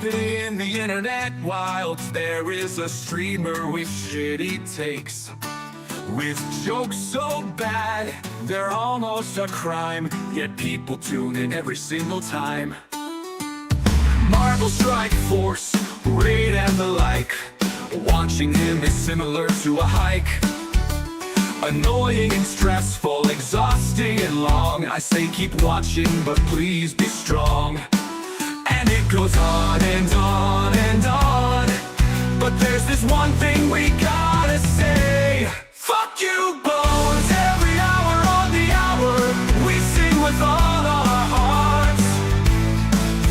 In the internet wilds, there is a streamer with shitty takes, with jokes so bad, they're almost a crime, yet people tune in every single time. Marvel Strike Force, Raid and the like, watching him is similar to a hike. Annoying and stressful, exhausting and long, I say keep watching, but please be strong. And it goes on and on and on, but there's this one thing we gotta say. Fuck you, Bones, every hour on the hour, we sing with all our hearts.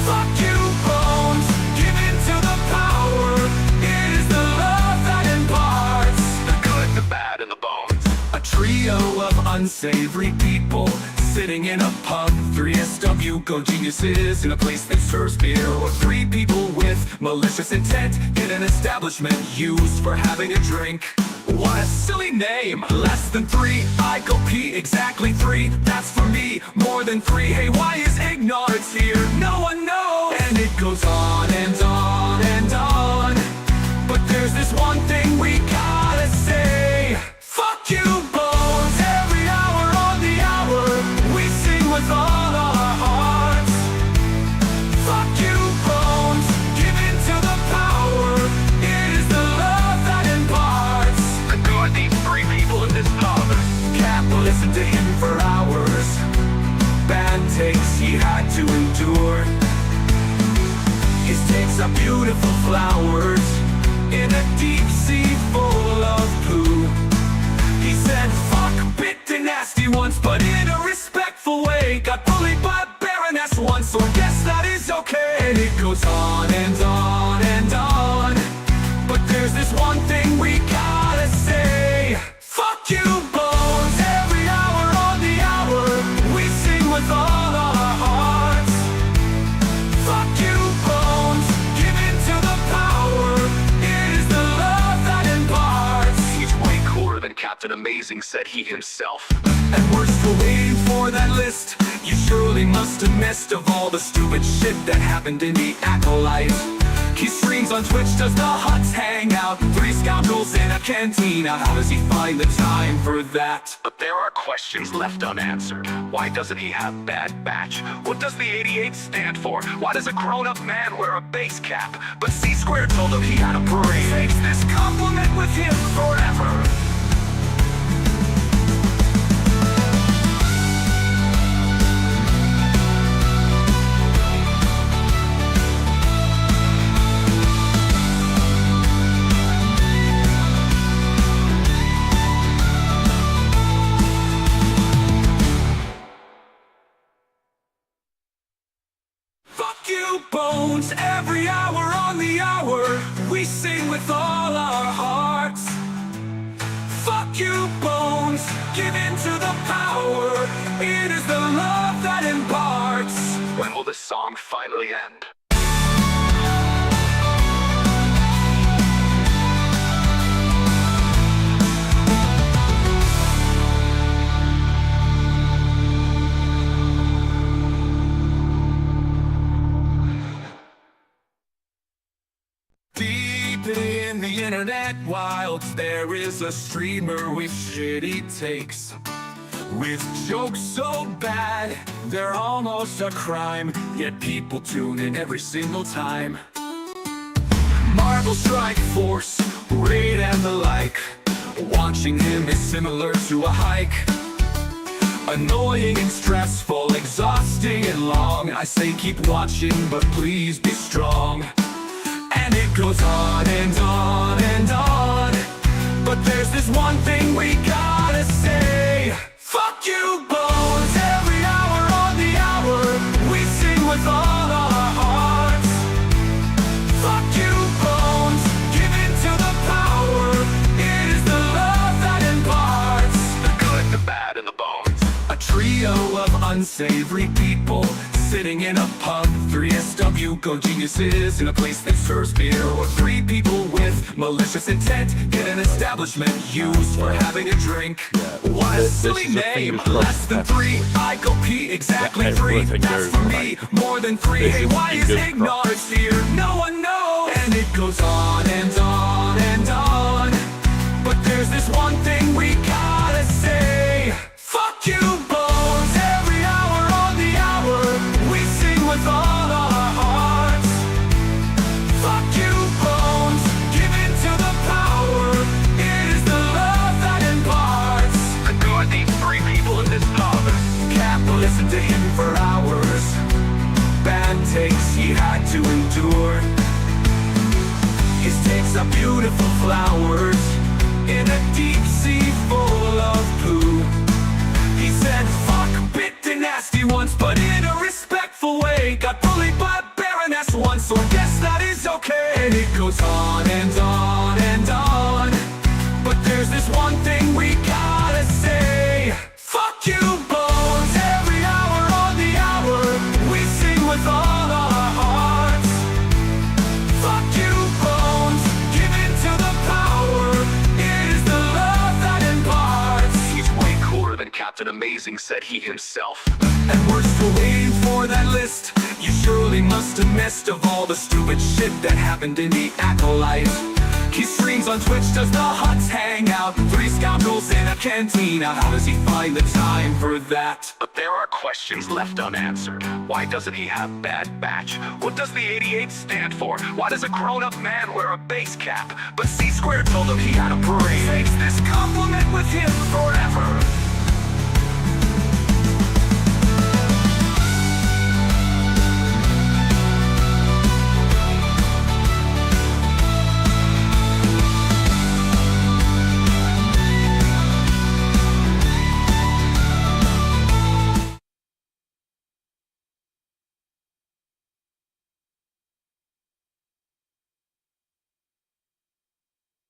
Fuck you, Bones, give in to the power, it is the love that imparts the good, the bad, and the bones. A trio of unsavory people sitting in a pub, 3 SW go geniuses in a place that serves beer, or 3 people with malicious intent in an establishment used for having a drink. What a silly name! Less than 3, I go pee, exactly 3, that's for me. More than 3, hey, why is ignorance here? No one knows! And it goes on and on and on, but there's this one thing we gotta say. Fuck you, Bones, every hour on the hour, we sing with all our hearts. Fuck you, Bones, give in to the power, it is the love that imparts the good. These 3 people in this pub can't listen to him for hours. Bad takes he had to endure. His takes are beautiful flowers in a deep sea full of poo. He said fuck, bit and nasty once, but in a respectful way. Got bullied by Baroness once, so I guess that is okay. And it goes on and on and on, but there's this one thing we gotta say. Fuck you, Bones, every hour on the hour, we sing with all our hearts. Fuck you, Bones, give in to the power, it is the love that imparts. He's way cooler than Captain Amazing, said he himself. And we're still waiting for that list. You surely must have missed of all the stupid shit that happened in the Acolyte. He streams on Twitch, does the huts hang out, 3 scoundrels in a cantina. How does he find the time for that? But there are questions left unanswered. Why doesn't he have bad batch? What does the 88 stand for? Why does a grown-up man wear a base cap? But C-Square told him he had a parade. Takes this compliment with him forever. Bones, every hour on the hour, we sing with all our hearts. Fuck you, Bones, give in to the power, it is the love that imparts. When will this song finally end? In the internet wilds, there is a streamer with shitty takes, with jokes so bad, they're almost a crime, yet people tune in every single time. Marvel Strike Force, Raid and the like, watching him is similar to a hike. Annoying and stressful, exhausting and long, I say keep watching, but please be strong. And it goes on and on and on, but there's this one thing we gotta say. Fuck you, Bones, every hour on the hour, we sing with all our hearts. Fuck you, Bones, give in to the power, it is the love that imparts the good, the bad, and the bones. A trio of unsavory people sitting in a pub, 3 SW go geniuses in a place that serves beer, or 3 people with malicious intent in an establishment used for having a drink. What a silly name! Less than 3, I go pee, exactly 3, that's for me. More than 3, hey, why is ignorance here? No one Flowers are beautiful flowers in a deep sea full of poo. He said, fuck, bit nasty once, but in a respectful way. Got bullied by a baroness once, so I guess that is okay. And it goes on and on and on, but there's this one thing we gotta say. Fuck you, Bones, every hour on the hour. We sing with all our hearts. Fuck you, Bones, give in to the power. It is the love that imparts. He's way cooler than Captain Amazing, said he himself. And we're still waiting for that list. You surely must have missed of all the stupid shit that happened in the Acolyte. He streams on Twitch, does the huts hang out? 3 scoundrels in a cantina. How does he find the time for that? But there are questions left unanswered. Why doesn't he have Bad Batch? What does the 88 stand for? Why does a grown-up man wear a base cap? But C-Squared told him he had a parade. Takes this compliment with him forever.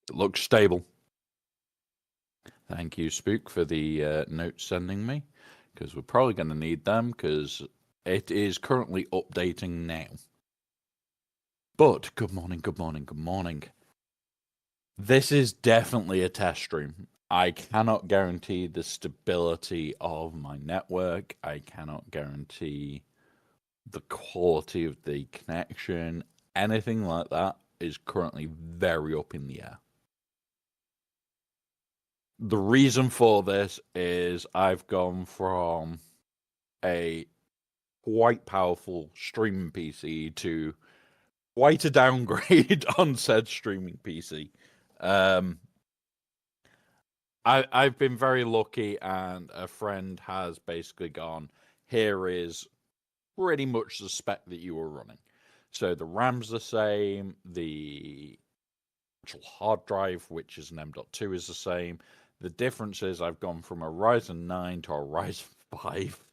It looks stable. Thank you, Spook, for the notes sending me, because we're probably going to need them, because it is currently updating now. But good morning, good morning, good morning. This is definitely a test stream. I cannot guarantee the stability of my network. I cannot guarantee the quality of the connection. Anything like that is currently very up in the air. The reason for this is I've gone from a quite powerful streaming PC to quite a downgrade on said streaming PC. I've been very lucky, and a friend has basically gone, here is pretty much the spec that you were running. So the RAM's the same, the actual hard drive, which is an M.2, is the same. The difference is I've gone from a Ryzen 9 to a Ryzen 5.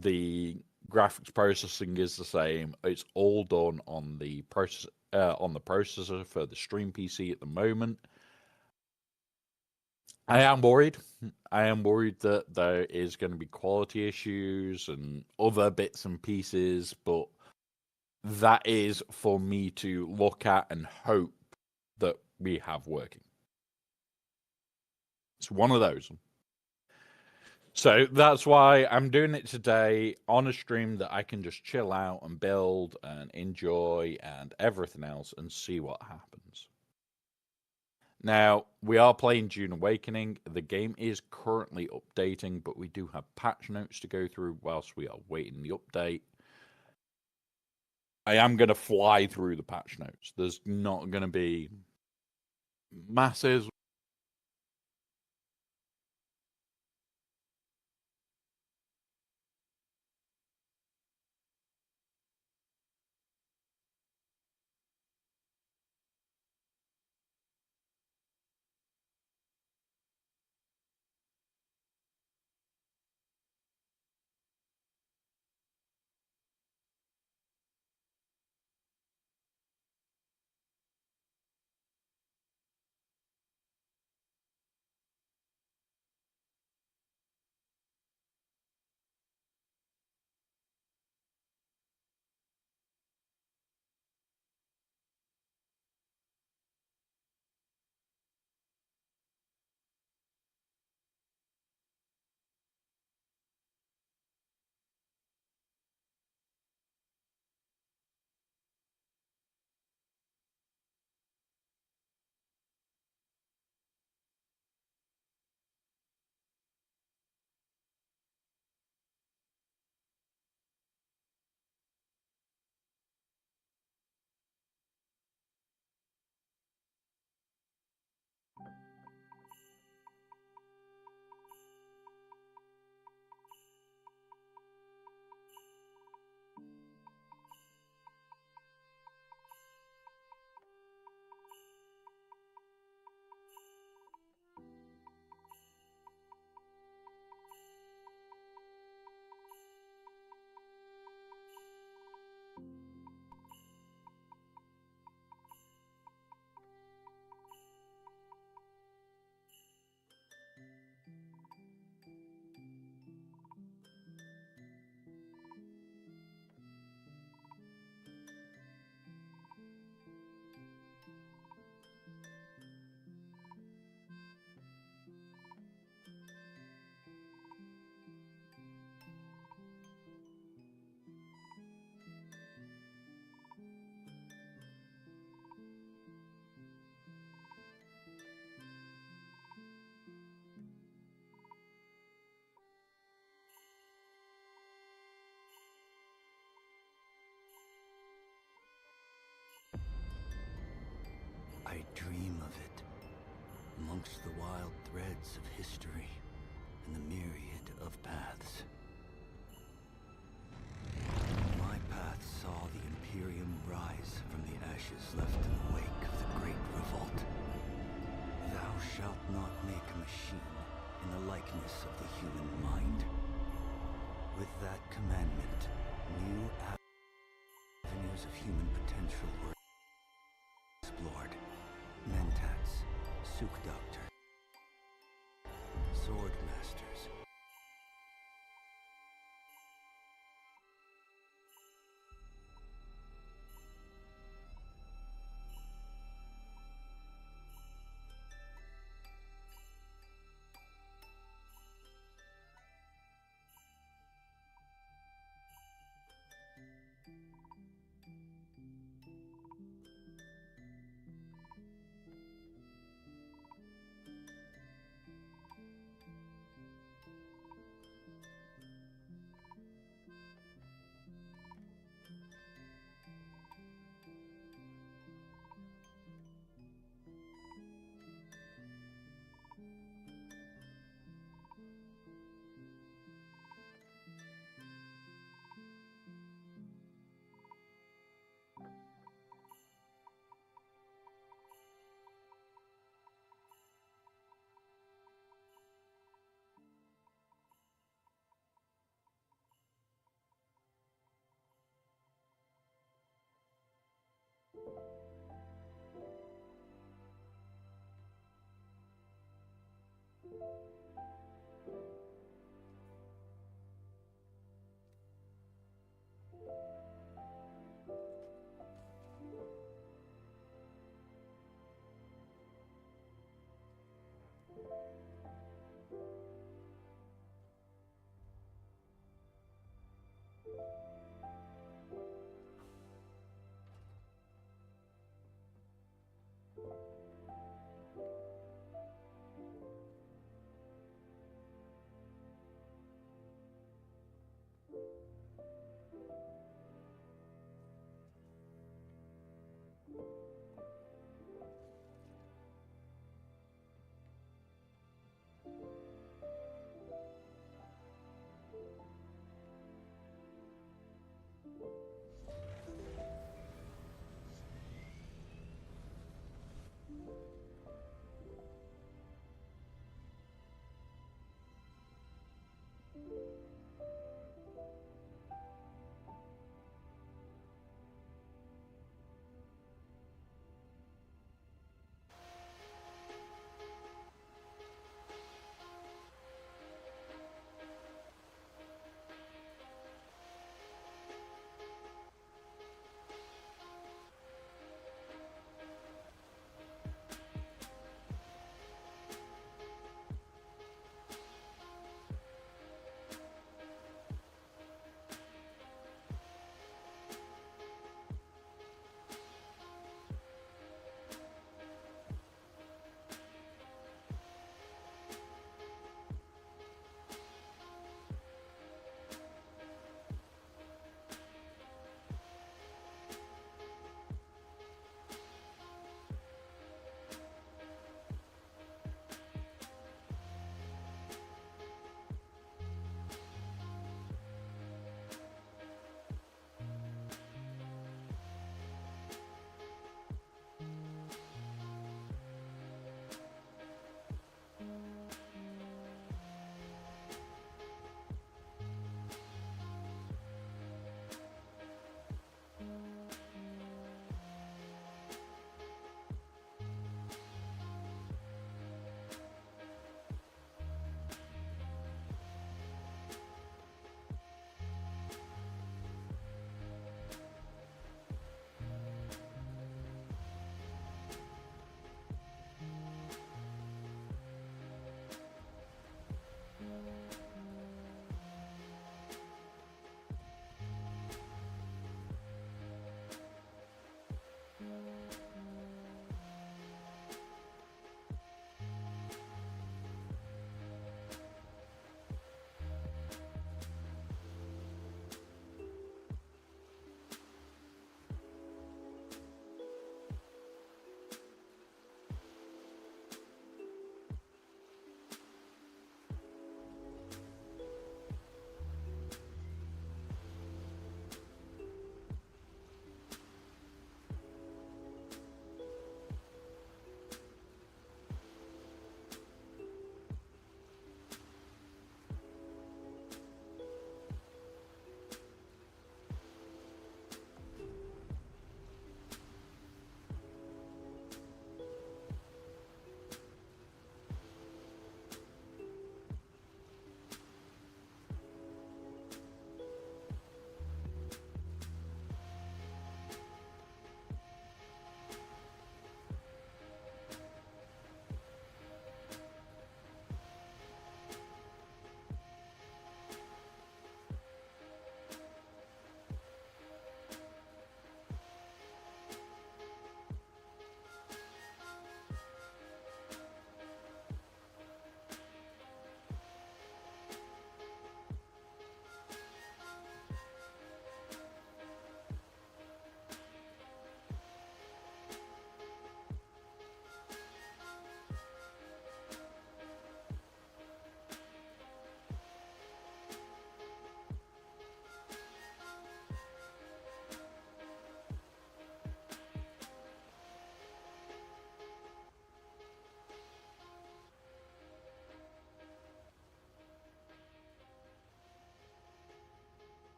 The graphics processing is the same. It's all done on the processor for the stream PC at the moment. I am worried. I am worried that there is going to be quality issues and other bits and pieces, but that is for me to look at and hope that we have working. It's one of those. So that's why I'm doing it today on a stream that I can just chill out and build and enjoy and everything else and see what happens. Now, we are playing Dune Awakening. The game is currently updating, but we do have patch notes to go through whilst we are waiting the update. I am going to fly through the patch notes. There's not going to be masses. I dream of it, amongst the wild threads of history and the myriad of paths. My path saw the Imperium rise from the ashes left in the wake of the Great Revolt. Thou shalt not make a machine in the likeness of the human mind. With that commandment, new avenues of human potential were explored. Mentats, Suk Doctor, Sword Masters.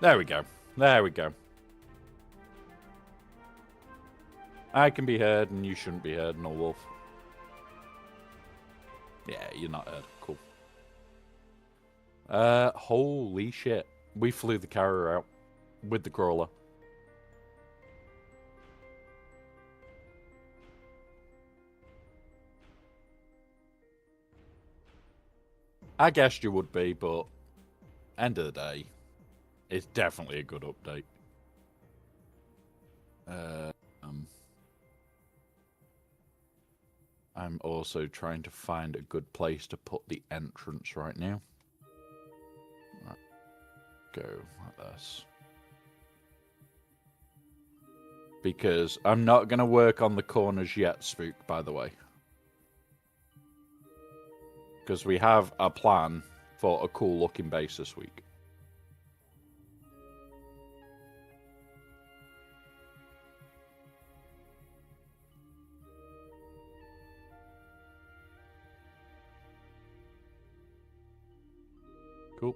There we go. There we go. I can be heard and you shouldn't be heard, no wolf. Yeah, you're not heard. Cool. Holy shit. We flew the carrier out with the crawler. I guessed you would be, but end of the day, it's definitely a good update. I'm also trying to find a good place to put the entrance right now. Right. Go like this. Because I'm not going to work on the corners yet, Spook, by the way. Because we have a plan for a cool looking base this week. Cool.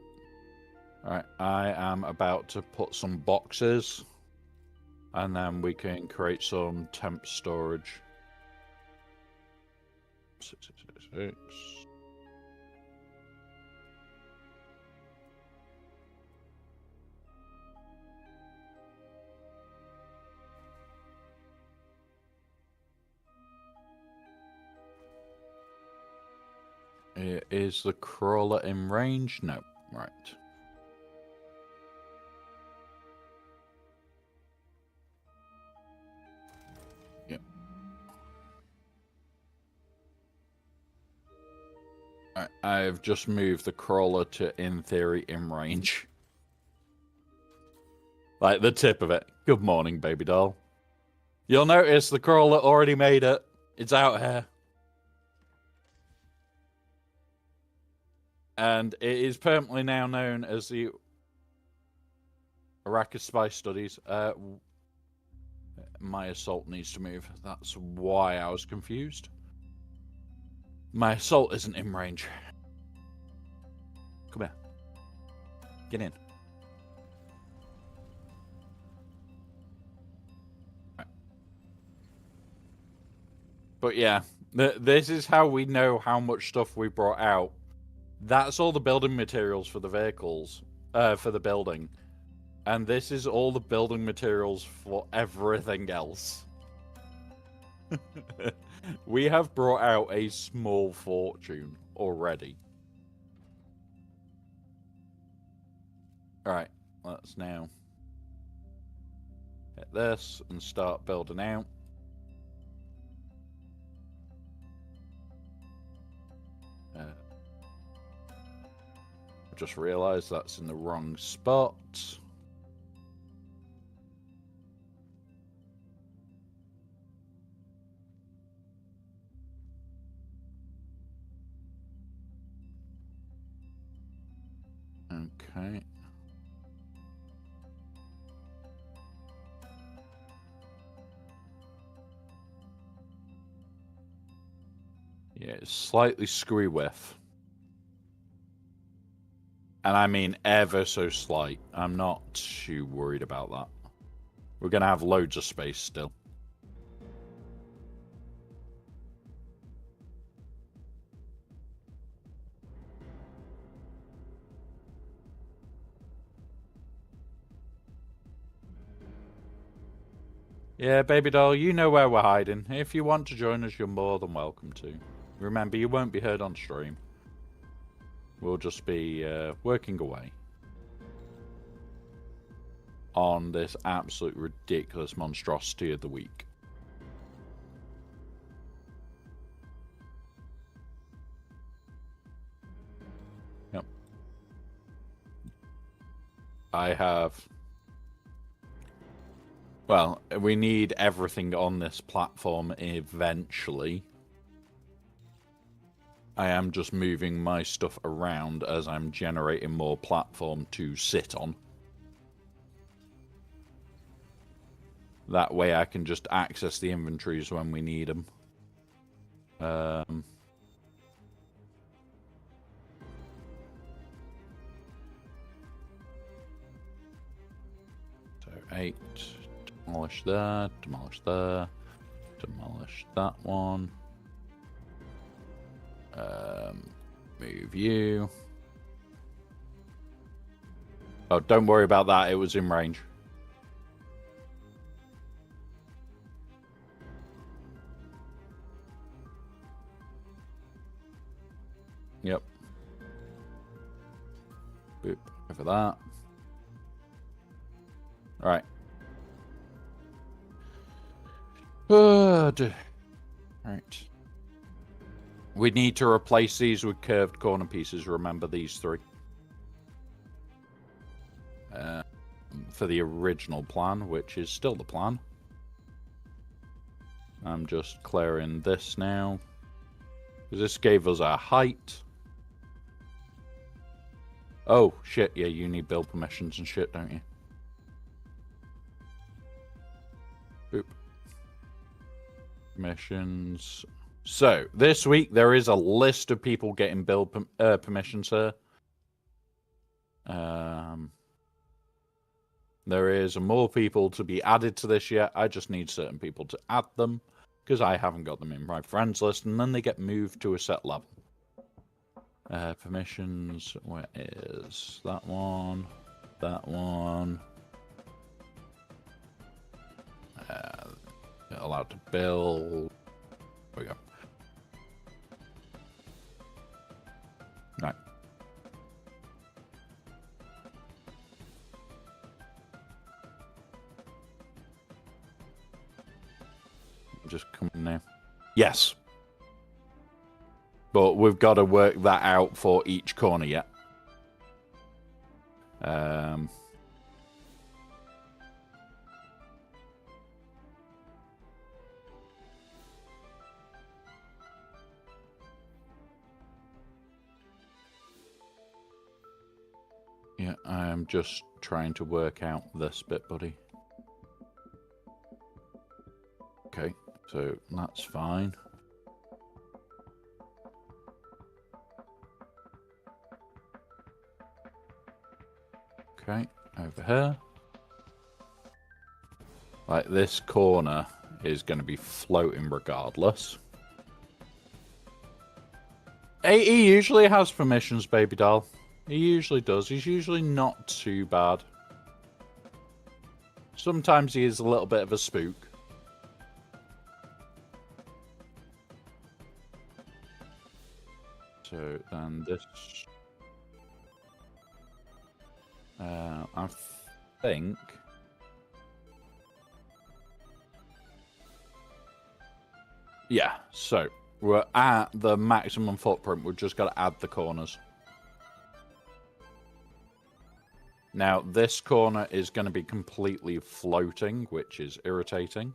Alright, I am about to put some boxes. And then we can create some temp storage. 6. Is the crawler in range? No. Right. Yep. Right, I've just moved the crawler to, in theory, in range. Like the tip of it. Good morning, baby doll. You'll notice the crawler already made it. It's out here. And it is permanently now known as the Arrakis Site Studies. My assault needs to move. That's why I was confused. My assault isn't in range. Come here. Get in. Right. But yeah, this is how we know how much stuff we brought out. That's all the building materials for the vehicles, for the building. And this is all the building materials for everything else. We have brought out a small fortune already. Alright, let's now hit this and start building out. Just realized that's in the wrong spot. Okay. Yeah, it's slightly screwy with. And I mean ever so slight. I'm not too worried about that. We're going to have loads of space still. Yeah, baby doll, you know where we're hiding. If you want to join us, you're more than welcome to. Remember, you won't be heard on stream. We'll just be working away on this absolute ridiculous monstrosity of the week. Yep. I have... Well, we need everything on this platform eventually. I am just moving my stuff around as I'm generating more platform to sit on. That way I can just access the inventories when we need them. 8. Demolish there. Demolish there. Demolish that one. Move you. Oh, don't worry about that. It was in range. Yep. Boop. Over that. Right. Right. We need to replace these with curved corner pieces. Remember these 3. For the original plan, which is still the plan. I'm just clearing this now. Because this gave us a height. Oh, shit. Yeah, you need build permissions and shit, don't you? Boop. Permissions. So, this week, there is a list of people getting build permissions here. There is more people to be added to this yet. I just need certain people to add them because I haven't got them in my friends list, and then they get moved to a set level. Permissions, where is that one? That one. Allowed to build. There we go. Right. Just come in now. Yes. But we've got to work that out for each corner yet. Yeah, I'm just trying to work out this bit, buddy. Okay, so that's fine. Okay, over here. Like, this corner is going to be floating regardless. He usually has permissions, baby doll. He usually does. He's usually not too bad. Sometimes he is a little bit of a spook. So then this... I think... Yeah, so we're at the maximum footprint. We've just got to add the corners. Now, this corner is going to be completely floating, which is irritating.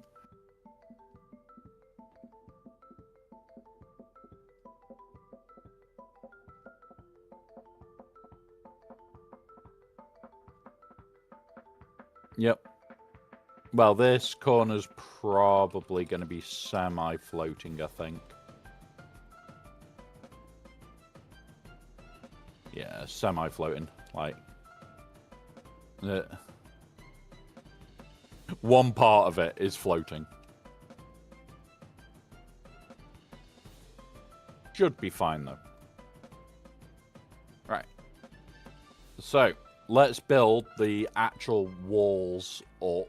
Yep. Well, this corner's probably going to be semi-floating, I think. Yeah, semi-floating. Like, one part of it is floating. Should be fine, though. Right. So, let's build the actual walls up.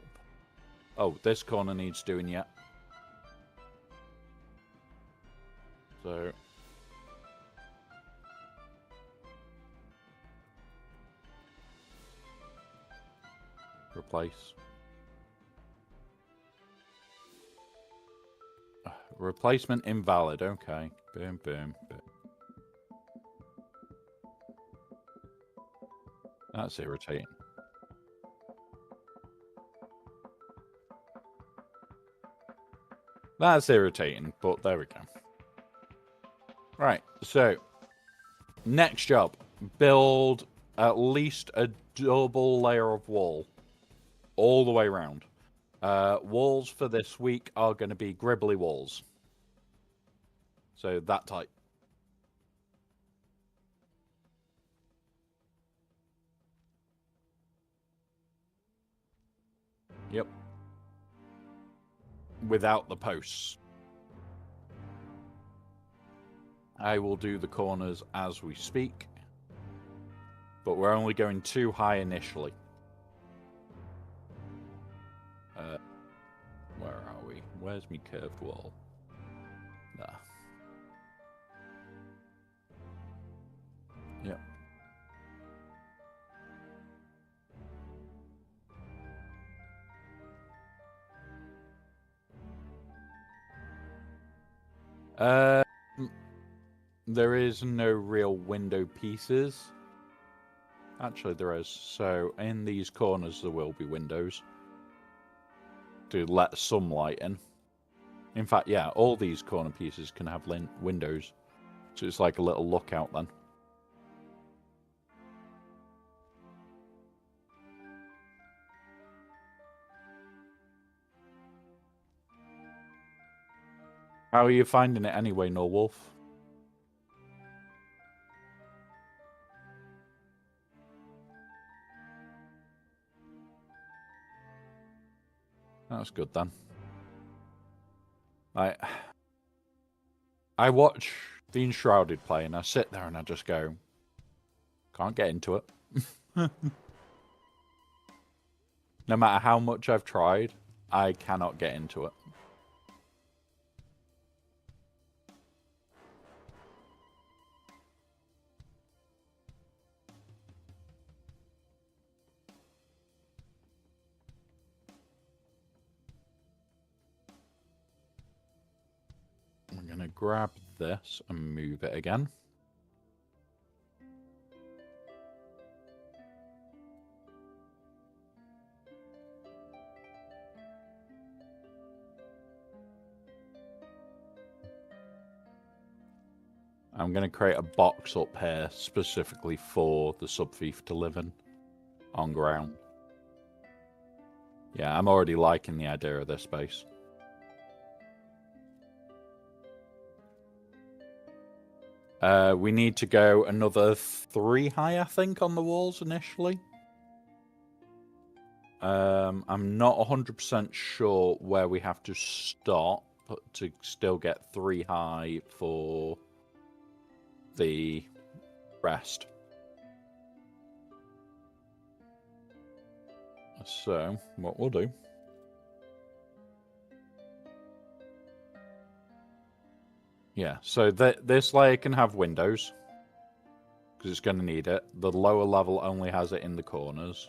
Oh, this corner needs doing yet. So... replace. Replacement invalid. Okay. Boom, boom, boom. That's irritating. That's irritating, but there we go. Right, so next job, build at least a double layer of wall all the way around. Walls for this week are going to be gribbly walls. So that type. Yep. Without the posts. I will do the corners as we speak. But we're only going too high initially. Where are we? Where's my curved wall? There. Yep. There is no real window pieces. Actually, there is. So, in these corners, there will be windows to let some light in. In fact, yeah, all these corner pieces can have windows. So it's like a little lookout then. How are you finding it anyway, Norwolf? That's good then. I watch the Enshrouded play and I sit there and I just go, can't get into it. No matter how much I've tried, I cannot get into it. I'm going to grab this and move it again. I'm going to create a box up here specifically for the sub-thief to live in on ground. Yeah, I'm already liking the idea of this space. We need to go another 3 high, I think, on the walls initially. I'm not 100% sure where we have to stop to still get 3 high for the rest. So, what we'll do... Yeah, so this layer can have windows, because it's going to need it. The lower level only has it in the corners.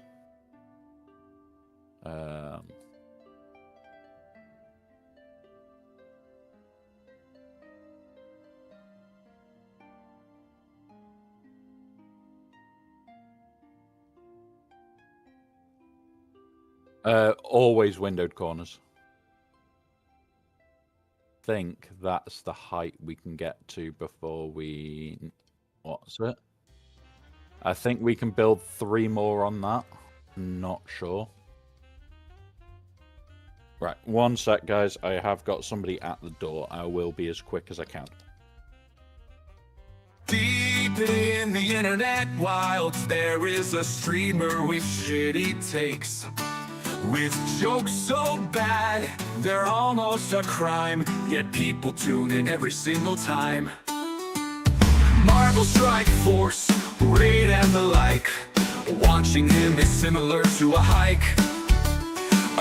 Always windowed corners. Think that's the height we can get to before we... What's it? I think we can build 3 more on that. Not sure. Right, 1 sec, guys. I have got somebody at the door. I will be as quick as I can. Deep in the internet wilds, there is a streamer with shitty takes. With jokes so bad, they're almost a crime. Yet people tune in every single time. Marvel Strike Force, Raid and the like. Watching him is similar to a hike.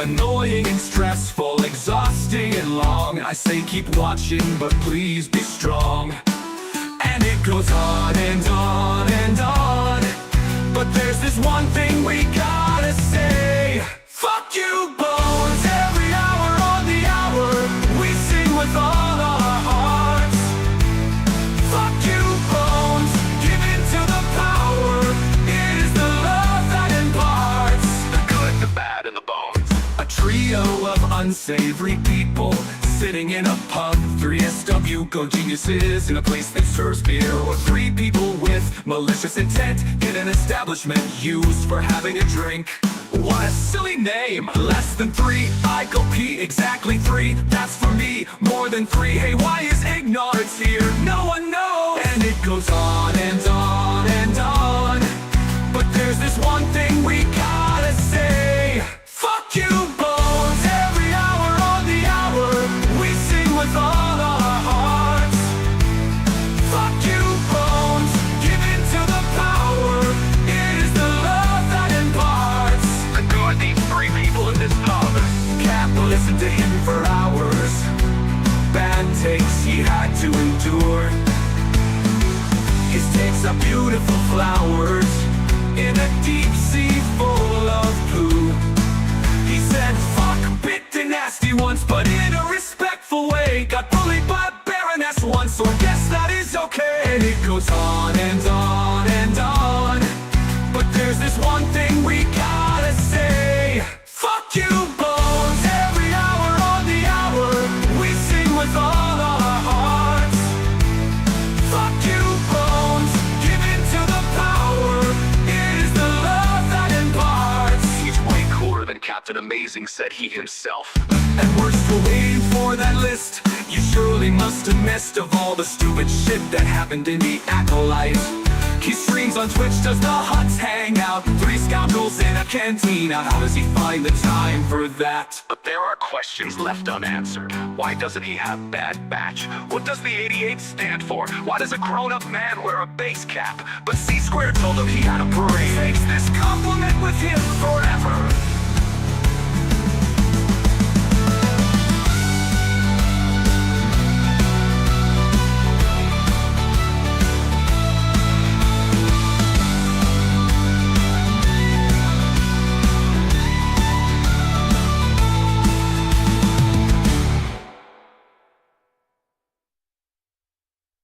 Annoying and stressful, exhausting and long. I say keep watching, but please be strong. And it goes on and on and on. But there's this one thing we gotta say. Fuck you, Bones, every hour on the hour. We sing with all our hearts. Fuck you, Bones, give in to the power. It is the love that imparts the good, the bad, and the bones. A trio of unsavory people sitting in a pub. 3 SW go geniuses in a place that serves beer. Or 3 people with malicious intent in an establishment used for having a drink. What a silly name. Less than 3, I go pee. Exactly 3, that's for me. More than 3, hey, why is ignorance here? No one knows. And it goes on and on and on. But there's this one thing we gotta say. Fuck you, boy. takes up beautiful flowers in a deep sea full of poo. He said, fuck, bit nasty once, but in a respectful way. Got bullied by a baroness once, so I guess that is okay. And it goes on and on and on, but there's this one thing we gotta say. Fuck you, Bones, every hour on the hour. We sing with all our hearts. Fuck you, Bones, give in to the power. It is the love that imparts. He's way cooler than Captain Amazing, said he himself. And we're still waiting for that list. You surely must have missed of all the stupid shit that happened in the Acolyte. He streams on Twitch, does the huts hang out? 3 scoundrels in a cantina. How does he find the time for that? But there are questions left unanswered. Why doesn't he have Bad Batch? What does the 88 stand for? Why does a grown-up man wear a base cap? But C-Squared told him he had a parade. Takes this compliment with him forever.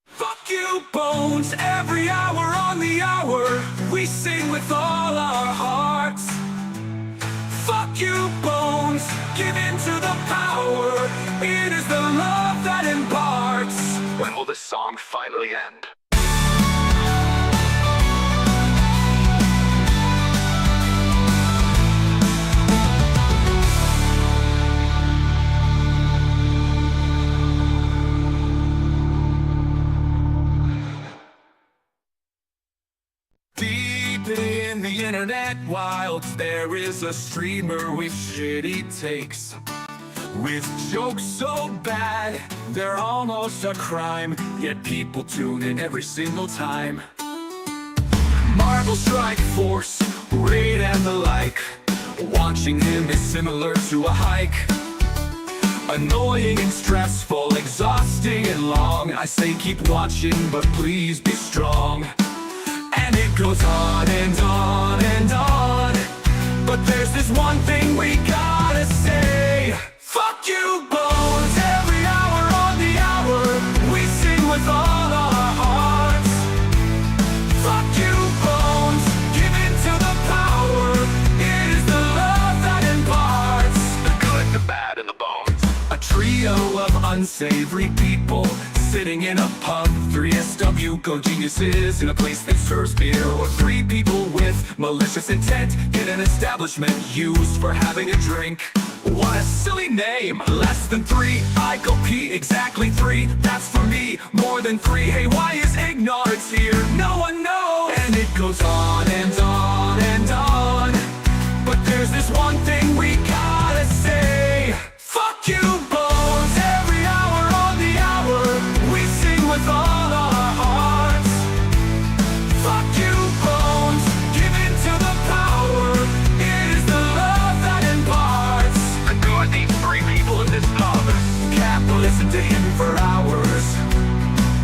Fuck you, Bones, every hour on the hour. We sing with all our hearts. Fuck you, Bones, give in to the power. It is the love that imparts. When will this song finally end? Deep in the internet wilds, there is a streamer with shitty takes, with jokes so bad, they're almost a crime, yet people tune in every single time. Marvel Strike Force, Raid and the like. Watching him is similar to a hike. Annoying and stressful, exhausting and long. I say keep watching, but please be strong. And it goes on and on and on, but there's this one thing we gotta say. Fuck you, Bones, every hour on the hour. We sing with all our hearts. Fuck you, Bones, give in to the power. It is the love that imparts. The good, the bad, and the bones. A trio of unsavory people sitting in a pub. 3 SW go geniuses in a place that serves beer. Or 3 people with malicious intent in an establishment used for having a drink. What a silly name. Less than 3, I go pee. Exactly 3, that's for me. More than 3, hey, why is ignorance here? No one knows. And it goes on and on and on, but there's this one thing we gotta say. Fuck you, Bones, every hour on the hour. We sing with all our hearts. Fuck you, Bones, give in to the power. It is the love that imparts. The good, these 3 people in this pub. Can't listen to him for hours.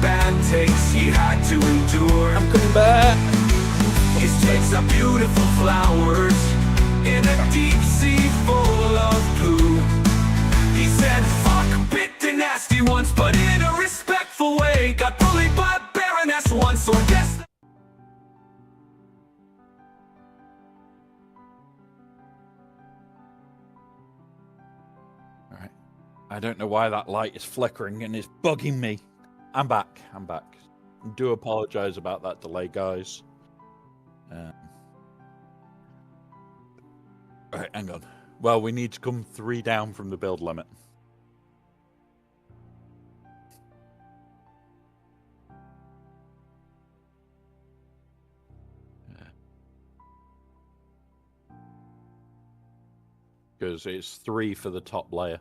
Bad takes he had to endure. I'm coming back. His takes are beautiful flowers in a deep sea full of poo. He said, fuck, bit nasty once, but in a respectful way. Got bullied by a baroness once, so I guess Alright. I don't know why that light is flickering and it's bugging me. I'm back. I do apologize about that delay, guys. Alright, hang on. Well, we need to come 3 down from the build limit. Because it's 3 for the top layer.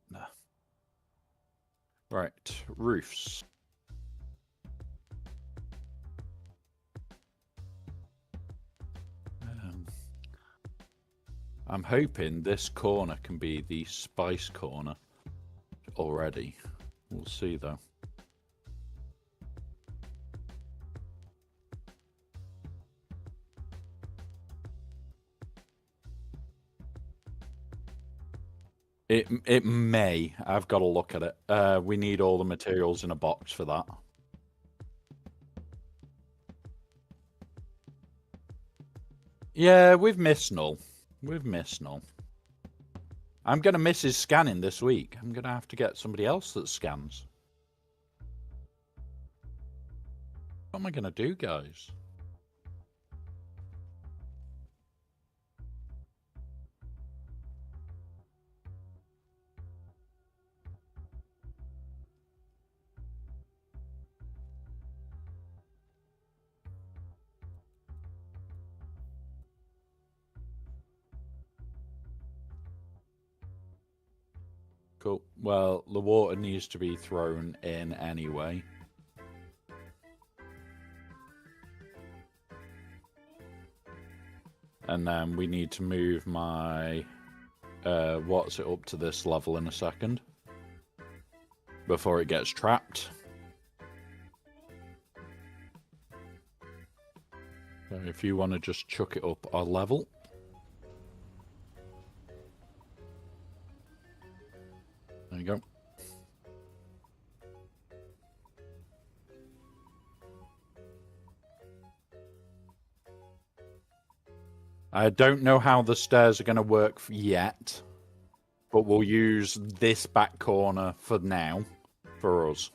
No. Right, roofs. I'm hoping this corner can be the spice corner. already. We'll see, though. It may. I've got to look at it. We need all the materials in a box for that. Yeah, we've missed null. We've missed null. I'm going to miss his scanning this week. I'm going to have to get somebody else that scans. What am I going to do, guys? Cool. Well, the water needs to be thrown in anyway. And then we need to move my... what's it up to this level in a second. Before it gets trapped. So if you want to just chuck it up a level. There you go. I don't know how the stairs are going to work yet, but we'll use this back corner for now, for us,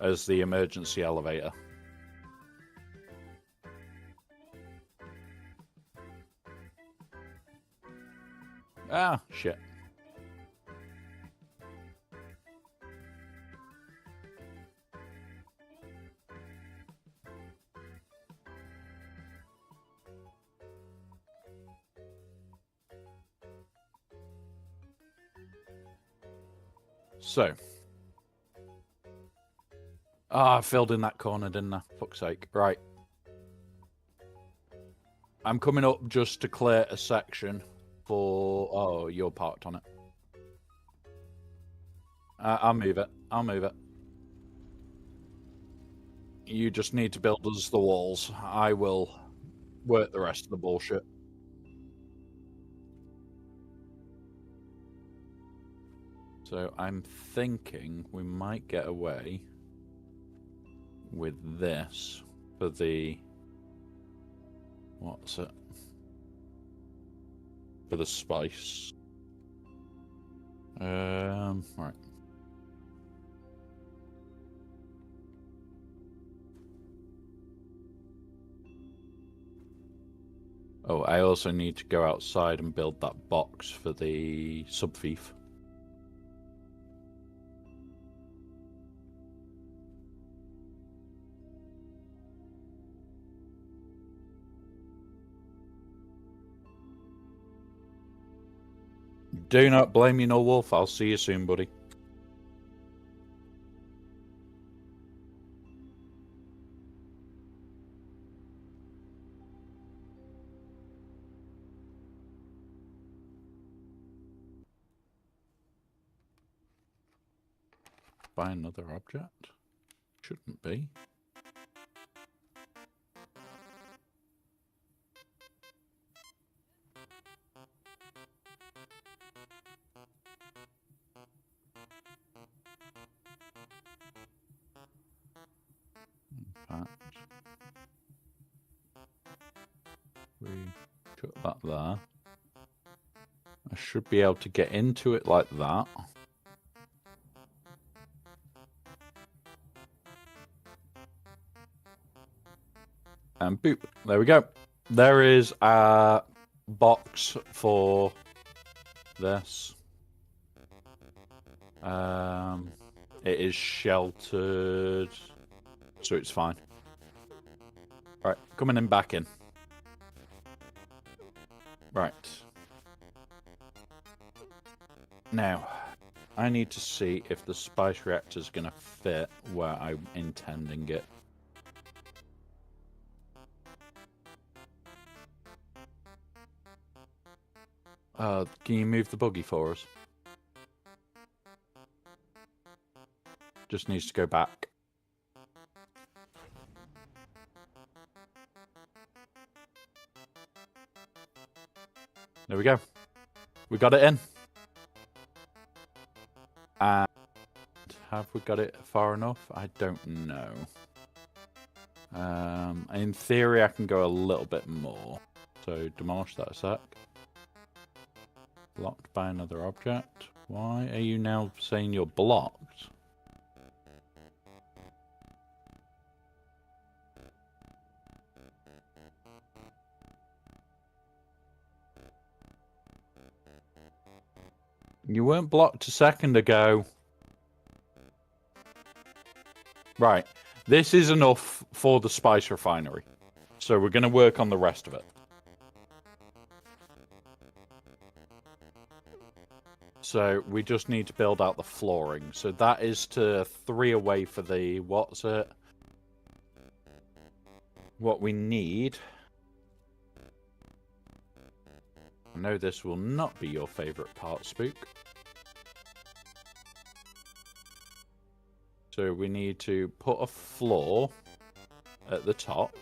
as the emergency elevator. Ah, shit. So. Ah, I filled in that corner, didn't I? Fuck's sake. Right. I'm coming up just to clear a section for... Oh, you're parked on it. I'll move it. I'll move it. You just need to build us the walls. I will work the rest of the bullshit. So I'm thinking we might get away with this for the... What's it? For the spice. Right. Oh, I also need to go outside and build that box for the sub-thief. Do not blame me, no wolf. I'll see you soon, buddy. Buy another object? Shouldn't be. We cut that there. I should be able to get into it like that. And boop. There we go. There is a box for this. It is sheltered, so it's fine. Right, coming in back in. Right. Now, I need to see if the spice reactor is going to fit where I'm intending it. Can you move the buggy for us? Just needs to go back. There we go. We got it in. And have we got it far enough? I don't know. In theory, I can go a little bit more. So demolish that a sec. Blocked by another object. Why are you now saying you're blocked? You weren't blocked a second ago. Right. This is enough for the spice refinery. So we're going to work on the rest of it. So we just need to build out the flooring. So that is to 3 away for the... What's it? What we need... I know this will not be your favourite part, Spook. So we need to put a floor at the top.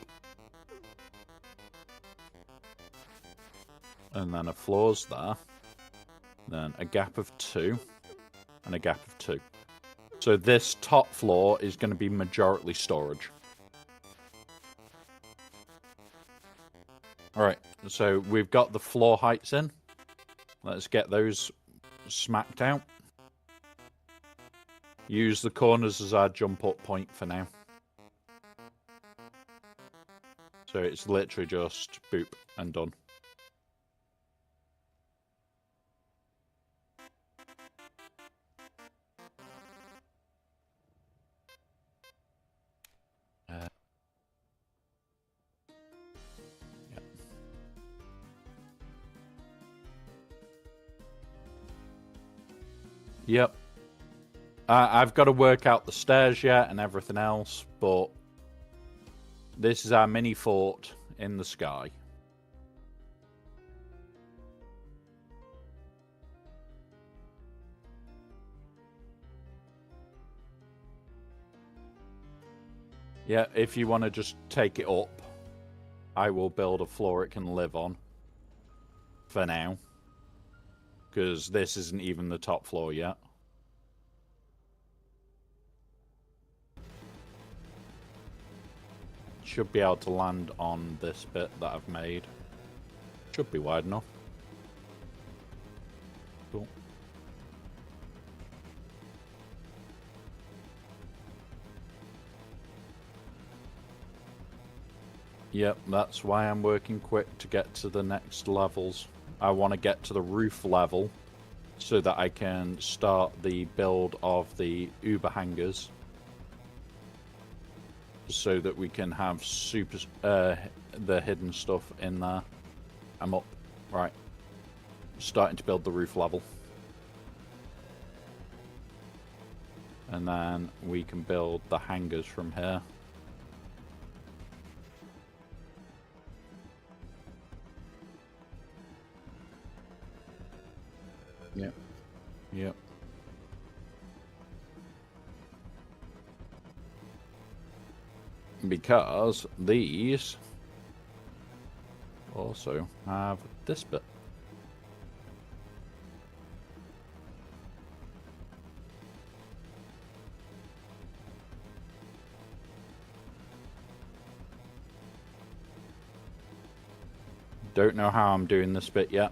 And then a floor's there. Then a gap of 2. And a gap of 2. So this top floor is going to be majority storage. Alright, so we've got the floor heights in. Let's get those smacked out. Use the corners as our jump up point for now. So it's literally just boop and done. Yep. I've got to work out the stairs yet and everything else, but this is our mini fort in the sky. Yeah, if you want to just take it up, I will build a floor it can live on for now. Because this isn't even the top floor yet. Should be able to land on this bit that I've made. Should be wide enough. Cool. Yep, that's why I'm working quick to get to the next levels. I want to get to the roof level so that I can start the build of the Uber hangars so that we can have the hidden stuff in there. I'm up. Right. Starting to build the roof level. And then we can build the hangars from here. Yep. Yep. Because these also have this bit. Don't know how I'm doing this bit yet.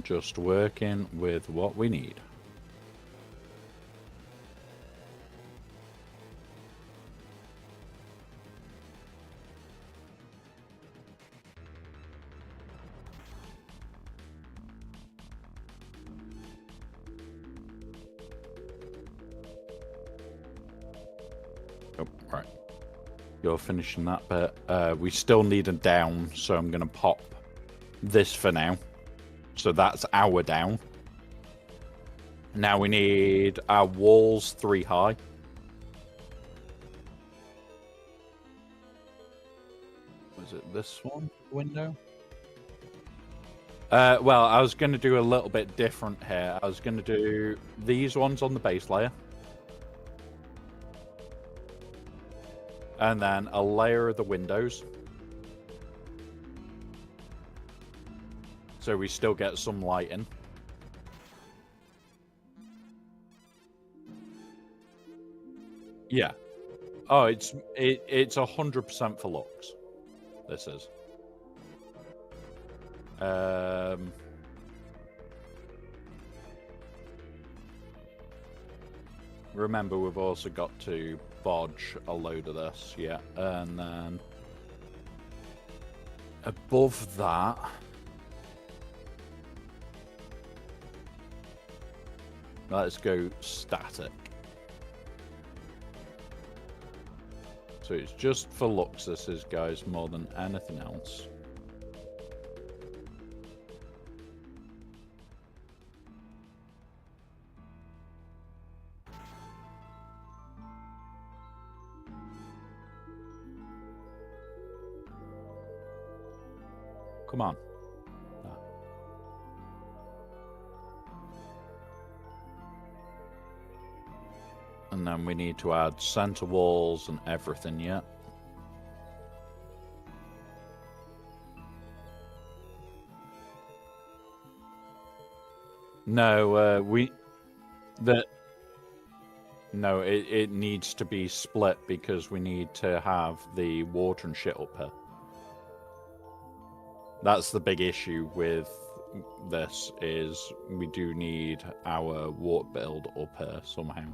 Just working with what we need. Oh, right. You're finishing that bit. We still need a down, so I'm going to pop this for now. So that's our down. Now we need our walls 3 high. Was it this one window? Well, I was going to do a little bit different here. I was going to do these ones on the base layer. And then a layer of the windows. So we still get some light in. Yeah. Oh, it's 100% for looks. This is. Remember, we've also got to bodge a load of this, yeah. And then above that, let's go static. So it's just for looks, this is, guys, more than anything else. Come on. And then we need to add center walls and everything, yeah. No, no, it needs to be split because we need to have the water and shit up here. That's the big issue with this, is we do need our water build up here somehow.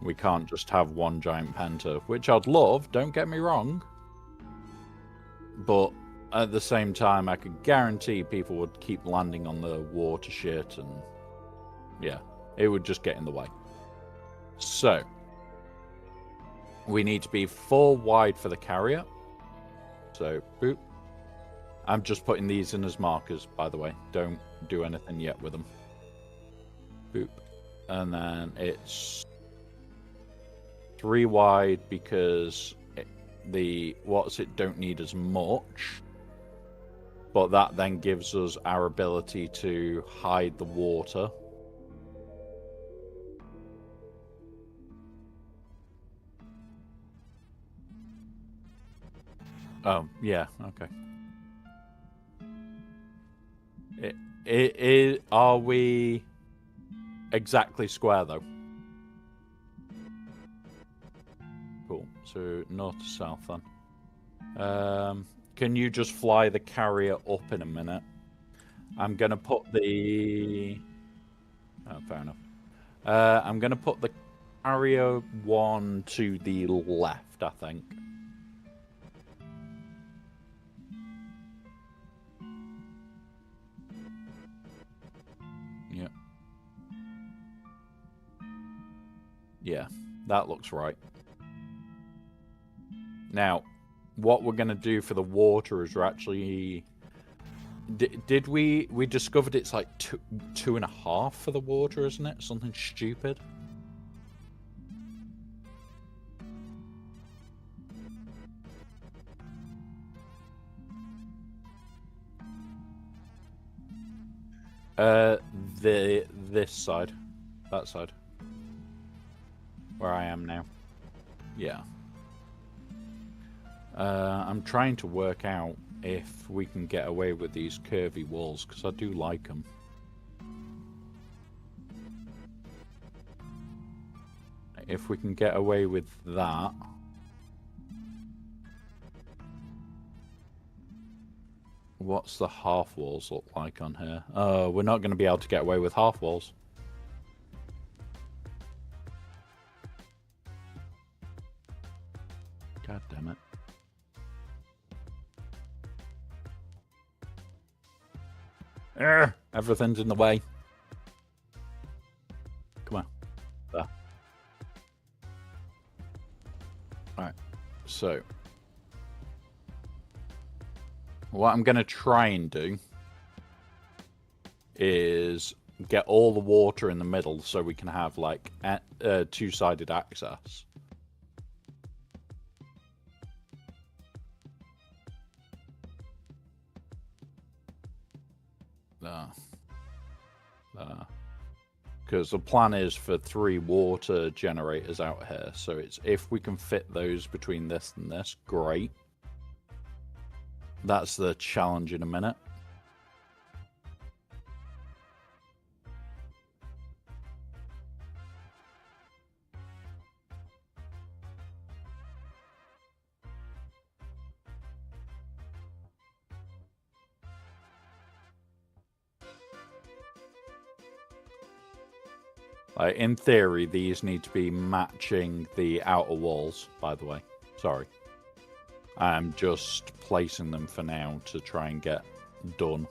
We can't just have one giant penta, which I'd love, don't get me wrong. But at the same time, I could guarantee people would keep landing on the water shit, and yeah, it would just get in the way. So, we need to be 4 wide for the carrier. So, boop. I'm just putting these in as markers, by the way. Don't do anything yet with them. Boop. And then it's 3 wide because the what's it don't need as much. But that then gives us our ability to hide the water. Oh, yeah, okay. Are we exactly square, though? Cool. So, north to south, then. Can you just fly the carrier up in a minute? I'm going to put the... Oh, fair enough. I'm going to put the carrier one to the left, I think. Yeah. Yeah, that looks right. Now, what we're going to do for the water is we're actually... Did we discovered it's like 2.5 for the water, isn't it? Something stupid. This side. That side. Where I am now. Yeah. I'm trying to work out if we can get away with these curvy walls, because I do like them. If we can get away with that... What's the half walls look like on here? We're not going to be able to get away with half walls. God damn it. Everything's in the way. Come on. There. Alright. So. What I'm going to try and do is get all the water in the middle so we can have, like, two-sided access. Because the plan is for 3 water generators out here. So it's if we can fit those between this and this, great. That's the challenge in a minute. In theory, these need to be matching the outer walls, by the way. Sorry. I'm just placing them for now to try and get done.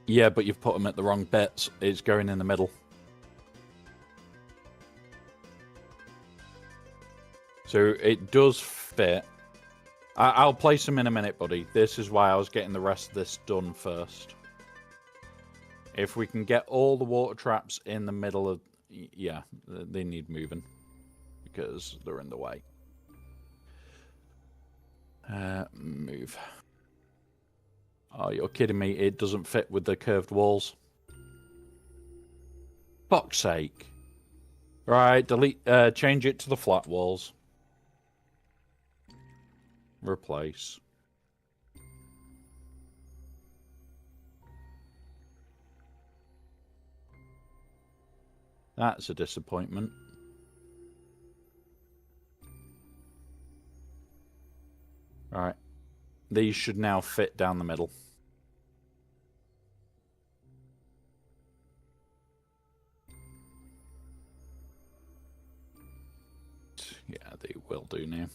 Yeah, but you've put them at the wrong bits. It's going in the middle. So it does fit. I'll place them in a minute, buddy. This is why I was getting the rest of this done first. If we can get all the water traps in the middle of... Yeah, they need moving. Because they're in the way. Move. Oh, you're kidding me. It doesn't fit with the curved walls. Fuck's sake. Right, delete... change it to the flat walls. Replace. That's a disappointment. Right. These should now fit down the middle. Yeah, they will do now.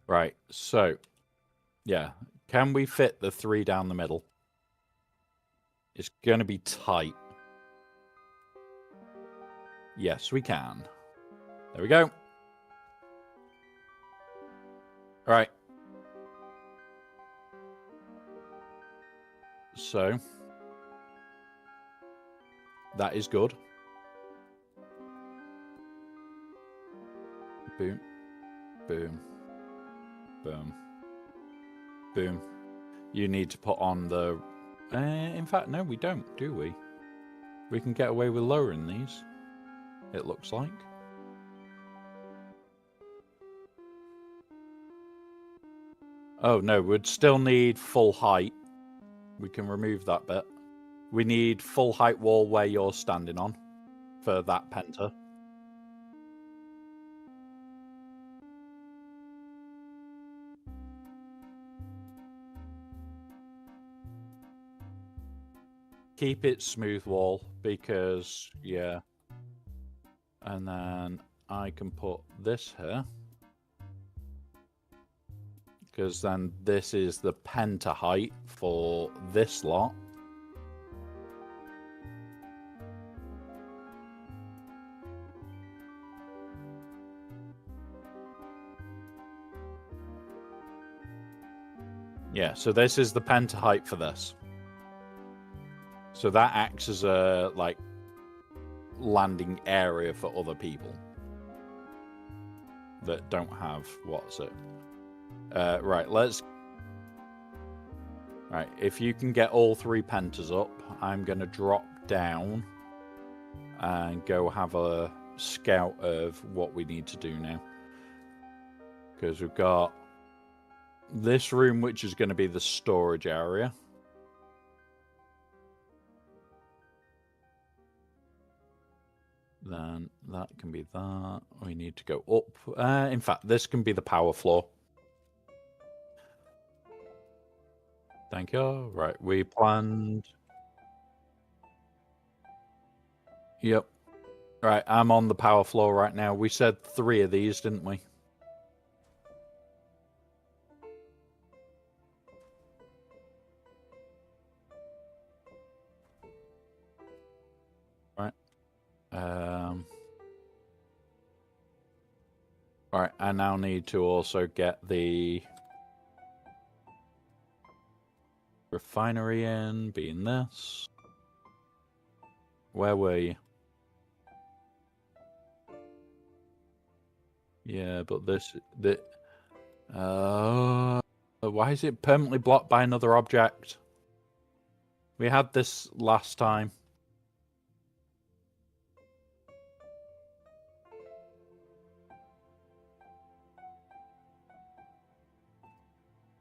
Right, so, yeah. Can we fit the 3 down the middle? It's going to be tight. Yes, we can. There we go. Right. So, that is good. Boom. Boom. Boom. Boom. You need to put on the... in fact, no, we don't, do we? We can get away with lowering these, it looks like. Oh, no, we'd still need full height. We can remove that bit. We need full height wall where you're standing on for that penta. Keep it smooth wall because, yeah. And then I can put this here. Because then this is the penta height for this lot. Yeah, so this is the penta height for this. So that acts as a, like, landing area for other people that don't have, what's it? Right, let's... Right, if you can get all 3 pentas up, I'm going to drop down and go have a scout of what we need to do now. Because we've got this room, which is going to be the storage area. Then that can be that. We need to go up. In fact, this can be the power floor. Thank you. Right, we planned... Yep. Right, I'm on the power floor right now. We said 3 of these, didn't we? Right. Right, I now need to also get the refinery in, being this. Where were you? Yeah, but why is it permanently blocked by another object? We had this last time.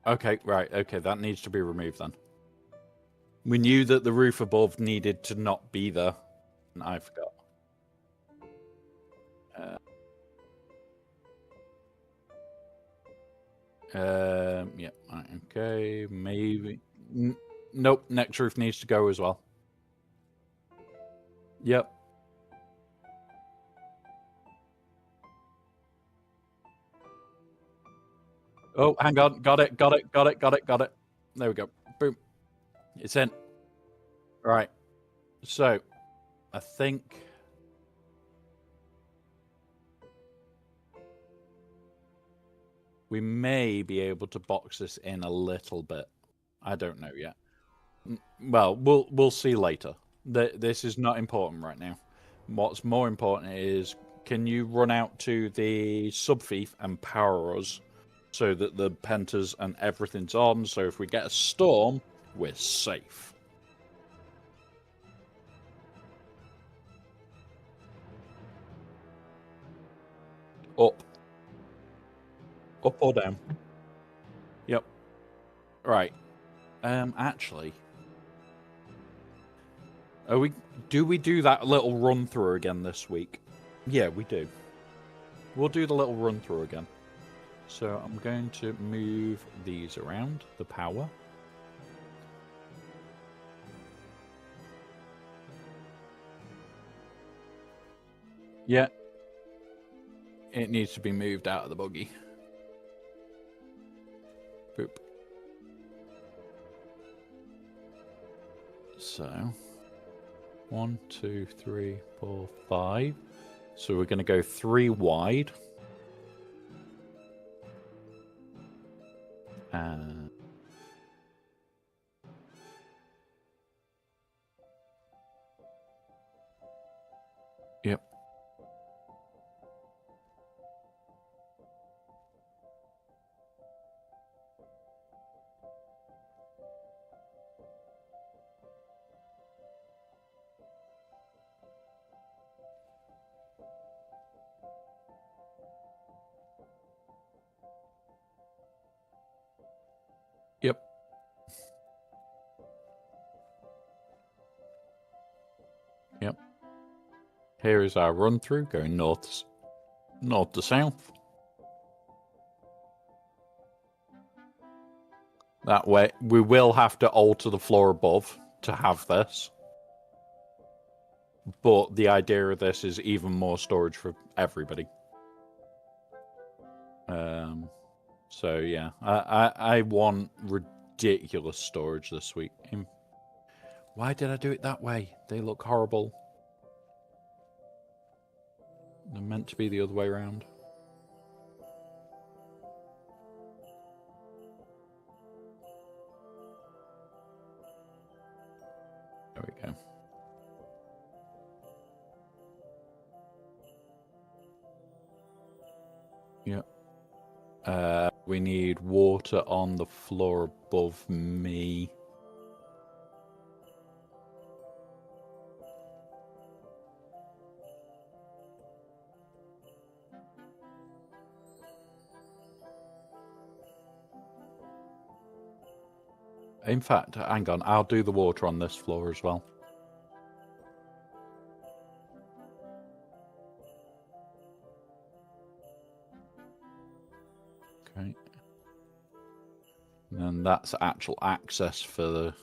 Okay, right, okay, that needs to be removed then. We knew that the roof above needed to not be there, and I forgot. Yeah, right, okay, maybe. Nope, next roof needs to go as well. Yep. Oh, hang on, got it. There we go. Boom. It's in. Right. So, I think we may be able to box this in a little bit. I don't know yet. Well, we'll see later. This is not important right now. What's more important is, can you run out to the subfief and power us so that the pentas and everything's on, so if we get a storm, we're safe. Up. Up or down? Yep. Right. Actually, do we do that little run through again this week? Yeah, we do. We'll do the little run through again. So I'm going to move these around, the power. Yeah. It needs to be moved out of the buggy. Boop. So, 1, 2, 3, 4, 5. So we're going to go 3 wide. And yep. Yep. Yep. Here is our run through going north to south. That way, we will have to alter the floor above to have this. But the idea of this is even more storage for everybody. So yeah, I want ridiculous storage this week. Why did I do it that way? They look horrible. They're meant to be the other way around. There we go. Yep. We need water on the floor above me. In fact, hang on, I'll do the water on this floor as well. Okay. And that's actual access for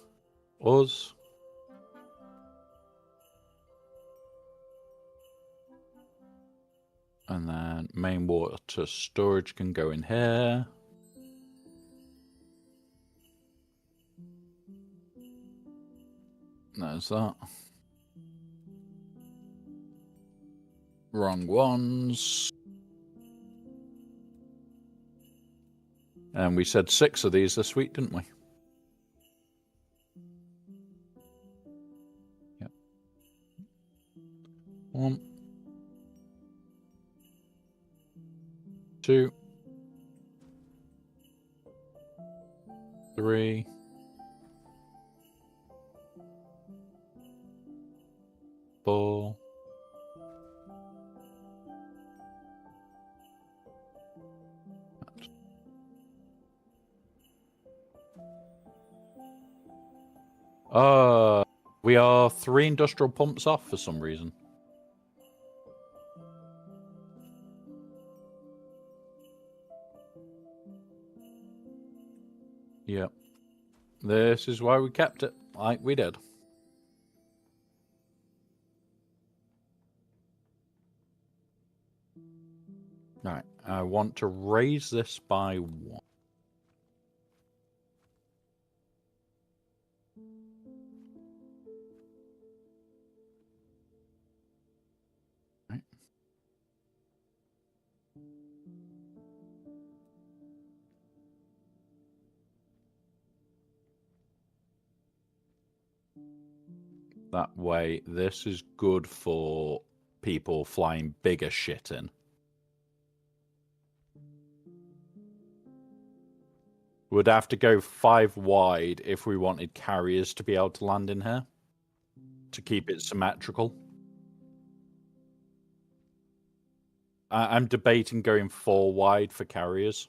us. And then main water storage can go in here. There's that. Wrong ones. And we said 6 of these this week, didn't we? Yep. 1, 2, 3, 4. We are 3 industrial pumps off for some reason. Yep. This is why we kept it like we did. Right, I want to raise this by 1. Right. That way, this is good for people flying bigger shit in. Would have to go 5 wide if we wanted carriers to be able to land in here to keep it symmetrical. I'm debating going 4 wide for carriers.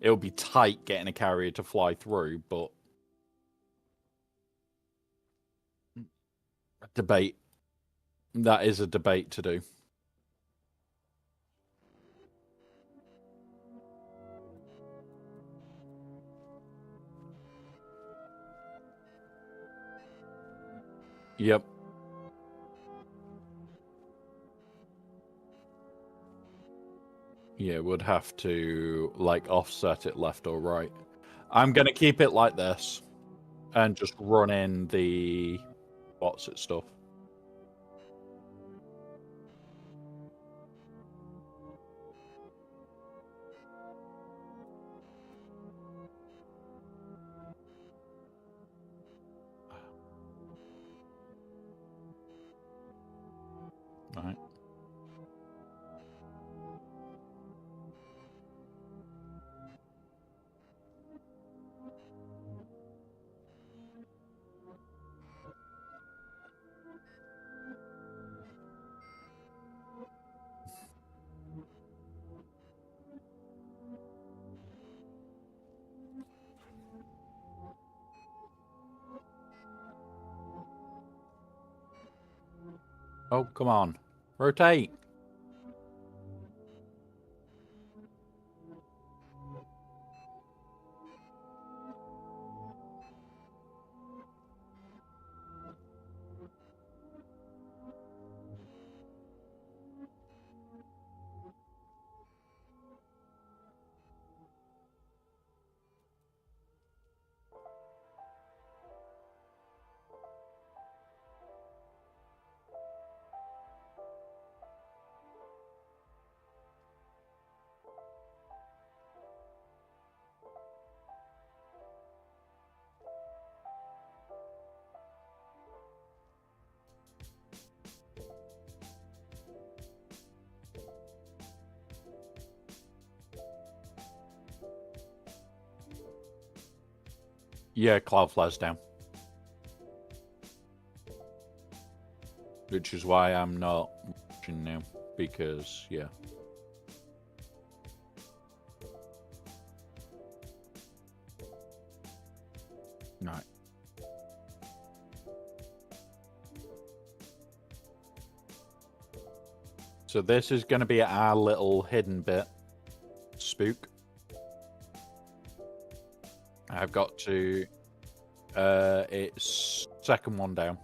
It'll be tight getting a carrier to fly through, but debate. That is a debate to do. Yep. Yeah, would have to like offset it left or right. I'm gonna keep it like this and just run in the what's it stuff. Right. Oh, come on. Rotate. Yeah, cloud flares down. Which is why I'm not watching now. Because, yeah. Right. So this is going to be our little hidden bit. Spook. I've got to... it's second one down.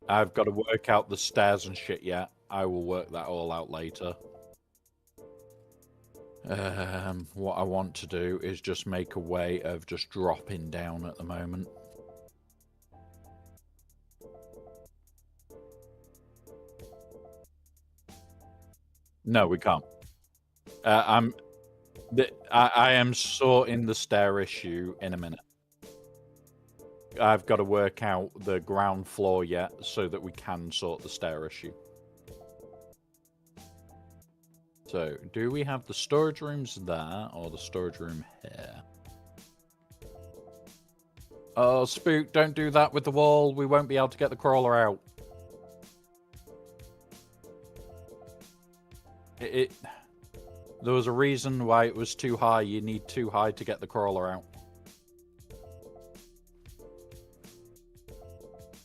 I've got to work out the stairs and shit yet. I will work that all out later. What I want to do is just make a way of just dropping down at the moment. No, we can't. I am sorting the stair issue in a minute. I've got to work out the ground floor yet so that we can sort the stair issue. So, do we have the storage rooms there or the storage room here? Oh, Spook, don't do that with the wall. We won't be able to get the crawler out. There was a reason why it was too high. You need too high to get the crawler out.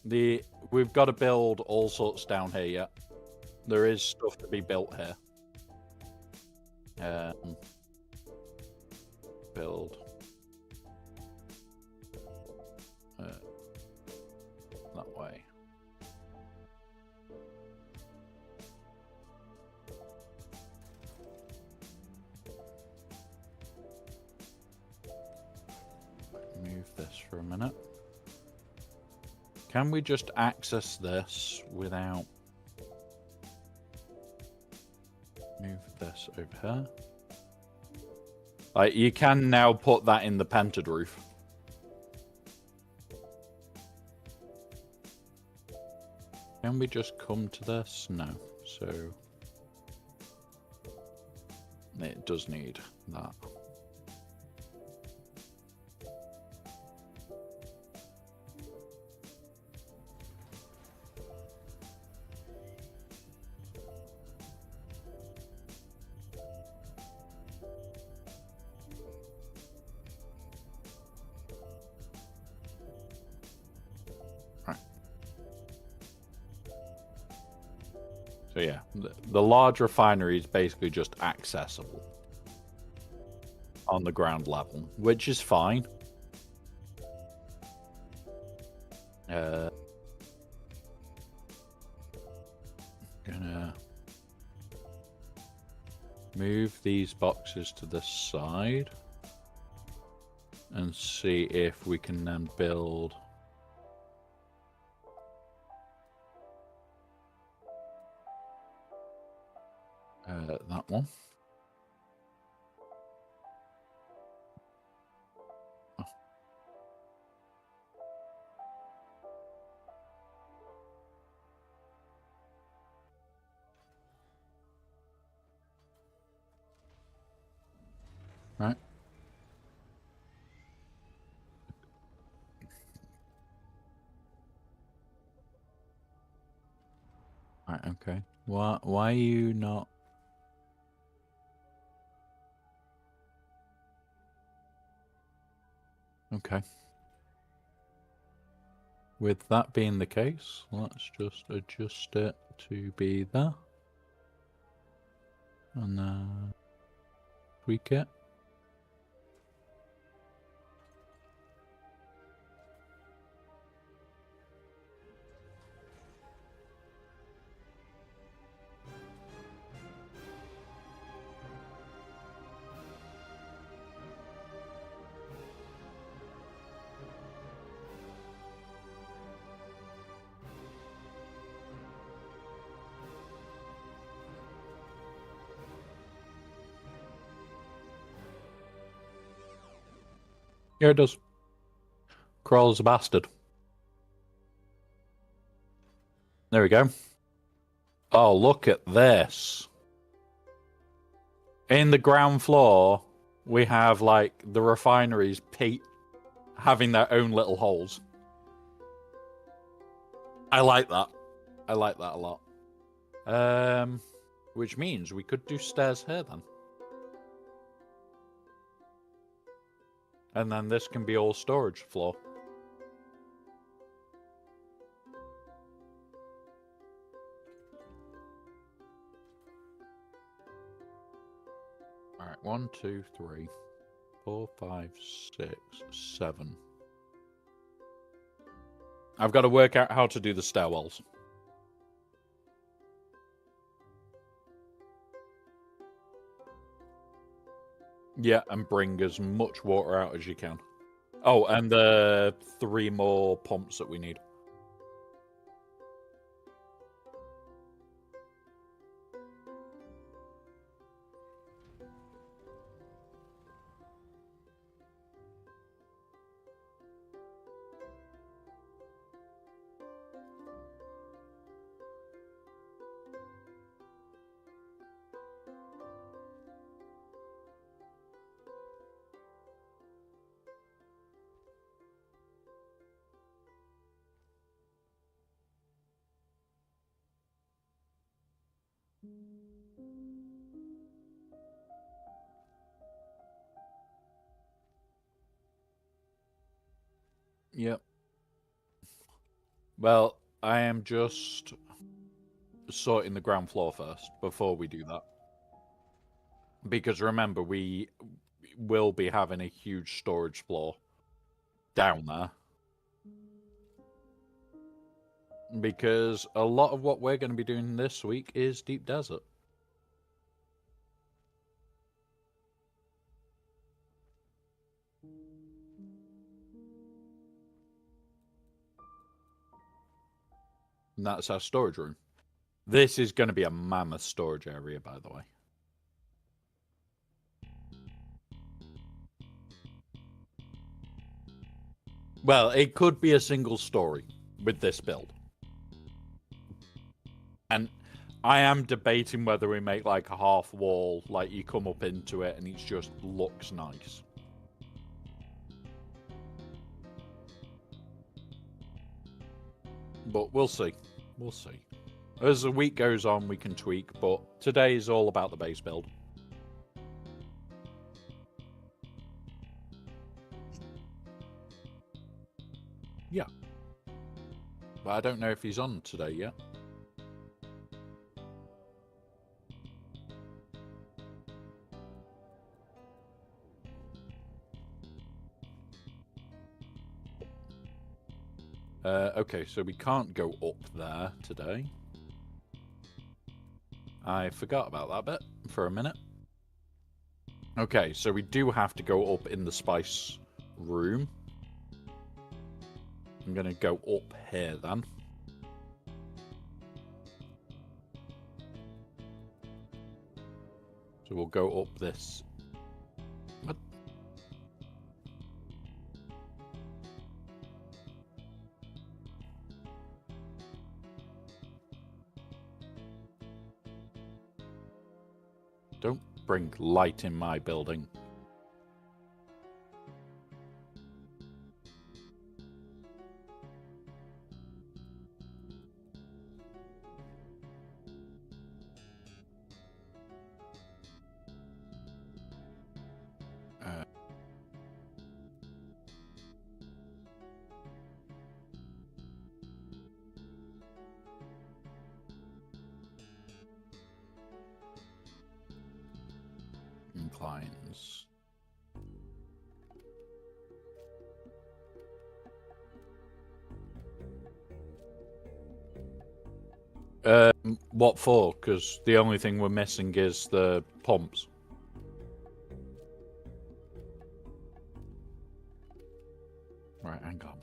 We've got to build all sorts down here yet. There is stuff to be built here. Build. That way. Move this for a minute. Can we just access this without... Move this over here. Like, you can now put that in the painted roof. Can we just come to this? No. So... it does need that. So yeah, the large refinery is basically just accessible on the ground level, which is fine. Gonna move these boxes to the side and see if we can then build that one. Oh. Right. Right, okay. Why are you not... Okay. With that being the case, let's just adjust it to be there. And tweak it. Yeah, it does. Crawl's a bastard. There we go. Oh, look at this. In the ground floor, we have, like, the refineries having their own little holes. I like that. I like that a lot. Which means we could do stairs here, then. And then this can be all storage floor. Alright, 1, 2, 3, 4, 5, 6, 7. I've got to work out how to do the stairwells. Yeah, and bring as much water out as you can. Oh, and the 3 more pumps that we need. Yep. Well, I am just sorting the ground floor first before we do that. Because remember, we will be having a huge storage floor down there. Because a lot of what we're going to be doing this week is deep desert. And that's our storage room. This is going to be a mammoth storage area, by the way. Well, it could be a single story with this build. And I am debating whether we make like a half wall, like you come up into it and it just looks nice. But we'll see. We'll see. As the week goes on, we can tweak, but today is all about the base build. Yeah. But I don't know if he's on today yet. Okay, so we can't go up there today. I forgot about that bit for a minute. Okay, so we do have to go up in the spice room. I'm going to go up here then. So we'll go up this. What? Don't bring light in my building. Inclines. What for? Because the only thing we're missing is the pumps. Right, hang on.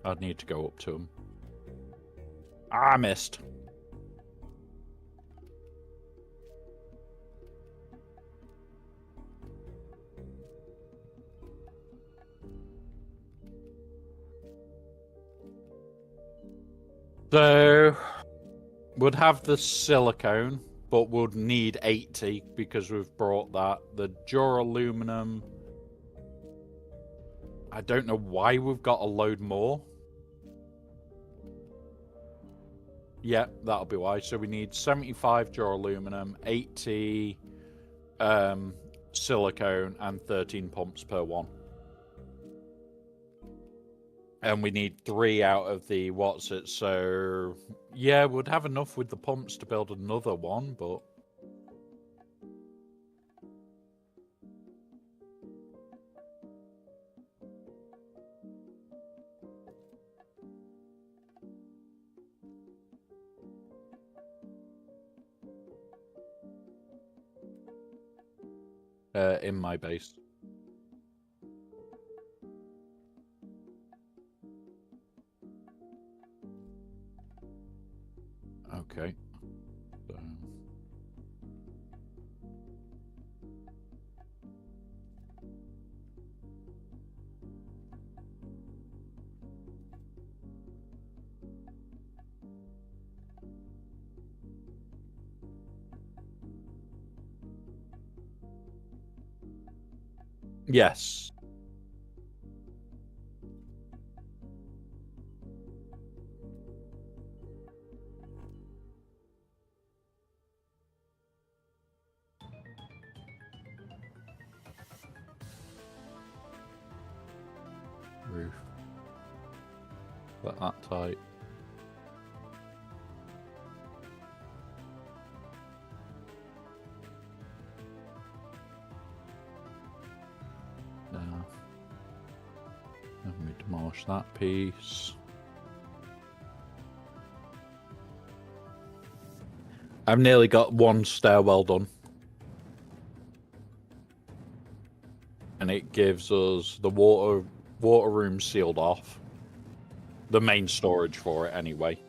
I'd need to go up to them. I missed. So, we'd have the silicone, but would need 80 because we've brought that. The duraluminum, I don't know why we've got a load more. Yeah, that'll be why. So we need 75 duraluminum, 80 silicone, and 13 pumps per one. And we need 3 out of the what's it. So yeah, we'd have enough with the pumps to build another one, but in my base. Okay. So... Yes. Roof. Let that tight. Now, then we demolish that piece. I've nearly got one stairwell done. And it gives us the water room sealed off. The main storage for it anyway.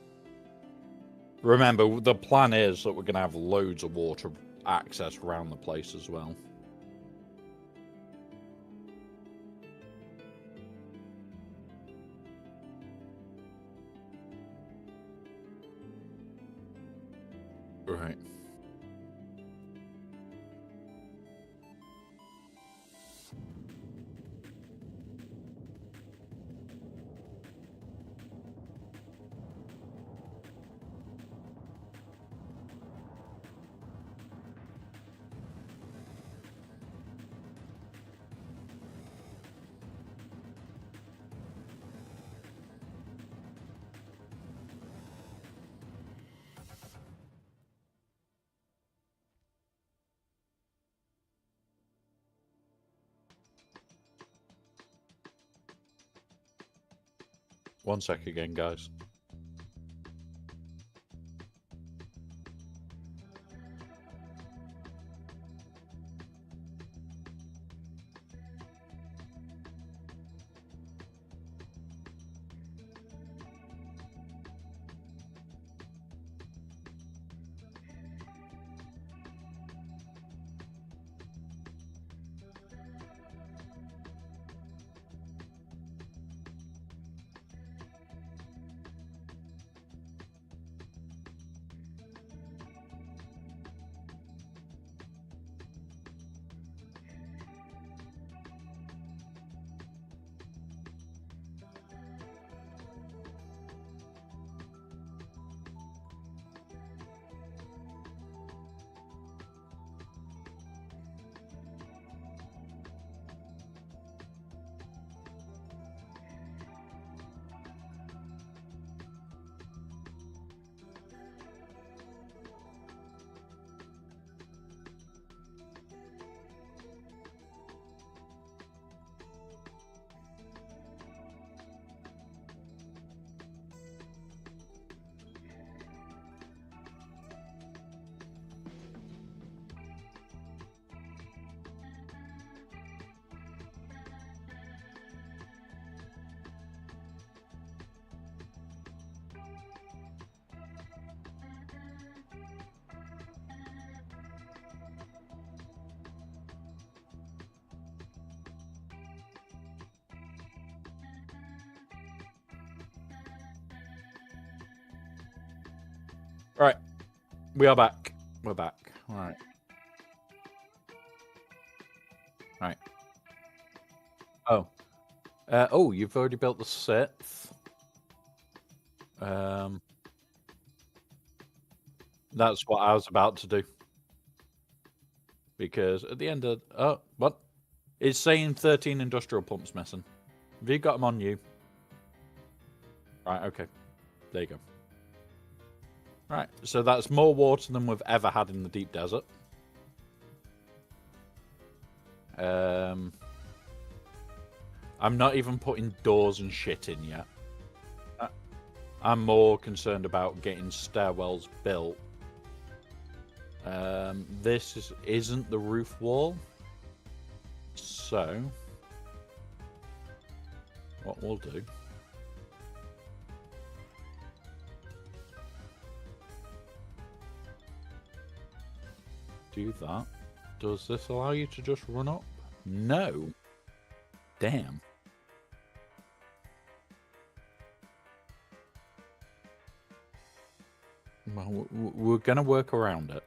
Remember, the plan is that we're going to have loads of water access around the place as well. Right. One sec again, guys. Right. We are back. We're back. All right. Right. Oh. Oh, you've already built the sixth. That's what I was about to do. Because at the end of... Oh, what? It's saying 13 industrial pumps missing. Have you got them on you? Right, okay. There you go. Right, so that's more water than we've ever had in the deep desert. I'm not even putting doors and shit in yet. I'm more concerned about getting stairwells built. This isn't the roof wall. So, what we'll do that. Does this allow you to just run up? No. Damn. Well, we're gonna work around it.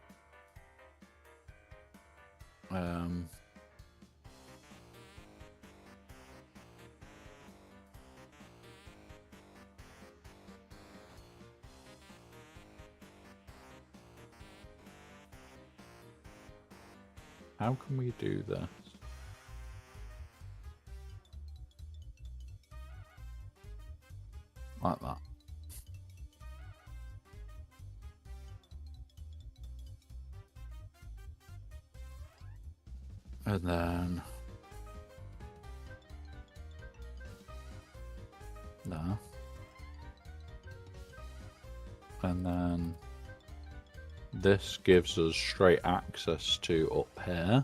How can we do this? Like that. And then there. And then this gives us straight access to up here.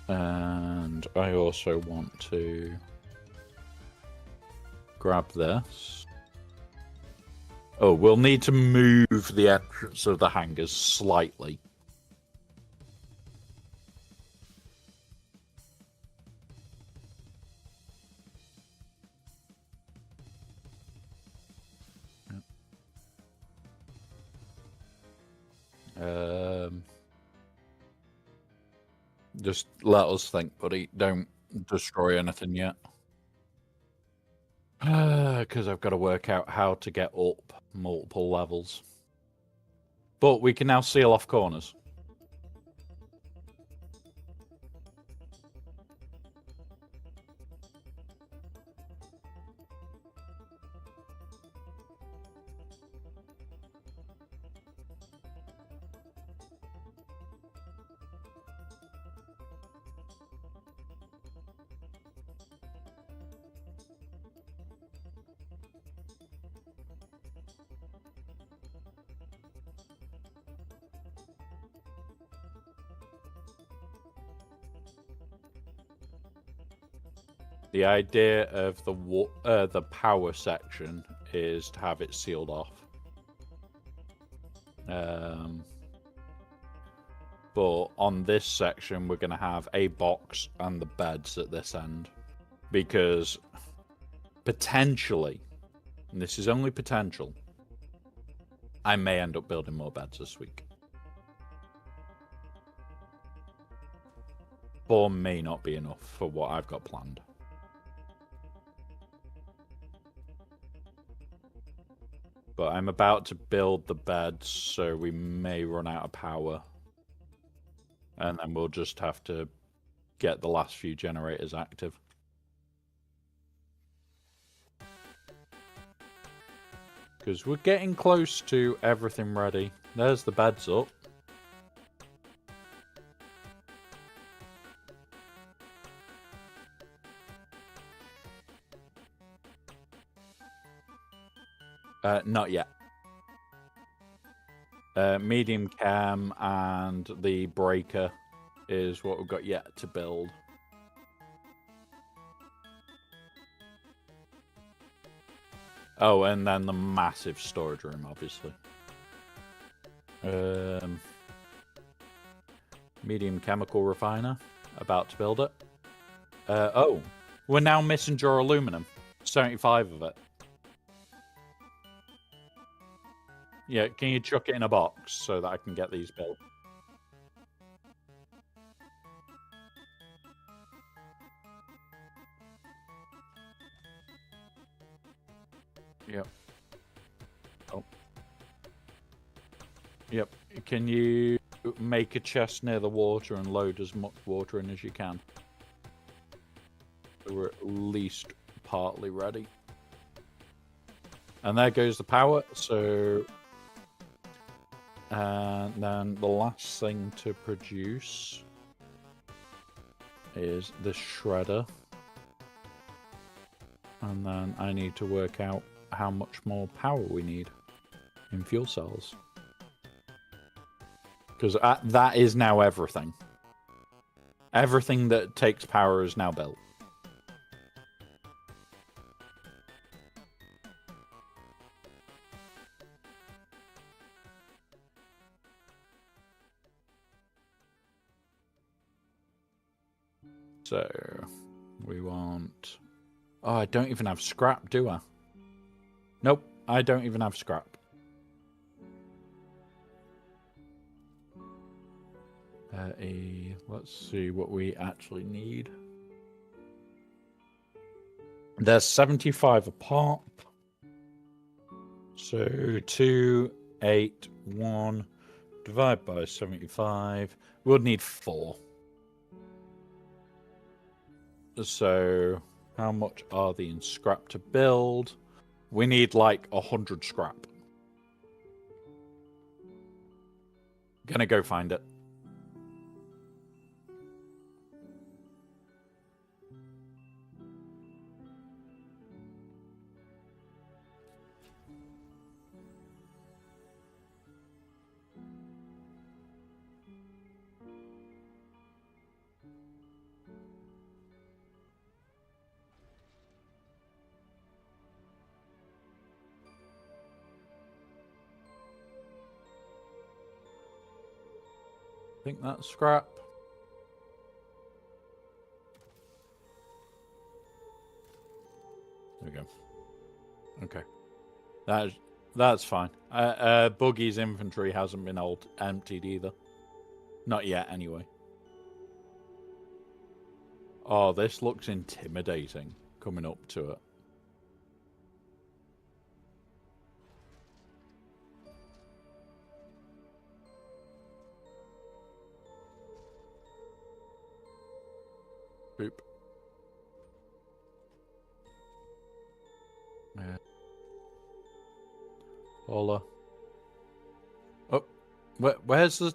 And I also want to grab this. Oh, we'll need to move the entrance of the hangars slightly. Just let us think, buddy. Don't destroy anything yet. Because I've got to work out how to get up multiple levels. But we can now seal off corners. The idea of the power section is to have it sealed off. But on this section, we're going to have a box and the beds at this end. Because potentially, and this is only potential, I may end up building more beds this week. 4 may not be enough for what I've got planned. But I'm about to build the beds, so we may run out of power. And then we'll just have to get the last few generators active. Because we're getting close to everything ready. There's the beds up. Not yet. Medium cam and the breaker is what we've got yet to build. Oh, and then the massive storage room, obviously. Medium chemical refiner, about to build it. Oh, we're now missing duraluminum. 75 of it. Yeah, can you chuck it in a box so that I can get these built? Yep. Oh. Yep. Can you make a chest near the water and load as much water in as you can? So we're at least partly ready. And there goes the power, so... And then the last thing to produce is the shredder. And then I need to work out how much more power we need in fuel cells. Because that is now everything. Everything that takes power is now built. So, we want... Oh, I don't even have scrap, do I? Nope, I don't even have scrap. Let's see what we actually need. There's 75 a pop. So 2, 8, 1, divide by 75. We'll need 4. So how much are they in scrap to build? We need like 100 scrap. Gonna go find it. I think that's scrap. There we go. Okay. That's fine. Buggy's inventory hasn't been emptied either. Not yet, anyway. Oh, this looks intimidating coming up to it. Boop. Yeah. Hola. Oh, where's the...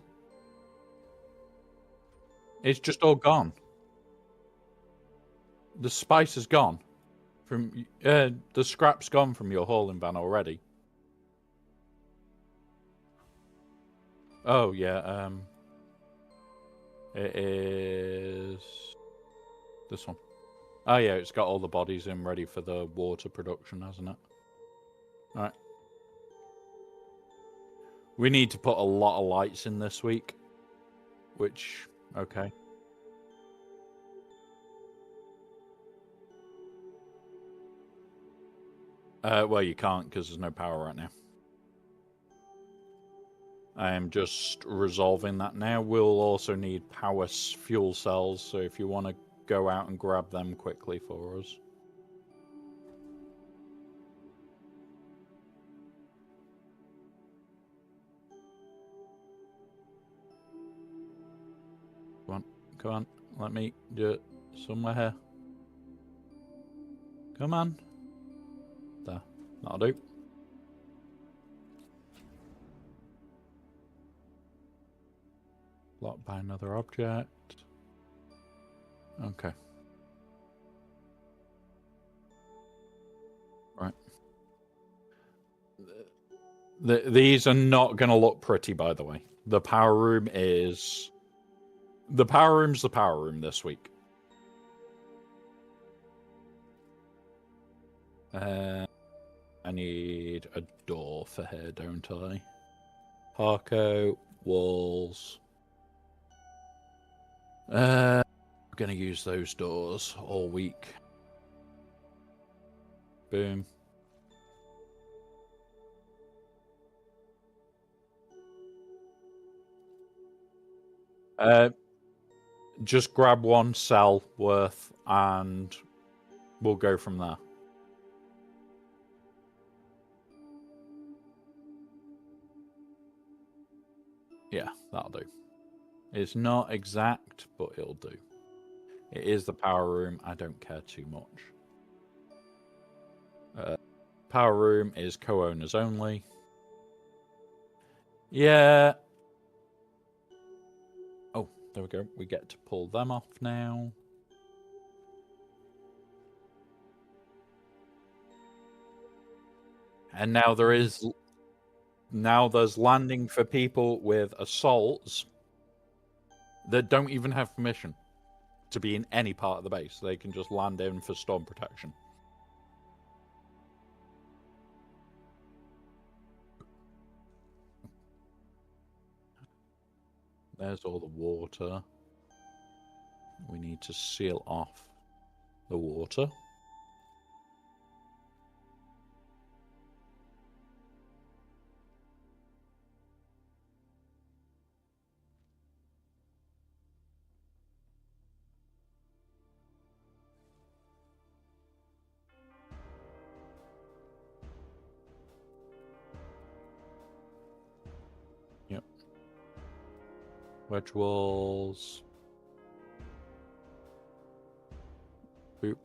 It's just all gone. The spice is gone. From the scrap's gone from your hauling van already. Oh, yeah, it is this one. Oh, yeah, it's got all the bodies in ready for the water production, hasn't it? Alright. We need to put a lot of lights in this week. Which, okay. Well, you can't because there's no power right now. I am just resolving that now. We'll also need power fuel cells, so if you want to go out and grab them quickly for us. Come on, let me do it somewhere here. Come on. There, that'll do. Blocked by another object. Okay. Right. These are not going to look pretty, by the way. The power room is... The power room's the power room this week. I need a door for here, don't I? Parko, walls. I'm gonna use those doors all week. Boom. Just grab one cell worth and we'll go from there. Yeah, that'll do. It's not exact, but it'll do. It is the power room. I don't care too much. Power room is co-owners only. Yeah. Oh, there we go. We get to pull them off now. And now there is now there's landing for people with assaults that don't even have permission to be in any part of the base. They can just land in for storm protection. There's all the water. We need to seal off the water. Yep. Wedge walls. Boop.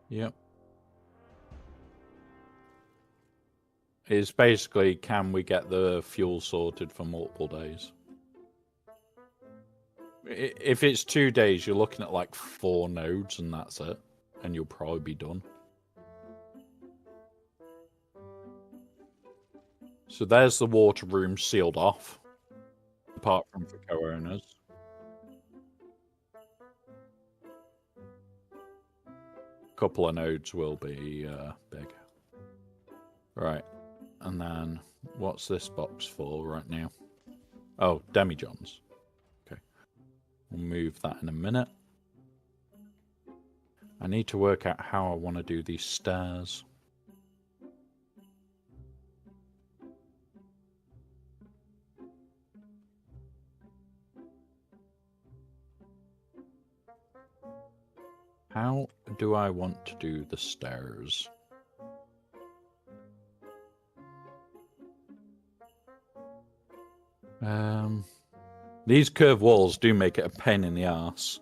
Yep. It's basically, can we get the fuel sorted for multiple days? If it's 2 days, you're looking at like 4 nodes and that's it. And you'll probably be done. So there's the water room sealed off. Apart from for co-owners. A couple of nodes will be big. Right. And then, what's this box for right now? Oh, demijohns. Okay. We'll move that in a minute. I need to work out how I want to do these stairs. How do I want to do the stairs? These curved walls do make it a pain in the arse.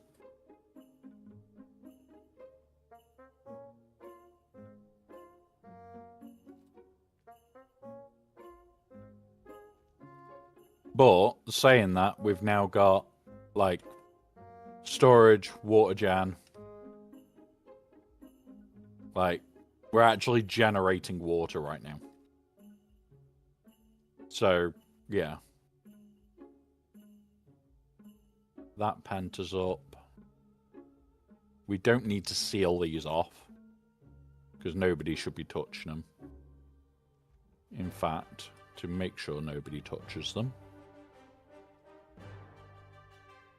But saying that, we've now got like storage, water jan. Like, we're actually generating water right now. So, yeah. That penta's up. We don't need to seal these off, because nobody should be touching them. In fact, to make sure nobody touches them.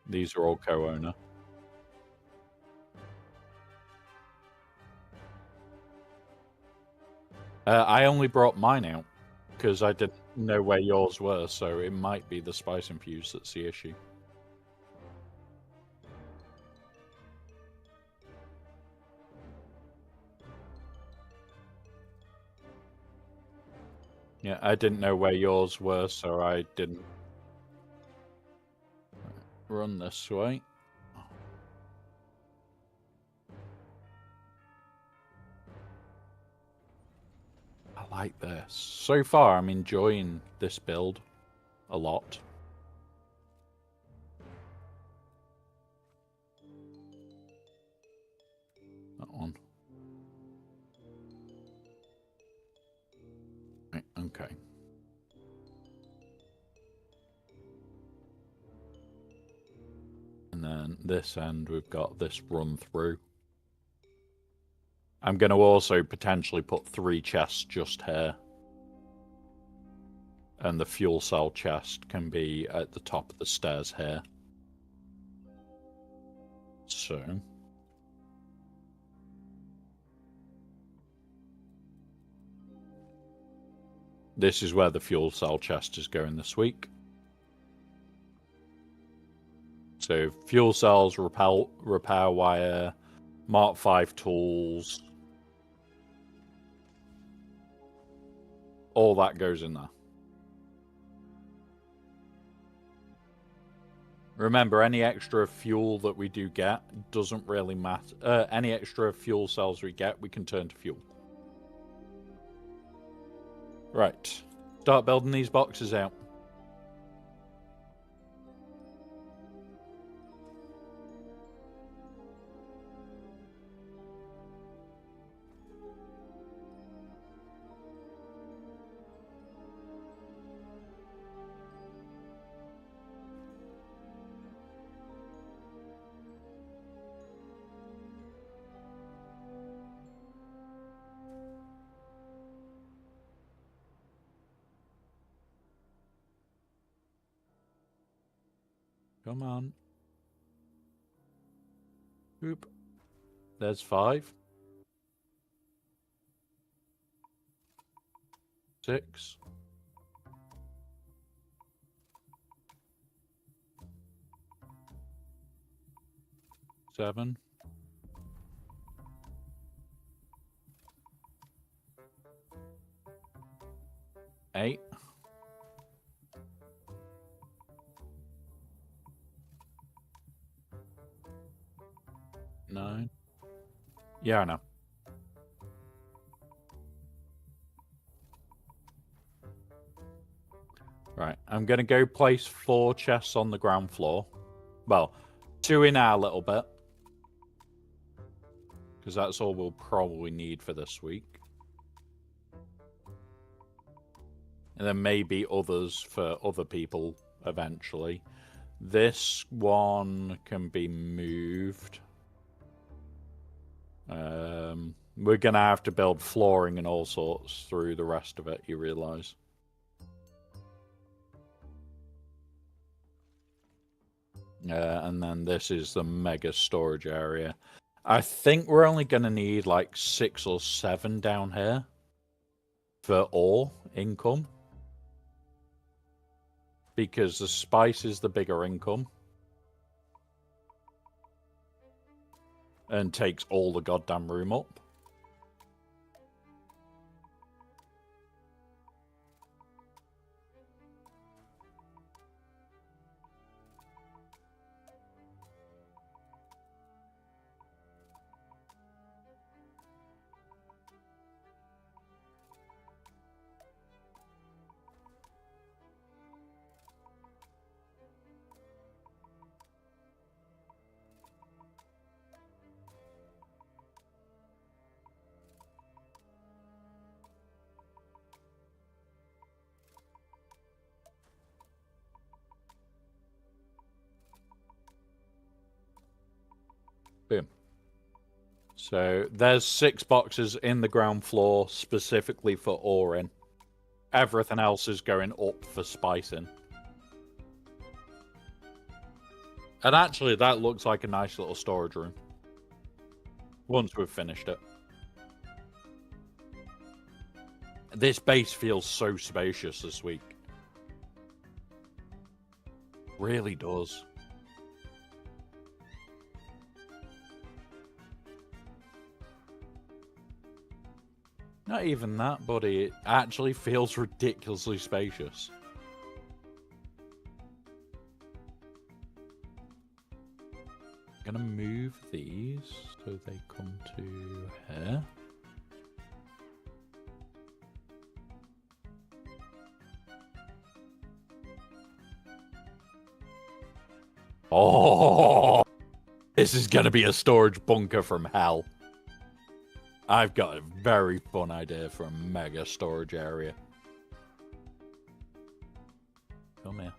These are all co-owner. I only brought mine out because I didn't know where yours were, so it might be the spice infused that's the issue. Yeah, I didn't know where yours were, so I didn't run this way. I like this. So far, I'm enjoying this build a lot. That one. Right, okay. And then this end, we've got this run through. I'm going to also potentially put 3 chests just here. And the fuel cell chest can be at the top of the stairs here. So. This is where the fuel cell chest is going this week. So fuel cells, repair wire, Mark 5 tools. All that goes in there. Remember, any extra fuel that we do get doesn't really matter. Any extra fuel cells we get, we can turn to fuel. Right. Start building these boxes out. Come on. Oop. There's 5. 6. 7. 8. 9. Yeah, I know. Right, I'm going to go place 4 chests on the ground floor. Well, 2 in our little bit. Because that's all we'll probably need for this week. And then maybe others for other people eventually. This one can be moved. We're going to have to build flooring and all sorts through the rest of it, you realise. And then this is the mega storage area. I think we're only going to need like 6 or 7 down here for ore income. Because the spice is the bigger income. And takes all the goddamn room up. Boom. So there's 6 boxes in the ground floor specifically for ore in. Everything else is going up for spicing. And actually, that looks like a nice little storage room. Once we've finished it. This base feels so spacious this week. Really does. Not even that, buddy. It actually feels ridiculously spacious. I'm gonna move these so they come to here. Oh, this is gonna be a storage bunker from hell. I've got a very fun idea for a mega storage area. Come here.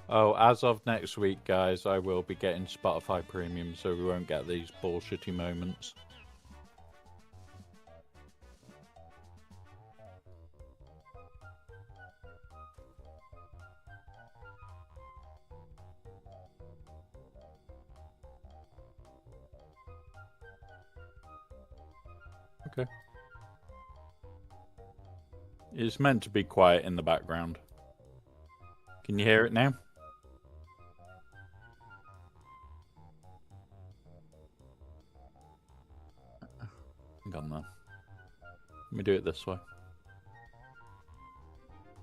Oh, as of next week, guys, I will be getting Spotify Premium, so we won't get these bullshitty moments. Okay. It's meant to be quiet in the background. Can you hear it now? Gone now. Let me do it this way.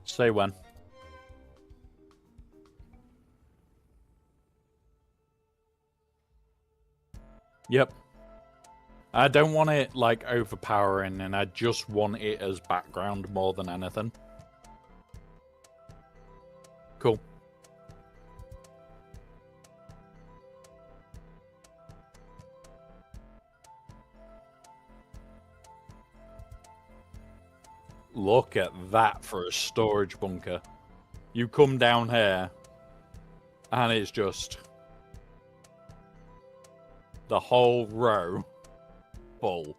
Say when. Yep. I don't want it like overpowering, and I just want it as background more than anything. Cool. Look at that for a storage bunker. You come down here, and it's just the whole row full.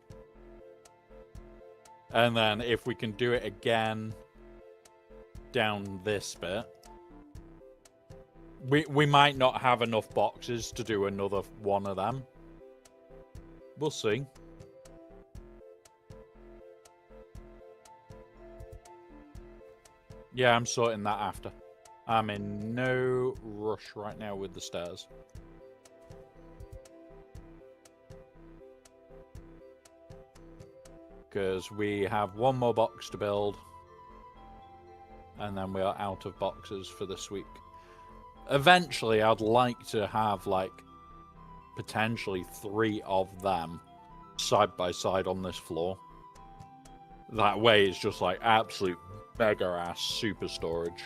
And then if we can do it again down this bit, we might not have enough boxes to do another one of them. We'll see. Yeah, I'm sorting that after. I'm in no rush right now with the stairs. Because we have one more box to build. And then we are out of boxes for this week. Eventually, I'd like to have, like, potentially 3 of them side by side on this floor. That way, it's just, like, absolute mega-ass super storage.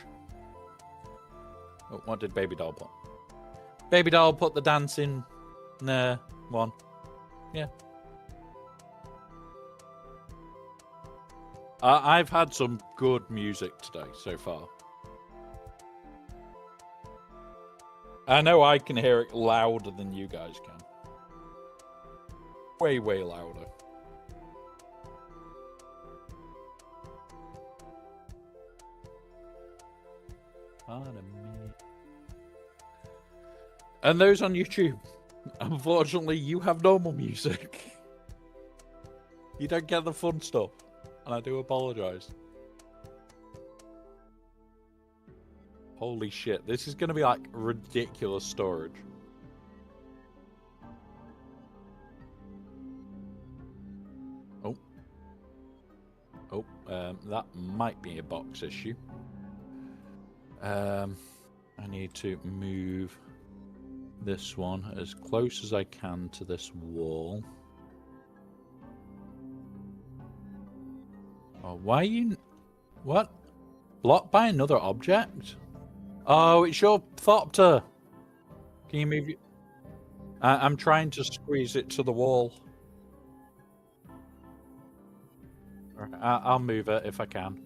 Oh, what did Baby Doll put? Baby Doll put the dancing one. Yeah. I've had some good music today so far. I know I can hear it louder than you guys can. Way, way louder. Pardon me. And those on YouTube, unfortunately, you have normal music. You don't get the fun stuff. And I do apologize. Holy shit, this is going to be like ridiculous storage. Oh, that might be a box issue. I need to move this one as close as I can to this wall. Oh, why are you... What? Blocked by another object? Oh, it's your Thopter. Can you move... I'm trying to squeeze it to the wall. I'll move it if I can.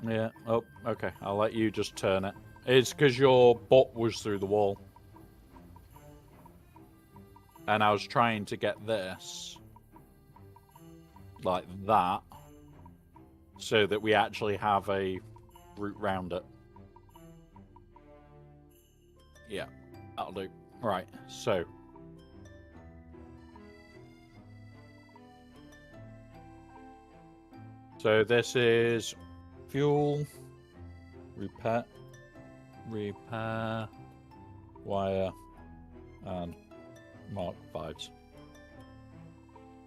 Yeah, oh, okay. I'll let you just turn it. It's because your butt was through the wall. And I was trying to get this like that so that we actually have a route round it. Yeah, that'll do. Right, so this is fuel, repair, wire, and Mark 5s.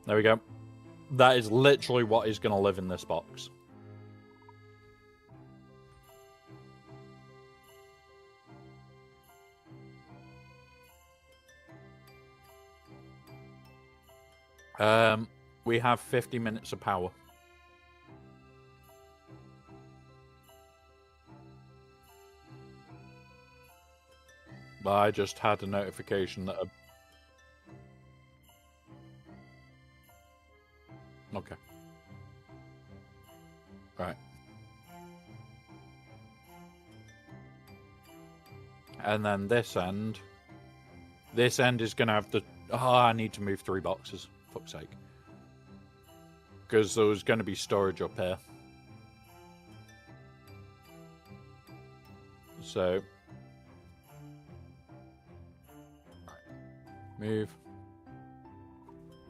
There we go. That is literally what is going to live in this box. We have 50 minutes of power. But I just had a notification that okay. Right. And then this end is going to have the... Oh, I need to move 3 boxes. Fuck's sake. Because there was going to be storage up here. So... Move.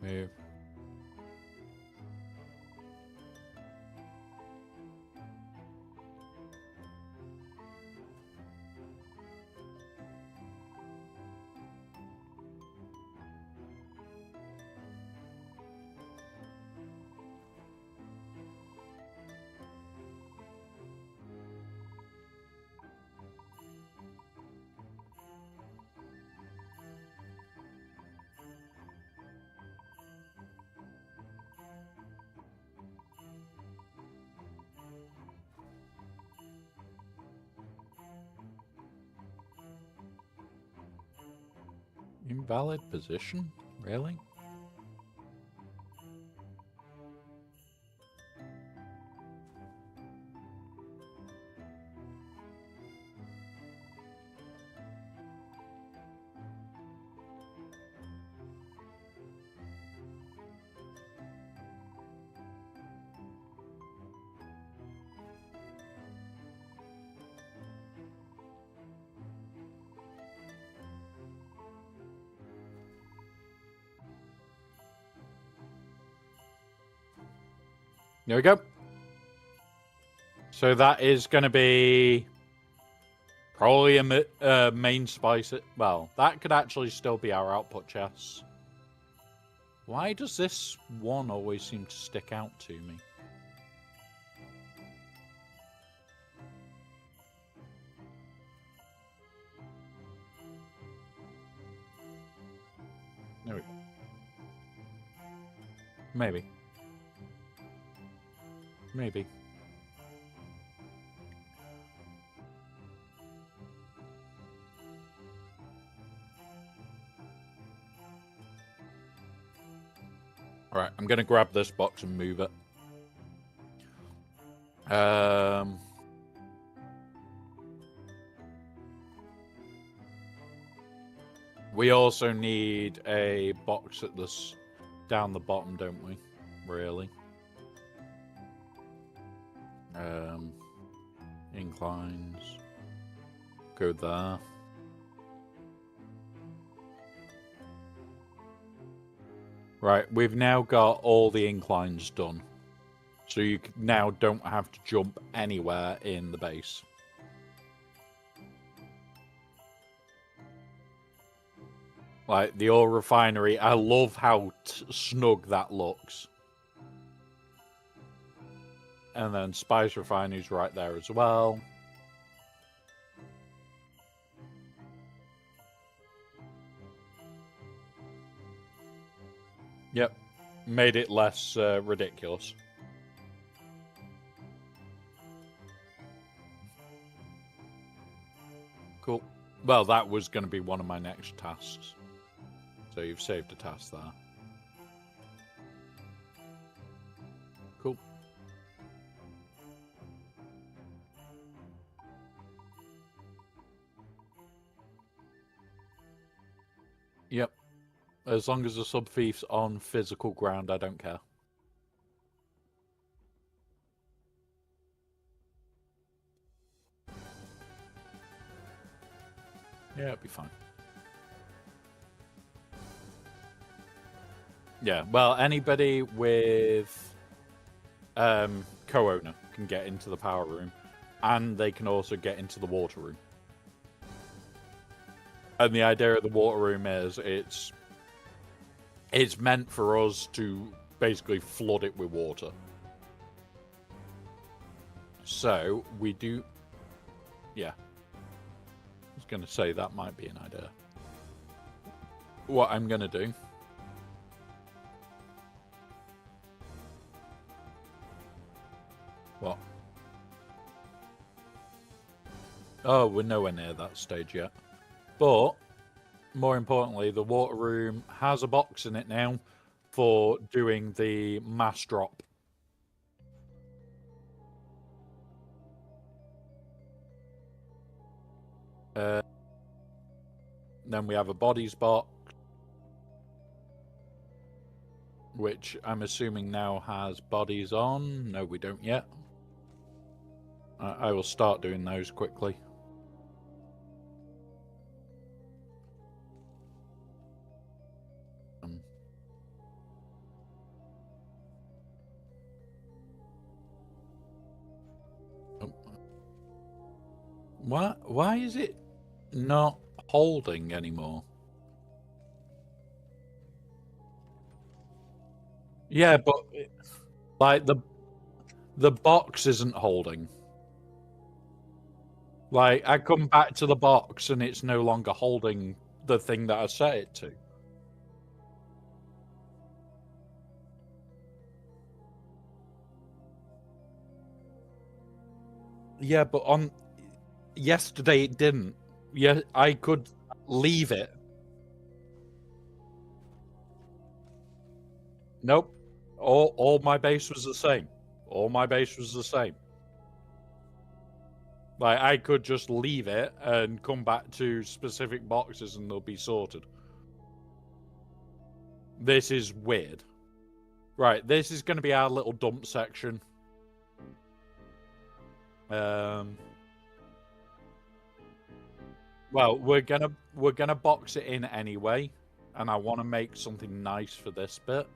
Move. Invalid position? Really? There we go. So that is going to be probably a main spice. Well, that could actually still be our output chests. Why does this one always seem to stick out to me? There we go. Maybe. Maybe. Alright, I'm going to grab this box and move it. We also need a box at this down the bottom, don't we? Really? Inclines. Go there. Right, we've now got all the inclines done. So you now don't have to jump anywhere in the base. Like, the oil refinery, I love how snug that looks. And then Spice Refinery's right there as well. Yep. Made it less ridiculous. Cool. Well, that was going to be one of my next tasks. So you've saved a task there. Cool. Yep. As long as the sub-thief's on physical ground, I don't care. Yeah, it'll be fine. Yeah, well, anybody with co-owner can get into the power room, and they can also get into the water room. And the idea of the water room is it's meant for us to basically flood it with water. So we do, yeah. I was going to say that might be an idea. What I'm going to do. What? Oh, we're nowhere near that stage yet. But, more importantly, the water room has a box in it now for doing the mass drop. Then we have a bodies box, which I'm assuming now has bodies on. No, we don't yet. I will start doing those quickly. Why is it not holding anymore? Yeah, but like the box isn't holding. Like, I come back to the box and it's no longer holding the thing that I set it to. Yeah, but on yesterday it didn't. Yeah, I could leave it. Nope. All my base was the same. All my base was the same. Like, I could just leave it and come back to specific boxes and they'll be sorted. This is weird. Right, this is going to be our little dump section. Well, we're gonna box it in anyway, and I want to make something nice for this bit.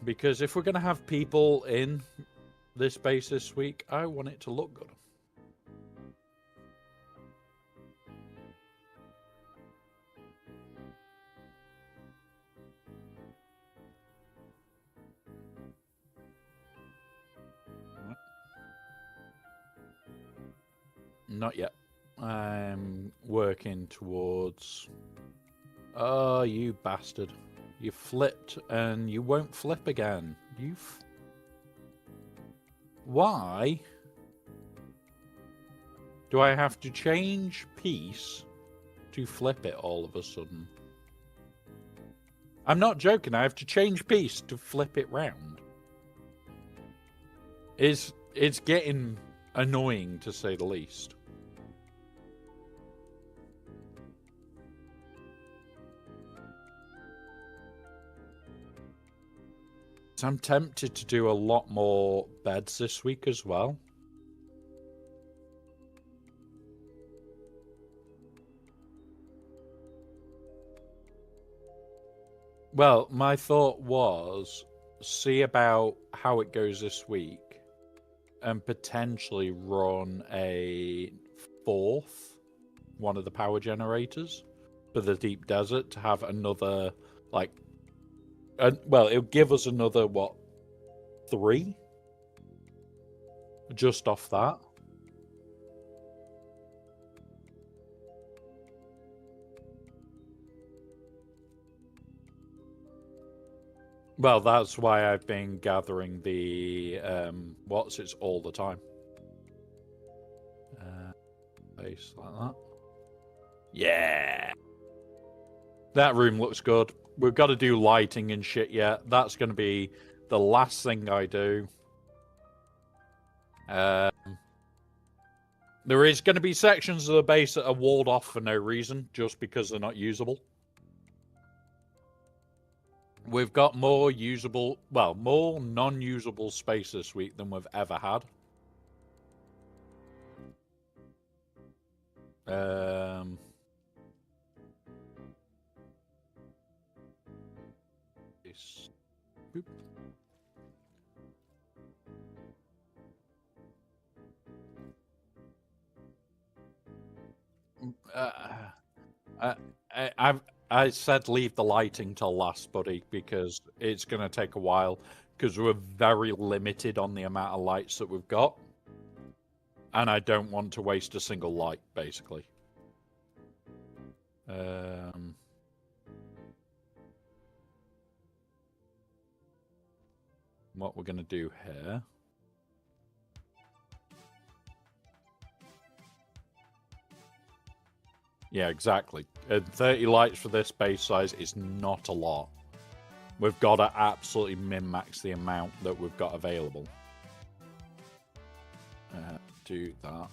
Because if we're gonna have people in this base this week, I want it to look good. Not yet. I'm working towards... Oh, you bastard. You flipped and you won't flip again. Why do I have to change piece to flip it all of a sudden? I'm not joking. I have to change piece to flip it round. It's getting annoying, to say the least. So I'm tempted to do a lot more beds this week as well. Well, my thought was see about how it goes this week and potentially run a fourth one of the power generators for the deep desert to have another, like, well, it'll give us another, what, 3? Just off that. Well, that's why I've been gathering the what's-its all the time. Base like that. Yeah! That room looks good. We've got to do lighting and shit yet. That's going to be the last thing I do. There is going to be sections of the base that are walled off for no reason, just because they're not usable. We've got more usable, well, more non-usable space this week than we've ever had. Boop. I said leave the lighting till last, buddy, because it's going to take a while, because we're very limited on the amount of lights that we've got. And I don't want to waste a single light, basically. What we're going to do here... Yeah, exactly. 30 lights for this base size is not a lot. We've got to absolutely min-max the amount that we've got available. Do that.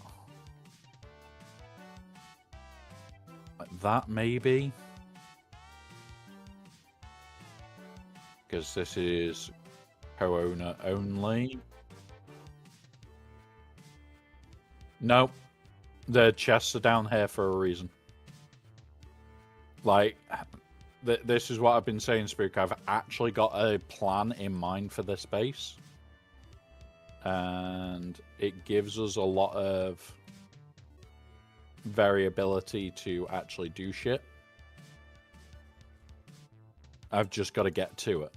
Like that, maybe? Because this is co-owner only. Nope. The chests are down here for a reason. Like, this is what I've been saying, Spook. I've actually got a plan in mind for this base. And it gives us a lot of variability to actually do shit. I've just got to get to it.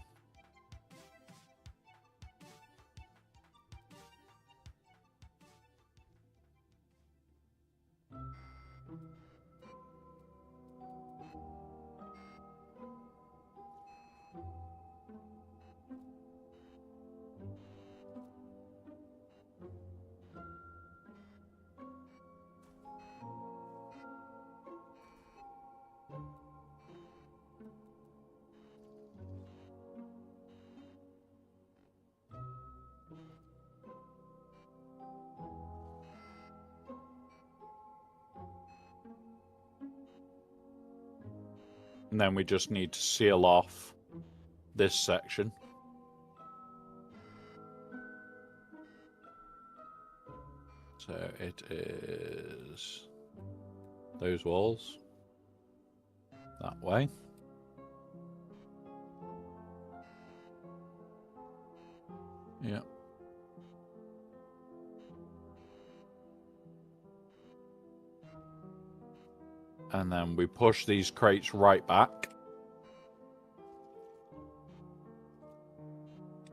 And then we just need to seal off this section. So it is those walls that way. Yeah. And then we push these crates right back.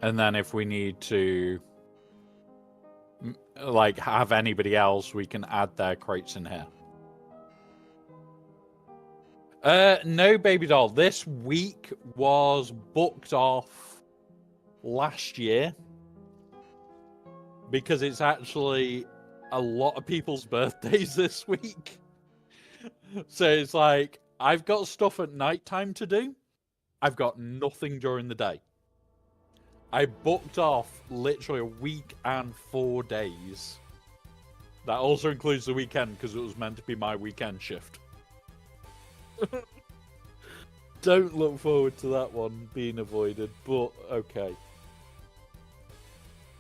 And then if we need to like have anybody else, we can add their crates in here. No, baby doll. This week was booked off last year because it's actually a lot of people's birthdays this week. So it's like, I've got stuff at nighttime to do. I've got nothing during the day. I booked off literally a week and 4 days. That also includes the weekend because it was meant to be my weekend shift. Don't look forward to that one being avoided, but okay.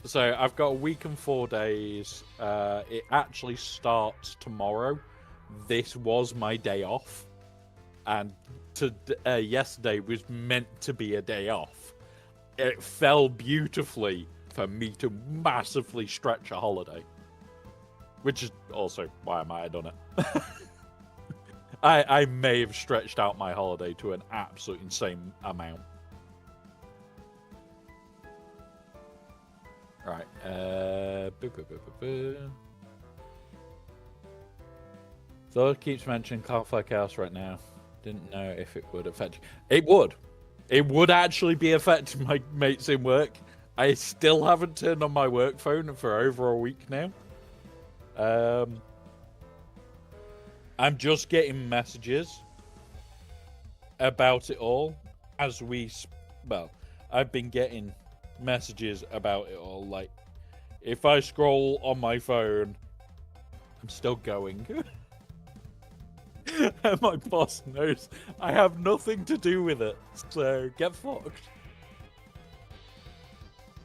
So I've got a week and 4 days. It actually starts tomorrow. This was my day off. And yesterday was meant to be a day off. It fell beautifully for me to massively stretch a holiday. Which is also why I might have done it. I may have stretched out my holiday to an absolute insane amount. Right. Thor keeps mentioning Cloudflare Chaos right now. Didn't know if it would affect you. It would. It would actually be affecting my mates in work. I still haven't turned on my work phone for over a week now. I'm just getting messages about it all as I've been getting messages about it all. Like, if I scroll on my phone, I'm still going. And my boss knows I have nothing to do with it, so get fucked.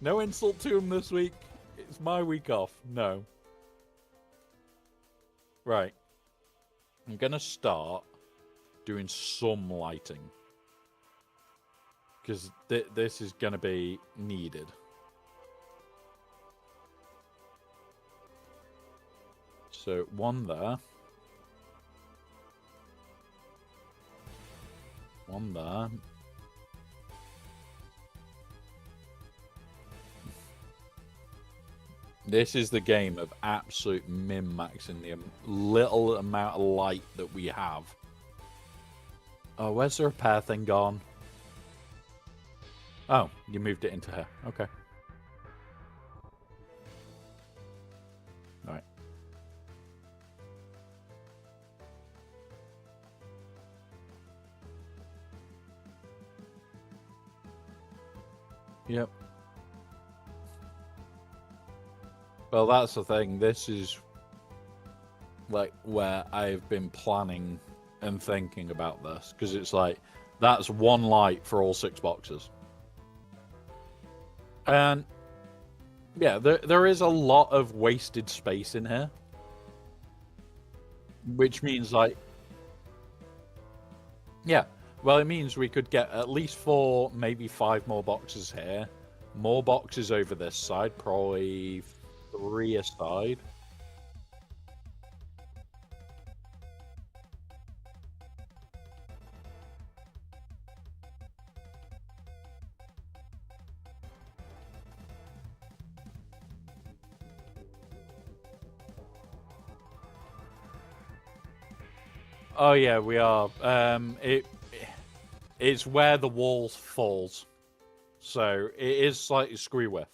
No insult to him this week. It's my week off. No. Right. I'm gonna start doing some lighting. Because this is gonna be needed. So, one there. One there. This is the game of absolute min-maxing the little amount of light that we have. Oh, where's the repair thing gone? Oh, you moved it into here. Okay. All right. Yep. Well, that's the thing. This is like where I've been planning and thinking about this, because it's like that's one light for all 6 boxes. And yeah, there is a lot of wasted space in here, which means like, yeah, well, it means we could get at least 4, maybe 5 more boxes here, more boxes over this side, probably 3 aside. Oh yeah, we are. It's where the wall falls, so it is slightly screw width.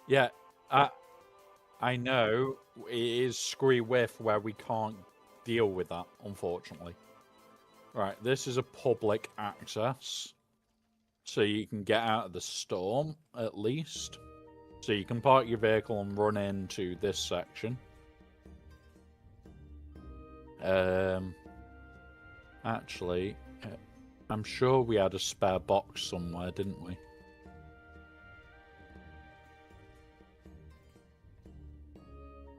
Yeah, I know it is screw width where we can't deal with that, unfortunately. Right, this is a public access, so you can get out of the storm at least. So you can park your vehicle and run into this section. Actually, I'm sure we had a spare box somewhere, didn't we?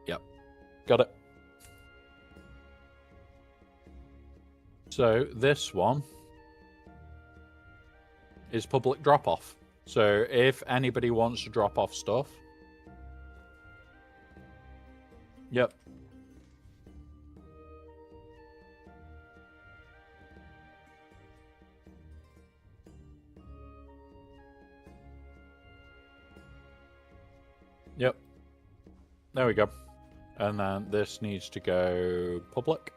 Yep, got it. So this one is public drop-off. So if anybody wants to drop off stuff, yep. Yep. There we go. And then this needs to go public.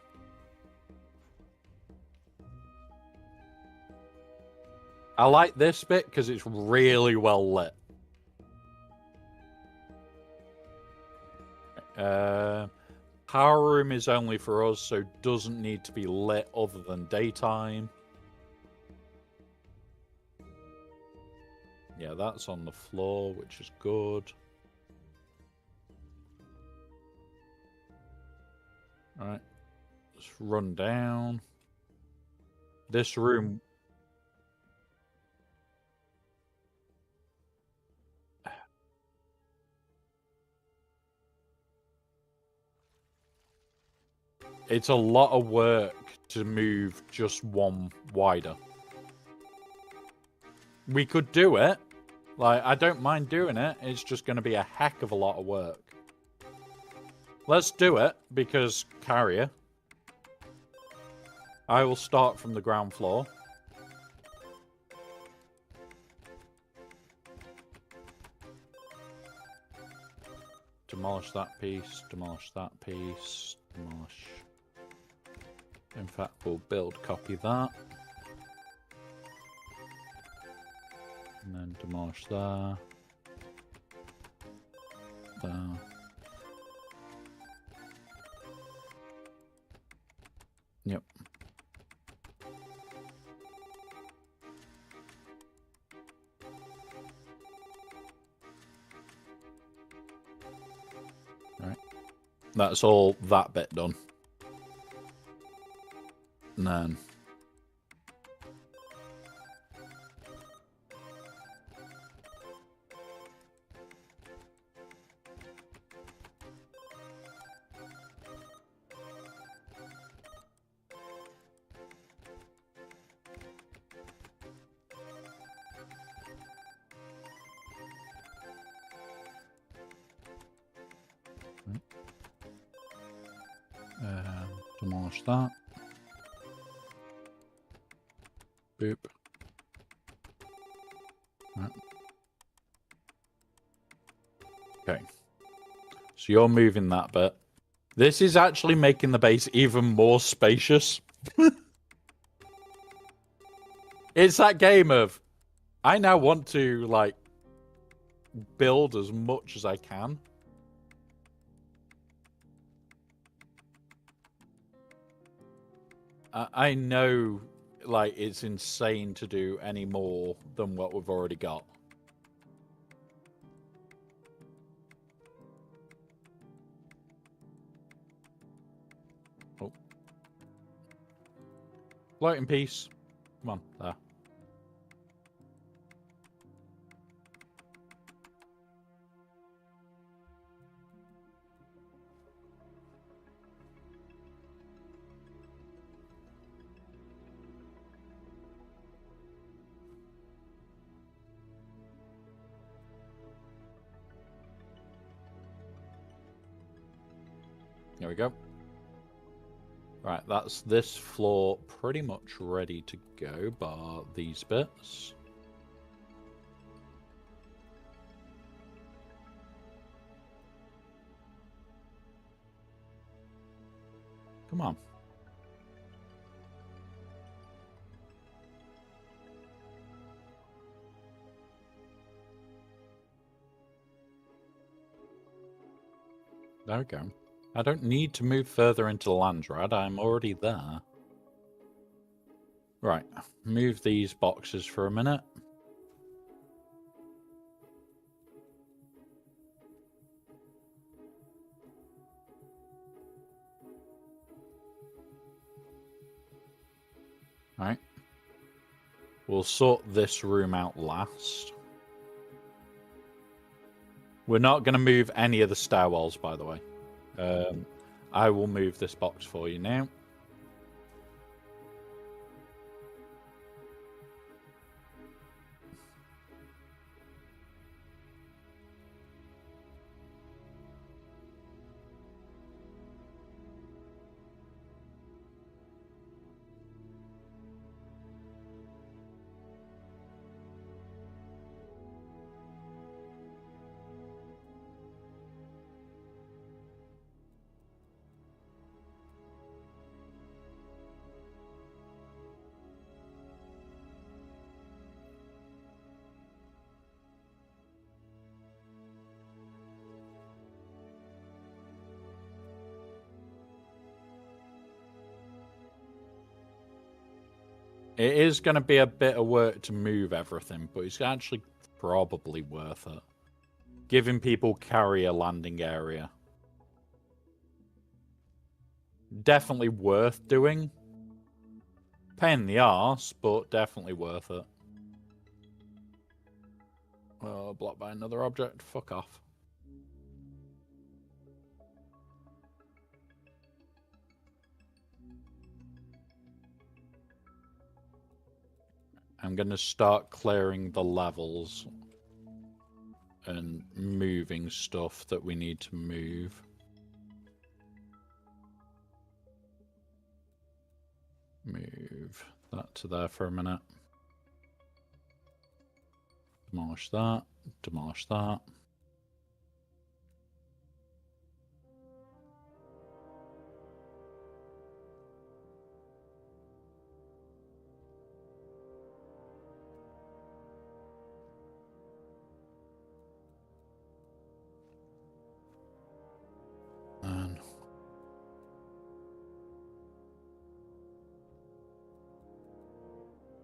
I like this bit because it's really well lit. Power room is only for us, so doesn't need to be lit other than daytime. Yeah, that's on the floor, which is good. All right, let's run down. This room... It's a lot of work to move just one wider. We could do it. Like, I don't mind doing it. It's just going to be a heck of a lot of work. Let's do it, because carrier. I will start from the ground floor. Demolish that piece, demolish that piece, demolish. In fact, we'll build copy that. And then demolish there. There. Yep. Right. That's all that bit done. And then demolish that. Boop. Right. Okay. So you're moving that bit. This is actually making the base even more spacious. It's that game of, I now want to, like, build as much as I can. I know, like, it's insane to do any more than what we've already got. Oh. Floating piece. Come on, there. There we go. Right, that's this floor pretty much ready to go, bar these bits. Come on. There we go. I don't need to move further into the Landsrad. I'm already there. Right. Move these boxes for a minute. Alright. We'll sort this room out last. We're not going to move any of the stairwells, by the way. I will move this box for you now. It is going to be a bit of work to move everything, but it's actually probably worth it. Giving people carrier landing area. Definitely worth doing. Pain in the arse, but definitely worth it. Oh, blocked by another object. Fuck off. I'm going to start clearing the levels and moving stuff that we need to move. Move that to there for a minute. Demolish that. Demolish that.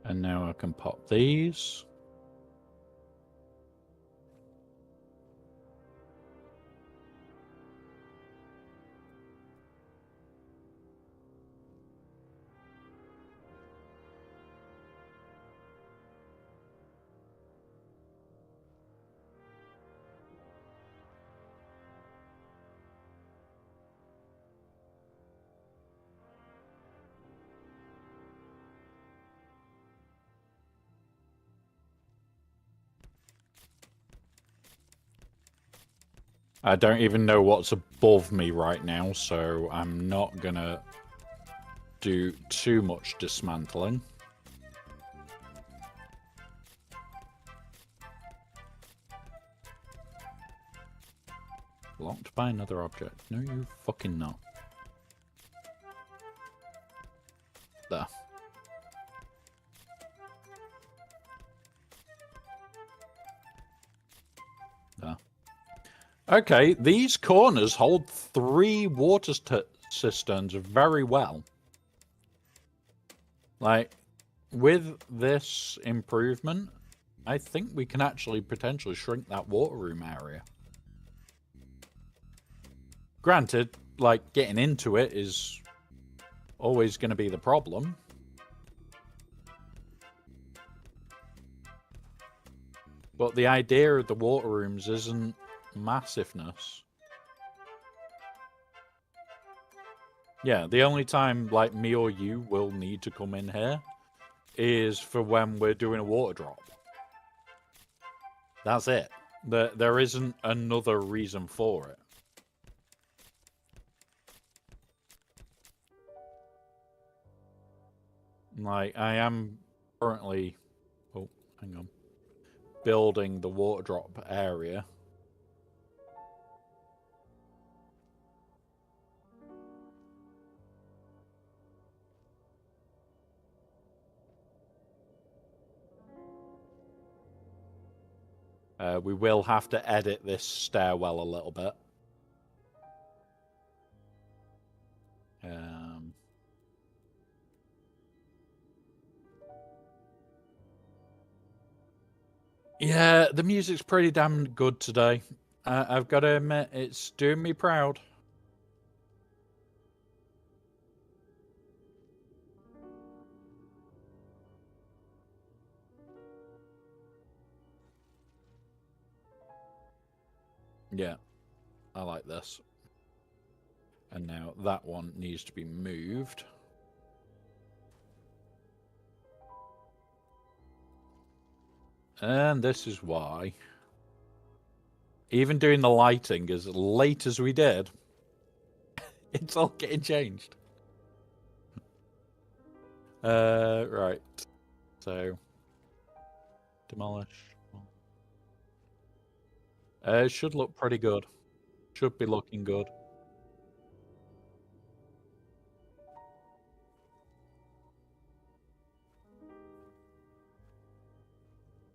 And now I can pop these. I don't even know what's above me right now, so I'm not gonna do too much dismantling. Blocked by another object. No, you fucking not. There. There. Okay, these corners hold 3 water cisterns very well. Like, with this improvement, I think we can actually potentially shrink that water room area. Granted, like, getting into it is always going to be the problem. But the idea of the water rooms isn't massiveness. Yeah, the only time, like, me or you will need to come in here is for when we're doing a water drop. That's it. There isn't another reason for it. Like, I am currently... Oh, hang on. Building the water drop area. We will have to edit this stairwell a little bit. Yeah, the music's pretty damn good today. I've got to admit, it's doing me proud. Yeah, I like this. And now that one needs to be moved. And this is why, even doing the lighting as late as we did, it's all getting changed. Right. So, demolish. It should look pretty good. Should be looking good.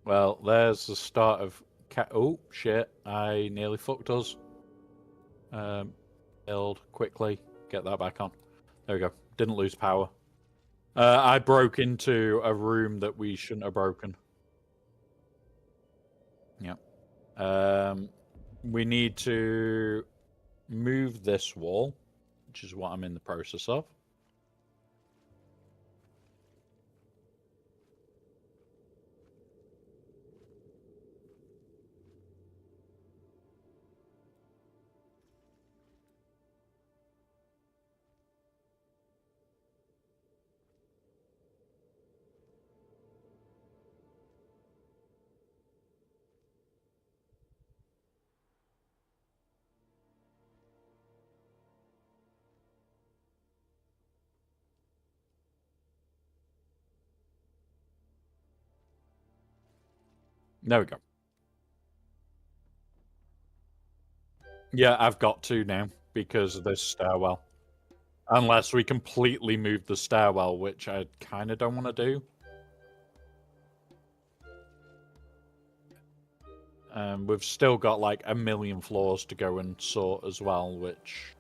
Well, there's the start of oh shit! I nearly fucked us. Build quickly. Get that back on. There we go. Didn't lose power. I broke into a room that we shouldn't have broken. Yeah. We need to move this wall, which is what I'm in the process of. There we go. Yeah, I've got to now because of this stairwell. Unless we completely move the stairwell, which I kind of don't want to do. We've still got like 1 million floors to go and sort as well, which...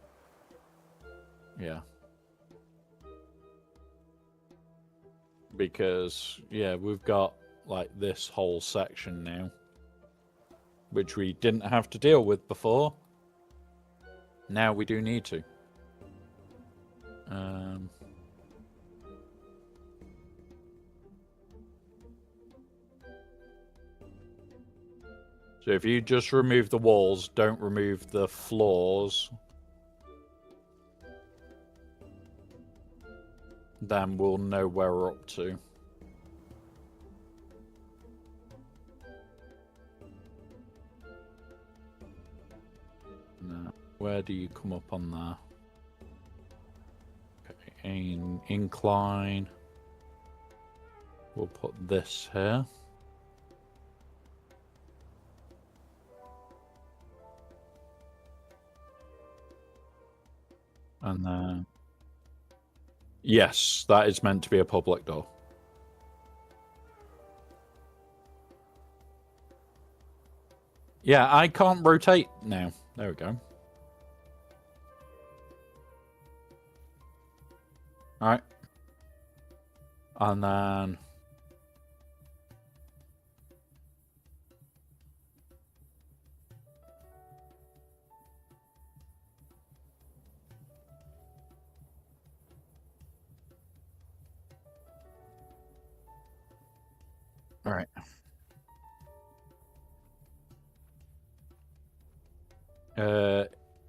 Yeah. Because, yeah, we've got like this whole section now, which we didn't have to deal with before. Now we do need to. So if you just remove the walls, don't remove the floors, then we'll know where we're up to. Now, where do you come up on there? Okay, incline. We'll put this here. And then... Yes, that is meant to be a public door. Yeah, I can't rotate now. There we go. Alright. And then... Alright.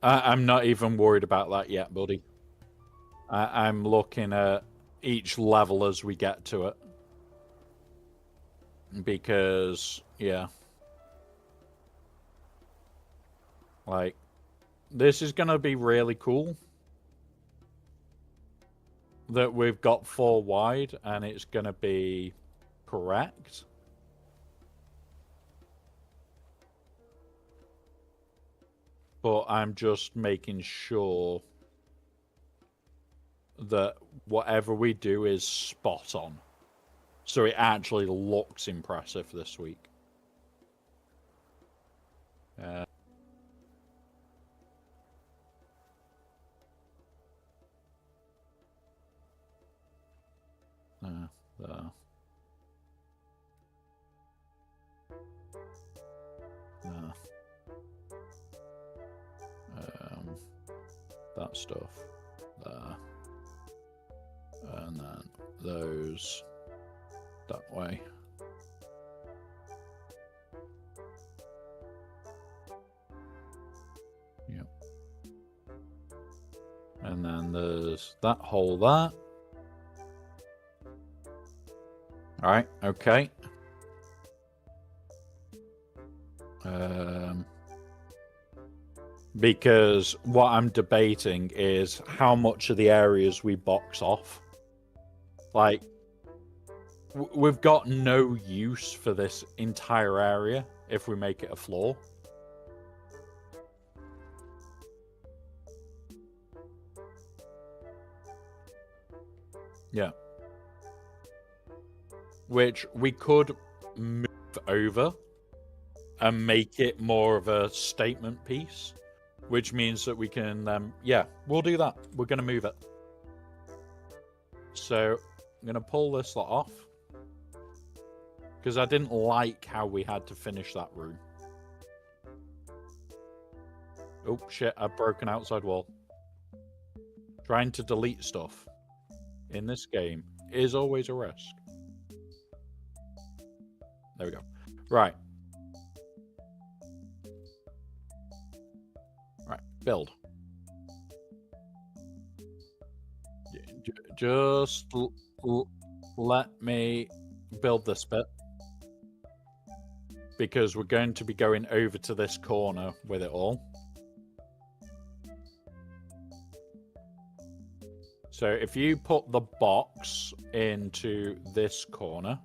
I'm not even worried about that yet, buddy. I'm looking at each level as we get to it. Because, yeah. Like, this is going to be really cool. That we've got 4 wide and it's going to be correct. But I'm just making sure that whatever we do is spot on. So it actually looks impressive this week. There. There. That stuff there, and then those that way. there's that hole there. Alright, okay. Because what I'm debating is how much of the areas we box off. Like, we've got no use for this entire area if we make it a floor. Yeah. Which we could move over and make it more of a statement piece, which means that we can, yeah, we'll do that. We're going to move it. So I'm going to pull this lot off because I didn't like how we had to finish that room. Oh, shit, I've broken outside wall. Trying to delete stuff in this game is always a risk. There we go. Right. Right, build. Just let me build this bit. Because we're going to be going over to this corner with it all. So if you put the box into this corner.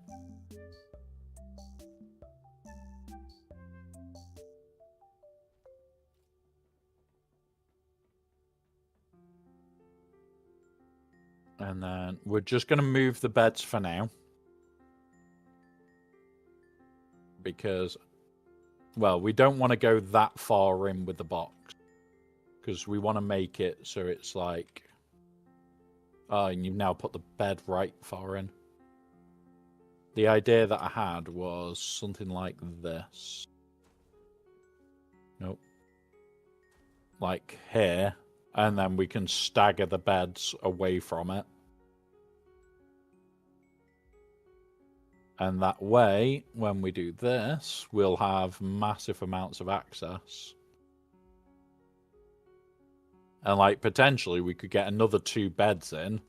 And then we're just going to move the beds for now. Because, well, we don't want to go that far in with the box. Because we want to make it so it's like... Oh, and you've now put the bed right far in. The idea that I had was something like this. Nope. Like here. And then we can stagger the beds away from it. And that way, when we do this, we'll have massive amounts of access. And like potentially we could get another 2 beds in.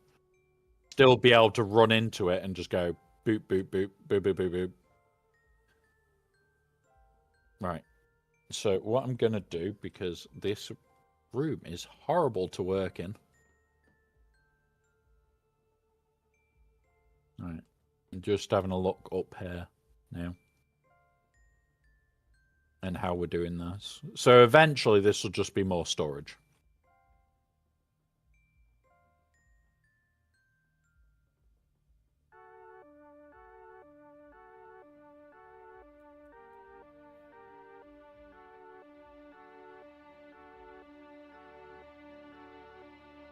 Still be able to run into it and just go boop, boop, boop, boop, boop, boop, boop. Right. So what I'm going to do, because this room is horrible to work in. Right. I'm just having a look up here now. And how we're doing this. So eventually this will just be more storage.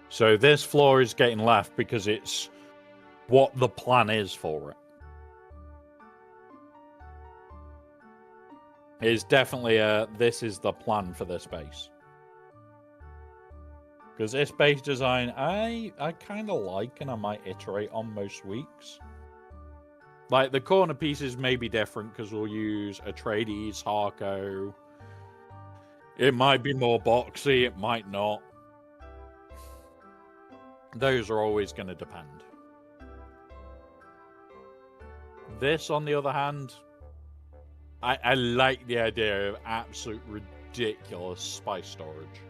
So this floor is getting left because it's what the plan is for it. It's definitely this is the plan for this base. Because this base design, I kind of like, and I might iterate on most weeks. Like, the corner pieces may be different because we'll use Atreides, Harco. It might be more boxy, it might not. Those are always going to depend. This, on the other hand, I like the idea of absolute ridiculous spice storage.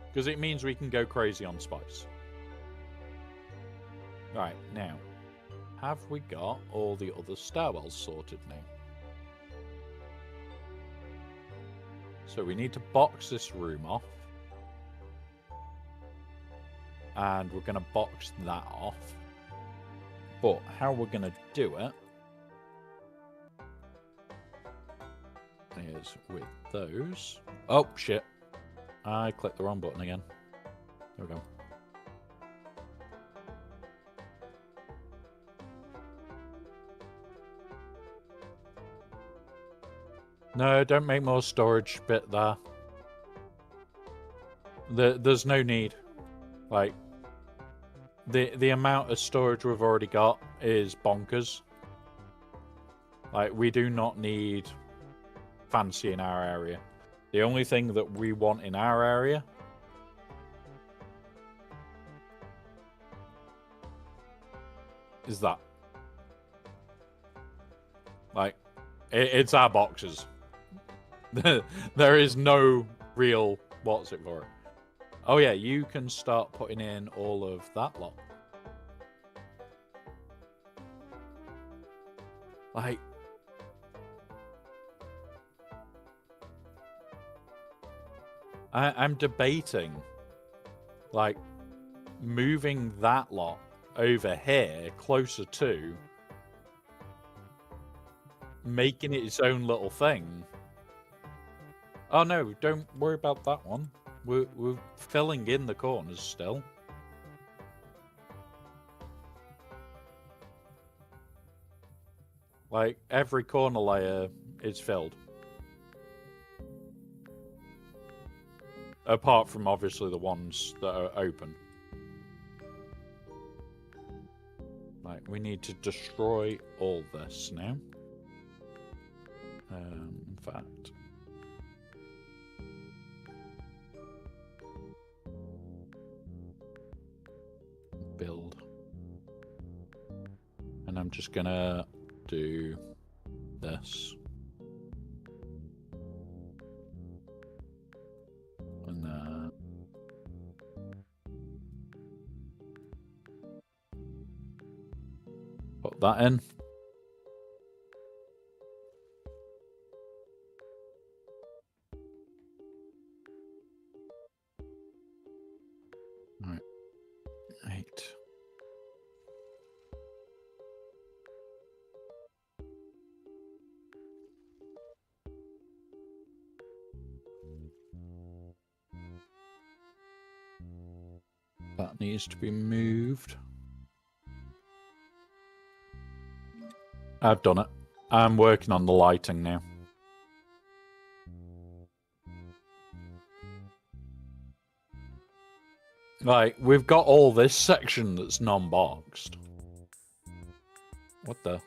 Because it means we can go crazy on spice. Right, now, have we got all the other stairwells sorted now? So we need to box this room off. And we're going to box that off. But how we're going to do it is with those. Oh, shit. I clicked the wrong button again. There we go. No, don't make more storage bit there. There's no need. Like, the amount of storage we've already got is bonkers. Like, we do not need fancy in our area. The only thing that we want in our area is that. Like, it's our boxes. There is no real what's it for. Oh yeah, you can start putting in all of that lot. Like, I'm debating, like, moving that lot over here closer to making it its own little thing. Oh no, don't worry about that one. We're filling in the corners still. Like, every corner layer is filled. Apart from, obviously, the ones that are open. Like, we need to destroy all this now. In fact... build. And I'm just gonna do this. And put that in. Right. 8. That needs to be moved. I've done it. I'm working on the lighting now. Like, we've got all this section that's non-boxed. What the?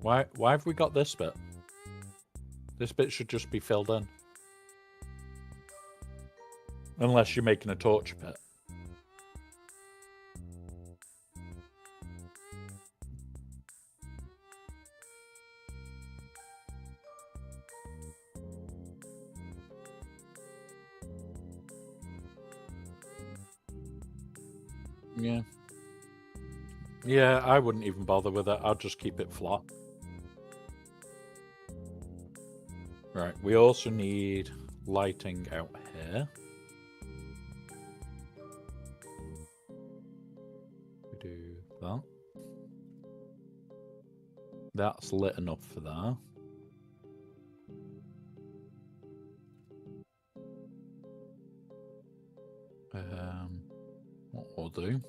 Why have we got this bit? This bit should just be filled in. Unless you're making a torch pit. Yeah. Yeah, I wouldn't even bother with it. I'll just keep it flat. Right, we also need lighting out here. We do that. That's lit enough for that. What we'll do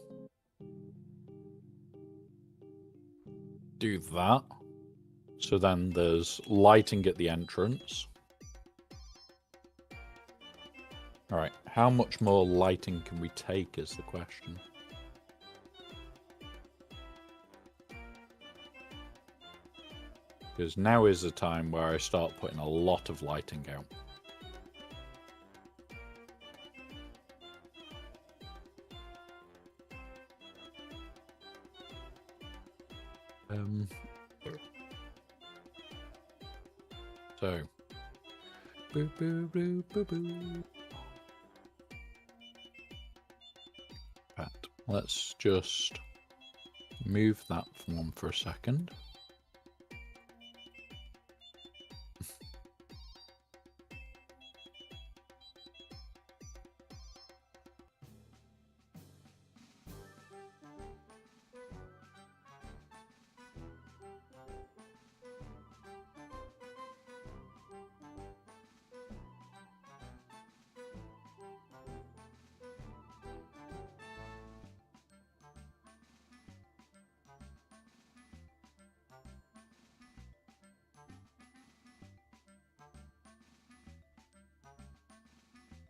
that. So then there's lighting at the entrance. Alright, how much more lighting can we take is the question. Because now is the time where I start putting a lot of lighting out. So, boo boo boo boo boo. Right, let's just move that one for a second.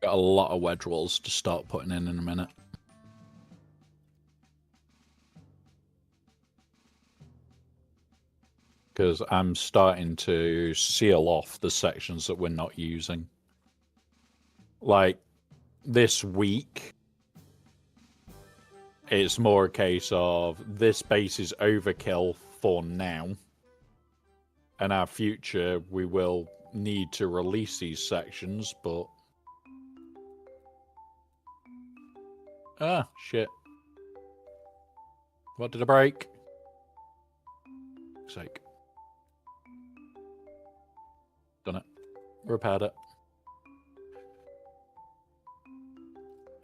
Got a lot of wedge walls to start putting in a minute. Because I'm starting to seal off the sections that we're not using. Like, this week, It's more a case of this base is overkill for now. In our future, we will need to release these sections, but... Ah, shit. What did I break? Fuck's sake. Done it. Repaired it.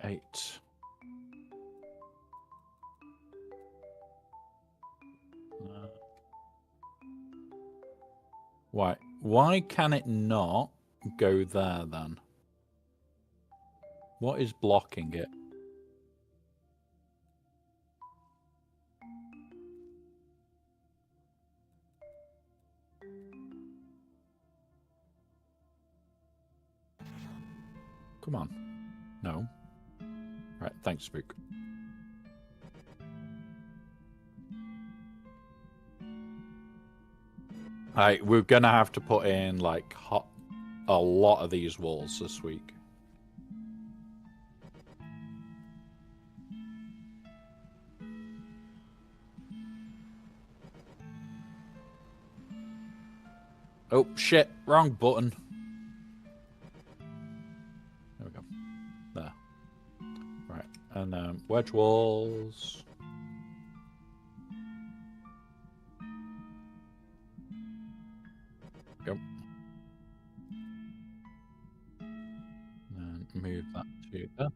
8. Why can it not go there then? What is blocking it? Come on. No. Right, thanks, Spook. Right, we're gonna have to put in like a lot of these walls this week. Oh shit, wrong button. There we go. There. Right, and wedge walls. Go. And move that to there.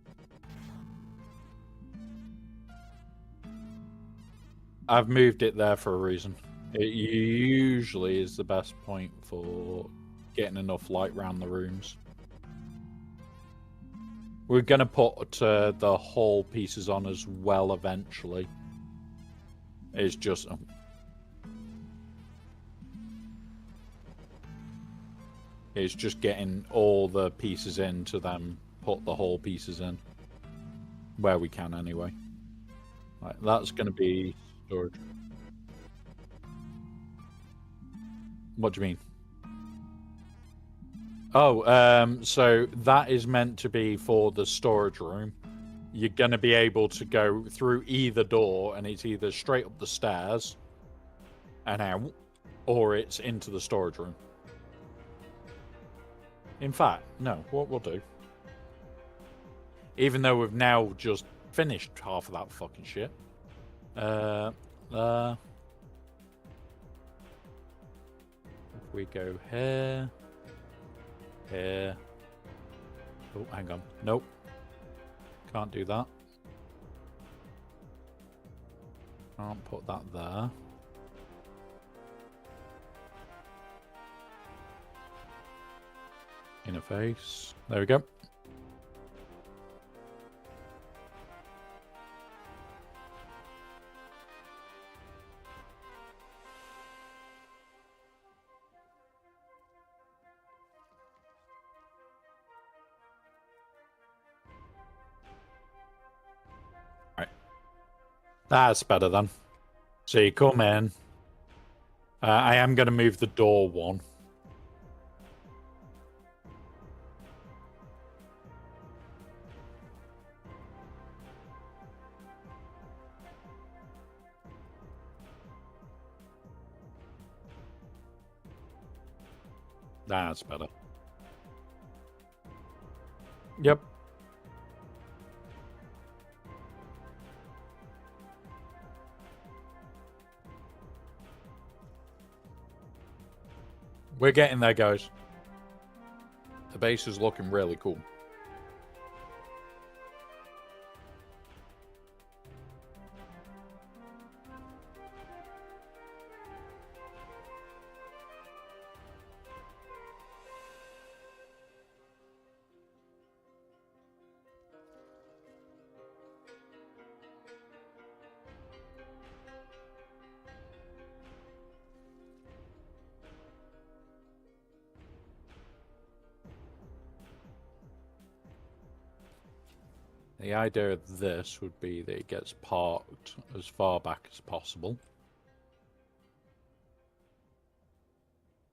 I've moved it there for a reason. It usually is the best point for getting enough light around the rooms. We're going to put the whole pieces on as well eventually. It's just... It's just getting all the pieces in to then put the whole pieces in. Where we can anyway. Right, that's going to be storage. What do you mean? Oh, so that is meant to be for the storage room. You're going to be able to go through either door, and it's either straight up the stairs and out, or it's into the storage room. In fact, no, what we'll do, even though we've now just finished half of that fucking shit, if we go here, here, oh, hang on, nope, can't do that, can't put that there. Interface. There we go. Right. That's better then. So you come in. I am going to move the door one. That's better. Yep. We're getting there, guys. The base is looking really cool. The idea of this would be that it gets parked as far back as possible,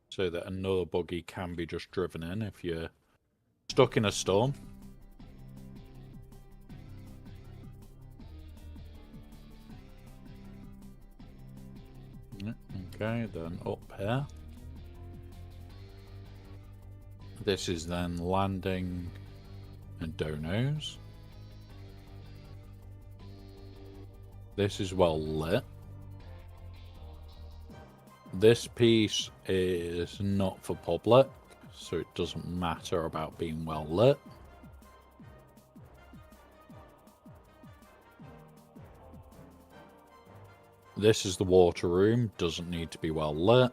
so that another buggy can be just driven in if you're stuck in a storm. Okay, then up here. This is then landing and donos. This is well lit. This piece is not for public, so it doesn't matter about being well lit. This is the water room, doesn't need to be well lit.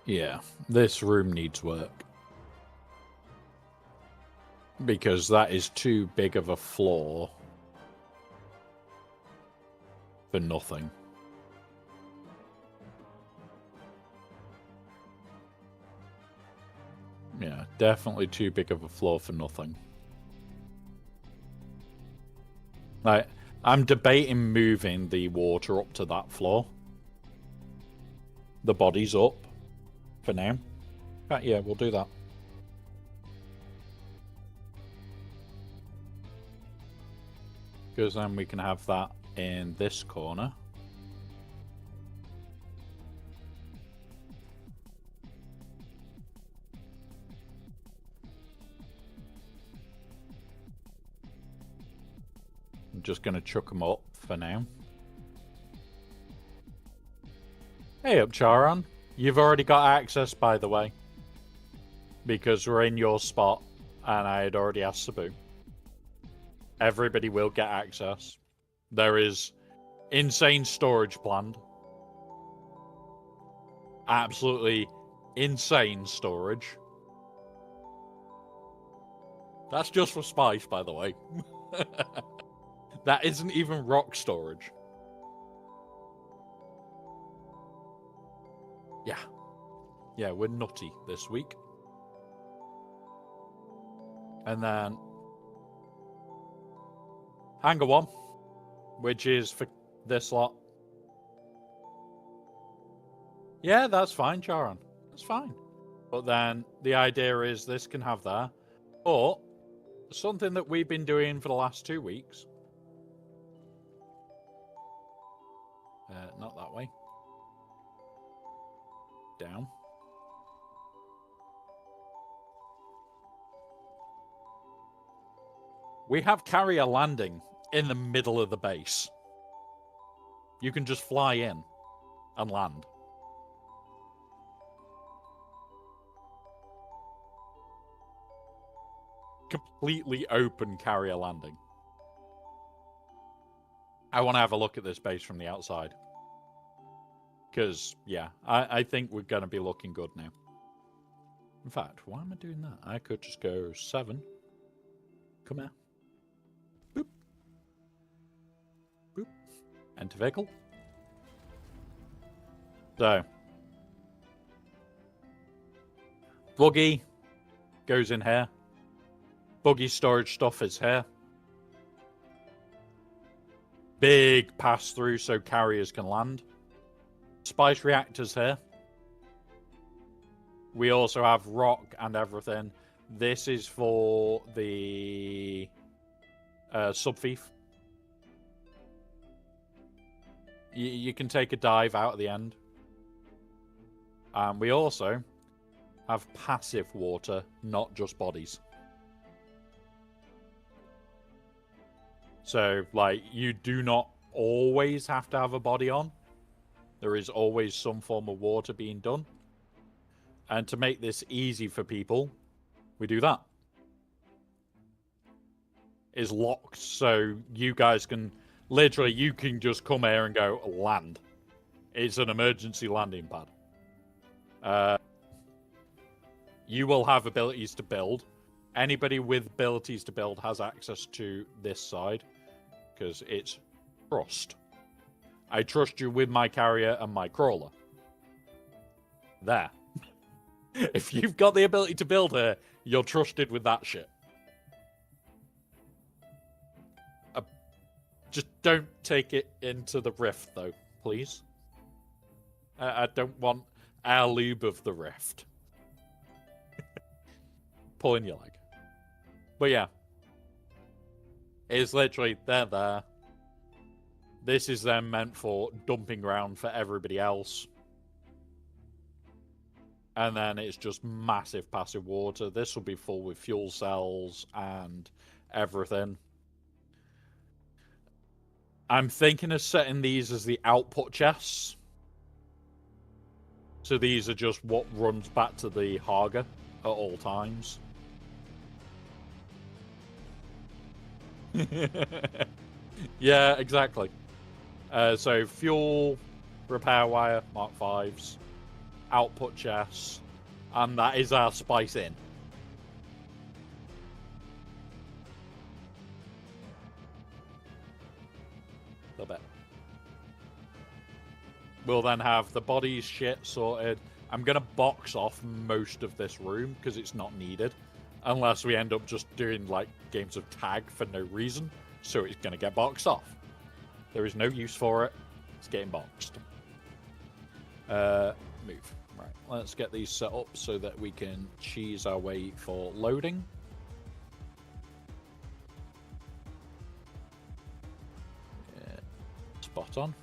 Yeah, this room needs work. Because that is too big of a floor for nothing. Yeah, definitely too big of a floor for nothing. Like, I'm debating moving the water up to that floor. The body's up for now. But yeah, we'll do that. Because then we can have that in this corner. I'm just going to chuck them up for now. Hey up, Charon. You've already got access, by the way. Because we're in your spot, and I had already asked Sabu. Everybody will get access. There is insane storage planned. Absolutely insane storage. That's just for spice, by the way. That isn't even rock storage. Yeah. Yeah, we're nutty this week. And then Hangar 1, which is for this lot. Yeah, that's fine, Charon. That's fine. But then the idea is this can have that. But something that we've been doing for the last 2 weeks. Not that way. Down. We have carrier landing in the middle of the base. You can just fly in and land. Completely open carrier landing. I want to have a look at this base from the outside. Because, yeah, I think we're going to be looking good now. In fact, why am I doing that? I could just go 7. Come here. Boop. Boop. Enter vehicle. So. Buggy goes in here. Buggy storage stuff is here. Big pass through so carriers can land. Spice reactors here. We also have rock and everything. This is for the subfief. You can take a dive out at the end. And we also have passive water, not just bodies. So, like, you do not always have to have a body on. There is always some form of water being done. And to make this easy for people, we do that. It's locked, so you guys can... Literally, you can just come here and go, land. It's an emergency landing pad. You will have abilities to build. Anybody with abilities to build has access to this side. Because it's trust. I trust you with my carrier and my crawler. There. If you've got the ability to build here, you're trusted with that shit. Just don't take it into the rift, though, please. I don't want our lube of the rift. pulling your leg. But yeah. It's literally, they're there. This is then meant for dumping ground for everybody else. And then it's just massive passive water. This will be full with fuel cells and everything. I'm thinking of setting these as the output chests. So these are just what runs back to the Haga at all times. Yeah, exactly. So fuel, repair wire, Mark 5s, output chests, and that is our spice in. A bit. We'll then have the bodies shit sorted. I'm going to box off most of this room because it's not needed. Unless we end up just doing like games of tag for no reason. So it's going to get boxed off. There is no use for it. It's getting boxed. Move. Right. Let's get these set up so that we can cheese our way for loading. Yeah. Spot on.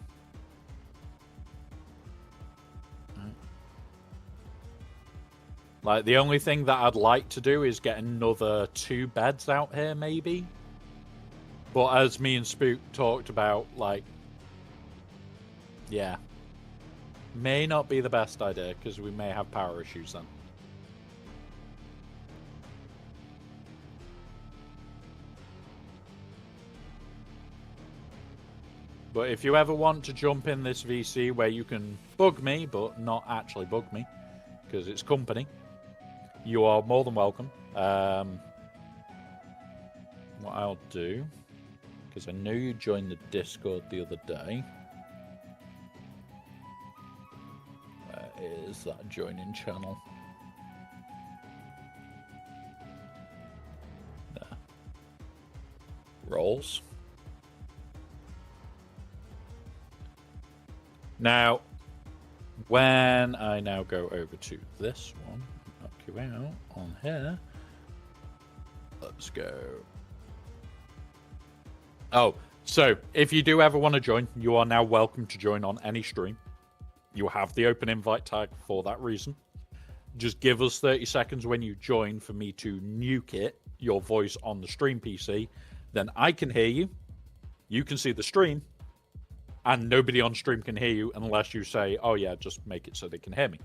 Like, the only thing that I'd like to do is get another 2 beds out here, maybe. But as me and Spook talked about, like, yeah. May not be the best idea, because we may have power issues then. But if you ever want to jump in this VC where you can bug me, but not actually bug me, because it's company, you are more than welcome. What I'll do, because I know you joined the Discord the other day. Where is that joining channel? There. Roles. Now, when I now go over to this one, knock you out on here. Let's go. Oh, so if you do ever want to join, you are now welcome to join on any stream. You have the open invite tag for that reason. Just give us 30 seconds when you join for me to nuke it, your voice on the stream PC. Then I can hear you. You can see the stream. And nobody on stream can hear you unless you say, oh yeah, just make it so they can hear me.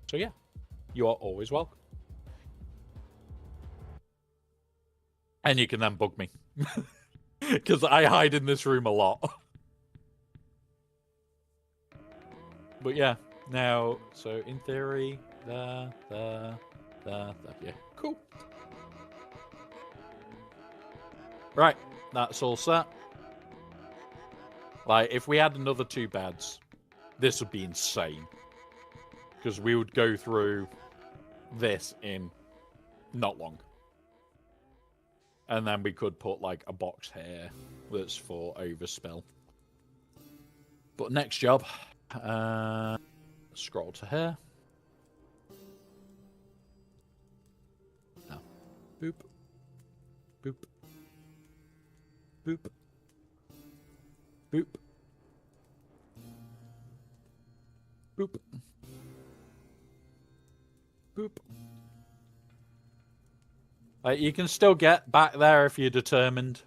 So yeah, you are always welcome. And you can then bug me. Because I hide in this room a lot. But yeah, now, so in theory, there, yeah, cool. Right, that's all set. Like, if we had another 2 beds, this would be insane. Because we would go through this in not long. And then we could put, like, a box here that's for overspill. But next job, scroll to here. No. Boop. Boop. Boop. Boop. Boop. Boop. You can still get back there if you're determined.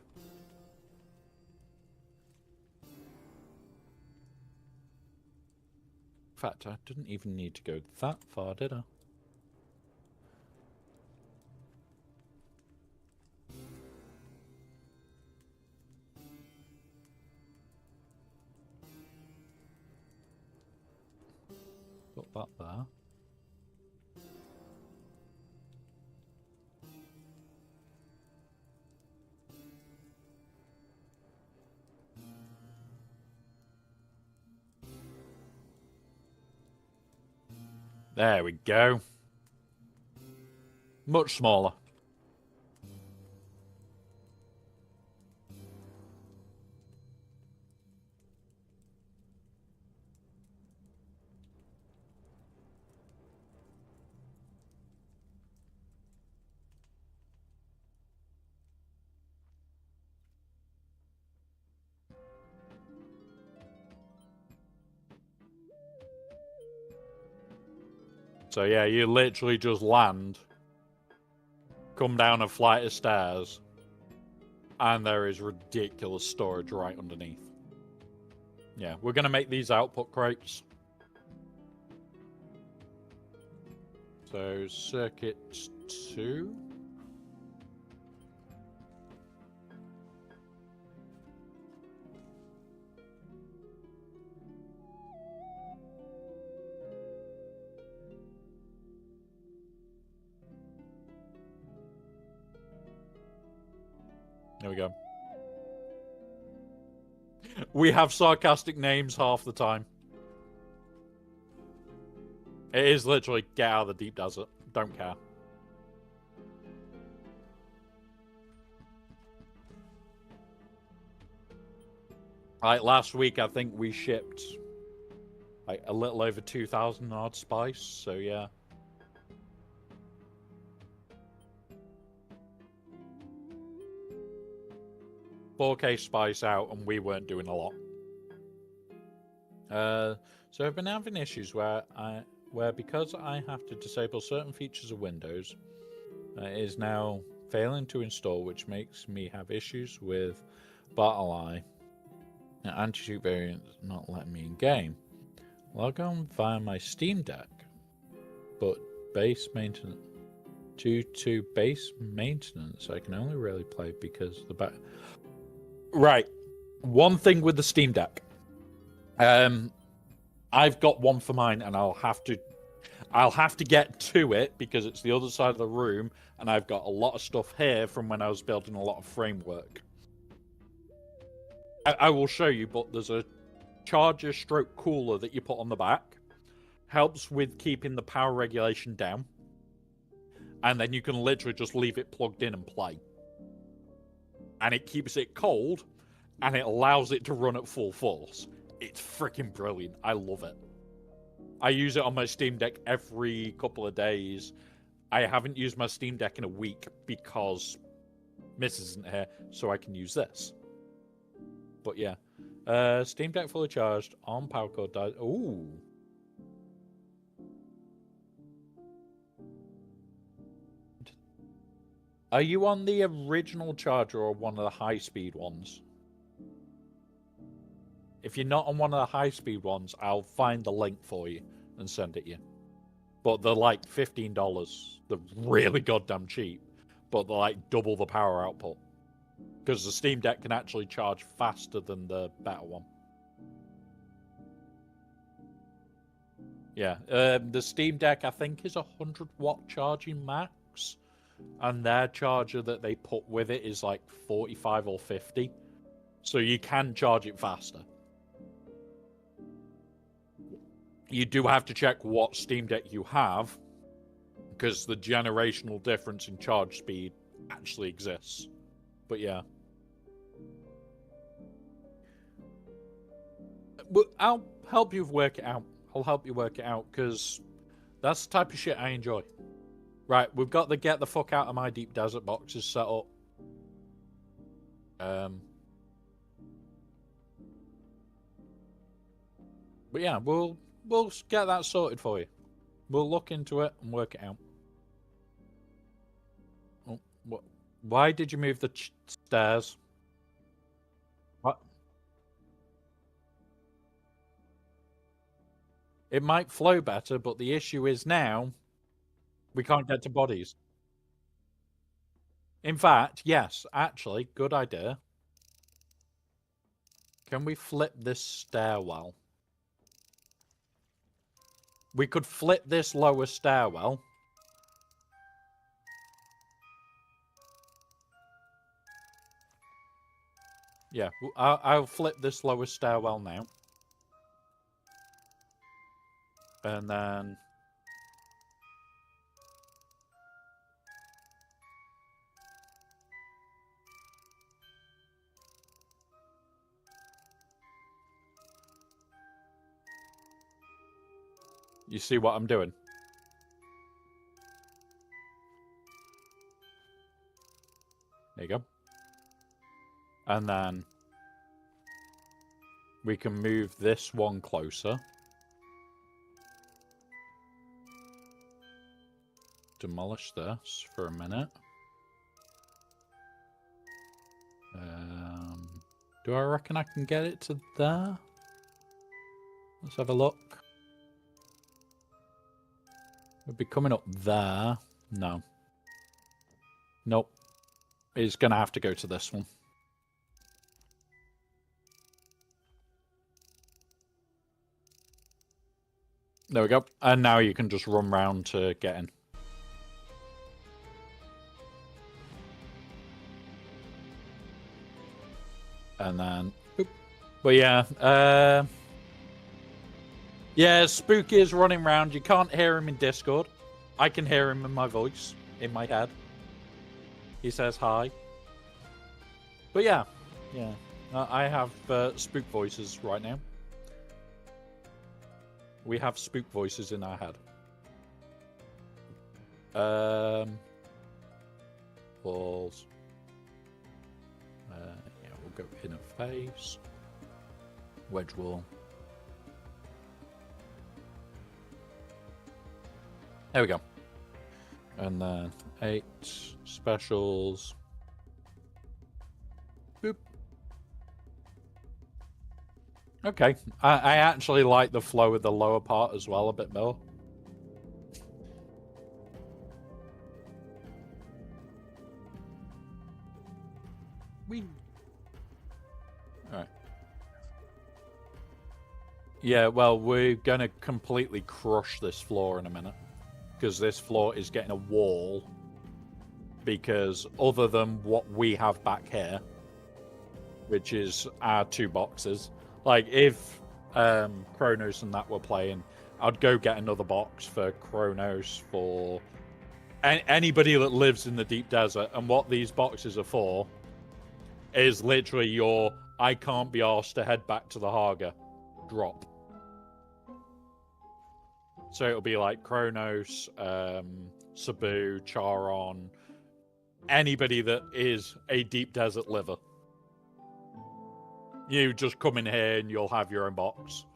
In fact, I didn't even need to go that far, did I? Put that there. There we go. Much smaller. So yeah, you literally just land, come down a flight of stairs, and there is ridiculous storage right underneath. Yeah, we're going to make these output crates. So, circuit 2. There we go. We have sarcastic names half the time. It is literally get out of the deep desert. Don't care. Like last week, I think we shipped like a little over 2,000 odd spice. So yeah. $4K spice out, and we weren't doing a lot. So I've been having issues where because I have to disable certain features of Windows, it is now failing to install, which makes me have issues with BattlEye. Anti-cheat variant not letting me in game. Log on via my Steam Deck, but base maintenance. Due to base maintenance, I can only really play because the back. Right, one thing with the Steam Deck. I've got one for mine, and I'll have to get to it because it's the other side of the room, and I've got a lot of stuff here from when I was building a lot of framework. I will show you, but there's a charger stroke cooler that you put on the back. Helps with keeping the power regulation down. And then you can literally just leave it plugged in and play. And it keeps it cold, and it allows it to run at full force. It's freaking brilliant. I love it. I use it on my Steam Deck every couple of days. I haven't used my Steam Deck in a week because Miss isn't here, so I can use this. But yeah. Steam Deck fully charged, on power cord dies. Ooh. Are you on the original charger or one of the high-speed ones? If you're not on one of the high-speed ones, I'll find the link for you and send it you. But they're like $15. They're really goddamn cheap. But they're like double the power output. Because the Steam Deck can actually charge faster than the better one. Yeah, the Steam Deck I think is 100-watt charging max. And their charger that they put with it is like 45 or 50. So you can charge it faster. You do have to check what Steam Deck you have, because the generational difference in charge speed actually exists. But yeah. But I'll help you work it out. I'll help you work it out, because that's the type of shit I enjoy. Right, we've got the get the fuck out of my deep desert boxes set up. But yeah, we'll get that sorted for you. We'll look into it and work it out. Oh, what? Why did you move the stairs? What? It might flow better, but the issue is now we can't get to bodies. In fact, yes, actually, good idea. Can we flip this stairwell? We could flip this lower stairwell. Yeah, I'll flip this lower stairwell now. And then... You see what I'm doing? There you go. And then we can move this one closer. demolish this for a minute. Do I reckon I can get it to there? Let's have a look. It'll be coming up there. No. Nope. It's going to have to go to this one. There we go. And now you can just run round to get in. And then... Boop. But yeah, yeah, Spooky is running around. You can't hear him in Discord. I can hear him in my voice, in my head. He says hi. But yeah, I have spook voices right now. We have spook voices in our head. Balls. Yeah, we'll go inner face. Wedge wall. There we go. And then 8 specials. Boop. Okay. I actually like the flow of the lower part as well a bit more. Whee. Alright. Yeah, well, we're going to completely crush this floor in a minute. Because this floor is getting a wall. Because other than what we have back here, which is our 2 boxes, like if Kronos and that were playing, I'd go get another box for Kronos, for anybody that lives in the deep desert. And what these boxes are for is literally your I can't be arsed to head back to the Haga drop. So it'll be like Kronos, Sabu, Charon, anybody that is a deep desert liver. You just come in here and you'll have your own box.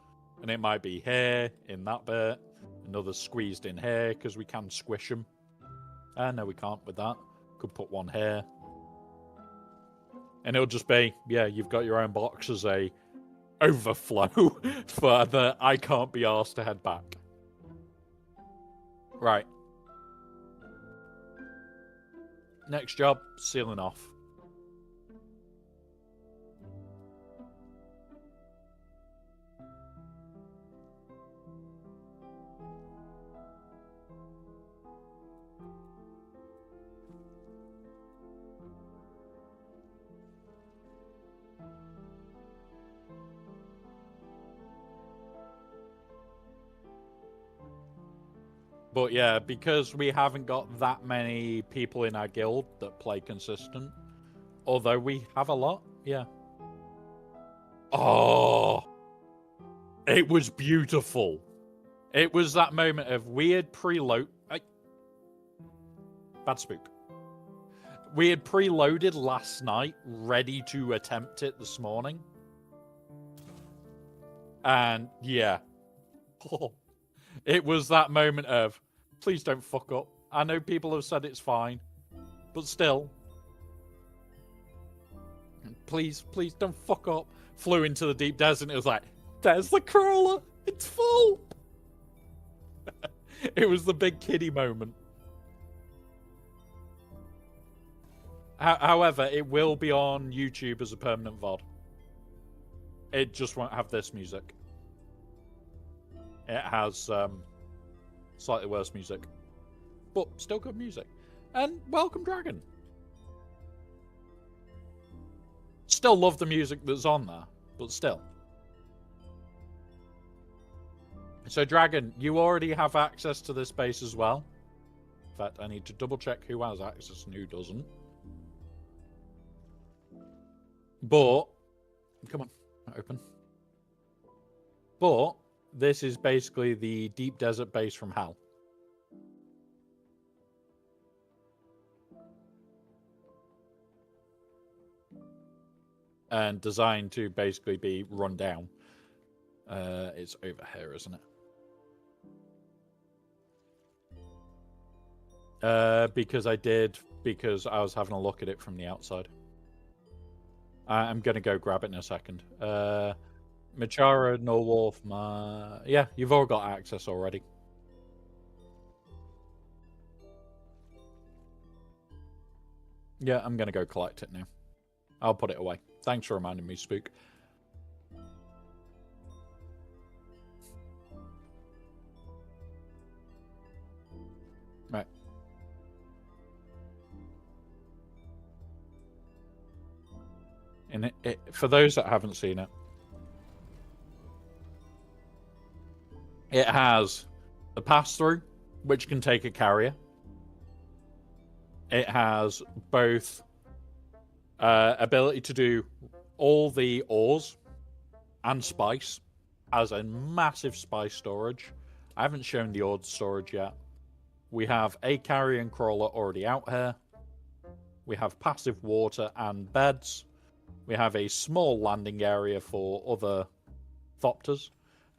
And it might be here, in that bit, another squeezed in here, because we can squish them. No, we can't with that. Could put one here. And it'll just be, yeah, you've got your own box as a overflow for the I can't be asked to head back. Right. Next job, sealing off. But yeah, because we haven't got that many people in our guild that play consistent, although we have a lot, yeah. Oh, it was beautiful. It was that moment of weird preload. Bad spook. We had preloaded last night, ready to attempt it this morning. And yeah. It was that moment of, please don't fuck up. I know people have said it's fine, but still. Please don't fuck up. Flew into the deep desert and it was like, there's the crawler. It's full. It was the big kiddie moment. However, it will be on YouTube as a permanent VOD. It just won't have this music. It has slightly worse music, but still good music. And welcome, Dragon. Still love the music that's on there, but still. So, Dragon, you already have access to this base as well. In fact, I need to double check who has access and who doesn't. But, come on, open. But this is basically the deep desert base from hell. And designed to basically be run down. It's over here, isn't it? Because I was having a look at it from the outside. I'm gonna go grab it in a second. Machara, No Wolf, yeah, you've all got access already. Yeah, I'm gonna go collect it now. I'll put it away. Thanks for reminding me, Spook. Right. And for those that haven't seen it, it has the pass-through, which can take a carrier. It has both ability to do all the ores and spice. Has a massive spice storage. I haven't shown the ore storage yet. We have a carrier and crawler already out here. We have passive water and beds. We have a small landing area for other thopters,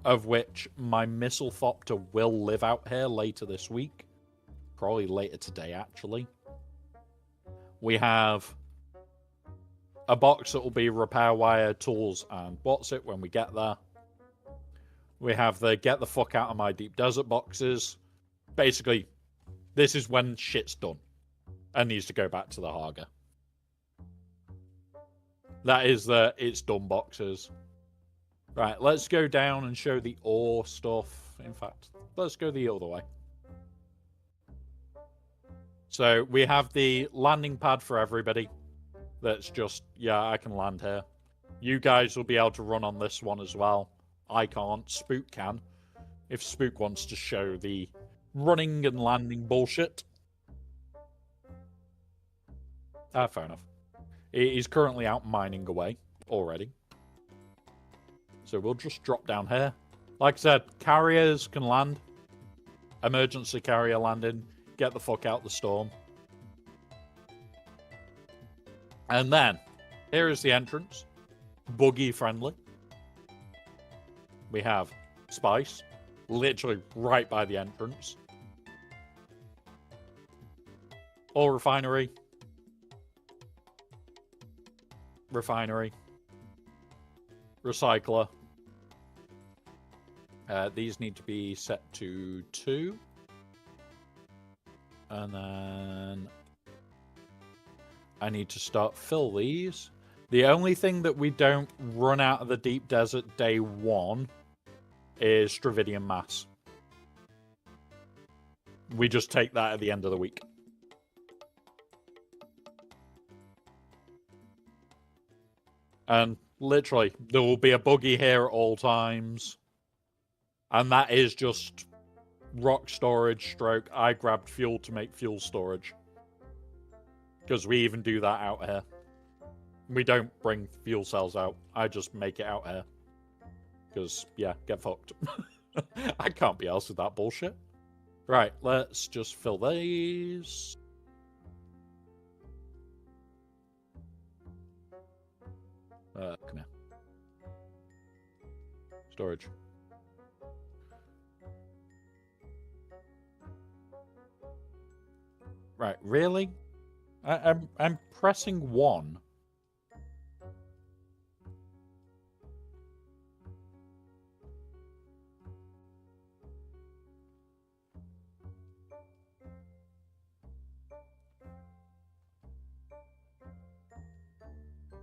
of which my missile thopter will live out here later this week. Probably later today, actually. We have a box that will be repair wire, tools, and what's it when we get there. We have the get the fuck out of my deep desert boxes. Basically, this is when shit's done and needs to go back to the Haga. That is the it's done boxes. Right, let's go down and show the ore stuff. In fact, let's go the other way. So we have the landing pad for everybody. That's just, yeah, I can land here. You guys will be able to run on this one as well. I can't. Spook can. If Spook wants to show the running and landing bullshit. Fair enough. He's currently out mining away already. So we'll just drop down here. Like I said, carriers can land. Emergency carrier landing. Get the fuck out the storm. And then, here is the entrance. Buggy friendly. We have spice. Literally right by the entrance. Ore refinery. Refinery. Recycler. These need to be set to 2. And then I need to start fill these. The only thing that we don't run out of the deep desert day 1 is Stravidian mass. We just take that at the end of the week. And literally, there will be a buggy here at all times. And that is just rock storage stroke. I grabbed fuel to make fuel storage. Because we even do that out here. We don't bring fuel cells out. I just make it out here. Because, yeah, get fucked. I can't be else with that bullshit. Right, let's just fill these. Come here. Storage. Right, really? I'm pressing 1.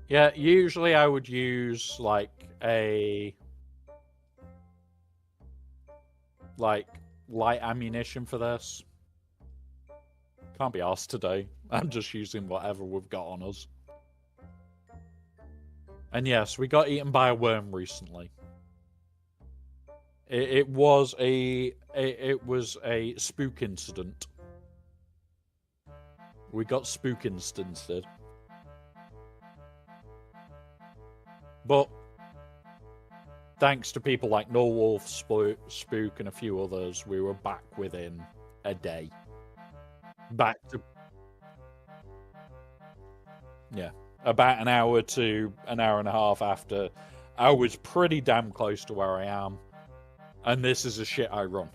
Yeah, usually I would use like light ammunition for this. Can't be asked today. I'm just using whatever we've got on us. And yes, we got eaten by a worm recently. It was a spook incident. We got spook instanced. But thanks to people like No Wolf, Spook, and a few others, we were back within a day. Back to... Yeah. About an hour to an hour and a half after, I was pretty damn close to where I am. And this is a shit I run.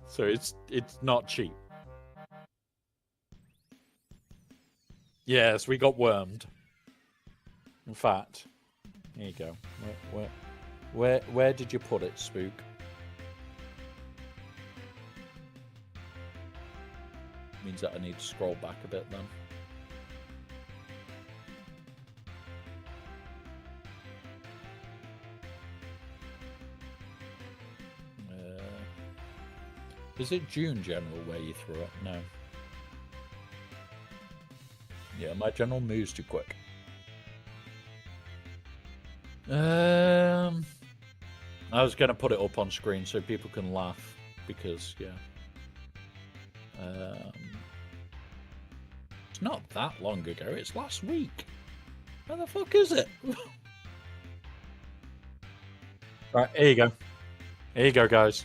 So it's not cheap. Yes, we got wormed. In fact, here you go. Where did you put it, Spook? Means that I need to scroll back a bit then. Is it June General where you threw it? No. Yeah, my General moves too quick. I was going to put it up on screen so people can laugh because, yeah. It's not that long ago. It's last week. How the fuck is it? Right, here you go. Here you go, guys.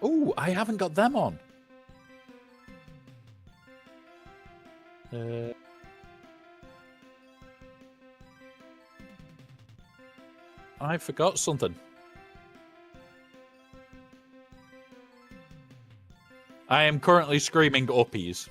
Oh, I haven't got them on. I forgot something. I am currently screaming uppies.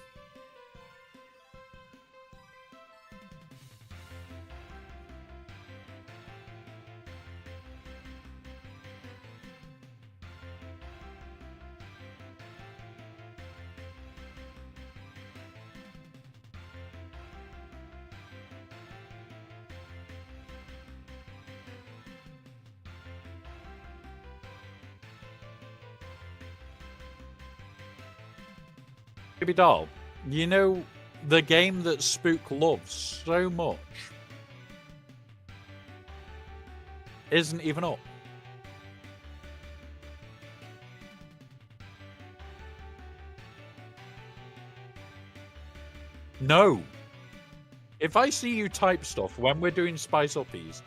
Baby doll, you know the game that Spook loves so much isn't even up. No. If I see you type stuff when we're doing Spice Uppies,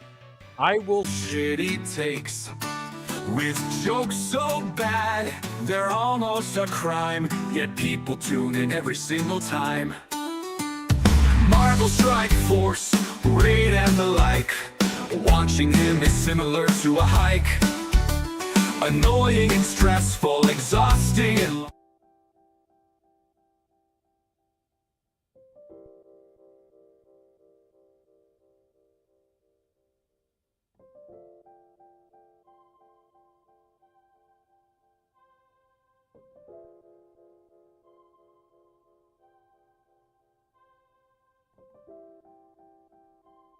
I will... Shitty takes with jokes so bad they're almost a crime, yet people tune in every single time. Marvel Strike Force, Raid and the like. Watching him is similar to a hike. Annoying and stressful, exhausting and...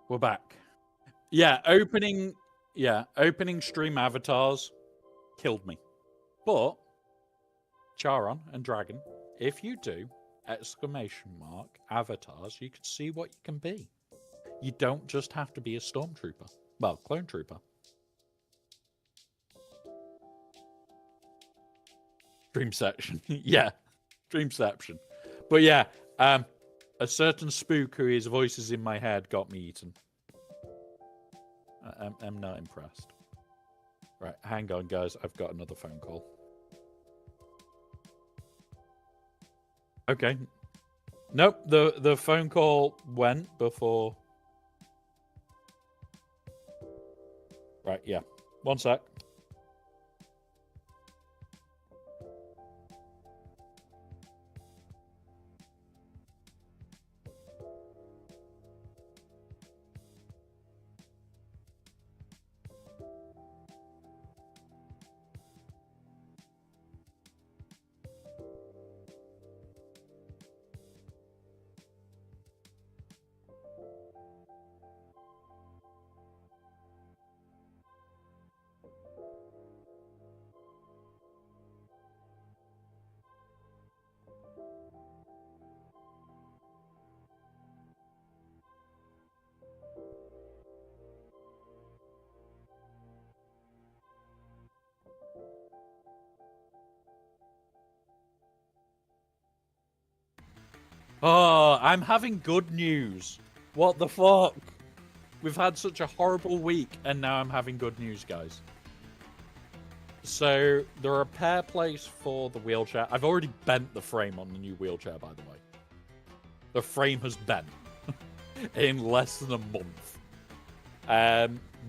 We're back. Yeah, opening stream avatars killed me. But Charon and Dragon, if you do avatars, you can see what you can be. You don't just have to be a stormtrooper. Well, clone trooper. Dreamception. Yeah, Dreamception. But yeah, a certain Spook whose voices in my head got me eaten. I'm not impressed. Right, hang on, guys. I've got another phone call. Okay. Nope, the phone call went before... Right, yeah. One sec. Oh, I'm having good news. What the fuck? We've had such a horrible week, and now I'm having good news, guys. So, the repair place for the wheelchair... I've already bent the frame on the new wheelchair, by the way. The frame has bent in less than a month.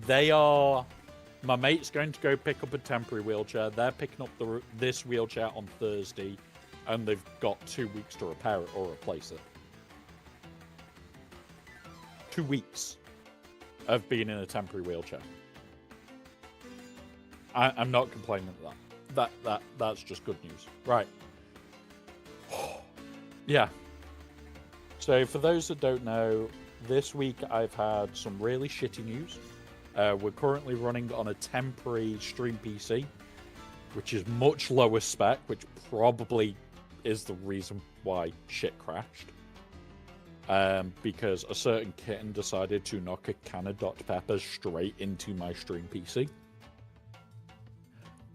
They are... My mate's going to go pick up a temporary wheelchair. They're picking up this wheelchair on Thursday. and they've got 2 weeks to repair it or replace it. 2 weeks of being in a temporary wheelchair. I'm not complaining at that. That's just good news. Right. Yeah. So for those that don't know, this week I've had some really shitty news. We're currently running on a temporary stream PC, which is much lower spec, which probably is the reason why shit crashed. Because a certain kitten decided to knock a can of Dr. Pepper straight into my stream PC.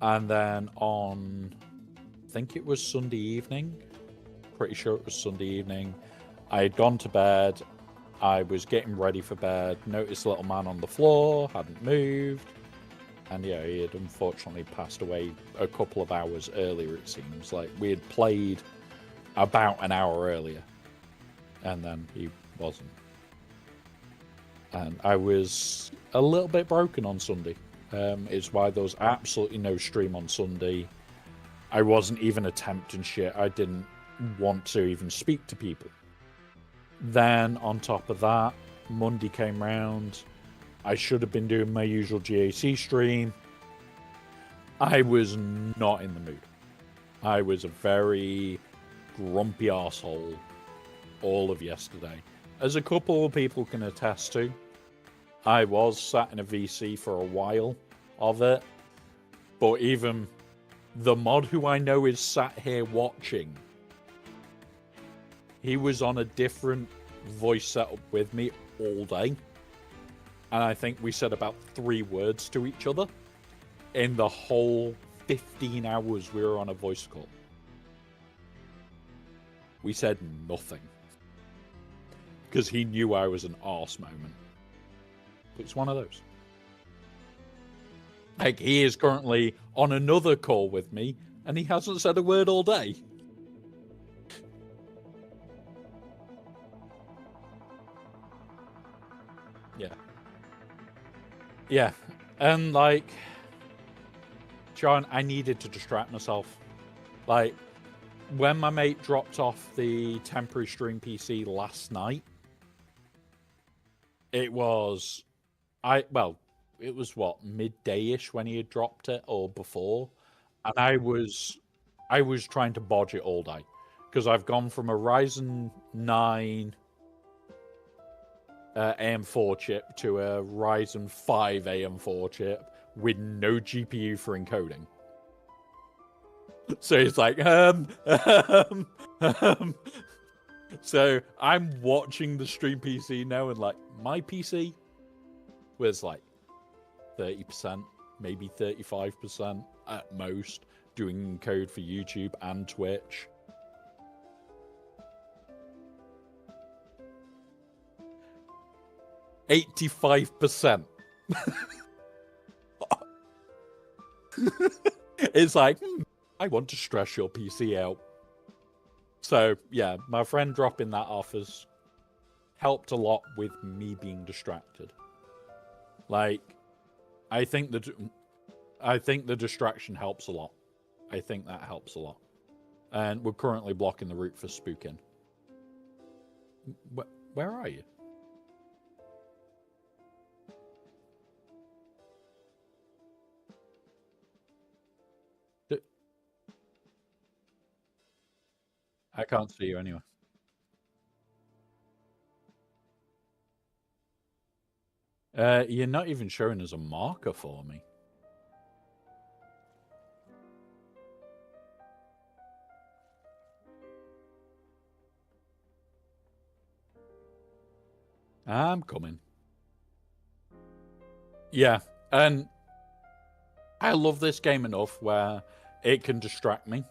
And then on, I think it was Sunday evening, pretty sure it was Sunday evening, I had gone to bed, I was getting ready for bed, noticed a little man on the floor, hadn't moved, and yeah, he had unfortunately passed away a couple of hours earlier, it seems. Like, we had played about an hour earlier, and then he wasn't. And I was a little bit broken on Sunday. It's why there was absolutely no stream on Sunday. I wasn't even attempting shit. I didn't want to even speak to people. Then, on top of that, Monday came round. I should have been doing my usual GAC stream. I was not in the mood. I was a very grumpy arsehole all of yesterday. As a couple of people can attest to, I was sat in a VC for a while of it, but even the mod who I know is sat here watching, he was on a different voice setup with me all day, and I think we said about 3 words to each other in the whole 15 hours we were on a voice call. We said nothing because he knew I was an arse moment. It's one of those. Like, he is currently on another call with me, and he hasn't said a word all day. Yeah. Yeah. And, like, John, I needed to distract myself. Like, when my mate dropped off the temporary stream PC last night, it was... it was what, midday-ish when he had dropped it, or before, and I was trying to bodge it all day because I've gone from a Ryzen 9 AM4 chip to a Ryzen 5 AM4 chip with no GPU for encoding. So it's like So I'm watching the stream PC now, and like, my PC was like 30%, maybe 35% at most, doing encode for YouTube and Twitch. %85%. It's like, I want to stress your PC out. So yeah, my friend dropping that off has helped a lot with me being distracted. Like, I think the distraction helps a lot. I think that helps a lot. And we're currently blocking the route for spooking. Where are you? I can't see you anyway. You're not even showing as a marker for me. I'm coming. Yeah, and I love this game enough where it can distract me.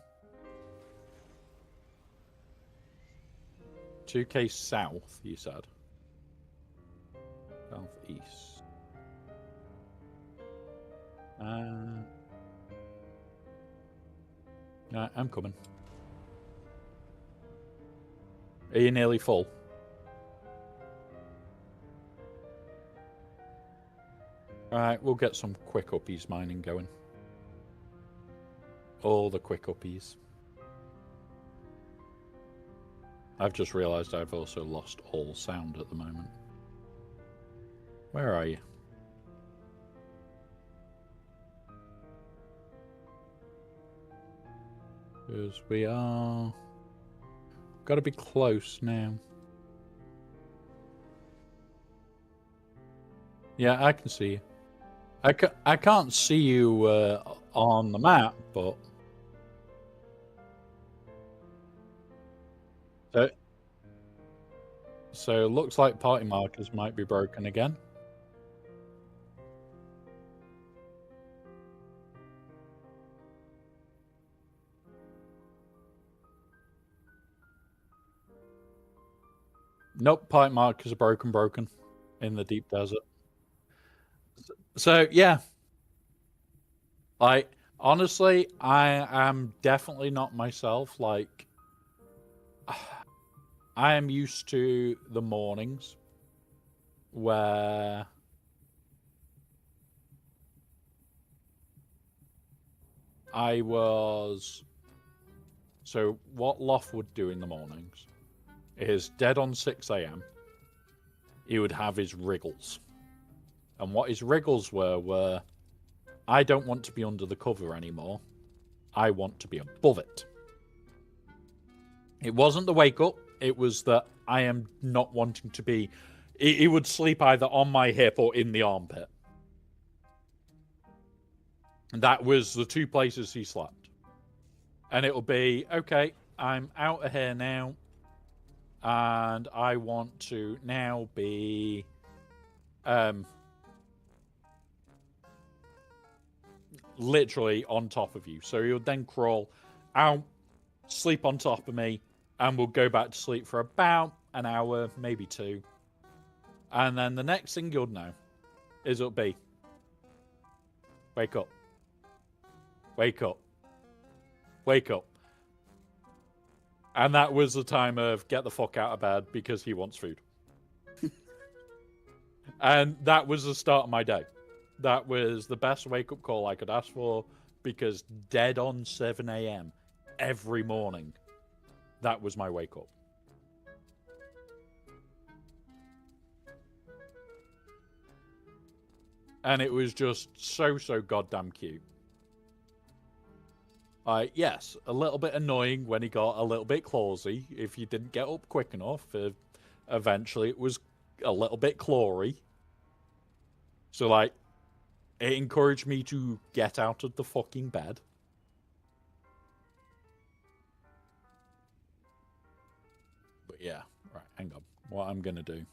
2K south, you said. Southeast. I'm coming. Are you nearly full? Alright, we'll get some quick uppies mining going. All the quick uppies. I've just realised I've also lost all sound at the moment. Where are you? Because we are... Got to be close now. Yeah, I can see you. I can't see you on the map, but... So it looks like party markers might be broken again. Nope, party markers are broken in the deep desert. So yeah, like honestly, I am definitely not myself. Like I am used to the mornings where I was. So what Loth would do in the mornings is dead on 6 a.m. He would have his wriggles. And what his wriggles were, I don't want to be under the cover anymore. I want to be above it. It wasn't the wake up. It was that I am not wanting to be... He would sleep either on my hip or in the armpit. And that was the two places he slept. And it'll be, okay, I'm out of here now. And I want to now be... literally on top of you. So he would then crawl out, sleep on top of me, and we'll go back to sleep for about an hour, maybe 2. And then the next thing you'll know is it'll be, wake up. Wake up. Wake up. And that was the time of get the fuck out of bed because he wants food. And that was the start of my day. That was the best wake-up call I could ask for, because dead on 7 a.m. every morning, that was my wake-up. And it was just so goddamn cute. Yes, a little bit annoying when he got a little bit clawsy. If you didn't get up quick enough, eventually it was a little bit clawy. So, like, it encouraged me to get out of the fucking bed. But yeah, right, hang on. What I'm going to do,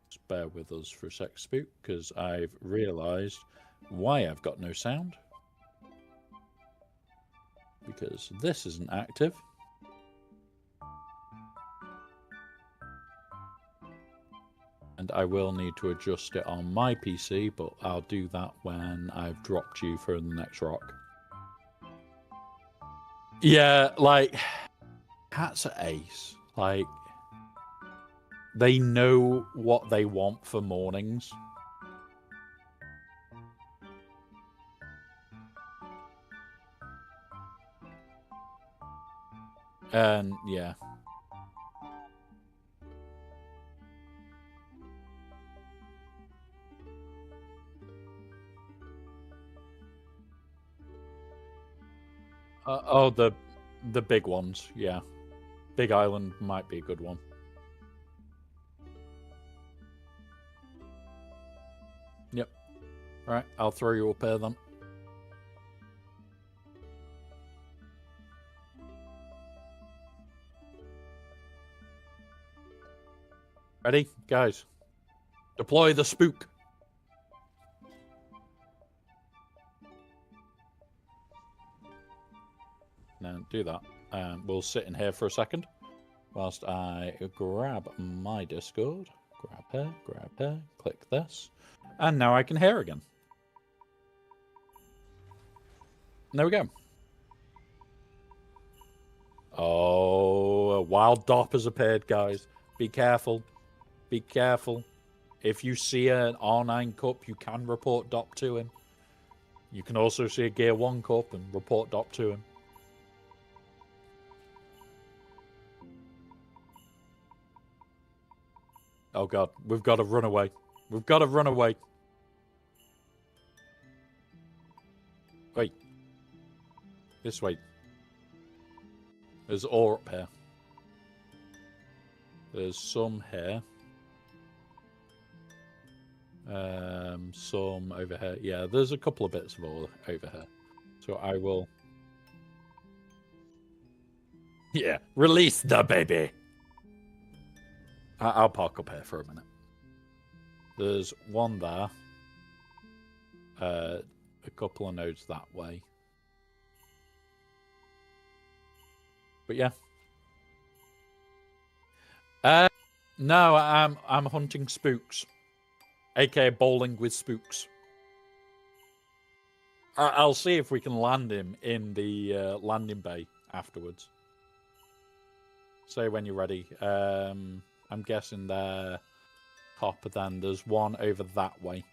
just bear with us for a sec, Spook, because I've realised why I've got no sound. Because this isn't active. And I will need to adjust it on my PC, but I'll do that when I've dropped you for the next rock. Yeah, like, cats are ace. Like, they know what they want for mornings. And, yeah. Oh, the big ones, yeah. Big Island might be a good one. Yep. Right, I'll throw you a pair then. Ready? Guys. Deploy the spook. Now do that. We'll sit in here for a second whilst I grab my Discord. Grab here, click this. And now I can hear again. There we go. Oh, a wild dop has appeared, guys. Be careful. Be careful. If you see an R9 cup, you can report dop to him. You can also see a Gear 1 cup and report dop to him. Oh god, we've got to run away. We've got to run away. Wait. This way. There's ore up here. There's some here. Some over here. Yeah, there's a couple of bits of ore over here. So I will... Yeah, release the baby! I'll park up here for a minute. There's one there. A couple of nodes that way. But yeah. No, I'm hunting spooks. AKA bowling with spooks. I'll see if we can land him in the landing bay afterwards. Say when you're ready. I'm guessing they're copper then. There's one over that way.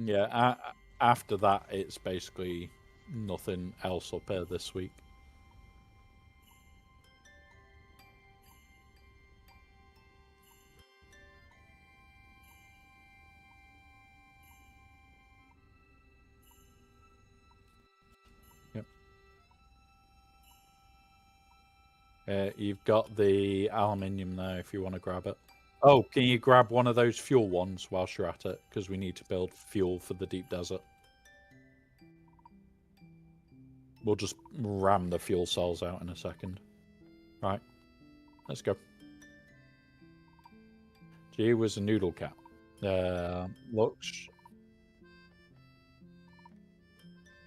Yeah, after that, it's basically nothing else up here this week. You've got the aluminium there if you want to grab it. Oh, can you grab one of those fuel ones whilst you're at it? Because we need to build fuel for the deep desert. We'll just ram the fuel cells out in a second. Right. Let's go. Gee was a noodle cat. Looks...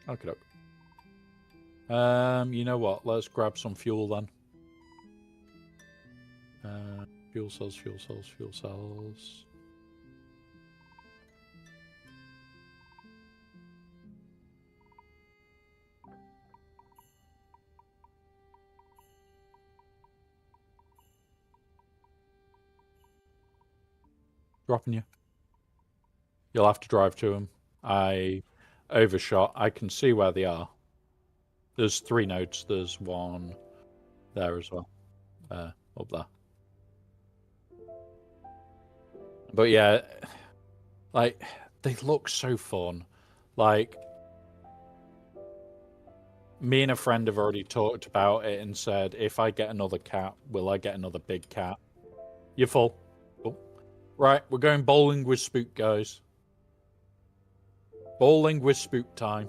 Okay, you know what? Let's grab some fuel then. Fuel cells, fuel cells, fuel cells. Dropping you. You'll have to drive to them. I overshot. I can see where they are. There's 3 nodes. There's one there as well. Up there. But yeah, like, they look so fun. Like, me and a friend have already talked about it and said, if I get another cat, will I get another big cat? You're full. Cool. Right, we're going bowling with Spook, guys. Bowling with Spook time.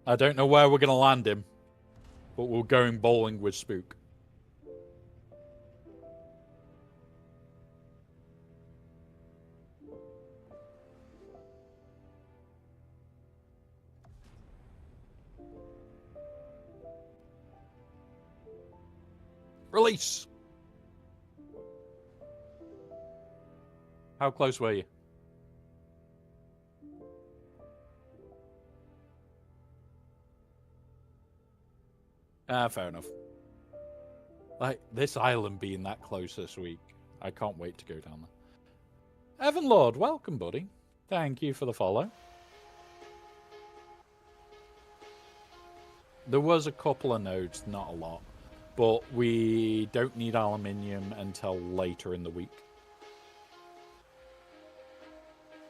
I don't know where we're going to land him, but we're going bowling with Spook. Release! How close were you? Fair enough. Like, this island being that close this week, I can't wait to go down there. Evan Lord, welcome, buddy. Thank you for the follow. There was a couple of nodes, not a lot. But we don't need aluminium until later in the week.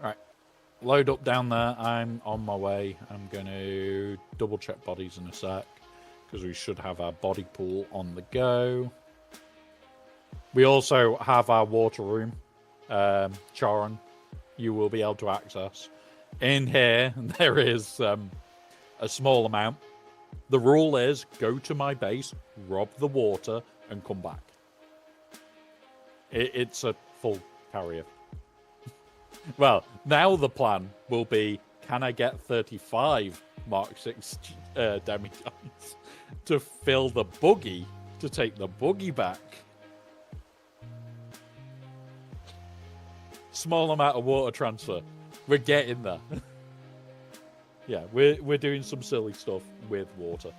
Right. Load up down there. I'm on my way. I'm going to double check bodies in a sec, because we should have our body pool on the go. We also have our water room. Charon, you will be able to access. In here, there is a small amount. The rule is, go to my base, rob the water, and come back. It's a full carrier. Well, now the plan will be, can I get 35 Mark 6 demi-guns to fill the buggy, to take the buggy back? Small amount of water transfer. We're getting there. Yeah, we're doing some silly stuff with water.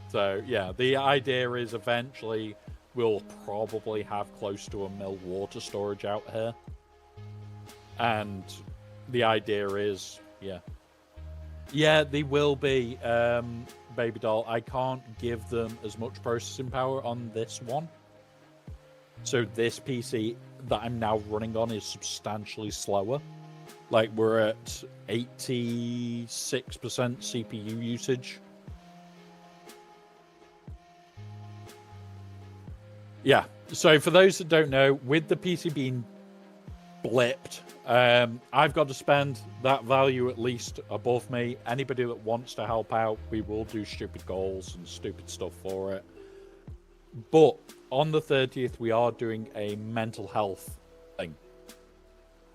So, yeah, the idea is eventually we'll probably have close to a mil water storage out here. And the idea is, yeah, they will be, Baby Doll. I can't give them as much processing power on this one. So this PC that I'm now running on is substantially slower. Like, we're at 86% CPU usage. Yeah, so for those that don't know, with the PC being blipped, I've got to spend that value at least above me. Anybody that wants to help out, we will do stupid goals and stupid stuff for it. But on the 30th, we are doing a mental health thing.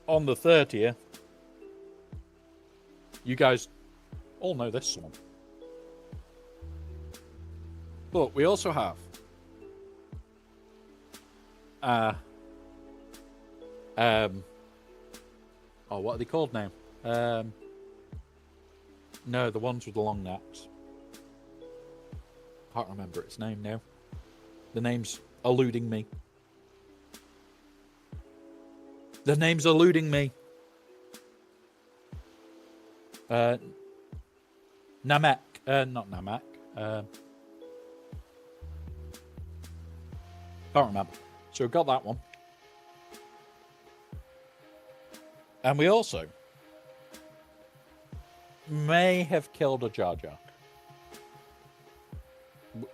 On the 30th, you guys all know this song. But we also have what are they called now? No, the ones with the long necks. Can't remember its name now. The name's eluding me. The name's eluding me. Namek. Not Namek. Can't remember. So we've got that one. And we also may have killed a Jar Jar.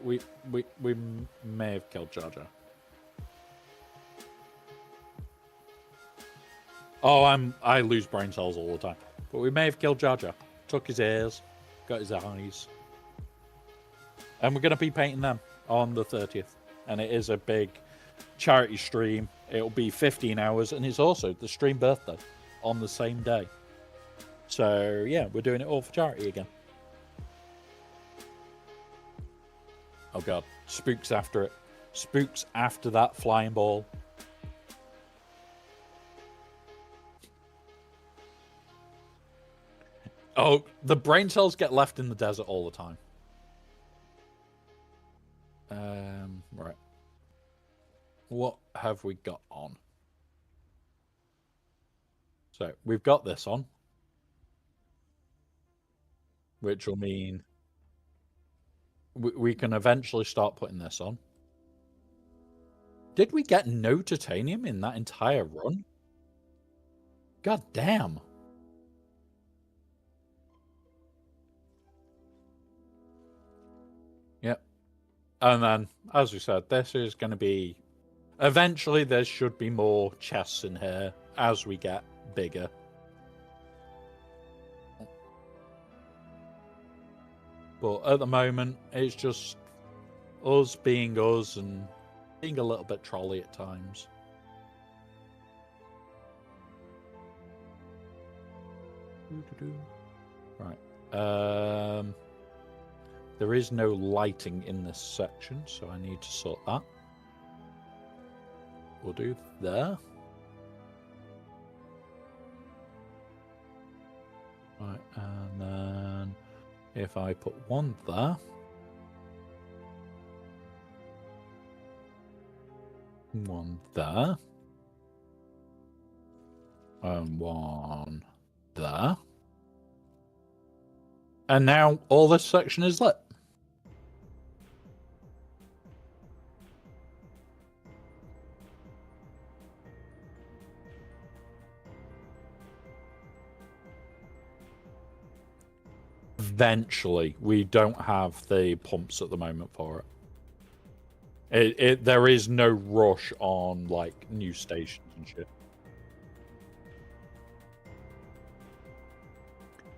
We may have killed Jar Jar. Oh, I lose brain cells all the time. But we may have killed Jar Jar. Took his ears, got his eyes. And we're going to be painting them on the 30th. And it is a big charity stream. It'll be 15 hours. And it's also the stream birthday on the same day. So, yeah, we're doing it all for charity again. Oh, God. Spooks after it. Spooks after that flying ball. Oh, the brain cells get left in the desert all the time. Right. What have we got on? So, we've got this on. Which will mean we can eventually start putting this on. Did we get no titanium in that entire run? God damn. Yep. And then, as we said, this is going to be... Eventually, there should be more chests in here as we get bigger. But at the moment, it's just us being us and being a little bit trolly at times. Right. There is no lighting in this section, so I need to sort that. We'll do there. Right, and then if I put one there. One there. And one there. And now all this section is lit. Eventually, we don't have the pumps at the moment for it. There is no rush on like new stations and shit.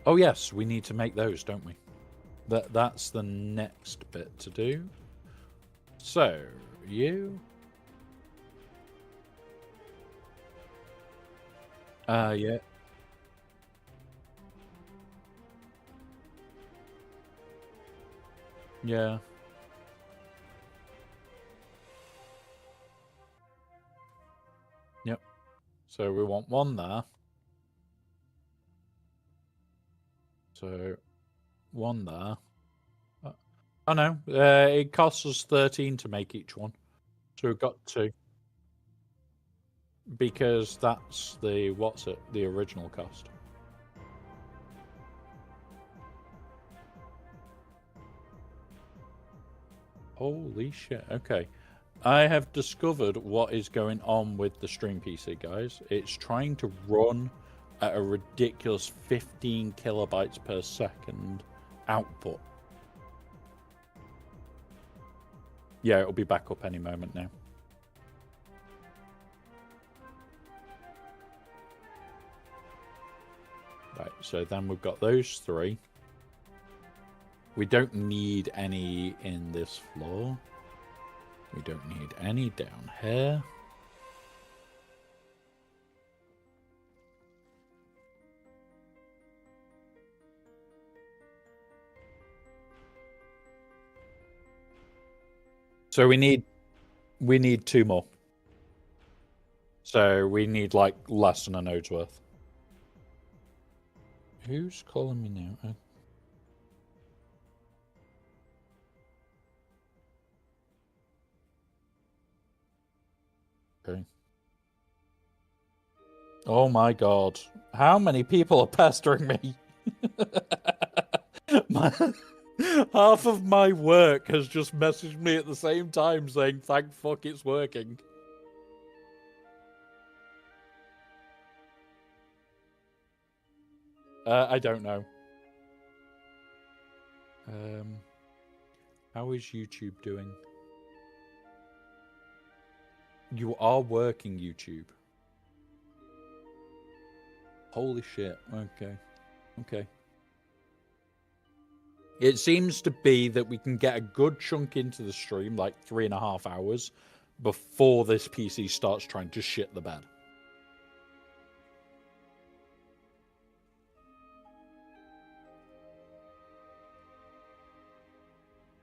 Oh yes, we need to make those, don't we? That's the next bit to do. So you. Yeah. Yeah. Yep. So we want one there. So one there. Oh no, it costs us 13 to make each one. So we've got 2. Because that's the, the original cost. Holy shit, okay. I have discovered what is going on with the stream PC, guys. It's trying to run at a ridiculous 15 kilobytes per second output. Yeah, it'll be back up any moment now. Right, so then we've got those 3. We don't need any in this floor. We don't need any down here. So we need 2 more. So we need like less than a node's worth. Who's calling me now? Okay. Oh my god. How many people are pestering me? Half of my work has just messaged me at the same time saying, thank fuck it's working. I don't know. How is YouTube doing? You are working, YouTube. Holy shit. Okay. Okay. It seems to be that we can get a good chunk into the stream, like 3.5 hours, before this PC starts trying to shit the bed.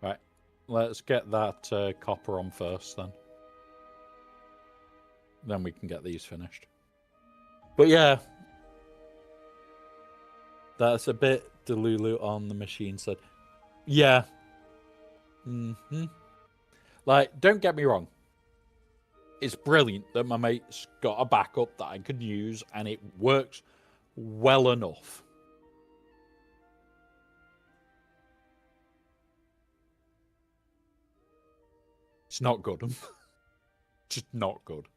Right. Let's get that copper on first, then. Then we can get these finished. But yeah, that's a bit delulu on the machine said. Yeah. Like, don't get me wrong. It's brilliant that my mate's got a backup that I could use and it works well enough. It's not good. Just not good.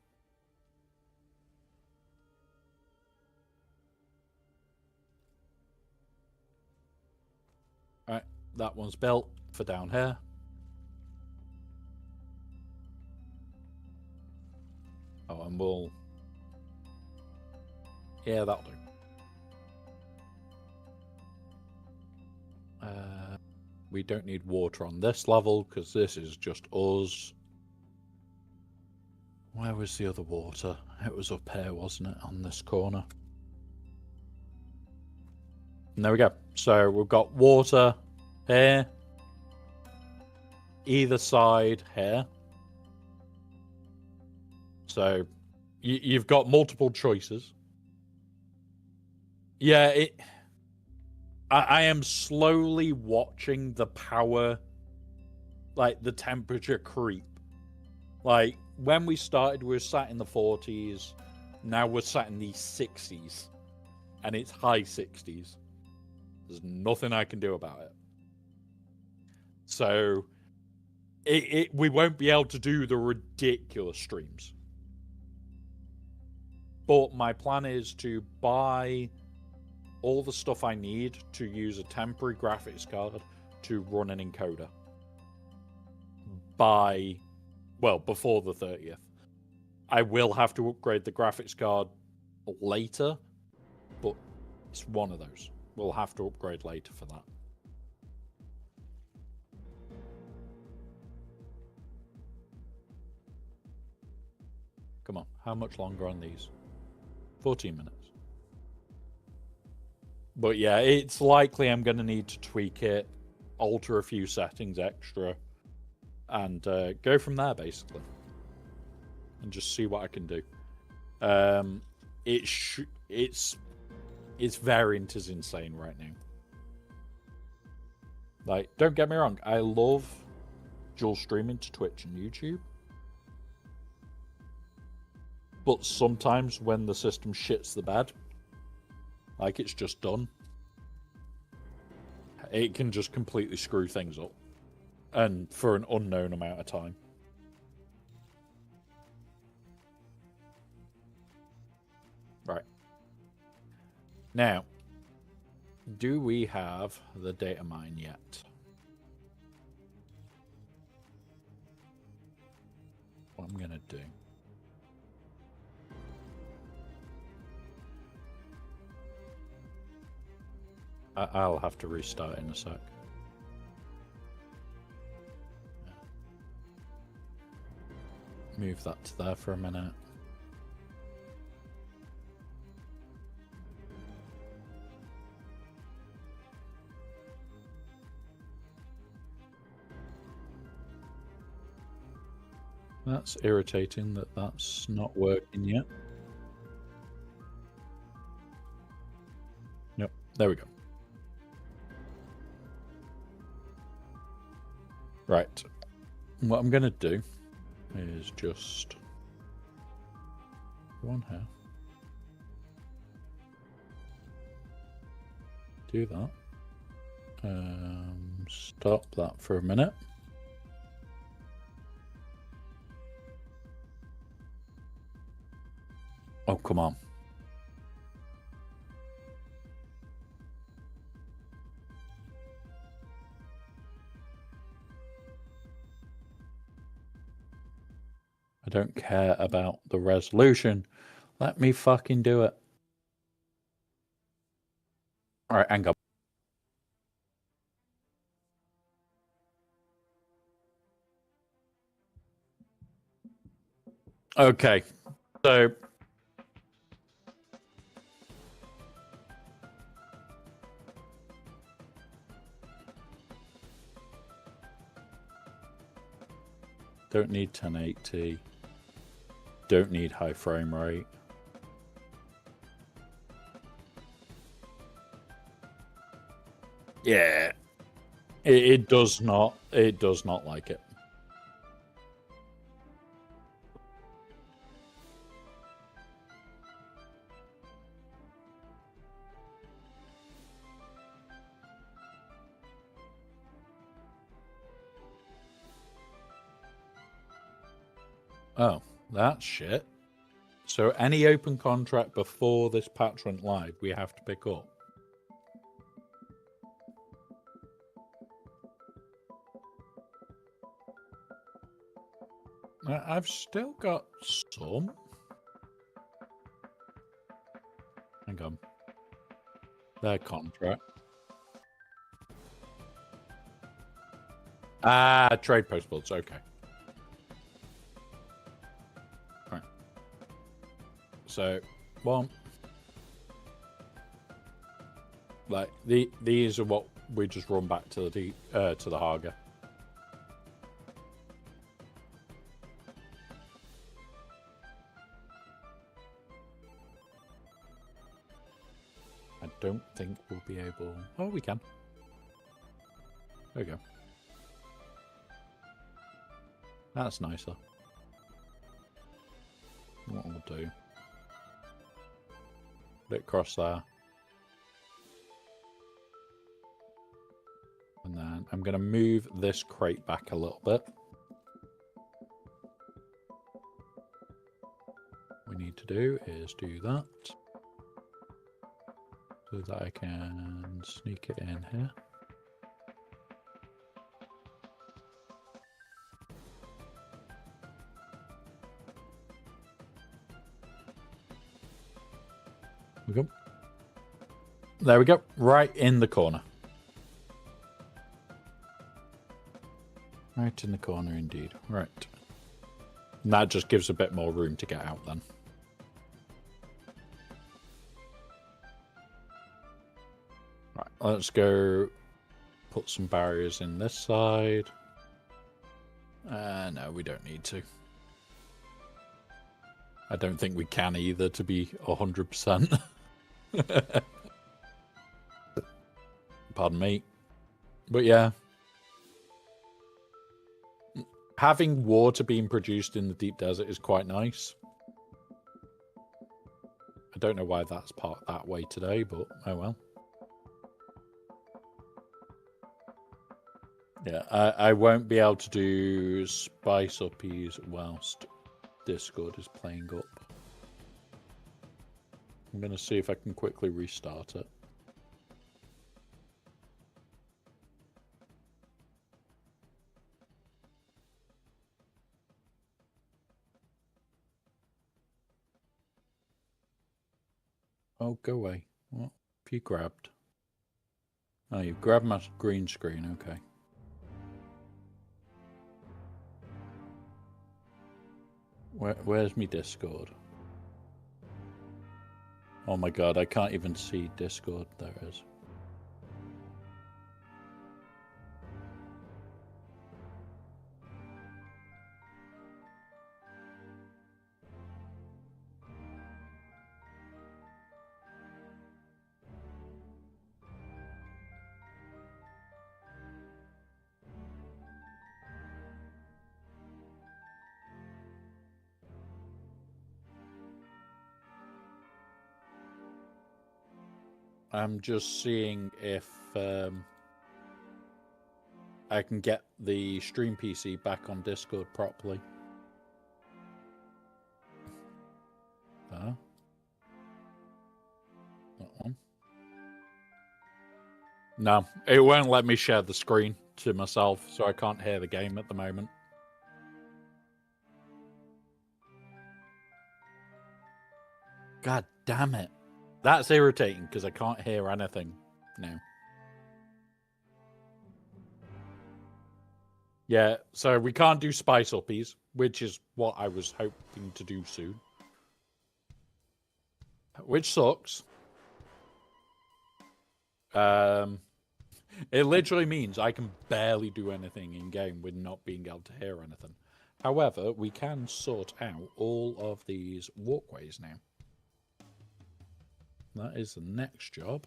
Alright, that one's built for down here. Oh, and we'll... Yeah, that'll do. We don't need water on this level, because this is just us. Where was the other water? It was up here, wasn't it? On this corner. And there we go. So we've got water here. Either side here. So you've got multiple choices. Yeah, I am slowly watching the power, like the temperature creep. Like when we started, we were sat in the 40s. Now we're sat in the 60s. And it's high 60s. There's nothing I can do about it. So we won't be able to do the ridiculous streams. But my plan is to buy all the stuff I need to use a temporary graphics card to run an encoder before the 30th. I will have to upgrade the graphics card later, but it's one of those. We'll have to upgrade later for that. Come on, how much longer on these? 14 minutes. But yeah, it's likely I'm going to need to tweak it, alter a few settings extra, and go from there, basically. And just see what I can do. Its variant is insane right now. Like, don't get me wrong, I love dual streaming to Twitch and YouTube. but sometimes when the system shits the bed, like it's just done, it can just completely screw things up, and for an unknown amount of time. Right. Now, do we have the data mine yet? What I'm gonna do. I'll have to restart in a sec. Move that to there for a minute. That's irritating that that's not working yet. Nope, there we go. Right, what I'm gonna do is just go on here, do that, stop that for a minute. Oh, come on. I don't care about the resolution. Let me fucking do it. All right, hang on. Okay, so don't need 1080. Don't need high frame rate. Yeah, it does not. It does not like it. Oh, that's shit. So any open contract before this patch went live, we have to pick up. I've still got some. Hang on. Their contract. Ah, trade post builds. Okay. Right. So, one. Like these are what we just run back to the Haga. I don't think we'll be able. Oh, we can. There we go. That's nicer. What we'll do. Put it across there. And then I'm going to move this crate back a little bit. What we need to do is do that. So that I can sneak it in here. We go. There we go. Right in the corner. Right in the corner indeed. Right. And that just gives a bit more room to get out then. Right, let's go put some barriers in this side. No, we don't need to. I don't think we can either, to be 100%. Pardon me. But yeah. Having water being produced in the deep desert is quite nice. I don't know why that's parked that way today, but oh well. Yeah, I won't be able to do Spice Uppies whilst Discord is playing up. I'm going to see if I can quickly restart it. Oh, go away. What have you grabbed? Oh, you grabbed my green screen, okay. Where's me Discord? Oh my god, I can't even see Discord. There it is. I'm just seeing if I can get the stream PC back on Discord properly. That one. No, it won't let me share the screen to myself, so I can't hear the game at the moment. God damn it. That's irritating because I can't hear anything now. Yeah, so we can't do Spice Uppies, which is what I was hoping to do soon. Which sucks. It literally means I can barely do anything in-game with not being able to hear anything. However, we can sort out all of these walkways now. That is the next job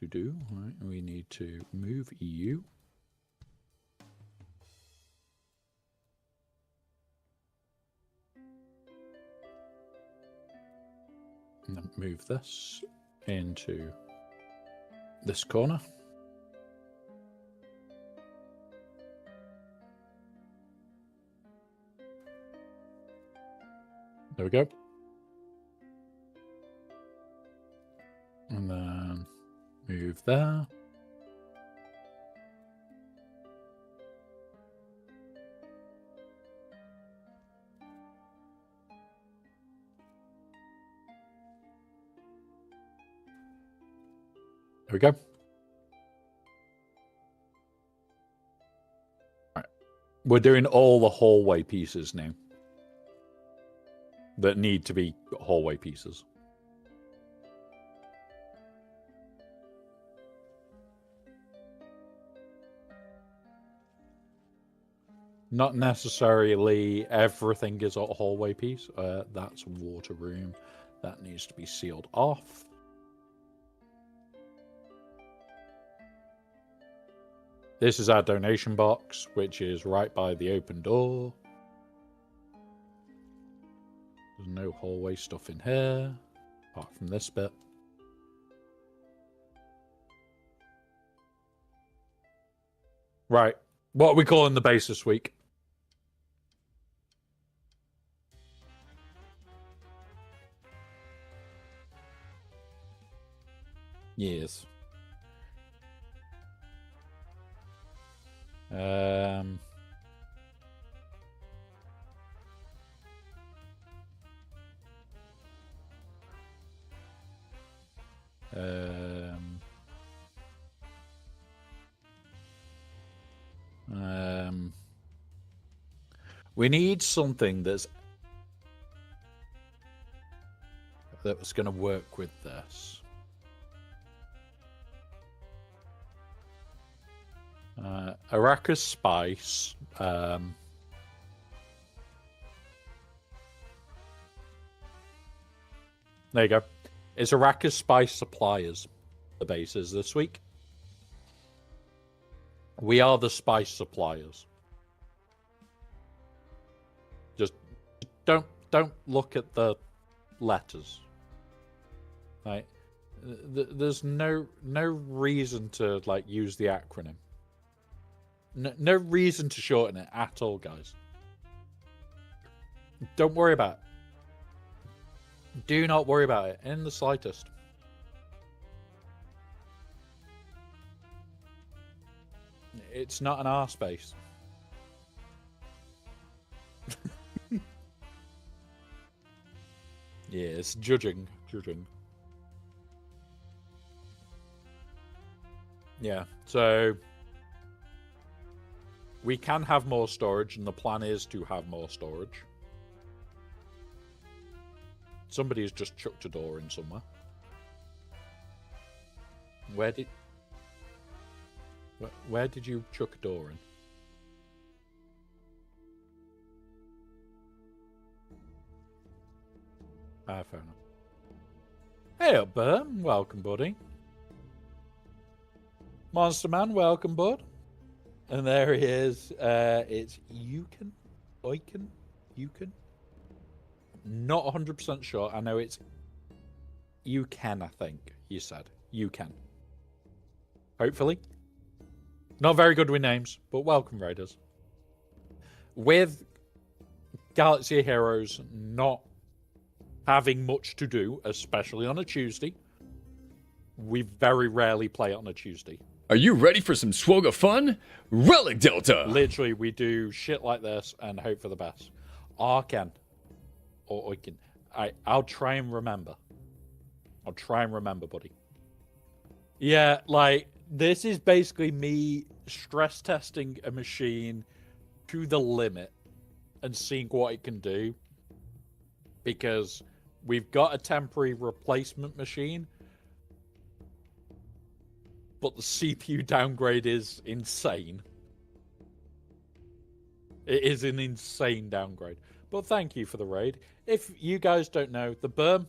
to do. Right, we need to move EU. And then move this into this corner. There we go. And then move there. There we go. Right. We're doing all the hallway pieces now that need to be hallway pieces. Not necessarily everything is a hallway piece. That's a water room. That needs to be sealed off. This is our donation box, which is right by the open door. There's no hallway stuff in here, apart from this bit. Right. What are we calling the base this week? Yes. We need something that's going to work with this. Arrakis Spice. There you go. It's Arrakis Spice Suppliers, the bases this week. We are the spice suppliers. Just don't don't look at the letters. Like, there's no reason to like use the acronym. No reason to shorten it at all, guys. Don't worry about it. Do not worry about it in the slightest. It's not an R space. Yeah, it's judging. Yeah, so we can have more storage, and the plan is to have more storage. Somebody's just chucked a door in somewhere. Where did you chuck a door in? Ah, fair enough. Hey up, Burn. Welcome, buddy. Monster Man, welcome, bud. And there he is. It's Yukon. Not 100% sure. I know it's you can, I think you said. You can. Hopefully. Not very good with names, but welcome, Raiders. With Galaxy Heroes not having much to do, especially on a Tuesday, we very rarely play it on a Tuesday. Are you ready for some swogga fun? Relic Delta! Literally, we do shit like this and hope for the best. Arkan. Or Oiken. I'll try and remember. Buddy. Yeah, like, this is basically me stress testing a machine to the limit and seeing what it can do. Because we've got a temporary replacement machine, but the CPU downgrade is insane. It is an insane downgrade. But thank you for the raid. If you guys don't know, the Berm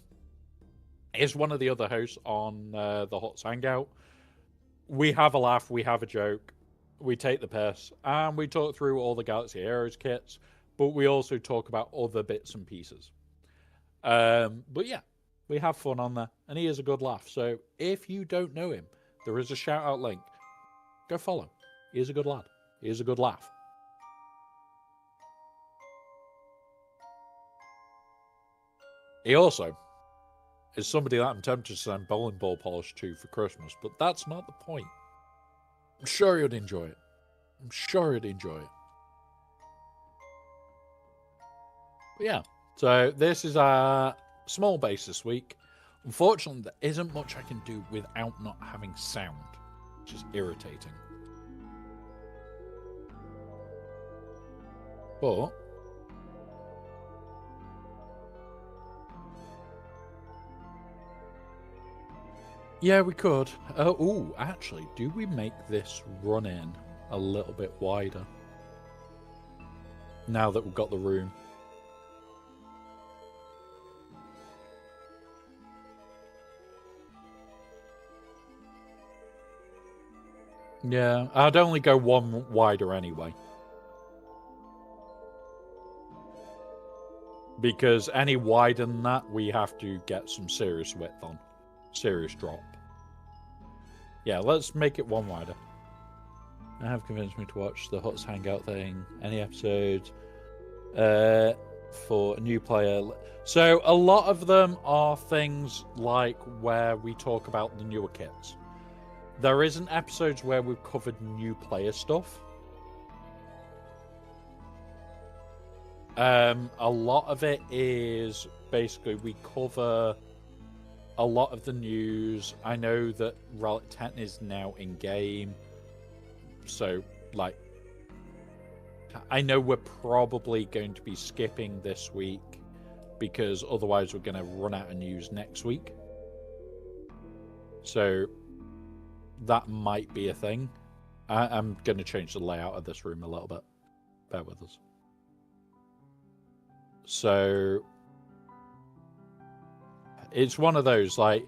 is one of the other hosts on the Huts Hangout. We have a laugh, we have a joke, we take the piss, and we talk through all the Galaxy Heroes kits, but we also talk about other bits and pieces. But yeah, we have fun on there, and he is a good laugh. So if you don't know him, there is a shout out link. Go follow. He is a good lad. He is a good laugh. He also is somebody that I'm tempted to send bowling ball polish to for Christmas, but that's not the point. I'm sure you'd enjoy it. But yeah, so this is our small base this week. Unfortunately, there isn't much I can do without not having sound, which is irritating. But yeah, we could. Oh, actually, do we make this run in a little bit wider? Now that we've got the room. Yeah, I'd only go one wider anyway. Because any wider than that, we have to get some serious width on. Serious drop. Yeah, let's make it one wider. I have convinced me to watch the Huts Hangout thing. Any episodes for a new player. So a lot of them are things like where we talk about the newer kits. There isn't episodes where we've covered new player stuff. A lot of it is basically we cover a lot of the news. I know that Relic 10 is now in game. So, like, I know we're probably going to be skipping this week because otherwise we're going to run out of news next week. So, that might be a thing. I'm going to change the layout of this room a little bit. Bear with us. So, it's one of those, like,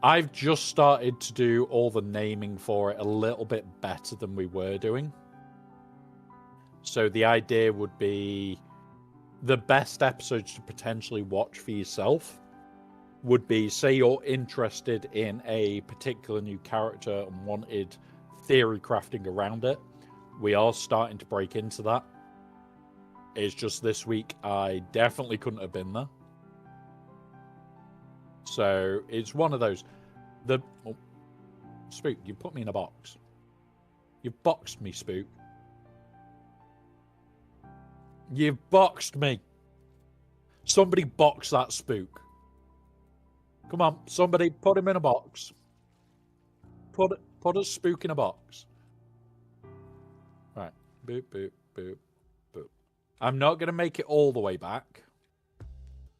I've just started to do all the naming for it a little bit better than we were doing. So the idea would be the best episodes to potentially watch for yourself would be, say you're interested in a particular new character and wanted theory crafting around it. We are starting to break into that. It's just this week I definitely couldn't have been there. So it's one of those. Spook, you put me in a box. You've boxed me, Spook. You've boxed me. Somebody box that Spook. Come on, somebody put him in a box. Put a Spook in a box. Right. Boop, boop, boop, boop. I'm not going to make it all the way back.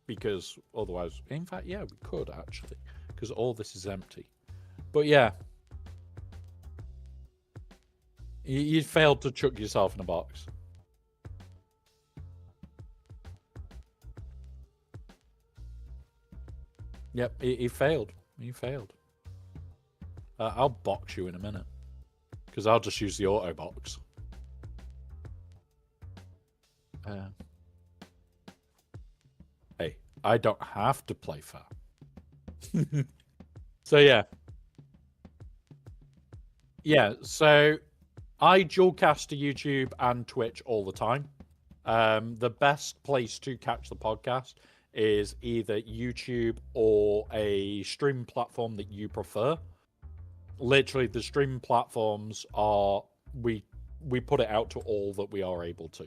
Because otherwise... In fact, yeah, we could, actually. Because all this is empty. But yeah. You failed to chuck yourself in a box. Yep, he failed. He failed. I'll box you in a minute. Because I'll just use the auto box. Hey, I don't have to play fair. So yeah. Yeah, so I dualcast to YouTube and Twitch all the time. The best place to catch the podcast is either YouTube or a stream platform that you prefer. Literally, the stream platforms are we put it out to all that we are able to.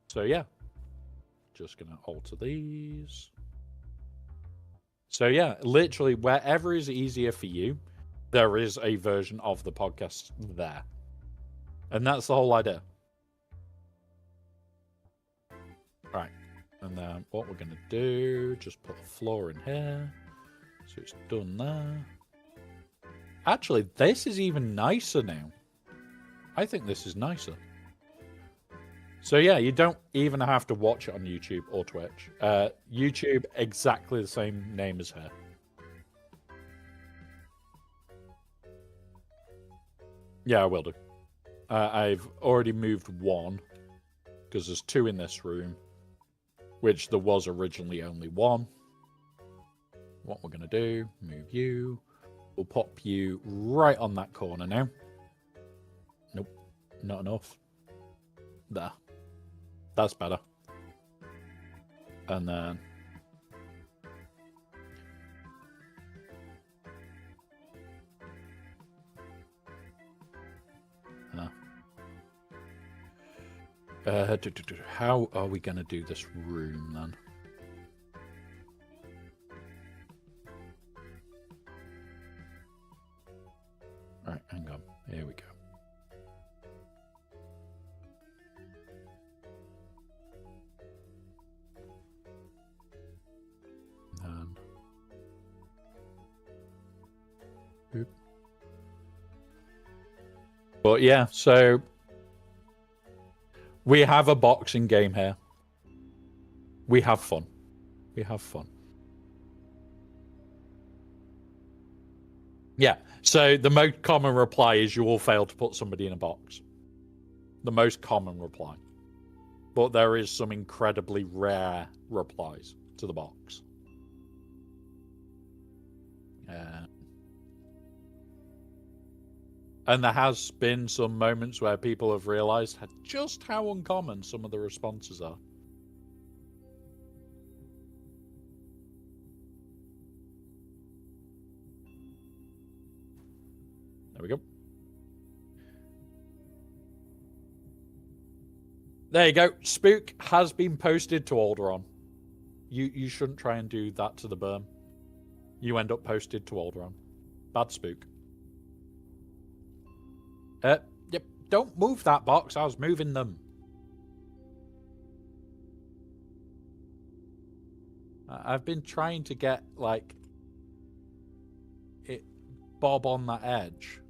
So yeah, just gonna alter these. So yeah, literally wherever is easier for you, there is a version of the podcast there, and that's the whole idea. Right. And then what we're going to do, just put a floor in here. So it's done there. Actually, this is even nicer now. I think this is nicer. So yeah, you don't even have to watch it on YouTube or Twitch. YouTube, exactly the same name as here. Yeah, I will do. I've already moved one, because there's two in this room. Which there was originally only one. What we're going to do, move you. We'll pop you right on that corner now. Nope, not enough. There. That's better. And then... how are we going to do this room then? Right, hang on. Here we go. Boop. But yeah, so we have a boxing game here. We have fun. We have fun. Yeah, so the most common reply is you all failed to put somebody in a box. The most common reply. But there is some incredibly rare replies to the box. And there has been some moments where people have realized just how uncommon some of the responses are. There we go. There you go. Spook has been posted to Alderaan. You shouldn't try and do that to the berm. You end up posted to Alderaan. Bad Spook. Yep. Don't move that box. I was moving them. I've been trying to get, like, it bob on that edge.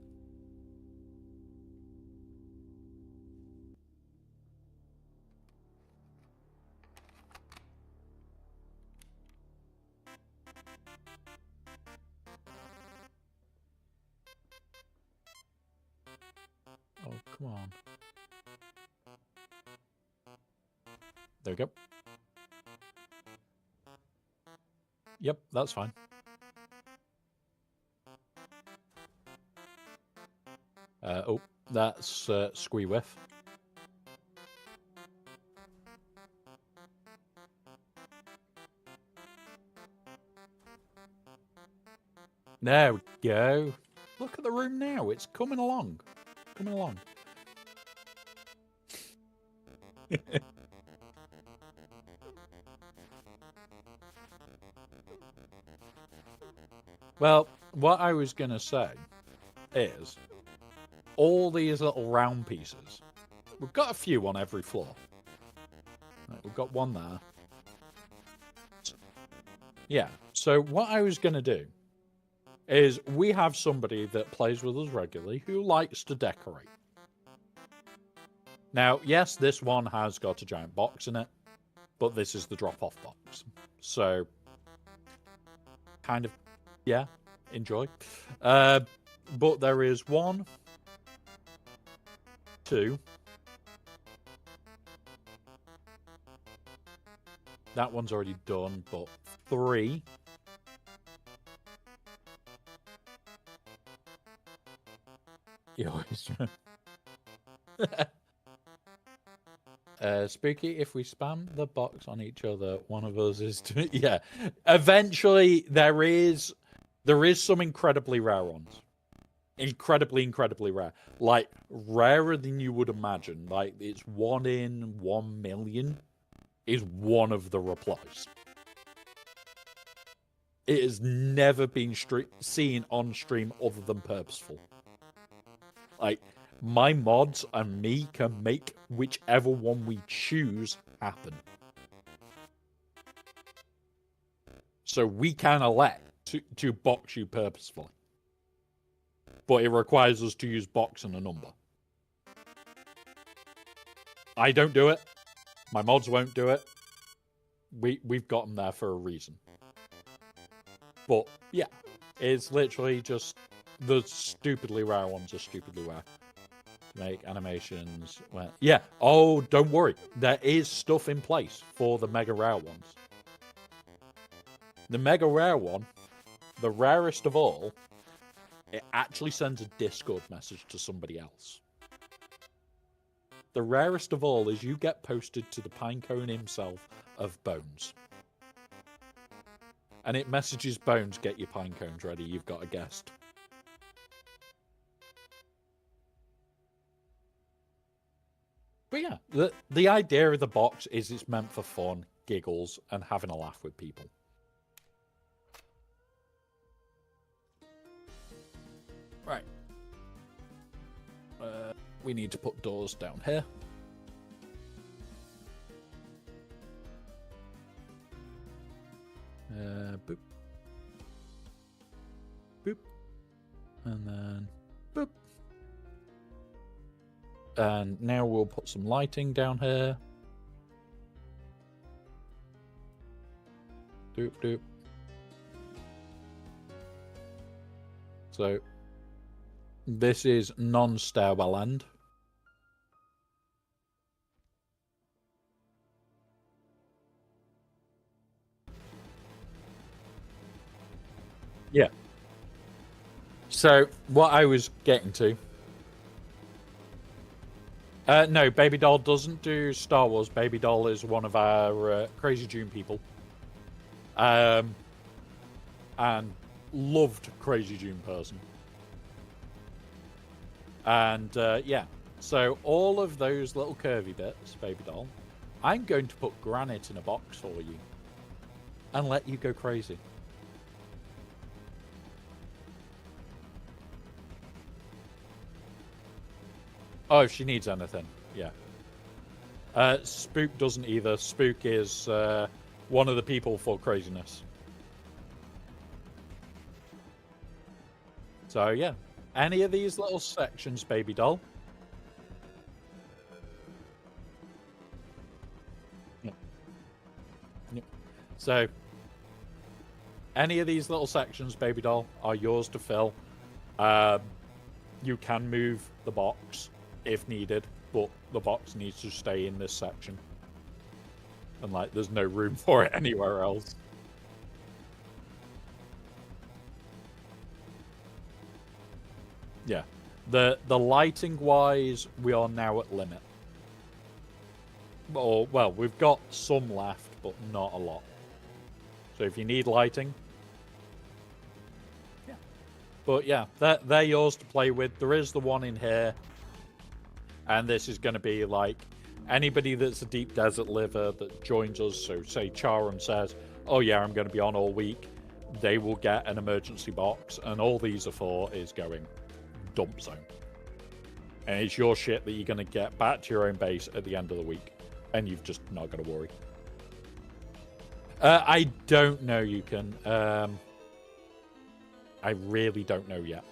Oh, come on. There we go. Yep, that's fine. Oh, that's squee whiff. There we go. Look at the room now. It's coming along. Coming along. Well, what I was going to say is all these little round pieces. We've got a few on every floor. Right, we've got one there. Yeah, so what I was going to do is we have somebody that plays with us regularly who likes to decorate. Now, yes, this one has got a giant box in it, but this is the drop-off box. So, kind of, yeah, enjoy. But there is 1, 2. That one's already done, but 3. You always... Spooky, if we spam the box on each other, one of us is to... Yeah. Eventually, there is some incredibly rare ones. Incredibly rare. Like, rarer than you would imagine. Like, it's 1 in 1 million is one of the replies. It has never been seen on stream other than purposeful. Like, my mods and me can make whichever one we choose happen. So we can elect to box you purposefully. But it requires us to use box and a number. I don't do it. My mods won't do it. We've got them there for a reason. But, yeah. It's literally just the stupidly rare ones are stupidly rare. Make animations. Well, yeah. Oh, don't worry. There is stuff in place for the mega rare ones. The mega rare one, the rarest of all, it actually sends a Discord message to somebody else. The rarest of all is you get posted to the pinecone himself of Bones. And it messages Bones, get your pinecones ready, you've got a guest. But yeah, the idea of the box is it's meant for fun, giggles, and having a laugh with people. Right. We need to put doors down here. Boop. Boop. And then boop. And now we'll put some lighting down here. Doop doop. So this is non-stairwell end. Yeah. So what I was getting to. No, Baby Doll doesn't do Star Wars. Baby Doll is one of our Crazy June people. And loved Crazy June person. And yeah, so all of those little curvy bits, Baby Doll, I'm going to put granite in a box for you and let you go crazy. Oh, if she needs anything, yeah. Spook doesn't either. Spook is one of the people for craziness. So, yeah. Any of these little sections, Baby Doll? Yeah. Yeah. So, any of these little sections, Baby Doll, are yours to fill. You can move the box if needed, but the box needs to stay in this section. And like, there's no room for it anywhere else. Yeah. The lighting wise, we are now at limit. Or, well, we've got some left, but not a lot. So if you need lighting, yeah. But yeah, they're yours to play with. There is the one in here. And this is going to be like anybody that's a deep desert liver that joins us. So say Charon says, oh yeah, I'm going to be on all week. They will get an emergency box. And all these are for is going dump zone. And it's your shit that you're going to get back to your own base at the end of the week. And you've just not got to worry. I don't know, you can. I really don't know yet.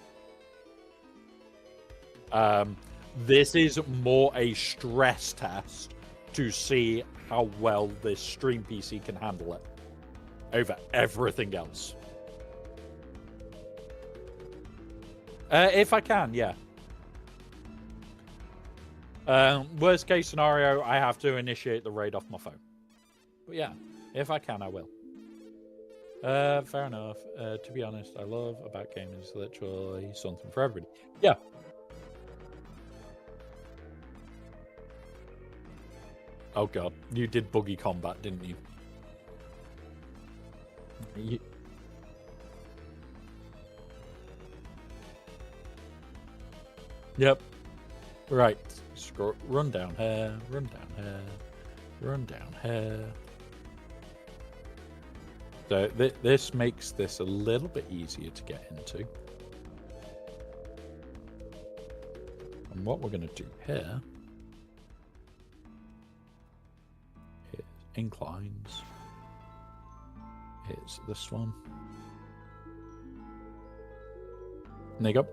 This is more a stress test to see how well this stream PC can handle it over everything else. If I can, yeah. Worst case scenario, I have to initiate the raid off my phone. But yeah, if I can, I will. Fair enough. To be honest, I love about gaming is literally something for everybody. Yeah. Oh god, you did buggy combat, didn't you? Yep. Right. Run down here, run down here, run down here. So this makes this a little bit easier to get into. And what we're going to do here is inclines. It's this one. There you go.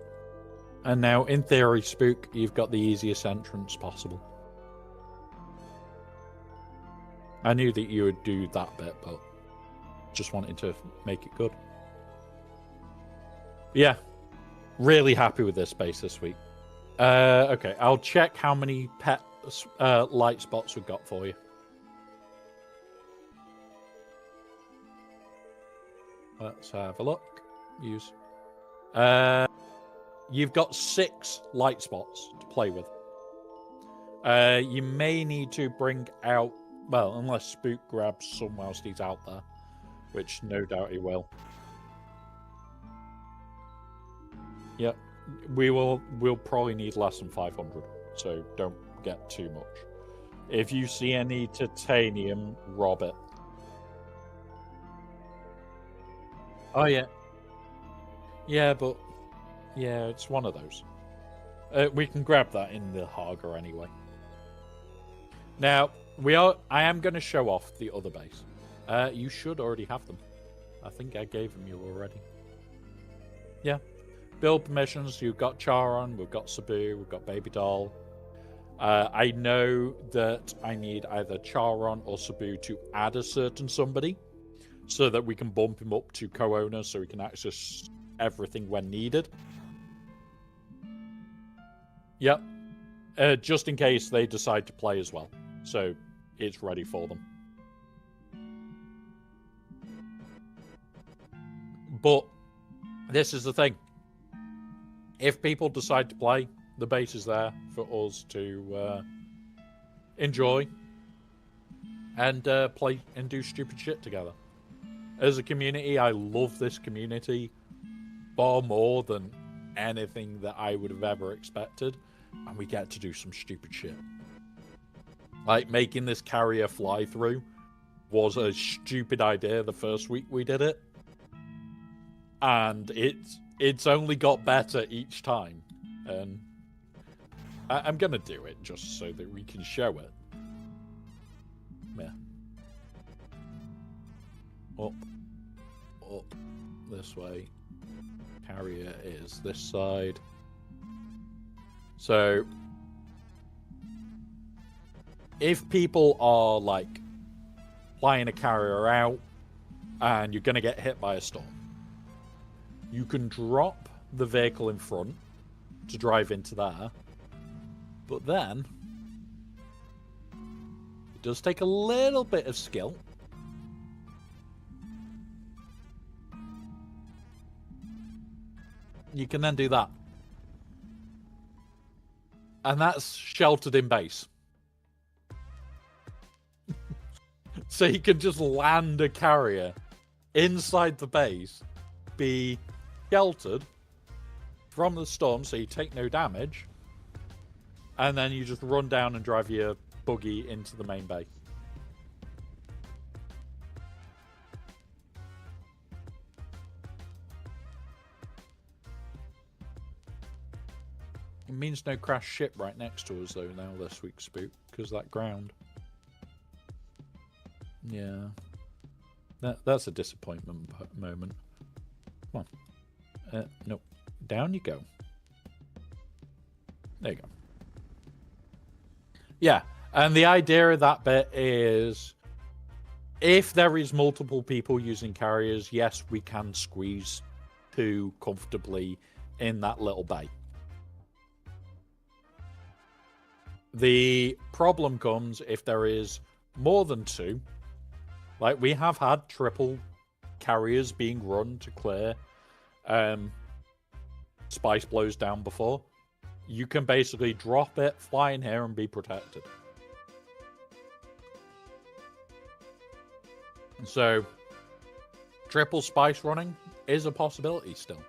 And now, in theory, Spook, you've got the easiest entrance possible. I knew that you would do that bit, but just wanted to make it good. Yeah, really happy with this space this week. Okay, I'll check how many pet light spots we've got for you. Let's have a look. Use. You've got 6 light spots to play with. You may need to bring out, well, unless Spook grabs some whilst he's out there, which no doubt he will. Yep, we'll probably need less than 500, so don't get too much. If you see any titanium, rob it. Oh yeah. Yeah, but yeah, it's one of those. We can grab that in the Haga anyway. Now, I am going to show off the other base. You should already have them. I think I gave them you already. Yeah. Build permissions. You've got Charon, we've got Sabu, we've got Baby Doll. I know that I need either Charon or Sabu to add a certain somebody so that we can bump him up to co-owner so he can access everything when needed. Yep. Just in case they decide to play as well. So it's ready for them. But this is the thing. If people decide to play, the base is there for us to enjoy and play and do stupid shit together. As a community, I love this community far more than anything that I would have ever expected. And we get to do some stupid shit. Like making this carrier fly through was a stupid idea the first week we did it. And it's only got better each time. And I'm going to do it just so that we can show it. Yeah. Up. This way. Carrier is this side. So, if people are, like, flying a carrier out and you're going to get hit by a storm, you can drop the vehicle in front to drive into there, but then does take a little bit of skill. You can then do that. And that's sheltered in base. So you can just land a carrier inside the base, be sheltered from the storm, so you take no damage, and then you just run down and drive your buggy into the main base. It means no crash ship right next to us, though, now this week's spook, because that ground. Yeah. That's a disappointment moment. Come on. No. Down you go. There you go. Yeah. And the idea of that bit is, if there is multiple people using carriers, yes, we can squeeze two comfortably in that little bay. The problem comes if there is more than two. Like, we have had triple carriers being run to clear spice blows down before. You can basically drop it, fly in here, and be protected. So, triple spice running is a possibility still.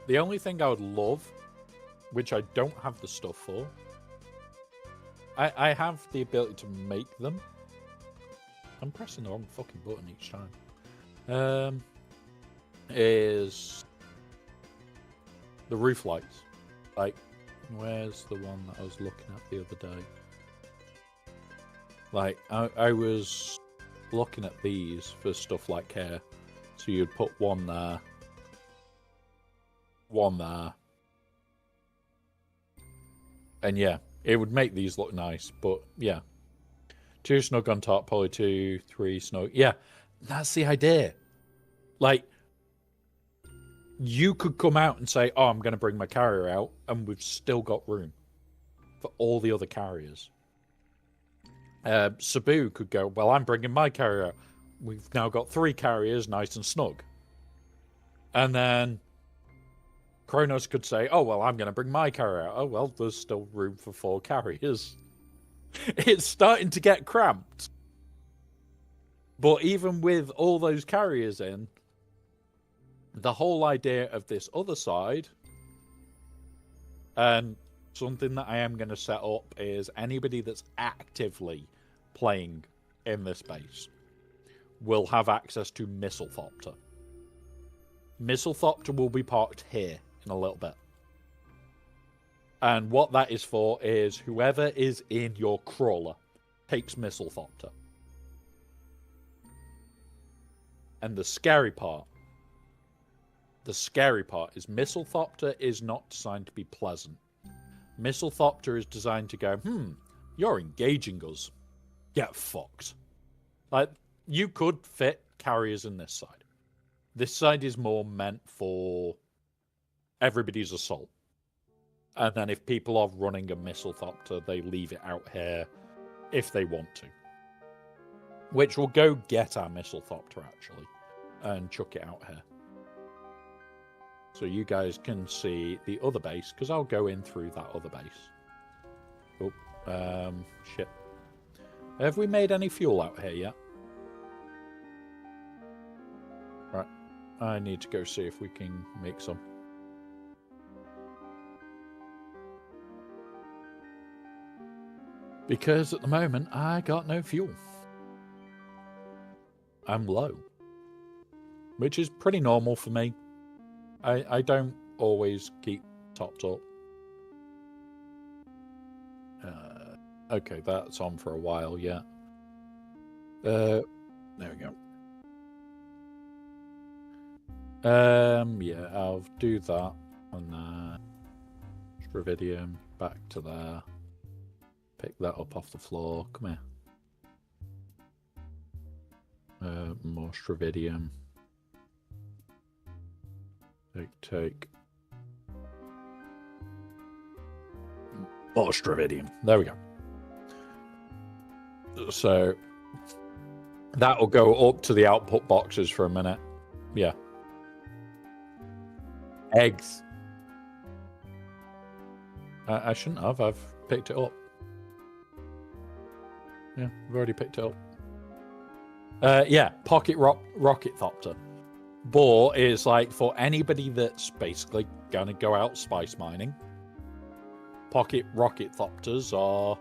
The only thing I would love, which I don't have the stuff for, I have the ability to make them. I'm pressing the wrong fucking button each time. Is the roof lights. Like, where's the one that I was looking at the other day? Like, I was looking at these for stuff like hair. So you'd put one there. One there. And yeah, it would make these look nice, but yeah. 2 snug on top, probably 2, 3 snug. Yeah, that's the idea. Like, you could come out and say, oh, I'm going to bring my carrier out, and we've still got room for all the other carriers. Sabu could go, well, I'm bringing my carrier out. We've now got 3 carriers, nice and snug. And then Kronos could say, oh, well, I'm going to bring my carrier out. Oh, well, there's still room for 4 carriers. It's starting to get cramped. But even with all those carriers in, the whole idea of this other side, and something that I am going to set up, is anybody that's actively playing in this base will have access to Mistlethopter. Mistlethopter will be parked here in a little bit. And what that is for is whoever is in your crawler takes Mistlethopter. And the scary part is Mistlethopter is not designed to be pleasant. Mistlethopter is designed to go, you're engaging us. Get fucked. Like, you could fit carriers in this side. This side is more meant for everybody's assault. And then if people are running a Mistlethopter, they leave it out here if they want to. Which will go get our Mistlethopter, actually, and chuck it out here. So you guys can see the other base, because I'll go in through that other base. Oh, shit. Have we made any fuel out here yet? Right. I need to go see if we can make some. Because at the moment, I got no fuel. I'm low. Which is pretty normal for me. I don't always keep topped up. Okay, that's on for a while, yeah. There we go. Yeah, I'll do that on Stravidium, back to there. Pick that up off the floor. Come here. More Stravidium. Take. More Stravidium. There we go. So that'll go up to the output boxes for a minute. Yeah. Eggs. I shouldn't have. I've picked it up. Yeah, I've already picked it up. Yeah, pocket rocket thopter. But it's like for anybody that's basically going to go out spice mining, pocket rocket thopters are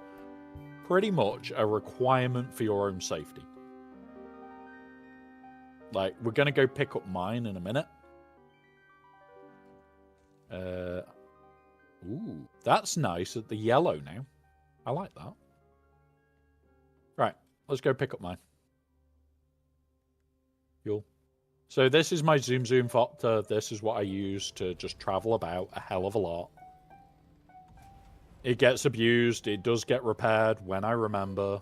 pretty much a requirement for your own safety. Like, we're going to go pick up mine in a minute. Ooh, that's nice. The yellow now. I like that. Right, let's go pick up mine. Cool. So this is my Zoom Thopter. This is what I use to just travel about a hell of a lot. It gets abused. It does get repaired when I remember.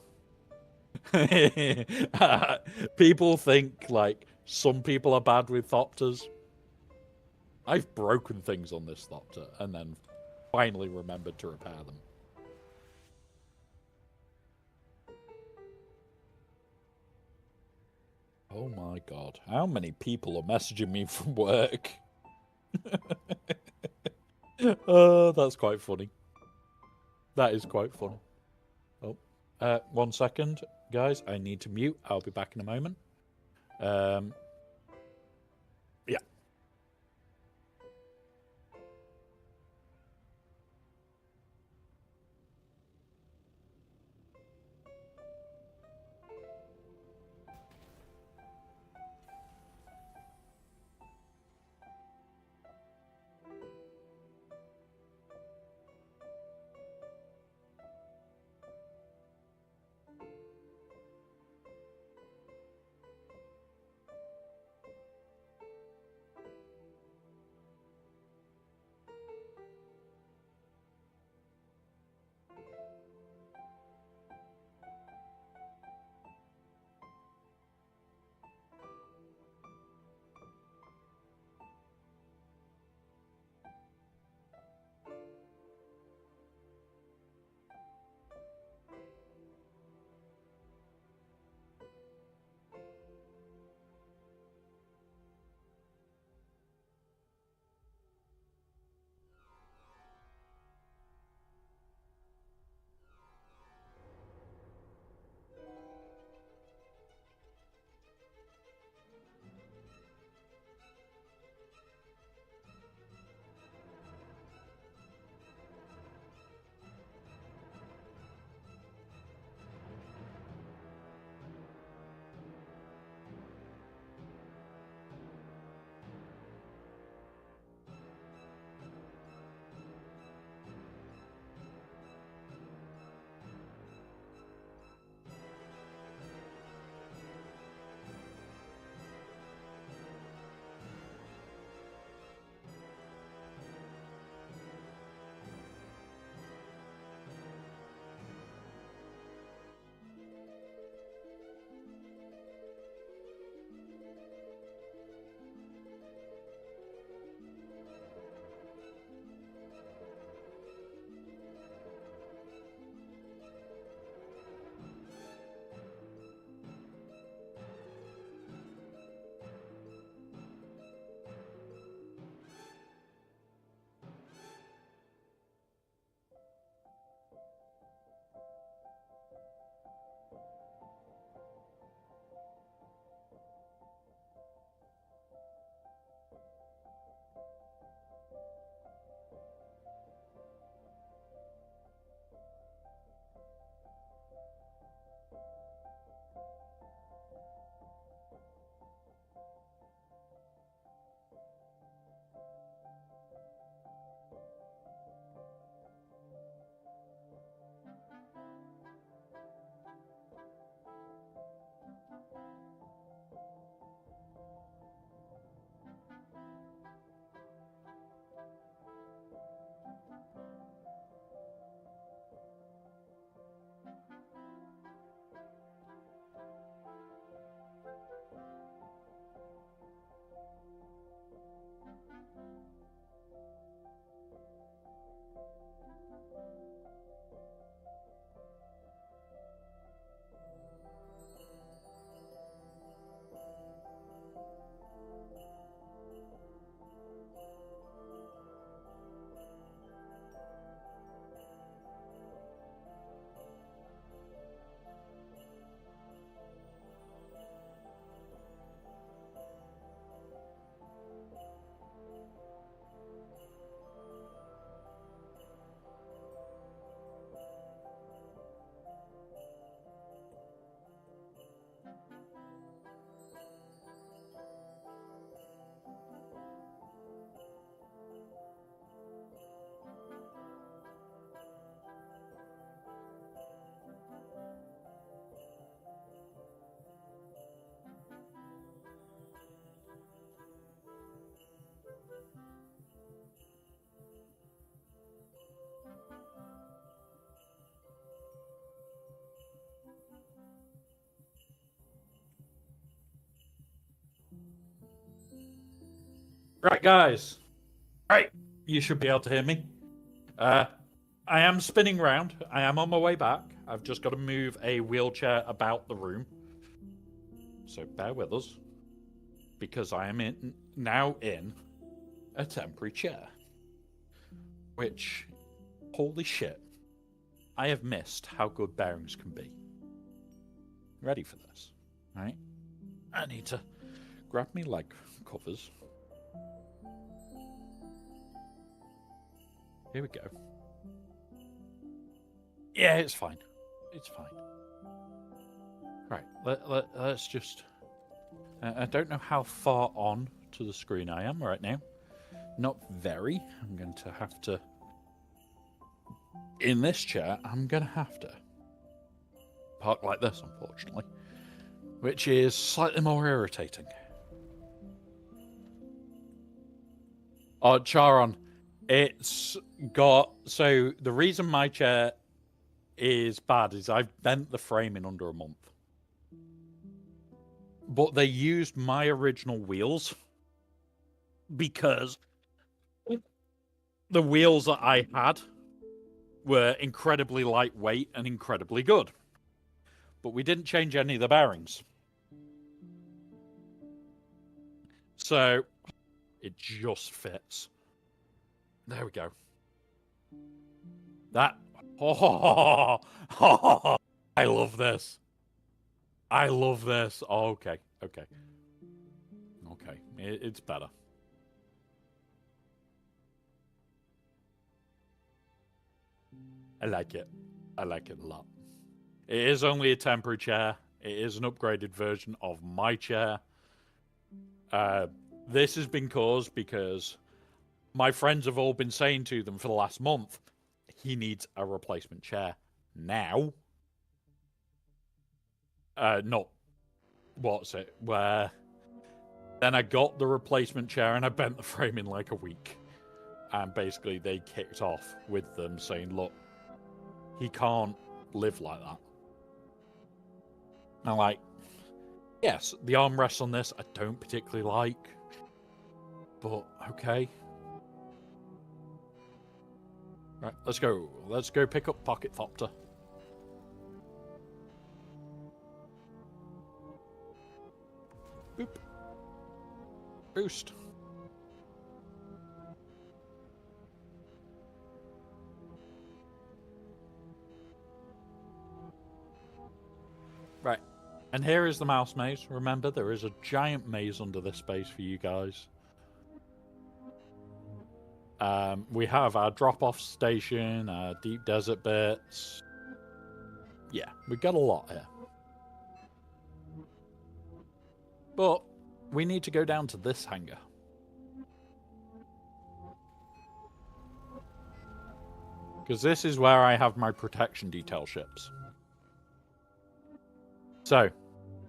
People think, like, some people are bad with Thopters. I've broken things on this Thopter and then finally remembered to repair them. Oh my god. How many people are messaging me from work? Oh, that's quite funny. That is quite funny. Oh, 1 second, guys. I need to mute. I'll be back in a moment. Yeah. Right, guys. Right, you should be able to hear me. I am spinning round. I am on my way back. I've just got to move a wheelchair about the room. So bear with us. Because I am now in a temporary chair. Which, holy shit, I have missed how good bearings can be. Ready for this, right? I need to grab me leg covers. Here we go. Yeah, it's fine. It's fine. Right, let's just... I don't know how far on to the screen I am right now. Not very. I'm going to have to... In this chair, I'm going to have to park like this, unfortunately. Which is slightly more irritating. Oh, Charon, it's got... So, the reason my chair is bad is I've bent the frame in under a month. But they used my original wheels because the wheels that I had were incredibly lightweight and incredibly good. But we didn't change any of the bearings. So it just fits. There we go. That... Oh, I love this. I love this. Oh, okay. Okay. Okay. It's better. I like it. I like it a lot. It is only a temporary chair. It is an upgraded version of my chair. This has been caused because my friends have all been saying to them for the last month, he needs a replacement chair now. Not, what's it, where then I got the replacement chair and I bent the frame in like a week. And basically they kicked off with them saying, look, he can't live like that. And I'm like, yes, the armrests on this I don't particularly like, but okay. Right, let's go. Let's go pick up Pocket Thopter. Boop. Boost. Right. And here is the mouse maze. Remember, there is a giant maze under this space for you guys. We have our drop-off station, our deep desert bits. Yeah, we got a lot here. But we need to go down to this hangar. Because this is where I have my protection detail ships. So,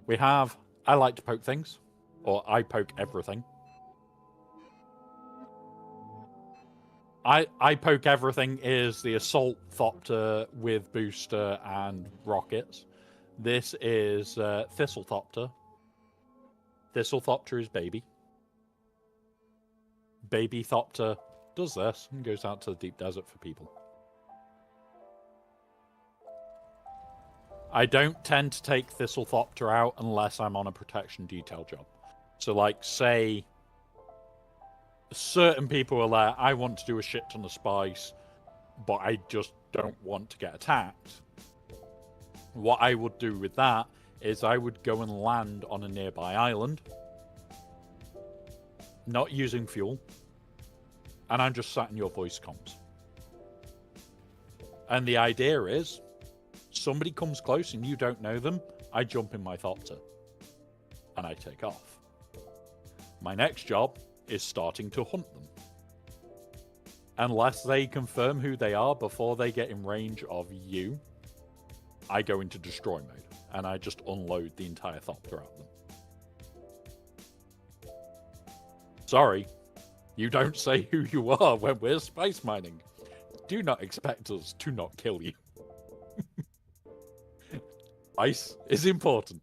we have... I like to poke things. Or I poke everything. I poke everything is the Assault Thopter with booster and rockets. This is Thistle Thopter. Thistle Thopter is baby. Baby Thopter does this and goes out to the deep desert for people. I don't tend to take Thistle Thopter out unless I'm on a protection detail job. So, like, say... certain people are there, I want to do a shit ton of spice, but I just don't want to get attacked. What I would do with that is I would go and land on a nearby island, not using fuel, and I'm just sat in your voice comms. And the idea is, somebody comes close and you don't know them, I jump in my Thopter, and I take off. My next job is starting to hunt them. Unless they confirm who they are before they get in range of you, I go into destroy mode, and I just unload the entire Thopter at them. Sorry, you don't say who you are when we're space mining. Do not expect us to not kill you. Ice is important.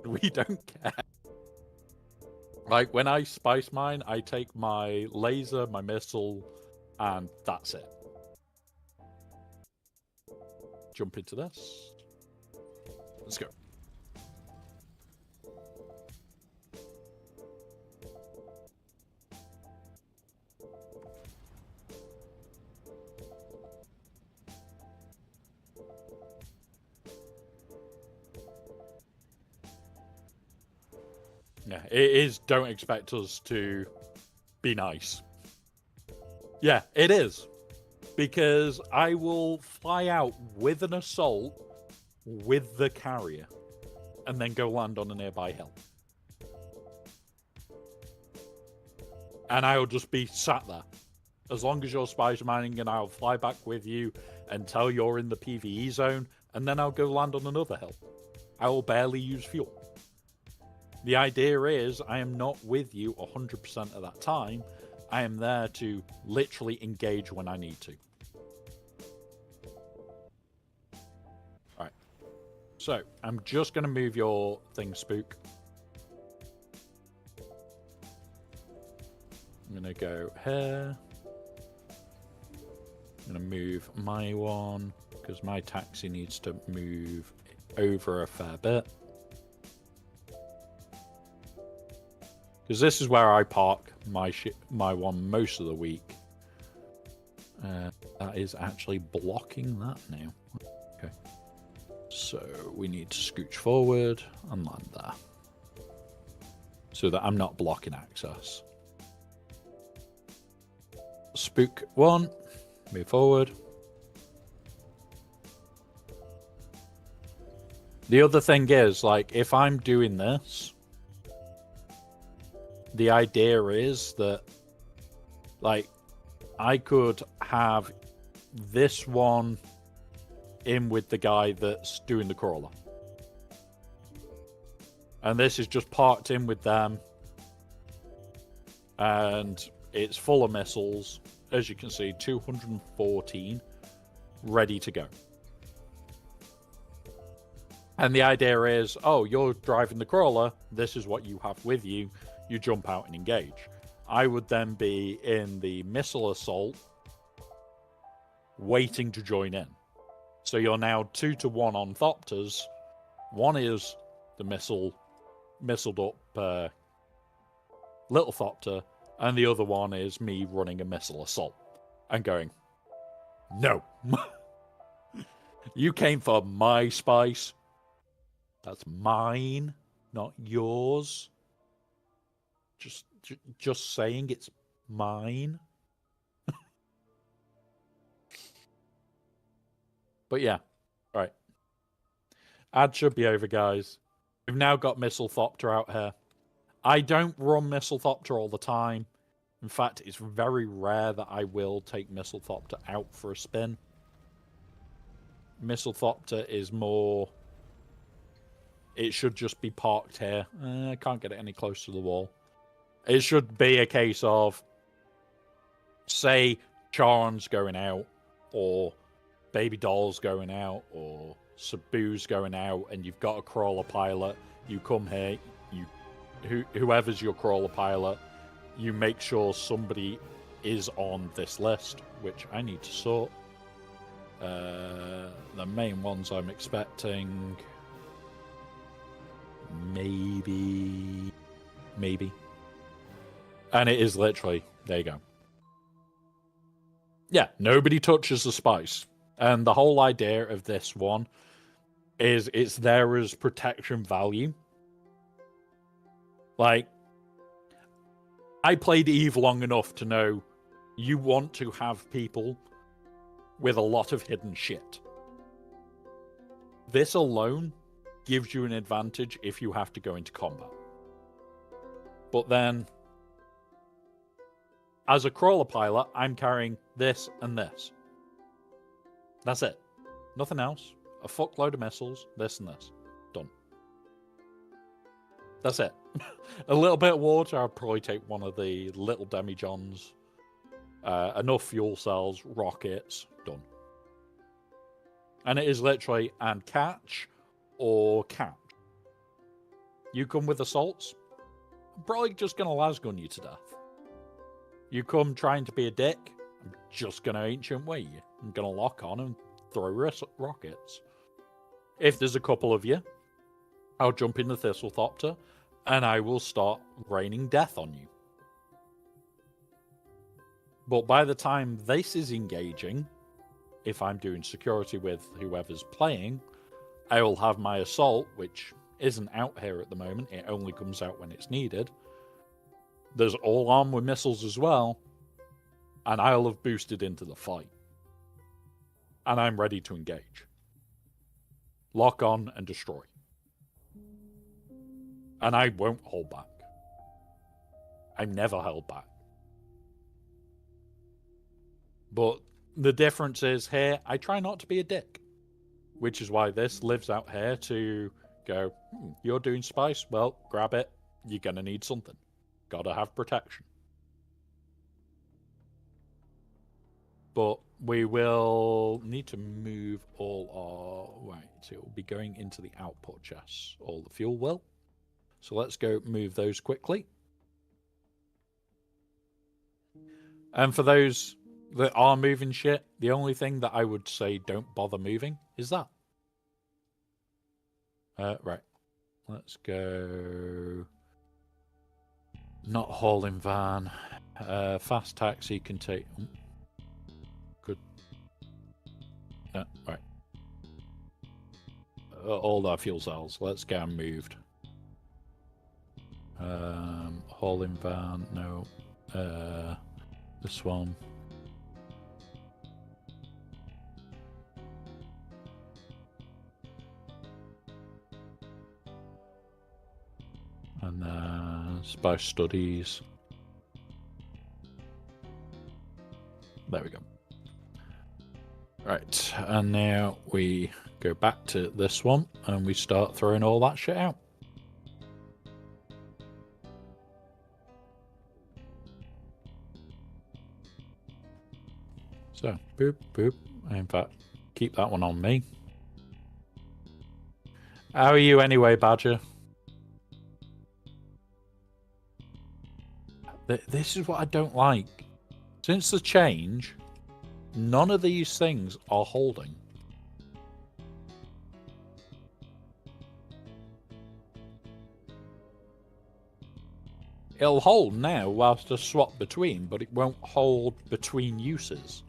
We don't care. Like, when I spice mine, I take my laser, my missile, and that's it. Jump into this. Let's go. Yeah, it is. Don't expect us to be nice. Yeah, it is. Because I will fly out with an assault with the carrier and then go land on a nearby hill. And I'll just be sat there. As long as you're spice mining, and I'll fly back with you until you're in the PvE zone, and then I'll go land on another hill. I will barely use fuel. The idea is I am not with you 100% of that time. I am there to literally engage when I need to. Alright. So, I'm just going to move your thing, Spook. I'm going to go here. I'm going to move my one, because my taxi needs to move over a fair bit. Because this is where I park my one most of the week. That is actually blocking that now. Okay. So we need to scooch forward and land there. So that I'm not blocking access. Spook one. Move forward. The other thing is, like, if I'm doing this, the idea is that, like, I could have this one in with the guy that's doing the crawler. And this is just parked in with them. And it's full of missiles. As you can see, 214 ready to go. And the idea is, oh, you're driving the crawler. This is what you have with you. You jump out and engage. I would then be in the missile assault, waiting to join in. So you're now 2-to-1 on Thopters. One is the missiled up little Thopter, and the other one is me running a missile assault and going, no. You came for my spice. That's mine, not yours. Just saying it's mine. But yeah, right. Ad should be over, guys. We've now got Missile Thopter out here. I don't run Missile Thopter all the time. In fact, it's very rare that I will take Missile Thopter out for a spin. Missile Thopter is more... It should just be parked here. I can't get it any closer to the wall. It should be a case of, say, Charon's going out, or Baby Doll's going out, or Sabu's going out, and you've got a crawler pilot. You come here, whoever's your crawler pilot, you make sure somebody is on this list, which I need to sort. The main ones I'm expecting, maybe. And it is literally, there you go. Yeah, nobody touches the spice. And the whole idea of this one is it's there as protection value. Like, I played EVE long enough to know you want to have people with a lot of hidden shit. This alone gives you an advantage if you have to go into combat. But then, as a crawler pilot, I'm carrying this and this. That's it. Nothing else. A fuckload of missiles, this and this. Done. That's it. A little bit of water, I'll probably take one of the little demijohns. Enough fuel cells, rockets, done. And it is literally, and catch or catch. You come with assaults, I'm probably just going to lasgun you to death. You come trying to be a dick, I'm just going to ancient way you. I'm going to lock on and throw rockets. If there's a couple of you, I'll jump in the Thistlethopter and I will start raining death on you. But by the time this is engaging, if I'm doing security with whoever's playing, I will have my assault, which isn't out here at the moment. It only comes out when it's needed. There's all armed with missiles as well. And I'll have boosted into the fight. And I'm ready to engage. Lock on and destroy. And I won't hold back. I've never held back. But the difference is here, I try not to be a dick. Which is why this lives out here to go, you're doing spice? Well, grab it. You're going to need something. Gotta have protection. But we will need to move all our... Right, so it will be going into the output chests. All the fuel will. So let's go move those quickly. And for those that are moving shit, the only thing that I would say don't bother moving is that. Right. Let's go... Not hauling van. Fast taxi can take... Good. Right. All our fuel cells. Let's get them moved. Hauling van. No. This one. And spice studies. There we go. Right, and now we go back to this one and we start throwing all that shit out. So, boop, boop. In fact, keep that one on me. How are you anyway, Badger? This is what I don't like. Since the change, none of these things are holding. It'll hold now whilst I swap between, but it won't hold between uses.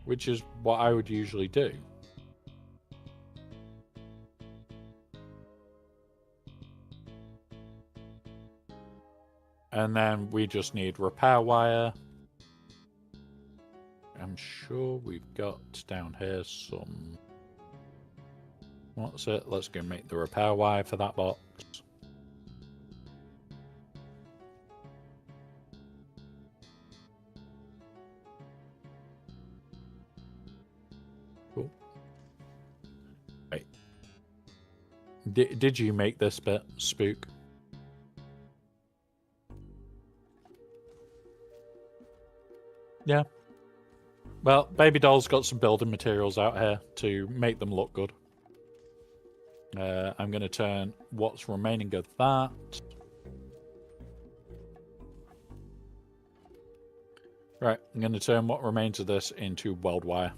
Which is what I would usually do. And then we just need repair wire. I'm sure we've got down here some... What's it? Let's go make the repair wire for that box. Cool. Right. Did you make this bit, Spook? Yeah. Well, Baby Doll's got some building materials out here to make them look good. I'm going to turn what's remaining of that. Right, I'm going to turn what remains of this into weld wire.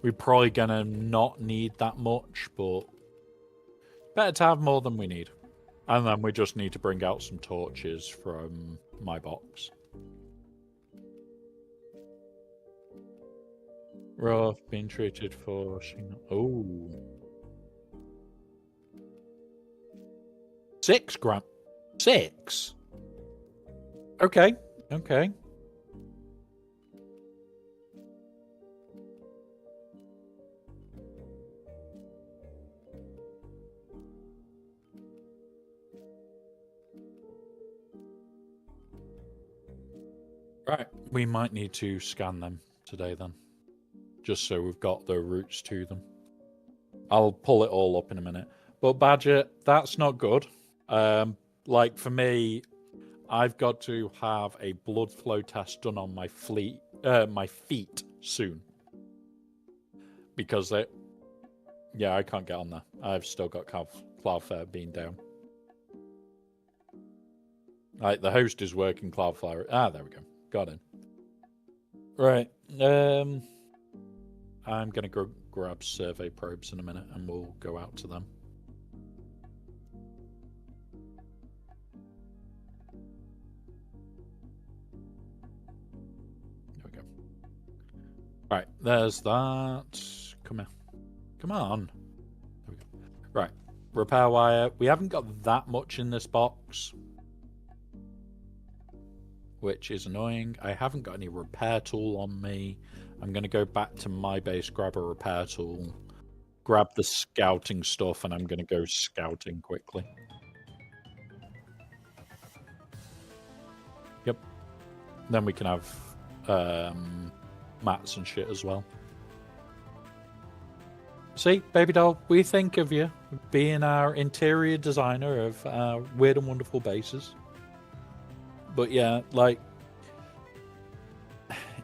We're probably going to not need that much, but better to have more than we need. And then we just need to bring out some torches from my box. Rough, being treated for... Oh. 6 gram. 6? Okay, okay. Right, we might need to scan them today then. Just so we've got the routes to them. I'll pull it all up in a minute. But Badger, that's not good. Like for me, I've got to have a blood flow test done on my feet soon. Because yeah, I can't get on there. I've still got Cloudflare being down. Like, the host is working Cloudflare. Ah, there we go. Got it. Right. I'm going to go grab survey probes in a minute, and we'll go out to them. There we go. Right, there's that. Come here. Come on. There we go. Right, repair wire. We haven't got that much in this box, which is annoying. I haven't got any repair tool on me. I'm going to go back to my base, grab a repair tool, grab the scouting stuff, and I'm going to go scouting quickly. Yep. Then we can have mats and shit as well. See, baby doll, we think of you being our interior designer of our weird and wonderful bases. But yeah, like,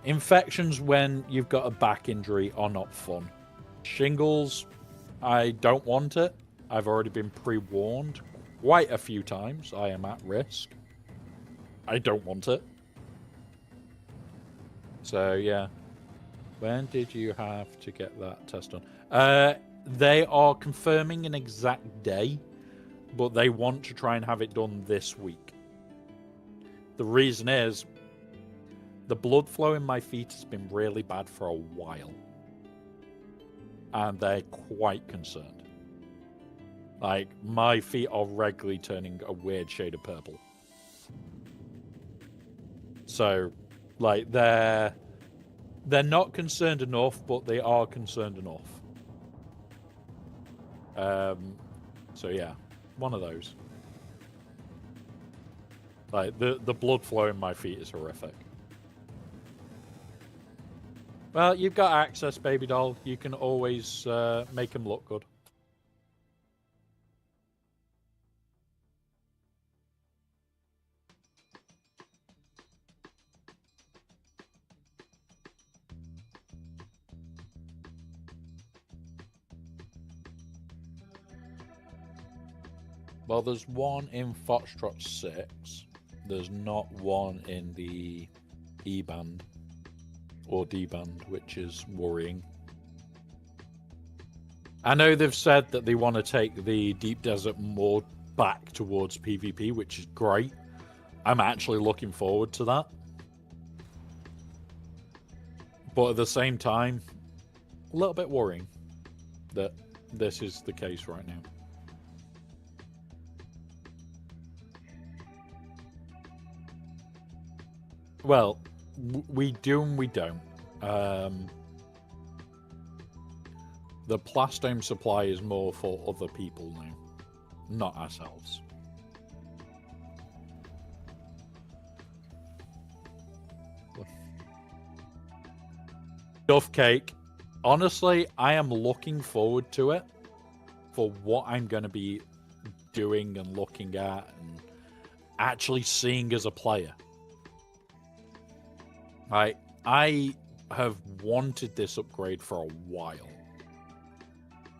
infections when you've got a back injury are not fun. Shingles, I don't want it. I've already been pre-warned quite a few times. I am at risk. I don't want it. So yeah. When did you have to get that test done? They are confirming an exact day, but they want to try and have it done this week. The reason is, the blood flow in my feet has been really bad for a while. And they're quite concerned. Like, my feet are regularly turning a weird shade of purple. So, like, they're not concerned enough, but they are concerned enough. So yeah, one of those. Like, the blood flow in my feet is horrific. Well, you've got access, baby doll. You can always make them look good. Well, there's one in Foxtrot 6. There's not one in the E band or D band, which is worrying. I know they've said that they want to take the Deep Desert more back towards PvP, which is great. I'm actually looking forward to that. But at the same time, a little bit worrying that this is the case right now. Well, we do and we don't. The plastome supply is more for other people now, not ourselves. Duff cake. Honestly, I am looking forward to it for what I'm going to be doing and looking at and actually seeing as a player. I have wanted this upgrade for a while.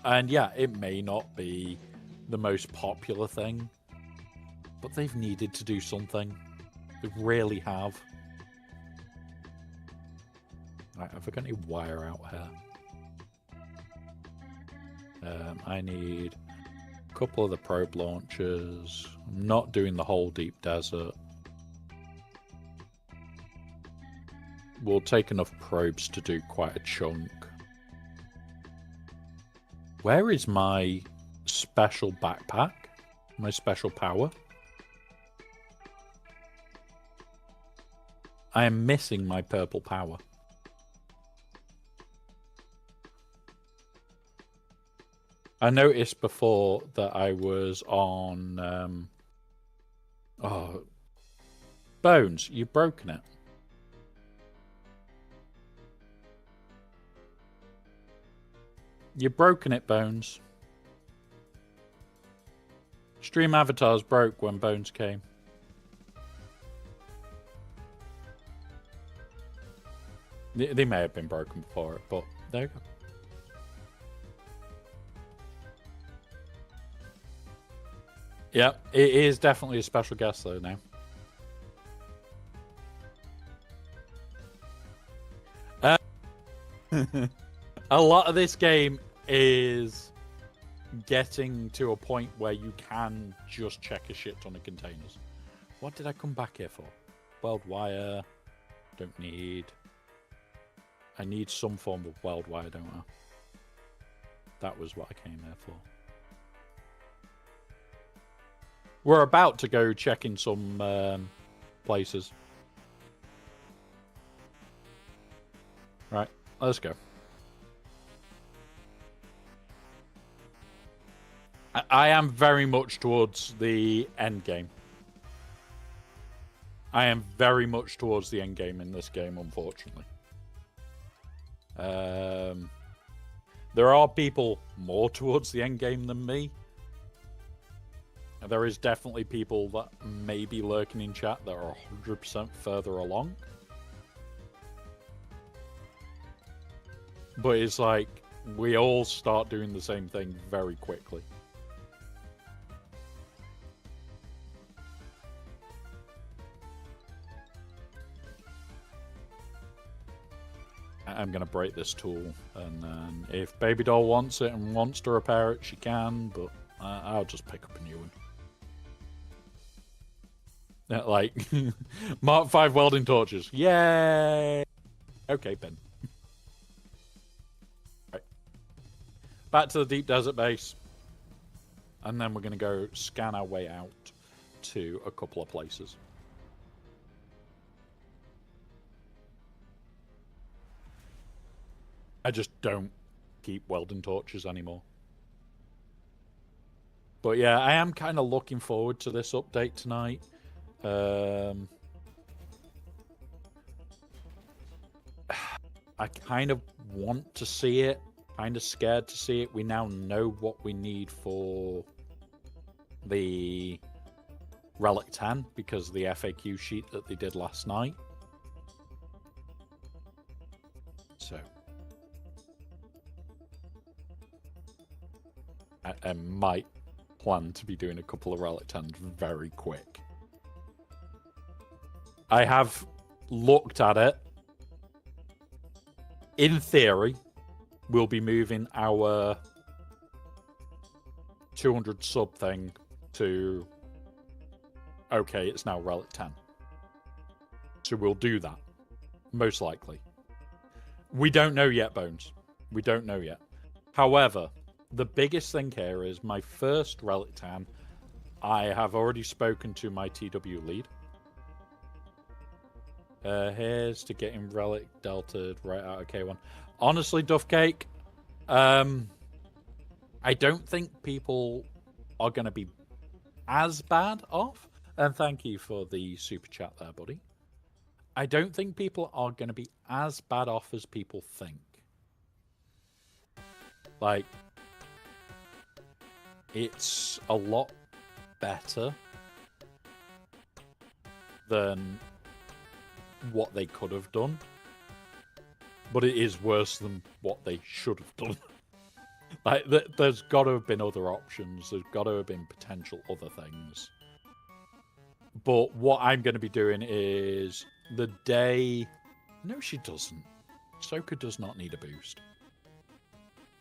And yeah, it may not be the most popular thing, but they've needed to do something. They really have. Right, have I got any wire out here? I need a couple of the probe launchers. I'm not doing the whole deep desert. We'll take enough probes to do quite a chunk. Where is my special backpack? My special power? I am missing my purple power. I noticed before that I was on... oh, Bones, you've broken it. You've broken it, Bones. Stream avatars broke when Bones came. They may have been broken before it, but there you go. Yeah, it is definitely a special guest though now. A lot of this game is getting to a point where you can just check a shit ton of containers. What did I come back here for? Weld wire. Don't need. I need some form of weld wire, don't I? That was what I came here for. We're about to go checking some places. Right, let's go. I am very much towards the end game. I am very much towards the end game in this game, unfortunately. There are people more towards the end game than me. There is definitely people that may be lurking in chat that are 100% further along. But it's like, we all start doing the same thing very quickly. I'm going to break this tool, and then if Baby Doll wants it and wants to repair it, she can, but I'll just pick up a new one. Like, Mark 5 welding torches. Yay! Okay, Ben. Right. Back to the deep desert base. And then we're going to go scan our way out to a couple of places. I just don't keep welding torches anymore. But yeah, I am kind of looking forward to this update tonight. I kind of want to see it. Kind of scared to see it. We now know what we need for the Relic 10 because of the FAQ sheet that they did last night. So I might plan to be doing a couple of Relic 10s very quick. I have looked at it. In theory, we'll be moving our 200 sub thing to, okay, it's now Relic 10. So we'll do that. Most likely. We don't know yet, Bones. We don't know yet. However, the biggest thing here is my first Relic 10. I have already spoken to my TW lead. Here's to getting Relic delta right out of K1. Honestly, Duffcake, I don't think people are going to be as bad off. And thank you for the super chat there, buddy. I don't think people are going to be as bad off as people think. Like, it's a lot better than what they could have done, but it is worse than what they should have done. Like, there's got to have been other options. There's got to have been potential other things. But what I'm going to be doing is the day... No, she doesn't. Soka does not need a boost.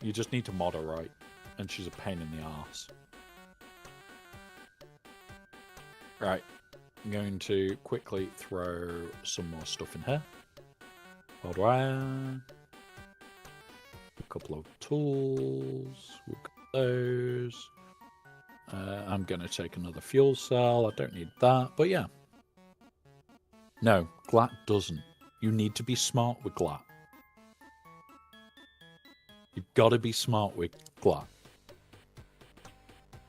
You just need to mod her right, and she's a pain in the arse. Right. I'm going to quickly throw some more stuff in here. Hold wire. A couple of tools. We've got those. I'm going to take another fuel cell. I don't need that, but yeah. No, GLAT doesn't. You need to be smart with GLAT. You've got to be smart with GLAT.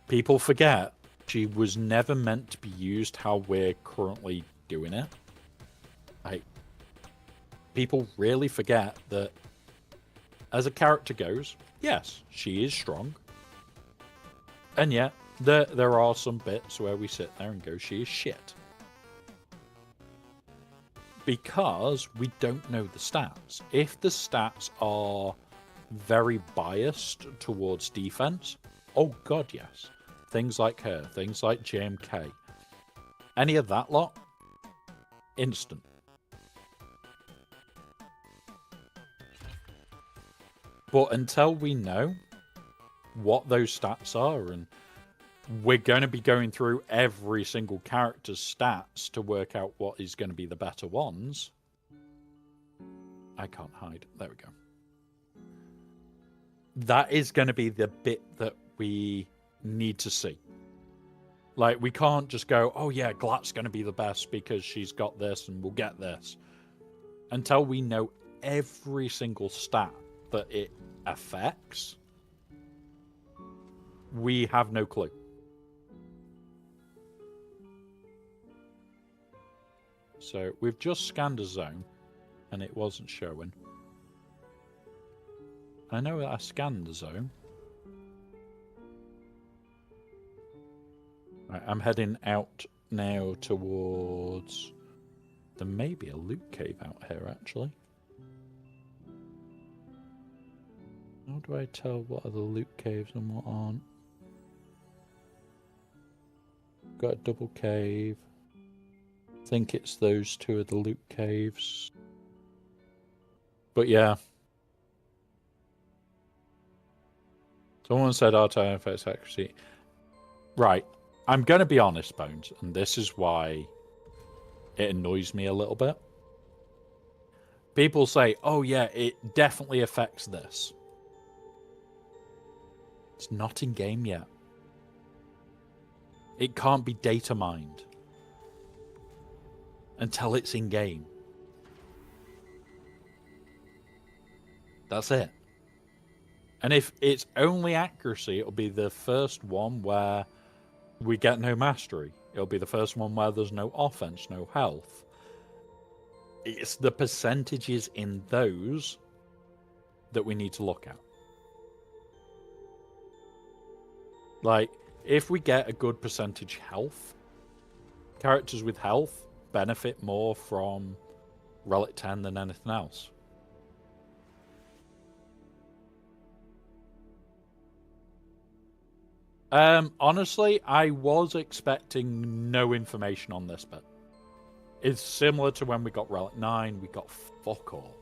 People forget she was never meant to be used how we're currently doing it. Like, people really forget that as a character goes, yes, she is strong. And yet, there are some bits where we sit there and go, she is shit. Because we don't know the stats. If the stats are very biased towards defense, oh god, yes. Things like her, things like JMK. Any of that lot, instant. But until we know what those stats are, and we're going to be going through every single character's stats to work out what is going to be the better ones. I can't hide. There we go. That is going to be the bit that we need to see. Like, we can't just go, oh yeah, Glat's going to be the best because she's got this and we'll get this. Until we know every single stat that it affects, we have no clue. So we've just scanned a zone and it wasn't showing. I know I scanned the zone. Right, I'm heading out now towards... There may be a loot cave out here, actually. How do I tell what are the loot caves and what aren't? Got a double cave. I think it's those two of the loot caves. But yeah. Someone said R-Time affects accuracy. Right. I'm going to be honest, Bones, and this is why it annoys me a little bit. People say, oh yeah, it definitely affects this. It's not in game yet. It can't be data mined until it's in game. That's it. And if it's only accuracy, it'll be the first one where we get no mastery. It'll be the first one where there's no offense, no health. It's the percentages in those that we need to look at. Like, if we get a good percentage health, characters with health benefit more from Relic 10 than anything else. Honestly, I was expecting no information on this bit. It's similar to when we got Relic 9, we got fuck all.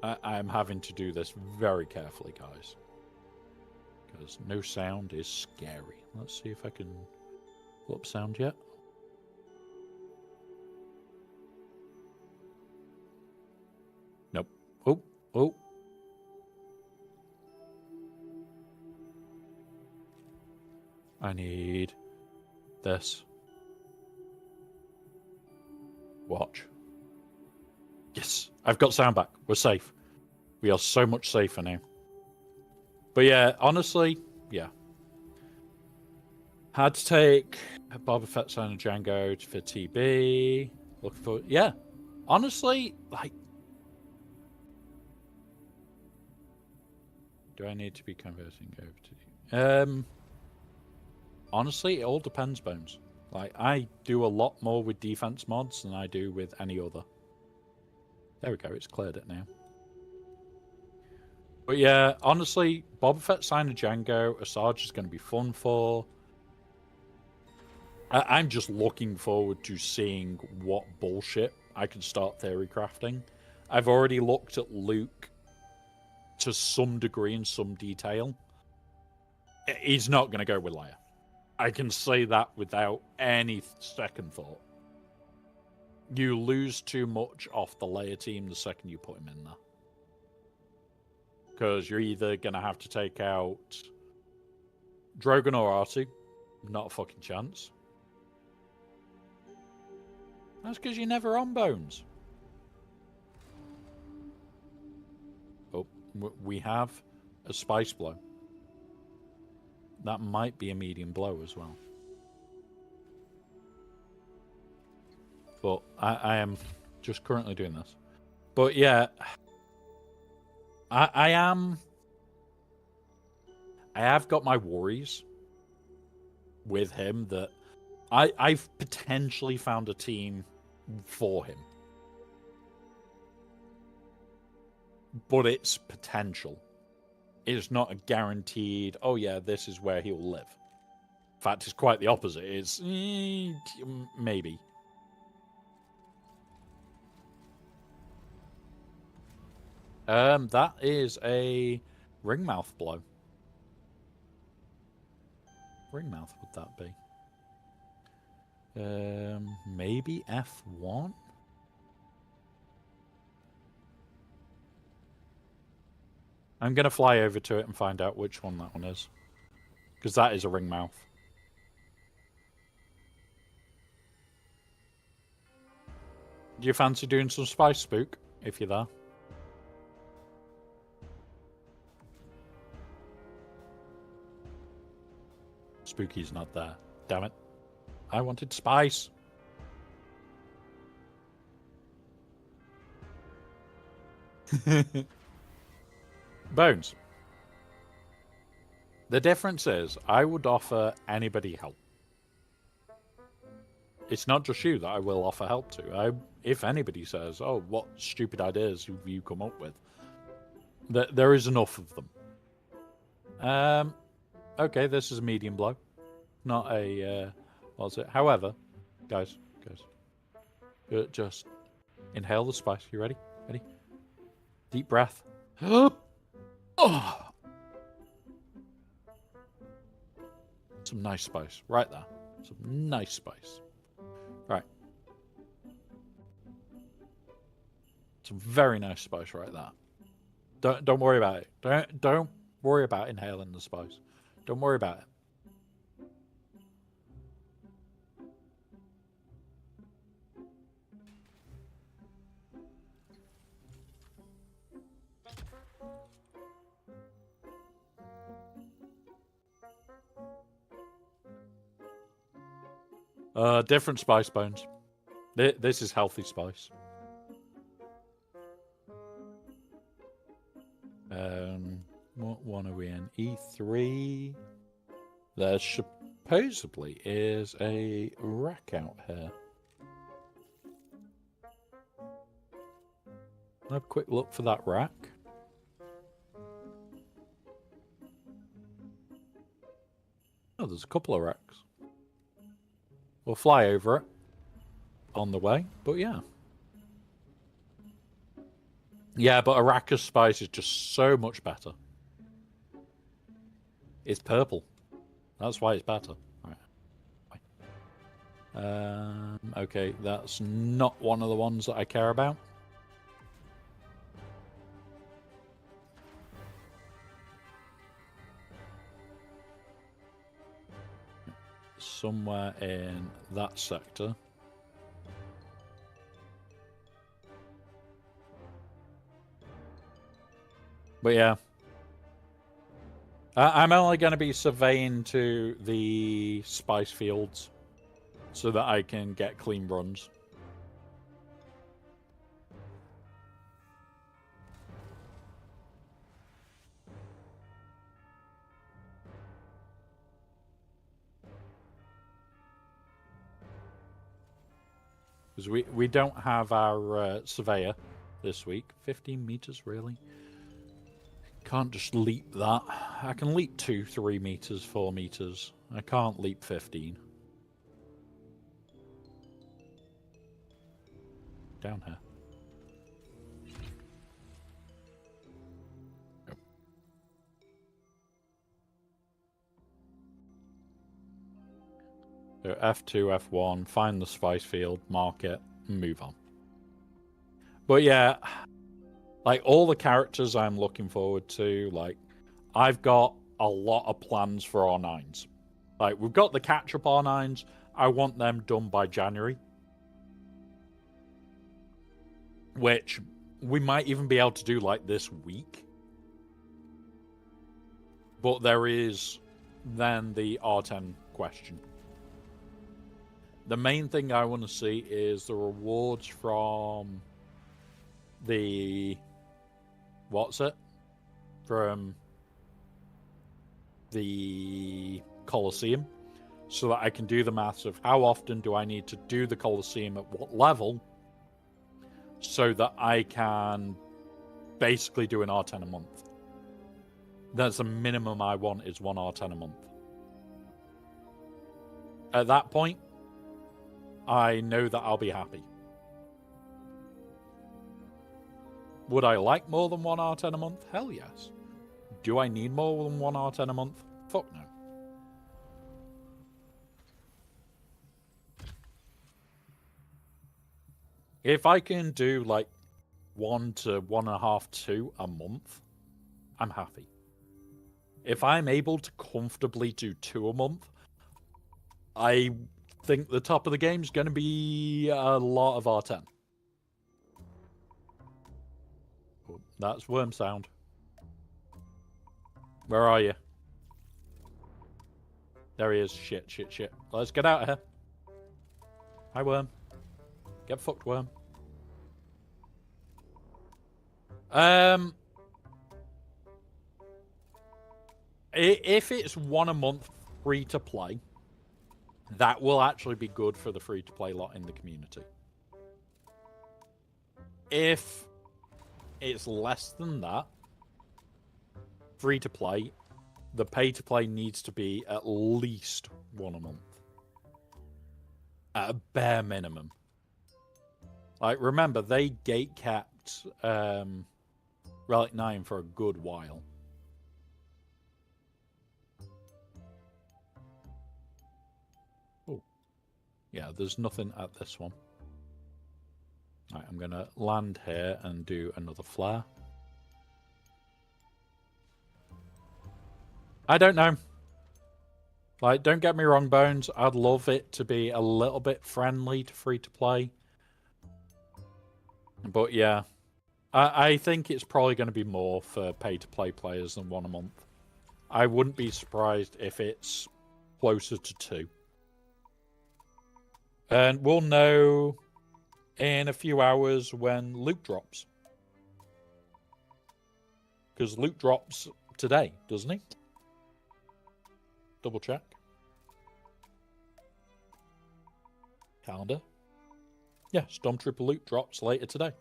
I am having to do this very carefully, guys. Because no sound is scary. Let's see if I can pull up sound yet. Nope. Oh, oh. I need this. Watch. Yes, I've got sound back. We're safe. We are so much safer now. But yeah, honestly, yeah. Had to take Boba Fett and Django for TB. Looking for... Yeah. Honestly, like... Do I need to be converting over to... Honestly, it all depends, Bones. Like, I do a lot more with defense mods than I do with any other. There we go, it's cleared it now. But yeah, honestly, Boba Fett signing Django, Asajj is going to be fun for. I'm just looking forward to seeing what bullshit I can start theory crafting. I've already looked at Luke to some degree in some detail. He's not going to go with Leia. I can say that without any second thought. You lose too much off the Leia team the second you put him in there. Because you're either going to have to take out Drogon or R2. Not a fucking chance. That's because you're never on, Bones. Oh, we have a spice blow. That might be a medium blow as well. But I am just currently doing this. But yeah, I have got my worries with him that I've potentially found a team for him. But it's potential. It's not a guaranteed, oh yeah, this is where he'll live. In fact, it's quite the opposite. It's maybe. That is a ringmouth blow. Ringmouth would that be? Maybe F1? I'm going to fly over to it and find out which one that one is. Because that is a ringmouth. Do you fancy doing some spice spook, if you're there? Spooky's not there. Damn it. I wanted spice. Bones. The difference is, I would offer anybody help. It's not just you that I will offer help to. If anybody says, oh, what stupid ideas have you come up with? There is enough of them. Okay, this is a medium blow. Not a, what's it? However, guys, just inhale the spice. You ready? Ready? Deep breath. Oh! Some nice spice. Right there. Some nice spice. Right. Some very nice spice right there. Don't worry about it. Don't worry about inhaling the spice. Don't worry about it. Different spice, Bones. This is healthy spice. What one are we in? E3. There supposedly is a rack out here. Have a quick look for that rack. Oh, there's a couple of racks. We'll fly over it on the way, but yeah. Yeah, but Arrakis spice is just so much better. It's purple. That's why it's better. Right. Okay, that's not one of the ones that I care about. Somewhere in that sector. But yeah. I'm only going to be surveying to the spice fields so that I can get clean runs. Because we don't have our surveyor this week. 15 meters, really? Can't just leap that. I can leap 2, 3 meters, 4 meters. I can't leap 15. Down here. Yep. So F2, F1, find the spice field, mark it, and move on. But yeah, like all the characters I'm looking forward to, like I've got a lot of plans for R9s. Like we've got the catch-up R9s. I want them done by January. Which we might even be able to do like this week. But there is then the R10 question. The main thing I want to see is the rewards from the... What's it? From the Colosseum. So that I can do the maths of how often do I need to do the Colosseum at what level. So that I can basically do an R10 a month. That's the minimum I want, is one R10 a month. At that point, I know that I'll be happy. Would I like more than 1 R10 a month? Hell yes. Do I need more than 1 R10 a month? Fuck no. If I can do like 1 to 1.5, 2 a month, I'm happy. If I'm able to comfortably do 2 a month, I think the top of the game is going to be a lot of R10. Oh, that's worm sound. Where are you? There he is. Shit, shit, shit. Let's get out of here. Hi, worm. Get fucked, worm. If it's 1 a month free to play, that will actually be good for the free to play lot in the community. If it's less than that, free to play, the pay to play needs to be at least 1 a month. At a bare minimum. Like, remember, they gate capped Relic 9 for a good while. Oh. Yeah, there's nothing at this one. Right, I'm going to land here and do another flare. I don't know. Like, don't get me wrong, Bones. I'd love it to be a little bit friendly to free-to-play. But yeah, I think it's probably going to be more for pay-to-play players than 1 a month. I wouldn't be surprised if it's closer to 2. And we'll know in a few hours when loot drops. Because loot drops today, doesn't he? Double check. Calendar. Yeah, Stormtrooper loot drops later today.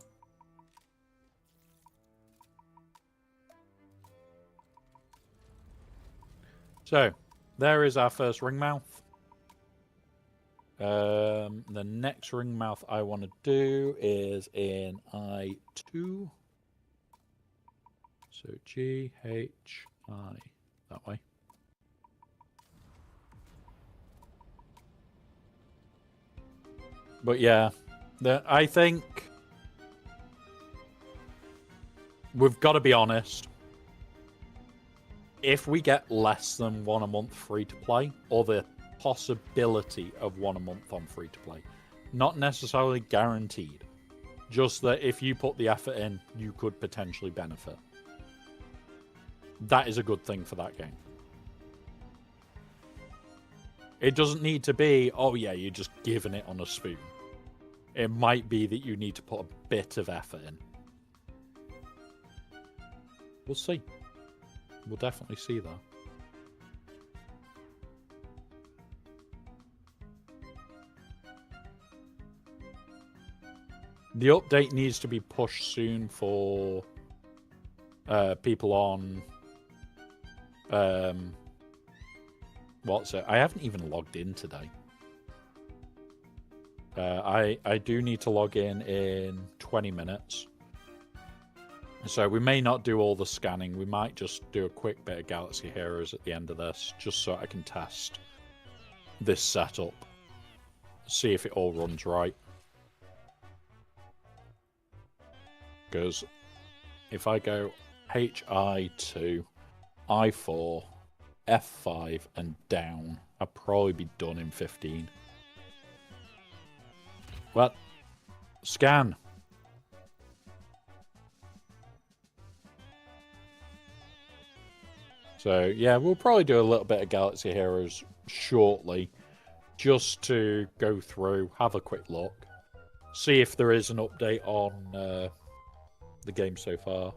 So, there is our first ring mouth. The next ring mouth I want to do is in I2. So G, H, I, that way. But yeah, I think we've got to be honest. If we get less than 1 a month free to play, or the possibility of 1 a month on free to play, not necessarily guaranteed, just that if you put the effort in, you could potentially benefit. That is a good thing for that game. It doesn't need to be, oh yeah, you're just giving it on a spoon. It might be that you need to put a bit of effort in. We'll see. We'll definitely see that. The update needs to be pushed soon for people on... what's it? I haven't even logged in today. I do need to log in 20 minutes. So we may not do all the scanning. We might just do a quick bit of Galaxy Heroes at the end of this, just so I can test this setup. See if it all runs right. Because if I go HI2, I4, F5 and down, I'll probably be done in 15. Well, scan. So yeah, we'll probably do a little bit of Galaxy Heroes shortly, just to go through, have a quick look, see if there is an update on the game so far.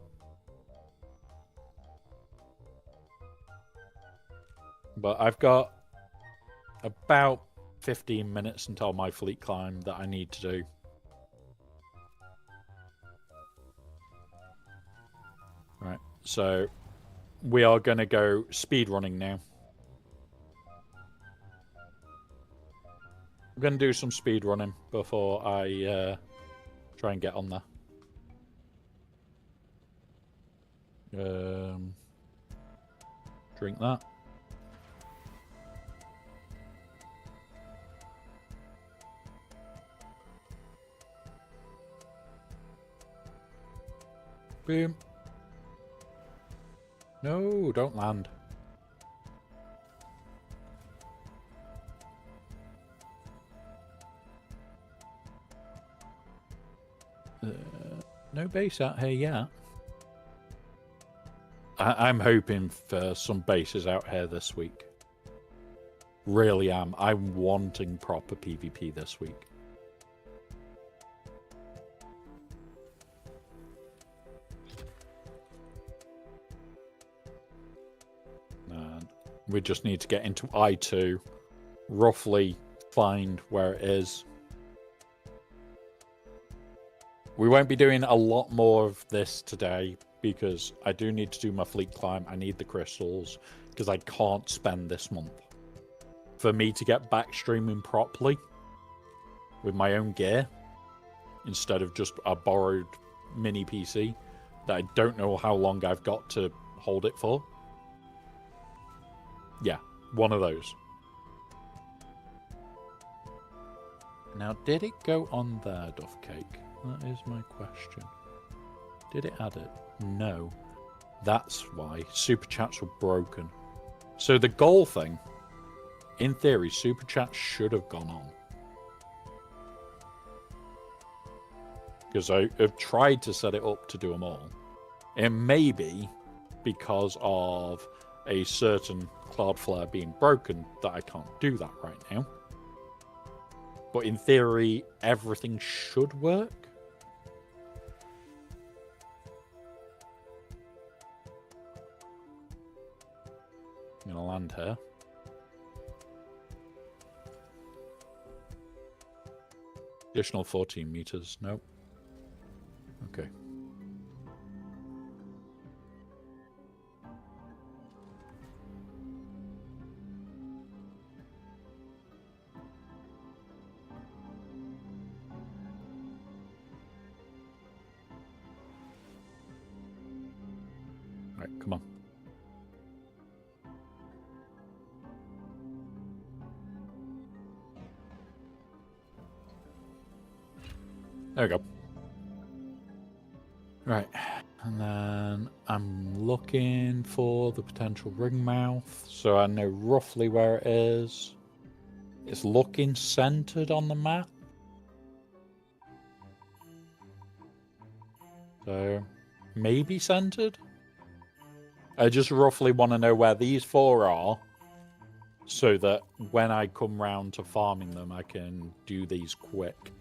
But I've got about 15 minutes until my fleet climb that I need to do. Right, so we are going to go speed running now. I'm going to do some speed running before I try and get on there. Drink that. Boom. No, don't land. No base out here yet. I'm hoping for some bases out here this week. Really am. I'm wanting proper PvP this week. And we just need to get into I2, roughly find where it is. We won't be doing a lot more of this today because I do need to do my fleet climb. I need the crystals because I can't spend this month. For me to get back streaming properly with my own gear instead of just a borrowed mini PC that I don't know how long I've got to hold it for. Yeah, one of those. Now, did it go on there, Duff Cake? That is my question. Did it add it? No. That's why Super Chats were broken. So the goal thing, in theory, Super Chats should have gone on. Because I have tried to set it up to do them all. It may be because of a certain Cloudflare being broken that I can't do that right now. But in theory, everything should work. I'm going to land here. Additional 14 meters. Nope. Okay. All right, come on. There we go. Right, and then I'm looking for the potential ring mouth, so I know roughly where it is. It's looking centered on the map. So, maybe centered? I just roughly want to know where these four are, so that when I come round to farming them, I can do these quick.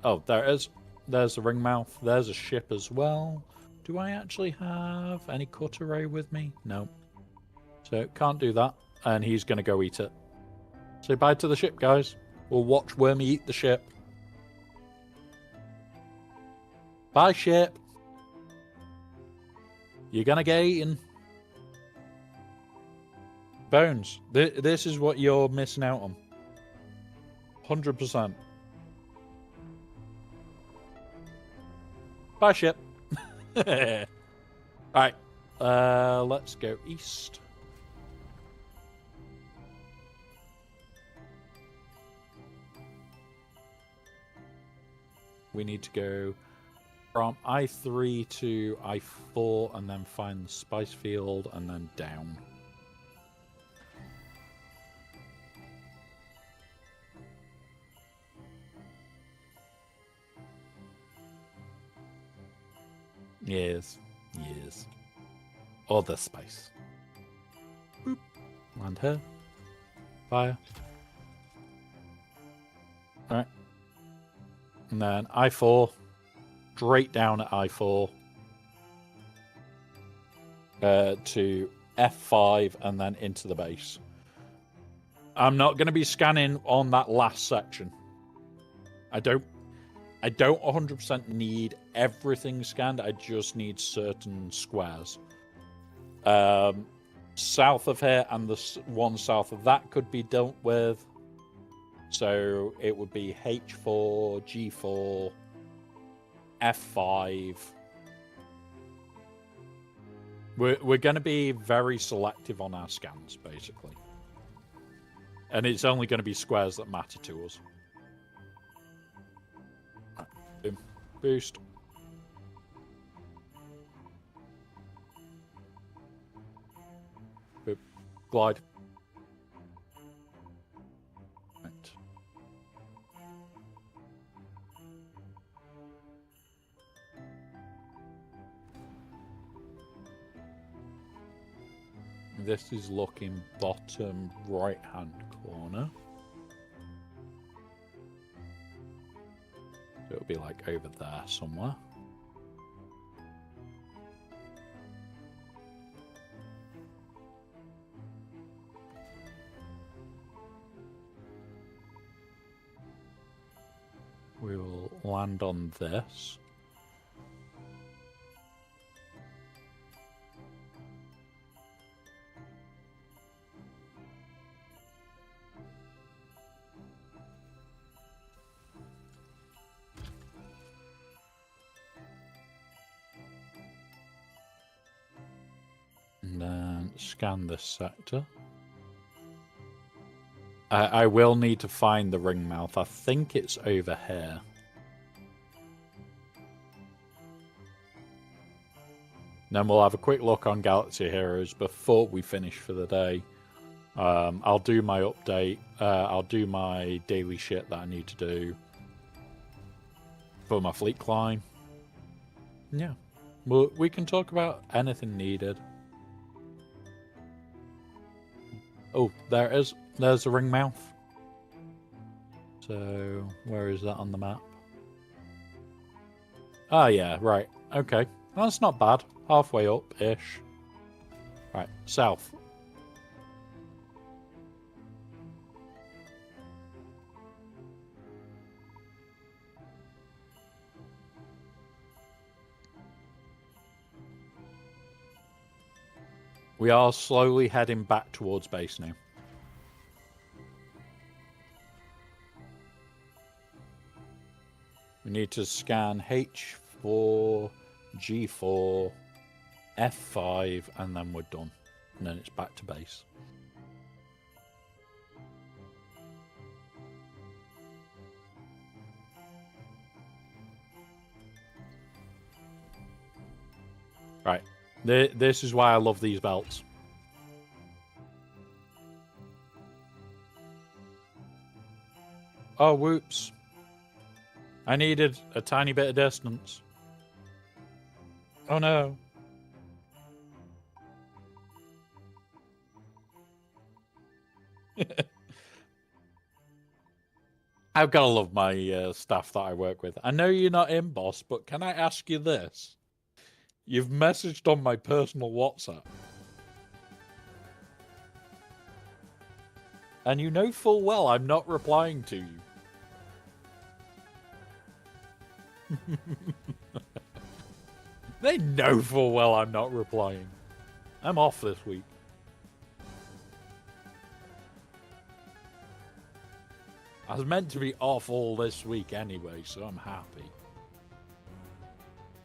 Oh, there it is. There's the ring mouth. There's a ship as well. Do I actually have any cut array with me? No. So, can't do that. And he's going to go eat it. Say bye to the ship, guys. We'll watch Wormy eat the ship. Bye, ship. You're going to get eaten. Bones, this is what you're missing out on. 100%. Bye, ship. Alright. Let's go east. We need to go from I3 to I4 and then find the spice field and then down. Yes, yes. Other space. Boop. Land here. Fire. Alright. And then I4. Straight down at I4. To F5 and then into the base. I'm not going to be scanning on that last section. I don't 100% need everything scanned. I just need certain squares. South of here and the one south of that could be dealt with. So it would be H4, G4, F5, We're going to be very selective on our scans, basically. And it's only going to be squares that matter to us. Right. Boom. Boost. Boop. Glide. Right. This is looking bottom right-hand corner. So it'll be like over there somewhere. We will land on this. And then scan this sector. I will need to find the ring mouth. I think it's over here. Then we'll have a quick look on Galaxy Heroes before we finish for the day. I'll do my update. I'll do my daily shit that I need to do for my fleet climb. Yeah. We can talk about anything needed. Oh, there it is. There's the ring mouth. So, where is that on the map? Ah, yeah, right. Okay. That's not bad. Halfway up-ish. Right, south. We are slowly heading back towards base now. We need to scan H4, G4, F5, and then we're done. And then it's back to base. Right. This is why I love these belts. Oh, whoops. I needed a tiny bit of distance. Oh no. I've got to love my staff that I work with. I know you're not in, boss, but can I ask you this? You've messaged on my personal WhatsApp. And you know full well I'm not replying to you. They know full well I'm not replying. I'm off this week. I was meant to be off all this week anyway, so I'm happy.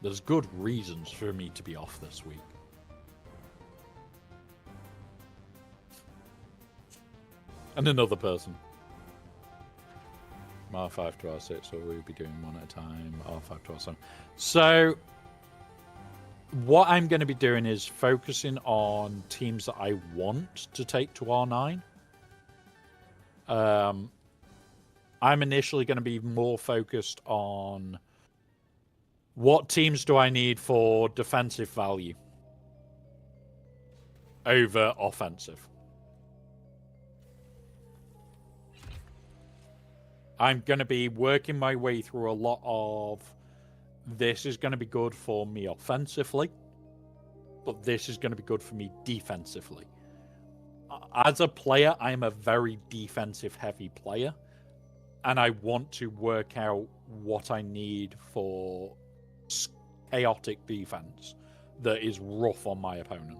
There's good reasons for me to be off this week. And another person. R5 to R6, so we'll be doing one at a time. R5 to R7. So, what I'm going to be doing is focusing on teams that I want to take to R9. I'm initially going to be more focused on what teams do I need for defensive value over offensive. I'm going to be working my way through a lot of this is going to be good for me offensively, but this is going to be good for me defensively. As a player, I'm a very defensive heavy player, and I want to work out what I need for chaotic defense that is rough on my opponent.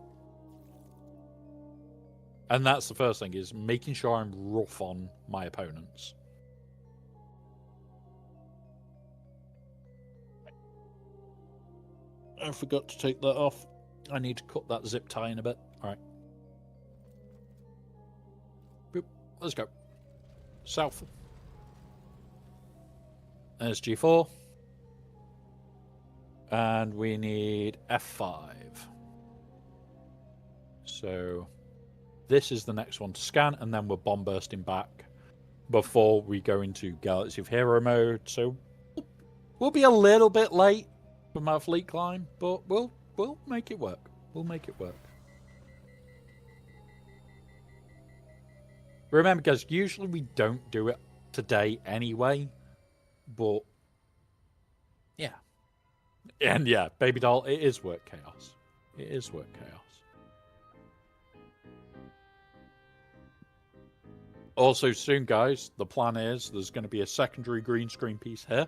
And that's the first thing, is making sure I'm rough on my opponents. I forgot to take that off. I need to cut that zip tie in a bit. All right. Boop. Let's go. South. There's G4. And we need F5. So this is the next one to scan, and then we're bomb bursting back before we go into Galaxy of Hero mode. So we'll be a little bit late from our fleet climb, but we'll make it work. We'll make it work. Remember, guys, usually we don't do it today anyway, but yeah. And yeah, Baby Doll, it is work chaos. It is work chaos. Also soon, guys, the plan is there's going to be a secondary green screen piece here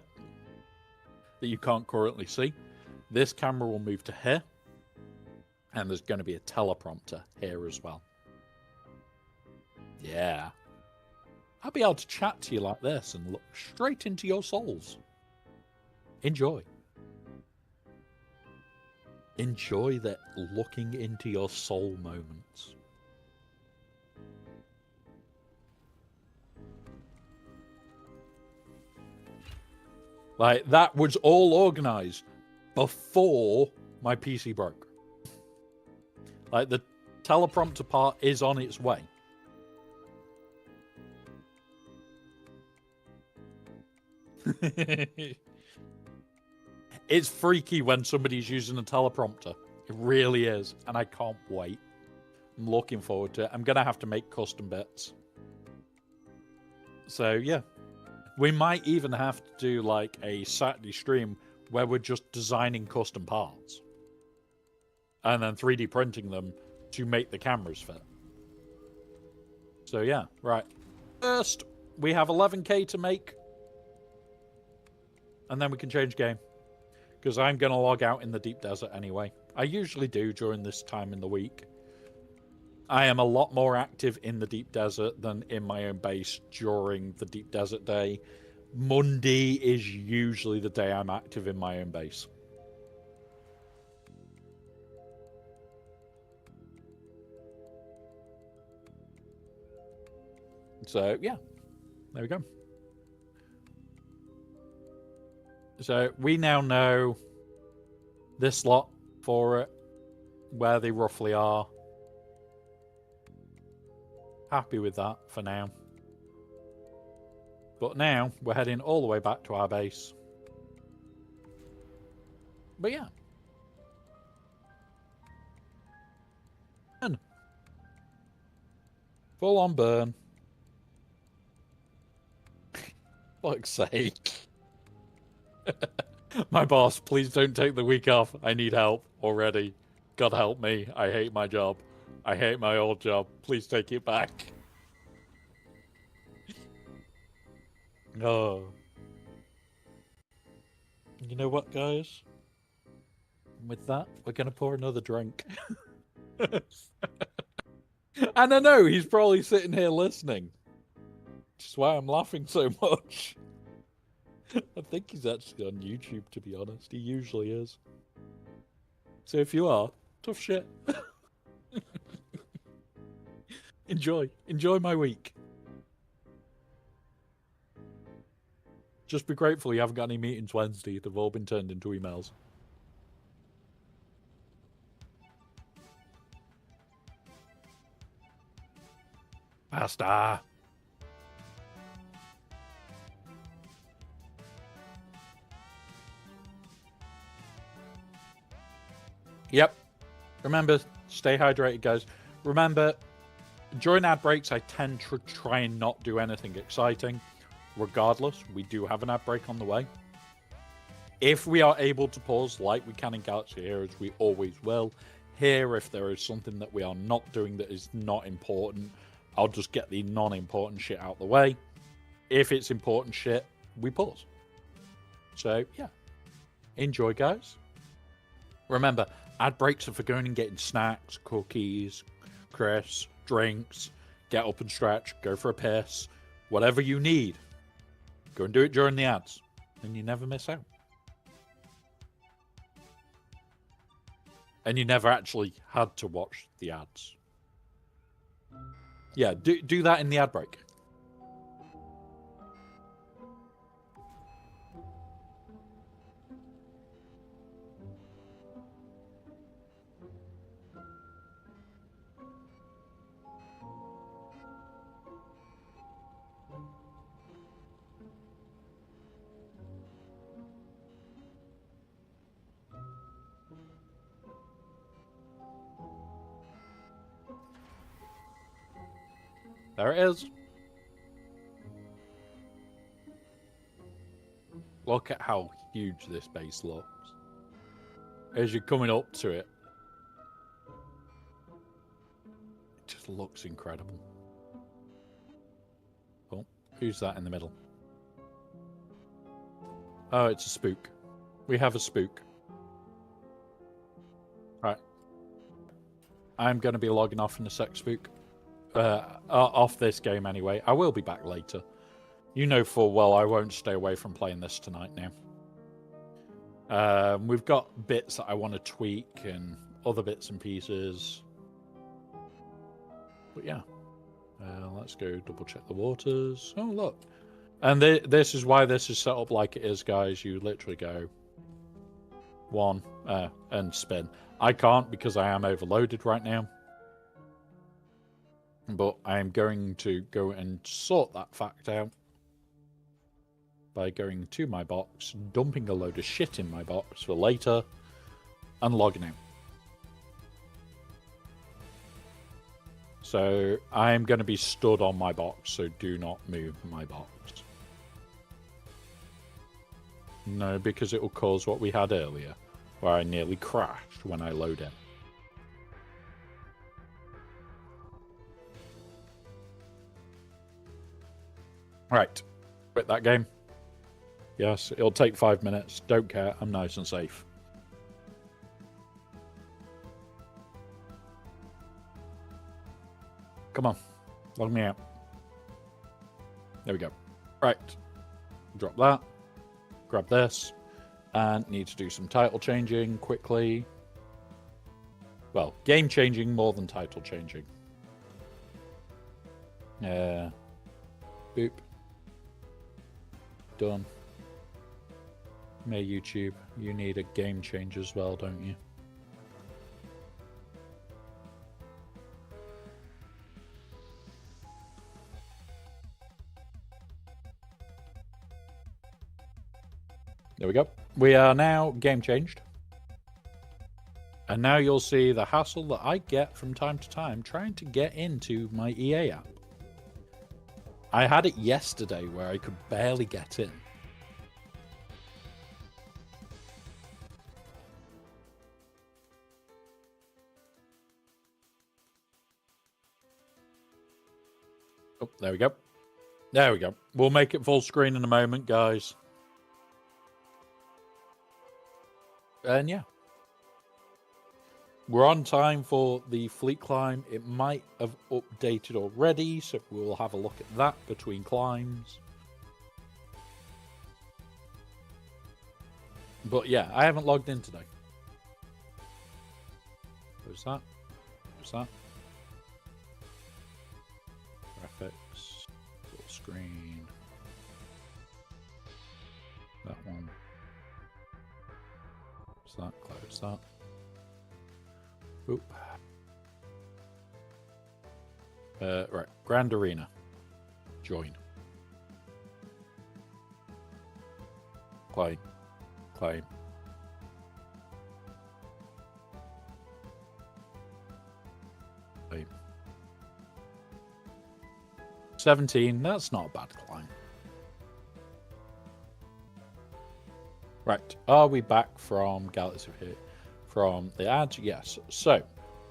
that you can't currently see. This camera will move to here, and there's going to be a teleprompter here as well. Yeah. I'll be able to chat to you like this and look straight into your souls. Enjoy. Enjoy the looking into your soul moments. Like, that was all organized before my PC broke. Like, the teleprompter part is on its way. It's freaky when somebody's using a teleprompter. It really is. And I can't wait. I'm looking forward to it. I'm going to have to make custom bits. So, yeah. We might even have to do like a Saturday stream where we're just designing custom parts. And then 3D printing them to make the cameras fit. So, yeah. Right. First, we have 11k to make. And then we can change game. Because I'm going to log out in the deep desert anyway. I usually do during this time in the week. I am a lot more active in the deep desert than in my own base during the deep desert day. Monday is usually the day I'm active in my own base. So, yeah. There we go. So we now know this lot for it, where they roughly are. Happy with that for now. But now we're heading all the way back to our base. But yeah. And full on burn. Fuck's sake. My boss, please don't take the week off. I need help already. God help me. I hate my job. I hate my old job. Please take it back. Oh. You know what, guys? With that, we're going to pour another drink. And I know he's probably sitting here listening. Which is why I'm laughing so much. I think he's actually on YouTube, to be honest. He usually is. So if you are, tough shit. Enjoy. Enjoy my week. Just be grateful you haven't got any meetings Wednesday. They've all been turned into emails. Basta. Yep. Remember, stay hydrated, guys. Remember, during ad breaks, I tend to try and not do anything exciting. Regardless, we do have an ad break on the way. If we are able to pause, like we can in Galaxy Heroes, we always will. Here, if there is something that we are not doing that is not important, I'll just get the non-important shit out the way. If it's important shit, we pause. So, yeah. Enjoy, guys. Remember, ad breaks are for going and getting snacks, cookies, crisps, drinks, get up and stretch, go for a piss, whatever you need. Go and do it during the ads, and you never miss out. And you never actually had to watch the ads. Yeah, do that in the ad break. There it is. Look at how huge this base looks. As you're coming up to it, it just looks incredible. Oh, who's that in the middle? Oh, it's a spook. We have a spook. Right. I'm going to be logging off in a sec, spook. Off this game anyway. I will be back later. You know full well I won't stay away from playing this tonight now. We've got bits that I want to tweak and other bits and pieces. But yeah. Let's go double check the waters. Oh, look. And this is why this is set up like it is, guys. You literally go 1 and spin. I can't because I am overloaded right now. But I am going to go and sort that fact out by going to my box, dumping a load of shit in my box for later, and logging out. So I'm going to be stood on my box, so do not move my box. No, because it will cause what we had earlier, where I nearly crashed when I load in. Right, quit that game. Yes, it'll take 5 minutes. Don't care, I'm nice and safe. Come on, log me out. There we go. Right, drop that. Grab this. And need to do some title changing quickly. Well, game changing more than title changing. Boop. Done. May YouTube, you need a game change as well, don't you? There we go. We are now game changed. And now you'll see the hassle that I get from time to time trying to get into my EA app. I had it yesterday where I could barely get in. Oh, there we go. There we go. We'll make it full screen in a moment, guys. And yeah. We're on time for the fleet climb. It might have updated already, so we'll have a look at that between climbs. But yeah, I haven't logged in today. Where's that? Where's that? Graphics, full screen. That one. Close that, close that. Oop. Right, Grand Arena. Join. Claim. Claim. Claim. 17, that's not a bad climb. Right, are we back from Galaxy of Hit? From the ads? Yes. So,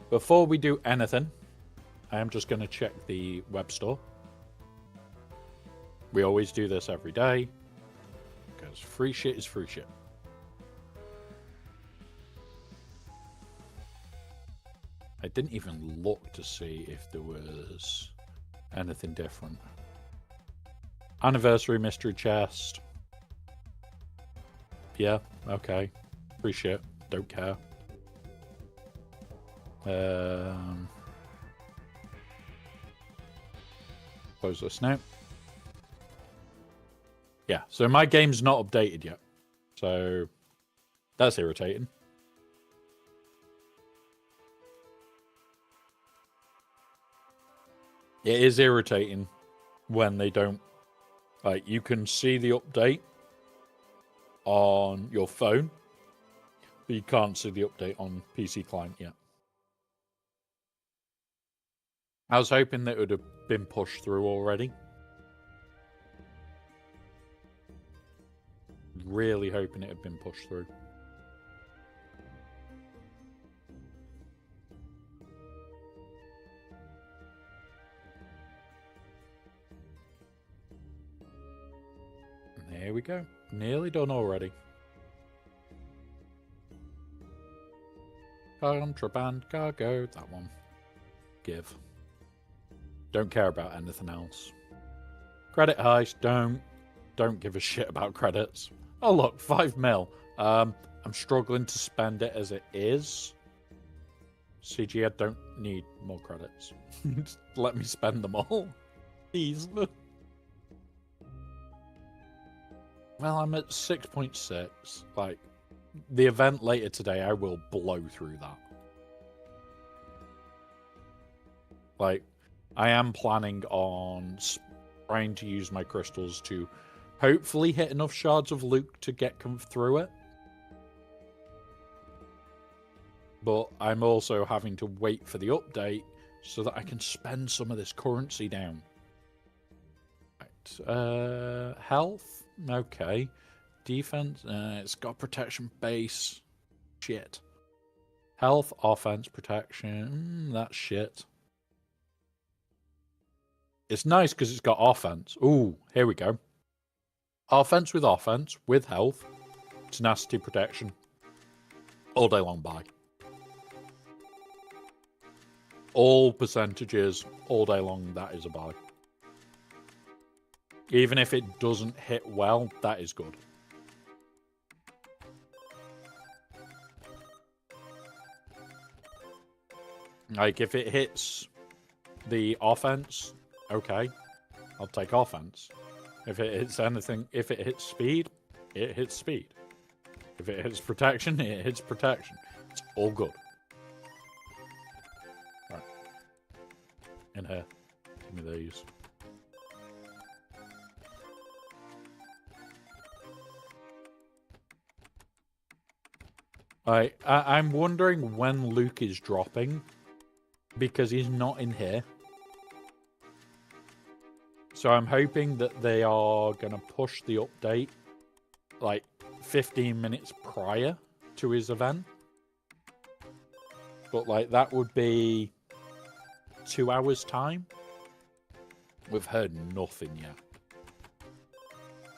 before we do anything, I am just going to check the web store. We always do this every day, because free shit is free shit. I didn't even look to see if there was anything different. Anniversary mystery chest. Yeah, okay. Free shit. Don't care. Close this now. Yeah, so my game's not updated yet. So that's irritating. It is irritating when they don't, like, you can see the update on your phone, but you can't see the update on PC client yet. I was hoping that it would have been pushed through already. Really hoping it had been pushed through. There we go. Nearly done already. Contraband cargo. That one. Give. Don't care about anything else. Credit heist. Don't give a shit about credits. Oh look, 5 mil. I'm struggling to spend it as it is. CG, I don't need more credits. Just let me spend them all. Please. Well, I'm at 6.6. Like, the event later today, I will blow through that. Like, I am planning on trying to use my crystals to hopefully hit enough shards of loot to get through it. But I'm also having to wait for the update so that I can spend some of this currency down. Right. Health. Okay. Defense. It's got protection base. Shit. Health, offense, protection. That's shit. It's nice because it's got offense. Ooh, here we go. Offense, with health, tenacity, protection. All day long, buy. All percentages, all day long, that is a buy. Even if it doesn't hit well, that is good. Like, if it hits the offense, okay, I'll take offense. If it hits anything, if it hits speed, it hits speed. If it hits protection, it hits protection. It's all good. Right. In here. Give me these. I'm wondering when Luke is dropping, because he's not in here. So I'm hoping that they are going to push the update like 15 minutes prior to his event. But like that would be 2 hours time. We've heard nothing yet.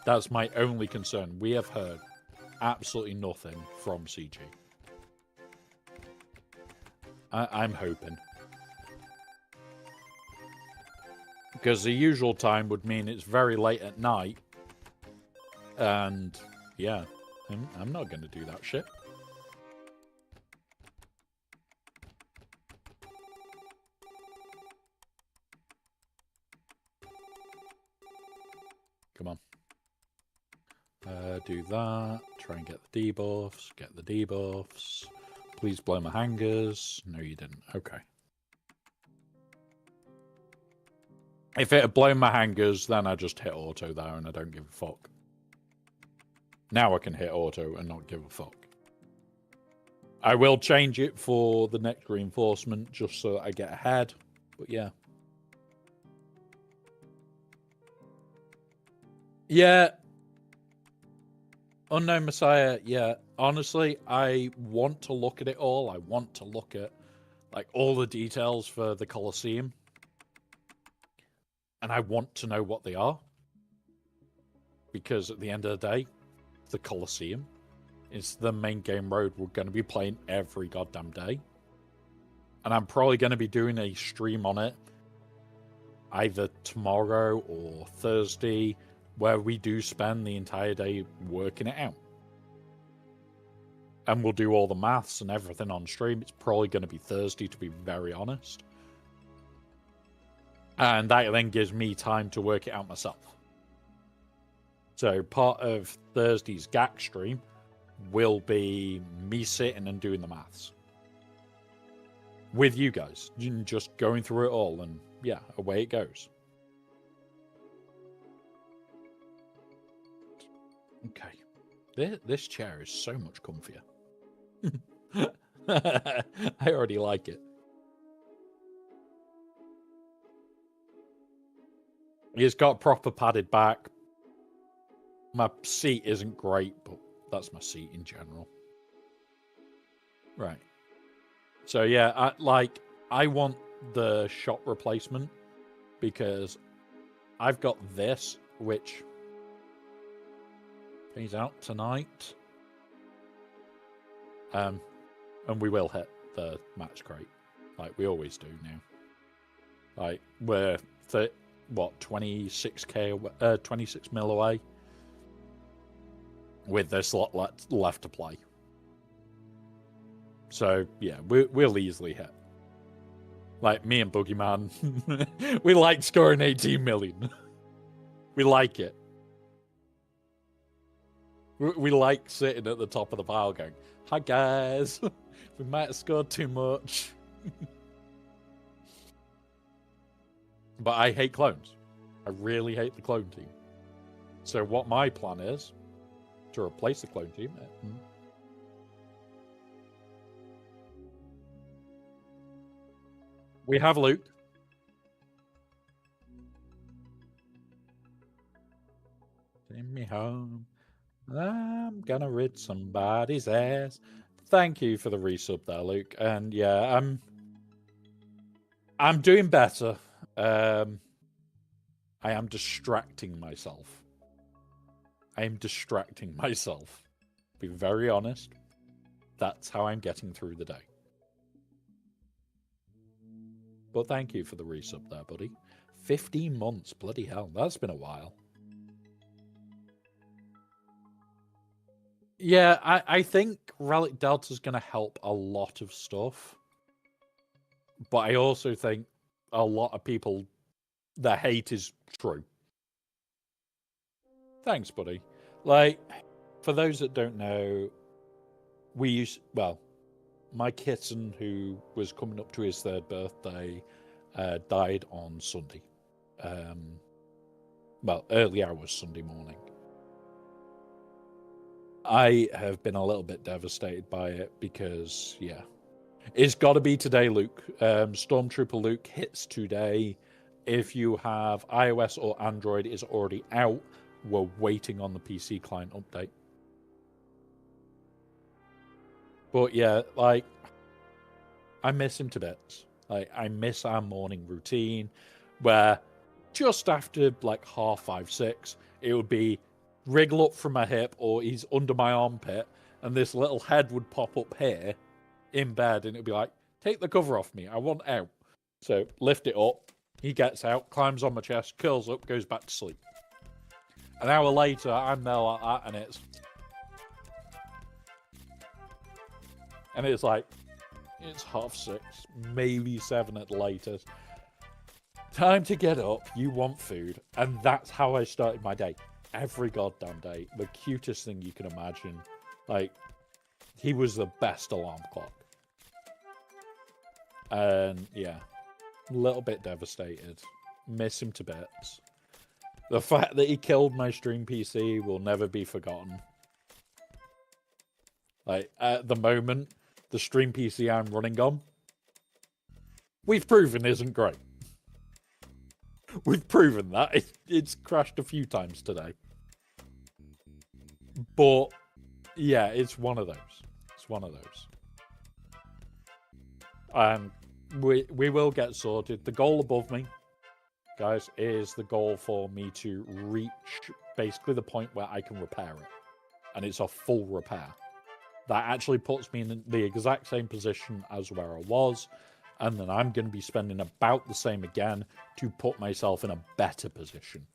That's my only concern. We have heard absolutely nothing from CG. I'm hoping. Because the usual time would mean it's very late at night. And, yeah, I'm not going to do that shit. Come on. Do that. Try and get the debuffs. Get the debuffs. Please blow my hangers. No, you didn't. Okay. If it had blown my hangers, then I just hit auto there and I don't give a fuck. Now I can hit auto and not give a fuck. I will change it for the next reinforcement just so that I get ahead. But yeah. Yeah. Unknown Messiah, yeah. Honestly, I want to look at it all. I want to look at like all the details for the Colosseum. And I want to know what they are. Because at the end of the day, the Colosseum is the main game road we're going to be playing every goddamn day. And I'm probably going to be doing a stream on it either tomorrow or Thursday, where we do spend the entire day working it out. and we'll do all the maths and everything on stream. It's probably going to be Thursday, to be very honest. And that then gives me time to work it out myself. So part of Thursday's GAC stream will be me sitting and doing the maths with you guys, just going through it all, and yeah, away it goes. Okay, this chair is so much comfier. I already like it. It's got proper padded back. My seat isn't great, but that's my seat in general. Right. So yeah, I want the shop replacement because I've got this, which is out tonight. And we will hit the match crate, like we always do now. Like we're 26k, 26 mil away with this lot left to play. So yeah, we'll easily hit. Like me and Boogeyman, we like scoring 18 million. We like it. We like sitting at the top of the pile going, "Hi guys, we might have scored too much." But I hate clones. I really hate the clone team. So what my plan is to replace the clone team. We have Luke. Take me home. I'm gonna rid somebody's ass. Thank you for the resub there, Luke. And yeah, I'm doing better. I am distracting myself. Be very honest. That's how I'm getting through the day. But thank you for the resub there, buddy. 15 months, bloody hell. That's been a while. Yeah, I think Relic Delta's going to help a lot of stuff. But I also think a lot of people, the hate is true. Thanks, buddy. Like, for those that don't know, my kitten, who was coming up to his 3rd birthday, died on Sunday. Early hours Sunday morning. I have been a little bit devastated by it because, yeah, it's got to be today, Luke. Stormtrooper Luke hits today. If you have iOS or Android, it's already out. We're waiting on the PC client update. But yeah, like, I miss him to bits. Like, I miss our morning routine where just after like 5:30, 6, it would be wriggle up from my hip or he's under my armpit and this little head would pop up here in bed and it'd be like, take the cover off me, I want out. So lift it up, he gets out, climbs on my chest, curls up, goes back to sleep. An hour later, I'm there like that and it's like, it's 6:30, maybe 7 at the latest. Time to get up, you want food. And that's how I started my day. Every goddamn day. The cutest thing you can imagine. Like, he was the best alarm clock. And yeah, a little bit devastated. Miss him to bits. The fact that he killed my stream PC will never be forgotten. Like, at the moment, the stream PC I'm running on, we've proven isn't great. We've proven that. It's crashed a few times today. But, yeah, it's one of those. It's one of those. And we will get sorted. The goal above me, guys, is the goal for me to reach basically the point where I can repair it. And it's a full repair. That actually puts me in the exact same position as where I was. And then I'm going to be spending about the same again to put myself in a better position.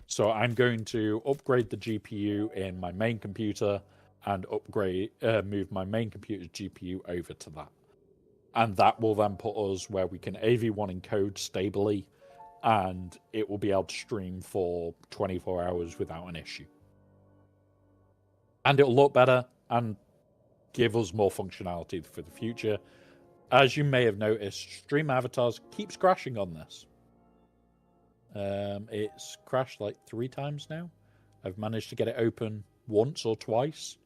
So I'm going to upgrade the GPU in my main computer and move my main computer's GPU over to that. And that will then put us where we can AV1 encode stably, and it will be able to stream for 24 hours without an issue. And it'll look better and give us more functionality for the future. As you may have noticed, Stream Avatars keeps crashing on this. It's crashed like 3 times now. I've managed to get it open once or twice.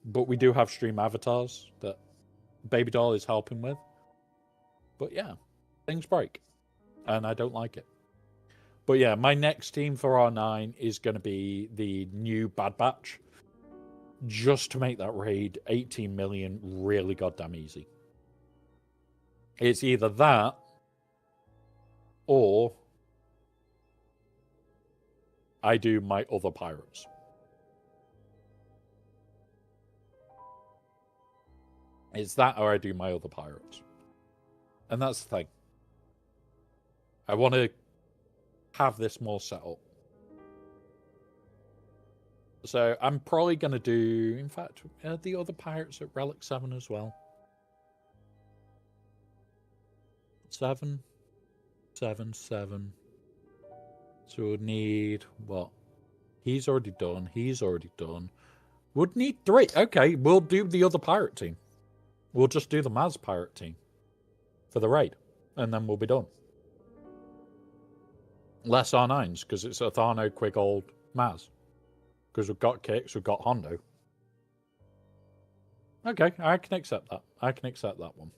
But we do have Stream Avatars that Baby Doll is helping with. But yeah, things break. And I don't like it. But yeah, my next team for R9 is going to be the new Bad Batch. Just to make that raid 18 million really goddamn easy. It's either that or I do my other pirates. It's that or I do my other pirates. And that's the thing. I want to have this more set up. So I'm probably going to do, in fact, the other pirates at Relic 7 as well. 7. So we'll need, what? He's already done. Would need 3. Okay, we'll do the other pirate team. We'll just do the Maz pirate team for the raid. And then we'll be done. Less R9s, because it's a Tharno, Quigold, Maz. Because we've got Kix, we've got Hondo. Okay, I can accept that. I can accept that one.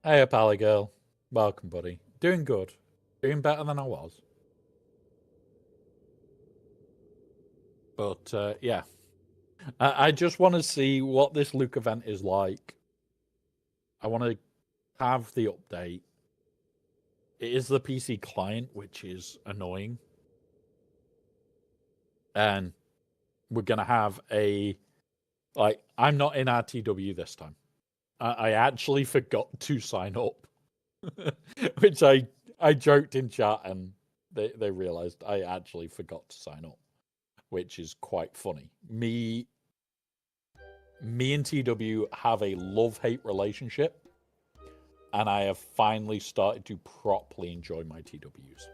Hey up, Alley Girl. Welcome, buddy. Doing good. Doing better than I was. But, yeah. I just want to see what this Luke event is like. I want to have the update. It is the PC client, which is annoying. And we're going to have a... Like, I'm not in RTW this time. I actually forgot to sign up. Which I joked in chat and they realized I actually forgot to sign up. Which is quite funny. Me and TW have a love-hate relationship. And I have finally started to properly enjoy my TWs.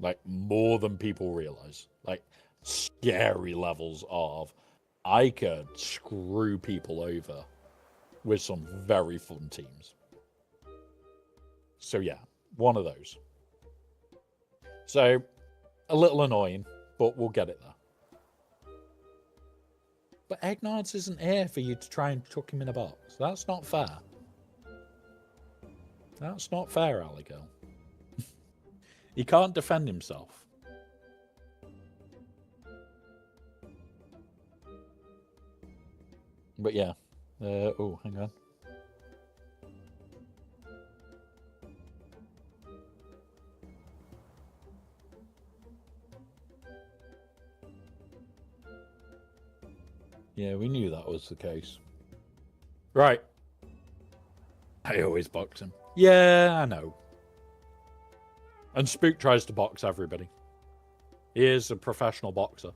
Like, more than people realize. Like, scary levels of I could screw people over with some very fun teams. So yeah, one of those. So, a little annoying, but we'll get it there. But Eggnods isn't here for you to try and chuck him in a box. That's not fair. That's not fair, Alley Girl. He can't defend himself. But yeah. Oh, hang on. Yeah, we knew that was the case. Right. I always box him. Yeah, I know. And Spook tries to box everybody. He is a professional boxer.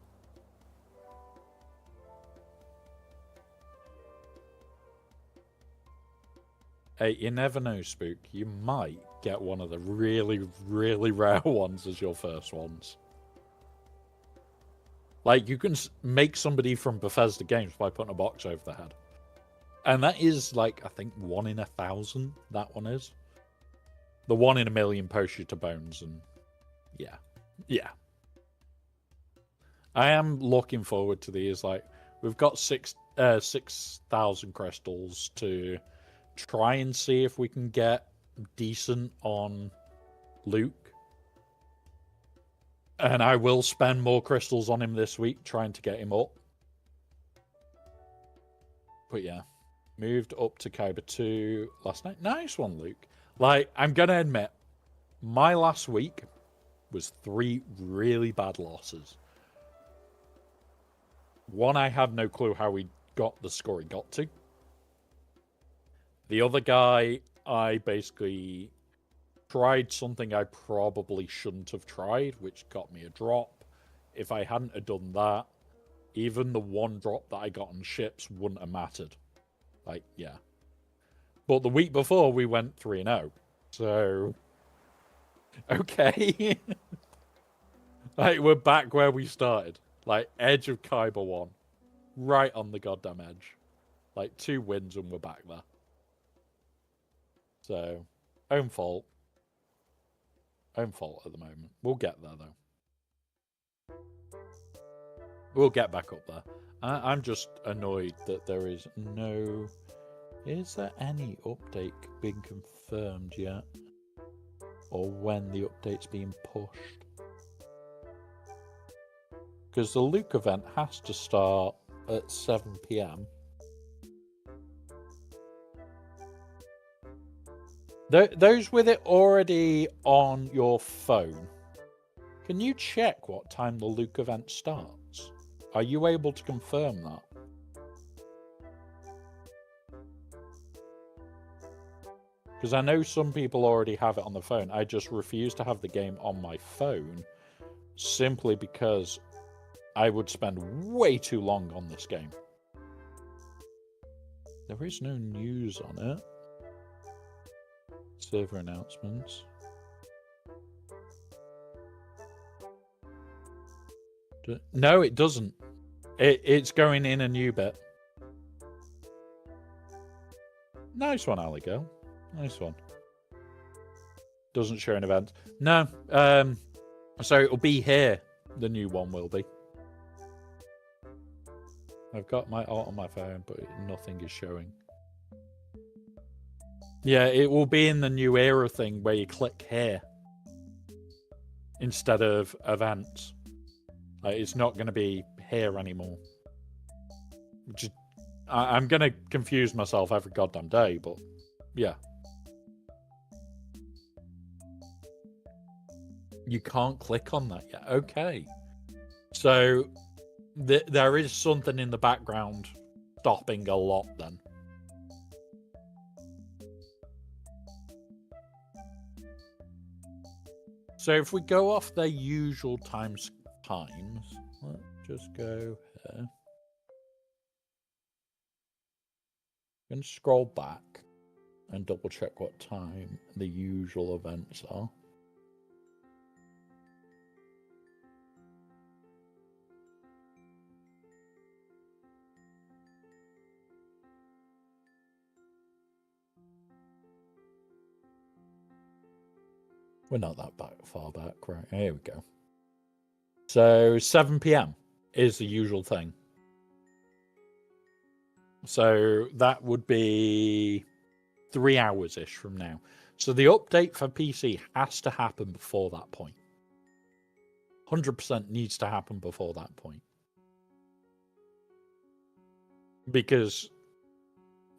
Hey, you never know, Spook. You might get one of the really, really rare ones as your first ones. Like, you can make somebody from Bethesda Games by putting a box over the head. And that is, like, I think 1 in 1,000, that one is. The 1 in 1,000,000 posts you to bones, and yeah. Yeah. I am looking forward to these. Like, we've got 6,000 crystals to try and see if we can get decent on Luke. And I will spend more crystals on him this week, trying to get him up. But yeah, moved up to Kyber 2 last night. Nice one, Luke. Like, I'm going to admit, my last week was 3 really bad losses. One, I have no clue how he got the score he got to. The other guy, I basically tried something I probably shouldn't have tried, which got me a drop. If I hadn't have done that, even the one drop that I got on ships wouldn't have mattered. Like, yeah. But the week before, we went 3-0. So, okay. Like, we're back where we started. Like, edge of Kyber 1. Right on the goddamn edge. Like, 2 wins and we're back there. So, own fault. Own fault at the moment. We'll get there, though. We'll get back up there. I'm just annoyed that there is no... Is there any update being confirmed yet? Or when the update's being pushed? Because the Luke event has to start at 7 PM. Those with it already on your phone, can you check what time the Luke event starts? Are you able to confirm that? Because I know some people already have it on the phone. I just refuse to have the game on my phone simply because I would spend way too long on this game. There is no news on it. Server announcements. No, it doesn't. It's going in a new bit. Nice one, Aligo. Nice one. Doesn't show an event. No. So it'll be here. The new one will be. I've got my art on my phone, but nothing is showing. Yeah, it will be in the new era thing where you click here instead of events. Like, it's not going to be here anymore. Which is, I'm going to confuse myself every goddamn day, but yeah. You can't click on that yet. Okay. So there is something in the background stopping a lot then. So if we go off their usual times, let's just go here. I'm going to scroll back and double check what time the usual events are. We're not that far back, right? Here we go. So 7 PM is the usual thing. So that would be 3 hours-ish from now. So the update for PC has to happen before that point. 100% needs to happen before that point. Because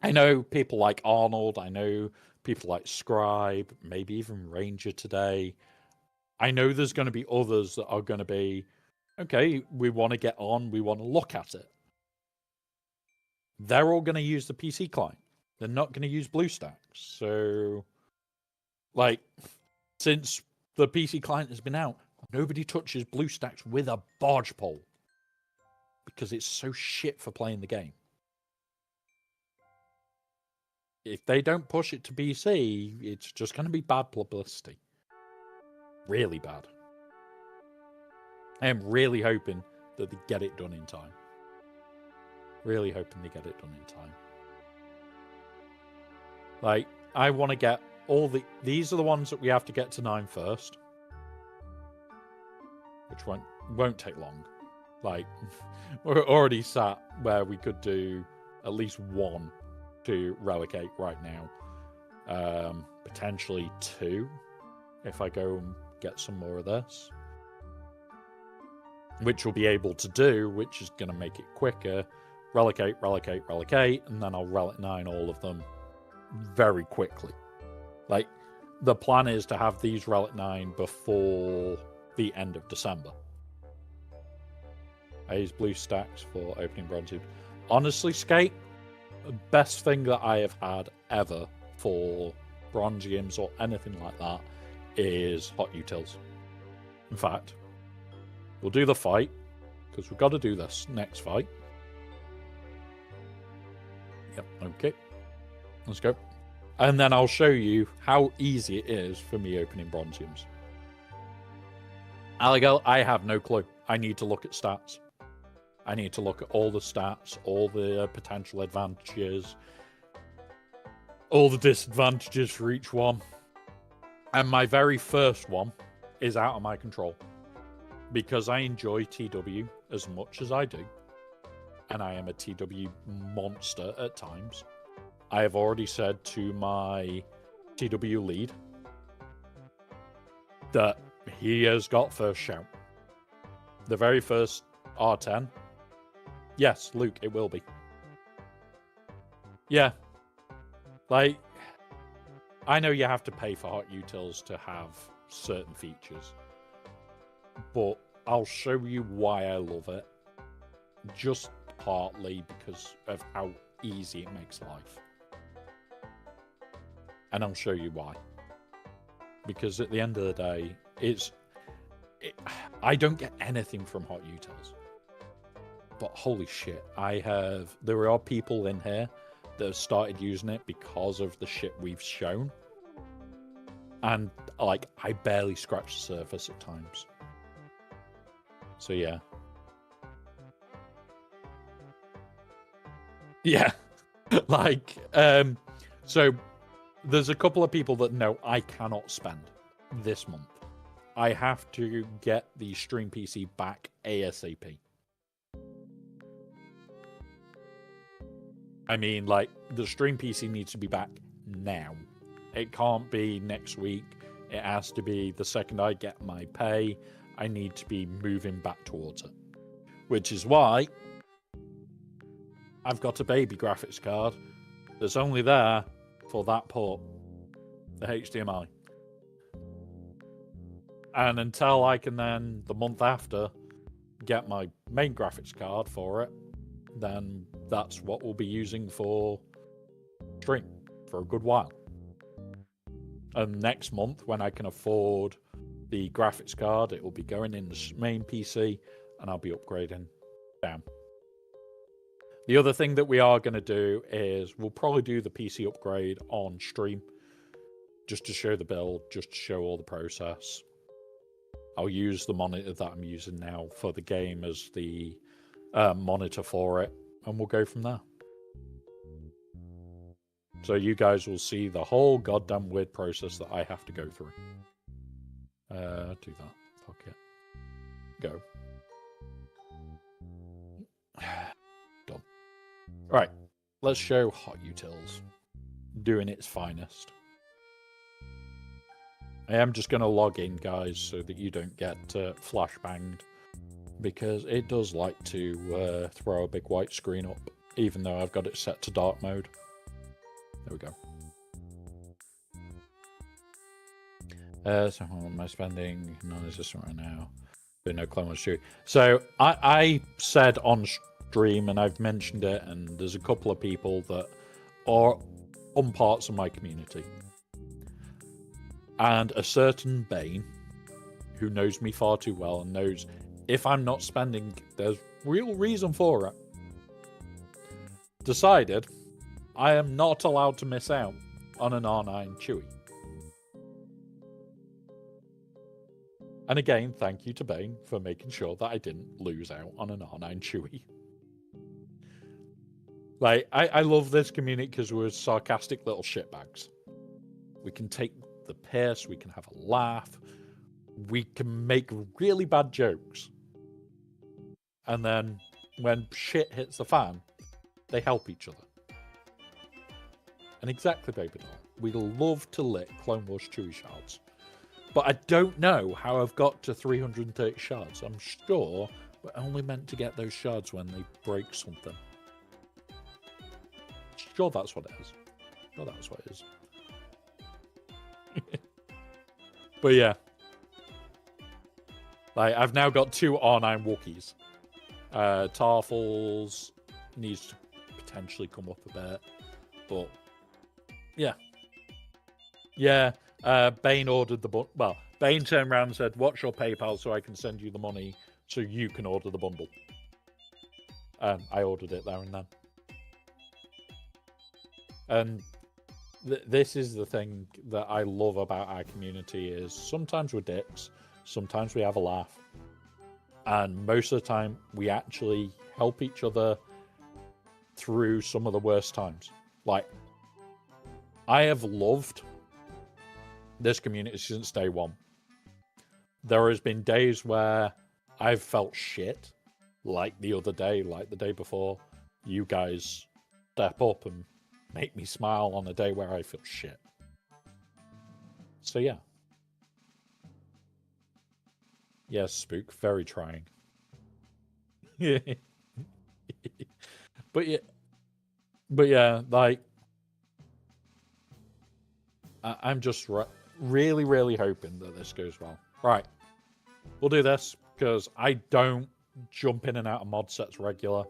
I know people like Arnold, I know people like Scribe, maybe even Ranger today. I know there's going to be others that are going to be, okay, we want to get on, we want to look at it. They're all going to use the PC client. They're not going to use BlueStacks. So, like, since the PC client has been out, nobody touches BlueStacks with a barge pole. Because it's so shit for playing the game. If they don't push it to PC, it's just going to be bad publicity. Really bad. I am really hoping that they get it done in time. Really hoping they get it done in time. Like, I want to get all the... These are the ones that we have to get to 9 first. Which won't take long. Like, we're already sat where we could do at least one to relegate right now. Potentially 2 if I go and get some more of this. Which we'll be able to do, which is going to make it quicker. Relegate, and then I'll relic 9 all of them very quickly. Like, the plan is to have these relic 9 before the end of December. I use BlueStacks for opening Bronze. Honestly, Skate, the best thing that I have had ever for Bronziums or anything like that is hot utils. In fact, we'll do the fight, because we've got to do this next fight. Yep, okay. Let's go. And then I'll show you how easy it is for me opening bronziums. Alligal, I have no clue. I need to look at stats. I need to look at all the stats, all the potential advantages, all the disadvantages for each one. And my very first one is out of my control. Because I enjoy TW as much as I do. And I am a TW monster at times. I have already said to my TW lead that he has got first shout. The very first R10. Yes, Luke, it will be. Yeah. Like, I know you have to pay for hot utils to have certain features. But I'll show you why I love it. Just partly because of how easy it makes life. And I'll show you why. Because at the end of the day, I don't get anything from hot utils. But holy shit, there are people in here that have started using it because of the shit we've shown. And, like, I barely scratch the surface at times. So, yeah. Yeah. Like, so there's a couple of people that know I cannot spend this month. I have to get the Stream PC back ASAP. I mean, like, the Stream PC needs to be back now. It can't be next week. It has to be the second I get my pay. I need to be moving back towards it. Which is why I've got a baby graphics card that's only there for that port, the HDMI. And until I can then, the month after, get my main graphics card for it, then that's what we'll be using for stream for a good while. And next month, when I can afford the graphics card, it will be going in the main PC, and I'll be upgrading down. The other thing that we are going to do is we'll probably do the PC upgrade on stream, just to show the build, just to show all the process. I'll use the monitor that I'm using now for the game as the monitor for it, and we'll go from there. So you guys will see the whole goddamn weird process that I have to go through. Do that. Fuck it. Go. Done. Right. Let's show hot utils doing its finest. I am just going to log in, guys, so that you don't get flashbanged. Because it does like to throw a big white screen up, even though I've got it set to dark mode. There we go. So what am I spending? Non-existent right now. Doing no Clone Wars 2. So I said on stream, and I've mentioned it, and there's a couple of people that are on parts of my community. And a certain Bane, who knows me far too well and knows if I'm not spending, there's real reason for it, decided I am not allowed to miss out on an R9 Chewie. And again, thank you to Bane for making sure that I didn't lose out on an R9 Chewie. Like, I love this community because we're sarcastic little shitbags. We can take the piss, we can have a laugh, we can make really bad jokes. And then when shit hits the fan, they help each other. And exactly, baby doll, we love to lick Clone Wars Chewie shards. But I don't know how I've got to 330 shards. I'm sure we're only meant to get those shards when they break something. Sure, that's what it is. Sure, that's what it is. But yeah. Like, I've now got 2 R9 Wookiees. Tarfels needs to potentially come up a bit. But, yeah. Yeah, Bane ordered the bundle. Well, Bane turned around and said, "What's your PayPal so I can send you the money so you can order the bundle?" I ordered it there and then. And this is the thing that I love about our community is sometimes we're dicks, sometimes we have a laugh, and most of the time we actually help each other through some of the worst times. Like, I have loved this community since day one. There has been days where I've felt shit, like the other day, like the day before. You guys step up and make me smile on a day where I feel shit. So yeah. Yes, Spook, very trying. But yeah, like, I'm just really, really hoping that this goes well. Right, we'll do this because I don't jump in and out of mod sets regular.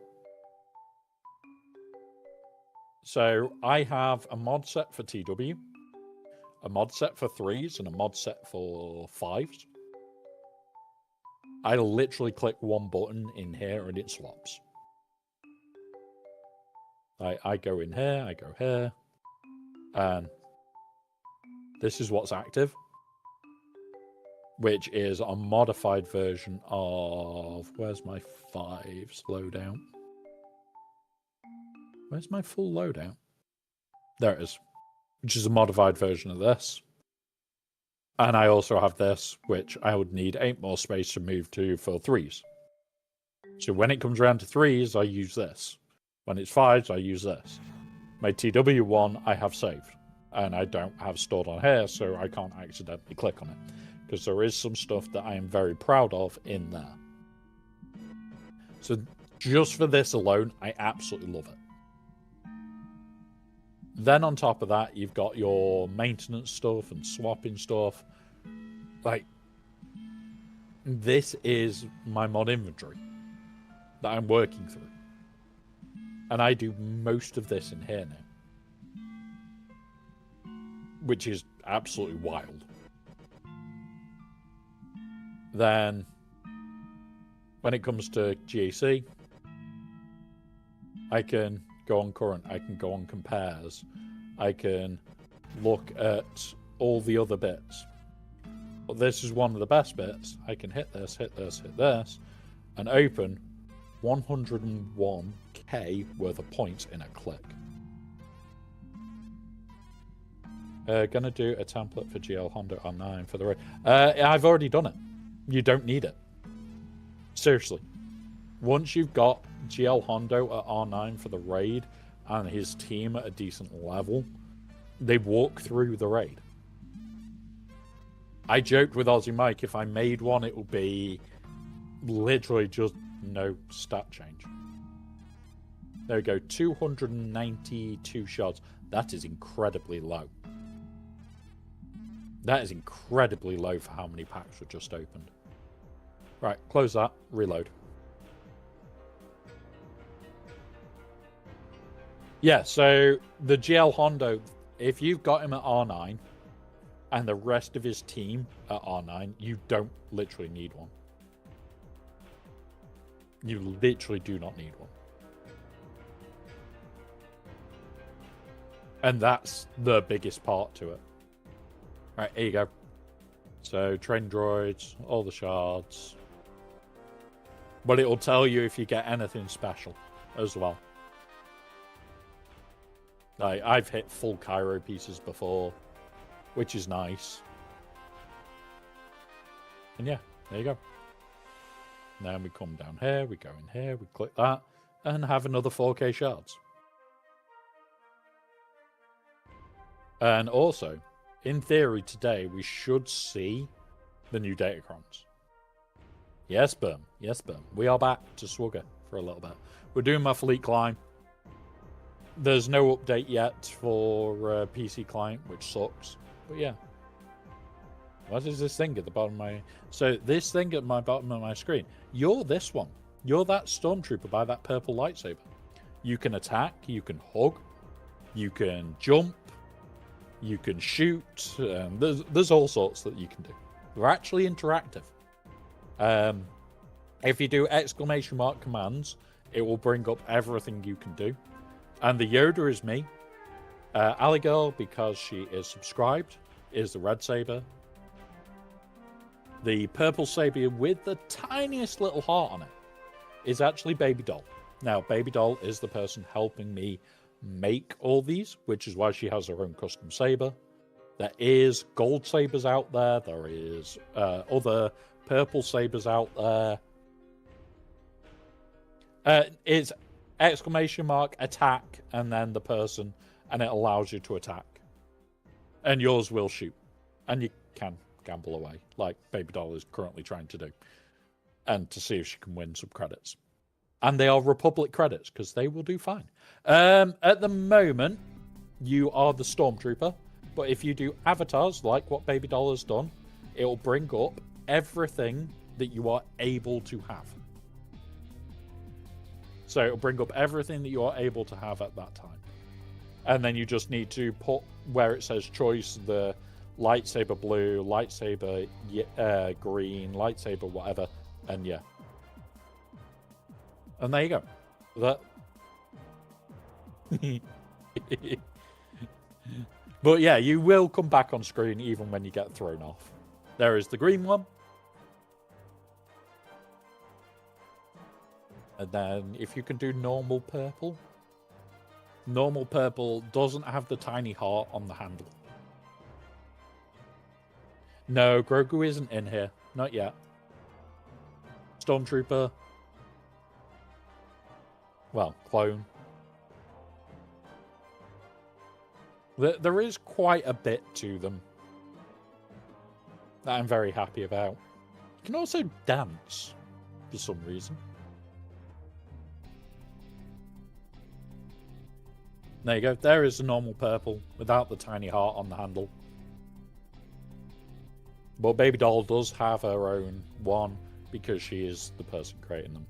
So I have a mod set for TW, a mod set for 3s, and a mod set for 5s. I literally click one button in here and it swaps. I go in here, I go here, and this is what's active, which is a modified version of... Where's my 5s loadout? Where's my full loadout? There it is, which is a modified version of this. And I also have this, which I would need 8 more space to move to for 3s. So when it comes around to 3s, I use this. When it's 5s, I use this. My TW1 I have saved, and I don't have stored on here, so I can't accidentally click on it, because there is some stuff that I am very proud of in there. So just for this alone, I absolutely love it. Then on top of that, you've got your maintenance stuff and swapping stuff. Like, this is my mod inventory that I'm working through. And I do most of this in here now, which is absolutely wild. Then, when it comes to GAC, I can go on current, I can go on compares, I can look at all the other bits. But this is one of the best bits. I can hit this, hit this, hit this, and open 101k worth of points in a click. Gonna do a template for GL Hondo R9 for the raid. I've already done it. You don't need it. Seriously. Once you've got GL Hondo at R9 for the raid and his team at a decent level, they walk through the raid. I joked with Aussie Mike, if I made one, it would be literally just no stat change. There we go, 292 shots. That is incredibly low. That is incredibly low for how many packs were just opened. Right, close that, reload. Yeah, so the GL Hondo, if you've got him at R9 and the rest of his team at R9, you don't literally need one. You literally do not need one. And that's the biggest part to it. Right, here you go. So, train droids, all the shards. But it will tell you if you get anything special as well. Like, I've hit full Cairo pieces before, which is nice. And yeah, there you go. And then we come down here, we go in here, we click that, and have another 4K shards. And also, in theory today, we should see the new Datacrons. Yes, Boom. Yes, Boom. We are back to Swugger for a little bit. We're doing my fleet climb. There's no update yet for PC client, which sucks. But yeah. What is this thing at the bottom of my... So this thing at my bottom of my screen. You're this one. You're that stormtrooper by that purple lightsaber. You can attack. You can hug. You can jump. You can shoot. There's all sorts that you can do. They're actually interactive. If you do exclamation mark commands, it will bring up everything you can do. And the Yoda is me. Alley because she is subscribed, is the red saber. The purple saber with the tiniest little heart on it is actually Baby Doll. Now, Baby Doll is the person helping me make all these, which is why she has her own custom saber. There is gold sabers out there. There is other purple sabers out there. It's exclamation mark attack and then the person, and it allows you to attack. And yours will shoot. And you can gamble away, like Baby Doll is currently trying to do. And to see if she can win some credits. And they are Republic credits, because they will do fine. At the moment, you are the Stormtrooper. But if you do avatars, like what Baby Doll has done, it will bring up everything that you are able to have. So it'll bring up everything that you are able to have at that time. And then you just need to put where it says choice, the lightsaber blue, lightsaber green, lightsaber whatever, and yeah. And there you go. That. But yeah, you will come back on screen even when you get thrown off. There is the green one. And then if you can do normal purple. Normal purple doesn't have the tiny heart on the handle. No, Grogu isn't in here. Not yet. Stormtrooper. Well, clone. There is quite a bit to them that I'm very happy about. You can also dance for some reason. There you go. There is a normal purple without the tiny heart on the handle. But Baby Doll does have her own one because she is the person creating them.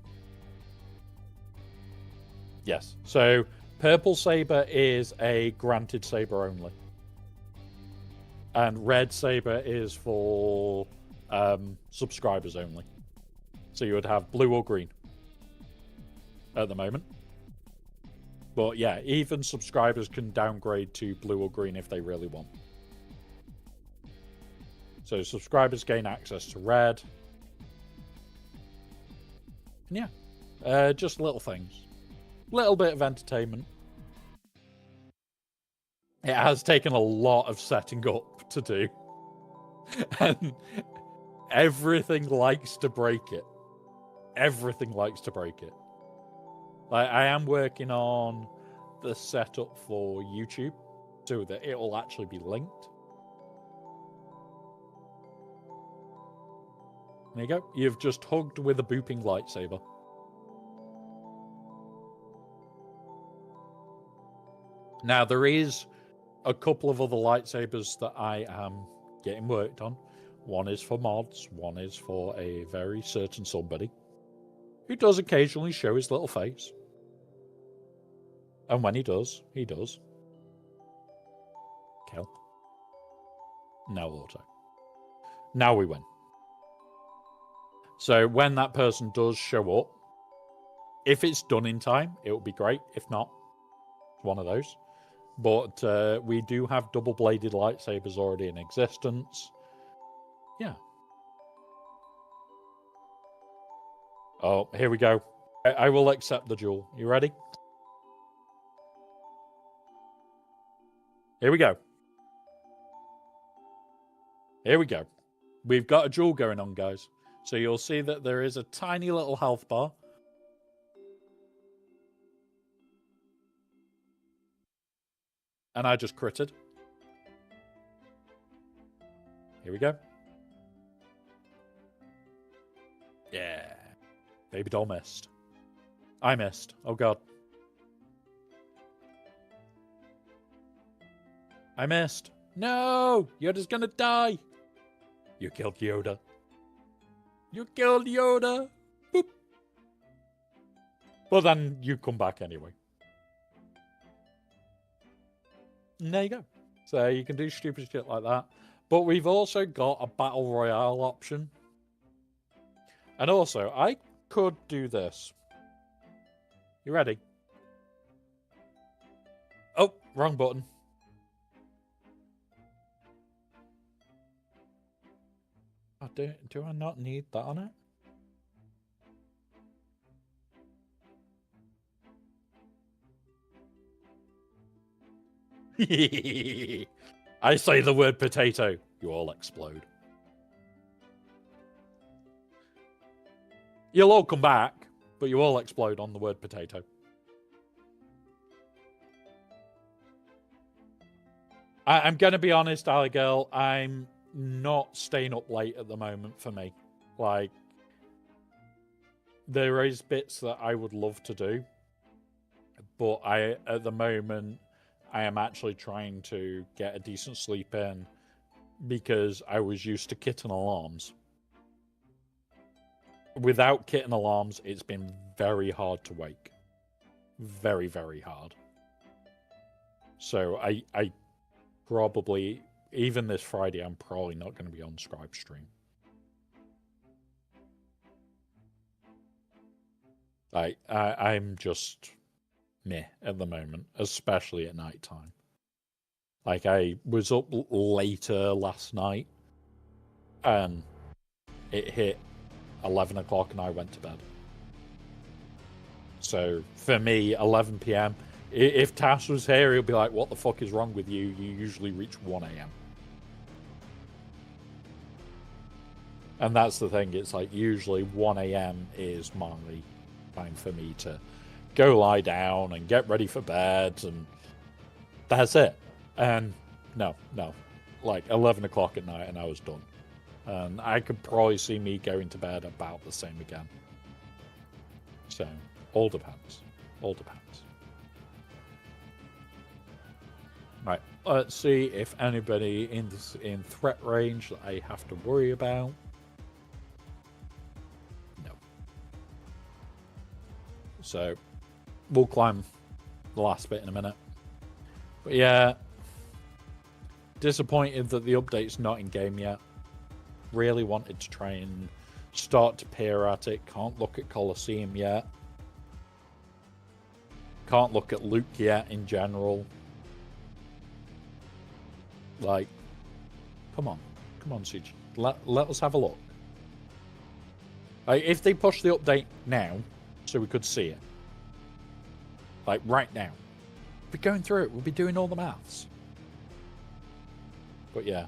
Yes. So purple saber is a granted saber only. And red saber is for subscribers only. So you would have blue or green at the moment. But yeah, even subscribers can downgrade to blue or green if they really want. So subscribers gain access to red. And yeah, just little things. Little bit of entertainment. It has taken a lot of setting up to do. And everything likes to break it. Everything likes to break it. Like, I am working on the setup for YouTube so that it will actually be linked. There you go. You've just hugged with a booping lightsaber. Now, there is a couple of other lightsabers that I am getting worked on. One is for mods. One is for a very certain somebody who does occasionally show his little face. And when he does, he does. Kill. Now auto. Now we win. So when that person does show up, if it's done in time, it will be great. If not, it's one of those. But we do have double-bladed lightsabers already in existence. Yeah. Oh, here we go. I will accept the duel. You ready? Here we go. Here we go. We've got a duel going on, guys. So you'll see that there is a tiny little health bar. And I just critted. Here we go. Yeah. Baby Doll missed. I missed. Oh, God. I missed. No! Yoda's gonna die. You killed Yoda. You killed Yoda. Boop. Well, then you come back anyway. And there you go. So you can do stupid shit like that. But we've also got a battle royale option. And also, I could do this. You ready? Oh, wrong button. Oh, do I not need that on it? I say the word potato, you all explode. You'll all come back, but you all explode on the word potato. I'm going to be honest, Ali Girl, I'm not staying up late at the moment for me. Like, there is bits that I would love to do, but at the moment, I am actually trying to get a decent sleep in because I was used to kitten alarms. Without kitten alarms, it's been very hard to wake. Very, very hard. So I probably, even this Friday, I'm probably not going to be on Scribe stream. I'm just meh at the moment, especially at night time. Like, I was up later last night and it hit 11 o'clock and I went to bed. So for me, 11 p.m. If Tash was here, he'll be like, what the fuck is wrong with you? You usually reach 1 a.m. And that's the thing. It's like usually 1 a.m. is my time for me to go lie down and get ready for bed. And that's it. And no. Like 11 o'clock at night and I was done. And I could probably see me going to bed about the same again. So, all depends. All depends. Right, let's see if anybody in threat range that I have to worry about. No. So, we'll climb the last bit in a minute. But yeah, disappointed that the update's not in game yet. Really wanted to try and start to peer at it. Can't look at Colosseum yet. Can't look at Luke yet in general. Like, come on, CG. Let us have a look. Like, if they push the update now, so we could see it, like right now, we'd be going through it. We'll be doing all the maths. But yeah.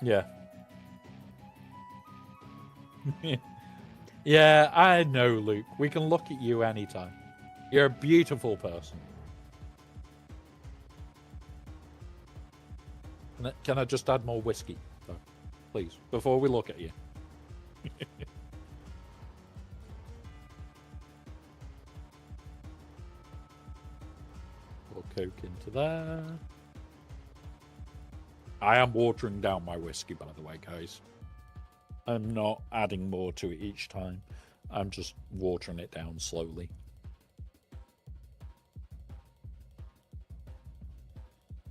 Yeah. Yeah, I know, Luke. We can look at you anytime. You're a beautiful person. Can I just add more whiskey, though? Please, before we look at you. Pour Coke into there. I am watering down my whiskey, by the way, guys. I'm not adding more to it each time. I'm just watering it down slowly.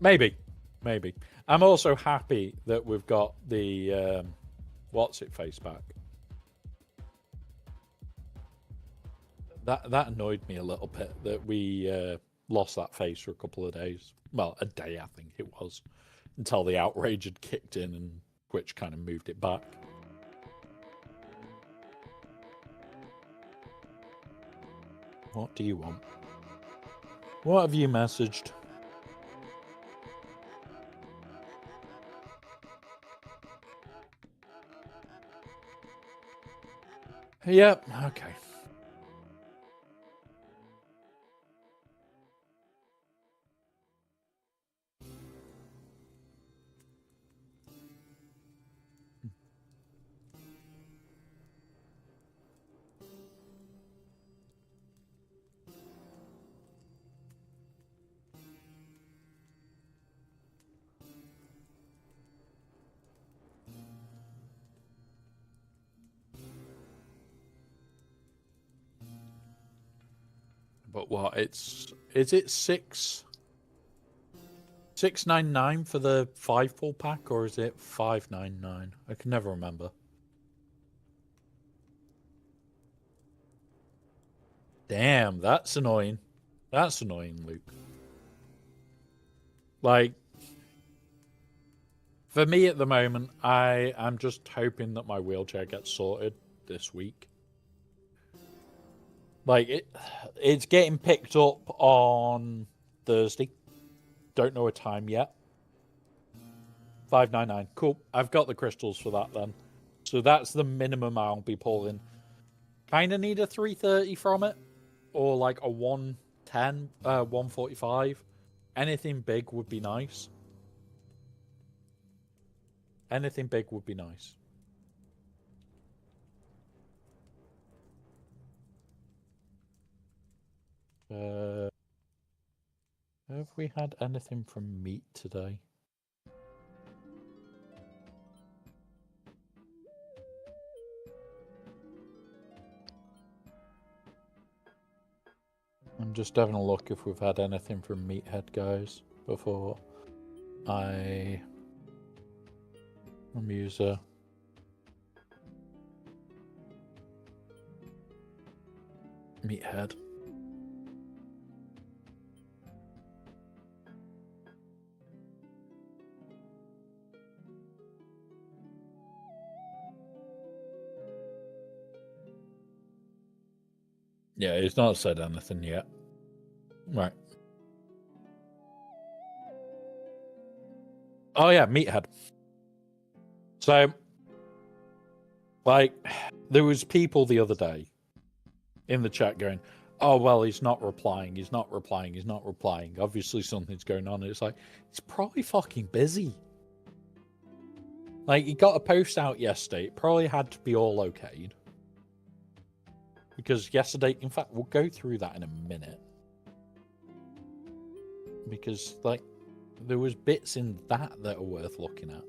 Maybe. I'm also happy that we've got the what's-it-face back. That annoyed me a little bit that we lost that face for a couple of days. Well, a day, I think it was. Until the outrage had kicked in and Twitch kind of moved it back. What do you want? What have you messaged? Yep, okay. But what? Is it 699 for the 5 full pack, or is it 599? I can never remember. Damn, that's annoying. That's annoying, Luke. Like, for me at the moment, I am just hoping that my wheelchair gets sorted this week. Like, it's getting picked up on Thursday. Don't know a time yet. 599. Cool. I've got the crystals for that then. So that's the minimum I'll be pulling. Kind of need a 330 from it. Or like a 110, 145. Anything big would be nice. Anything big would be nice. Have we had anything from meat today? I'm just having a look if we've had anything from Meathead, guys, before I user. Meathead. Yeah, he's not said anything yet. Right. Oh yeah, Meathead. So, like, there was people the other day in the chat going, oh, well, he's not replying, he's not replying, he's not replying. Obviously something's going on. It's like, he's probably fucking busy. Like, he got a post out yesterday. It probably had to be all okayed. Because yesterday, in fact, we'll go through that in a minute. Because, like, there was bits in that are worth looking at.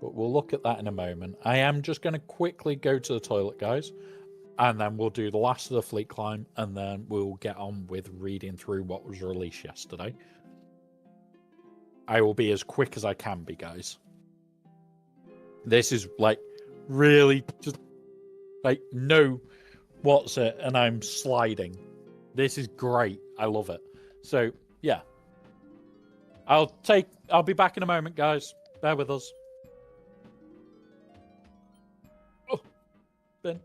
But we'll look at that in a moment. I am just going to quickly go to the toilet, guys. And then we'll do the last of the fleet climb. And then we'll get on with reading through what was released yesterday. I will be as quick as I can be, guys. This is, like, really just, like, no, what's it? And I'm sliding. This is great. I love it. So, yeah. I'll be back in a moment, guys. Bear with us. Oh, Ben.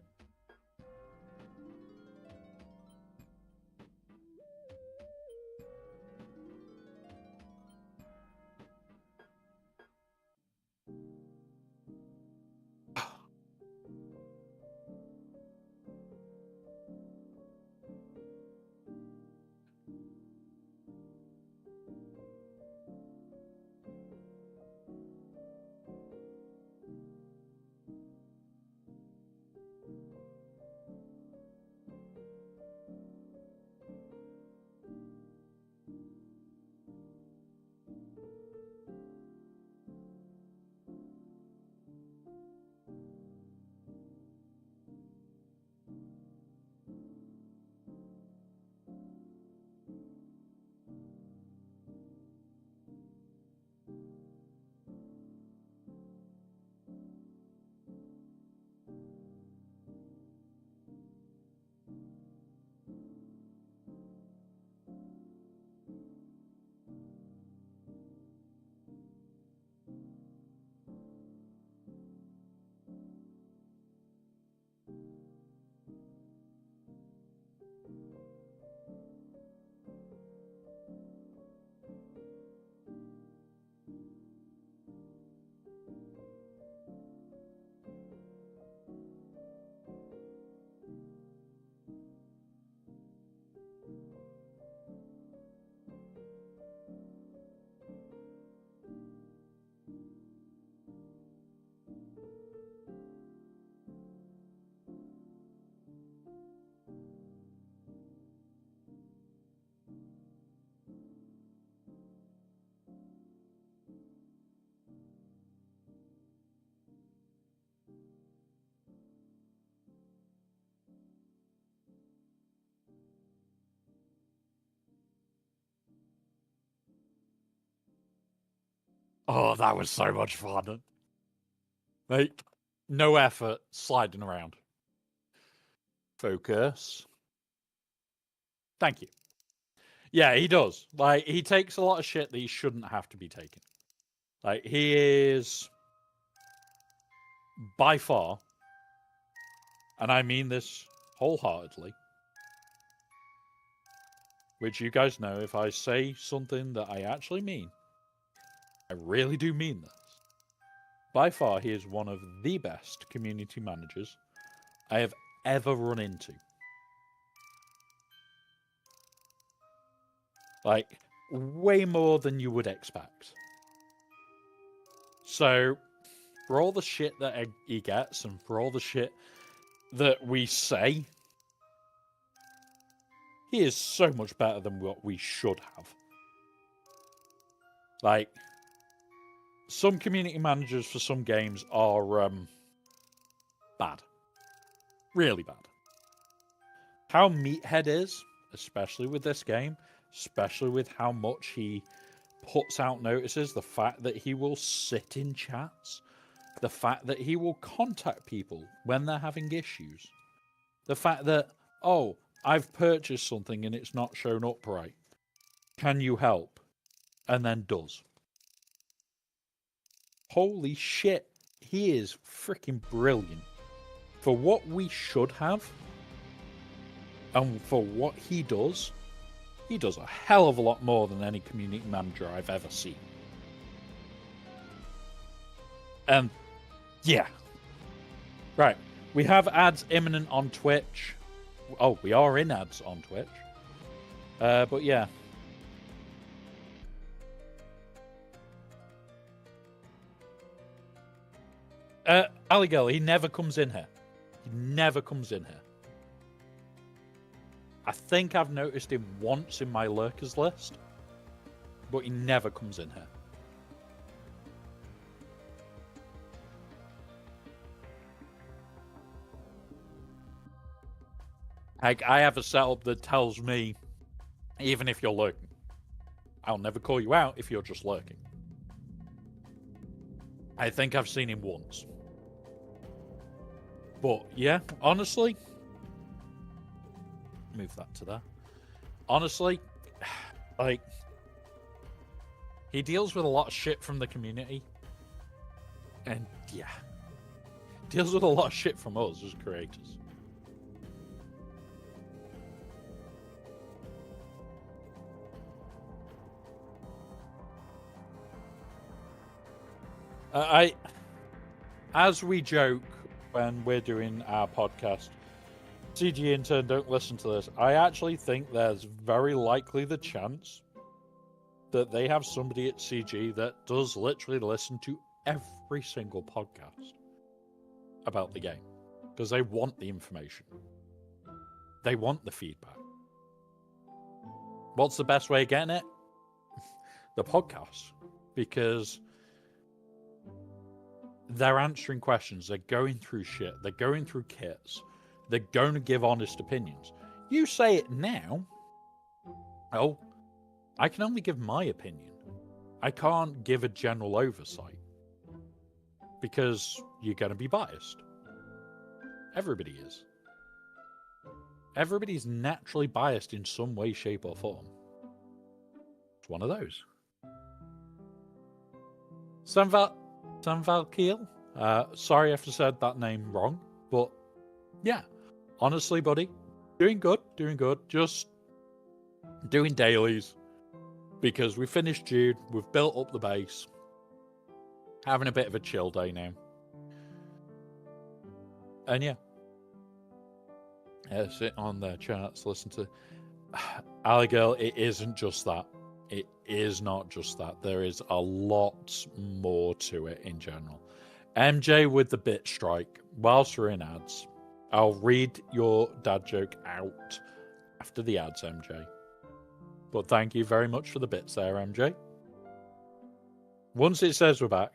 Oh, that was so much fun. Like, no effort, sliding around. Focus. Thank you. Yeah, he does. Like, he takes a lot of shit that he shouldn't have to be taking. Like, he is by far, and I mean this wholeheartedly, which you guys know, if I say something that I actually mean, I really do mean this. By far, he is one of the best community managers I have ever run into. Like, way more than you would expect. So, for all the shit that he gets, and for all the shit that we say, he is so much better than what we should have. Like, some community managers for some games are bad. Really bad. How Meathead is, especially with this game, especially with how much he puts out notices, the fact that he will sit in chats, the fact that he will contact people when they're having issues, the fact that, oh, I've purchased something and it's not shown up right. Can you help? And then does. Holy shit, he is freaking brilliant. For what we should have, and for what he does a hell of a lot more than any community manager I've ever seen. And yeah. Right. We have ads imminent on Twitch. Oh, we are in ads on Twitch. But yeah. Ali Girl, he never comes in here. He never comes in here. I think I've noticed him once in my lurkers list, but he never comes in here. Like, I have a setup that tells me, even if you're lurking, I'll never call you out if you're just lurking. I think I've seen him once. But yeah, honestly, move that to there. Honestly, like, he deals with a lot of shit from the community. And yeah, deals with a lot of shit from us as creators. As we joke when we're doing our podcast, CG intern, don't listen to this. I actually think there's very likely the chance that they have somebody at CG that does literally listen to every single podcast about the game because they want the information. They want the feedback. What's the best way of getting it? The podcast. Because they're answering questions, they're going through shit, they're going through kits, they're going to give honest opinions. You say it now, oh, I can only give my opinion. I can't give a general oversight because you're going to be biased. Everybody is. Everybody's naturally biased in some way, shape, or form. It's one of those. Samvalkiel. Sorry if I said that name wrong, but yeah, honestly, buddy, doing good. Just doing dailies because we finished June, we've built up the base, having a bit of a chill day now, and yeah, sit on the chats, listen to Ali Girl. It isn't just that. It is not just that. There is a lot more to it in general. MJ with the bit strike. Whilst we're in ads, I'll read your dad joke out after the ads, MJ. But thank you very much for the bits there, MJ. Once it says we're back,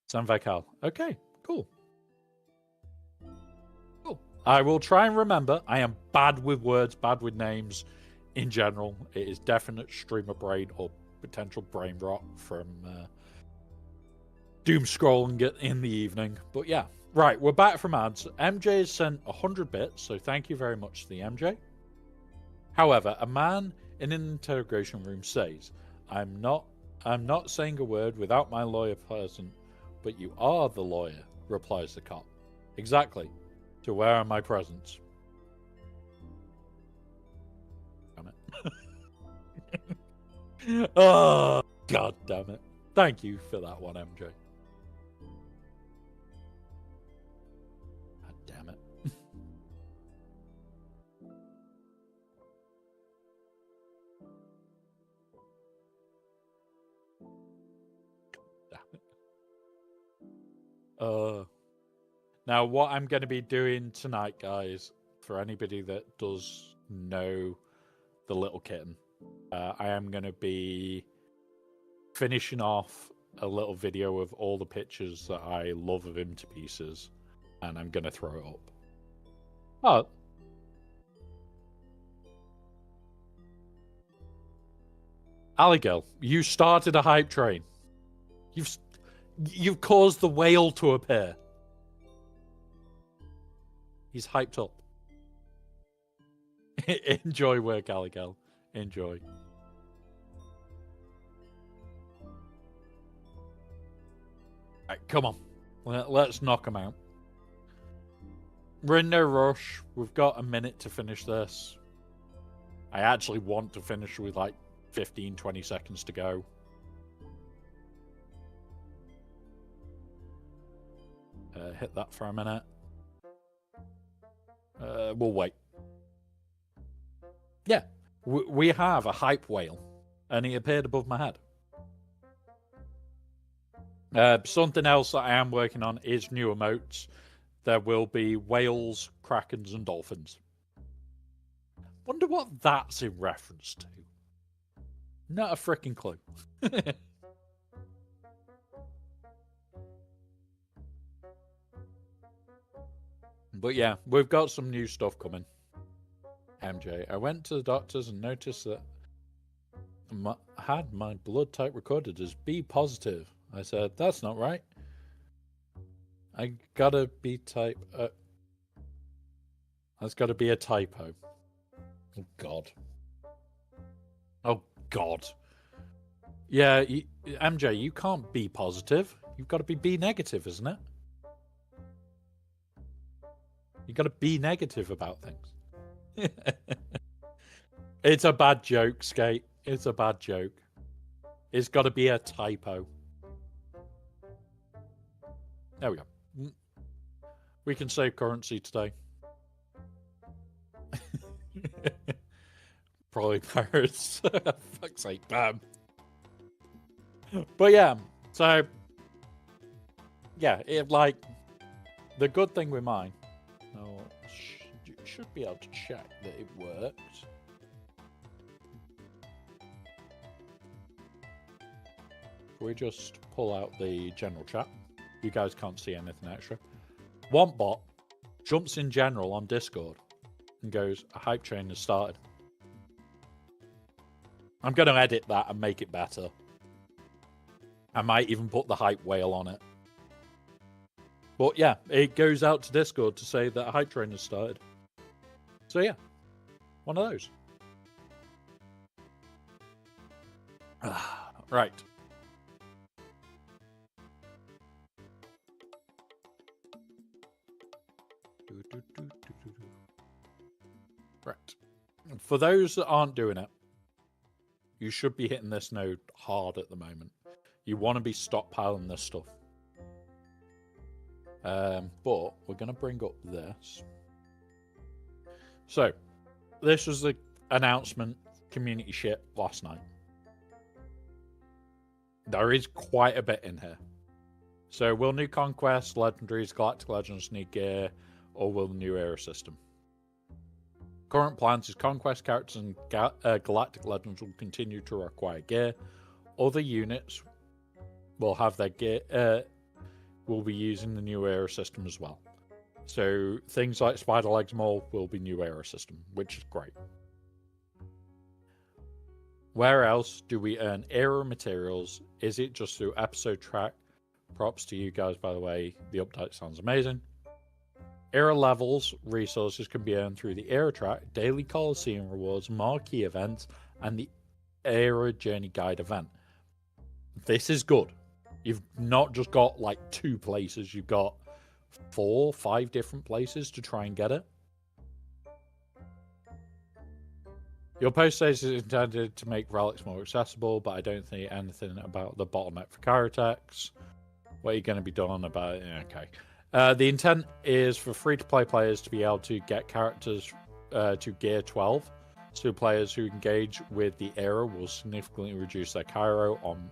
San Vakal. Okay, cool. Cool. I will try and remember. I am bad with words, bad with names. In general, it is definite streamer brain or potential brain rot from doom scrolling it in the evening. But yeah, right, we're back from ads. MJ has sent 100 bits, so thank you very much to the MJ. However, a man in an interrogation room says, I'm not saying a word without my lawyer present, but you are the lawyer, replies the cop. Exactly. So where are my presents? Damn it. Oh, god damn it. Thank you for that one, MJ. God damn it. Now, what I'm going to be doing tonight, guys, for anybody that does know the little kitten, I am going to be finishing off a little video of all the pictures that I love of him to pieces, and I'm going to throw it up. Oh. Alligel, you started a hype train. You've caused the whale to appear. He's hyped up. Enjoy work, Alligel. Enjoy. Right, come on. Let's knock him out. We're in no rush. We've got a minute to finish this. I actually want to finish with like 15, 20 seconds to go. Hit that for a minute. We'll wait. Yeah, we have a hype whale, and he appeared above my head. Something else that I am working on is new emotes. There will be whales, krakens, and dolphins. Wonder what that's in reference to. Not a freaking clue. But yeah, we've got some new stuff coming. MJ, I went to the doctors and noticed that I had my blood type recorded as B positive. I said, that's not right. I gotta be type... that's gotta be a typo. Oh, God. Oh, God. Yeah, MJ, you can't be positive. You've got to be B negative, isn't it? You got to be negative about things. It's a bad joke, Skate. It's a bad joke. It's got to be a typo. There we go. We can save currency today. Probably pirates. Fuck's sake, bam. But yeah, so yeah, like the good thing with mine. Oh, should be able to check that it works. We just pull out the general chat. You guys can't see anything extra. WantBot jumps in general on Discord and goes, a hype train has started. I'm going to edit that and make it better. I might even put the hype whale on it. But yeah, it goes out to Discord to say that a hype train has started. So yeah, one of those. Right. Right. For those that aren't doing it, you should be hitting this node hard at the moment. You want to be stockpiling this stuff. But we're going to bring up this. So, this was the announcement community shit last night. There is quite a bit in here. So, will new Conquest, Legendaries, Galactic Legends need gear, or will the new era system? Current plans is Conquest characters and Galactic Legends will continue to require gear. Other units will have their gear, will be using the new era system as well. So things like Spider Legs Mole will be new era system, which is great. Where else do we earn era materials? Is it just through episode track? Props to you guys, by the way. The update sounds amazing. Era levels resources can be earned through the era track, daily Coliseum rewards, marquee events, and the era journey guide event. This is good. You've not just got like 2 places, you've got 4, 5 different places to try and get it. Your post stage is intended to make relics more accessible, but I don't think anything about the bottleneck for Kyrotechs. What are you going to be doing about it? Okay. The intent is for free-to-play players to be able to get characters to Gear 12, so players who engage with the era will significantly reduce their Kyro on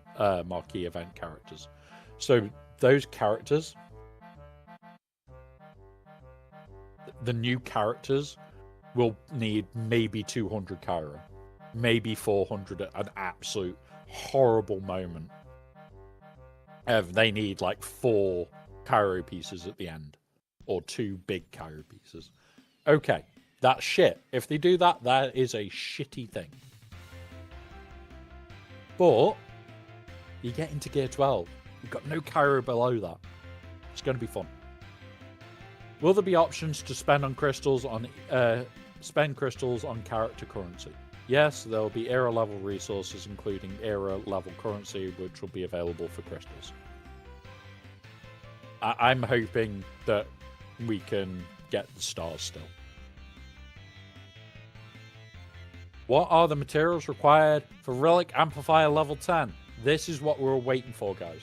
marquee event characters. So those characters, the new characters, will need maybe 200 Kyro, maybe 400 at an absolute horrible moment. They need like 4 Kyro pieces at the end, or 2 big Kyro pieces. Okay, that's shit. If they do that, that is a shitty thing. But you get into Gear 12, you've got no Kyro below that. It's going to be fun. Will there be options to spend crystals on character currency? Yes, there will be era level resources, including era level currency, which will be available for crystals. I'm hoping that we can get the stars still. What are the materials required for Relic Amplifier level 10? This is what we're waiting for, guys.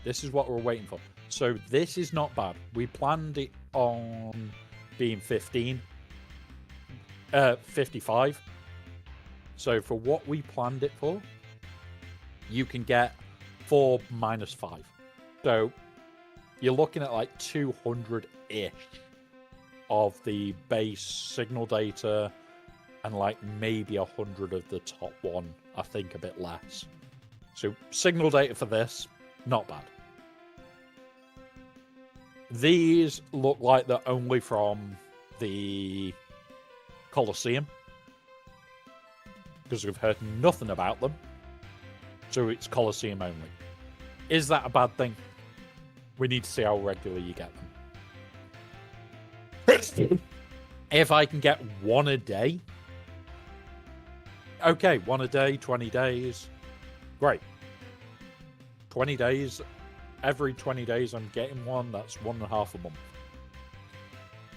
This is what we're waiting for. So this is not bad. We planned it on being 55. So for what we planned it for, you can get 4 minus 5. So you're looking at like 200-ish of the base signal data and like maybe 100 of the top one, I think a bit less. So signal data for this, not bad. These look like they're only from the Coliseum, because we've heard nothing about them. So it's Coliseum only. Is that a bad thing? We need to see how regularly you get them. If I can get 1 a day, okay, 1 a day, 20 days, great. 20 days, every 20 days I'm getting 1, that's 1.5 a month.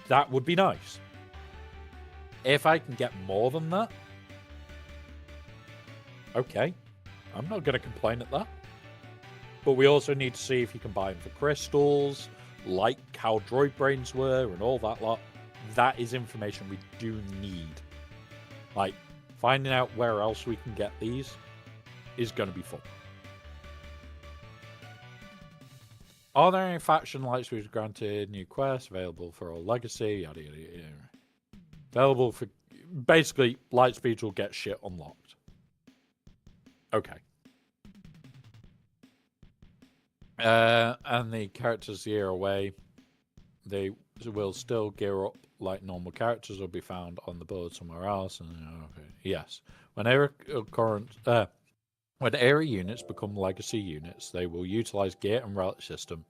That would be nice. If I can get more than that, okay, I'm not going to complain at that. But we also need to see if you can buy them for crystals, like how droid brains were and all that lot. That is information we do need. Like, finding out where else we can get these is going to be fun. Are there any faction lights we've granted new quests available for all legacy? Yada, yada, yada. Available for... Basically, Lightspeed will get shit unlocked. Okay. And the characters the year away, they will still gear up like normal characters, will be found on the board somewhere else. And okay, yes, when era units become legacy units, they will utilize gear and relic system.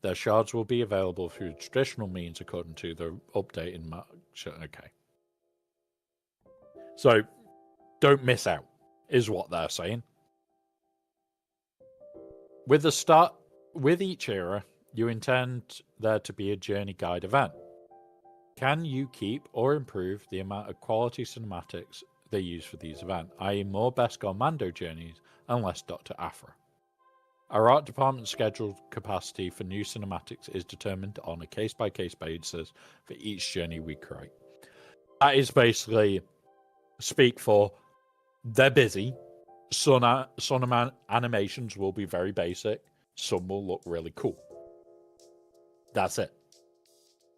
Their shards will be available through traditional means according to the update in March. Okay, so don't miss out, is what they're saying. With each era, you intend there to be a journey guide event. Can you keep or improve the amount of quality cinematics they use for these events, i.e. more Beskar Mando journeys and less Dr. Aphra? Our art department's scheduled capacity for new cinematics is determined on a case-by-case basis for each journey we create. That is basically speak for they're busy. Some animations will be very basic. Some will look really cool. That's it.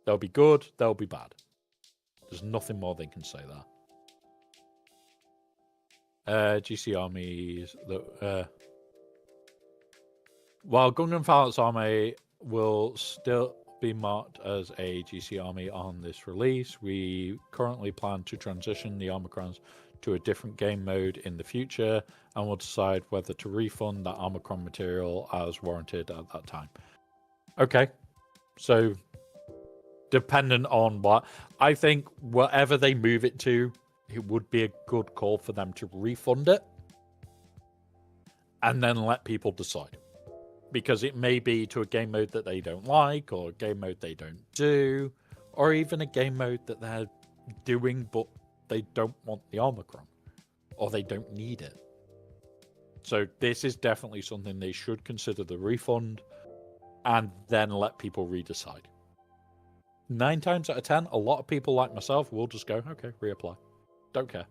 They'll be good. They'll be bad. There's nothing more they can say there. GC armies. While Gungan Phalanx Army will still be marked as a GC army on this release, we currently plan to transition the Omicrons to a different game mode in the future, and will decide whether to refund that Omicron material as warranted at that time. Okay, so dependent on what, I think whatever they move it to, it would be a good call for them to refund it and then let people decide. Because it may be to a game mode that they don't like, or a game mode they don't do, or even a game mode that they're doing but they don't want the Omicron, or they don't need it. So this is definitely something they should consider the refund and then let people redecide. 9 times out of 10, a lot of people like myself will just go, okay, reapply. Don't care.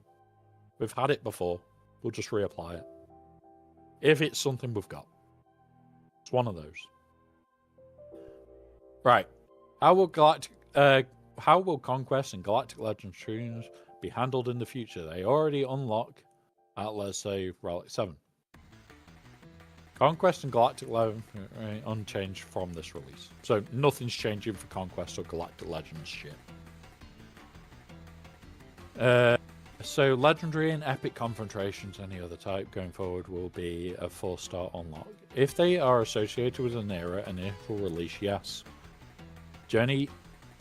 We've had it before. We'll just reapply it. If it's something we've got. It's one of those. Right. How will Conquest and Galactic Legends streams be handled in the future? They already unlock at, let's say, Relic 7. Conquest and Galactic Legends unchanged from this release. So nothing's changing for Conquest or Galactic Legends shit. So legendary and epic confrontations, any other type going forward, will be a 4-star unlock. If they are associated with an era and it will release, yes. Journey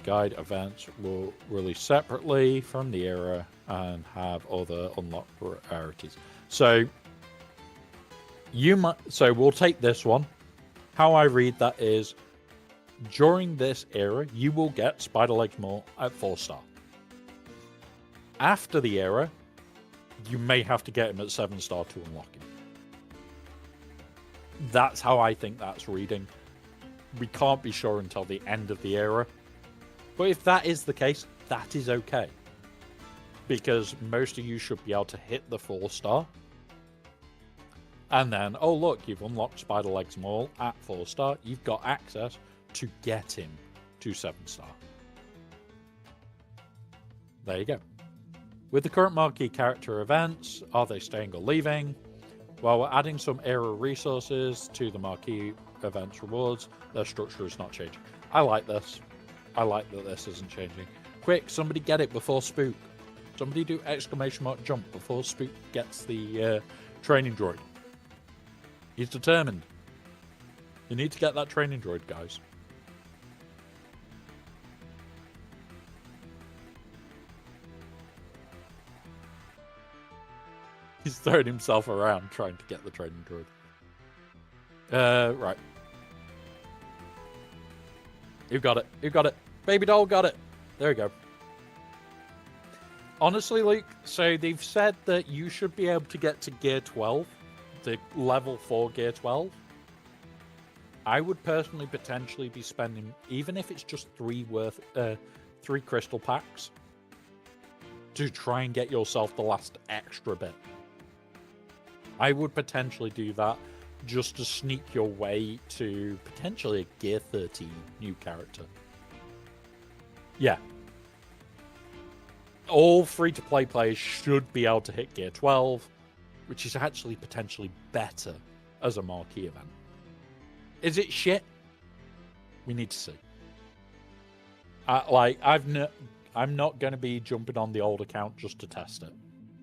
guide events will release separately from the era and have other unlocked rarities. So we'll take this one. How I read that is, during this era, you will get Spider Legs Maul at 4-star. After the era, you may have to get him at 7-star to unlock him. That's how I think that's reading. We can't be sure until the end of the era. But if that is the case, that is okay. Because most of you should be able to hit the 4-star. And then, oh look, you've unlocked Spider Legs Maul at 4-star. You've got access to get him to 7-star. There you go. With the current marquee character events, are they staying or leaving? Well, we're adding some era resources to the marquee events rewards. Their structure is not changing. I like this. I like that this isn't changing. Quick, somebody get it before Spook. Somebody do exclamation mark jump before Spook gets the training droid. He's determined. You need to get that training droid, guys. He's throwing himself around trying to get the training droid. Right. You got it. You got it. Baby doll got it. There we go. Honestly, Luke, so they've said that you should be able to get to Gear 12, the level 4 Gear 12. I would personally potentially be spending, even if it's just 3 crystal packs, to try and get yourself the last extra bit. I would potentially do that just to sneak your way to potentially a Gear 13 new character. Yeah. All free-to-play players should be able to hit Gear 12, which is actually potentially better as a marquee event. Is it shit? We need to see. I'm not going to be jumping on the old account just to test it.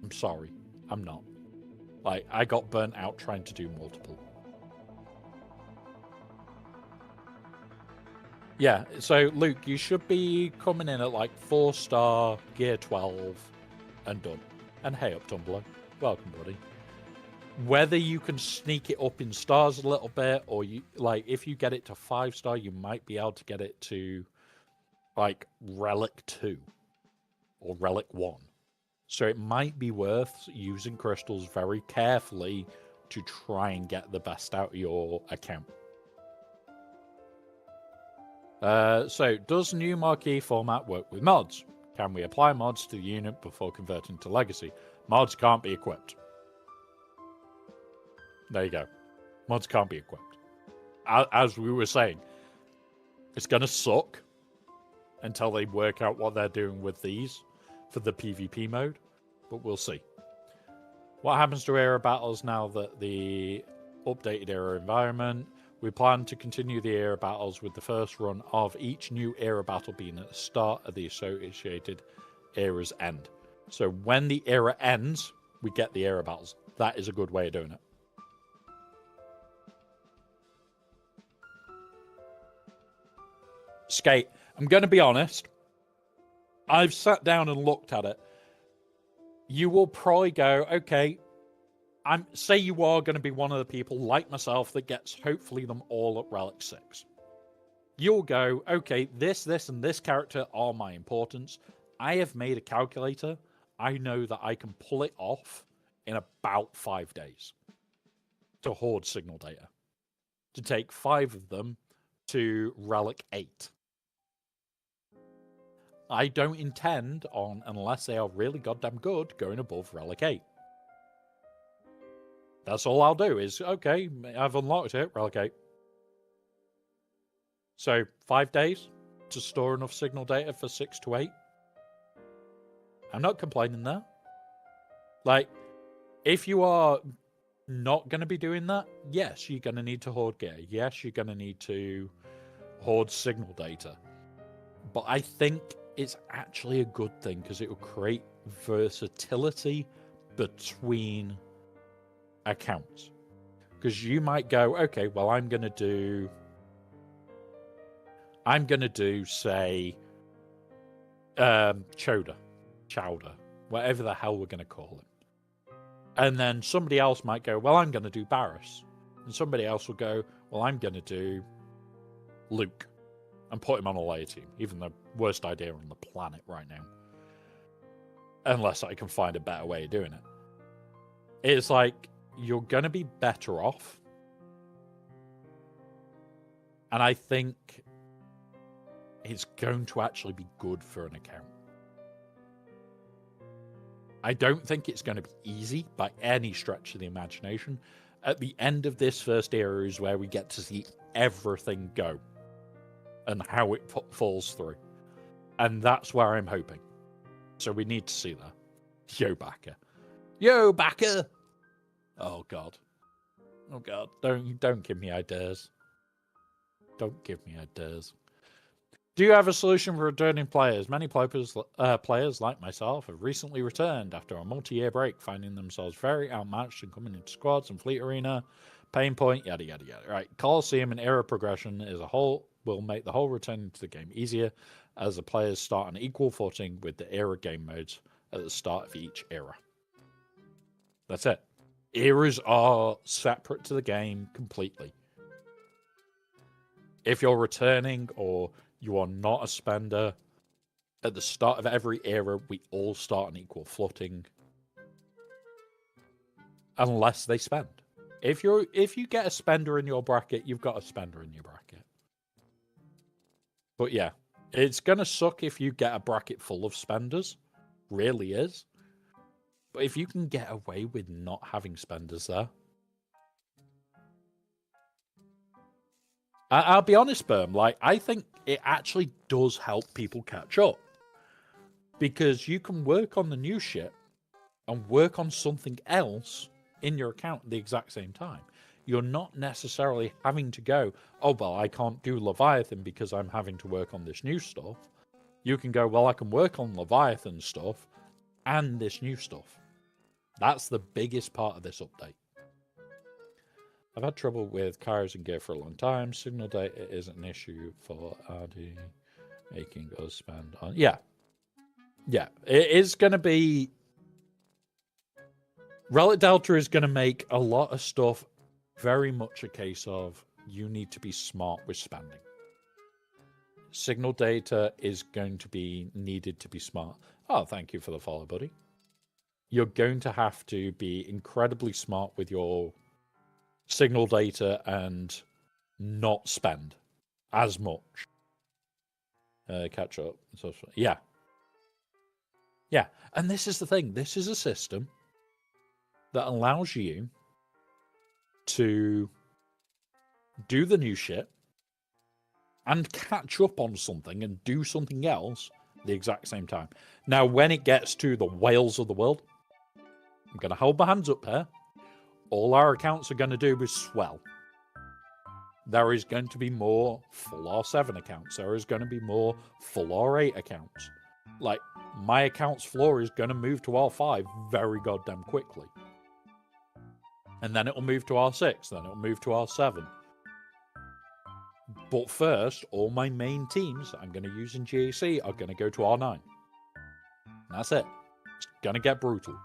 I'm sorry. I'm not. I got burnt out trying to do multiple. Yeah, so Luke, you should be coming in at 4-star, Gear 12, and done. And hey up, Tumblr. Welcome, buddy. Whether you can sneak it up in stars a little bit, or you if you get it to 5-star, you might be able to get it to Relic 2 or Relic 1. So it might be worth using crystals very carefully to try and get the best out of your account. So, does new marquee format work with mods? Can we apply mods to the unit before converting to Legacy? Mods can't be equipped. There you go. Mods can't be equipped. As we were saying, it's going to suck until they work out what they're doing with these for the PvP mode, but we'll see. What happens to era battles now that the updated era environment? We plan to continue the era battles with the first run of each new era battle being at the start of the associated era's end. So when the era ends, we get the era battles. That is a good way of doing it. Skate, I'm going to be honest. I've sat down and looked at it. You will probably go, okay, say you are going to be one of the people like myself that gets hopefully them all at Relic 6. You'll go, okay, this, and this character are my importance. I have made a calculator. I know that I can pull it off in about 5 days to hoard signal data. To take 5 of them to Relic 8. I don't intend on, unless they are really goddamn good, going above Relic 8. That's all I'll do is, okay, I've unlocked it, Relic 8. So, 5 days to store enough signal data for 6 to 8. I'm not complaining there. Like, if you are not going to be doing that, yes, you're going to need to hoard gear. Yes, you're going to need to hoard signal data. But I think it's actually a good thing because it will create versatility between accounts. Because you might go, okay, well, I'm going to do, say, Chowder, whatever the hell we're going to call him. And then somebody else might go, well, I'm going to do Barris. And somebody else will go, well, I'm going to do Luke. And put him on a layer team. Even the worst idea on the planet right now. Unless I can find a better way of doing it. It's like, you're going to be better off. And I think it's going to actually be good for an account. I don't think it's going to be easy by any stretch of the imagination. At the end of this first era is where we get to see everything go. And how it falls through. And that's where I'm hoping. So we need to see that. Yo, Backer. Yo, Backer! Oh, God. Oh, God. Don't give me ideas. Don't give me ideas. Do you have a solution for returning players? Many players like myself have recently returned after a multi-year break, finding themselves very outmatched and coming into squads and fleet arena. Pain point, yada, yada, yada. Right. Coliseum and era progression as a whole will make the whole return to the game easier as the players start on equal footing with the era game modes at the start of each era. That's it. Eras are separate to the game completely. If you're returning or you are not a spender, at the start of every era, we all start on equal footing. Unless they spend. If you get a spender in your bracket, you've got a spender in your bracket. But yeah, it's going to suck if you get a bracket full of spenders. Really is. But if you can get away with not having spenders there. I'll be honest, Berm, like, I think it actually does help people catch up. Because you can work on the new shit and work on something else in your account at the exact same time. You're not necessarily having to go, oh, well, I can't do Leviathan because I'm having to work on this new stuff. You can go, well, I can work on Leviathan stuff and this new stuff. That's the biggest part of this update. I've had trouble with cars and gear for a long time. Signal data isn't an issue for RD making us spend on... Yeah. Yeah. It is going to be... Relic Delta is going to make a lot of stuff very much a case of you need to be smart with spending. Signal data is going to be needed to be smart. Oh, thank you for the follow, buddy. You're going to have to be incredibly smart with your signal data and not spend as much. Catch up. Yeah. Yeah. And this is the thing. This is a system that allows you to do the new shit and catch up on something and do something else at the exact same time. Now, when it gets to the whales of the world, I'm going to hold my hands up here. All our accounts are going to do is swell. There is going to be more full R7 accounts. There is going to be more full R8 accounts. Like, my account's floor is going to move to R5 very goddamn quickly. And then it'll move to R6, then it'll move to R7. But first, all my main teams that I'm going to use in GAC are going to go to R9. And that's it. It's going to get brutal.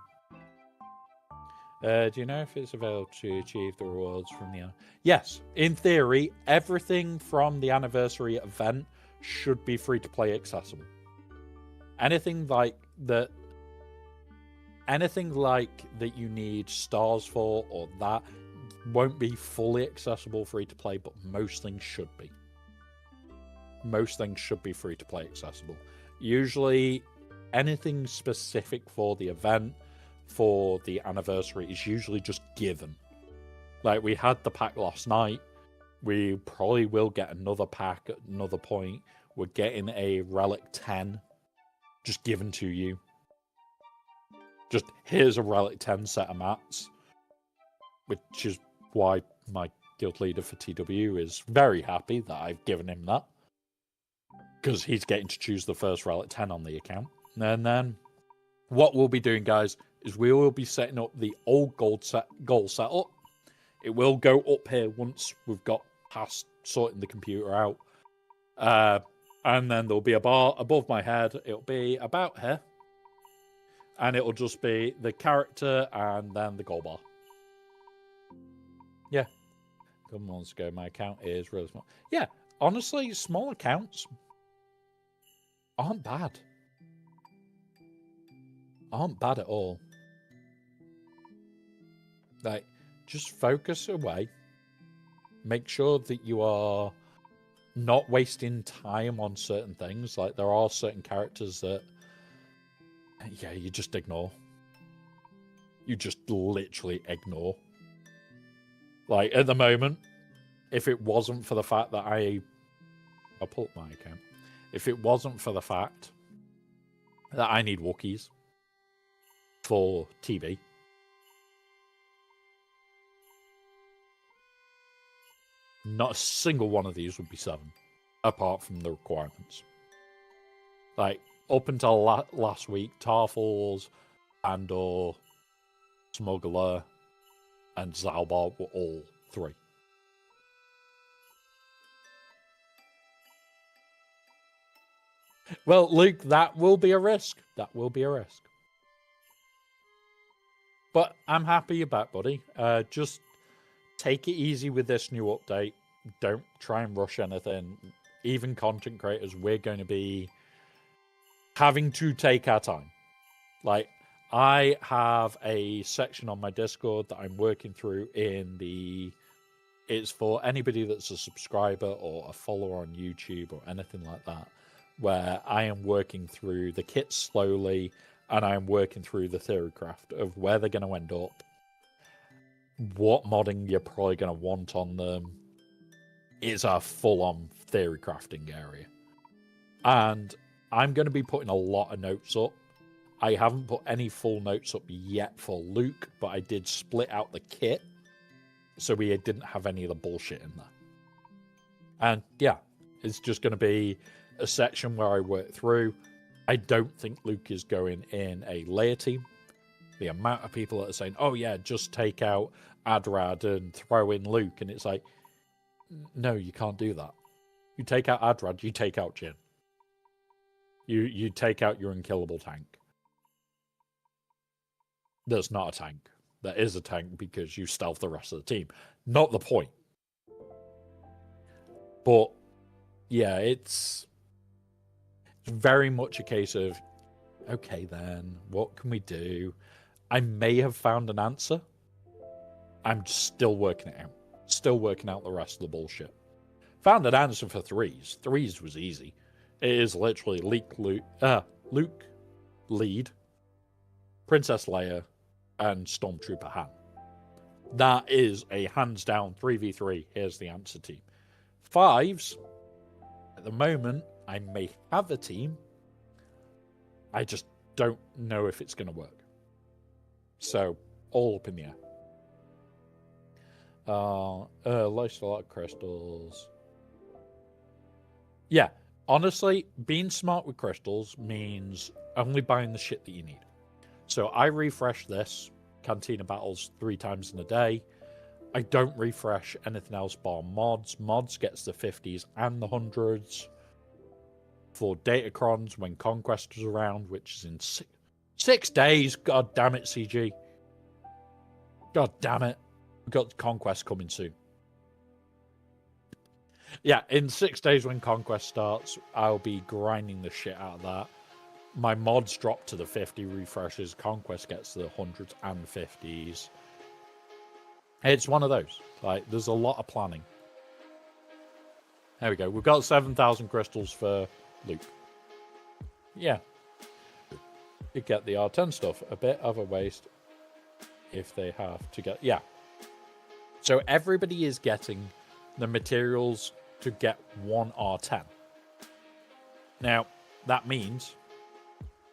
Do you know if it's available to achieve the rewards from the... Yes, in theory, everything from the anniversary event should be free-to-play accessible. Anything like that you need stars for or that won't be fully accessible free-to-play, but most things should be. Most things should be free-to-play accessible. Usually, anything specific for the event, for the anniversary, is usually just given. Like, we had the pack last night. We probably will get another pack at another point. We're getting a Relic 10 just given to you. Just, here's a Relic 10 set of mats. Which is why my guild leader for TW is very happy that I've given him that. Because he's getting to choose the first Relic 10 on the account. And then, what we'll be doing, guys, is we will be setting up the old goal setup. It will go up here once we've got past sorting the computer out. And then there'll be a bar above my head. It'll be about here. And it'll just be the character and then the goal bar. Yeah. A couple months ago, my account is really small. Yeah, honestly, small accounts aren't bad. Aren't bad at all. Like, just focus away. Make sure that you are not wasting time on certain things. Like, there are certain characters that, yeah, you just ignore. You just literally ignore. Like, at the moment, if it wasn't for the fact that I'll pull up my account. If it wasn't for the fact that I need Wookiees for TV, not a single one of these would be 7, apart from the requirements. Like, up until last week, Tarfals, Andor, Smuggler, and Zalbar were all 3. Well, Luke, that will be a risk. That will be a risk. But I'm happy you're back, buddy. Just take it easy with this new update. Don't try and rush anything. Even content creators, we're going to be having to take our time. Like, I have a section on my Discord that I'm working through it's for anybody that's a subscriber or a follower on YouTube or anything like that, where I am working through the kits slowly and I am working through the theory craft of where they're going to end up, what modding you're probably going to want on them. It's a full-on theory crafting area. And I'm going to be putting a lot of notes up. I haven't put any full notes up yet for Luke, but I did split out the kit, so we didn't have any of the bullshit in there. And yeah, it's just going to be a section where I work through. I don't think Luke is going in a layer team. The amount of people that are saying, oh yeah, just take out Adrad and throw in Luke, and it's like, no, you can't do that. You take out Adrad, you take out Jin. You take out your unkillable tank. That's not a tank. That is a tank because you stealth the rest of the team. Not the point. But yeah, it's very much a case of, okay then, what can we do? I may have found an answer. I'm still working it out. Still working out the rest of the bullshit. Found an answer for 3s. 3s was easy. It is literally Luke, lead, Princess Leia, and Stormtrooper Han. That is a hands down 3v3. Here's the answer team. 5s, at the moment, I may have a team. I just don't know if it's going to work. So, all up in the air. Lost a lot of crystals. Yeah, Honestly, being smart with crystals means only buying the shit that you need. So I refresh this Cantina Battles 3 times in a day. I don't refresh anything else bar mods. Mods gets the 50s and the 100s. For Datacrons when Conquest is around, which is in 6 days. God damn it, CG. God damn it. We've got Conquest coming soon. Yeah, in 6 days when Conquest starts, I'll be grinding the shit out of that. My mods drop to the 50 refreshes. Conquest gets to the 100s and 50s. It's one of those. Like, there's a lot of planning. There we go. We've got 7,000 crystals for Luke. Yeah. You get the R10 stuff. A bit of a waste if they have to get... Yeah. So everybody is getting the materials to get 1 R10. Now, that means...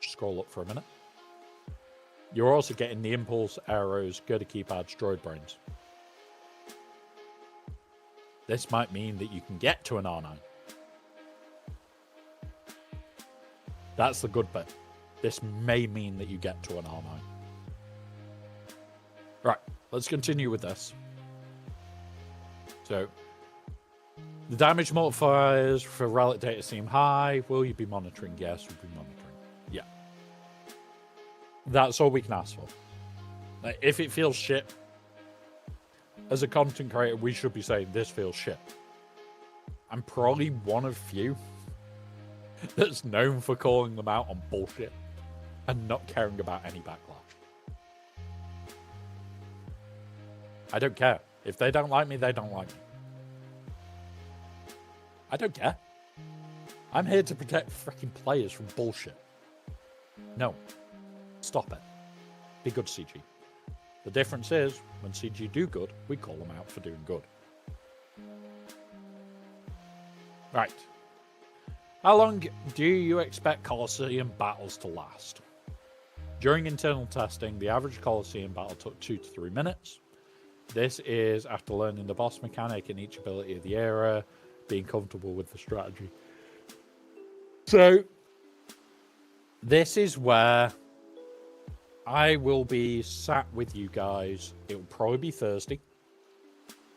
Scroll up for a minute. You're also getting the impulse arrows, go to keypads, droid brains. This might mean that you can get to an R9. That's the good bit. This may mean that you get to an R9. Right, let's continue with this. So, the damage multipliers for relic data seem high. Will you be monitoring? Yes, we'll be monitoring. Yeah. That's all we can ask for. Like, if it feels shit, as a content creator, we should be saying this feels shit. I'm probably one of few that's known for calling them out on bullshit and not caring about any backlash. I don't care. If they don't like me, they don't like me. I don't care. I'm here to protect freaking players from bullshit. No. Stop it. Be good, CG. The difference is, when CG do good, we call them out for doing good. Right. How long do you expect Colosseum battles to last? During internal testing, the average Colosseum battle took 2 to 3 minutes. This is after learning the boss mechanic and each ability of the era, being comfortable with the strategy. So, this is where I will be sat with you guys. It will probably be Thursday,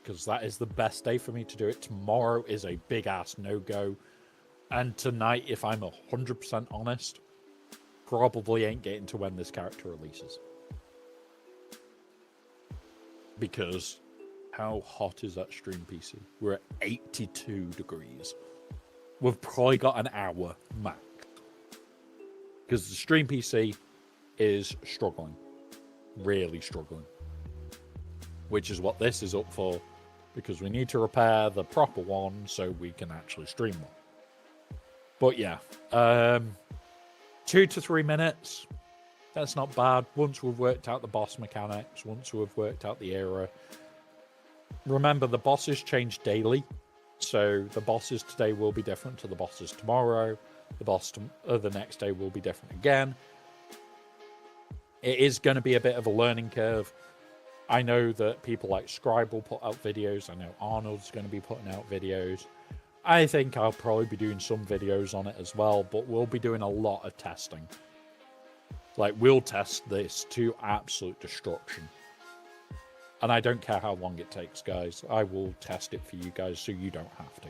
because that is the best day for me to do it. Tomorrow is a big-ass no-go. And tonight, if I'm 100% honest, probably ain't getting to when this character releases. Because how hot is that stream PC? We're at 82 degrees. We've probably got an hour max. Because the stream PC is struggling. Really struggling. Which is what this is up for. Because we need to repair the proper one so we can actually stream one. But yeah, 2 to 3 minutes. That's not bad. Once we've worked out the boss mechanics, once we've worked out the era. Remember, the bosses change daily. So the bosses today will be different to the bosses tomorrow. The boss the next day will be different again. It is going to be a bit of a learning curve. I know that people like Scribe will put out videos. I know Arnold's going to be putting out videos. I think I'll probably be doing some videos on it as well, but we'll be doing a lot of testing. Like, we'll test this to absolute destruction. And I don't care how long it takes, guys. I will test it for you guys so you don't have to.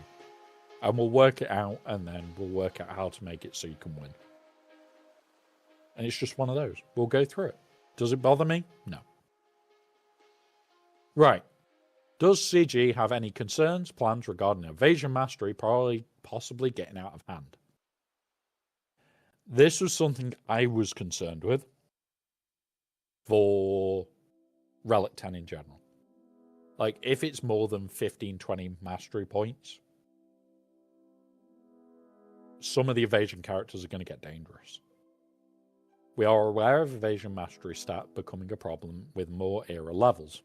And we'll work it out, and then we'll work out how to make it so you can win. And it's just one of those. We'll go through it. Does it bother me? No. Right. Does CG have any concerns, plans regarding evasion mastery possibly getting out of hand? This was something I was concerned with for Relic 10 in general. Like, if it's more than 15, 20 mastery points, some of the evasion characters are going to get dangerous. We are aware of evasion mastery stat becoming a problem with more era levels.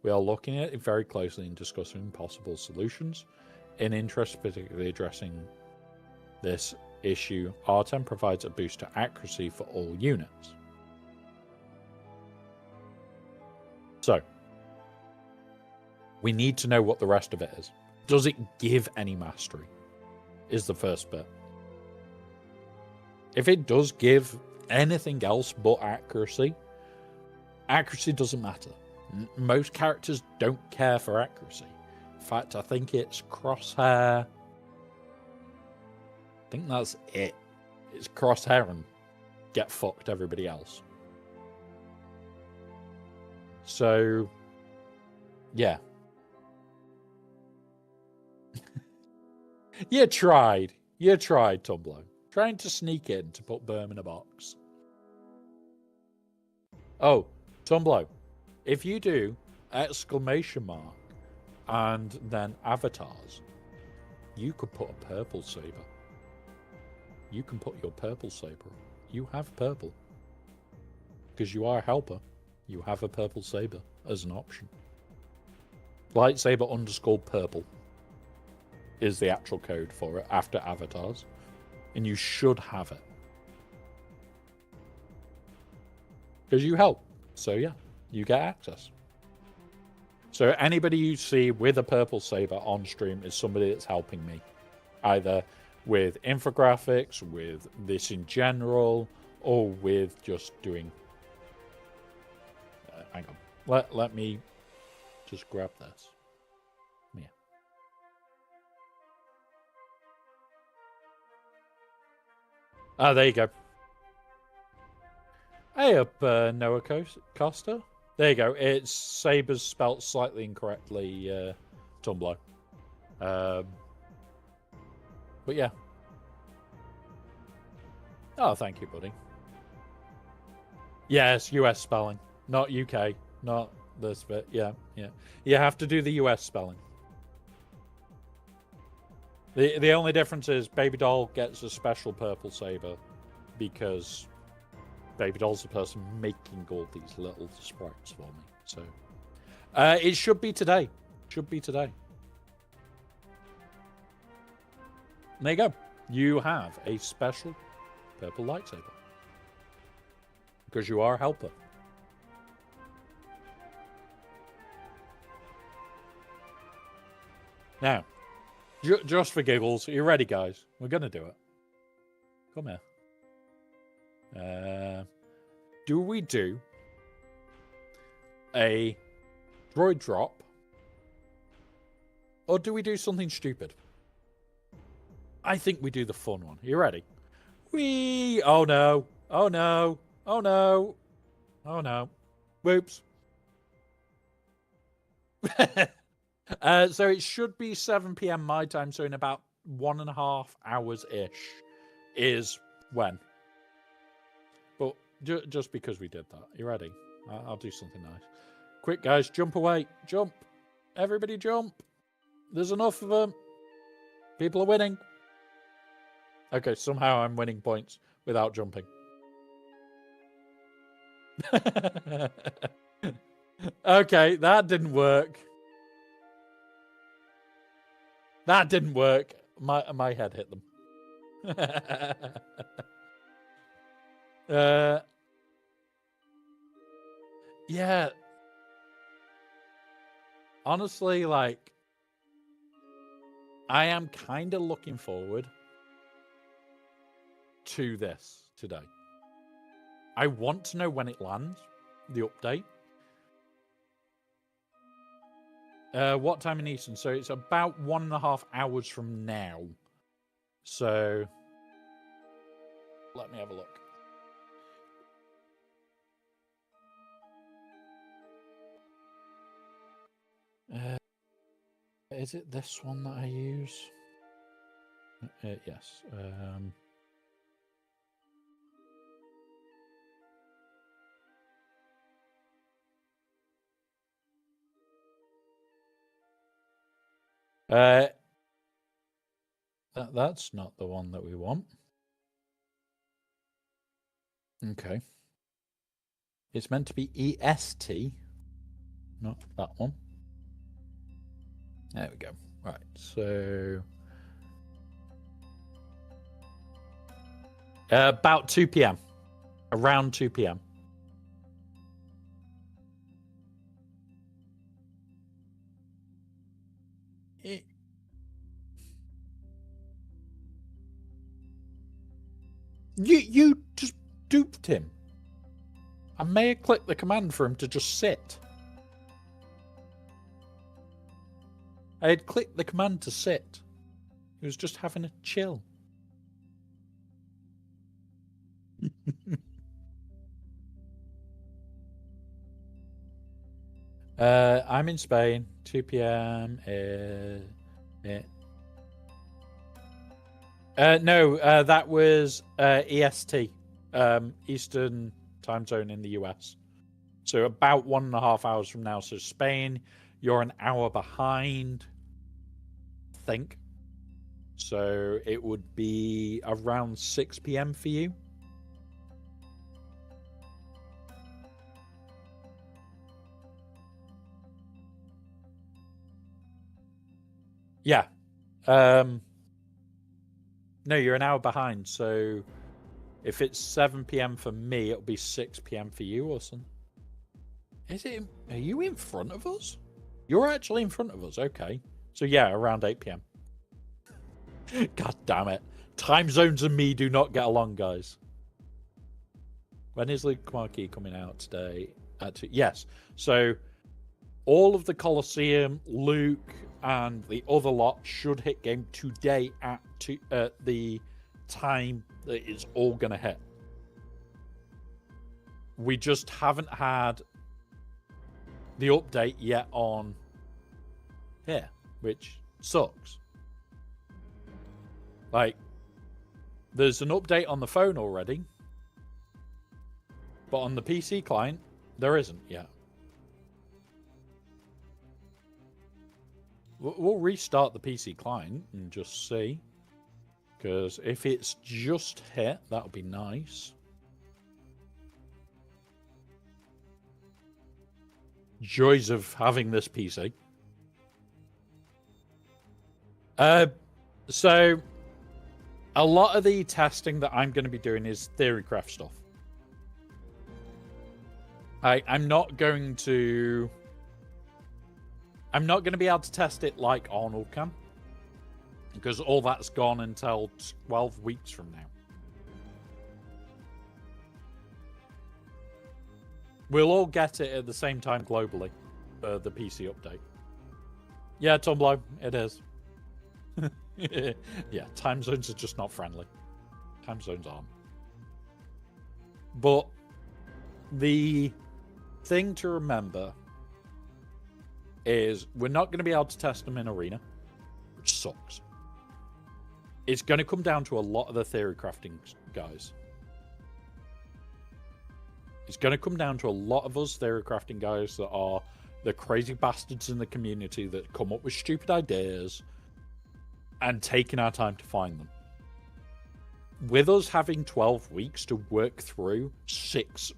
We are looking at it very closely and discussing possible solutions. In interest, particularly addressing this issue, R10 provides a boost to accuracy for all units. So, we need to know what the rest of it is. Does it give any mastery? is the first bit. If it does give anything else but accuracy, accuracy doesn't matter. Most characters don't care for accuracy. In fact, I think it's crosshair. I think that's it. It's crosshair and get fucked everybody else. So, yeah. You tried, Tumblr. Trying to sneak in to put Burm in a box. Oh, Tumblr. If you do exclamation mark and then avatars, you could put a purple saber. You can put your purple saber. You have purple. Because you are a helper. You have a purple saber as an option. Lightsaber _ purple is the actual code for it after avatars. And you should have it. Because you help. So yeah, you get access. So anybody you see with a purple saber on stream is somebody that's helping me. Either with infographics, with this in general, or with just doing... hang on. Let me just grab this. Yeah. Ah, there you go. Hey up, Noah Costa. There you go. It's sabers spelt slightly incorrectly, Tumblr. But yeah. Oh, thank you, buddy. Yes, US spelling, not UK, not this bit. Yeah, yeah. You have to do the US spelling. The only difference is Baby Doll gets a special purple saber because Baby Doll's the person making all these little sprites for me. So it should be today. Should be today. And there you go. You have a special purple lightsaber because you are a helper. Now, just for giggles, are you ready, guys? We're going to do it. Come here. Do we do a droid drop? Or do we do something stupid? I think we do the fun one. You ready? Whee! Oh no. Oh no. Oh no. Oh no. Whoops. So it should be 7 p.m. my time, so in about 1.5 hours-ish is when. But just because we did that. You ready? I'll do something nice. Quick, guys, jump away. Jump. Everybody jump. There's enough of them. People are winning. Okay, somehow I'm winning points without jumping. Okay, that didn't work. That didn't work. My head hit them. Yeah. Honestly, like, I am kind of looking forward to this today. I want to know when it lands, the update. What time in Eastern? So it's about 1.5 hours from now. So let me have a look. Is it this one that I use? Yes. That's not the one that we want. Okay. It's meant to be EST, not that one. There we go. Right, so about 2 p.m. Around 2 p.m. You just duped him. I may have clicked the command for him to just sit. I had clicked the command to sit. He was just having a chill. I'm in Spain. 2 p.m. No, that was EST, Eastern Time Zone in the US. So about 1.5 hours from now. So Spain, you're an hour behind, I think. So it would be around 6 p.m. for you. Yeah. No, you're an hour behind. So if it's 7 p.m. for me, it'll be 6 p.m. for you, Orson. Is it? Are you in front of us? You're actually in front of us. Okay. So yeah, around 8 p.m. God damn it. Time zones and me do not get along, guys. When is Luke Marquis coming out today? Yes. So all of the Colosseum, Luke, and the other lot should hit game today at the time that it's all going to hit. We just haven't had the update yet on here, which sucks. Like, there's an update on the phone already, but on the PC client, there isn't yet. We'll restart the PC client and just see. Because if it's just hit, that'll be nice. Joys of having this PC. So, a lot of the testing that I'm going to be doing is theorycraft stuff. I'm not going to be able to test it like Arnold can, because all that's gone until 12 weeks from now. We'll all get it at the same time globally, the PC update. Yeah, Tumblr, it is. Yeah, time zones are just not friendly. Time zones aren't. But the thing to remember is we're not going to be able to test them in Arena, which sucks. It's going to come down to a lot of the theory crafting guys. It's going to come down to a lot of us theory crafting guys that are the crazy bastards in the community that come up with stupid ideas and taking our time to find them. With us having 12 weeks to work through 6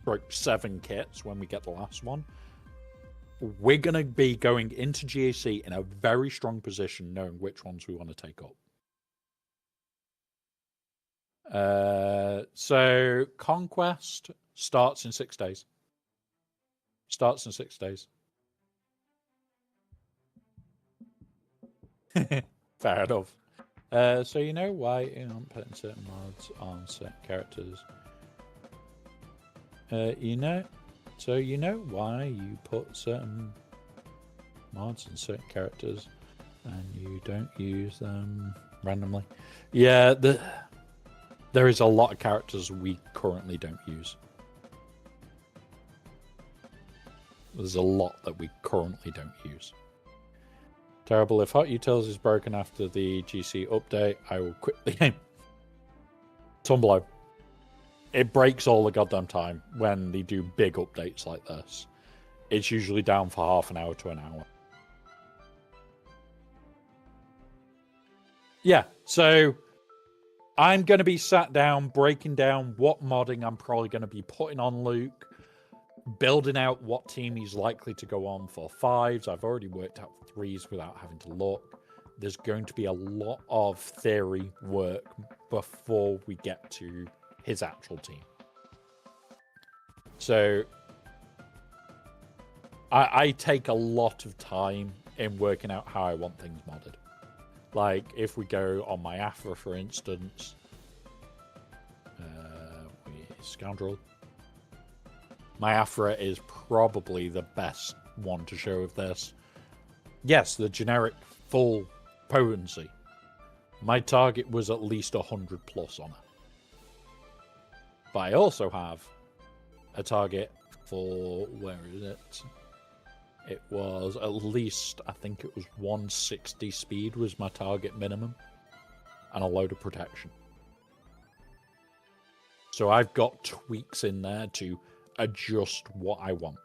or 7 kits when we get the last one, we're going to be going into GAC in a very strong position, knowing which ones we want to take up. So Conquest starts in 6 days. Starts in 6 days. Fair enough. So you know why you're not putting certain mods on certain characters. So you know why you put certain mods on certain characters and you don't use them randomly. Yeah, there is a lot of characters we currently don't use. There's a lot that we currently don't use. Terrible. If Hot Utils is broken after the GC update, I will quit the game. Tumblr. It breaks all the goddamn time when they do big updates like this. It's usually down for half an hour to an hour. Yeah, so I'm going to be sat down breaking down what modding I'm probably going to be putting on Luke, building out what team he's likely to go on for 5s. I've already worked out 3s without having to look. There's going to be a lot of theory work before we get to his actual team. So I take a lot of time in working out how I want things modded. Like if we go on my Afra, for instance, scoundrel. My Afra is probably the best one to show of this. Yes, the generic full potency. My target was at least 100 plus on it. But I also have a target for, where is it? It was at least, I think it was 160 speed was my target minimum. And a load of protection. So I've got tweaks in there to adjust what I want.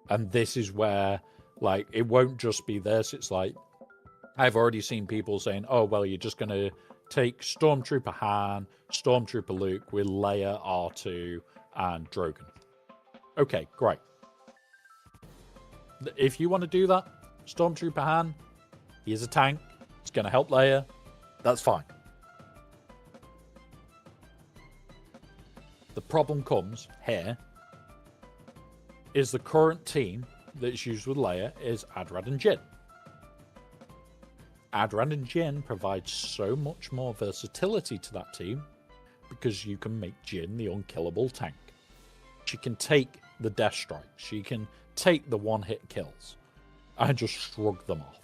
And this is where, like, it won't just be this. It's like, I've already seen people saying, oh, well, you're just going to take Stormtrooper Han, Stormtrooper Luke with Leia, R2, and Drogon. Okay, great. If you want to do that, Stormtrooper Han, he is a tank. It's going to help Leia. That's fine. The problem comes here is the current team that's used with Leia is Adrad and Jyn. Adrad and Jyn provide so much more versatility to that team because you can make Jyn the unkillable tank. She can take the death strikes. She can take the one-hit kills and just shrug them off.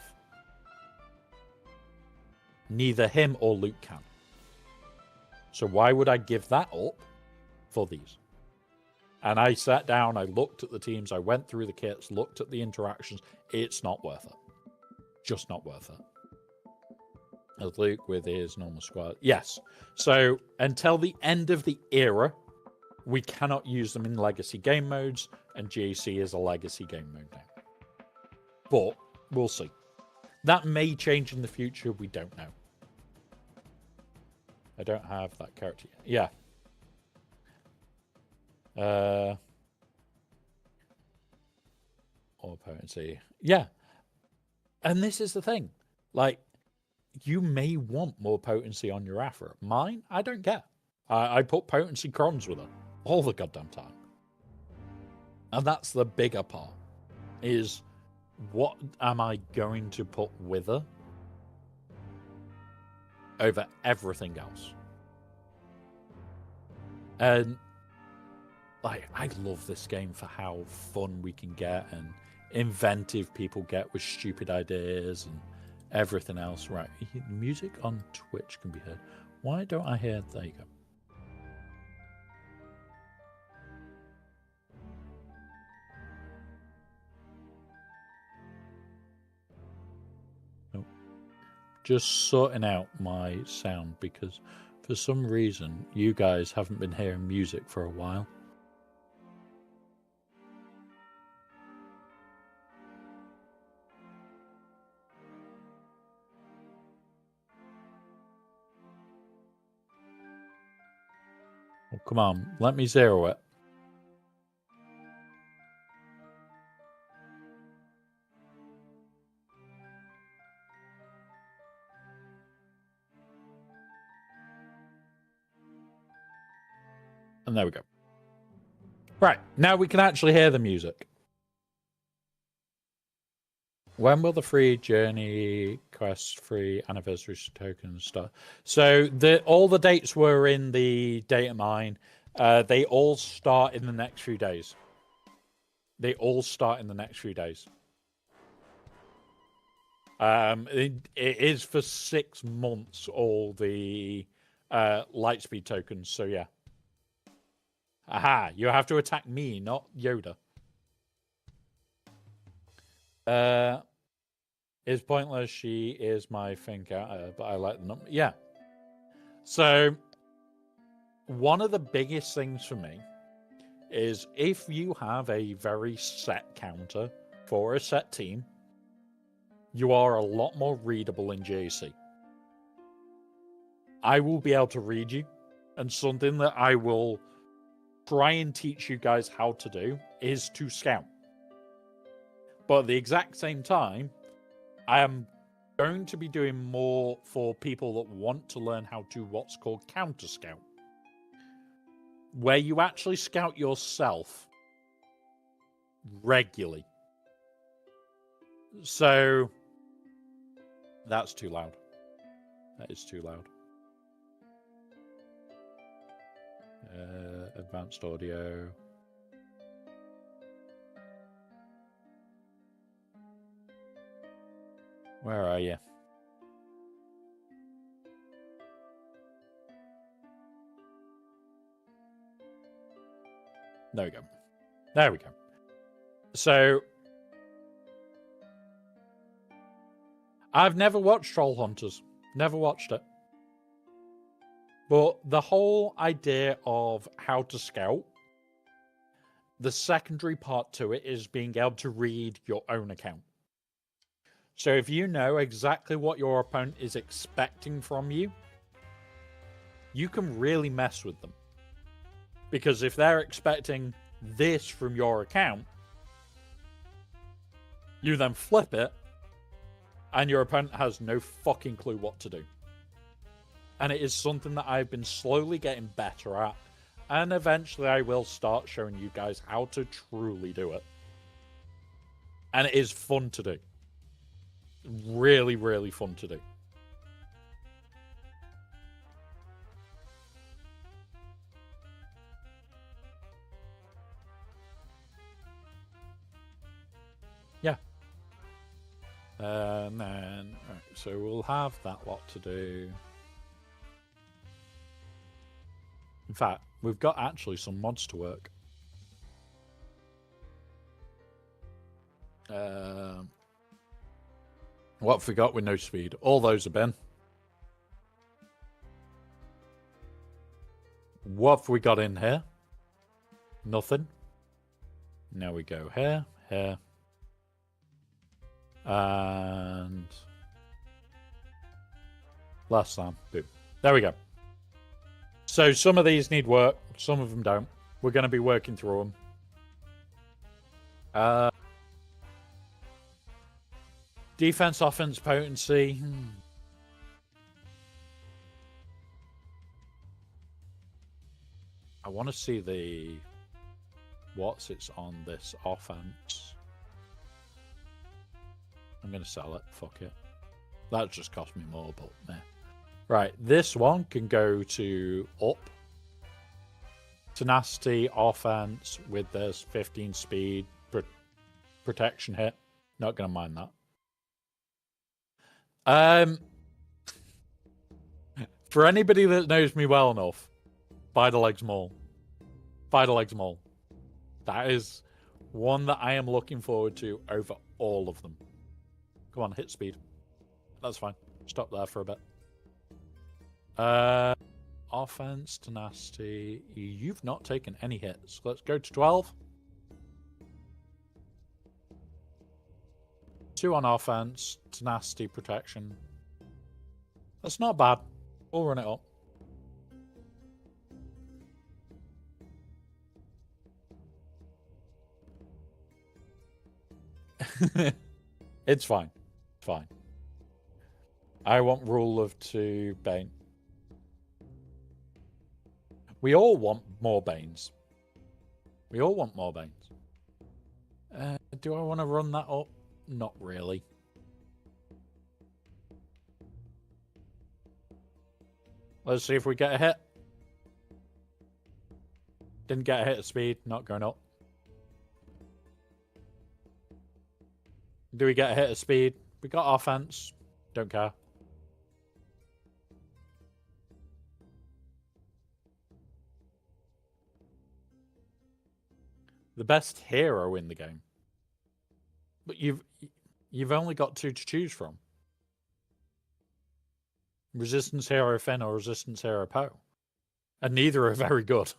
Neither him or Luke can. So why would I give that up for these? And I sat down, I looked at the teams, I went through the kits, looked at the interactions. It's not worth it. Just not worth it. As Luke with his normal squad. Yes. So until the end of the era, we cannot use them in legacy game modes, and GAC is a legacy game mode now. But we'll see. That may change in the future, we don't know. I don't have that character yet. Yeah. Or potency. Yeah. And this is the thing. Like, you may want more potency on your Afra. Mine, I don't get. I put potency crons with her all the goddamn time. And that's the bigger part. Is what am I going to put with her over everything else? And like, I love this game for how fun we can get and inventive people get with stupid ideas and everything else. Right, music on Twitch can be heard. Why don't I hear? There you go. Nope. Just sorting out my sound because for some reason you guys haven't been hearing music for a while. Oh, come on, let me zero it. And there we go. Right, now we can actually hear the music. When will the free journey quest, free anniversary tokens start? So all the dates were in the data mine. They all start in the next few days. It is for 6 months, all the Lightspeed tokens. So yeah. Aha, you have to attack me, not Yoda. Is pointless. She is my thing character, but I like the number. Yeah. So, one of the biggest things for me is if you have a very set counter for a set team, you are a lot more readable in JC. I will be able to read you, and something that I will try and teach you guys how to do is to scout. But at the exact same time, I am going to be doing more for people that want to learn how to what's called counter scout, where you actually scout yourself regularly. So that's too loud. That is too loud. Advanced audio. Where are you? There we go. There we go. So, I've never watched Troll Hunters. Never watched it. But the whole idea of how to scout, the secondary part to it is being able to read your own account. So if you know exactly what your opponent is expecting from you, you can really mess with them. Because if they're expecting this from your account, you then flip it, and your opponent has no fucking clue what to do. And it is something that I've been slowly getting better at. And eventually I will start showing you guys how to truly do it. And it is fun to do. Really, really fun to do. Yeah. And then, right, so we'll have that lot to do. In fact, we've got actually some mods to work. What have we got with no speed? All those have been. What have we got in here? Nothing. Now we go here, here. And last time. Boom. There we go. So some of these need work, some of them don't. We're going to be working through them. Defense, offense, potency. I want to see the what's it's on this offense. I'm going to sell it. Fuck it. That just cost me more, but meh. Right, this one can go to up. Tenacity, offense with this 15 speed, protection hit. Not going to mind that. For anybody that knows me well enough, Spider Legs Maul. Spider Legs Maul. That is one that I am looking forward to over all of them. Come on, hit speed. That's fine. Stop there for a bit. Offense, tenacity. You've not taken any hits. Let's go to 12. 2 on offense, tenacity, protection. That's not bad. We'll run it up. It's fine. Fine. I want rule of 2 Bane. We all want more Banes. We all want more Banes. Do I want to run that up? Not really. Let's see if we get a hit. Didn't get a hit at speed. Not going up. Do we get a hit at speed? We got offense. Don't care. The best hero in the game. But you've only got 2 to choose from. Resistance Hero Finn or Resistance Hero Poe. And neither are very good.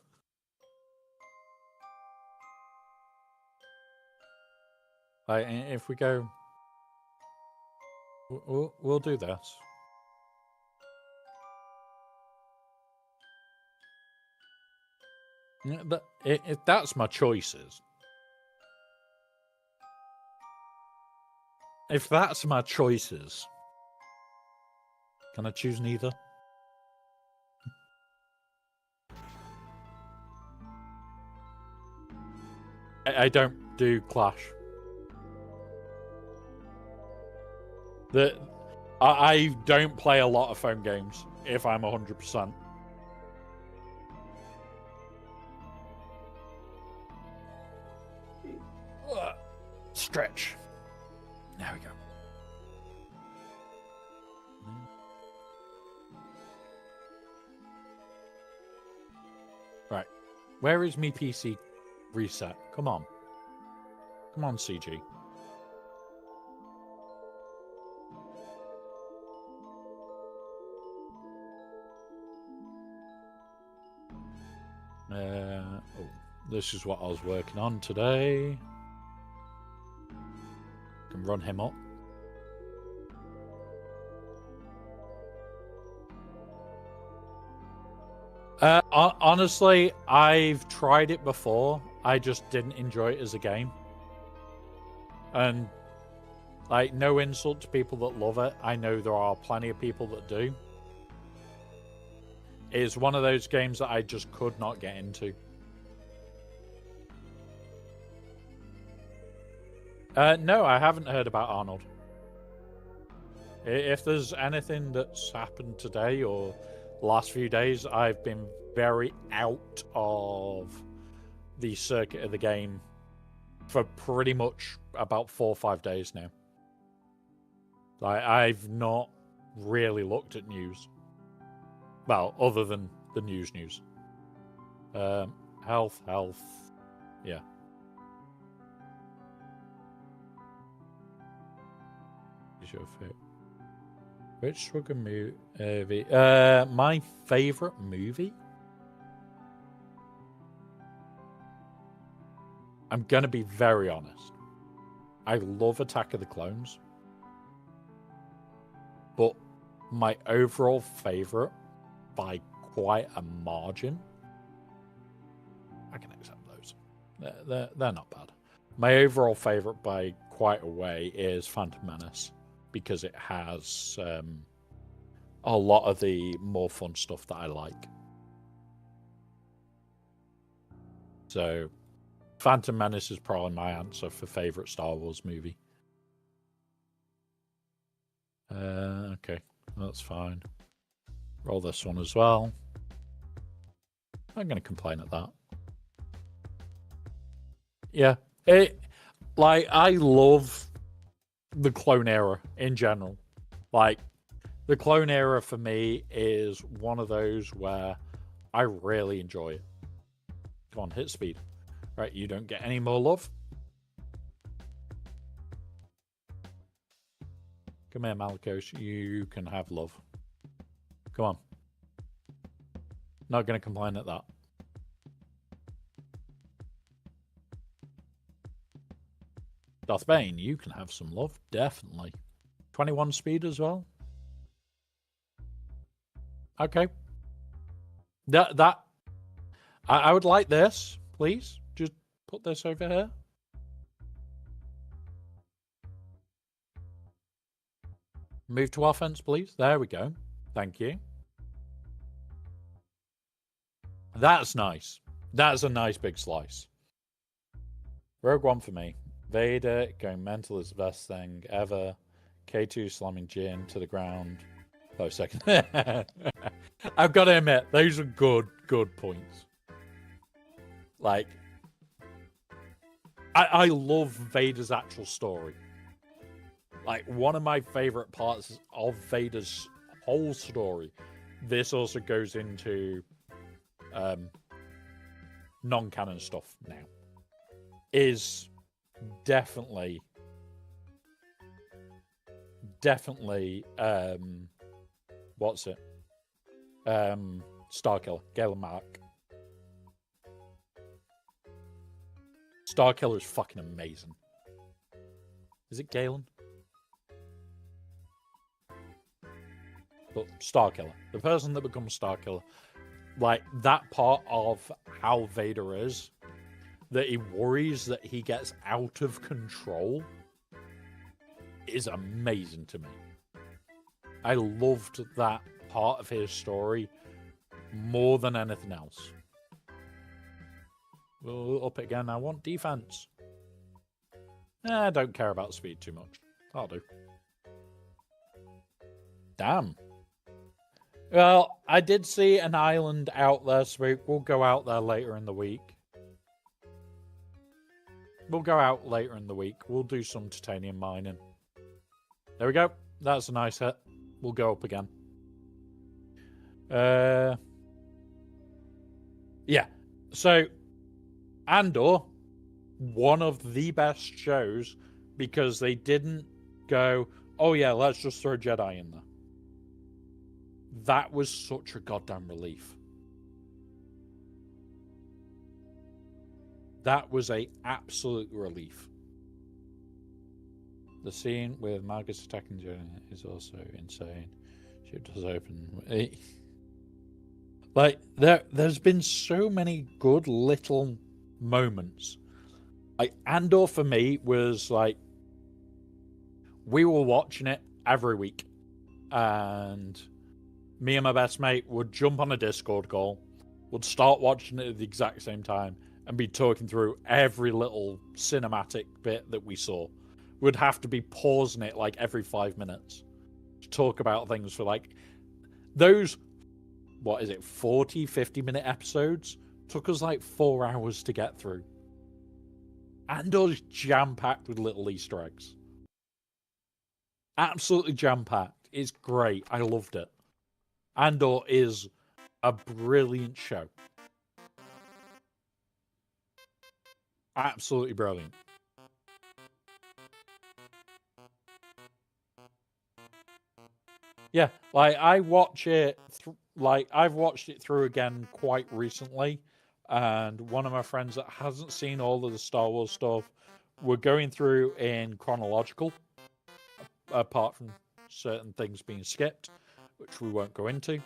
Like, if we go... We'll do this. That's my choices. If that's my choices, can I choose neither? I don't do Clash. I don't play a lot of phone games, if I'm 100%. stretch. There we go. Right. Where is me PC reset? Come on. Come on, CG. Oh, this is what I was working on today. Can run him up. Honestly, I've tried it before. I just didn't enjoy it as a game. And, like, no insult to people that love it. I know there are plenty of people that do. It's one of those games that I just could not get into. No, I haven't heard about Arnold. If there's anything that's happened today or the last few days, I've been very out of the circuit of the game for pretty much about 4 or 5 days now. I've not really looked at news. Well, other than the news. Health. Yeah. Is your favorite? Which Swugger movie? My favorite movie? I'm gonna be very honest. I love Attack of the Clones. But my overall favorite, by quite a margin, I can accept those. They're not bad. My overall favorite by quite a way is Phantom Menace, because it has a lot of the more fun stuff that I like. So Phantom Menace is probably my answer for favorite Star Wars movie. Okay, that's fine. Roll this one as well. I'm going to complain at that. Yeah, I love the clone era in general. Like, the clone era for me is one of those where I really enjoy it. Come on, hit speed. Right, you don't get any more love. Come here, Malikos. You can have love. Come on. Not going to complain at that. Darth Bane, you can have some love. Definitely. 21 speed as well. Okay. I would like this, please. Just put this over here. Move to offense, please. There we go. Thank you. That's nice. That's a nice big slice. Rogue One for me. Vader going mental is the best thing ever. K2 slamming Jin to the ground. 5 seconds. I've got to admit, those are good points. Like, I love Vader's actual story. Like, one of my favorite parts of Vader's whole story, this also goes into non-canon stuff now, is definitely what's it? Starkiller, Galen Mark. Starkiller is fucking amazing. Is it Galen? But Starkiller, the person that becomes Starkiller, like, that part of how Vader is, that he worries that he gets out of control, is amazing to me. I loved that part of his story more than anything else. We'll up it again. I want defense. I don't care about speed too much. That'll do. Damn. Well, I did see an island out there, so we'll go out there later in the week. We'll go out later in the week. We'll do some titanium mining. There we go. That's a nice hit. We'll go up again. Yeah. So, Andor, one of the best shows because they didn't go, oh yeah, let's just throw Jedi in there. That was such a goddamn relief. That was a absolute relief. The scene with Marcus attacking Jedi is also insane. Ship does open. Like, there's been so many good little moments. Like, Andor for me was like, we were watching it every week. And me and my best mate would jump on a Discord call, would start watching it at the exact same time, and be talking through every little cinematic bit that we saw. We'd have to be pausing it like every 5 minutes to talk about things for like those, what is it, 40, 50-minute episodes took us like 4 hours to get through. Andor's jam-packed with little Easter eggs. Absolutely jam-packed. It's great. I loved it. Andor is a brilliant show. Absolutely brilliant. Yeah, like I watch it, I've watched it through again quite recently, and one of my friends that hasn't seen all of the Star Wars stuff, we're going through in chronological, apart from certain things being skipped, which we won't go into.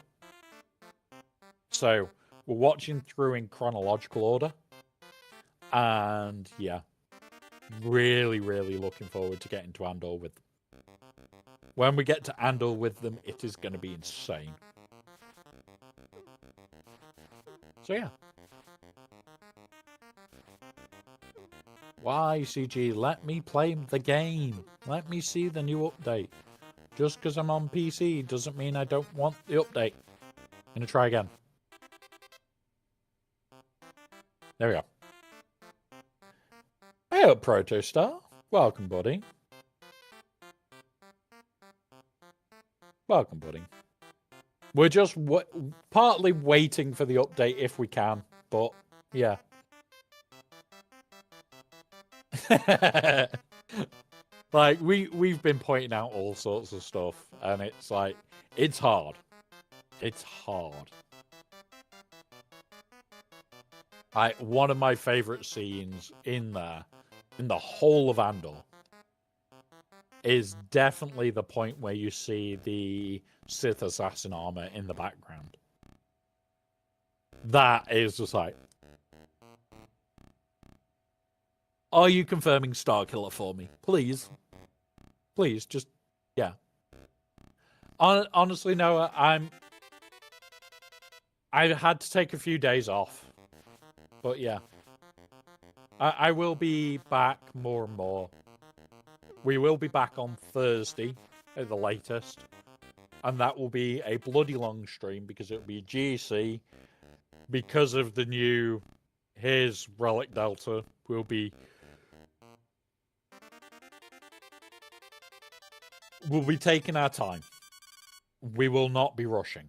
So we're watching through in chronological order, and yeah, really, really looking forward to getting to Andor with them. When we get to Andor with them, it is going to be insane. So yeah. Why, CG? Let me play the game. Let me see the new update. Just because I'm on PC doesn't mean I don't want the update. I'm going to try again. There we go. Hey up, Protostar. Welcome, buddy. Welcome, buddy. We're just partly waiting for the update if we can, but yeah. Like, we've been pointing out all sorts of stuff, and it's like, it's hard. It's hard. One of my favorite scenes in there, in the whole of Andor, is definitely the point where you see the Sith assassin armor in the background. That is just like, are you confirming Starkiller for me? Please. Please, just, yeah. Honestly, Noah, I had to take a few days off. But yeah. I will be back more and more. We will be back on Thursday at the latest. And that will be a bloody long stream because it will be GEC. Because of the new, here's Relic Delta, we'll be taking our time. We will not be rushing.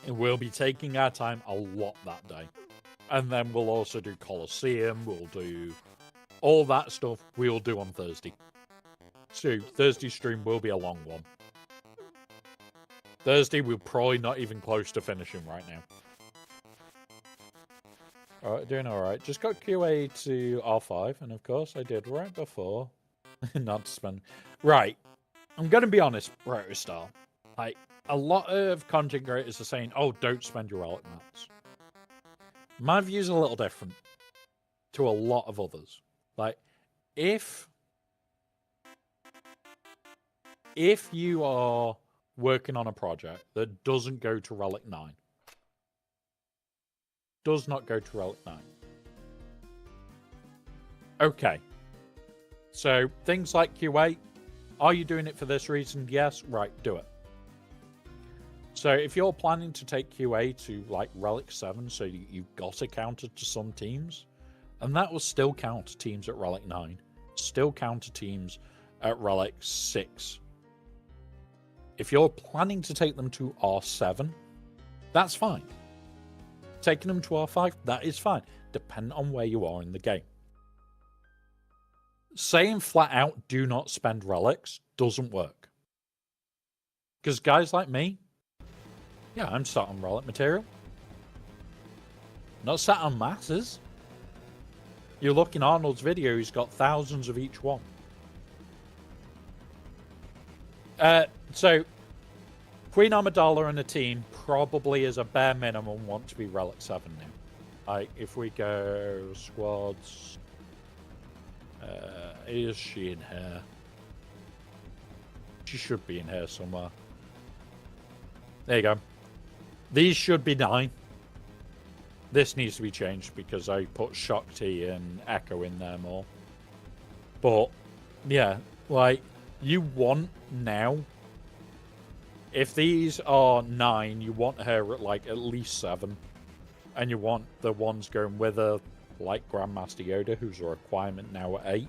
And we'll be taking our time a lot that day. And then we'll also do Colosseum, we'll do all that stuff we'll do on Thursday. So Thursday stream will be a long one. Thursday we're probably not even close to finishing right now. Alright, doing alright. Just got QA to R5, and of course I did right before. Not to spend... Right. I'm going to be honest, Protostar. Like, a lot of content creators are saying, oh, don't spend your relic mats. My view's a little different to a lot of others. Like, if you are working on a project that doesn't go to Relic 9, does not go to Relic 9. Okay. So, things like QA, are you doing it for this reason? Yes. Right, do it. So, if you're planning to take QA to, like, Relic 7, so you've got it counted to some teams, And that will still count teams at Relic 9. Still counter teams at Relic 6. If you're planning to take them to R7, that's fine. Taking them to R5, that is fine, depending on where you are in the game. Saying flat out, do not spend relics, doesn't work. Because guys like me, yeah, I'm sat on relic material. Not sat on masses. You look in Arnold's video, he's got thousands of each one. So, Queen Amidala and a team probably as a bare minimum want to be Relic 7 now. Like, if we go squads... is she in here? She should be in here somewhere. There you go. These should be 9. This needs to be changed because I put Shakti and Echo in there more. But, yeah, like, you want now... If these are 9, you want her at, like, at least 7. And you want the ones going with her, like Grandmaster Yoda, who's a requirement now at 8.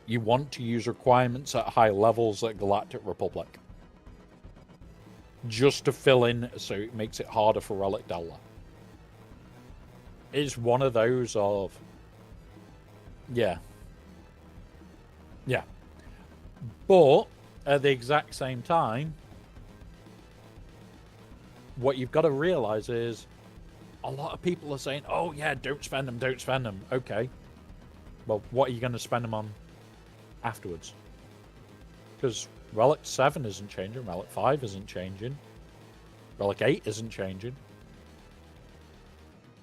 You want to use requirements at high levels at Galactic Republic. Just to fill in so it makes it harder for Relic Della. It's one of those of... Yeah. Yeah. But, at the exact same time, what you've got to realise is a lot of people are saying, oh yeah, don't spend them, don't spend them. Okay. Well, what are you going to spend them on afterwards? Because Relic 7 isn't changing, Relic 5 isn't changing, Relic 8 isn't changing.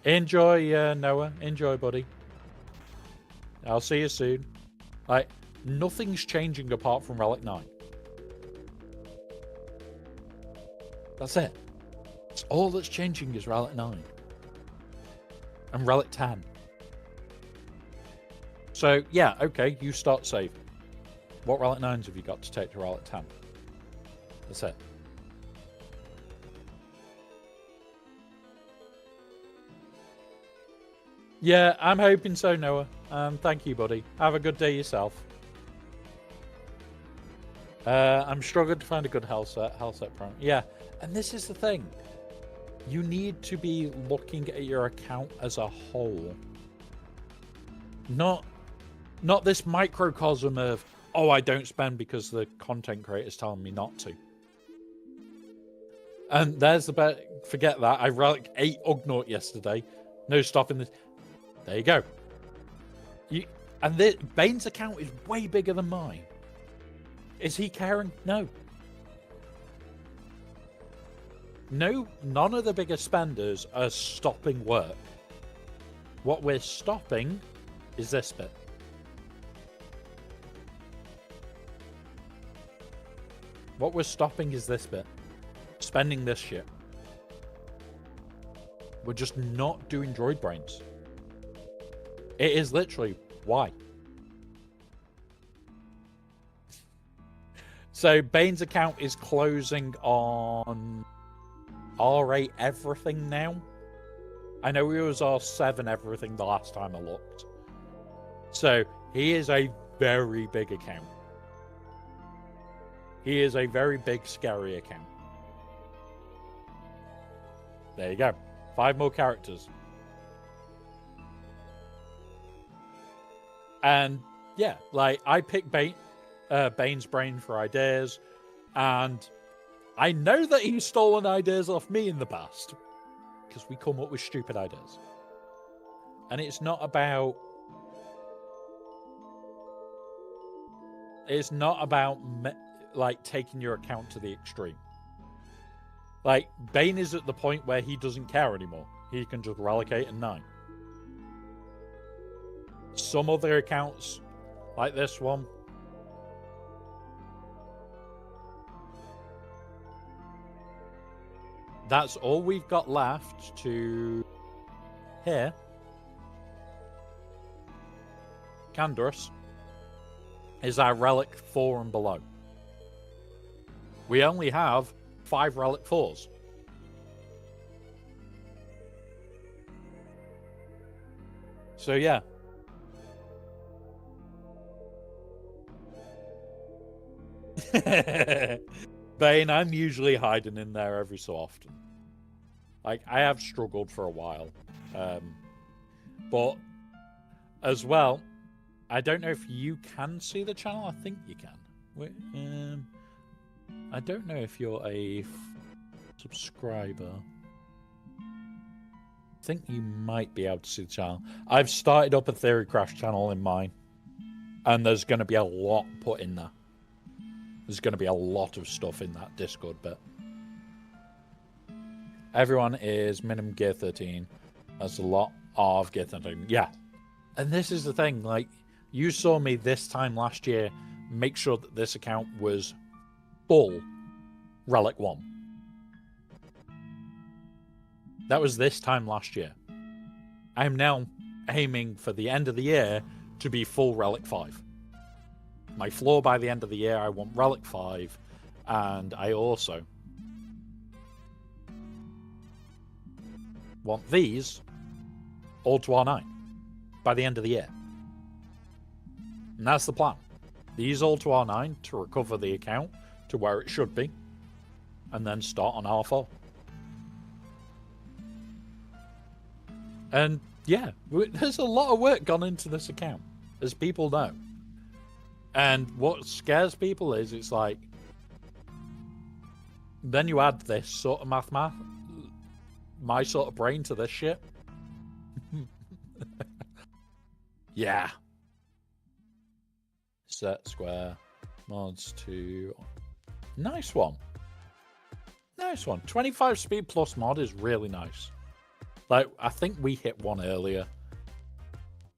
Enjoy, Noah. Enjoy, buddy. I'll see you soon. Like, nothing's changing apart from Relic 9. That's it. It's all that's changing is Relic 9. And Relic 10. So, yeah, okay, you start saving. What Relic 9s have you got to take to Relic 10? That's it. Yeah, I'm hoping so, Noah. Thank you, buddy. Have a good day yourself. I'm struggling to find a good health set prime. Yeah, and this is the thing. You need to be looking at your account as a whole. Not this microcosm of, oh, I don't spend because the content creator's telling me not to. And there's the bet. Forget that. I Relic 8 Ugnaught yesterday. No stopping this. There you go. And Bane's account is way bigger than mine. Is he caring? No. No, none of the bigger spenders are stopping work. What we're stopping is this bit. What we're stopping is this bit. Spending this shit. We're just not doing droid brains. It is literally why. So Bane's account is closing on R8 everything now. I know he was R7 everything the last time I looked. So he is a very big account. He is a very big, scary account. There you go. 5 more characters. And yeah, like I picked Bane's brain for ideas, and I know that he's stolen ideas off me in the past because we come up with stupid ideas. And it's not about like taking your account to the extreme. Like Bane is at the point where he doesn't care anymore. He can just Relic 8 and 9. Some other accounts, like this one, that's all we've got left to here. Canderous is our Relic 4 and below. We only have 5 Relic 4s. So yeah. Bane, I'm usually hiding in there every so often. Like, I have struggled for a while. But, as well, I don't know if you can see the channel. I think you can. Wait, I don't know if you're a subscriber. I think you might be able to see the channel. I've started up a Theory Crash channel in mine. And there's going to be a lot put in there. There's going to be a lot of stuff in that Discord bit. Everyone is minimum gear 13. That's a lot of gear 13. Yeah. And this is the thing. Like, you saw me this time last year make sure that this account was full Relic 1. That was this time last year. I'm now aiming for the end of the year to be full Relic 5. My floor by the end of the year, I want Relic 5, and I also want these all to R9 by the end of the year. And that's the plan. These all to R9 to recover the account to where it should be, and then start on R4. And yeah, there's a lot of work gone into this account, as people know. And what scares people is it's like, then you add this sort of my sort of brain to this shit. Yeah. Set square mods to nice one. Nice one. 25 speed plus mod is really nice. Like, I think we hit one earlier.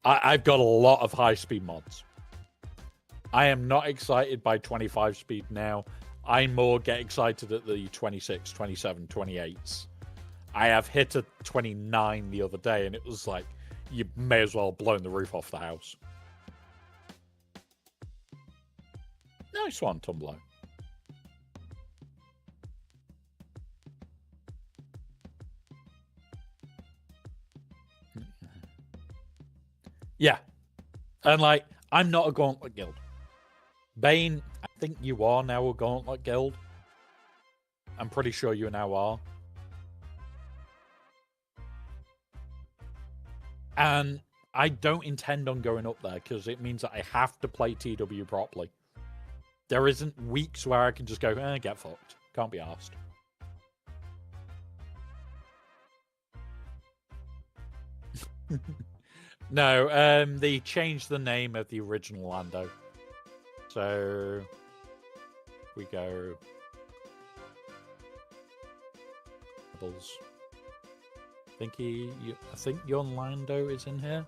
I've got a lot of high speed mods. I am not excited by 25 speed now. I more get excited at the 26, 27, 28s. I have hit a 29 the other day, and it was like, you may as well have blown the roof off the house. Nice one, Tumblr. Yeah. And, like, I'm not a Gauntlet Guild. Bane, I think you are now a Gauntlet Guild. I'm pretty sure you now are. And I don't intend on going up there because it means that I have to play TW properly. There isn't weeks where I can just go, get fucked. Can't be arsed. No, they changed the name of the original Lando. So we go Rebels. I think your Lando is in here.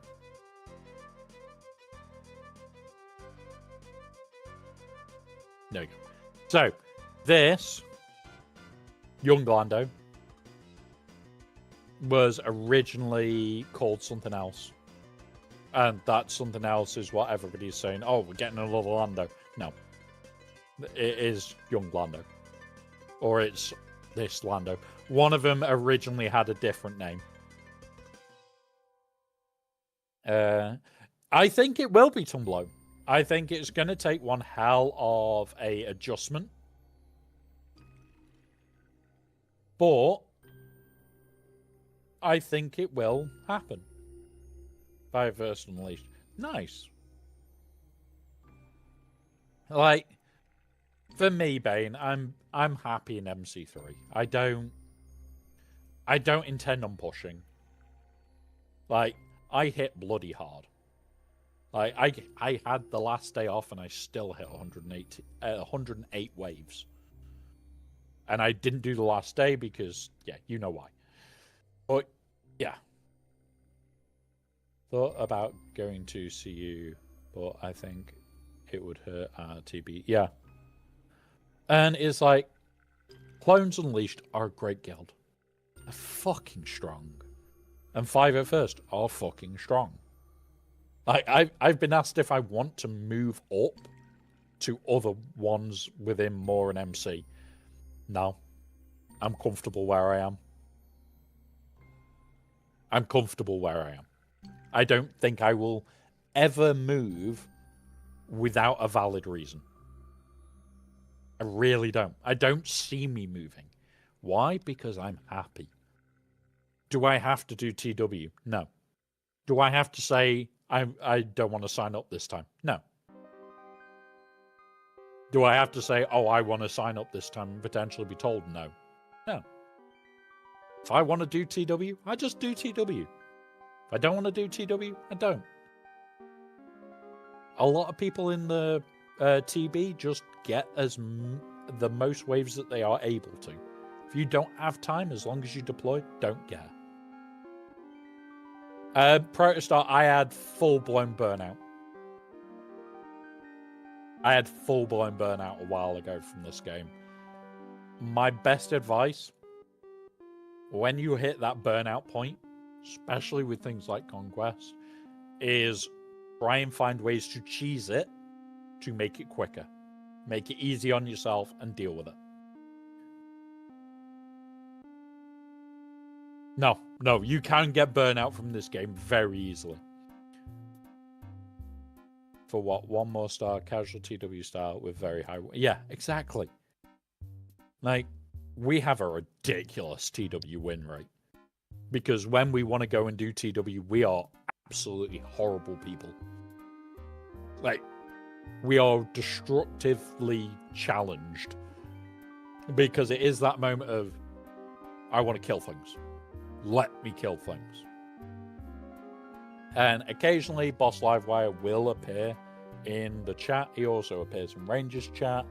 There we go. So this young Lando was originally called something else. And that something else is what everybody's saying. Oh, we're getting another Lando. No. It is young Lando. Or it's this Lando. One of them originally had a different name. I think it will be Tumblr. I think it's going to take one hell of a adjustment. But I think it will happen. First Unleashed. Nice. Like, for me, Bane, I'm happy in MC3. I don't intend on pushing. Like, I hit bloody hard. Like, I had the last day off and I still hit 108 waves. And I didn't do the last day because, yeah, you know why. But, yeah. Thought about going to CU, but I think it would hurt TB. Yeah. And it's like, Clones Unleashed are a great guild. They're fucking strong. And 5 at First are fucking strong. Like, I've been asked if I want to move up to other ones within more an MC. No. I'm comfortable where I am. I'm comfortable where I am. I don't think I will ever move without a valid reason. I really don't. I don't see me moving. Why? Because I'm happy. Do I have to do TW? No. Do I have to say I don't want to sign up this time? No. Do I have to say, oh, I want to sign up this time and potentially be told no? No. If I want to do TW, I just do TW. If I don't want to do TW, I don't. A lot of people in the TB just get the most waves that they are able to. If you don't have time, as long as you deploy, don't care. Protostar, I had full-blown burnout. I had full-blown burnout a while ago from this game. My best advice, when you hit that burnout point, especially with things like Conquest, is try and find ways to cheese it to make it quicker. Make it easy on yourself and deal with it. No, you can get burnout from this game very easily. For what? One more star, casual TW style with very high... Yeah, exactly. Like, we have a ridiculous TW win rate. Because when we want to go and do TW, we are absolutely horrible people. Like, we are destructively challenged. Because it is that moment of, I want to kill things. Let me kill things. And occasionally, Boss Livewire will appear in the chat. He also appears in Rangers chat.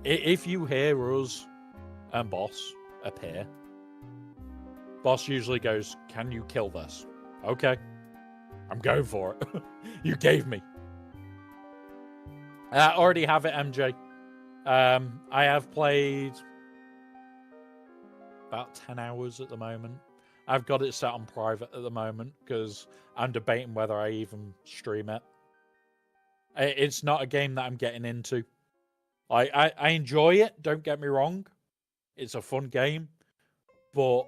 If you hear us and Boss appear, Boss usually goes, can you kill this? Okay. I'm going for it. You gave me. I already have it, MJ. I have played about 10 hours at the moment. I've got it set on private at the moment because I'm debating whether I even stream it. It's not a game that I'm getting into. I enjoy it, don't get me wrong. It's a fun game. But...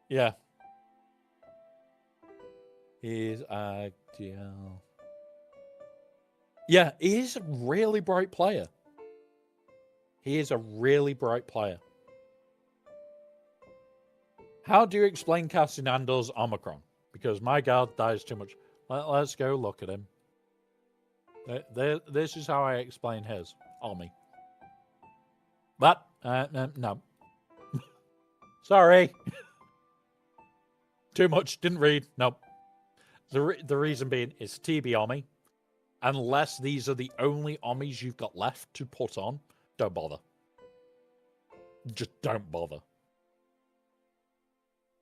yeah. He's ideal. Yeah, he is a really bright player. He is a really bright player. How do you explain Castanando's Omicron? Because my guard dies too much. Let's go look at him. This is how I explain his. Omi. What? No. Sorry. Too much. Didn't read. Nope. The reason being is TB Omi. Unless these are the only Omis you've got left to put on, don't bother. Just don't bother.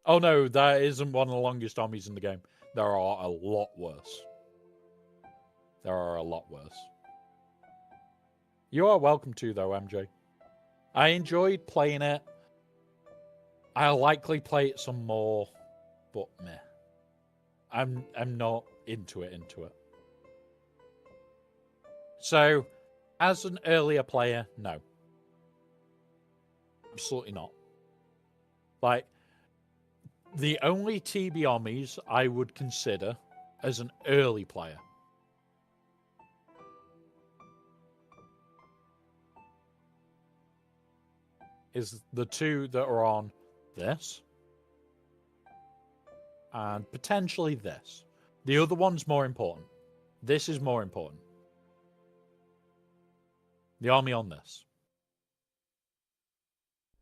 Oh no, that isn't one of the longest Omis in the game. There are a lot worse. There are a lot worse. You are welcome to, though, MJ. I enjoyed playing it. I'll likely play it some more, but meh. I'm not into it. So, as an earlier player, no. Absolutely not. Like, the only TB Omis I would consider as an early player is the two that are on this and potentially this. The other one's more important. This is more important. The army on this.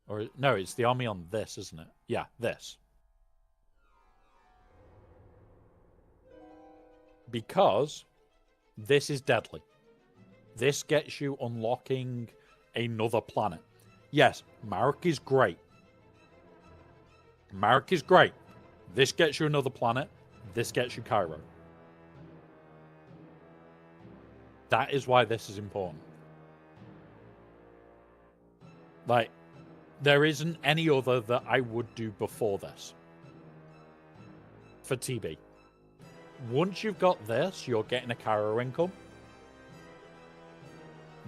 Or, no, it's the army on this, isn't it? Yeah, this. Because this is deadly. This gets you unlocking another planet. Yes, Marek is great. Marek is great. This gets you another planet. This gets you Cairo. That is why this is important. Like, there isn't any other that I would do before this. For TB. Once you've got this, you're getting a Cairo income.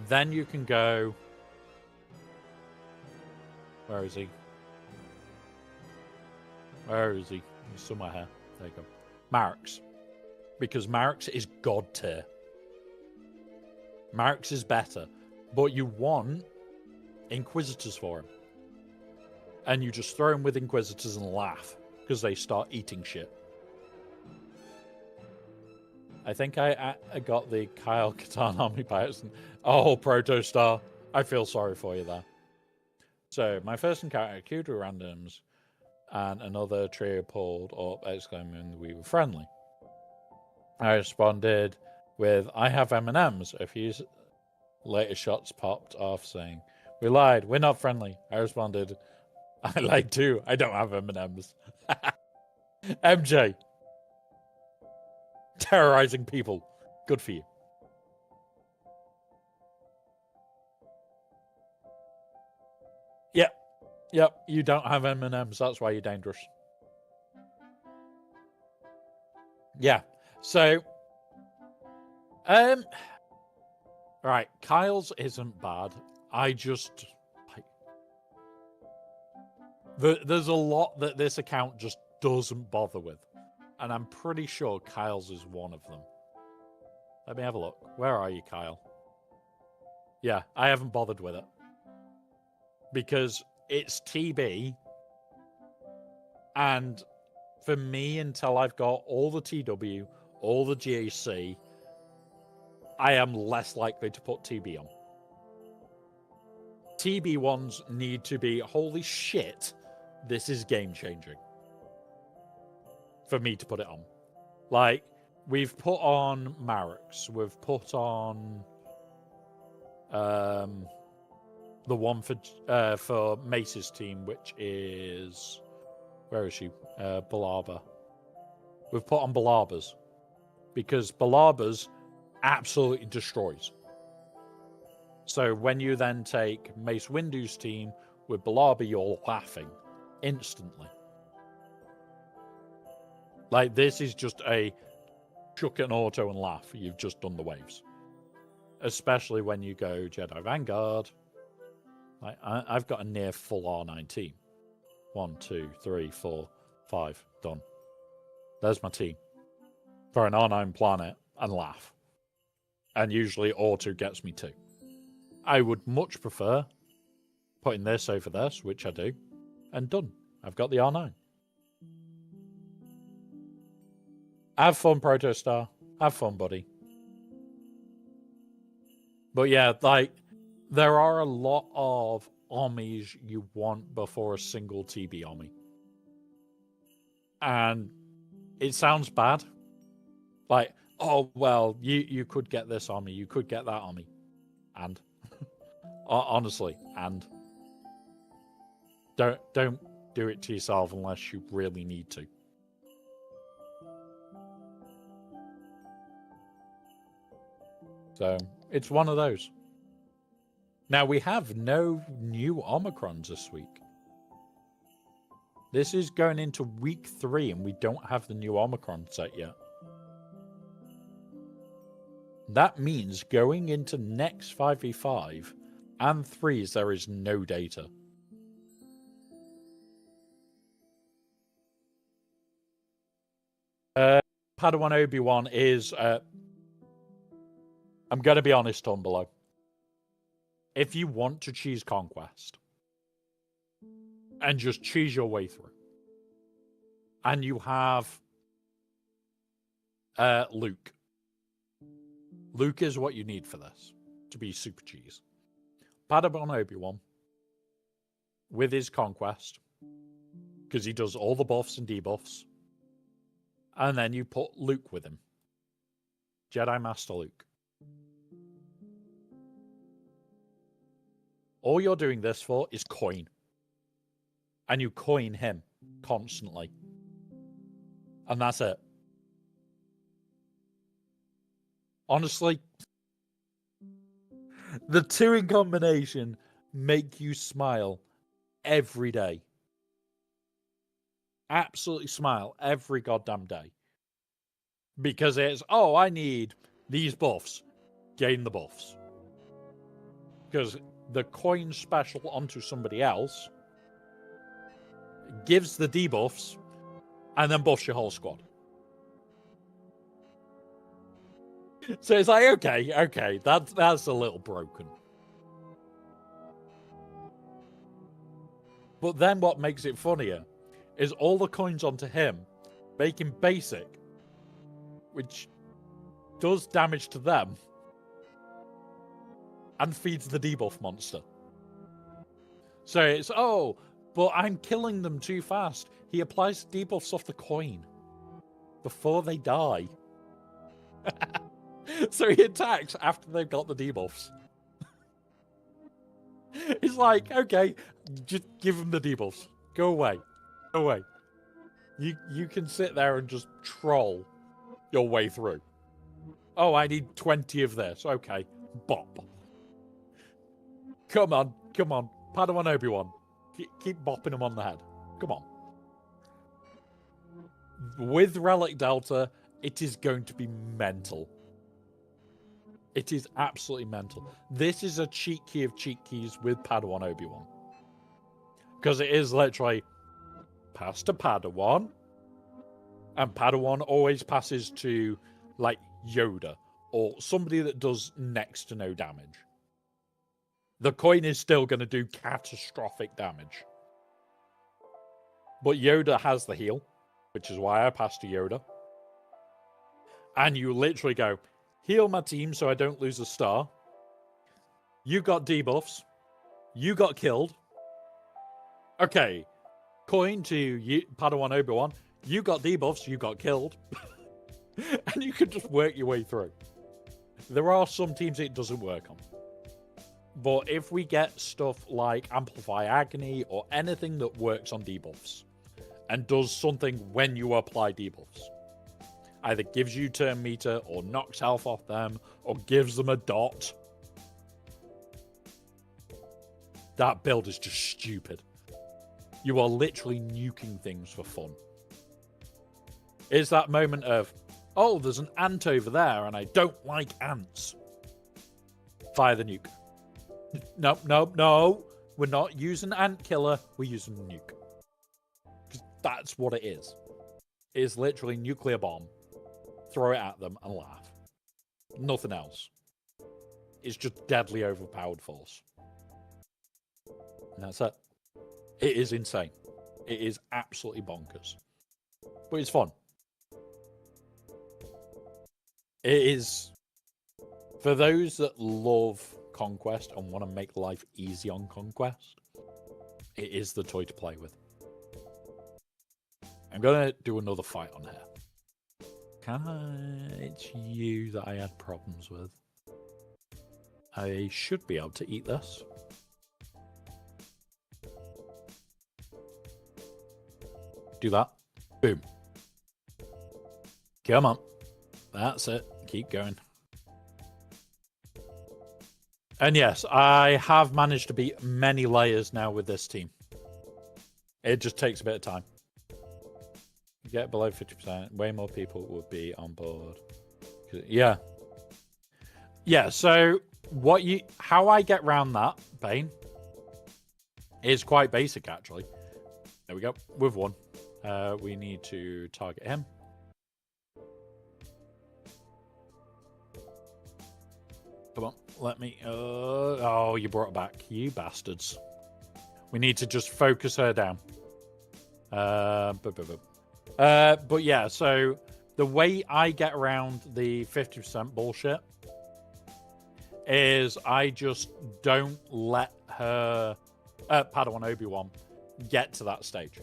Then you can go Where is he? Where is he? He's somewhere here. There you go. Marks. Because Marks is god tier. Marks is better. But you want Inquisitors for him. And you just throw him with Inquisitors and laugh. Because they start eating shit. I think I got the Kyle Katarn Army Pirates. Oh, Protostar. I feel sorry for you there. So, my first encounter, Kudu randoms, and another trio pulled up, exclaiming we were friendly. I responded with, I have M&Ms. A few later shots popped off saying, we lied, we're not friendly. I responded, I lied too, I don't have M&Ms. MJ. Terrorizing people. Good for you. Yep, you don't have M&Ms, that's why you're dangerous. Yeah, so... Right, Kyle's isn't bad. I just... There's a lot that this account just doesn't bother with. And I'm pretty sure Kyle's is one of them. Let me have a look. Where are you, Kyle? Yeah, I haven't bothered with it. Because it's TB. And for me, until I've got all the TW, all the GAC, I am less likely to put TB on. TB ones need to be, holy shit, this is game-changing. For me to put it on. Like, we've put on Mareks, we've put on the one for Mace's team, which is, where is she? Balaba. We've put on Balabas because Balabas absolutely destroys. So when you then take Mace Windu's team with Balaba, you're laughing instantly. Like, this is just a chuck an auto and laugh. You've just done the waves. Especially when you go Jedi Vanguard. Like, I've got a near full R9 team. 1, 2, 3, 4, 5. Done. There's my team. For an R9 planet and laugh. And usually auto gets me 2. I would much prefer putting this over this, which I do. And done. I've got the R9. Have fun, Protostar. Have fun, buddy. But yeah, like, there are a lot of armies you want before a single TB army. And it sounds bad. Like, oh, well, you could get this army, you could get that army. And, honestly, and don't do it to yourself unless you really need to. So, it's one of those. Now, we have no new Omicrons this week. This is going into week 3, and we don't have the new Omicron set yet. That means going into next 5v5 and 3s, there is no data. Padawan Obi-Wan is... I'm going to be honest on below. If you want to choose Conquest and just choose your way through, and you have Luke. Luke is what you need for this to be super cheese. Padawan Obi-Wan with his Conquest, because he does all the buffs and debuffs, and then you put Luke with him. Jedi Master Luke. All you're doing this for is coin. And you coin him constantly. And that's it. Honestly, the two in combination make you smile every day. Absolutely smile every goddamn day. Because it's, oh, I need these buffs. Gain the buffs. Because the coin special onto somebody else gives the debuffs, and then buffs your whole squad. So it's like, okay, that's a little broken. But then what makes it funnier is all the coins onto him make him basic, which does damage to them and feeds the debuff monster. So it's, oh, but I'm killing them too fast. He applies debuffs off the coin before they die. So he attacks after they've got the debuffs. It's like, okay, just give them the debuffs. Go away. Go away. You can sit there and just troll your way through. Oh, I need 20 of this. Okay, bop. Come on. Padawan Obi-Wan. Keep bopping him on the head. Come on. With Relic Delta, it is going to be mental. It is absolutely mental. This is a cheat key of cheat keys with Padawan Obi-Wan. Because it is literally pass to Padawan. And Padawan always passes to, like, Yoda. Or somebody that does next to no damage. The coin is still going to do catastrophic damage. But Yoda has the heal. Which is why I passed to Yoda. And you literally go, heal my team so I don't lose a star. You got debuffs. You got killed. Okay. Coin to Padawan Obi-Wan. You got debuffs. You got killed. And you can just work your way through. There are some teams it doesn't work on. But if we get stuff like Amplify Agony or anything that works on debuffs and does something when you apply debuffs, either gives you turn meter or knocks health off them or gives them a dot, that build is just stupid. You are literally nuking things for fun. It's that moment of, oh, there's an ant over there and I don't like ants. Fire the nuke. No. We're not using ant killer. We're using nuke. Because that's what it is. It is literally nuclear bomb. Throw it at them and laugh. Nothing else. It's just deadly overpowered force. And that's it. It is insane. It is absolutely bonkers. But it's fun. It is, for those that love Conquest and want to make life easy on Conquest, it is the toy to play with. I'm going to do another fight on here. It's you that I had problems with. I should be able to eat this. Do that. Boom. Come on. That's it. Keep going. And yes, I have managed to beat many layers now with this team. It just takes a bit of time. Get below 50%. Way more people would be on board. Yeah. Yeah, so how I get around that, Bane, is quite basic, actually. There we go. With one. We need to target him. Come on, let me... oh, you brought it back. You bastards. We need to just focus her down. But yeah, so the way I get around the 50% bullshit is I just don't let her, Padawan Obi-Wan, get to that stage.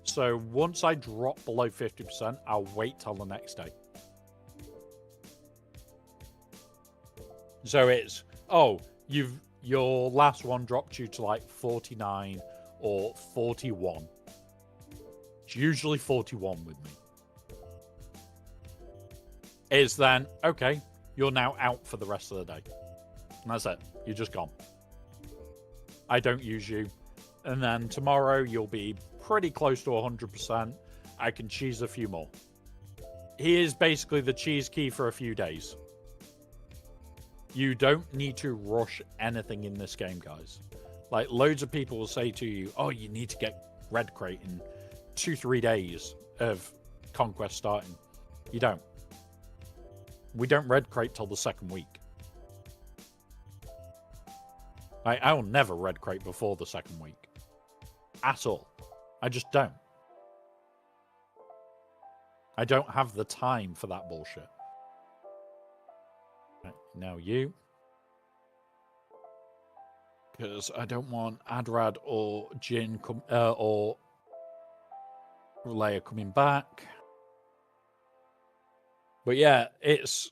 So once I drop below 50%, I'll wait till the next day. So it's, oh, your last one dropped you to like 49 or 41. It's usually 41 with me. Is then, okay, you're now out for the rest of the day. And that's it. You're just gone. I don't use you. And then tomorrow you'll be pretty close to 100%. I can cheese a few more. He is basically the cheese key for a few days. You don't need to rush anything in this game, guys. Like, loads of people will say to you, oh, you need to get red crate in 2-3 days of conquest starting. You don't. We don't red crate till the second week. I will never red crate before the second week. At all. I just don't. I don't have the time for that bullshit. Right, now you. Because I don't want Adrad or Jin or Leia coming back. But yeah, it's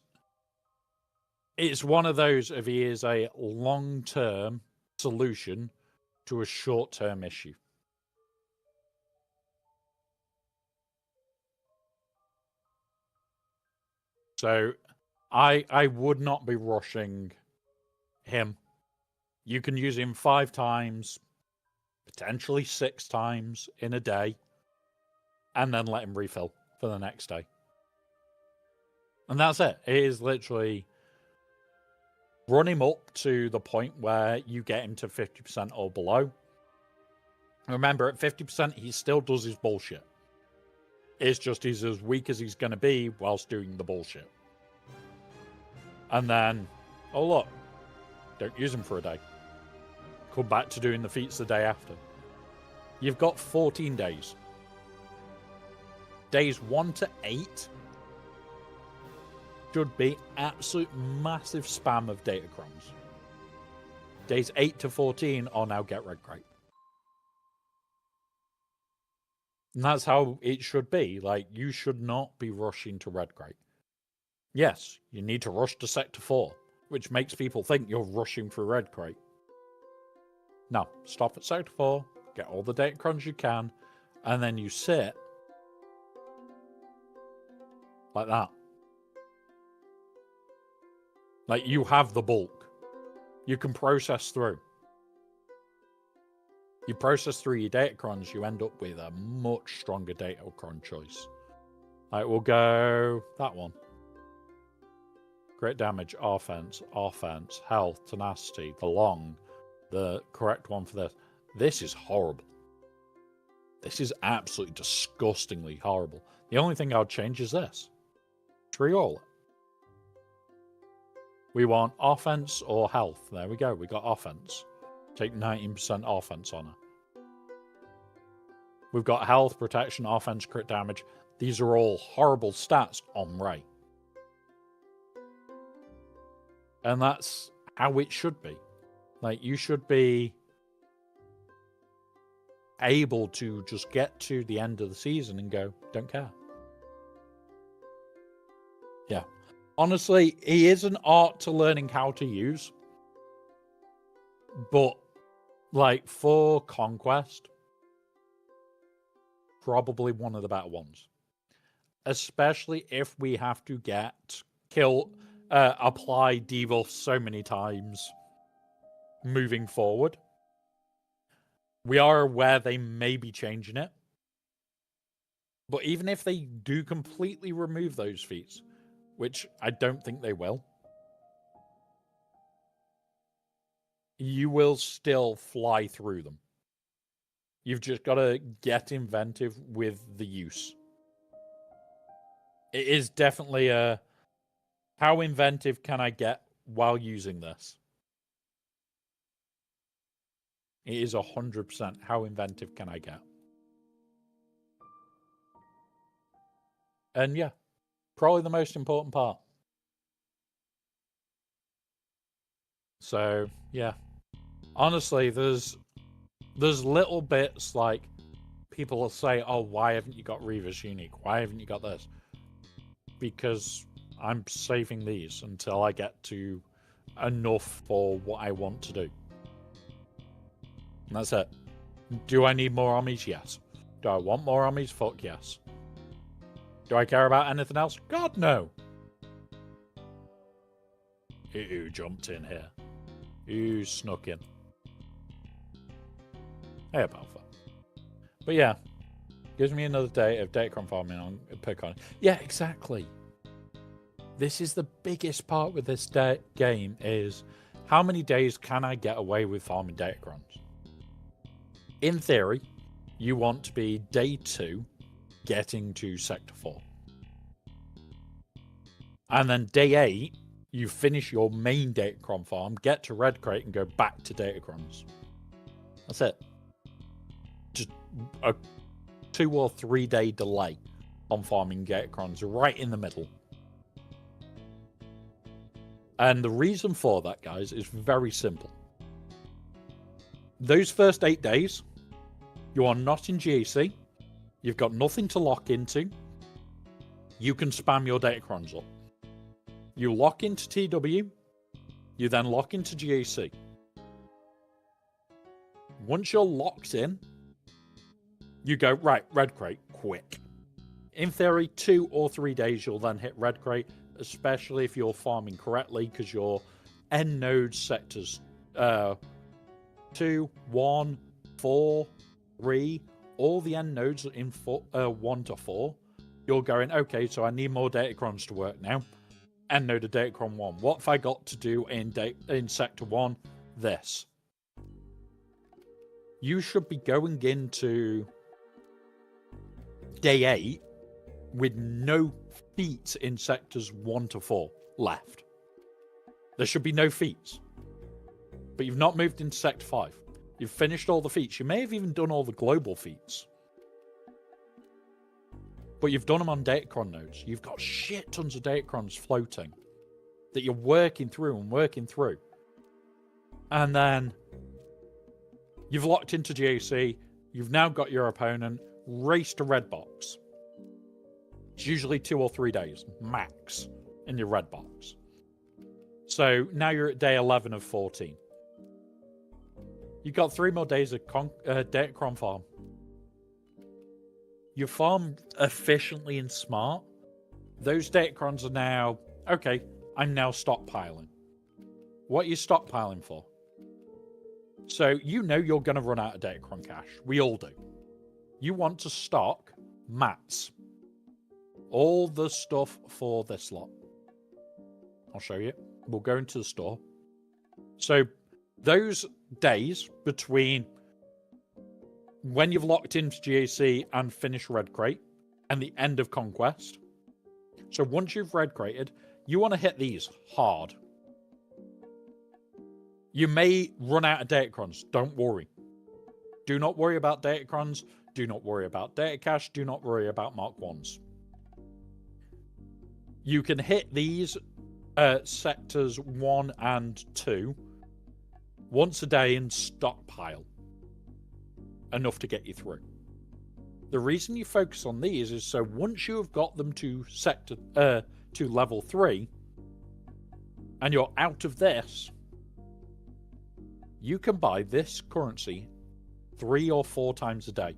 one of those if he is a long-term solution to a short-term issue. So I would not be rushing him. You can use him 5 times, potentially 6 times in a day, and then let him refill for the next day. And that's it. It is literally run him up to the point where you get him to 50% or below. Remember, at 50%, he still does his bullshit. It's just he's as weak as he's going to be whilst doing the bullshit. And then, oh look, don't use him for a day. Come back to doing the feats the day after. You've got 14 days. Days 1 to 8 should be absolute massive spam of datacrons. Days 8 to 14 are now get red crate. And that's how it should be. Like, you should not be rushing to red crate. Yes, you need to rush to Sector 4, which makes people think you're rushing for red crate. No, stop at Sector 4, get all the datacrons you can, and then you sit like that. Like, you have the bulk. You can process through. You process through your datacrons, you end up with a much stronger datacron choice. Like, we'll go that one. Great damage, offense, health, tenacity, the long, the correct one for this. This is horrible. This is absolutely disgustingly horrible. The only thing I'd change is this. Reroll it. We want offense or health. There we go. We got offense. Take 19% offense on her. We've got health, protection, offense, crit damage. These are all horrible stats on Rey. And that's how it should be. Like, you should be able to just get to the end of the season and go, don't care. Yeah. Honestly, he is an art to learning how to use. But, like, for Conquest, probably one of the better ones. Especially if we have to apply debuffs so many times moving forward. We are aware they may be changing it. But even if they do completely remove those feats, which I don't think they will, you will still fly through them. You've just got to get inventive with the use. It is definitely a, how inventive can I get while using this? It is 100% how inventive can I get? And yeah, probably the most important part. So, yeah. Honestly, there's little bits like people will say, oh, why haven't you got Reaver's Unique? Why haven't you got this? Because I'm saving these until I get to enough for what I want to do. And that's it. Do I need more armies? Yes. Do I want more armies? Fuck yes. Do I care about anything else? God, no. Who jumped in here? Who snuck in? Hey, Alpha. But yeah, gives me another day of datacron farming on Picon. Yeah, exactly. This is the biggest part with this game is how many days can I get away with farming datacrons? In theory, you want to be day 2 getting to Sector 4. And then day 8, you finish your main Datacron farm, get to Red Crate, and go back to Datacrons. That's it. Just a 2 or 3 day delay on farming Datacrons right in the middle. And the reason for that, guys, is very simple. Those first 8 days, you are not in GAC. You've got nothing to lock into. You can spam your Datacrons up. You lock into TW. You then lock into GAC. Once you're locked in, you go, right, Red Crate, quick. In theory, 2 or 3 days, you'll then hit Red Crate, especially if you're farming correctly, because your end node sectors 2, 1, 4, 3, all the end nodes in 1 to 4, you're going, okay, so I need more Datacrons to work now. End node of Datacron 1. What have I got to do in Sector 1? This. You should be going into day 8 with no feats in sectors 1 to 4 left. There should be no feats. But you've not moved into Sector 5. You've finished all the feats. You may have even done all the global feats. But you've done them on Datacron nodes. You've got shit tons of Datacrons floating that you're working through and working through. And then you've locked into GAC. You've now got your opponent. Race to red box. It's usually 2 or 3 days, max, in your red box. So now you're at day 11 of 14. You've got 3 more days of Datacron farm. You farm efficiently and smart. Those Datacrons are now, okay, I'm now stockpiling. What are you stockpiling for? So you know you're going to run out of Datacron cash. We all do. You want to stock mats. All the stuff for this lot. I'll show you. We'll go into the store. So those days between when you've locked into GAC and finished Red Crate and the end of Conquest. So once you've Red Crated, you want to hit these hard. You may run out of Datacrons. Don't worry. Do not worry about Datacrons. Do not worry about data cache. Do not worry about Mark 1s. You can hit these sectors 1 and 2 once a day and stockpile enough to get you through. The reason you focus on these is so once you have got them to sector to level 3 and you're out of this, you can buy this currency 3 or 4 times a day.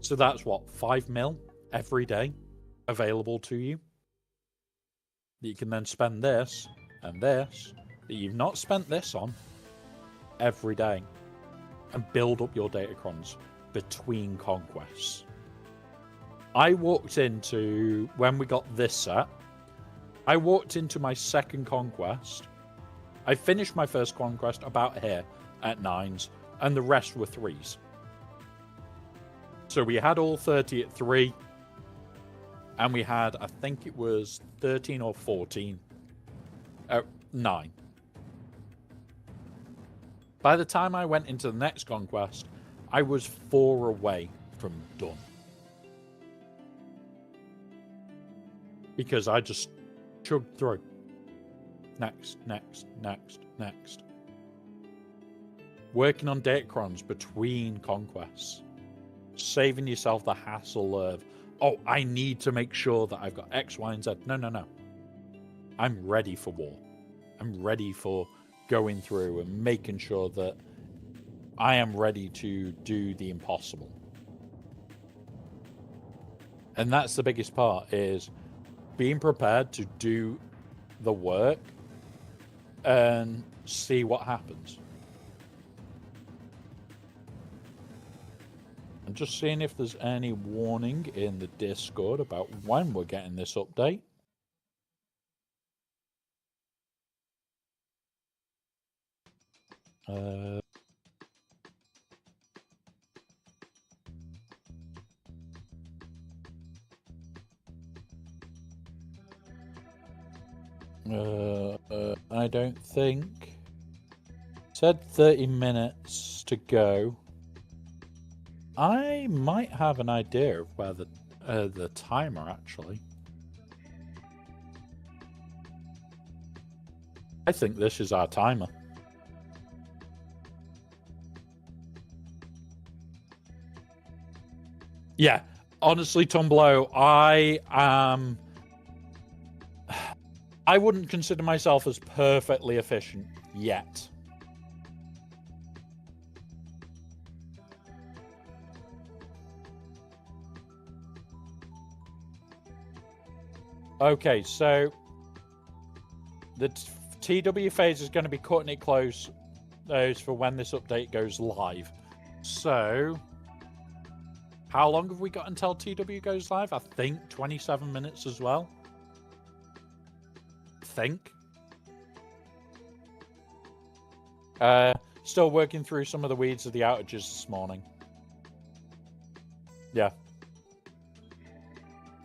So that's what, 5 mil every day available to you. You can then spend this and this that you've not spent this on every day and build up your Datacrons between conquests. I walked into, when we got this set, I walked into my second conquest. I finished my first conquest about here at 9s, and the rest were 3s. So we had all 30 at 3, and we had, I think it was 13 or 14 at 9. By the time I went into the next conquest, I was 4 away from done. Because I just chugged through. Next, next, next, next. Working on Datacrons between conquests. Saving yourself the hassle of, oh, I need to make sure that I've got X, Y, and Z. No, no, no. I'm ready for war. I'm ready for going through and making sure that I am ready to do the impossible. And that's the biggest part, is being prepared to do the work and see what happens. I'm just seeing if there's any warning in the Discord about when we're getting this update. I don't think. Said 30 minutes to go. I might have an idea of where the timer actually. I think this is our timer. Yeah, honestly, Tumblo, I wouldn't consider myself as perfectly efficient yet. Okay, so the TW phase is going to be cutting it close those for when this update goes live. So how long have we got until TW goes live? I think 27 minutes as well. Think. Still working through some of the weeds of the outages this morning. Yeah.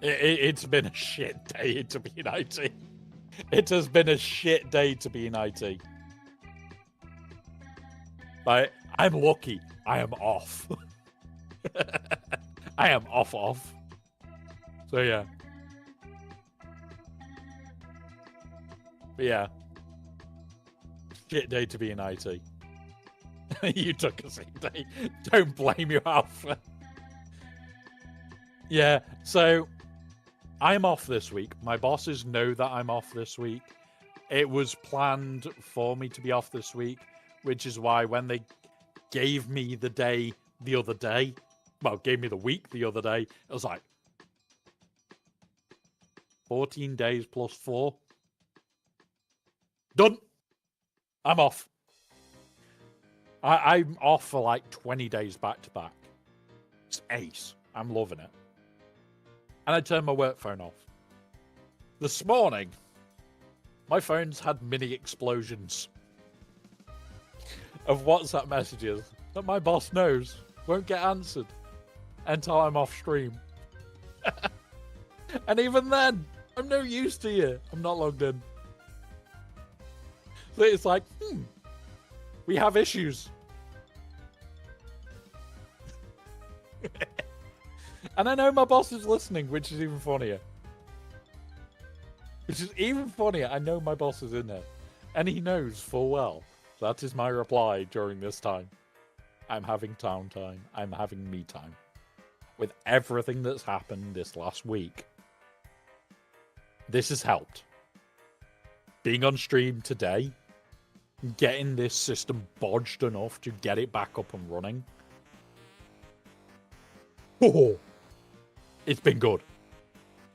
It's been a shit day to be in IT. It has been a shit day to be in IT. Like, I'm lucky. I am off. I am off. So, yeah. But yeah. Shit day to be in IT. You took a sick day. Don't blame your Alpha. Yeah, so I'm off this week. My bosses know that I'm off this week. It was planned for me to be off this week, which is why when they gave me the day the other day, well, gave me the week the other day, it was like 14 days plus 4. Done. I'm off. I'm off for like 20 days back to back. It's ace. I'm loving it. And I turned my work phone off. This morning, my phone's had mini explosions of WhatsApp messages that my boss knows won't get answered until I'm off stream. And even then, I'm no use to you. I'm not logged in. So it's like, we have issues. And I know my boss is listening, which is even funnier. I know my boss is in there. And he knows full well that is my reply during this time. I'm having town time. I'm having me time. With everything that's happened this last week, this has helped. Being on stream today, getting this system bodged enough to get it back up and running. Oh, it's been good.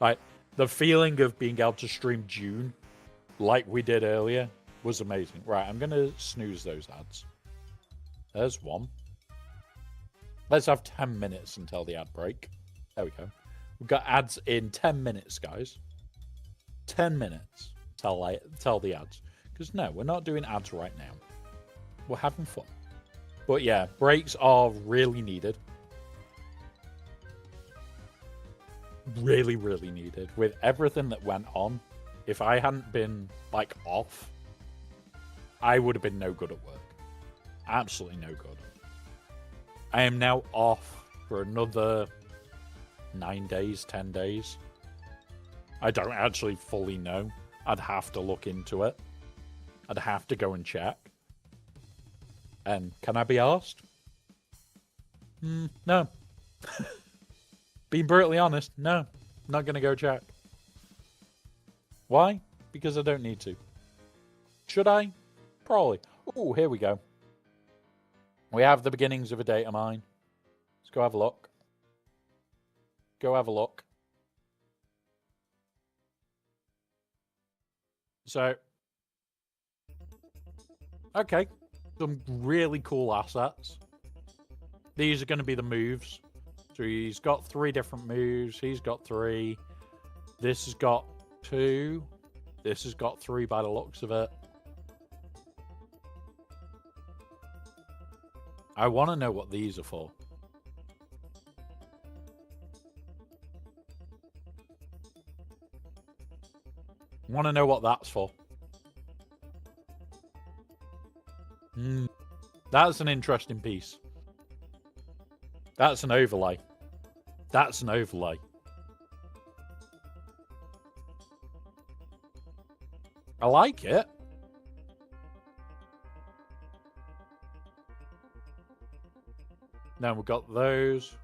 Like, the feeling of being able to stream June, like we did earlier, was amazing. Right, I'm going to snooze those ads. There's one. Let's have 10 minutes until the ad break. There we go. We've got ads in 10 minutes, guys. 10 minutes till the ads. Because no, we're not doing ads right now. We're having fun. But yeah, breaks are really needed. Really, really needed. With everything that went on, if I hadn't been, like, off, I would have been no good at work. Absolutely no good. I am now off for another 9 days, 10 days. I don't actually fully know. I'd have to look into it. I'd have to go and check. And can I be asked? No. Being brutally honest, no. I'm not going to go check. Why? Because I don't need to. Should I? Probably. Oh, here we go. We have the beginnings of a data mine. Let's go have a look. Go have a look. So, okay. Some really cool assets. These are going to be the moves. So he's got 3 different moves. He's got 3. This has got 2. This has got 3 by the looks of it. I want to know what these are for. Want to know what that's for. That's an interesting piece. That's an overlay. That's an overlay. I like it. Now we've got those.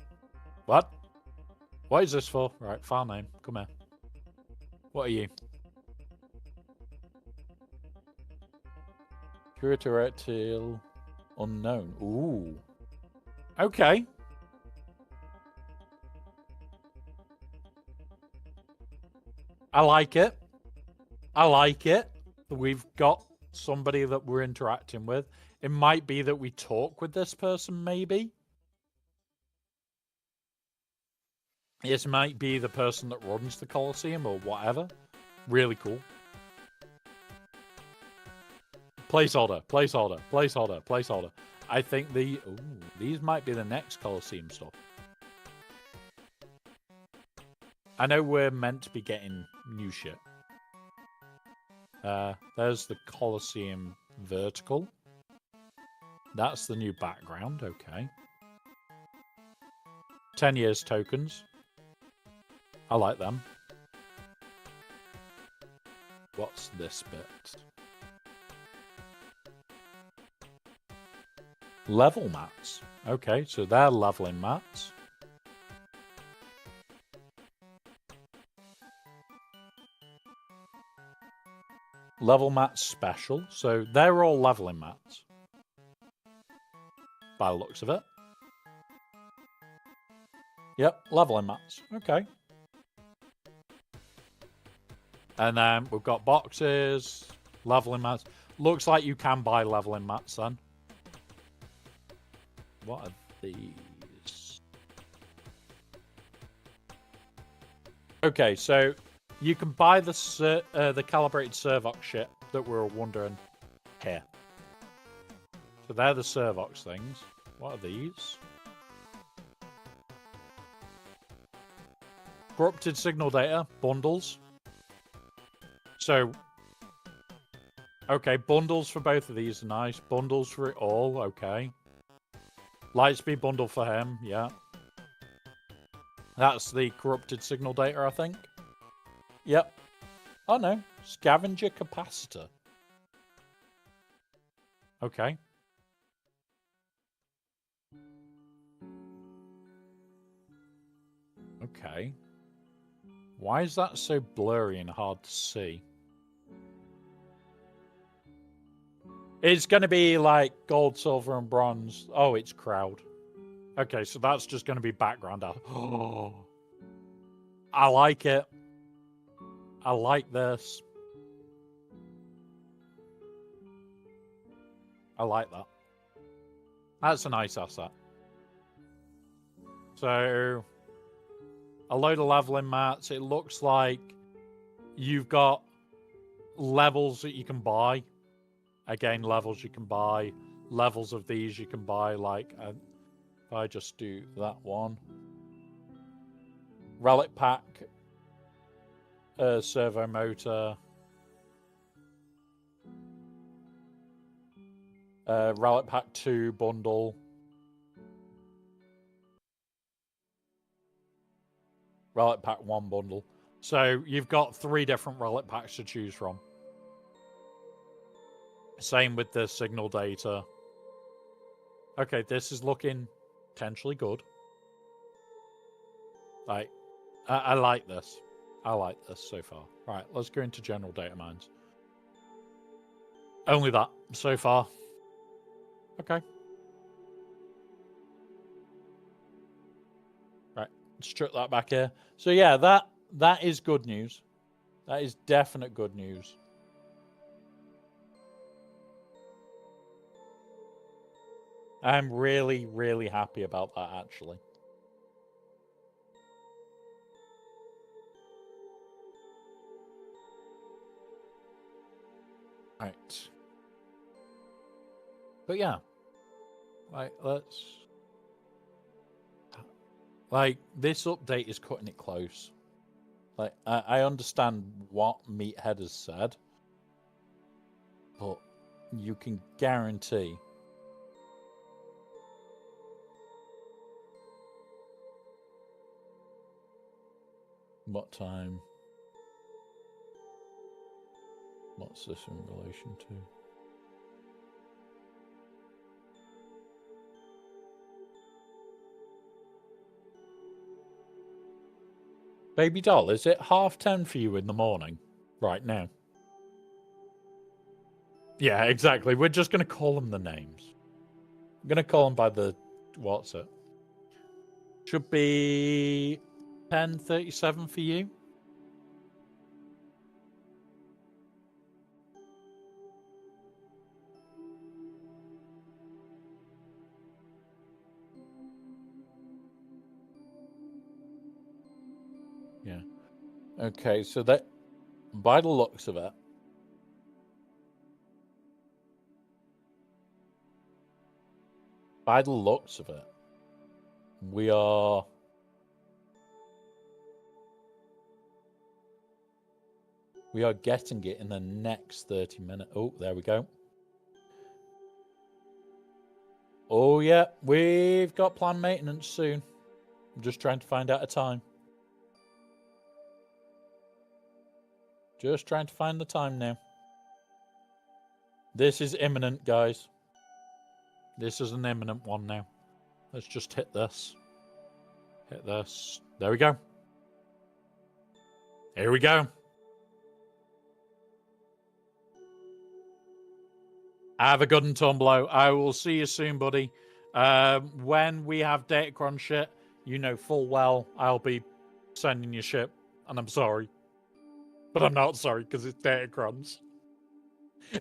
What? What is this for? Right, file name. Come here. What are you? Curator reptile unknown. Ooh. Okay. I like it. I like it. We've got somebody that we're interacting with. It might be that we talk with this person, maybe. This might be the person that runs the Colosseum or whatever. Really cool. Placeholder, placeholder, placeholder, placeholder. I think these might be the next Colosseum stuff. I know we're meant to be getting new shit. There's the Colosseum vertical. That's the new background, okay. 10 years tokens. I like them. What's this bit? Level mats. Okay, so they're leveling mats. Level mats special. So they're all leveling mats. By the looks of it. Yep, leveling mats. Okay. And then we've got boxes, leveling mats. Looks like you can buy leveling mats then. What are these? Okay, so you can buy the calibrated Servox shit that we're wondering here. So they're the Servox things. What are these? Corrupted signal data, bundles. So, okay, bundles for both of these are nice. Bundles for it all, okay. Lightspeed bundle for him, yeah. That's the corrupted signal data, I think. Yep. Oh no, scavenger capacitor. Okay. Okay. Why is that so blurry and hard to see? It's going to be like gold, silver, and bronze. Oh, it's crowd. Okay, so that's just going to be background. Oh, I like it. I like this. I like that. That's a nice asset. So, a load of leveling mats. It looks like you've got levels that you can buy. Again, levels you can buy. Levels of these you can buy. Like, if I just do that one. Relic pack. Servo motor. Relic pack 2 bundle. Relic pack 1 bundle. So you've got 3 different relic packs to choose from. Same with the signal data. Okay, this is looking potentially good. Like, I like this. I like this so far. Right, let's go into general data mines. Only that so far. Okay. Right, let's chuck that back here. So yeah, that is good news. That is definite good news. I'm really, really happy about that, actually. Right. But yeah. Like, this update is cutting it close. Like, I understand what Meathead has said, but you can guarantee What time? What's this in relation to? Baby doll, is it 10:30 for you in the morning? Right now? Yeah, exactly. We're just going to call them the names. I'm going to call them by the... What's it? Should be 10:37 for you. Yeah. Okay, so that... By the looks of it... By the looks of it, we are... We are getting it in the next 30 minutes. Oh, there we go. Oh, yeah. We've got planned maintenance soon. I'm just trying to find out a time. Just trying to find the time now. This is imminent, guys. This is an imminent one now. Let's just hit this. Hit this. There we go. Here we go. Have a good one, Tumblo. I will see you soon, buddy. When we have Datacron shit, you know full well I'll be sending you shit. And I'm sorry. But I'm not sorry because it's Datacrons.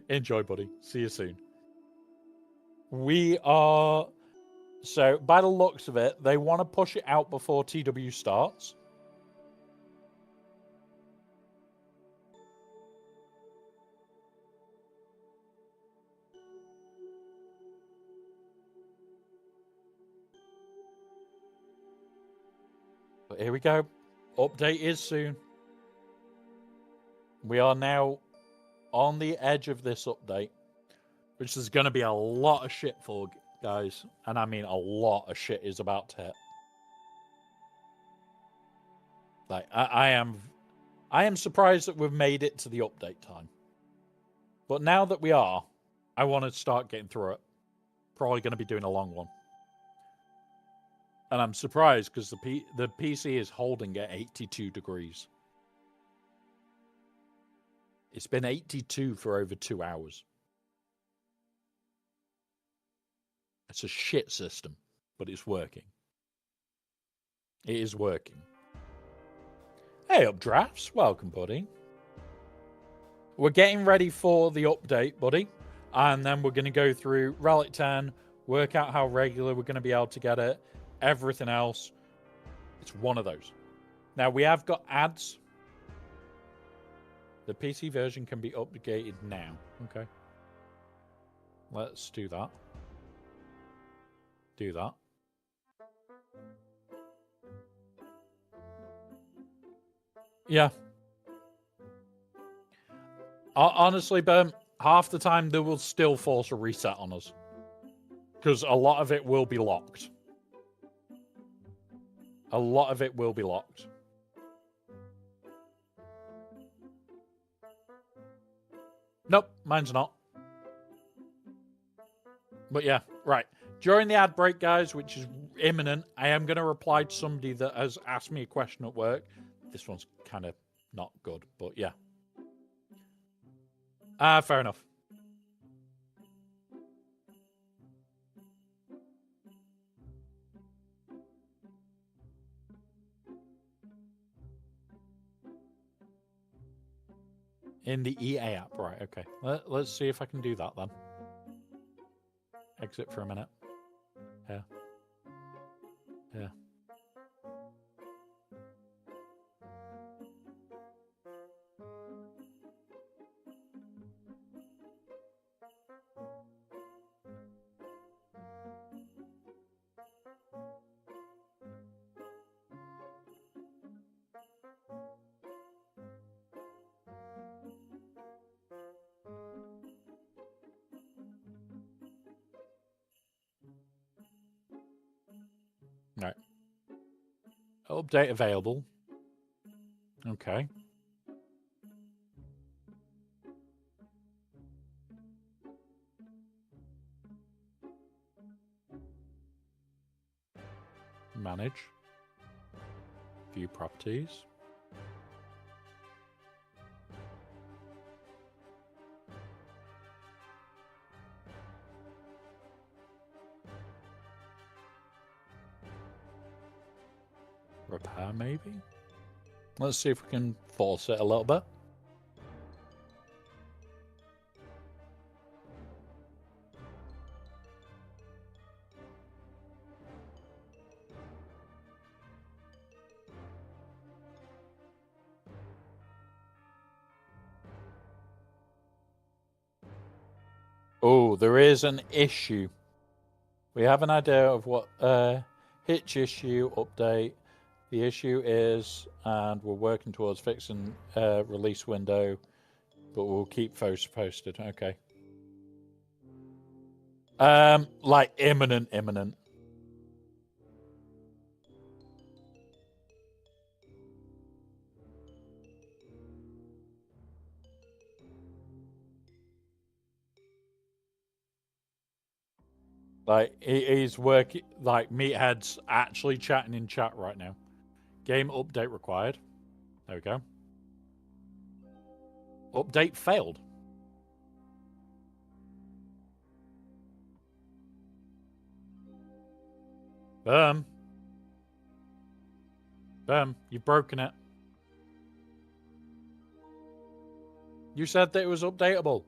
Enjoy, buddy. See you soon. We are... So, by the looks of it, they want to push it out before TW starts. But here we go. Update is soon. We are now on the edge of this update, which is going to be a lot of shit for guys. And I mean a lot of shit is about to hit. Like, I am surprised that we've made it to the update time. But now that we are, I want to start getting through it. Probably going to be doing a long one. And I'm surprised because the PC is holding at 82 degrees. It's been 82 for over 2 hours. It's a shit system, but it's working. It is working. Hey, Updrafts. Welcome, buddy. We're getting ready for the update, buddy. And then we're going to go through Relic 10, work out how regular we're going to be able to get it, everything else. It's one of those. Now, we have got ads. The PC version can be updated now. Okay. Let's do that. Do that. Yeah. Honestly, Ben, half the time they will still force a reset on us. Because a lot of it will be locked. A lot of it will be locked. Nope, mine's not. But yeah, right. During the ad break, guys, which is imminent, I am going to reply to somebody that has asked me a question at work. This one's kind of not good, but yeah. Fair enough. In the EA app, right, okay. Let's see if I can do that then. Exit for a minute. Yeah. Yeah. Right. Update available. Okay. Manage. View properties. Repair, maybe? Let's see if we can force it a little bit. Oh, there is an issue. We have an idea of what hitch issue update. The issue is, and we're working towards fixing release window, but we'll keep photos posted. Okay. Like imminent. Like, he's working, like, Meathead's actually chatting in chat right now. Game update required. There we go. Update failed. Boom, you've broken it. You said that it was updatable.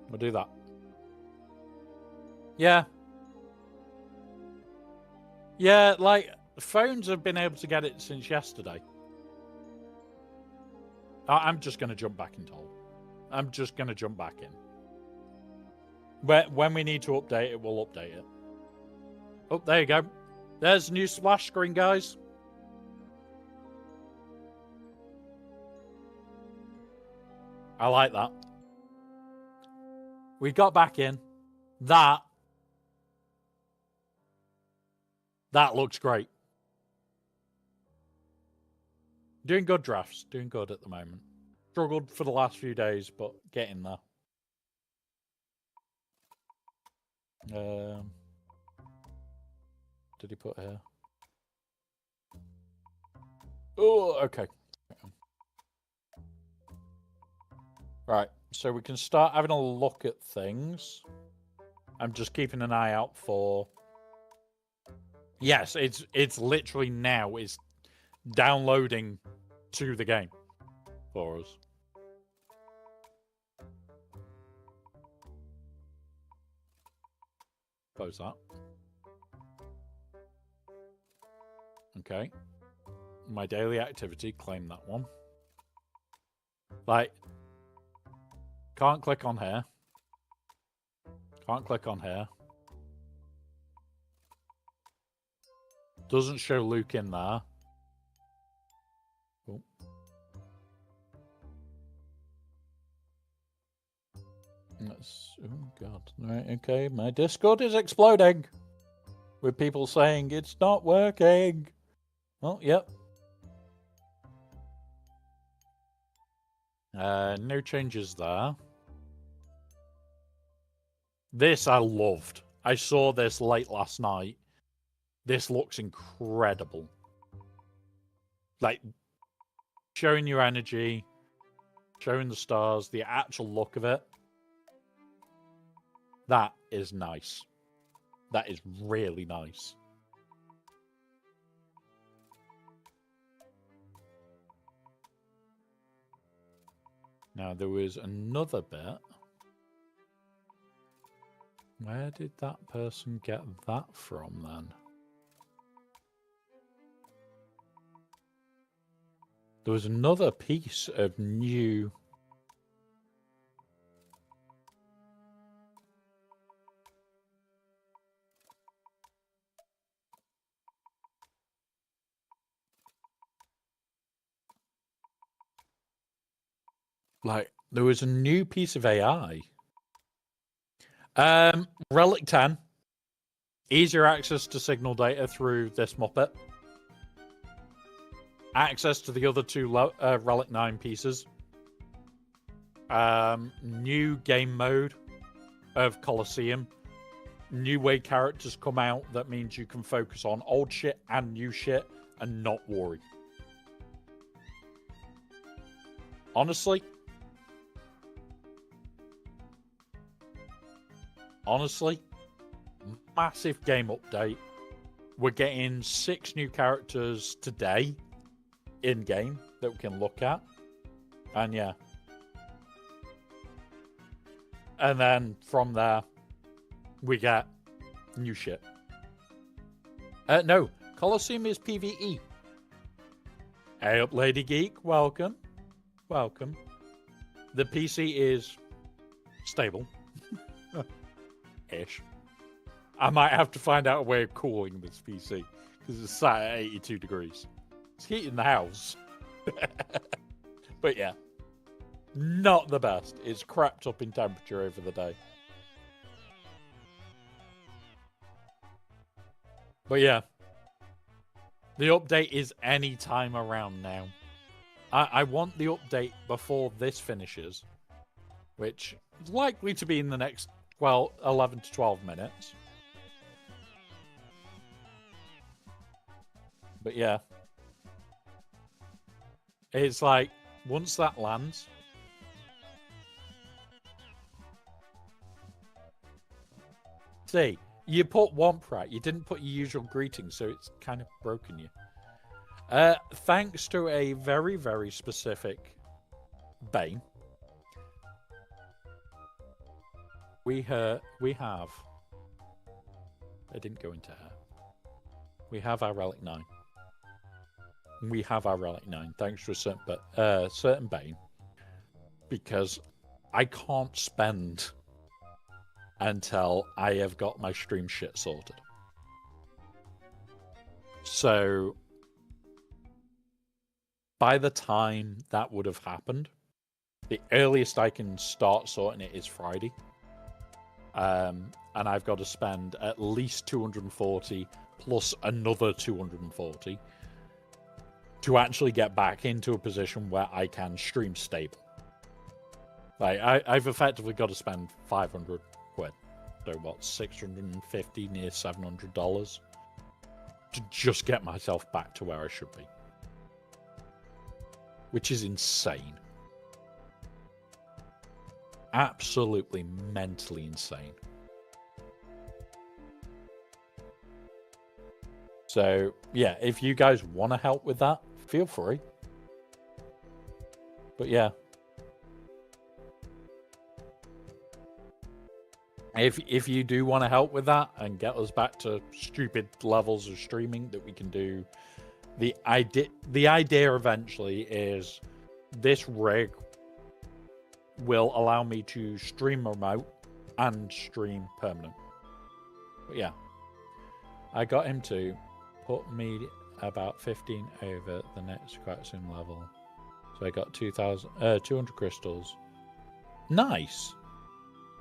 We'll do that. Yeah. Yeah, like, phones have been able to get it since yesterday. I'm just going to jump back in, Toll. I'm just going to jump back in. When we need to update it, we'll update it. Oh, there you go. There's a new splash screen, guys. I like that. We got back in. That looks great. Doing good drafts. Doing good at the moment. Struggled for the last few days, but getting there. Did he put here? Oh, okay. Right, so we can start having a look at things. I'm just keeping an eye out for... Yes, it's literally now. It's downloading to the game for us. Close that. Okay. My daily activity, claim that one. Like, can't click on here. Can't click on here. Doesn't show Luke in there. Oh. Oh, God. Right, okay. My Discord is exploding. With people saying it's not working. Oh, yep. No changes there. This I loved. I saw this late last night. This looks incredible. Like, showing your energy, showing the stars, the actual look of it. That is nice. That is really nice. Now, there was another bit. Where did that person get that from, then? There was another piece of new... Like, there was a new piece of AI. Relic 10. Easier access to signal data through this Muppet. Access to the other two Relic 9 pieces. New game mode of Colosseum. New way characters come out. That means you can focus on old shit and new shit and not worry. Honestly, massive game update. We're getting 6 new characters today in game that we can look at. And yeah. And then from there, we get new shit. No, Colosseum is PvE. Hey up, Lady Geek. Welcome. Welcome. The PC is stable. Ish. I might have to find out a way of cooling this PC because it's sat at 82 degrees. It's heating the house. But yeah, not the best. It's crept up in temperature over the day. But yeah, the update is any time around now. I want the update before this finishes, which is likely to be in the next 11 to 12 minutes. But yeah, it's like, once that lands, see, you put Womp right, you didn't put your usual greetings, so it's kind of broken you. Thanks to a very, very specific Bane, we have, I didn't go into her. We have our Relic 9. We have our Relic 9, thanks to a certain Bane, because I can't spend until I have got my stream shit sorted. So, by the time that would have happened, the earliest I can start sorting it is Friday. And I've got to spend at least 240 plus another 240 to actually get back into a position where I can stream stable. Like, I've effectively got to spend 500 quid. So what, 650, near $700 to just get myself back to where I should be. Which is insane. Absolutely mentally insane. So, yeah, if you guys want to help with that, feel free. But yeah. If you do want to help with that and get us back to stupid levels of streaming that we can do, the idea eventually is this rig will allow me to stream remote and stream permanent. But yeah, I got him to put me about 15 over the next Quaxum level. So I got 200 crystals. Nice.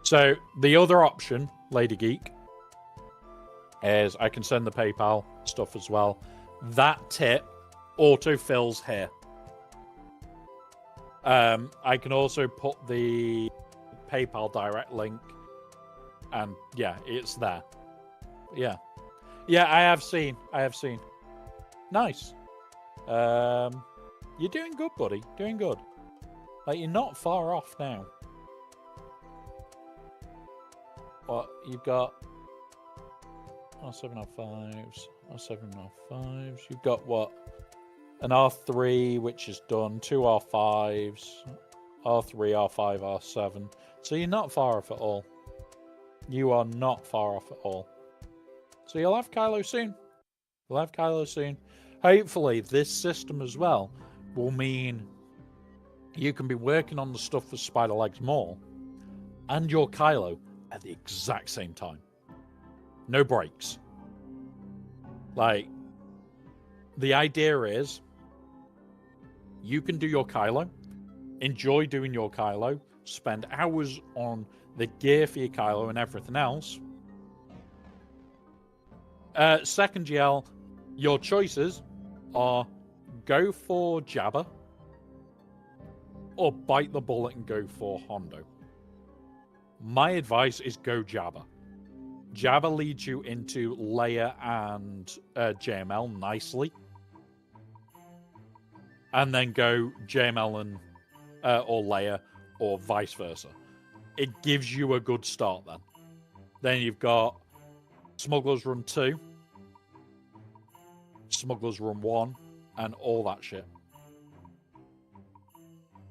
So the other option, Lady Geek, is I can send the PayPal stuff as well. That tip auto-fills here. I can also put the PayPal direct link, and yeah, it's there. Yeah. Yeah, I have seen. Nice. You're doing good, buddy. Doing good. Like, you're not far off now. What, you've got R7R5s, R7R5s. You've got what? An R3, which is done. 2 R5s. R3, R5, R7. So you're not far off at all. You are not far off at all. So you'll have Kylo soon. You'll have Kylo soon. Hopefully, this system as well will mean you can be working on the stuff for Spider Legs more and your Kylo at the exact same time. No breaks. Like, the idea is you can do your Kylo enjoy doing your Kylo, spend hours on the gear for your Kylo and everything else. Second GL, your choices are go for Jabba or bite the bullet and go for Hondo. My advice is go Jabba. Jabba leads you into Leia and JML nicely. And then go JML and or Leia or vice versa. It gives you a good start then. Then you've got Smuggler's Run 2, Smuggler's Run 1, and all that shit.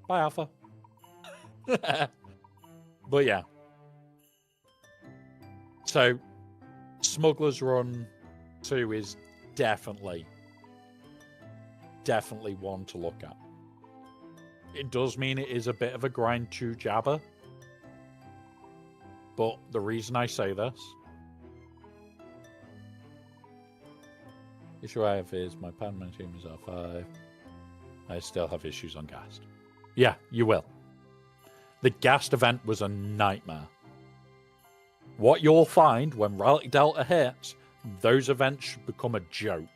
Bye, Alpha. But yeah. So, Smuggler's Run 2 is definitely one to look at. It does mean it is a bit of a grind to Jabba. But the reason I say this... The issue I have is my Padme team is R5. I still have issues on Gast. Yeah, you will. The Gast event was a nightmare. What you'll find when Relic Delta hits, those events should become a joke.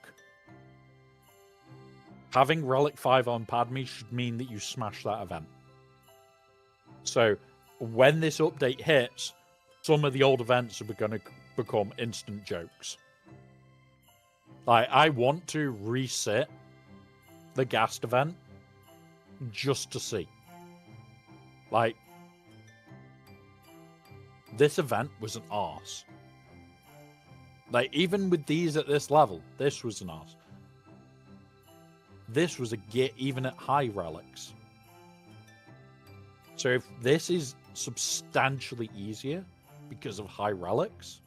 Having Relic 5 on Padme should mean that you smash that event. So, when this update hits, some of the old events are going to become instant jokes. Like, I want to reset the Gast event just to see. Like, this event was an arse. Like, even with these at this level, this was an arse. This was a get even at high relics. So if this is substantially easier because of high relics,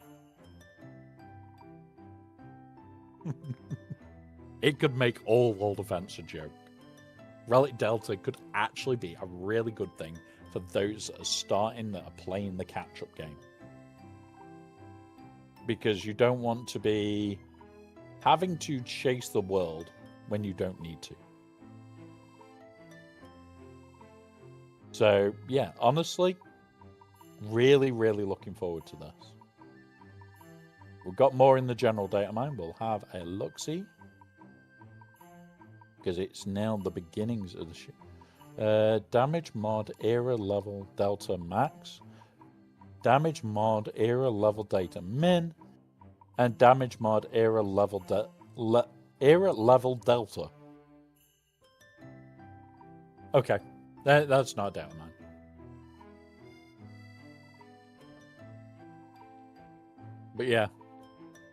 it could make all old events a joke. Relic Delta could actually be a really good thing for those that are starting, that are playing the catch-up game. Because you don't want to be having to chase the world when you don't need to. So, yeah, honestly, really, really looking forward to this. We've got more in the general data mine. We'll have a look-see. Because it's now the beginnings of the shit. Damage mod era level delta max. Damage mod era level data min. And damage mod era level era level delta. Okay. That's not data mine. But yeah.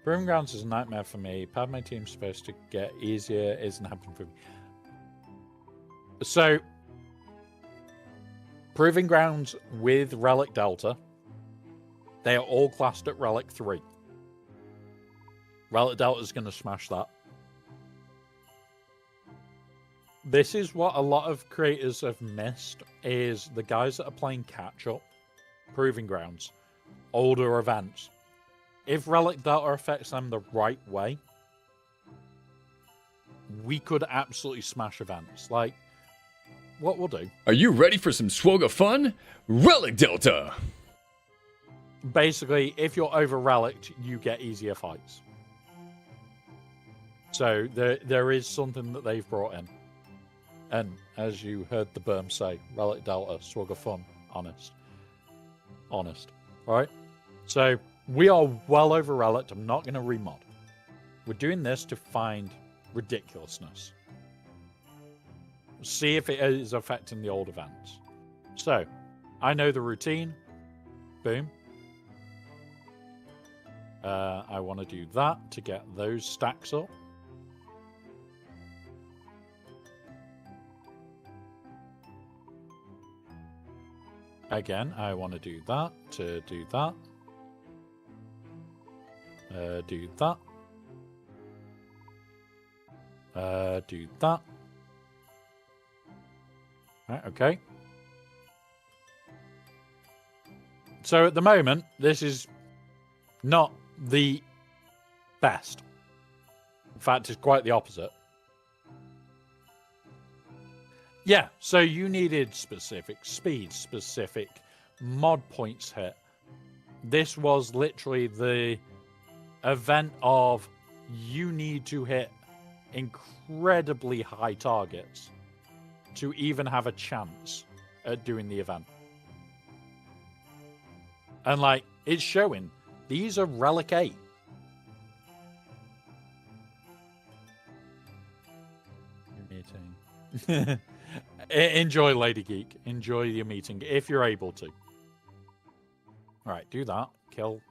Proving Grounds is a nightmare for me. Padme team's supposed to get easier. Isn't happening for me. So, Proving Grounds with Relic Delta, they are all classed at Relic 3. Relic Delta is going to smash that. This is what a lot of creators have missed, is the guys that are playing catch-up, Proving Grounds, older events. If Relic Delta affects them the right way, we could absolutely smash events. Like, what we'll do... Are you ready for some swogga fun? Relic Delta! Basically, if you're over-relicked, you get easier fights. So, there is something that they've brought in. And, as you heard the Berm say, Relic Delta, swogga fun, honest. Honest. Alright? So... we are well over relic. I'm not going to remod. We're doing this to find ridiculousness. See if it is affecting the old events. So, I know the routine. Boom. I want to do that to get those stacks up. Again, I want to do that to do that. Do that. Do that. Right, okay. So at the moment, this is not the best. In fact, it's quite the opposite. Yeah, so you needed specific speed, specific mod points hit. This was literally the event of you need to hit incredibly high targets to even have a chance at doing the event. And like, it's showing. These are Relic 8. Meeting. Enjoy, Lady Geek. Enjoy your meeting if you're able to. Alright, do that. Kill.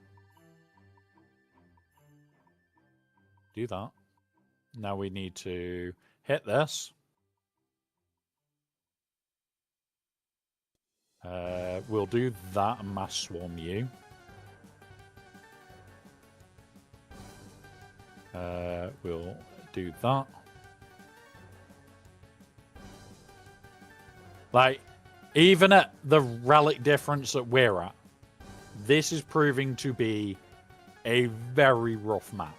Do that. Now we need to hit this. We'll do that and mass swarm you. We'll do that. Like, even at the relic difference that we're at, this is proving to be a very rough match.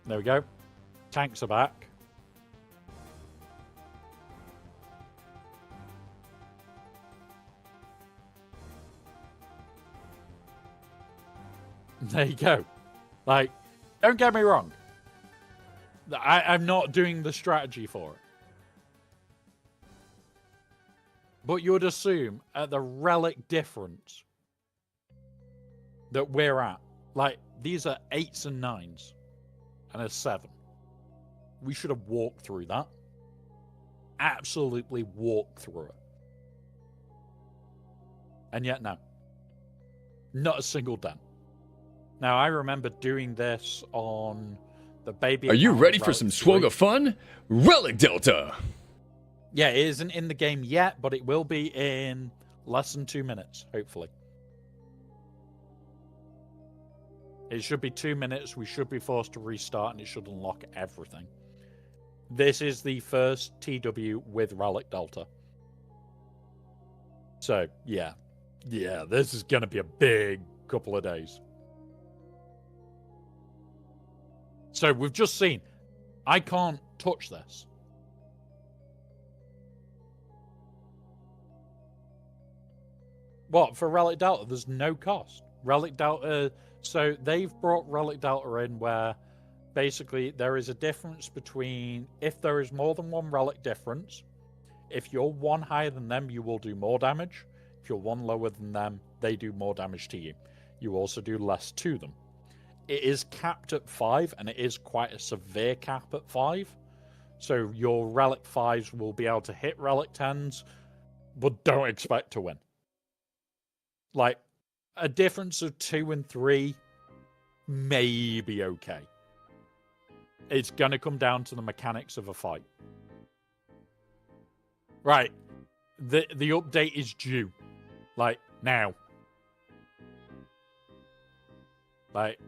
There we go. Tanks are back. There you go. Like, don't get me wrong. I'm not doing the strategy for it. But you would assume at the relic difference that we're at, like, these are 8s and 9s and a 7. We should have walked through that. Absolutely walked through it. And yet, no. Not a single dent. Now, I remember doing this on the baby. Are you account ready for Relic some 3. swogger fun? Relic Delta! Yeah, it isn't in the game yet, but it will be in less than 2 minutes, hopefully. It should be 2 minutes. We should be forced to restart, and it should unlock everything. This is the first TW with Relic Delta. So, yeah. Yeah, this is going to be a big couple of days. So, we've just seen, I can't touch this. What, for Relic Delta? There's no cost. Relic Delta, so they've brought Relic Delta in where basically there is a difference between, if there is more than one relic difference, if you're one higher than them, you will do more damage. If you're one lower than them, they do more damage to you. You also do less to them. It is capped at 5, and it is quite a severe cap at 5. So your Relic 5s will be able to hit Relic 10s, but don't expect to win. Like, a difference of 2 and 3 may be okay. It's going to come down to the mechanics of a fight. Right. The update is due. Like, now. Like,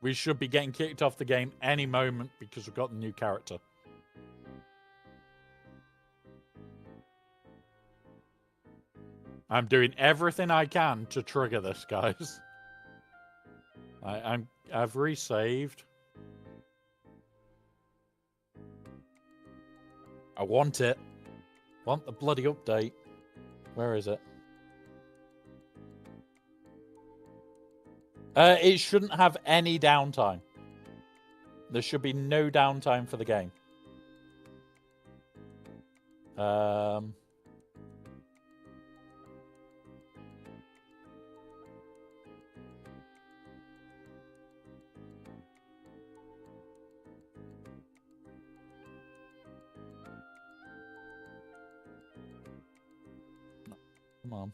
we should be getting kicked off the game any moment because we've got the new character. I'm doing everything I can to trigger this, guys. I've resaved. I want it. Want the bloody update. Where is it? It shouldn't have any downtime. There should be no downtime for the game. Come on.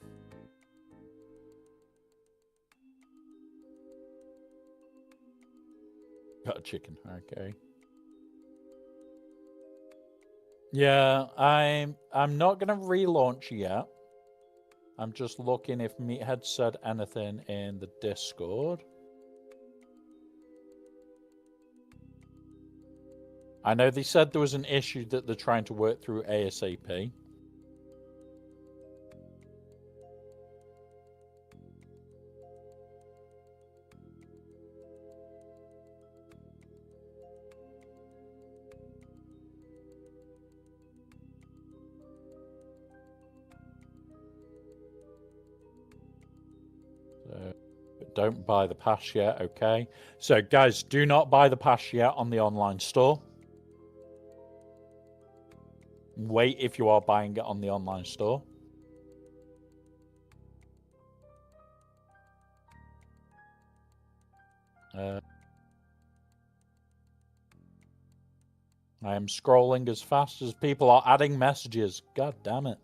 Got a chicken, okay. Yeah, I'm not gonna relaunch yet. I'm just looking if Meathead said anything in the Discord. I know they said there was an issue that they're trying to work through ASAP. don't buy the pass yet. Okay. So, guys, do not buy the pass yet on the online store. Wait if you are buying it on the online store. I am scrolling as fast as people are adding messages. God damn it.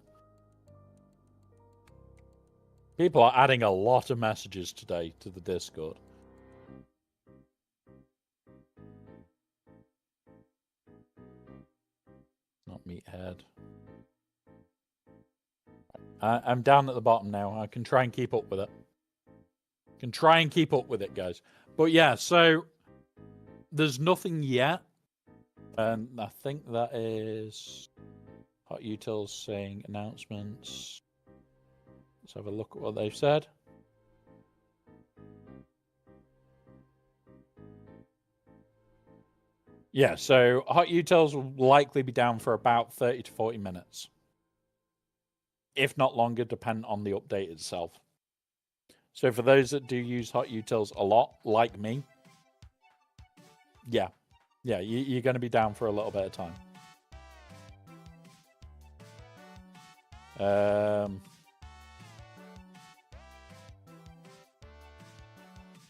People are adding a lot of messages today to the Discord. Not Meathead. I'm down at the bottom now. I can try and keep up with it. Can try and keep up with it, guys. But yeah, so there's nothing yet. And I think that is Hot Utils saying announcements. Let's have a look at what they've said. Yeah, so Hot Utils will likely be down for about 30 to 40 minutes. If not longer, depending on the update itself. So for those that do use Hot Utils a lot, like me, yeah, you're going to be down for a little bit of time.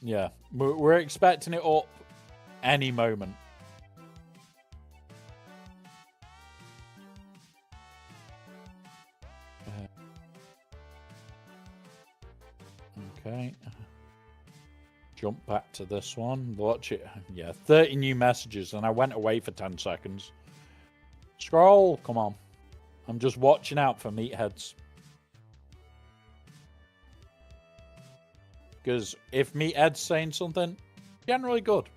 Yeah, we're expecting it up any moment. Okay. Jump back to this one. Watch it. Yeah, 30 new messages, and I went away for 10 seconds. Scroll. Come on. I'm just watching out for meatheads. Because if meathead's saying something, generally good.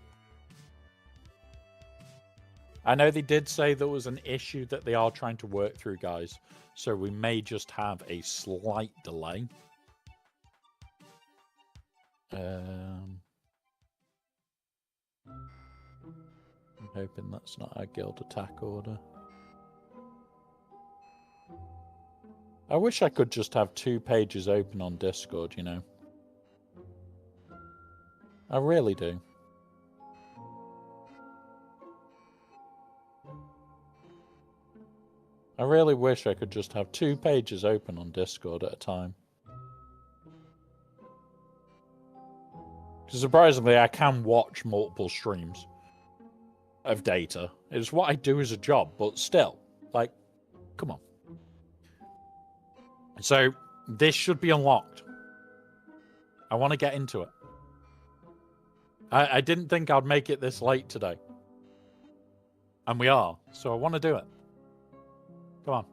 I know they did say there was an issue that they are trying to work through, guys. So we may just have a slight delay. I'm hoping that's not our guild attack order. I wish I could just have 2 pages open on Discord, you know. I really do. I really wish I could just have 2 pages open on Discord at a time. Because surprisingly, I can watch multiple streams of data. It's what I do as a job, but still, like, come on. So, this should be unlocked. I want to get into it. I didn't think I'd make it this late today. And we are, so I want to do it. Come on.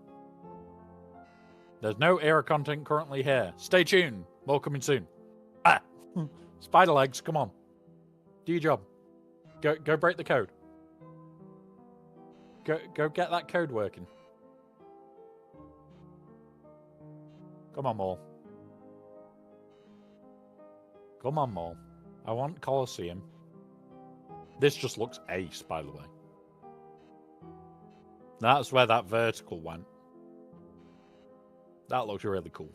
There's no era content currently here. Stay tuned. More coming soon. Ah! Spider legs, come on. Do your job. Go break the code. Go get that code working. Come on, Maul. Come on, Maul. I want Colosseum. This just looks ace, by the way. That's where that vertical went. That looks really cool.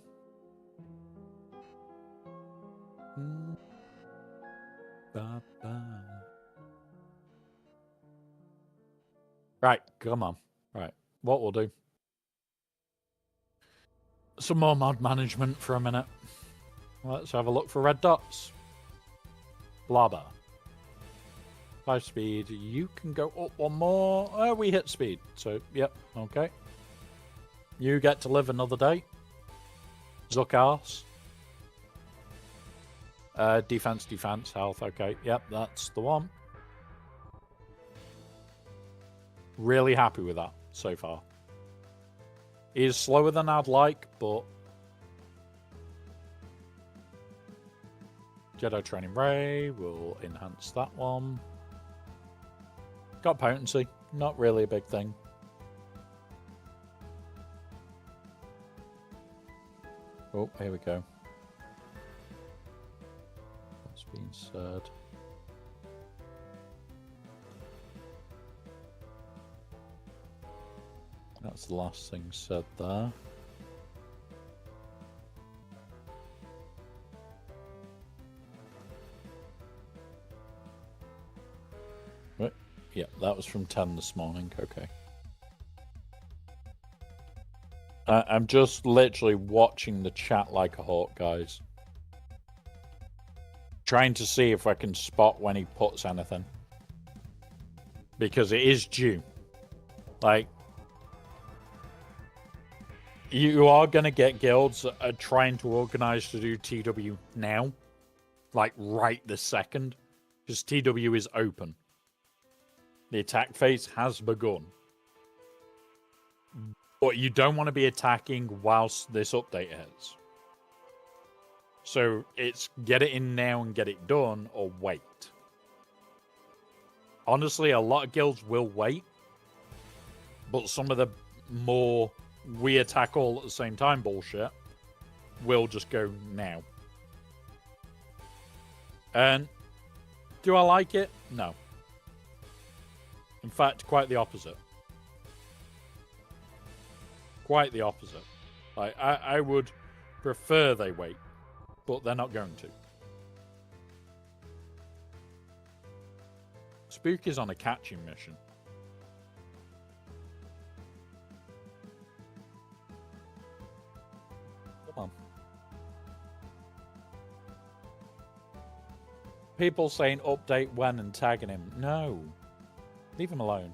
Right, come on. Right, what we'll do. Some more mod management for a minute. Let's have a look for red dots. Blabber. 5 speed. You can go up 1 more. Oh, we hit speed. So, yep, okay. You get to live another day. Zuckars. Defense, health. Okay, yep, that's the one. Really happy with that so far. He is slower than I'd like, but Jedi Training Ray will enhance that one. Got potency, not really a big thing. Oh, here we go. What's being said? That's the last thing said there. was from 10 this morning. Okay. I'm just literally watching the chat like a hawk, guys. Trying to see if I can spot when he puts anything. Because it is due. Like, you are going to get guilds that are trying to organize to do TW now. Like, right this second. Because TW is open. The attack phase has begun. But you don't want to be attacking whilst this update hits. So it's get it in now and get it done, or wait. Honestly, a lot of guilds will wait. But some of the more we attack all at the same time bullshit will just go now. And do I like it? No. In fact, quite the opposite. Quite the opposite. Like, I would prefer they wait, but they're not going to. Spook is on a catching mission. Come on. People saying update when and tagging him. No. Leave him alone.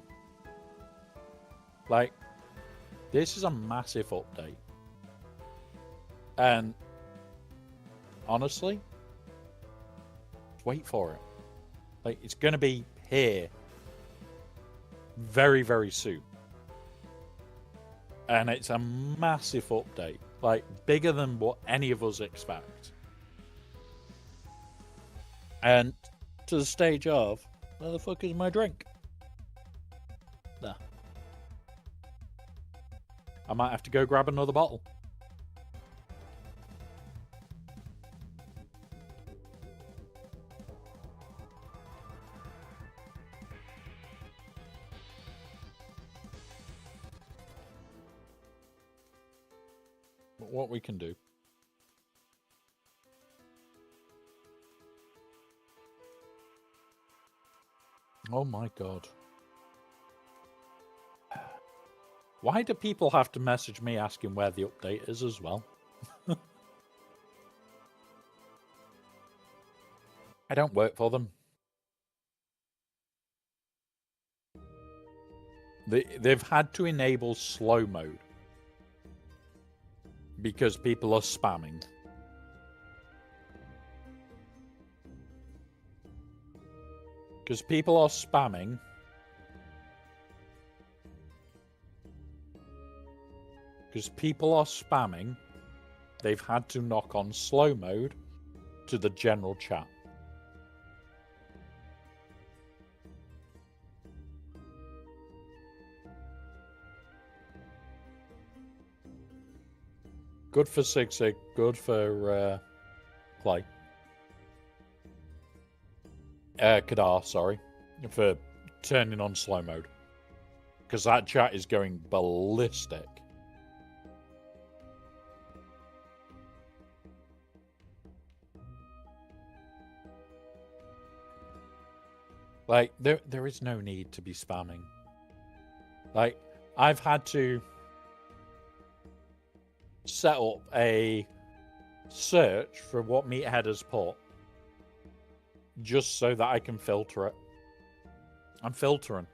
Like, this is a massive update. And honestly, wait for it. Like, it's going to be here very, very soon. And it's a massive update. Like, bigger than what any of us expect. And to the stage of, where the fuck is my drink? There. I might have to go grab another bottle. But what we can do. Oh my god. Why do people have to message me asking where the update is as well? I don't work for them. They've had to enable slow mode because people are spamming. Because people are spamming. Because people are spamming, they've had to knock on slow mode to the general chat. Good for Sig Sig, good for Clay. Kadar, sorry, for turning on slow mode. Because that chat is going ballistic. Like, there is no need to be spamming. Like, I've had to set up a search for what Meathead has put just so that I can filter it. I'm filtering.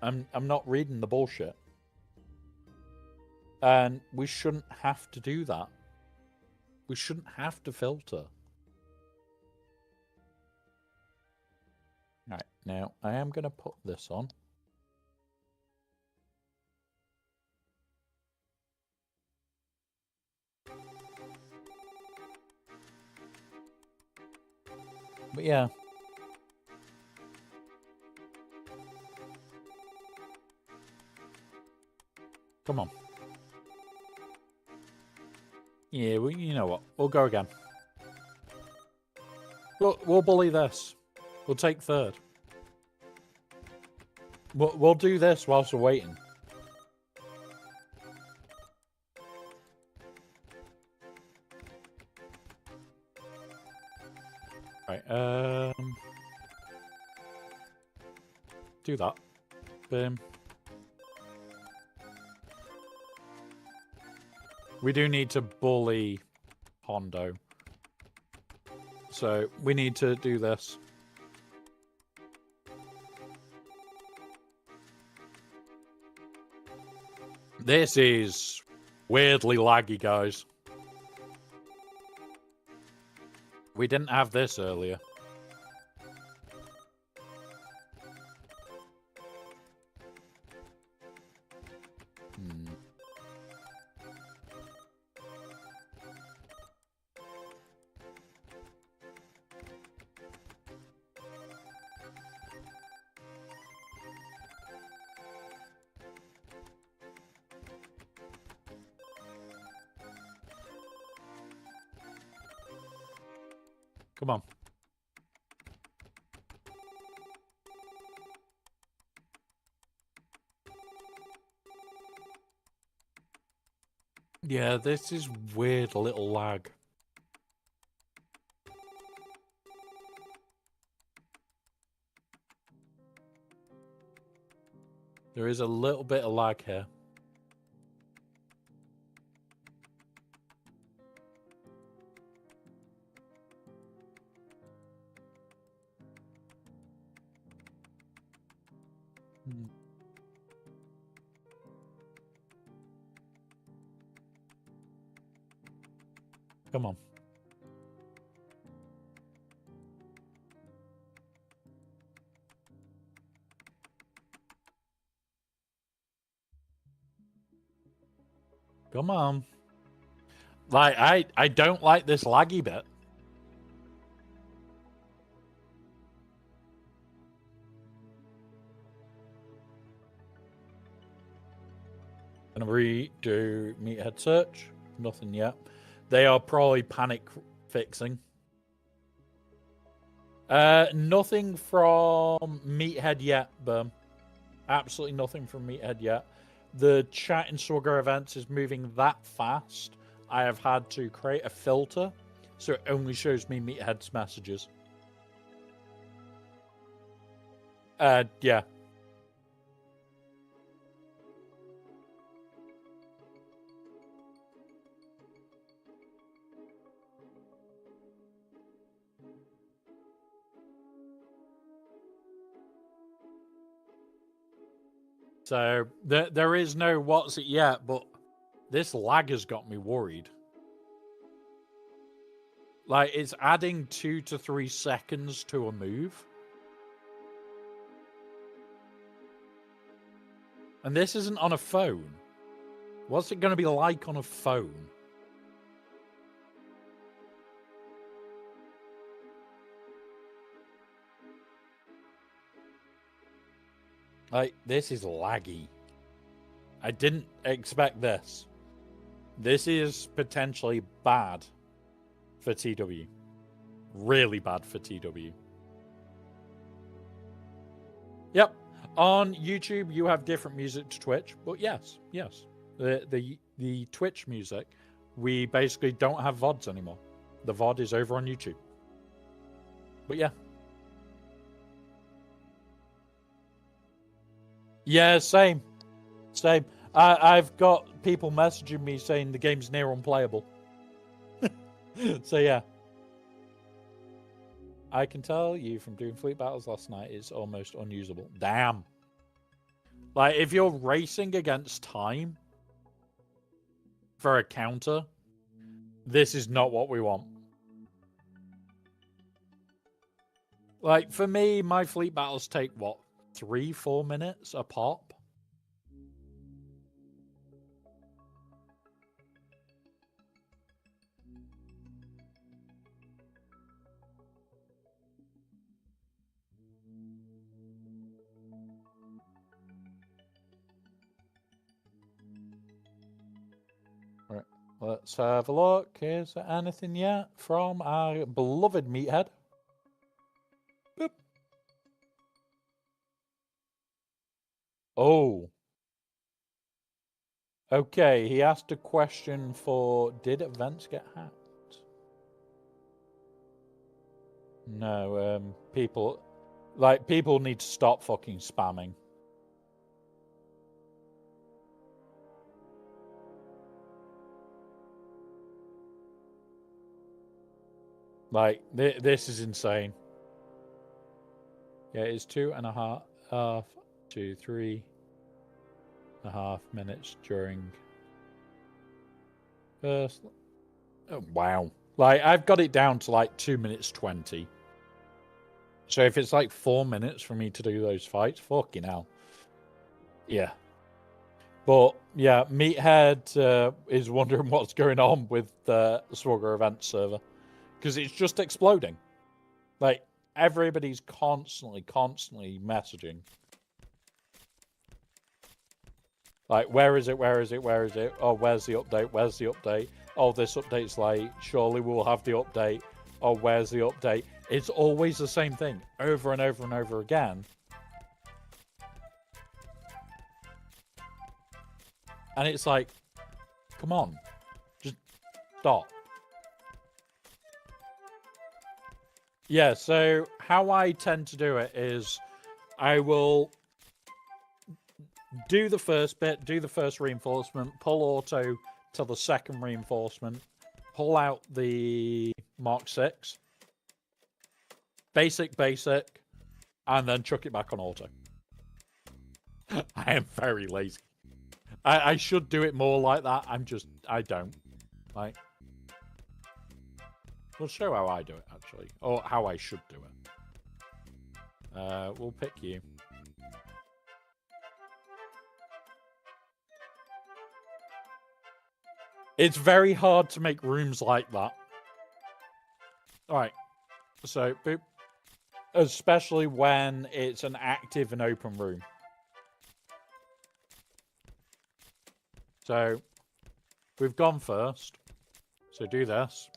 I'm not reading the bullshit. And we shouldn't have to do that. We shouldn't have to filter. Right, now I am going to put this on. But yeah. Come on. Yeah, well, you know what? We'll go again. We'll bully this. We'll take third. We'll do this whilst we're waiting. Right, do that. Boom. We do need to bully Hondo. So we need to do this. This is weirdly laggy, guys. We didn't have this earlier. Come on. Yeah, this is weird little lag. There is a little bit of lag here. Come on. Come on. Like, I don't like this laggy bit. Gonna redo Meathead search. Nothing yet. They are probably panic fixing. Nothing from Meathead yet, Boom. Absolutely nothing from Meathead yet. The chat in Swagger events is moving that fast. I have had to create a filter so it only shows me Meathead's messages. Yeah. So there is no what's it yet, but this lag has got me worried. Like, it's adding 2 to 3 seconds to a move. And this isn't on a phone. What's it going to be like on a phone? Like, this is laggy. I didn't expect this. This is potentially bad for TW. Really bad for TW. Yep. On YouTube, you have different music to Twitch, but yes. The Twitch music, we basically don't have VODs anymore. The VOD is over on YouTube. But yeah. Yeah, same. I've got people messaging me saying the game's near unplayable. So yeah. I can tell you from doing fleet battles last night, it's almost unusable. Damn. Like, if you're racing against time for a counter, this is not what we want. Like, for me, my fleet battles take, what, 3-4 minutes a pop? Right, let's have a look. Is there anything yet from our beloved Meathead? Boop. Oh. Okay, he asked a question for, did events get hacked? No, people need to stop fucking spamming. Like, this is insane. Yeah, it's 2.5 to 3.5 minutes during first. Oh, wow. Like, I've got it down to like 2 minutes 20. So if it's like 4 minutes for me to do those fights, fucking hell. Yeah. But yeah, Meathead is wondering what's going on with the Swogger event server. Because it's just exploding. Like, everybody's constantly messaging. Like, where is it? Where is it? Where is it? Oh, where's the update? Where's the update? Oh, this update's late. Surely we'll have the update. Oh, where's the update? It's always the same thing, over and over and over again. And it's like, come on, just stop. Yeah, so how I tend to do it is I will do the first bit, do the first reinforcement, pull auto to the second reinforcement, pull out the Mark 6, basic, and then chuck it back on auto. I am very lazy. I should do it more like that. I don't. Like, we'll show how I do it, actually. Or how I should do it. We'll pick you. It's very hard to make rooms like that. Alright. So, boop. Especially when it's an active and open room. So, we've gone first. So do this.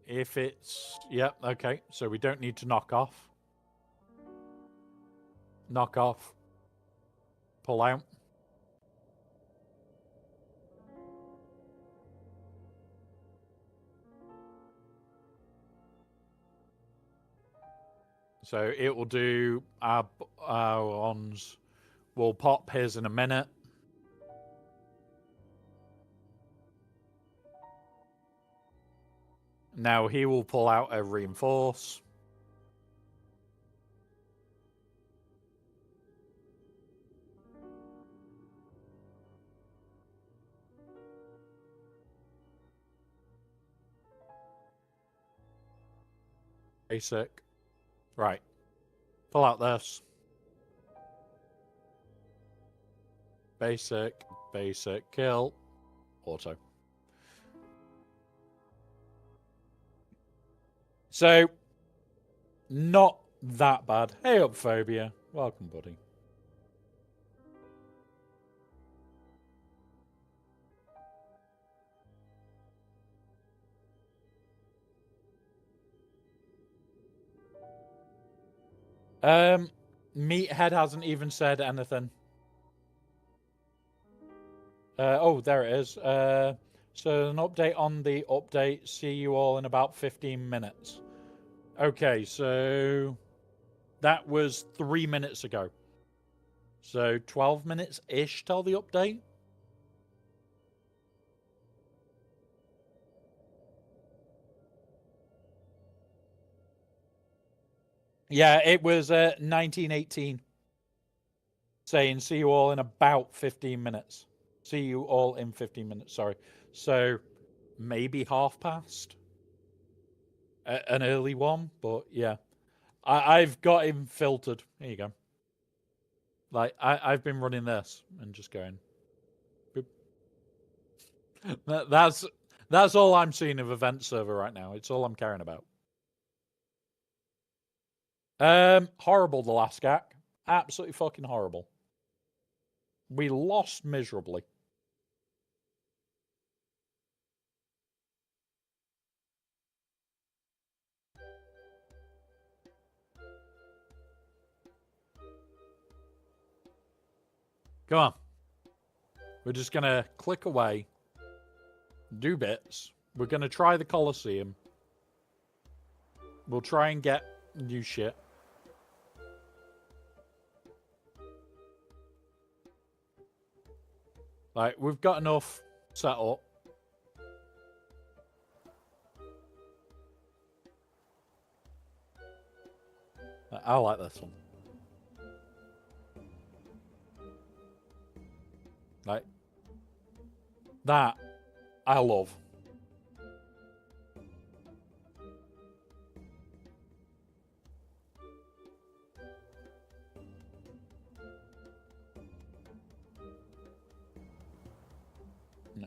If it's... Yep, okay. So we don't need to knock off. Knock off. Pull out. So it will do our ones. We'll pop his in a minute. Now he will pull out a reinforce. Basic. Right. Pull out this. Basic. Kill. Auto. So, not that bad. Hey up, Phobia. Welcome, buddy. Meathead hasn't even said anything. Oh, there it is. So an update on the update. See you all in about 15 minutes. Okay, so that was 3 minutes ago. So 12 minutes-ish till the update. Yeah, it was 1918. Saying see you all in about 15 minutes. See you all in 15 minutes, sorry. So maybe half past. An early one, but yeah. I've got him filtered. Here you go. Like, I've been running this and just going. Boop. That's all I'm seeing of event server right now. It's all I'm caring about. Horrible, the last GAC. Absolutely fucking horrible. We lost miserably. Come on. We're just going to click away. Do bits. We're going to try the Colosseum. We'll try and get new shit. Like, we've got enough set up. I like this one. Like, that, I love.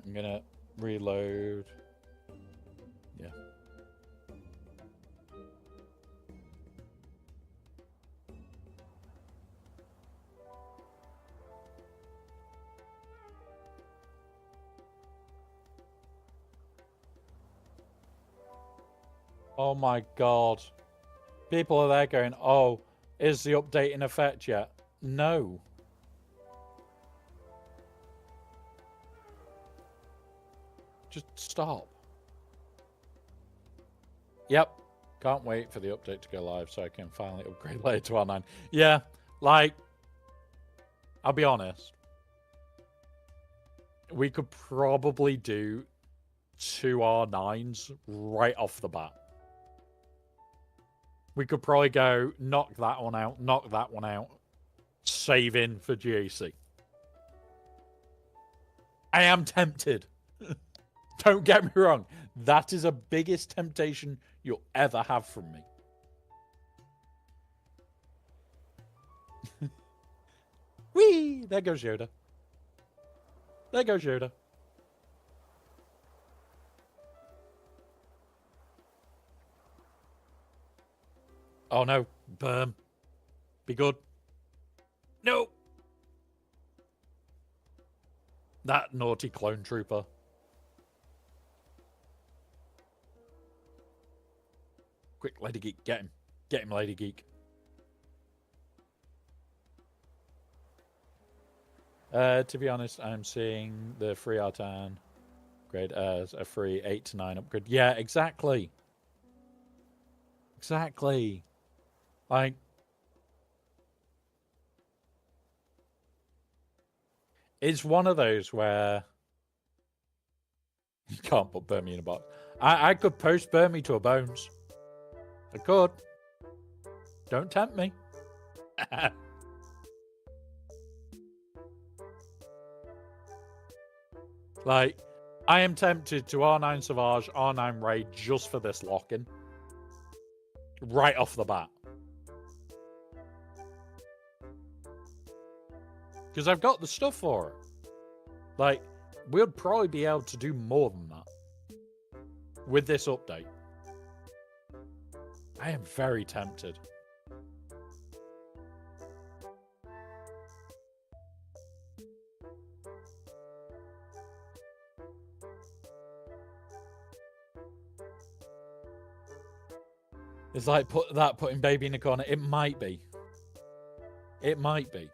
I'm gonna reload. Yeah. Oh my god. People are there going, oh, is the update in effect yet? No. Just stop. Yep. Can't wait for the update to go live so I can finally upgrade later to R9. Yeah, like, I'll be honest. We could probably do 2 R9s right off the bat. We could probably go, knock that one out, save in for GAC. I am tempted. Don't get me wrong. That is the biggest temptation you'll ever have from me. Whee! There goes Yoda. There goes Yoda. Oh no. Burn. Be good. No! That naughty clone trooper. Quick, Lady Geek, get him. Get him, Lady Geek. To be honest, I'm seeing the free R10 upgrade as a free 8 to 9 upgrade. Yeah, exactly. Exactly. Like, it's one of those where you can't put Burmy in a box. I could post Burmy to a Bones. I could. Don't tempt me. Like, I am tempted to R9 Savage, R9 Raid just for this lock-in. Right off the bat. Because I've got the stuff for it. Like, we'll probably be able to do more than that. With this update. I am very tempted. It's like putting baby in a corner. It might be. It might be.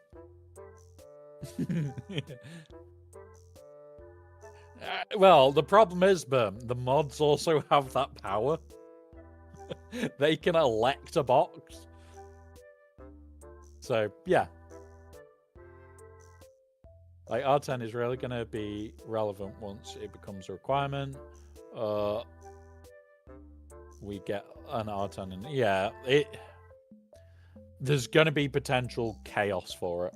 Well, the problem is, the mods also have that power. They can elect a box. So, yeah. Like, R10 is really going to be relevant once it becomes a requirement. We get an R10 in. Yeah, there's going to be potential chaos for it.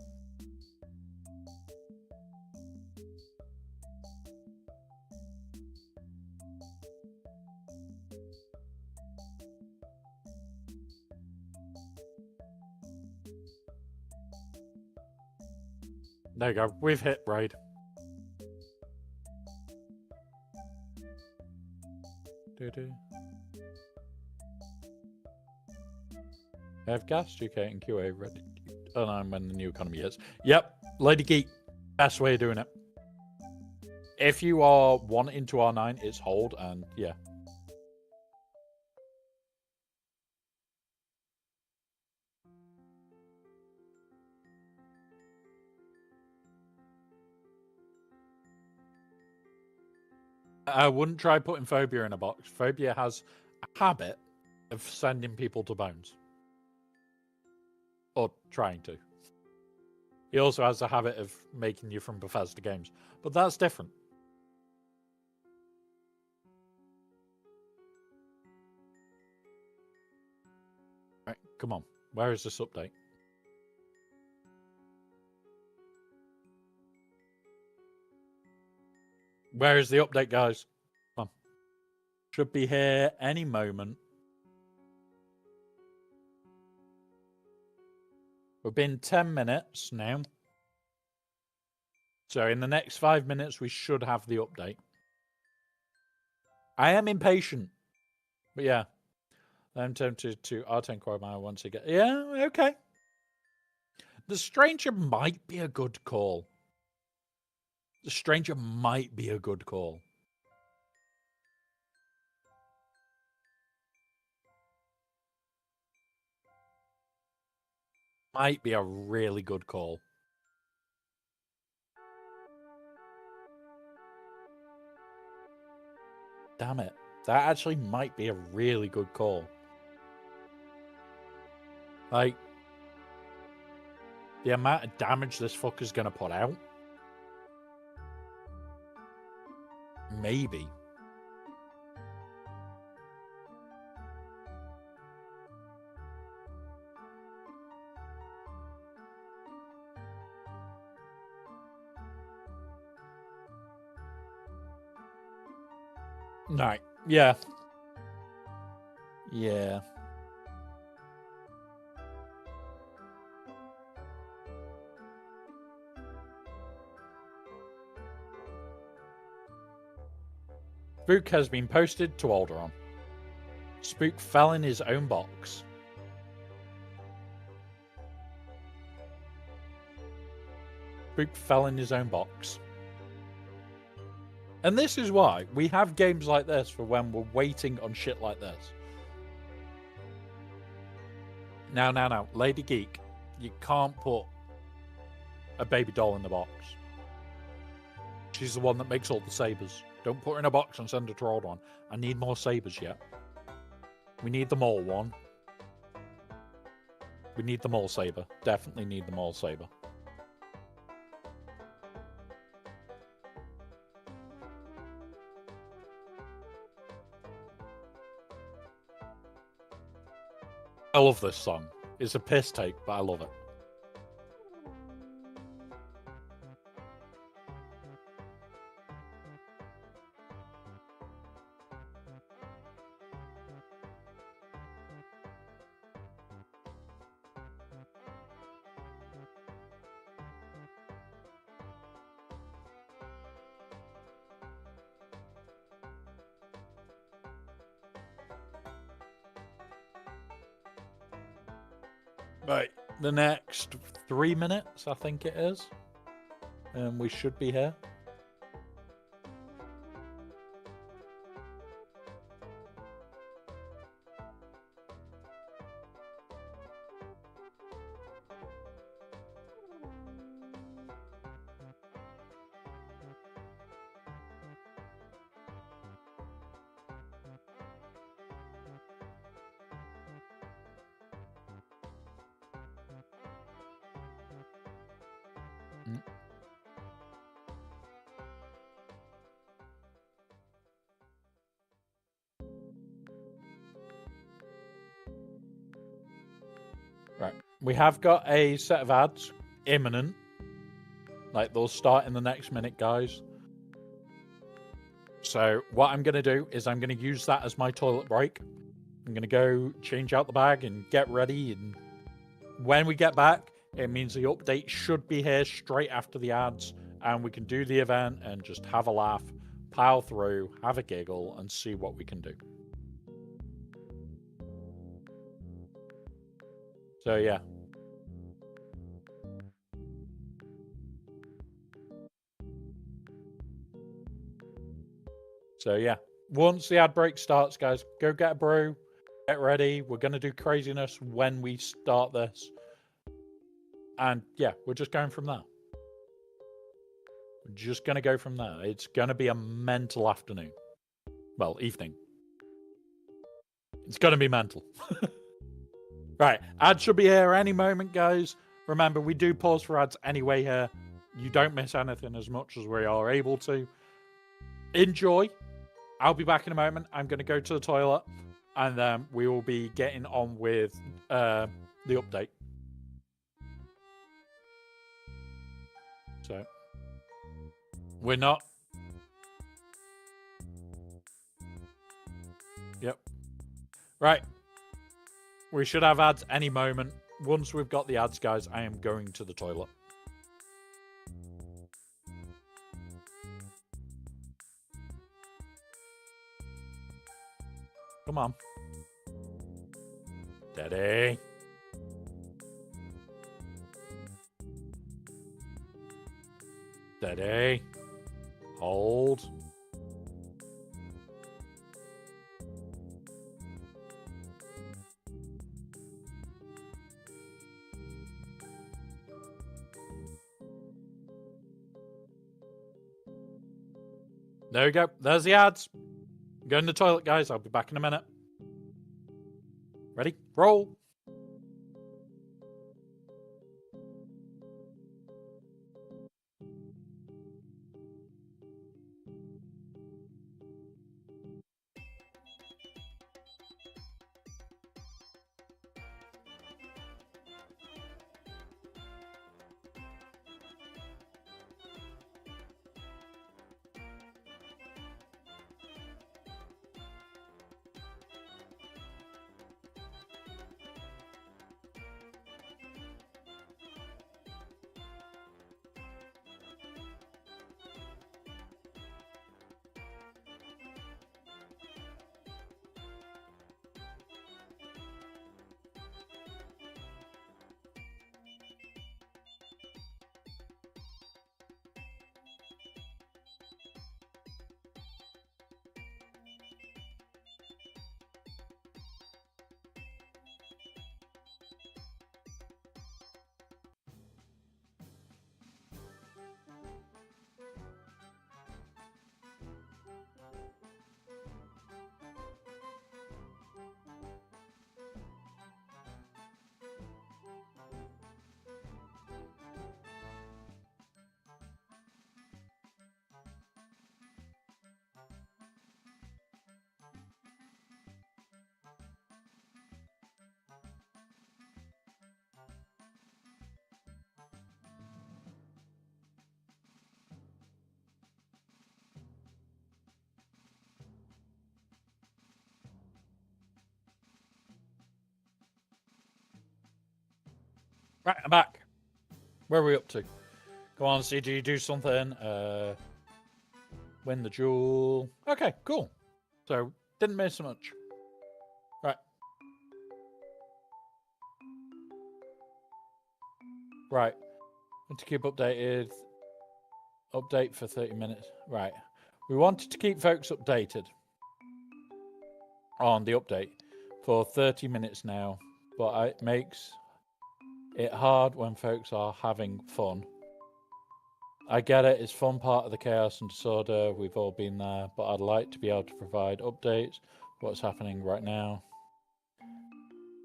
There you go. We've hit raid. I have gas, GK, and QA ready. Oh no, when the new economy hits. Yep, Lady Geek. Best way of doing it. If you are wanting to R9, it's hold, and yeah. I wouldn't try putting Phobia in a box. Phobia has a habit of sending people to Bones. Or trying to. He also has a habit of making you from Bethesda games, but that's different. Right, come on. Where is this update? Where is the update, guys? Come on. Should be here any moment. We've been 10 minutes now. So in the next 5 minutes, we should have the update. I am impatient. But yeah. I'm tempted to R10 Quagmire once again. Yeah, okay. The Stranger might be a good call. The Stranger might be a good call. Might be a really good call. Damn it. That actually might be a really good call. Like, the amount of damage this fucker's gonna put out. Maybe. Right. Yeah. Yeah. Spook has been posted to Alderaan. Spook fell in his own box. Spook fell in his own box. And this is why we have games like this for when we're waiting on shit like this. Now, Lady Geek, you can't put a baby doll in the box. She's the one that makes all the sabers. Don't put her in a box and send her to Alderaan. I need more sabers yet. We need the mole one. We need the mole saber. Definitely need the mole saber. I love this song. It's a piss take, but I love it. Right, the next 3 minutes, I think it is. And we should be here. Right. We have got a set of ads imminent. Like, they'll start in the next minute, guys. So what I'm going to do is I'm going to use that as my toilet break. I'm going to go change out the bag and get ready. And when we get back, it means the update should be here straight after the ads. And we can do the event and just have a laugh, pile through, have a giggle, and see what we can do. So, yeah. So, yeah. Once the ad break starts, guys, go get a brew. Get ready. We're going to do craziness when we start this. And, yeah, we're just going from there. We're just going to go from there. It's going to be a mental afternoon. Well, evening. It's going to be mental. Right, ad should be here any moment, guys. Remember, we do pause for ads anyway here. You don't miss anything as much as we are able to. Enjoy. I'll be back in a moment. I'm going to go to the toilet, and then we will be getting on with the update. So, we're not... Yep. Right. We should have ads any moment. Once we've got the ads, guys, I am going to the toilet. Come on. Steady. Steady. Hold. There we go. There's the ads. I'm going to the toilet, guys. I'll be back in a minute. Ready? Roll. Right, I'm back. Where are we up to? Come on, CG, do something. Win the jewel. Okay, cool. So, didn't miss much. Right. Right. Want to keep updated. Update for 30 minutes. Right. We wanted to keep folks updated on the update for 30 minutes now, but it makes it hard when folks are having fun. I get it, it's fun part of the chaos and disorder, we've all been there, but I'd like to be able to provide updates, what's happening right now.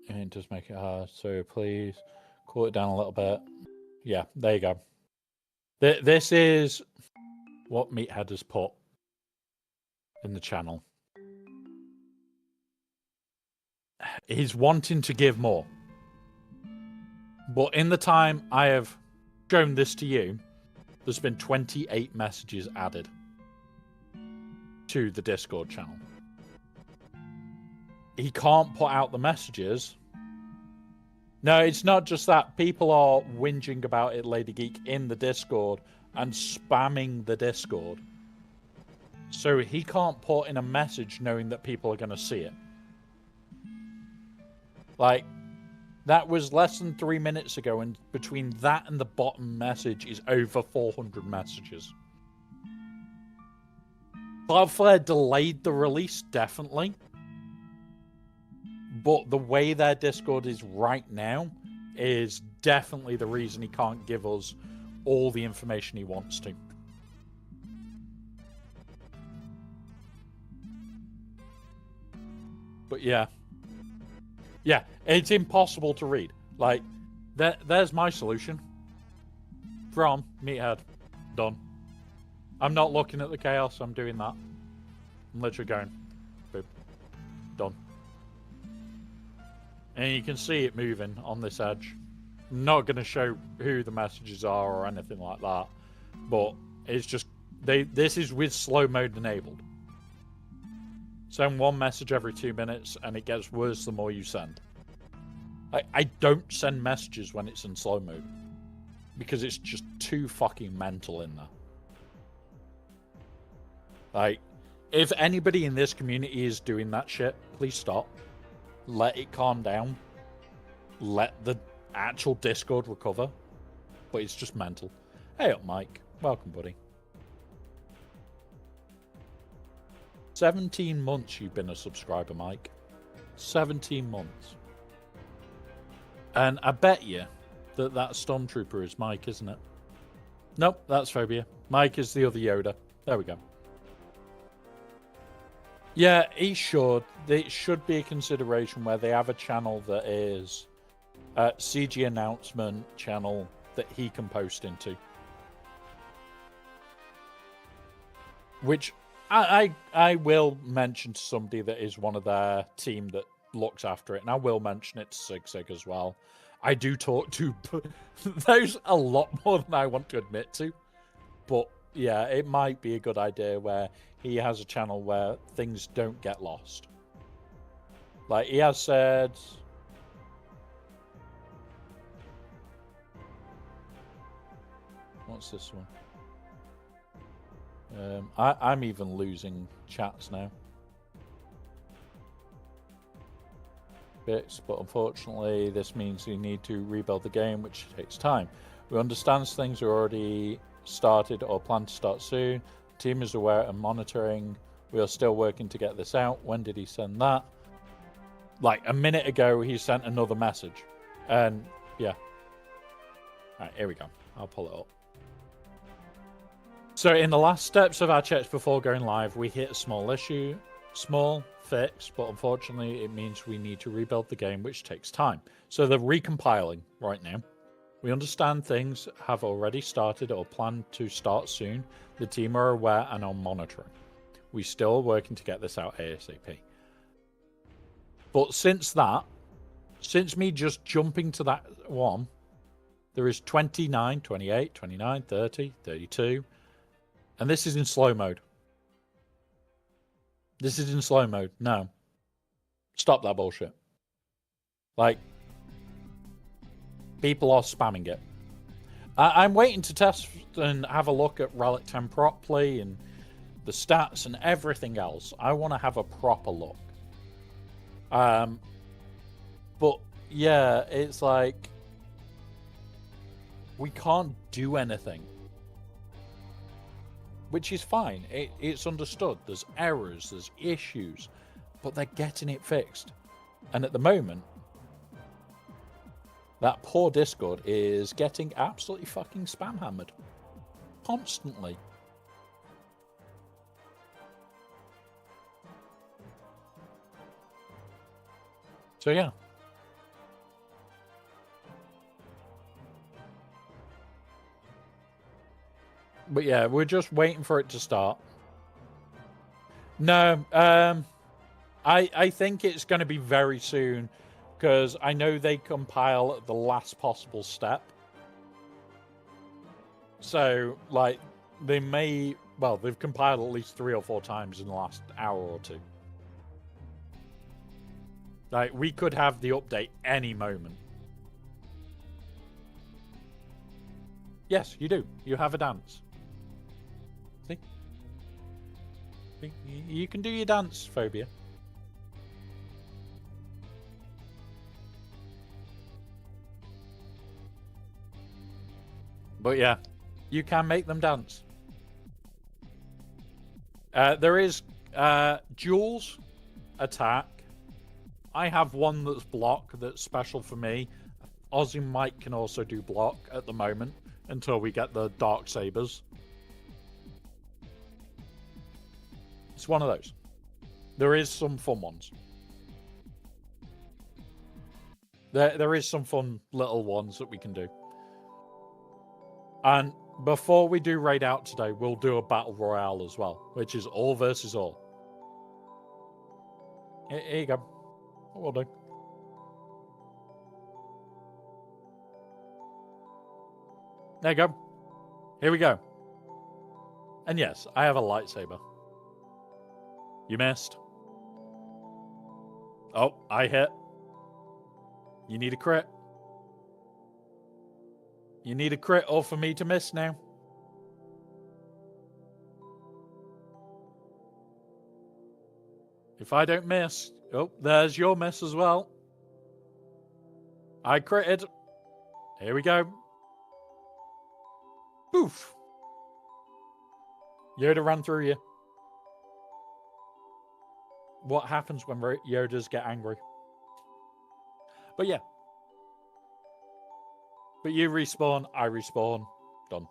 And it does make it hard, so please cool it down a little bit. Yeah, there you go. This is what Meathead has put in the channel. He's wanting to give more. But in the time I have shown this to you, there's been 28 messages added to the Discord channel. He can't put out the messages. No, it's not just that. People are whinging about it, Lady Geek, in the Discord and spamming the Discord. So he can't put in a message knowing that people are going to see it. Like, that was less than 3 minutes ago, and between that and the bottom message is over 400 messages. Cloudflare delayed the release, definitely. But the way their Discord is right now is definitely the reason he can't give us all the information he wants to. But yeah. Yeah, it's impossible to read. Like, There's my solution. From Meathead. Done. I'm not looking at the chaos. I'm doing that. I'm literally going. Boop. Done. And you can see it moving on this edge. I'm not going to show who the messages are or anything like that. But it's just... This is with slow mode enabled. Send one message every 2 minutes, and it gets worse the more you send. I don't send messages when it's in slow mode. Because it's just too fucking mental in there. Like, if anybody in this community is doing that shit, please stop. Let it calm down. Let the actual Discord recover. But it's just mental. Hey up, Mike. Welcome, buddy. 17 months you've been a subscriber, Mike. 17 months. And I bet you that Stormtrooper is Mike, isn't it? Nope, that's Phobia. Mike is the other Yoda. There we go. Yeah, he should. It should be a consideration where they have a channel that is a CG announcement channel that he can post into. Which I will mention to somebody that is one of their team that looks after it, and I will mention it to Sig as well. I do talk to those a lot more than I want to admit to, but yeah, it might be a good idea where he has a channel where things don't get lost. Like he has said, what's this one? I'm even losing chats now. Bits, but unfortunately this means you need to rebuild the game, which takes time. We understand things are already started or plan to start soon. The team is aware and monitoring. We are still working to get this out. When did he send that? Like a minute ago he sent another message. And yeah. Alright, here we go. I'll pull it up. So in the last steps of our checks before going live, we hit a small issue. Small fix, but unfortunately it means we need to rebuild the game, which takes time. So they're recompiling right now. We understand things have already started or plan to start soon. The team are aware and are monitoring. We're still working to get this out ASAP. But since me just jumping to that one, there is 29, 28, 29, 30, 32. And this is in slow mode. This is in slow mode. No. Stop that bullshit. Like, people are spamming it. I'm waiting to test and have a look at Relic 10 properly and the stats and everything else. I want to have a proper look. But yeah, it's like we can't do anything. Which is fine. It's understood. There's errors, there's issues, but they're getting it fixed. And at the moment, that poor Discord is getting absolutely fucking spam hammered. Constantly. So yeah. But yeah, we're just waiting for it to start. No, I think it's going to be very soon because I know they compile at the last possible step. So, like, they may... Well, they've compiled at least 3 or 4 times in the last hour or 2. Like, we could have the update any moment. Yes, you do. You have a dance. See? You can do your dance, Phobia. But yeah, you can make them dance. There is Jules attack. I have one that's block that's special for me. Ozzy and Mike can also do block at the moment until we get the Dark Sabers. It's one of those. There is some fun ones. There is some fun little ones that we can do. And before we do raid out today, we'll do a battle royale as well, which is all versus all. Here you go. We'll do. There you go. Here we go. And yes, I have a lightsaber. You missed. Oh, I hit. You need a crit. You need a crit or for me to miss now. If I don't miss... Oh, there's your miss as well. I critted. Here we go. Poof. Yoda ran through you. What happens when Yodas get angry? But yeah. But you respawn, I respawn. Done.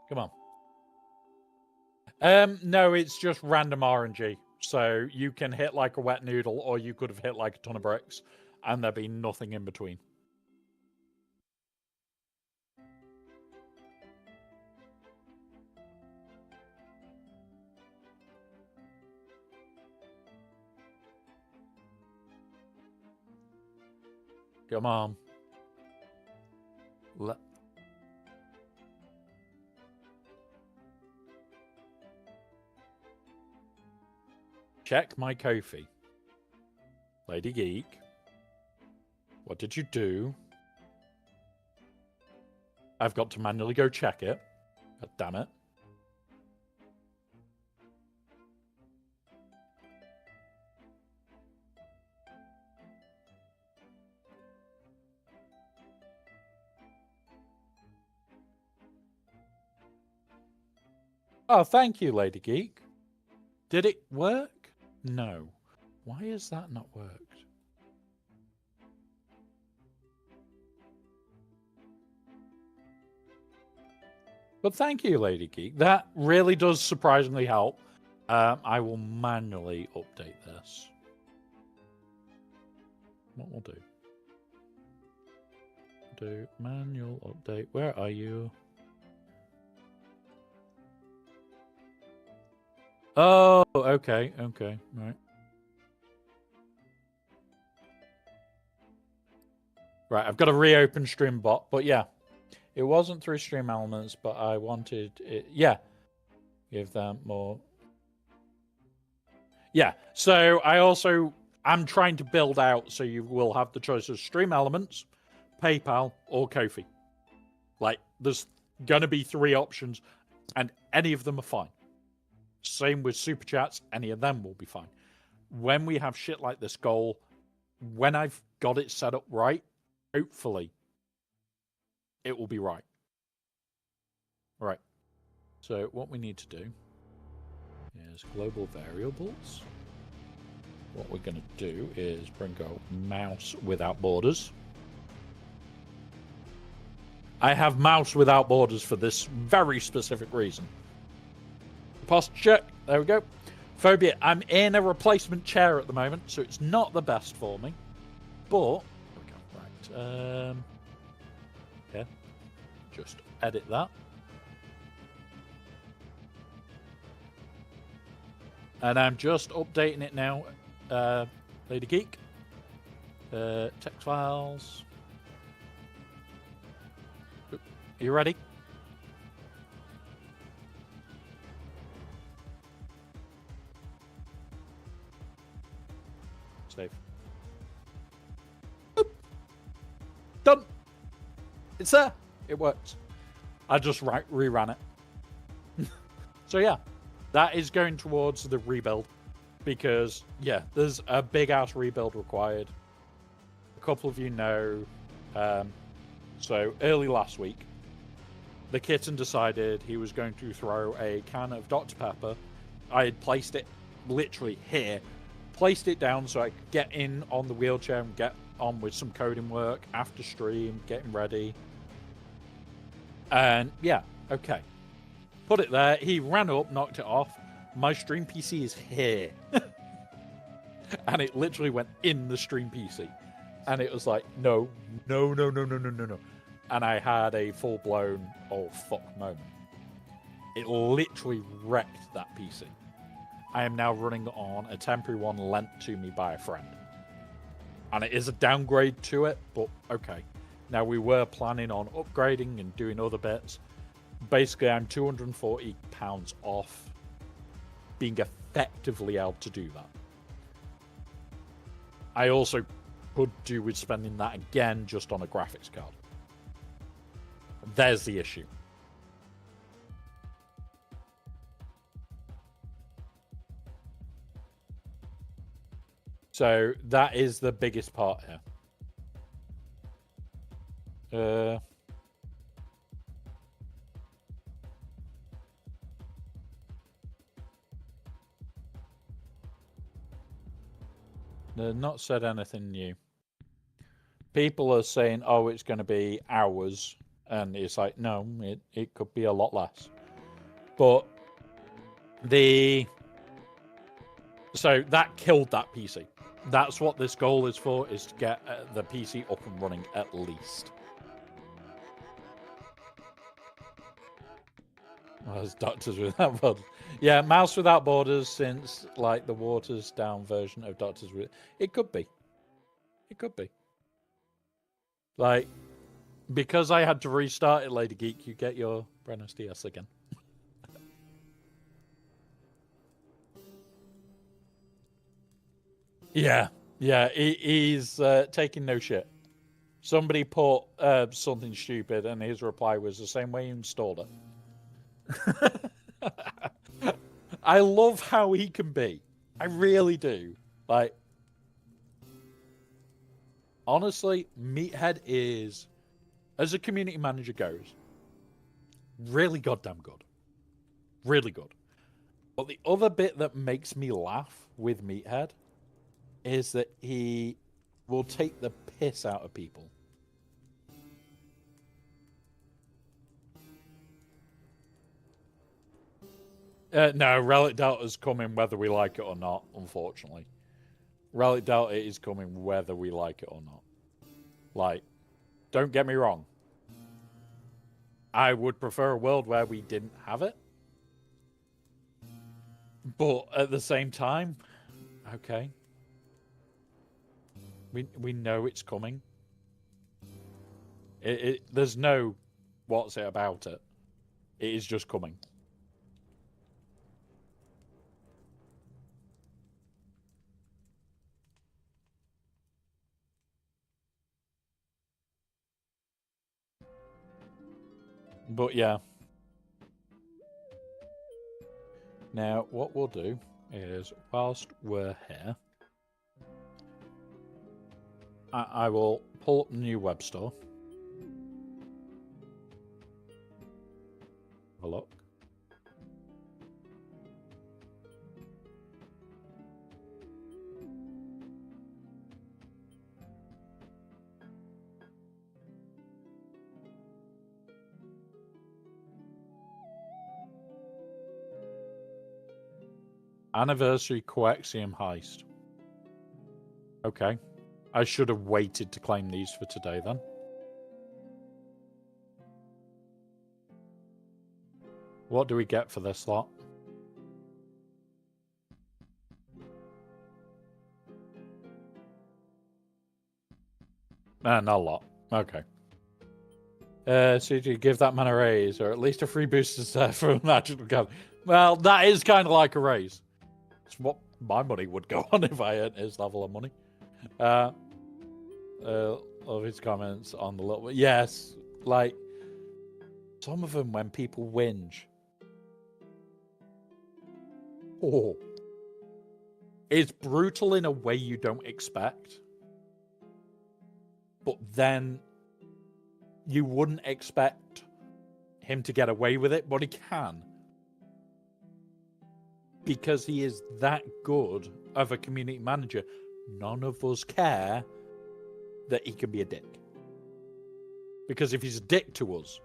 Come on. No, it's just random RNG. So you can hit like a wet noodle, or you could have hit like a ton of bricks, and there'd be nothing in between. Come on. Check my Kofi. Lady Geek. What did you do? I've got to manually go check it. God damn it. Oh, thank you, Lady Geek. Did it work? No. Why has that not worked? But thank you, Lady Geek. That really does surprisingly help. I will manually update this. What we'll do? Do manual update. Where are you? Oh, okay, right. Right, I've got to reopen StreamBot, but yeah, it wasn't through Stream Elements, but I wanted it. Yeah, give them more. Yeah, so I'm trying to build out so you will have the choice of Stream Elements, PayPal, or Ko-fi. Like, there's gonna be 3 options, and any of them are fine. Same with Super Chats, any of them will be fine. When we have shit like this goal, when I've got it set up right, hopefully, it will be right. Right. So what we need to do is global variables. What we're going to do is bring our mouse without borders. I have mouse without borders for this very specific reason. Posture. There we go. Phobia. I'm in a replacement chair at the moment, so it's not the best for me. But there we go. Right. Yeah. Just edit that. And I'm just updating it now. Lady Geek. Text files. Are you ready? Save. Boop. Done. It's there. It works. I just reran it. So yeah, that is going towards the rebuild because yeah, there's a big ass rebuild required. A couple of you know. So early last week, the kitten decided he was going to throw a can of Dr. Pepper. I had placed it literally here. Placed it down so I could get in on the wheelchair and get on with some coding work after stream, getting ready. And yeah, okay. Put it there. He ran up, knocked it off. My stream PC is here. And it literally went in the stream PC. And it was like, no. And I had a full-blown, oh, fuck moment. It literally wrecked that PC. I am now running on a temporary one lent to me by a friend. And it is a downgrade to it, but okay. Now, we were planning on upgrading and doing other bits. Basically, I'm £240 off being effectively able to do that. I also could do with spending that again just on a graphics card. There's the issue. So that is the biggest part here. They've not said anything new. People are saying, oh, it's going to be hours. And it's like, no, it could be a lot less. But so that killed that PC. That's what this goal is for, is to get the PC up and running at least. Well, there's Doctors Without Borders. Yeah, Mouse Without Borders, since like the Waters Down version of Doctors Without... It could be. It could be. Like, because I had to restart it, Lady Geek, you get your Buenos Dias again. Yeah, he's taking no shit. Somebody put something stupid, and his reply was the same way he installed it. I love how he can be. I really do. Like, honestly, Meathead is, as a community manager goes, really goddamn good. Really good. But the other bit that makes me laugh with Meathead is that he will take the piss out of people. No, Relic Delta's coming whether we like it or not, unfortunately. Relic Delta is coming whether we like it or not. Like, don't get me wrong. I would prefer a world where we didn't have it. But at the same time, okay. We know it's coming. There's no what's it about it. It is just coming. But yeah. Now, what we'll do is, whilst we're here, I will pull up the new web store. Have a look. Anniversary Coaxium Heist. Okay. I should have waited to claim these for today then. What do we get for this lot? Not a lot. Okay. So you give that man a raise, or at least a free booster set for a magical gun. Well, that is kind of like a raise. It's what my money would go on if I earned his level of money. Of his comments on the little... Yes, like, some of them when people whinge. Oh. It's brutal in a way you don't expect. But then you wouldn't expect him to get away with it, but he can. Because he is that good of a community manager. None of us care that he can be a dick. Because if he's a dick to us,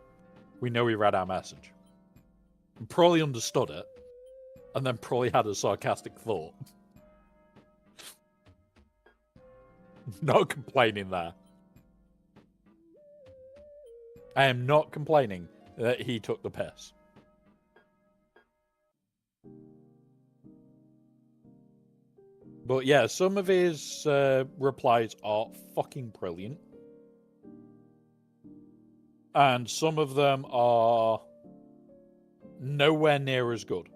we know he read our message. And probably understood it, and then probably had a sarcastic thought. Not complaining there. I am not complaining that he took the piss. But yeah, some of his replies are fucking brilliant. And some of them are nowhere near as good.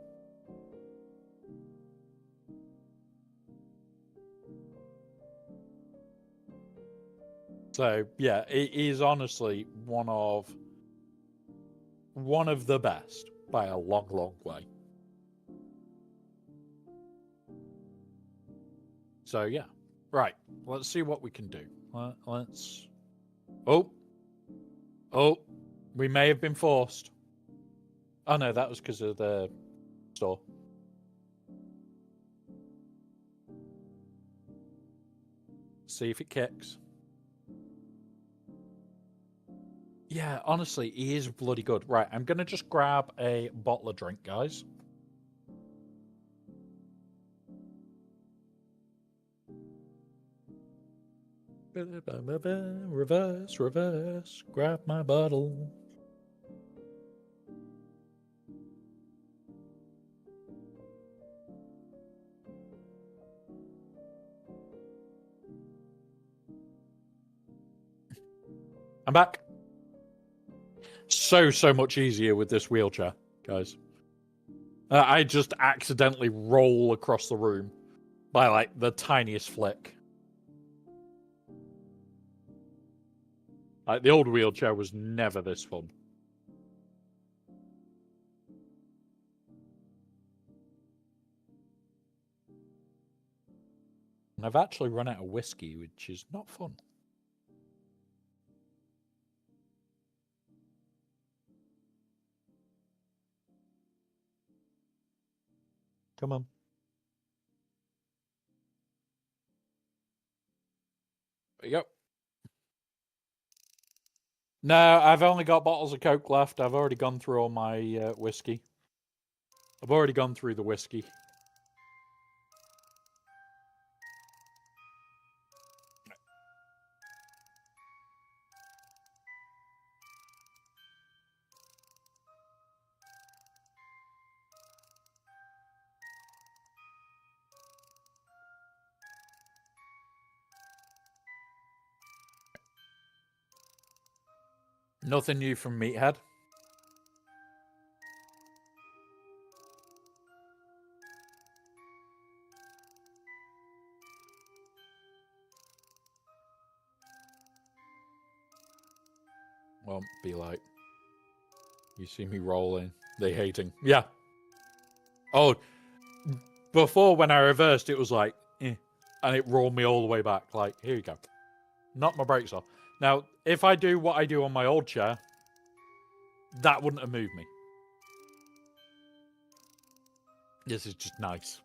So yeah, it is honestly one of the best by a long, long way. So yeah, right. Let's see what we can do. Let's. Oh, we may have been forced. Oh no, that was because of the store. See if it kicks. Yeah, honestly, he is bloody good. Right, I'm going to just grab a bottle of drink, guys. Reverse, reverse, grab my bottle. I'm back. So much easier with this wheelchair, guys. I just accidentally roll across the room by like the tiniest flick. Like the old wheelchair was never this fun. And I've actually run out of whiskey, which is not fun. Come on. Yep. No, I've only got bottles of Coke left. I've already gone through all my whiskey. I've already gone through the whiskey. Nothing new from Meathead. Won't be like, you see me rolling, they hating. Yeah. Oh, before when I reversed, it was like, eh, and it rolled me all the way back. Like, here you go. Knock my brakes off. Now, if I do what I do on my old chair, that wouldn't have moved me. This is just nice.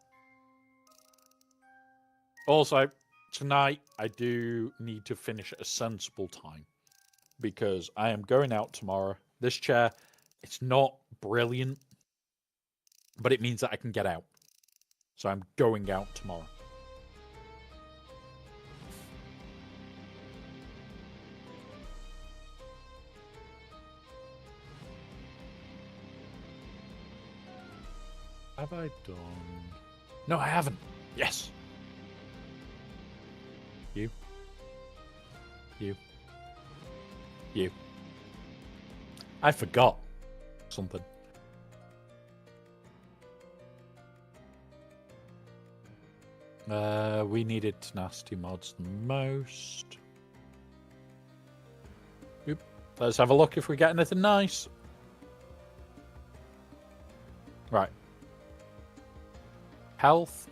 Also, tonight, I do need to finish at a sensible time because I am going out tomorrow. This chair, it's not brilliant, but it means that I can get out. So I'm going out tomorrow. Have I done? No, I haven't. Yes. You. I forgot something. We needed tenacity mods the most. Oop. Let's have a look if we get anything nice. Right. Health.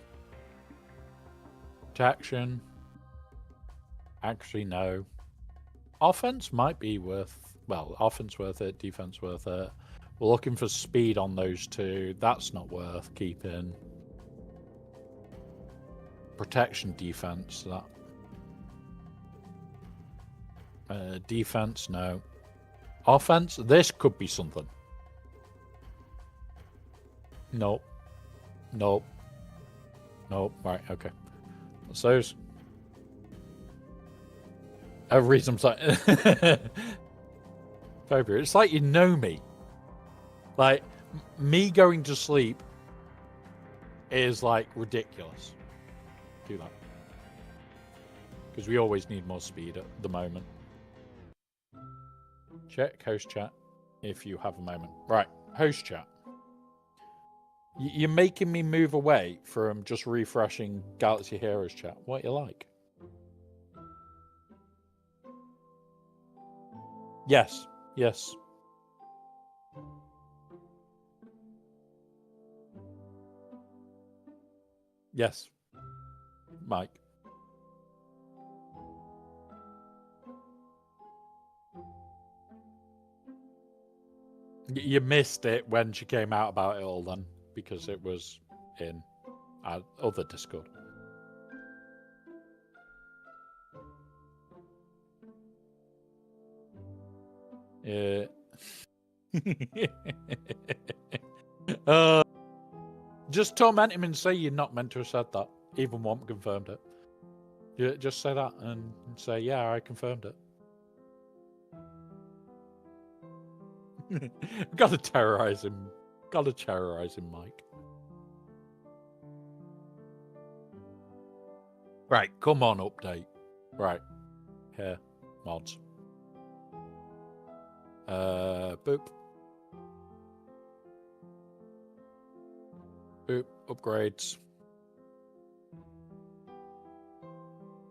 Protection. Actually, no. Offense might be worth... Well, offense worth it, defense worth it. We're looking for speed on those two. That's not worth keeping. Protection, defense. That. Defense, no. Offense, this could be something. Nope. Nope. Nope. Right, okay. What's those? Every reason I'm saying. February. It's like you know me. Like, me going to sleep is like ridiculous. Do that. Because we always need more speed at the moment. Check host chat if you have a moment. Right, host chat. You're making me move away from just refreshing Galaxy Heroes chat. What you like? Yes, yes. Yes, Mike. You missed it when she came out about it all then, because it was in other Discord. Just torment him and say you're not meant to have said that. Even Womp confirmed it. Just say that and say, yeah, I confirmed it. Gotta terrorize him. Gotta terrorize him, Mike. Right, come on, update. Right. Here. Mods. Boop. Boop. Upgrades.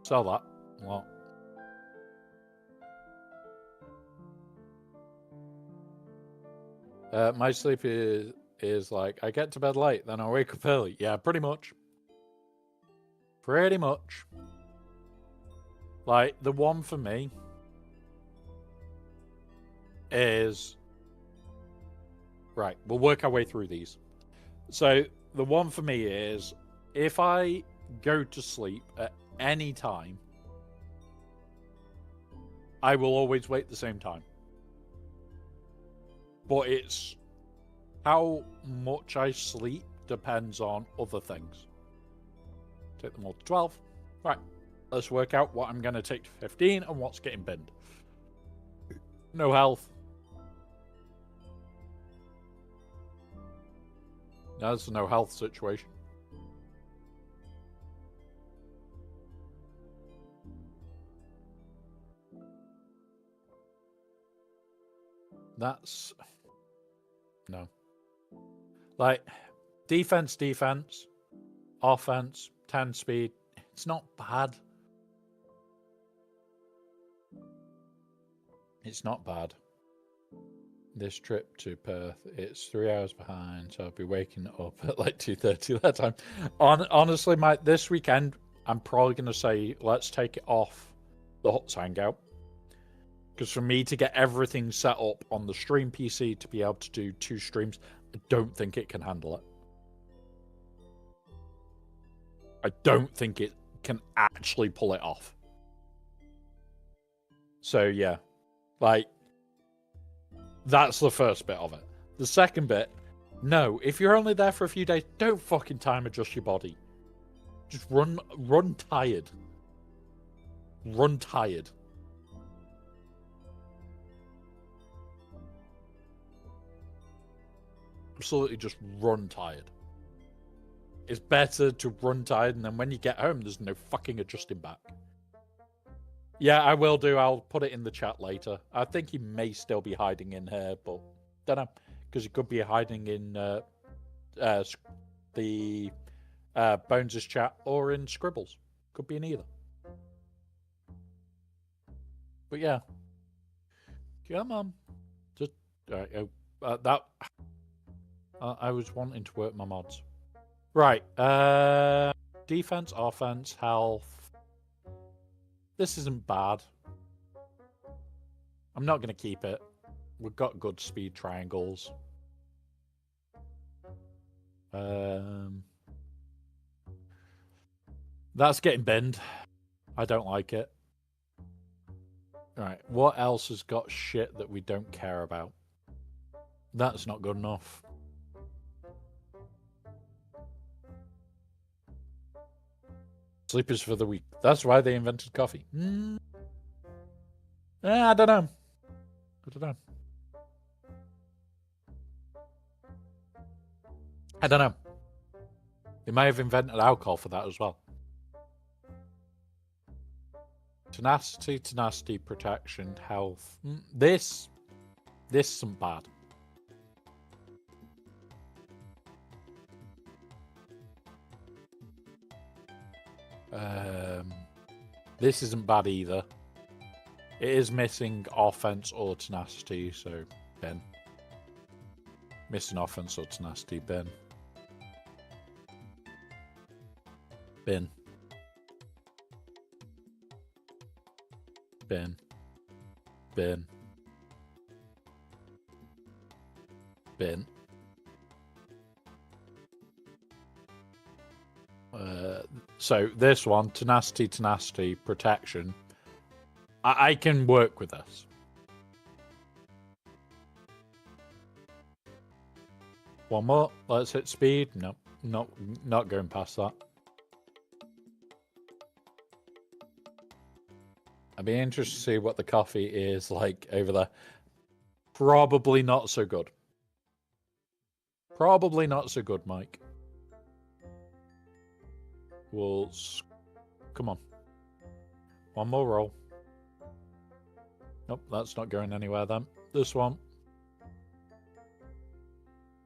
Sell that. What? My sleep is like, I get to bed late, then I wake up early. Yeah, pretty much. Pretty much. Like, the one for me is... Right, we'll work our way through these. So, the one for me is, if I go to sleep at any time, I will always wake the same time. But it's how much I sleep depends on other things. Take them all to 12. Right, let's work out what I'm going to take to 15 and what's getting binned. No health. That's a no health situation. That's... No. Like, defense, offense, 10 speed. It's not bad. It's not bad. This trip to Perth, it's 3 hours behind, so I'll be waking up at like 2:30 that time. Honestly, Mike, this weekend, I'm probably going to say, let's take it off the Huts Hangout. Because for me to get everything set up on the stream PC to be able to do 2 streams, I don't think it can handle it. I don't think it can actually pull it off. So, yeah. Like, that's the first bit of it. The second bit, no, if you're only there for a few days, don't fucking time adjust your body. Just run tired. Run tired. Absolutely just run tired. It's better to run tired, and then when you get home, there's no fucking adjusting back. Yeah, I will do. I'll put it in the chat later. I think he may still be hiding in here, but don't know. Because he could be hiding in the Bones' chat or in Scribbles. Could be in either. But yeah. Come on. Just that... I was wanting to work my mods. Right. Defense, offense, health. This isn't bad. I'm not going to keep it. We've got good speed triangles. That's getting binned. I don't like it. Right, what else has got shit that we don't care about? That's not good enough. Sleepers for the weak. That's why they invented coffee. I don't know. I don't know. They may have invented alcohol for that as well. Tenacity, protection, health. This isn't bad. This isn't bad either. It is missing offense or tenacity, so bin. Missing offense or tenacity, bin. Bin. Bin. Bin. Bin. So this one, tenacity, protection. I can work with this. One more. Let's hit speed. No, not going past that. I'd be interested to see what the coffee is like over there. Probably not so good. Probably not so good, Mike. Come on. One more roll. Nope, that's not going anywhere then. This one.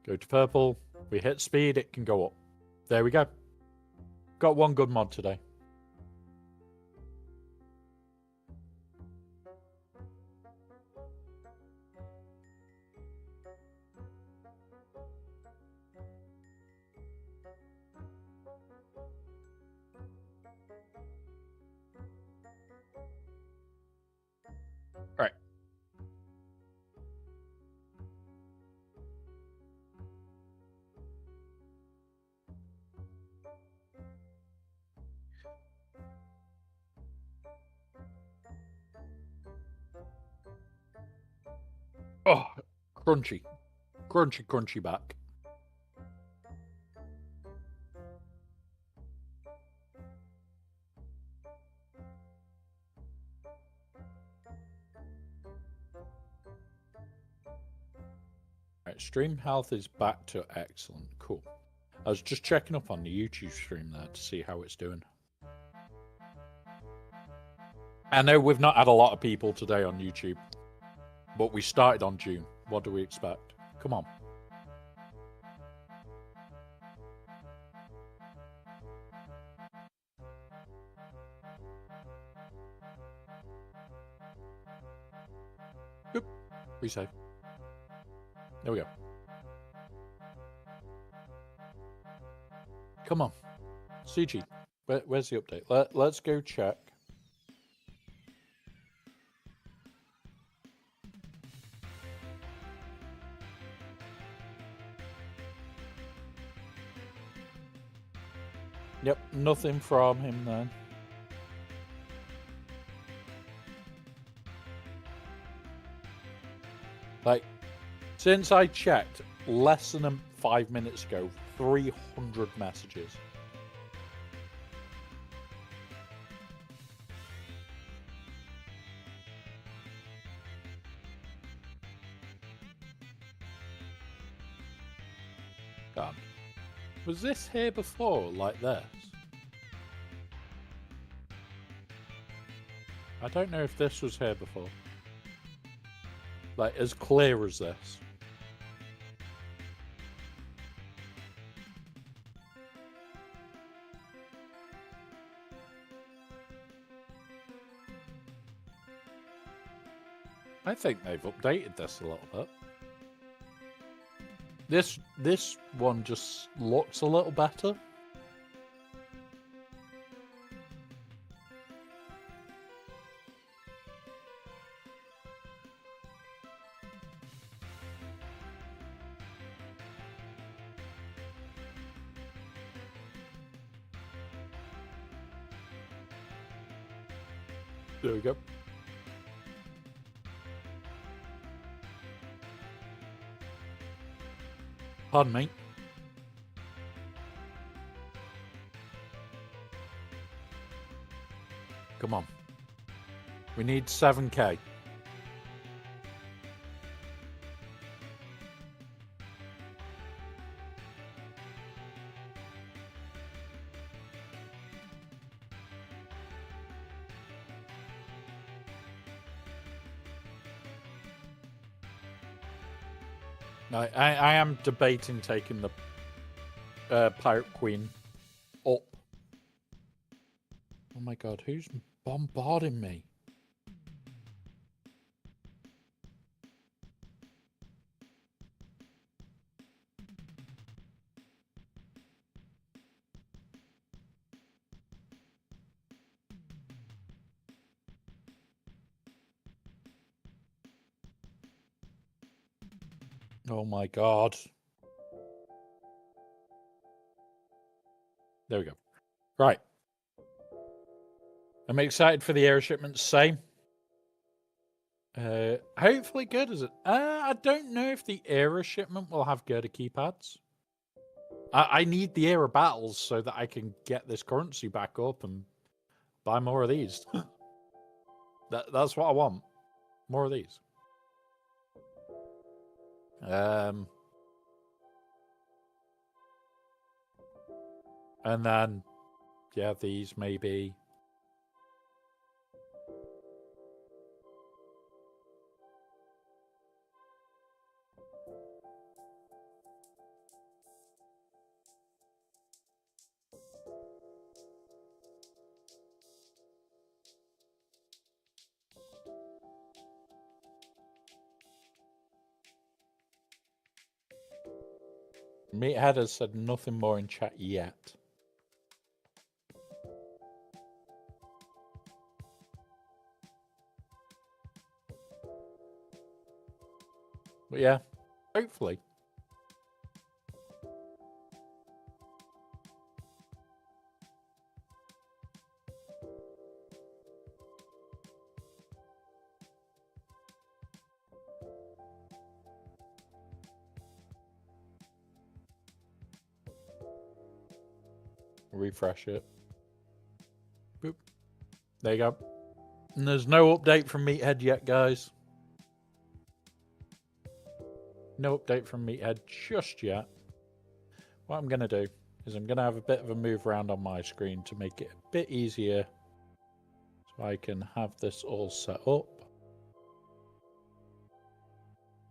Go to purple. We hit speed, it can go up. There we go. Got one good mod today. Right. Oh, crunchy. Crunchy back. Right, stream health is back to excellent. Cool. I was just checking up on the YouTube stream there to see how it's doing. I know we've not had a lot of people today on YouTube, but we started on June. What do we expect? Come on. Oop. Resave. There we go. Come on. CG. Where's the update? Let's go check. Yep, nothing from him then. Like, since I checked less than 5 minutes ago, 300 messages. God. Was this here before, like this? I don't know if this was here before. Like, as clear as this. I think they've updated this a little bit. This one just looks a little better. There we go. Pardon me. Come on. We need 7k. I am debating taking the Pirate Queen up. Oh my god, who's bombarding me? Oh my god. There we go. Right. I'm excited for the air shipments. Same. Hopefully good, is it? I don't know if the era shipment will have Gerda keypads. I need the era battles so that I can get this currency back up and buy more of these. That's what I want. More of these. And then, yeah, these maybe. Meathead has said nothing more in chat yet. But yeah, hopefully. Refresh it. Boop. There you go. And there's no update from Meathead yet, guys. No update from Meathead just yet. What I'm going to do is I'm going to have a bit of a move around on my screen to make it a bit easier so I can have this all set up.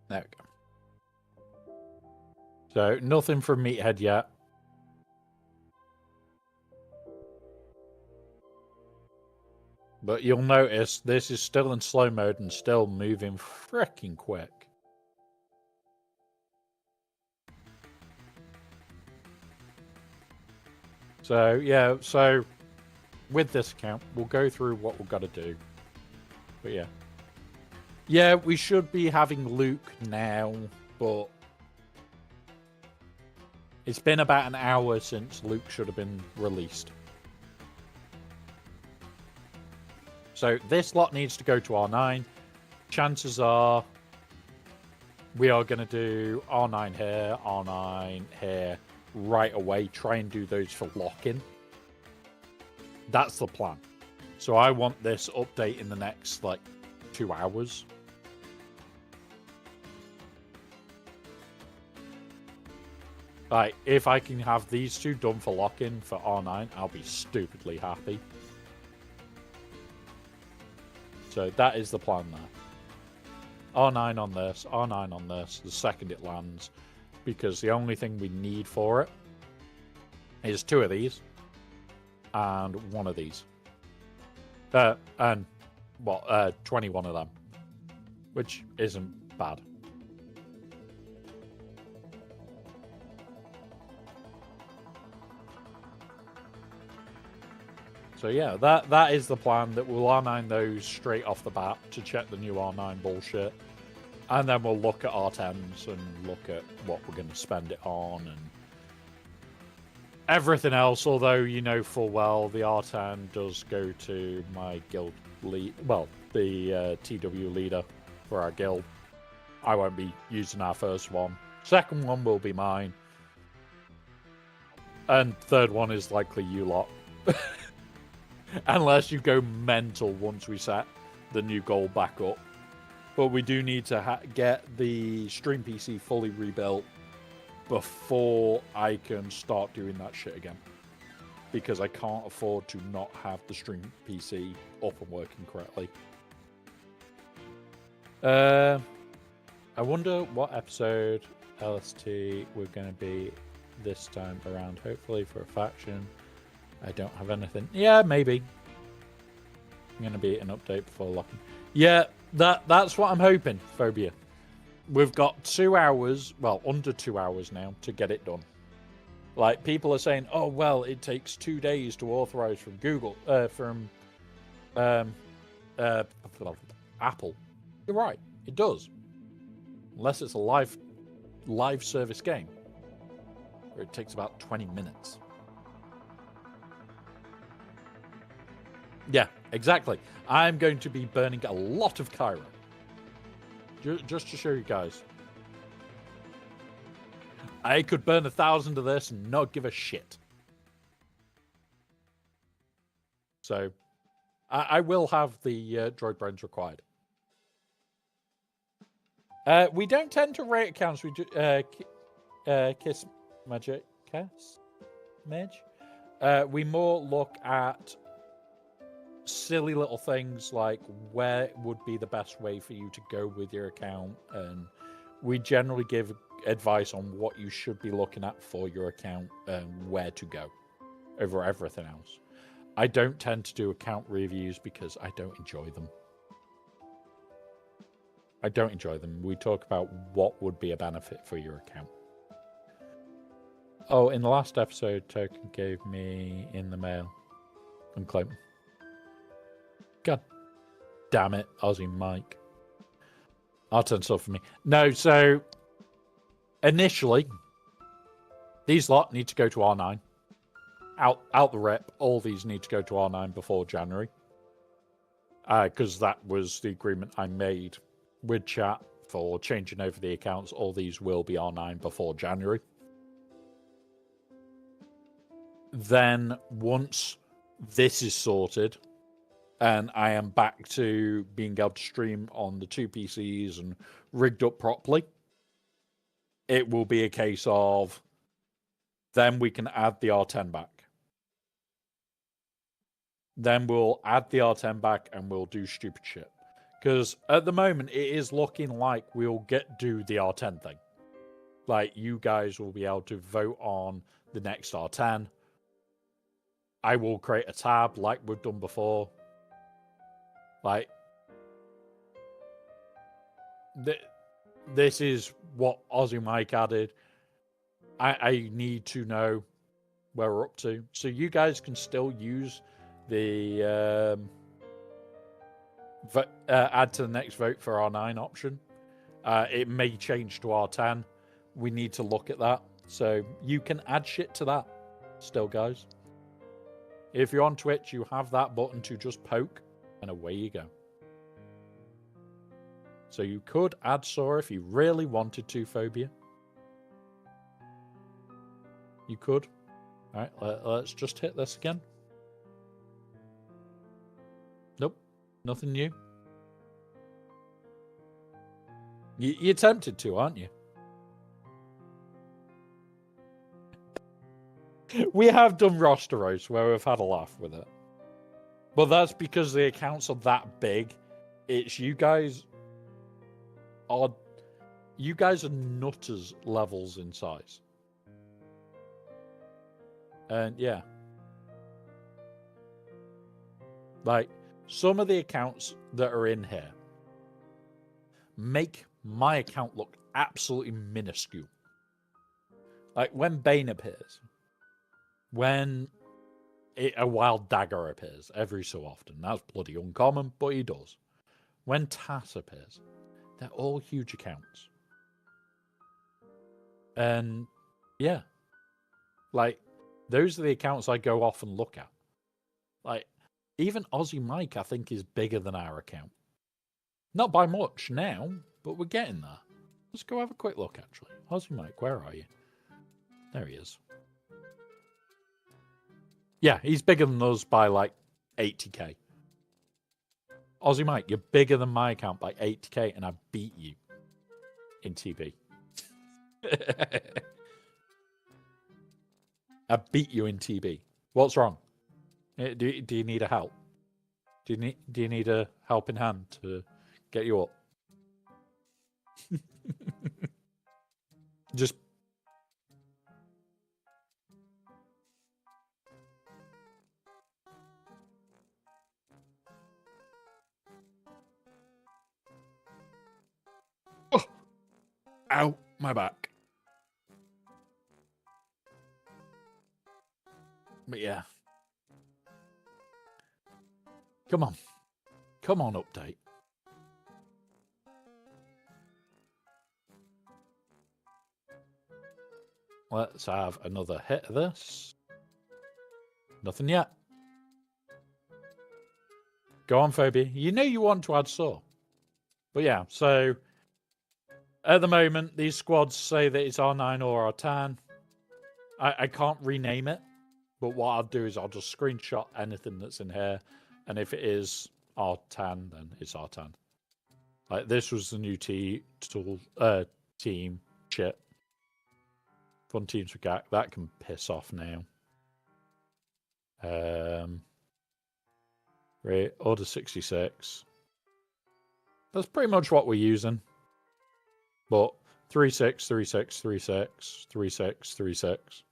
There we go. So nothing from Meathead yet. But you'll notice this is still in slow mode and still moving freaking quick. So, yeah, so with this account, we'll go through what we've got to do. But yeah. Yeah, we should be having Luke now, but it's been about an hour since Luke should have been released. So this lot needs to go to R9. Chances are we are going to do R9 here, right away. Try and do those for lock-in. That's the plan. So I want this update in the next, 2 hours. If I can have these two done for lock-in for R9, I'll be stupidly happy. So that is the plan there. R9 on this, R9 on this, the second it lands. Because the only thing we need for it is 2 of these and 1 of these. 21 of them. Which isn't bad. So yeah, that is the plan, that we'll R9 those straight off the bat to check the new R9 bullshit. And then we'll look at R10s and look at what we're going to spend it on and everything else. Although, you know full well, the R10 does go to my guild lead, well, the TW leader for our guild. I won't be using our first one, Second one will be mine. And third one is likely you lot. Unless you go mental once we set the new goal back up. But we do need to get the stream PC fully rebuilt before I can start doing that shit again. Because I can't afford to not have the stream PC up and working correctly. I wonder what episode LST we're going to be this time around. Hopefully for a faction. I don't have anything. Yeah, maybe. I'm going to be an update before locking. Yeah, that's what I'm hoping, Phobia. We've got 2 hours, well, under 2 hours now to get it done. Like, people are saying, oh, well, it takes 2 days to authorize from Google, Apple. You're right, it does. Unless it's a live service game, where it takes about 20 minutes. Yeah, exactly. I'm going to be burning a lot of Cairo. Just to show you guys. I could burn 1,000 of this and not give a shit. So, I will have the droid brains required. We don't tend to rate accounts. We do, Kiss Magic. Kiss? Mage? We more look at silly little things like where would be the best way for you to go with your account, and we generally give advice on what you should be looking at for your account and where to go over everything else. I don't tend to do account reviews because I don't enjoy them. We talk about what would be a benefit for your account. Oh, in the last episode, Token gave me in the mail unclaim. God damn it, Aussie Mike. I'll turn stuff for me. No, so initially, these lot need to go to R9. Out the rep, all these need to go to R9 before January. Because that was the agreement I made with chat for changing over the accounts. All these will be R9 before January. Then once this is sorted, and I am back to being able to stream on the 2 PCs and rigged up properly, it will be a case of then we can add the R10 back. Then we'll add the R10 back and we'll do stupid shit. Because at the moment, it is looking like we'll do the R10 thing. Like, you guys will be able to vote on the next R10. I will create a tab like we've done before. Like, this is what Aussie Mike added. I need to know where we're up to. So you guys can still use the add to the next vote for R9 option. It may change to R10. We need to look at that. So you can add shit to that still, guys. If you're on Twitch, you have that button to just poke, and away you go. So you could add Sora if you really wanted to, Phobia. You could. All right, let's just hit this again. Nope, nothing new. You're tempted to, aren't you? We have done rosteros where we've had a laugh with it. But that's because the accounts are that big. It's you guys are nutters levels in size. And yeah. Like, some of the accounts that are in here make my account look absolutely minuscule. Like when Bane appears, when a wild dagger appears every so often. That's bloody uncommon, but he does. When Tass appears, they're all huge accounts. And yeah, like those are the accounts I go off and look at. Like even Aussie Mike, I think, is bigger than our account. Not by much now, but we're getting there. Let's go have a quick look, actually. Aussie Mike, where are you? There he is. Yeah, he's bigger than us by like 80k. Aussie Mike, you're bigger than my account by 80k, and I beat you in TB. I beat you in TB. What's wrong? Do you need a help? Do you need a helping hand to get you up? Just ow, my back. But yeah. Come on. Come on, update. Let's have another hit of this. Nothing yet. Go on, Phobia. You know you want to add saw. But yeah, so at the moment, these squads say that it's R9 or R10. I can't rename it, but what I'll do is I'll just screenshot anything that's in here, and if it is R10, then it's R10. Like, this was the new team shit. Fun teams for GAC. That can piss off now. Right, Order 66. That's pretty much what we're using. But 36, 36, 36, 36, 36.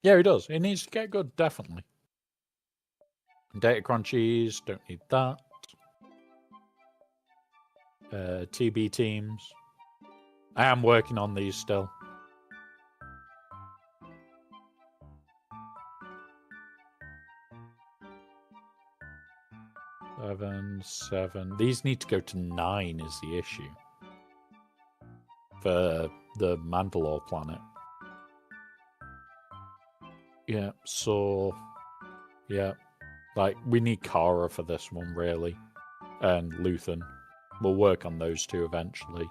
Yeah, he does. He needs to get good, definitely. Data crunchies, don't need that. TB teams. I am working on these still. Seven. These need to go to 9 is the issue. For the Mandalore planet. Yeah, so... Yeah. Like, we need Kara for this one, really. And Luthen. We'll work on those two eventually.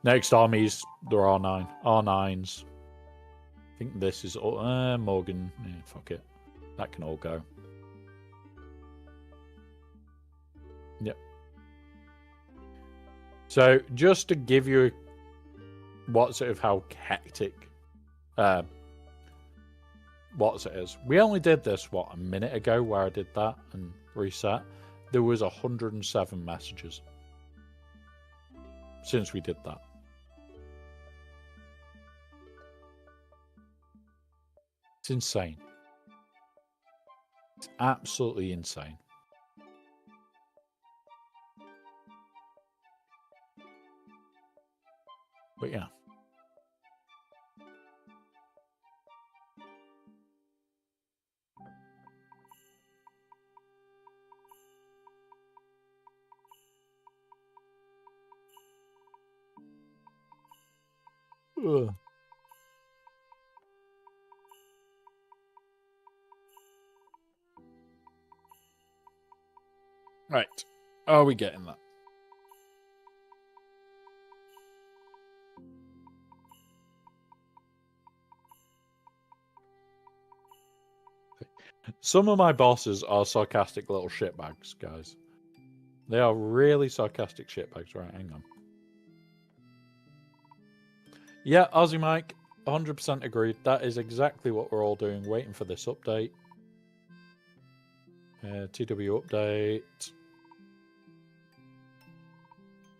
Next armies, there are R9. R9s. I think this is... Morgan. Yeah, fuck it. That can all go. Yep. So, just to give you what sort of how hectic what it is. We only did this, what, a minute ago where I did that and reset. There was 107 messages since we did that. It's insane. It's absolutely insane. But yeah. Ugh. Right. Are we getting that? Some of my bosses are sarcastic little shitbags, guys. They are really sarcastic shitbags. Right, hang on. Yeah, Aussie Mike, 100% agreed. That is exactly what we're all doing, waiting for this update. TW update.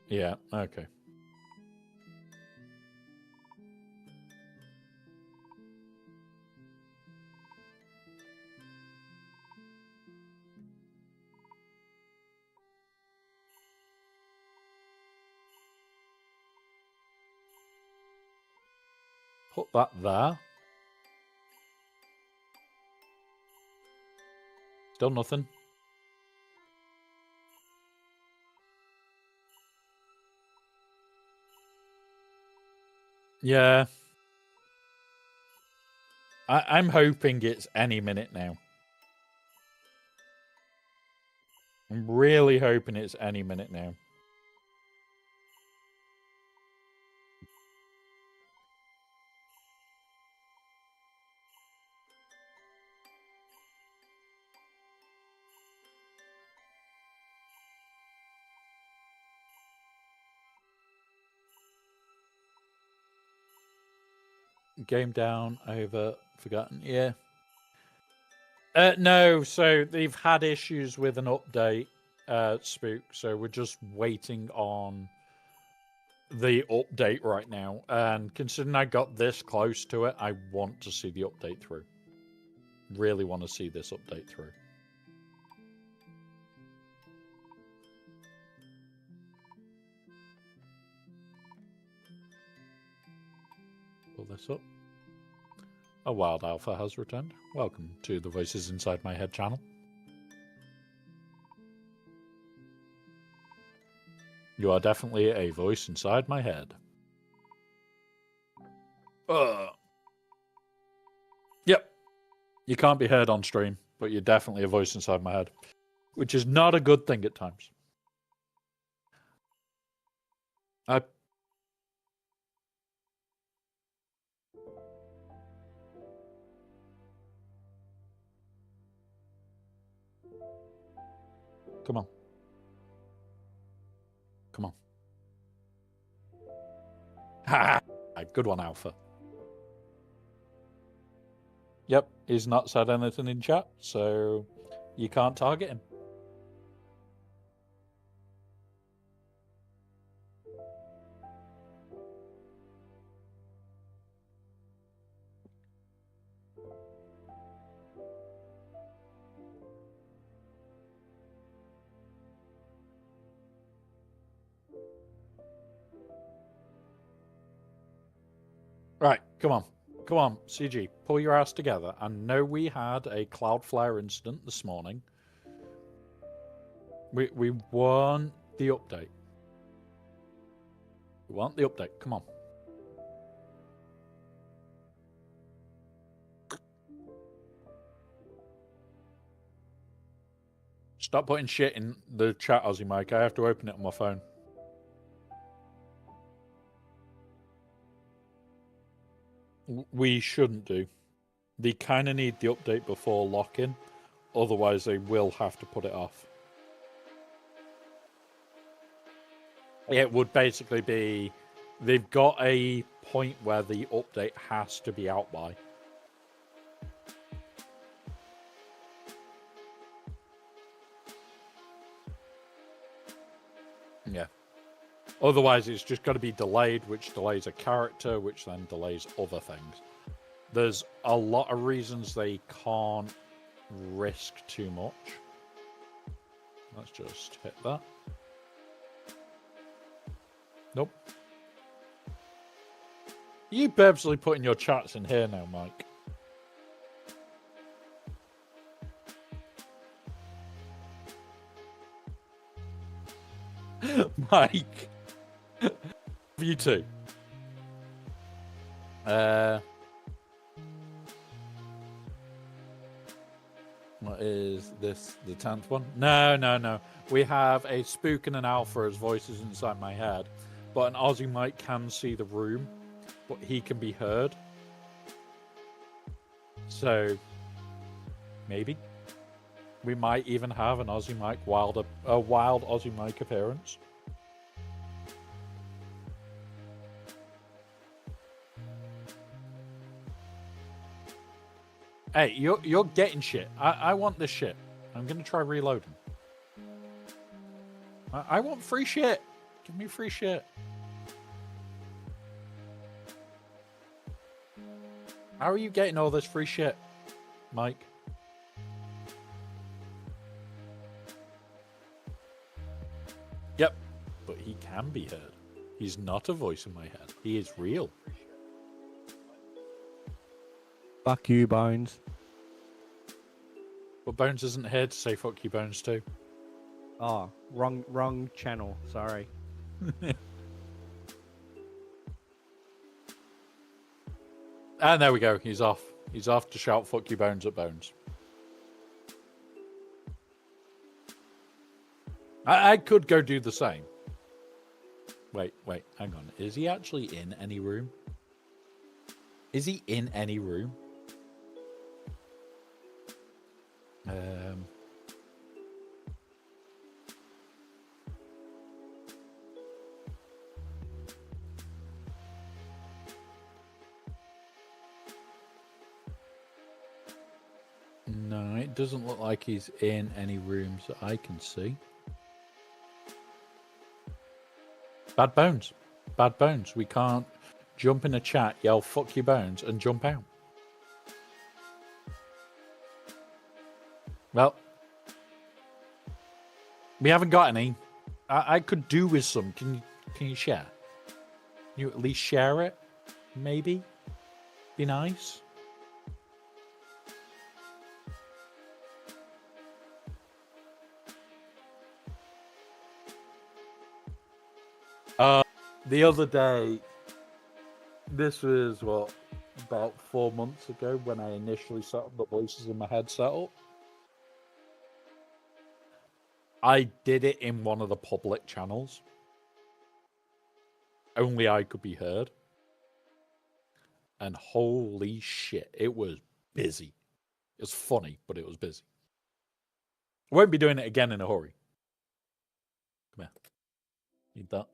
Yeah, okay. Put that there. Still nothing. Yeah. I'm hoping it's any minute now. I'm really hoping it's any minute now. Game down, over, forgotten. Yeah. No, so they've had issues with an update, Spook. So we're just waiting on the update right now. And considering I got this close to it, I want to see the update through. Really want to see this update through. Pull this up. A wild alpha has returned. Welcome to the Voices Inside My Head channel. You are definitely a voice inside my head. Yep. You can't be heard on stream, but you're definitely a voice inside my head. Which is not a good thing at times. Come on. Come on. Ha! Good one, Alpha. Yep, he's not said anything in chat, so you can't target him. Right, come on. Come on, CG, pull your ass together. I know we had a Cloudflare incident this morning. We want the update. We want the update. Come on. Stop putting shit in the chat, Aussie Mike. I have to open it on my phone. We shouldn't do. They kind of need the update before lock-in. Otherwise, they will have to put it off. It would basically be... They've got a point where the update has to be out by. Yeah. Otherwise, it's just got to be delayed, which delays a character, which then delays other things. There's a lot of reasons they can't risk too much. Let's just hit that. Nope. You purposely putting your chats in here now, Mike. Mike. You too. What is this? The 10th one? No. We have a Spook and an Alpha as voices inside my head, but an Aussie Mike can see the room, but he can be heard. So maybe we might even have an Aussie Mike a wild Aussie Mike appearance. Hey, you're getting shit. I want this shit. I'm gonna try reloading. I want free shit. Give me free shit. How are you getting all this free shit, Mike? Yep, but he can be heard. He's not a voice in my head. He is real. Fuck you, Bones. But Bones isn't here to say fuck you, Bones, too. Oh, wrong channel. Sorry. And there we go. He's off. He's off to shout fuck you, Bones at Bones. I could go do the same. Wait, hang on. Is he actually in any room? Is he in any room? It doesn't look like he's in any rooms that I can see. Bad bones. Bad bones. We can't jump in a chat, yell fuck your bones, and jump out. Well, we haven't got any. I could do with some. Can you share? Can you at least share it? Maybe? Be nice? The other day, this was what, about 4 months ago when I initially set up the voices in my head setup. I did it in one of the public channels. Only I could be heard. And holy shit, it was busy. It was funny, but it was busy. I won't be doing it again in a hurry. Come here. Need that.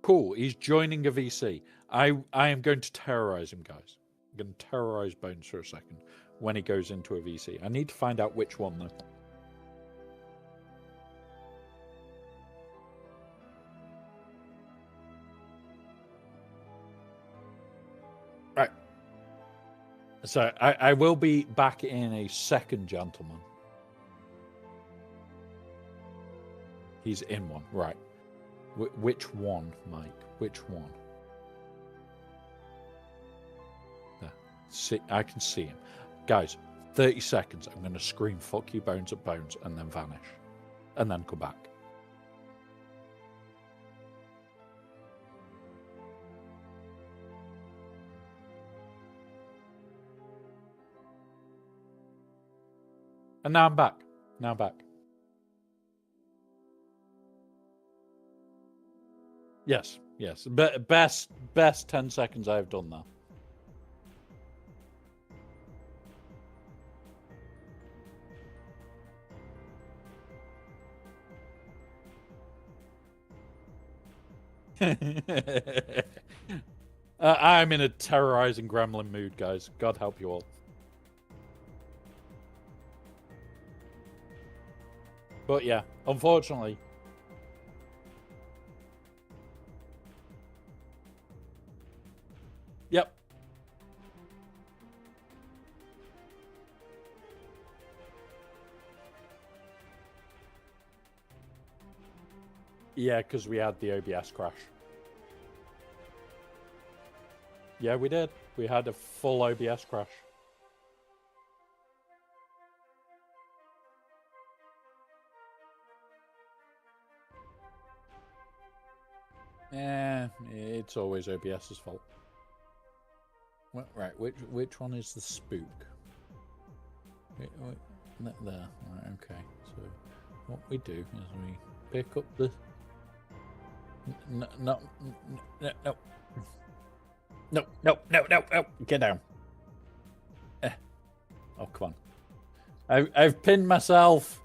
Cool, he's joining a VC. I am going to terrorize him, guys. I'm going to terrorize Bones for a second when he goes into a VC. I need to find out which one, though. Right. So, I will be back in a second, gentleman. He's in one, right. Which one, Mike? Which one? There. See, I can see him. Guys, 30 seconds. I'm going to scream, fuck you, Bones at Bones, and then vanish. And then come back. And now I'm back. Now I'm back. Yes, yes. Best 10 seconds I've done that. I'm in a terrorizing gremlin mood, guys. God help you all. But yeah, unfortunately. Yep. Yeah, because we had the OBS crash. Yeah, we did. We had a full OBS crash. It's always OBS's fault. Right, which one is the spook? Wait, there. Right, okay. So what we do is we pick up the. No. Get down. Oh, come on. I've pinned myself.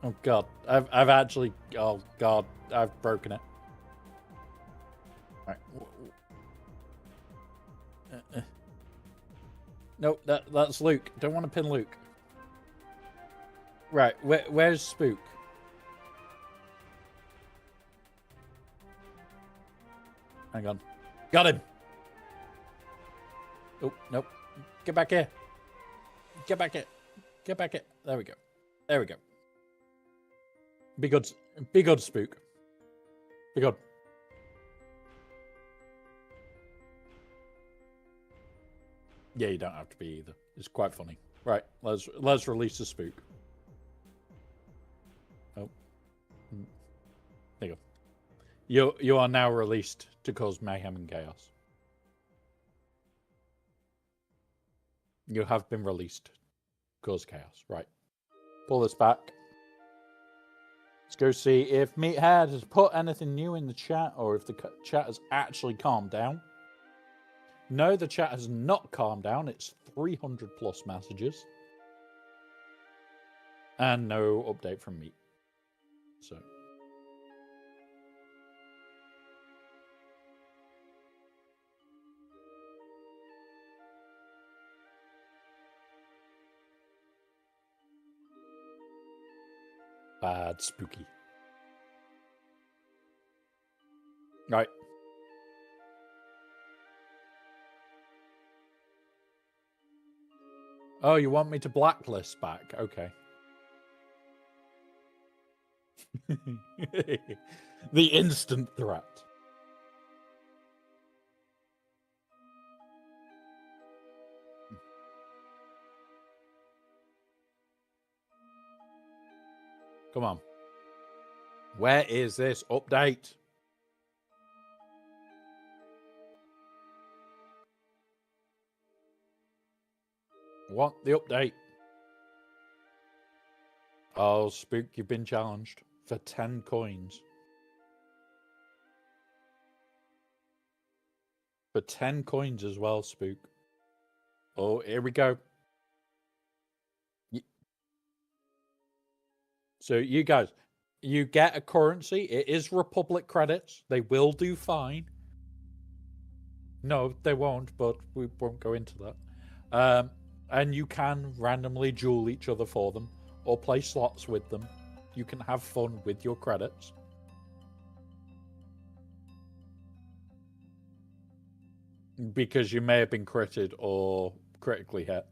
Oh God, I've actually. Oh God, I've broken it. Right. No, that's Luke. Don't want to pin Luke. Right, where's Spook? Hang on. Got him. Oh, nope. Get back here. Get back here. Get back here. There we go. There we go. Be good. Be good, Spook. Be good. Yeah, you don't have to be either. It's quite funny. Right, let's release the Spook. Oh. There you go. You are now released to cause mayhem and chaos. You have been released to cause chaos. Right. Pull this back. Let's go see if Meathead has put anything new in the chat or if the chat has actually calmed down. No, the chat has not calmed down. It's 300 plus messages. And no update from me. So. Bad spooky. Right. Oh, you want me to blacklist back? Okay. The instant threat. Come on. Where is this update? Want the update? Oh, Spook, you've been challenged for 10 coins. For 10 coins as well, Spook. Oh, here we go. So you guys, you get a currency. It is Republic credits. They will do fine. No, they won't, but we won't go into that. And you can randomly duel each other for them or play slots with them. You can have fun with your credits. Because you may have been critted or critically hit.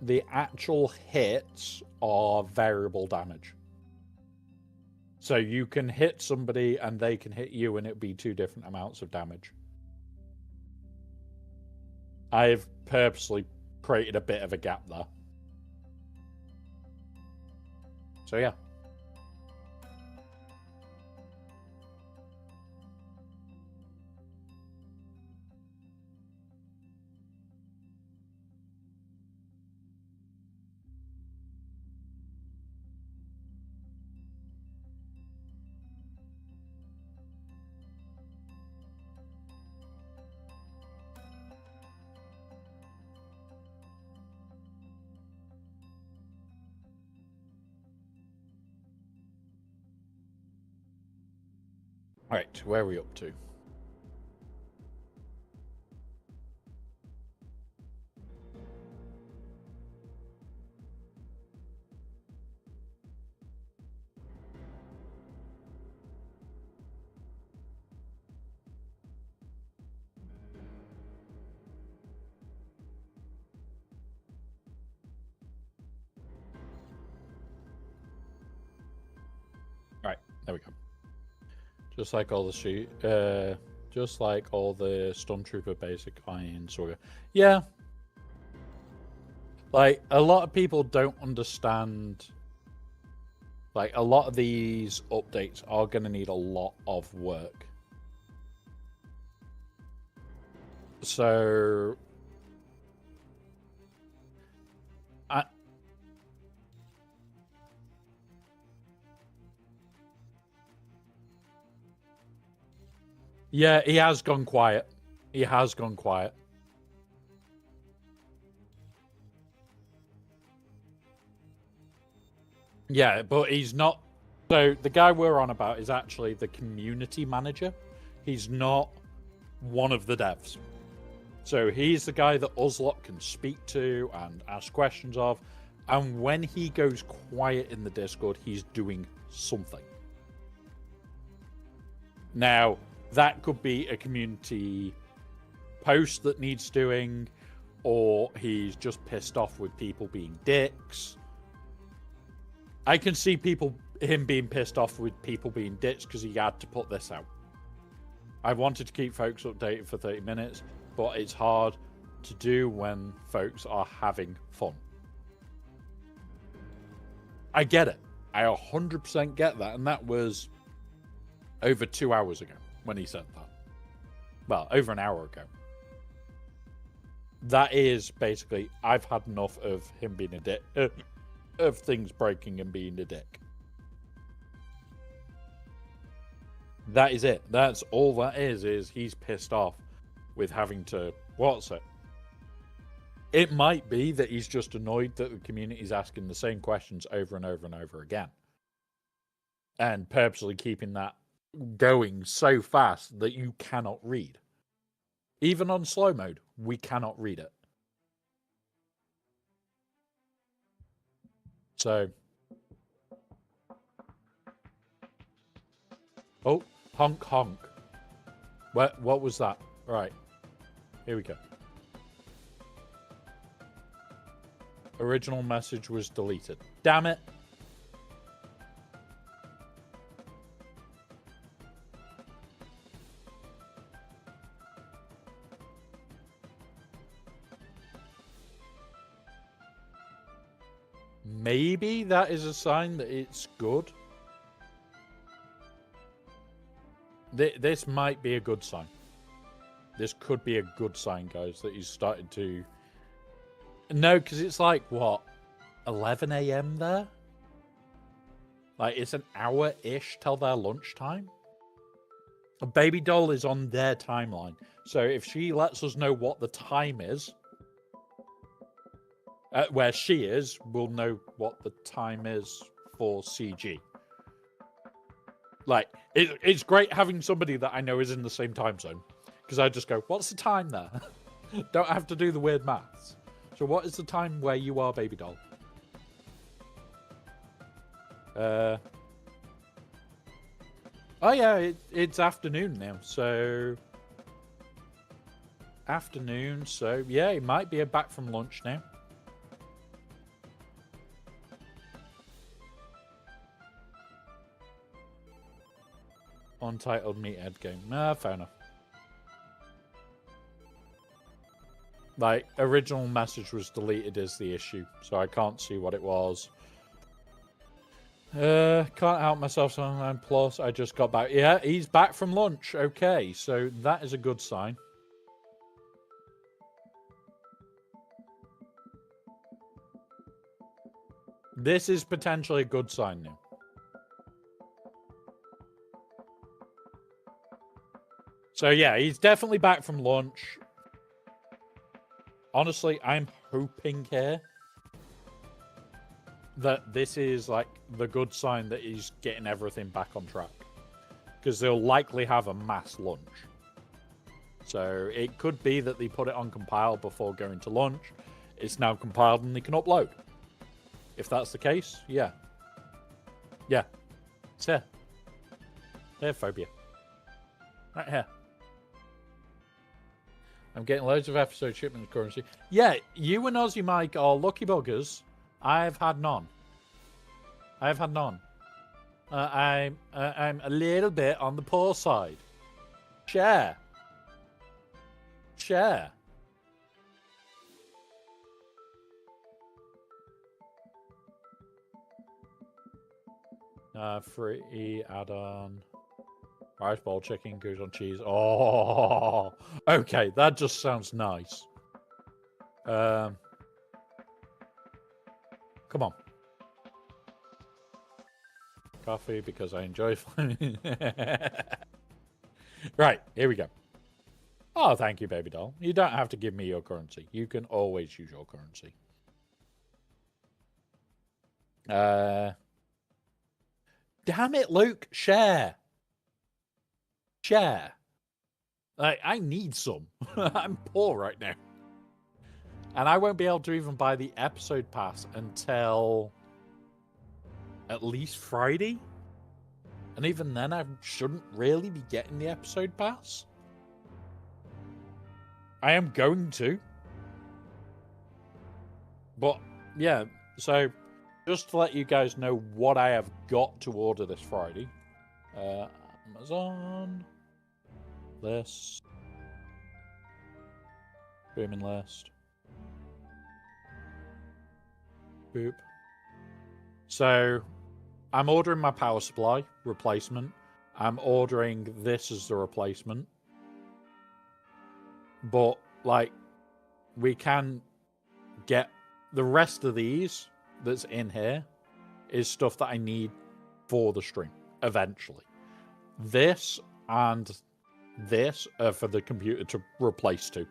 The actual hits are variable damage. So you can hit somebody and they can hit you and it'd be 2 different amounts of damage. I've purposely created a bit of a gap there. So yeah. Right, where are we up to? Right, there we go. Just like all the just like all the Stormtrooper basic Iron Sword. Yeah. Like, a lot of people don't understand. Like, a lot of these updates are going to need a lot of work. So, yeah, he has gone quiet. He has gone quiet. Yeah, but he's not. So the guy we're on about is actually the community manager. He's not one of the devs. So he's the guy that Uzlot can speak to and ask questions of. And when he goes quiet in the Discord, he's doing something. Now, that could be a community post that needs doing, or he's just pissed off with people being dicks. I can see him being pissed off with people being dicks because he had to put this out. I wanted to keep folks updated for 30 minutes, but it's hard to do when folks are having fun. I get it. I 100% get that, and that was over 2 hours ago when he said that. Well, over an hour ago. That is basically, I've had enough of him being a dick, of things breaking and being a dick. That is it. That's all that is he's pissed off with having to... What's it? It might be that he's just annoyed that the community's asking the same questions over and over and over again. And purposely keeping that going so fast that you cannot read. Even on slow mode, we cannot read it. So... Oh, honk honk. What was that? Right. Here we go. Original message was deleted. Damn it. Maybe that is a sign that it's good. This might be a good sign. This could be a good sign, guys, that he's started to... No, because it's like, what, 11 a.m. there? Like, it's an hour-ish till their lunchtime. A baby doll is on their timeline. So if she lets us know what the time is, where she is, we'll know what the time is for CG. Like, it's great having somebody that I know is in the same time zone. Because I just go, what's the time there? Don't have to do the weird maths. So what is the time where you are, baby doll? Oh yeah, it's afternoon now, so... Afternoon, so yeah, it might be back from lunch now. Untitled meathead game. Nah, fair enough. Like, original message was deleted is the issue, so I can't see what it was. Can't help myself online plus. I just got back. Yeah, he's back from lunch. Okay, so that is a good sign. This is potentially a good sign now. So yeah, he's definitely back from lunch. Honestly, I'm hoping here that this is like the good sign that he's getting everything back on track. Because they'll likely have a mass lunch. So it could be that they put it on compile before going to lunch. It's now compiled and they can upload. If that's the case, yeah. Yeah. It's here. Here, phobia. Right here. I'm getting loads of episode shipment currency. Yeah, you and Aussie Mike are lucky buggers. I've had none. I've had none. I'm a little bit on the poor side. Share. Share. Free add-on. Rice bowl, chicken, goose on cheese. Oh, okay. That just sounds nice. Come on. Coffee because I enjoy finding. Right, here we go. Oh, thank you, baby doll. You don't have to give me your currency. You can always use your currency. Damn it, Luke. Share. Share. I need some. I'm poor right now. And I won't be able to even buy the episode pass until at least Friday. And even then, I shouldn't really be getting the episode pass. I am going to. But, yeah. So, just to let you guys know what I have got to order this Friday. Amazon. List. Booming list. Boop. So, I'm ordering my power supply replacement. I'm ordering this as the replacement. But, like, we can get the rest of these that's in here is stuff that I need for the stream eventually. This and this are for the computer to replace to.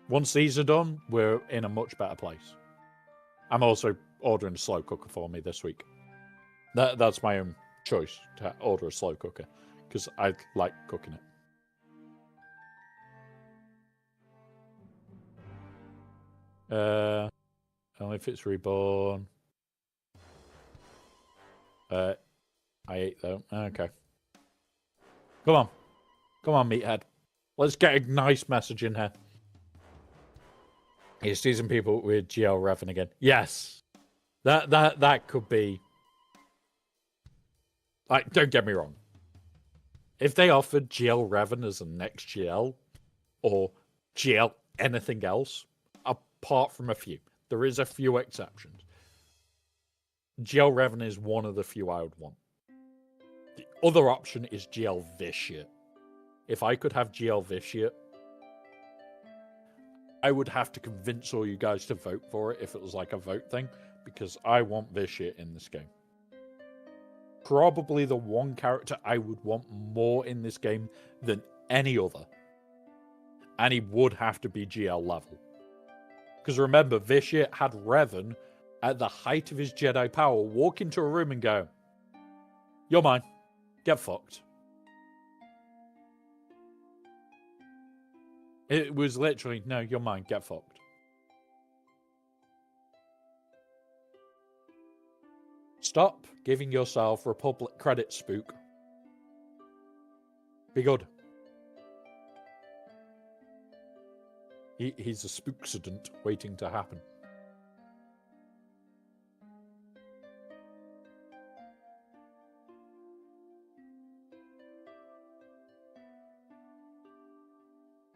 Once these are done, we're in a much better place. I'm also ordering a slow cooker for me this week. That's my own choice to order a slow cooker because I like cooking it. Only if it's reborn. I ate though. Okay. Come on. Come on, meathead. Let's get a nice message in here. He's teasing people with GL Revan again. Yes. That could be. Like, don't get me wrong. If they offered GL Revan as a next GL, or GL anything else, apart from a few, there is a few exceptions. GL Revan is one of the few I would want. The other option is GL Vitiate. If I could have GL Vitiate, I would have to convince all you guys to vote for it if it was like a vote thing, because I want Vitiate in this game. Probably the one character I would want more in this game than any other. And he would have to be GL level. Because remember, Vitiate had Revan at the height of his Jedi power walk into a room and go, "You're mine. Get fucked." It was literally, "No, you're mine. Get fucked." Stop giving yourself Republic credit, Spook. Be good. He's a spooksident waiting to happen.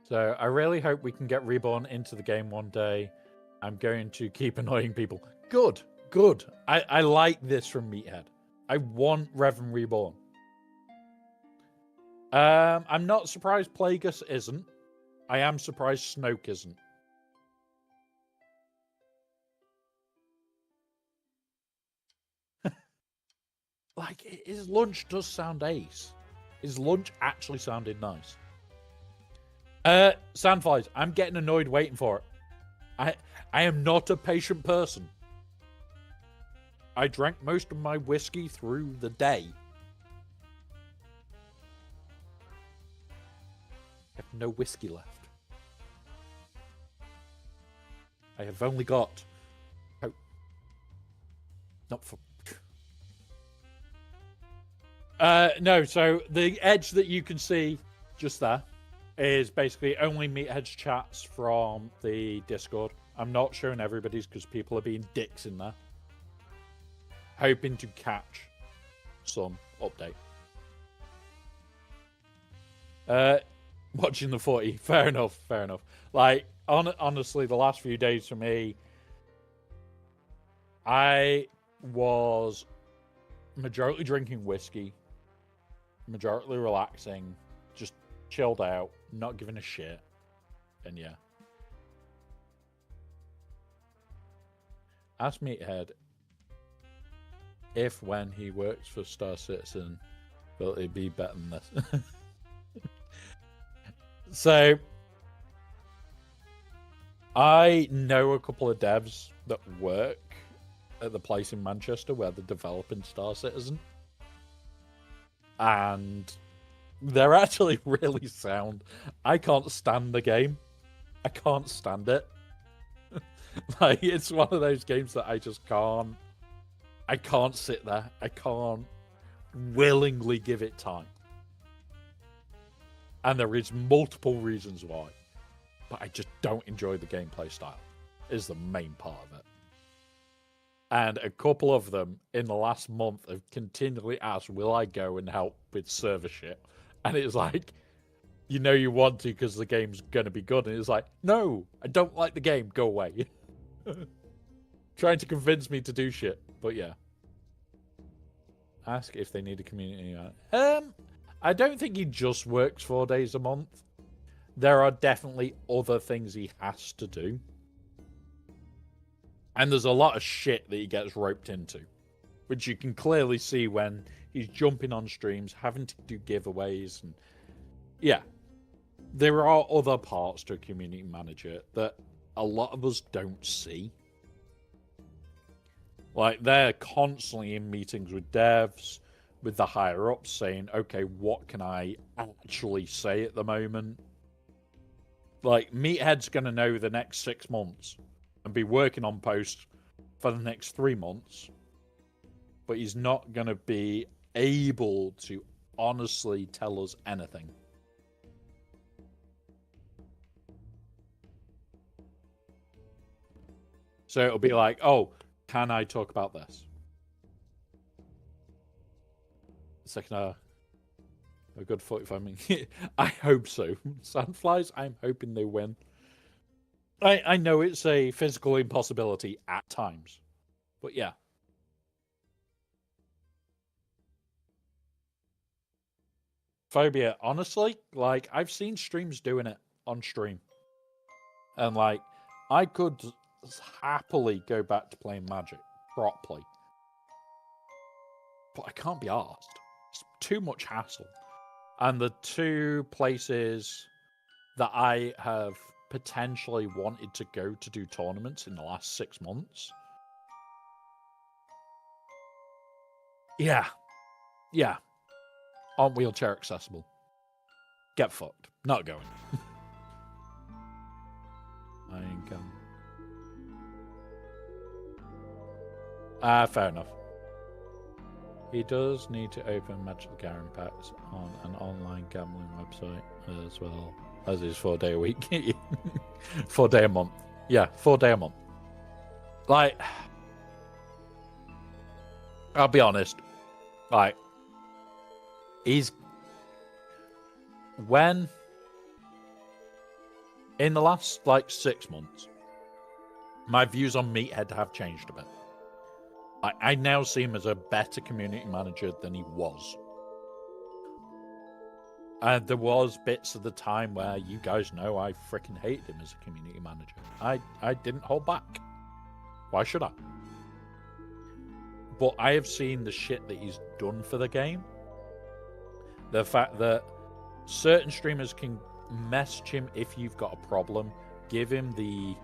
So I really hope we can get Reborn into the game one day. I'm going to keep annoying people. Good, good. I like this from Meathead. I want Revan Reborn. I'm not surprised Plagueis isn't. I am surprised Snoke isn't. Like, his lunch does sound ace. His lunch actually sounded nice. Sandflies, I'm getting annoyed waiting for it. I am not a patient person. I drank most of my whiskey through the day. I have no whiskey left. I have only got... Oh. Not for... No, so the edge that you can see just there is basically only Meathead's chats from the Discord. I'm not showing everybody's because people are being dicks in there. Hoping to catch some update. Watching the 40. Fair enough, fair enough. Like, honestly, the last few days for me, I was majority drinking whiskey, majority relaxing, just chilled out, not giving a shit, and yeah. Ask Meathead if when he works for Star Citizen, will it be better than this? So, I know a couple of devs that work at the place in Manchester where they're developing Star Citizen. And they're actually really sound. I can't stand the game. I can't stand it. Like, it's one of those games that I just can't. I can't sit there. I can't willingly give it time. And there is multiple reasons why. But I just don't enjoy the gameplay style, is the main part of it. And a couple of them in the last month have continually asked, will I go and help with server shit? And it's like, you know you want to because the game's going to be good. And it's like, no, I don't like the game. Go away. Trying to convince me to do shit. But yeah. Ask if they need a community. I don't think he just works 4 days a month. There are definitely other things he has to do. And there's a lot of shit that he gets roped into. Which you can clearly see when He's jumping on streams, having to do giveaways, and yeah, there are other parts to a community manager that a lot of us don't see. Like, they're constantly in meetings with devs, with the higher ups, saying, okay, what can I actually say at the moment? Like, Meathead's going to know the next 6 months and be working on posts for the next 3 months, but he's not going to be able to honestly tell us anything. So it'll be like, oh, can I talk about this? It's like a good 45 minutes. I hope so. Sandflies, I'm hoping they win. I know it's a physical impossibility at times, but yeah. Phobia, honestly, like, I've seen streams doing it on stream. And, like, I could happily go back to playing Magic properly. But I can't be arsed. It's too much hassle. And the two places that I have potentially wanted to go to do tournaments in the last 6 months. Yeah. Yeah. Aren't wheelchair accessible. Get fucked. Not going. I ain't going. Fair enough. He does need to open Magic the Gathering packs on an online gambling website as well as his 4-day a week. 4-day a month. Yeah, 4-day a month. Like, I'll be honest. Like, he's... When... In the last, like, 6 months, my views on Meathead have changed a bit. I now see him as a better community manager than he was. And there was bits of the time where, you guys know, I freaking hated him as a community manager. I didn't hold back. Why should I? But I have seen the shit that he's done for the game. The fact that certain streamers can message him if you've got a problem, give him the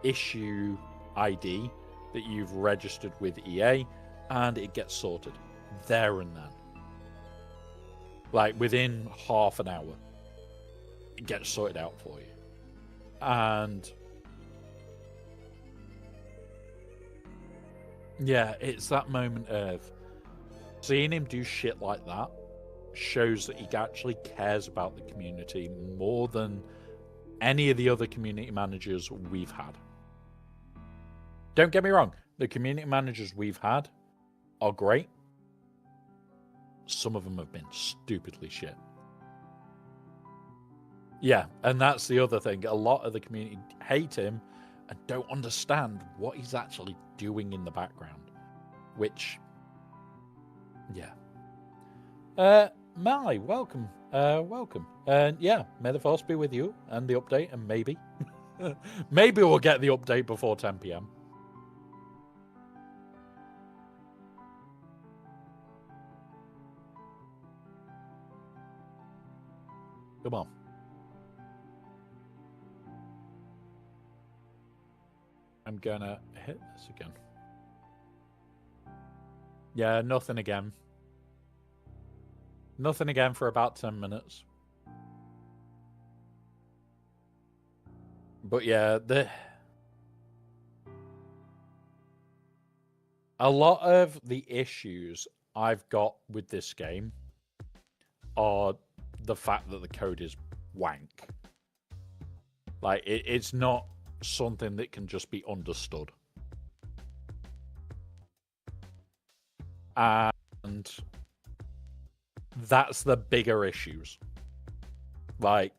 issue ID that you've registered with EA, and it gets sorted there and then. Like, within half an hour, it gets sorted out for you. And yeah, it's that moment of seeing him do shit like that shows that he actually cares about the community more than any of the other community managers we've had. Don't get me wrong, the community managers we've had are great. Some of them have been stupidly shit. Yeah, and that's the other thing. A lot of the community hate him and don't understand what he's actually doing in the background. Which, yeah. Mai, welcome. Welcome. And yeah, may the force be with you and the update, and maybe. Maybe we'll get the update before 10 PM. Come on. I'm gonna hit this again. Yeah, nothing again. Nothing again for about 10 minutes. But yeah, a lot of the issues I've got with this game are the fact that the code is wank. Like, it's not something that can just be understood. And that's the bigger issues. Like,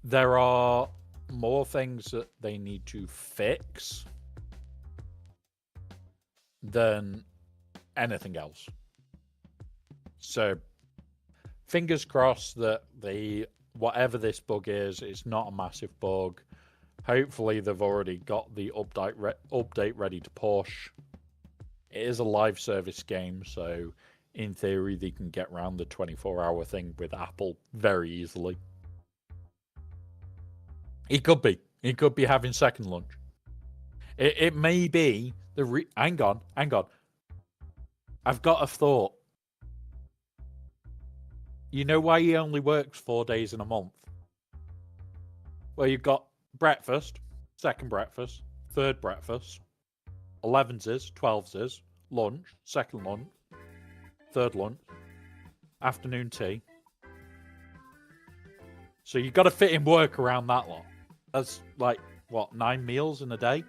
there are more things that they need to fix than anything else. So, fingers crossed that whatever this bug is, it's not a massive bug. Hopefully, they've already got the update ready to push It is a live service game, so in theory they can get around the 24-hour thing with Apple very easily. He could be. He could be having second lunch. It may be the hang on. I've got a thought. You know why he only works 4 days in a month? Well, you've got breakfast, second breakfast, third breakfast, 11s, 12s, lunch, second lunch, third lunch, afternoon tea. So you've got to fit in work around that lot. That's like, what, 9 meals in a day?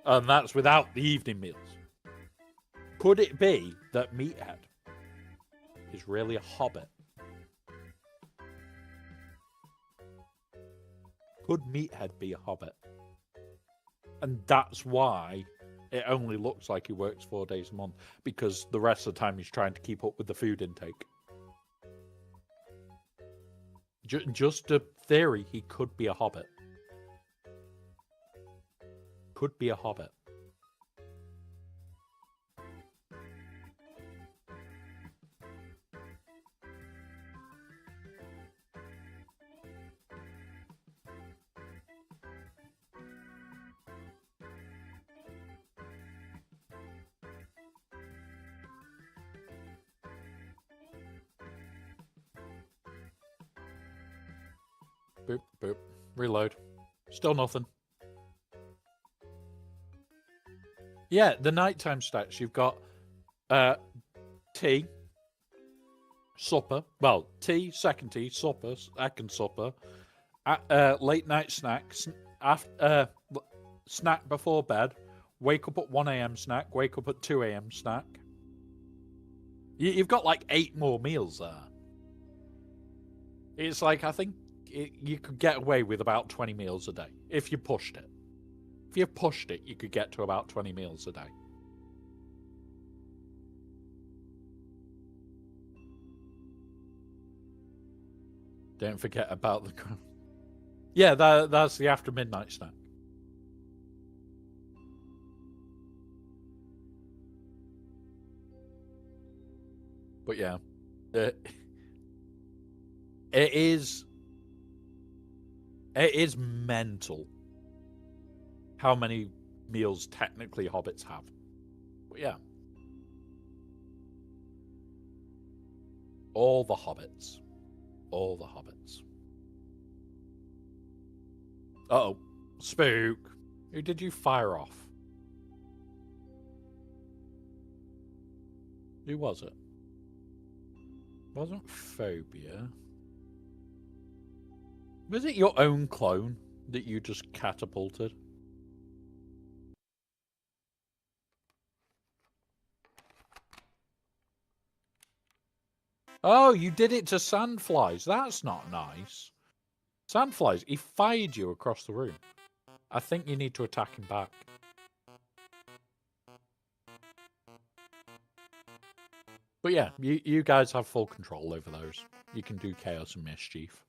And that's without the evening meals. Could it be that Meathead is really a hobbit? Could Meathead be a hobbit? And that's why it only looks like he works 4 days a month, because the rest of the time he's trying to keep up with the food intake. Just a theory, he could be a hobbit. Could be a hobbit. Boop, boop. Reload. Still nothing. Yeah, the nighttime stats. You've got tea, supper. Well, tea, second tea, supper, second supper. Late night snacks. Snack before bed. Wake up at 1 a.m. snack. Wake up at 2 a.m. snack. You've got like 8 more meals there. It's like, I think you could get away with about 20 meals a day if you pushed it. If you pushed it, you could get to about 20 meals a day. Don't forget about the... Yeah, that's the after midnight snack. But yeah, it is mental how many meals technically hobbits have. But yeah, all the hobbits. Uh-oh, spook. Who did you fire off? Who was it? Wasn't Phobia. Was it your own clone that you just catapulted? Oh, you did it to Sandflies. That's not nice. Sandflies, he fired you across the room. I think you need to attack him back. But yeah, you guys have full control over those. You can do chaos and mischief.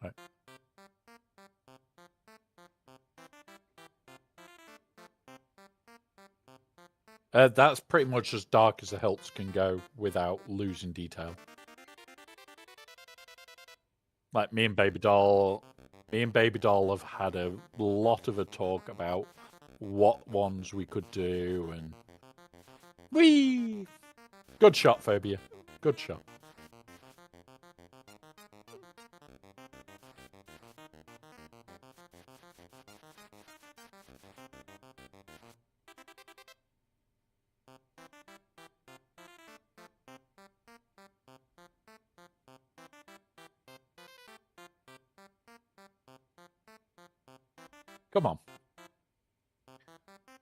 Right. That's pretty much as dark as the Hilts can go without losing detail. Like me and Baby Doll have had a lot of a talk about what ones we could do, and whee! Good shot, Phobia. Good shot. Come on.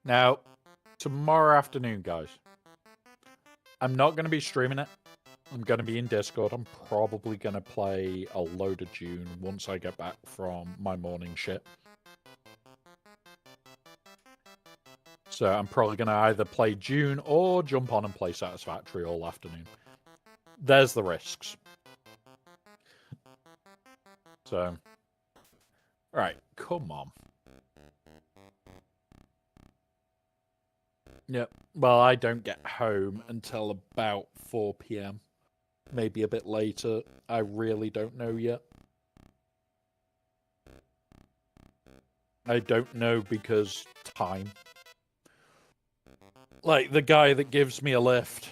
Now, tomorrow afternoon, guys, I'm not going to be streaming it. I'm going to be in Discord. I'm probably going to play a load of Dune once I get back from my morning shit. So I'm probably going to either play Dune or jump on and play Satisfactory all afternoon. There's the risks. So Right, come on. Yep. Well, I don't get home until about 4 p.m. Maybe a bit later. I really don't know yet. I don't know because time. Like the guy that gives me a lift.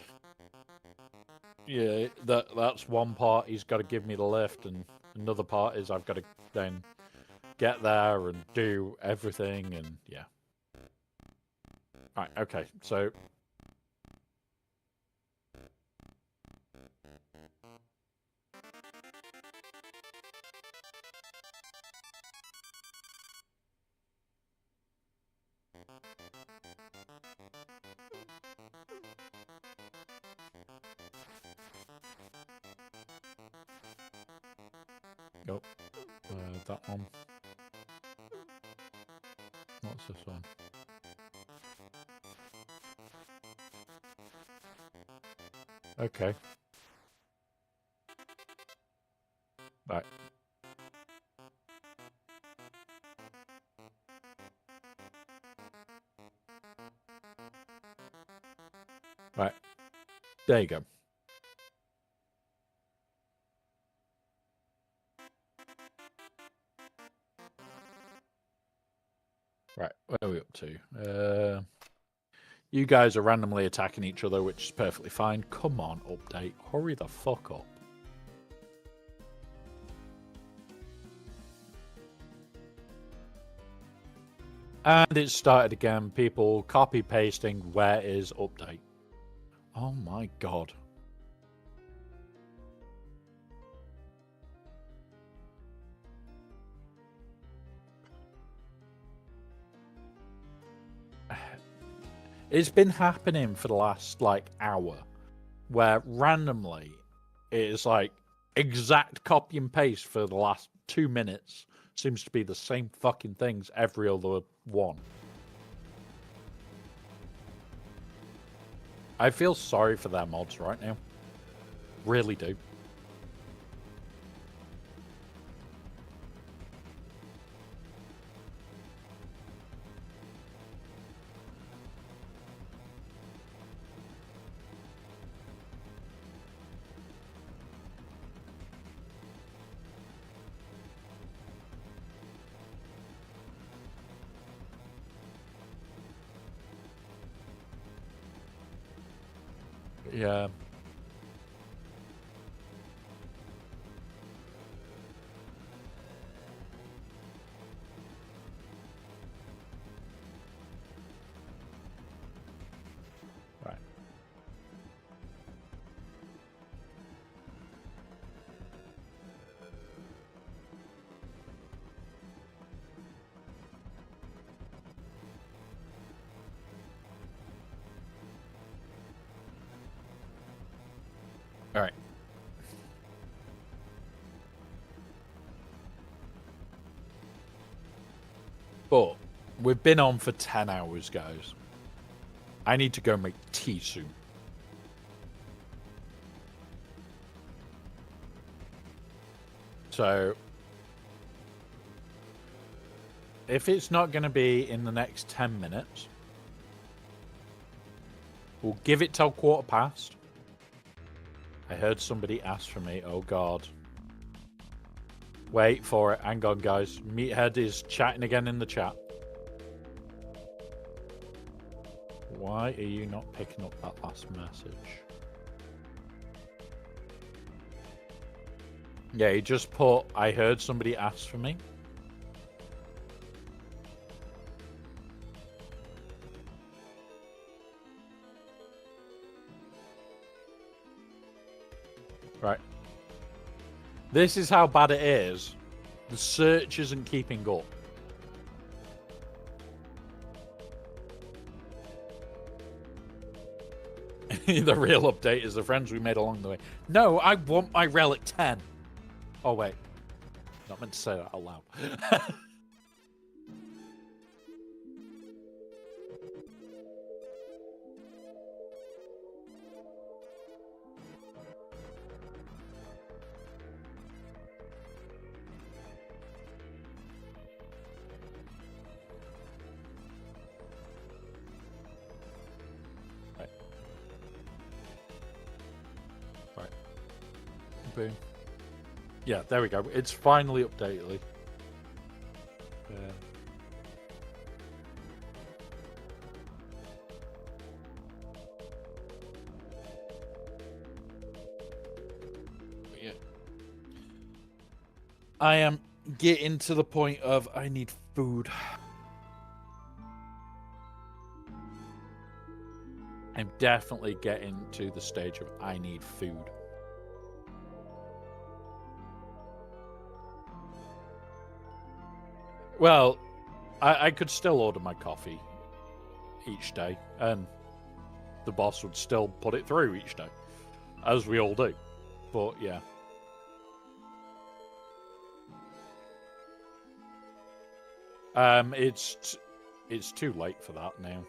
Yeah, that's one part. He's got to give me the lift, and another part is I've got to then get there and do everything, and yeah. Right, okay, so... Oh, that one. What's this one? Okay. Right. Right. There you go. Right, where are we up to? You guys are randomly attacking each other, which is perfectly fine. Come on, update. Hurry the fuck up. And it started again. People copy-pasting where is update. Oh my god. It's been happening for the last, like, hour. Where randomly, it is like, exact copy and paste for the last 2 minutes. Seems to be the same fucking things every other one. I feel sorry for their mods right now. Really do. Yeah. Right. All right. But we've been on for 10 hours, guys. I need to go make tea soon. So, if it's not going to be in the next 10 minutes, we'll give it till 1:15. I heard somebody ask for me. Oh, God. Wait for it. Hang on, guys. Meathead is chatting again in the chat. Why are you not picking up that last message? Yeah, he just put, I heard somebody ask for me. Right. This is how bad it is. The search isn't keeping up. The real update is the friends we made along the way. No, I want my Relic 10. Oh, wait. Not meant to say that out loud. boom. Yeah, there we go. It's finally updated. Yeah. I am getting to the point of I need food. I'm definitely getting to the stage of I need food. Well, I could still order my coffee each day, and the boss would still put it through each day, as we all do. But yeah. It's too late for that now,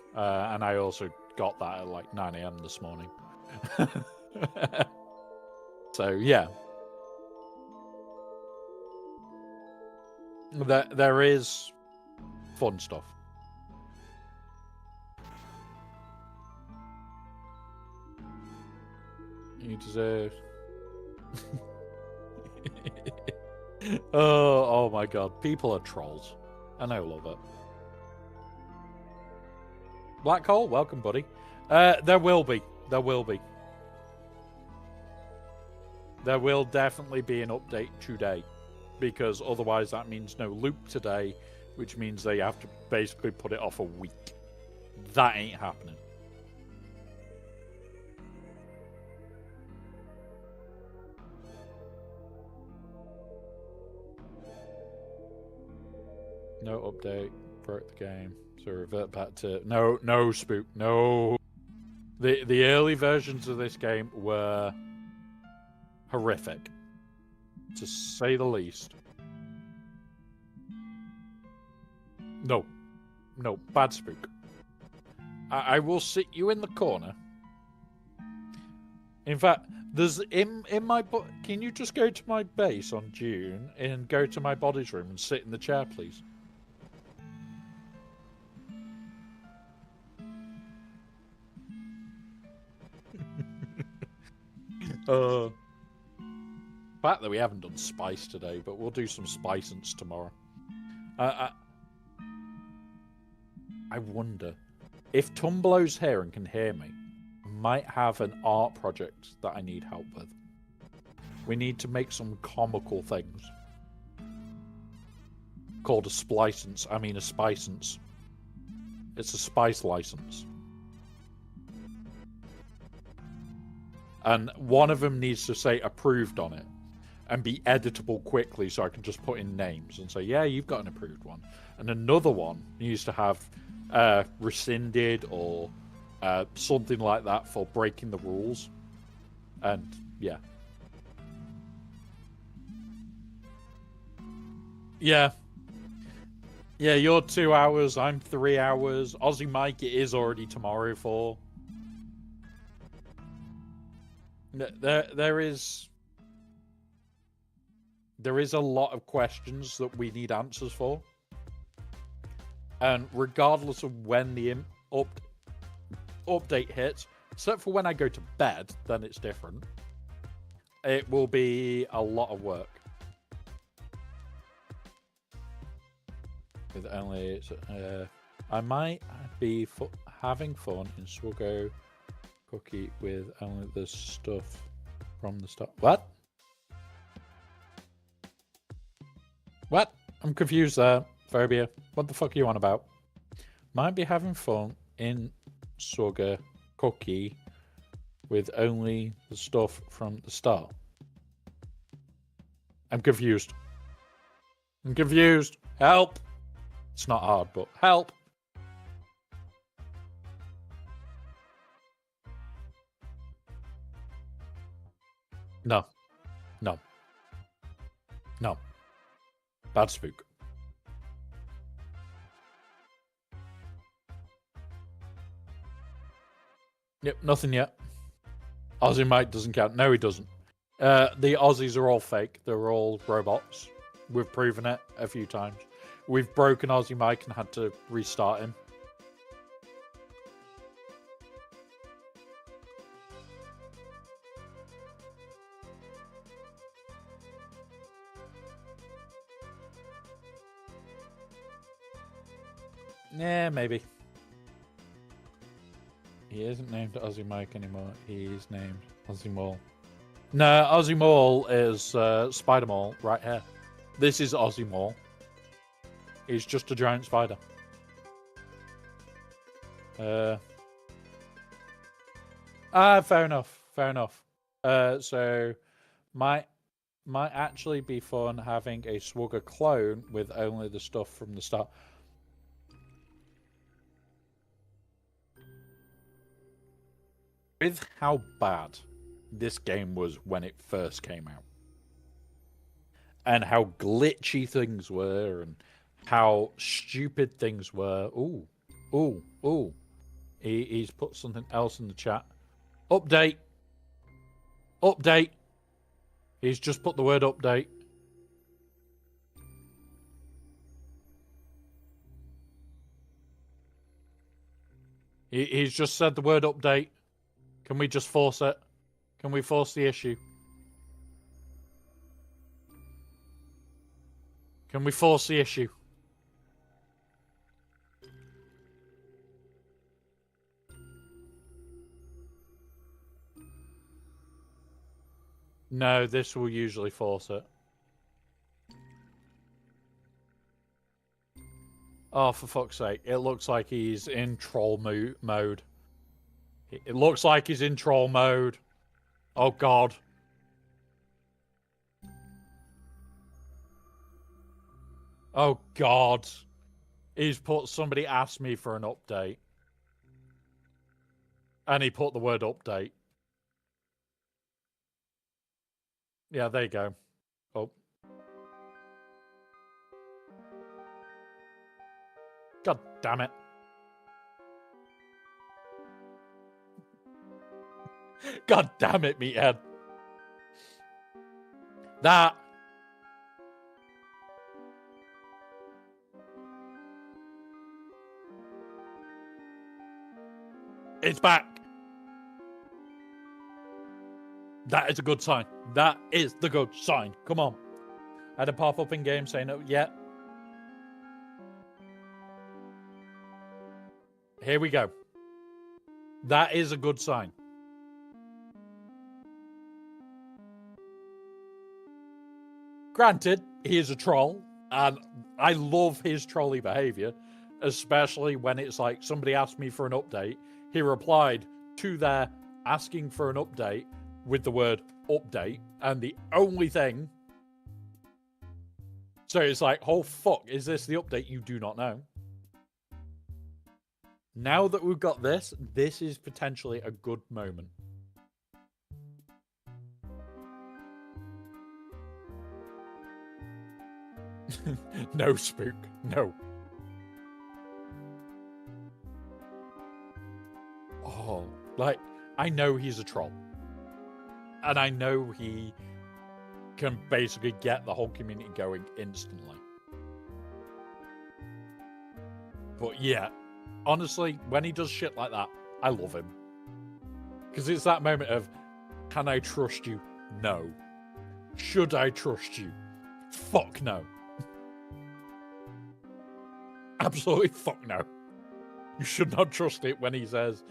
and I also got that at like 9 a.m. this morning. So yeah, there is fun stuff. You deserve. Oh my god, people are trolls, and I love it. Black hole, welcome, buddy. There will be. There will definitely be an update today, because otherwise that means no loop today, which means they have to basically put it off a week. That ain't happening. No update. Broke the game. So revert back to no spook. No. The early versions of this game were horrific, to say the least. No, bad spook. I will sit you in the corner. In fact, there's in my can you just go to my base on June and go to my body's room and sit in the chair, please? Fact that we haven't done spice today, but we'll do some spicence tomorrow. I wonder if Tumblow's here and can hear me. I might have an art project that I need help with. We need to make some comical things called a splicence. I mean a spicence. It's a spice license. And one of them needs to say approved on it and be editable quickly, so I can just put in names and say, yeah, you've got an approved one. And another one needs to have rescinded or something like that for breaking the rules. And yeah. Yeah, you're 2 hours, I'm 3 hours. Aussie Mike, it is already tomorrow for. There is a lot of questions that we need answers for, and regardless of when the update hits, except for when I go to bed, then it's different. It will be a lot of work. With only, I might be having fun in Swuggo Cookie with only the stuff from the start. What? I'm confused there, Phobia. What the fuck are you on about? Might be having fun in Swuggo Cookie with only the stuff from the start. I'm confused. Help! It's not hard, but help! No. Bad spook. Yep, nothing yet. Aussie Mike doesn't count. No, he doesn't. The Aussies are all fake. They're all robots. We've proven it a few times. We've broken Aussie Mike and had to restart him. Yeah, maybe. He isn't named Ozzy Mike anymore. He's named Ozzy Mole. No, Ozzy Mole is Spider Mole right here. This is Ozzy Mole. He's just a giant spider. Fair enough. Fair enough. So might actually be fun having a Swugger clone with only the stuff from the start. With how bad this game was when it first came out, and how glitchy things were, and how stupid things were. Ooh. He's put something else in the chat. Update. He's just put the word update. He's just said the word update. Can we just force it? Can we force the issue? Can we force the issue? No, this will usually force it. Oh, for fuck's sake. It looks like he's in troll mode. It looks like he's in troll mode. Oh, God. Oh, God. He's put, somebody asked me for an update. And he put the word update. Yeah, there you go. Oh. God damn it. God damn it, meathead. That. It's back. That is a good sign. That is the good sign. Come on. I had a pop-up in game saying, oh, yeah. Here we go. That is a good sign. Granted, he is a troll, and I love his trolly behavior, especially when it's like somebody asked me for an update. He replied to their asking for an update with the word update, and the only thing. So it's like, oh fuck, is this the update you do not know? Now that we've got this, this is potentially a good moment. No, Spook. No. Oh, like, I know he's a troll. And I know he can basically get the whole community going instantly. But yeah, honestly, when he does shit like that, I love him. Because it's that moment of, can I trust you? No. Should I trust you? Fuck no. Absolutely fuck no. You should not trust it when he says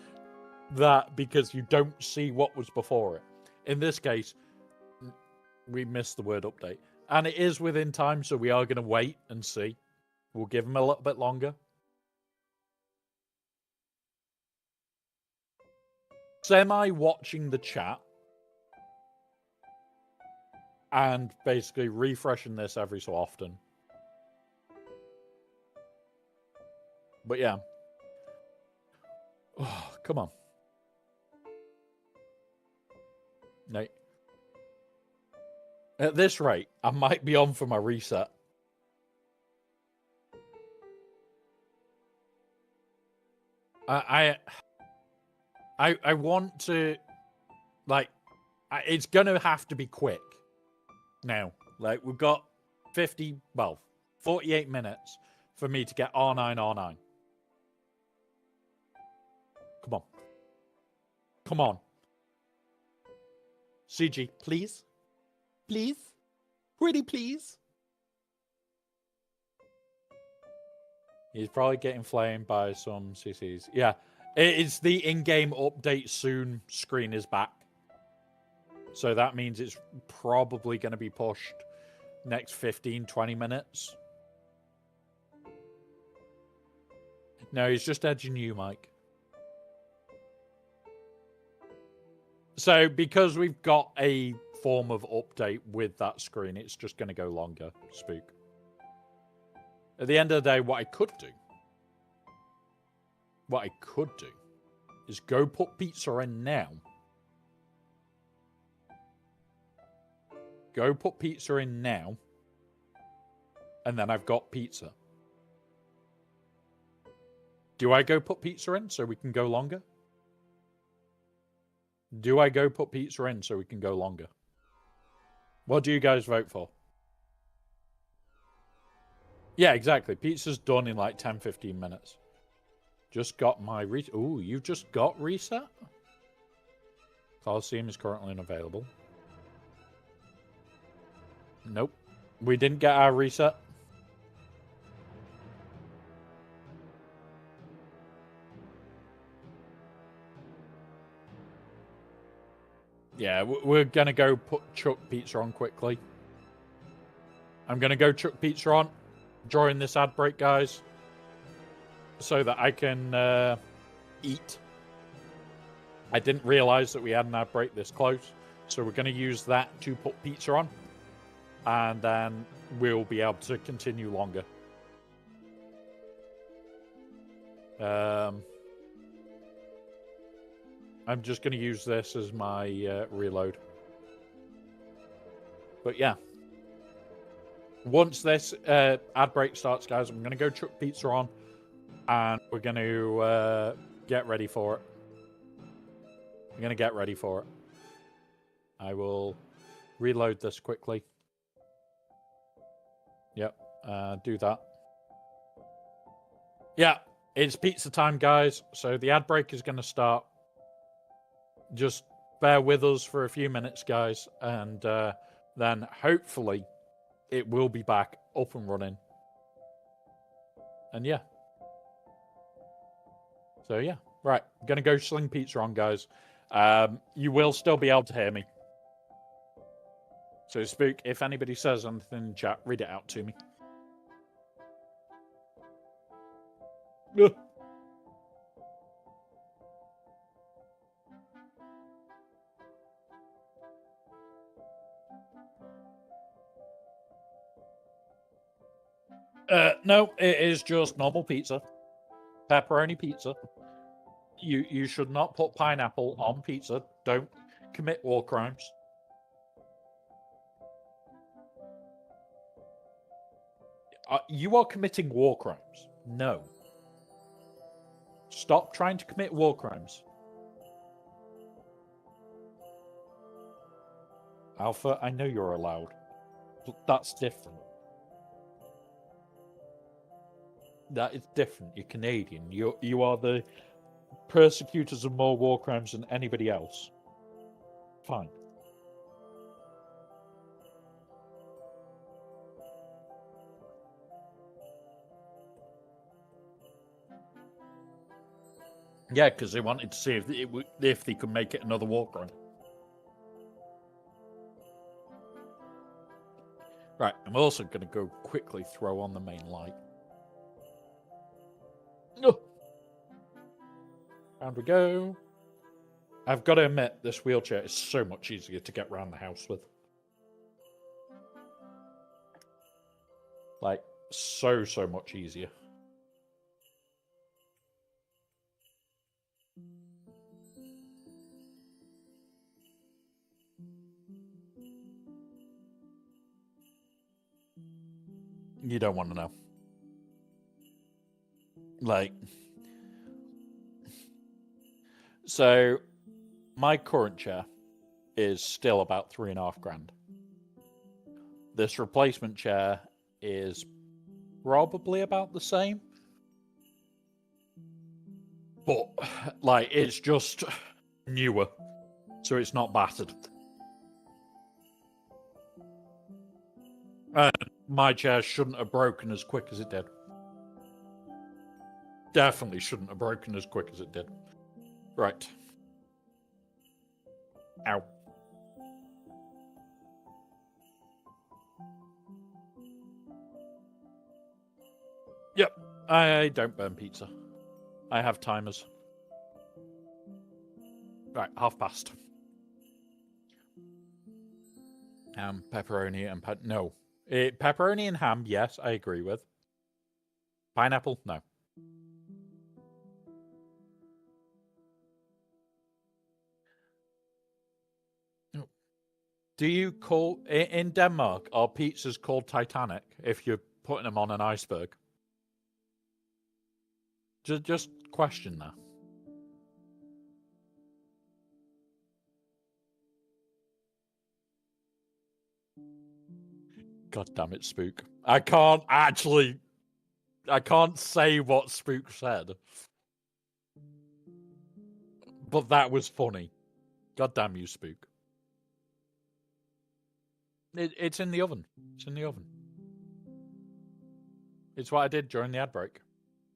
that because you don't see what was before it. In this case, we missed the word update. And it is within time, so we are going to wait and see. We'll give him a little bit longer. Semi-watching the chat and basically refreshing this every so often. But yeah. Oh, come on. No. At this rate, I might be on for my reset. I want to, like, it's going to have to be quick now. Like, we've got 48 minutes for me to get R9, R9. Come on. Come on. CG, please. Please. Pretty please. He's probably getting flamed by some CCs. Yeah, it's the in-game update soon screen is back. So that means it's probably going to be pushed next 15, 20 minutes. No, he's just edging you, Mike. So because we've got a form of update with that screen, it's just going to go longer, Spook. At the end of the day, what I could do is go put pizza in now. Go put pizza in now. And then I've got pizza. Do I go put pizza in so we can go longer? Do I go put pizza in so we can go longer? What do you guys vote for? Yeah, exactly. Pizza's done in like 10, 15 minutes. Just got my Ooh, you just got reset? Coliseum is currently unavailable. Nope. We didn't get our reset. Yeah, we're going to go chuck pizza on quickly. I'm going to go chuck pizza on during this ad break, guys, so that I can eat. I didn't realize that we had an ad break this close, so we're going to use that to put pizza on, and then we'll be able to continue longer. I'm just going to use this as my reload. But yeah. Once this ad break starts, guys, I'm going to go chuck pizza on. And we're going to get ready for it. I'm going to get ready for it. I will reload this quickly. Yep, do that. Yeah, it's pizza time, guys. So the ad break is going to start. Just bear with us for a few minutes, guys, and then hopefully it will be back up and running. And yeah. So yeah, right. I'm going to go sling pizza on, guys. You will still be able to hear me. So Spook, if anybody says anything in chat, read it out to me. No, it is just normal pizza. Pepperoni pizza. You should not put pineapple on pizza. Don't commit war crimes. You are committing war crimes. No. Stop trying to commit war crimes. Alpha, I know you're allowed. But that's different. That is different. You're Canadian. You are the persecutors of more war crimes than anybody else. Fine. Yeah, because they wanted to see if they could make it another war crime. Right, I'm also going to go quickly throw on the main light. Oh. Round we go. I've got to admit, this wheelchair is so much easier to get around the house with. Like, so much easier. You don't want to know. Like, so my current chair is still about $3,500. This replacement chair is probably about the same, but like it's just newer, so it's not battered. And my chair shouldn't have broken as quick as it did. Definitely shouldn't have broken as quick as it did. Right. Ow. Yep, I don't burn pizza. I have timers. Right, past. Pepperoni and no. Pepperoni and ham, yes, I agree with. Pineapple, no. Do you call in Denmark? Are pizzas called Titanic if you're putting them on an iceberg? Just question that. God damn it, Spook! I can't say what Spook said, but that was funny. God damn you, Spook! It's in the oven. It's in the oven. It's what I did during the ad break.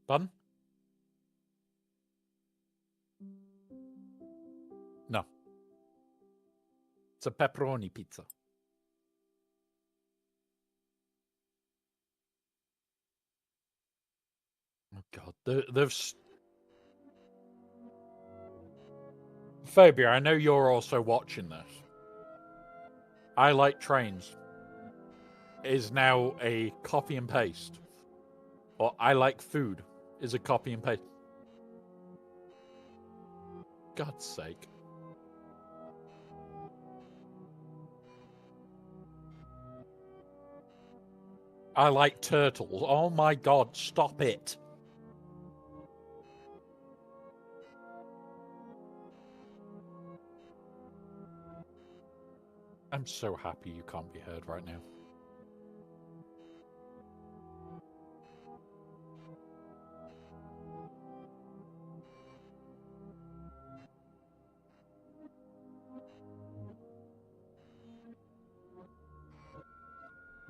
Pardon? No. It's a pepperoni pizza. Oh God, they've. Phobia, I know you're also watching this. I like trains is now a copy and paste. Or I like food is a copy and paste. God's sake. I like turtles. Oh my God, stop it. I'm so happy you can't be heard right now.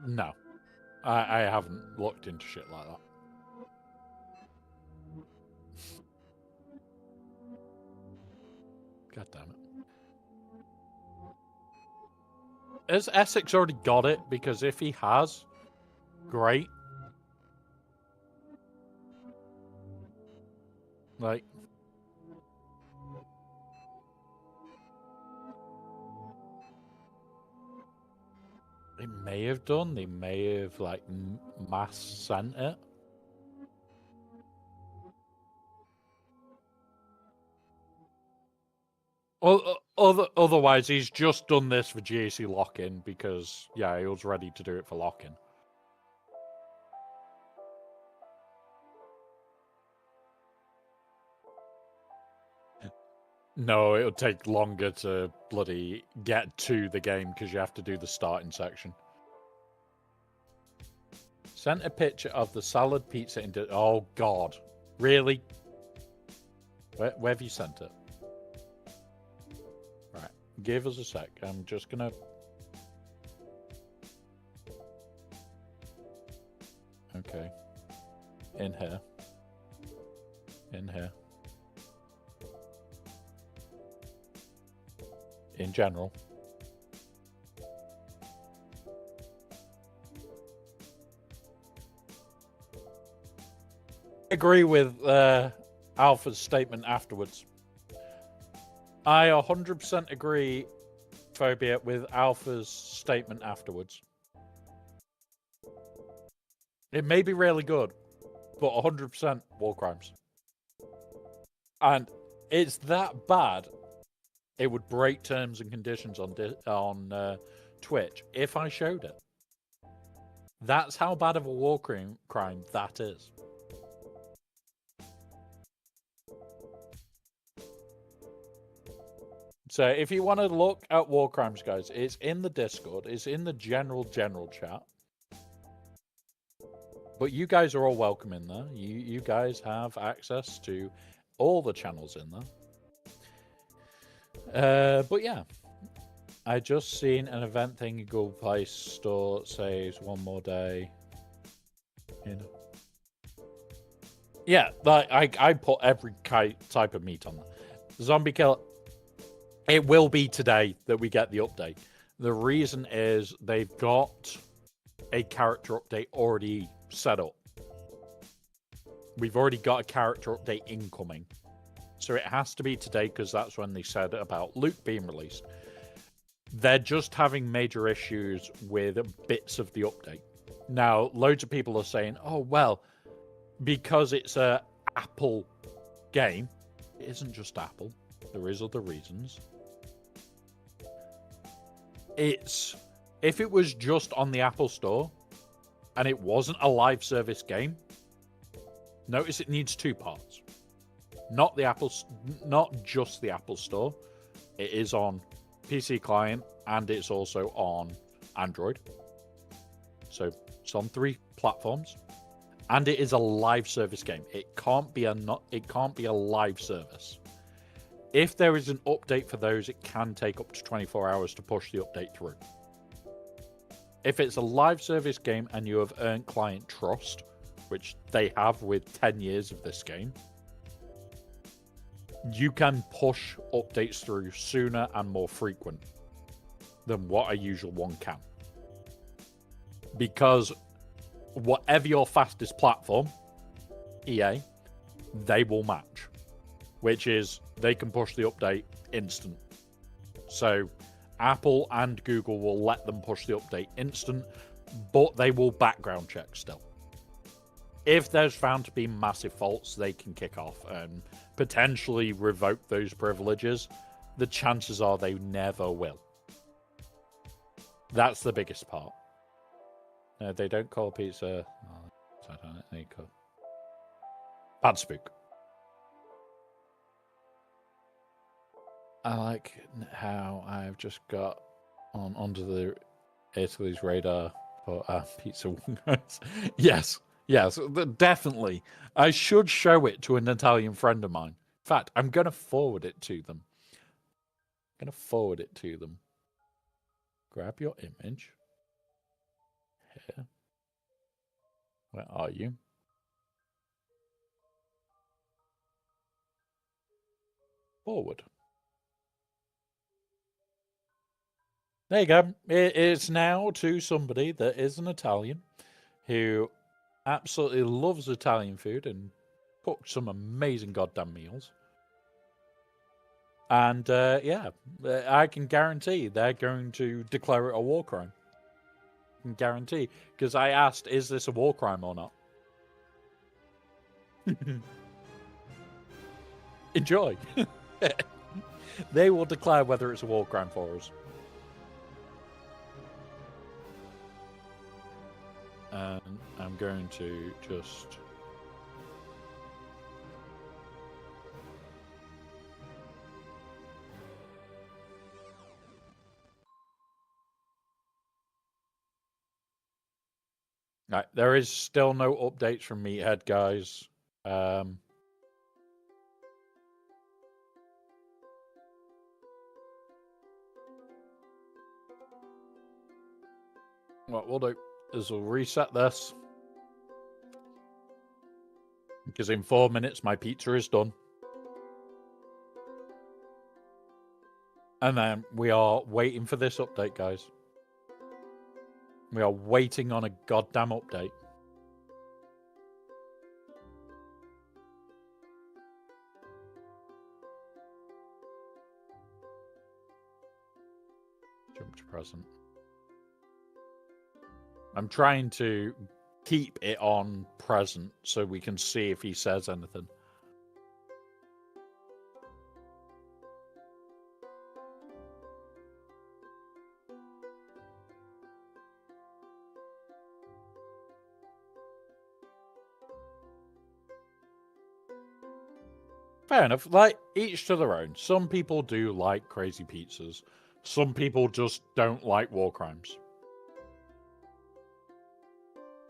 No. I haven't looked into shit like that. God damn it. Has Essex already got it? Because if he has, great. Like, they may have done. They may have, like, mass sent it. Well, otherwise, he's just done this for GAC lock-in because, yeah, he was ready to do it for lock-in. No, it'll take longer to bloody get to the game because you have to do the starting section. Sent a picture of the salad pizza into... Oh, God. Really? Where have you sent it? Right. Give us a sec. I'm just going to... Okay. In here. In here. In general. I agree with Alpha's statement afterwards. I 100% agree, Phobia, with Alpha's statement afterwards. It may be really good, but 100% war crimes. And it's that bad, it would break terms and conditions on Twitch if I showed it. That's how bad of a war crime that is. So if you want to look at war crimes, guys, it's in the Discord. It's in the general chat. But you guys are all welcome in there. You guys have access to all the channels in there. But yeah, I just seen an event thing. Google Play Store says one more day. You know. Yeah, like I put every type of meat on there. Zombie Killer. It will be today that we get the update. The reason is they've got a character update already set up. We've already got a character update incoming. So it has to be today because that's when they said about Luke being released. They're just having major issues with bits of the update. Now, loads of people are saying, oh, well, because it's a Apple game, it isn't just Apple. There is other reasons. If it was just on the Apple Store and it wasn't a live service game, notice it needs two parts. Not just the Apple Store. It is on PC client and it's also on Android. So it's on 3 platforms, and it is a live service game. It can't be a live service. If there is an update for those, it can take up to 24 hours to push the update through. If it's a live service game and you have earned client trust, which they have with 10 years of this game, you can push updates through sooner and more frequent than what a usual one can. Because whatever your fastest platform, EA, they will match. Which is, they can push the update instant. So Apple and Google will let them push the update instant, but they will background check still. If there's found to be massive faults, they can kick off and potentially revoke those privileges. The chances are they never will. That's the biggest part. No, they don't call pizza. Oh, I don't know. They call Bad Spook. I like how I've just got onto the Italy's radar for pizza. Yes, definitely. I should show it to an Italian friend of mine. In fact, I'm going to forward it to them. Grab your image. Here. Where are you? Forward. There you go. It is now to somebody that is an Italian who absolutely loves Italian food and cooks some amazing goddamn meals. And yeah, I can guarantee they're going to declare it a war crime. I can guarantee, because I asked, is this a war crime or not? Enjoy. They will declare whether it's a war crime for us. And I'm going to just... Right, there is still no updates from Meathead, guys. What we'll do is we'll reset this. Because in 4 minutes, my pizza is done. And then we are waiting for this update, guys. We are waiting on a goddamn update. Jump to present. I'm trying to keep it on present so we can see if he says anything. Fair enough. Like, each to their own. Some people do like crazy pizzas. Some people just don't like war crimes.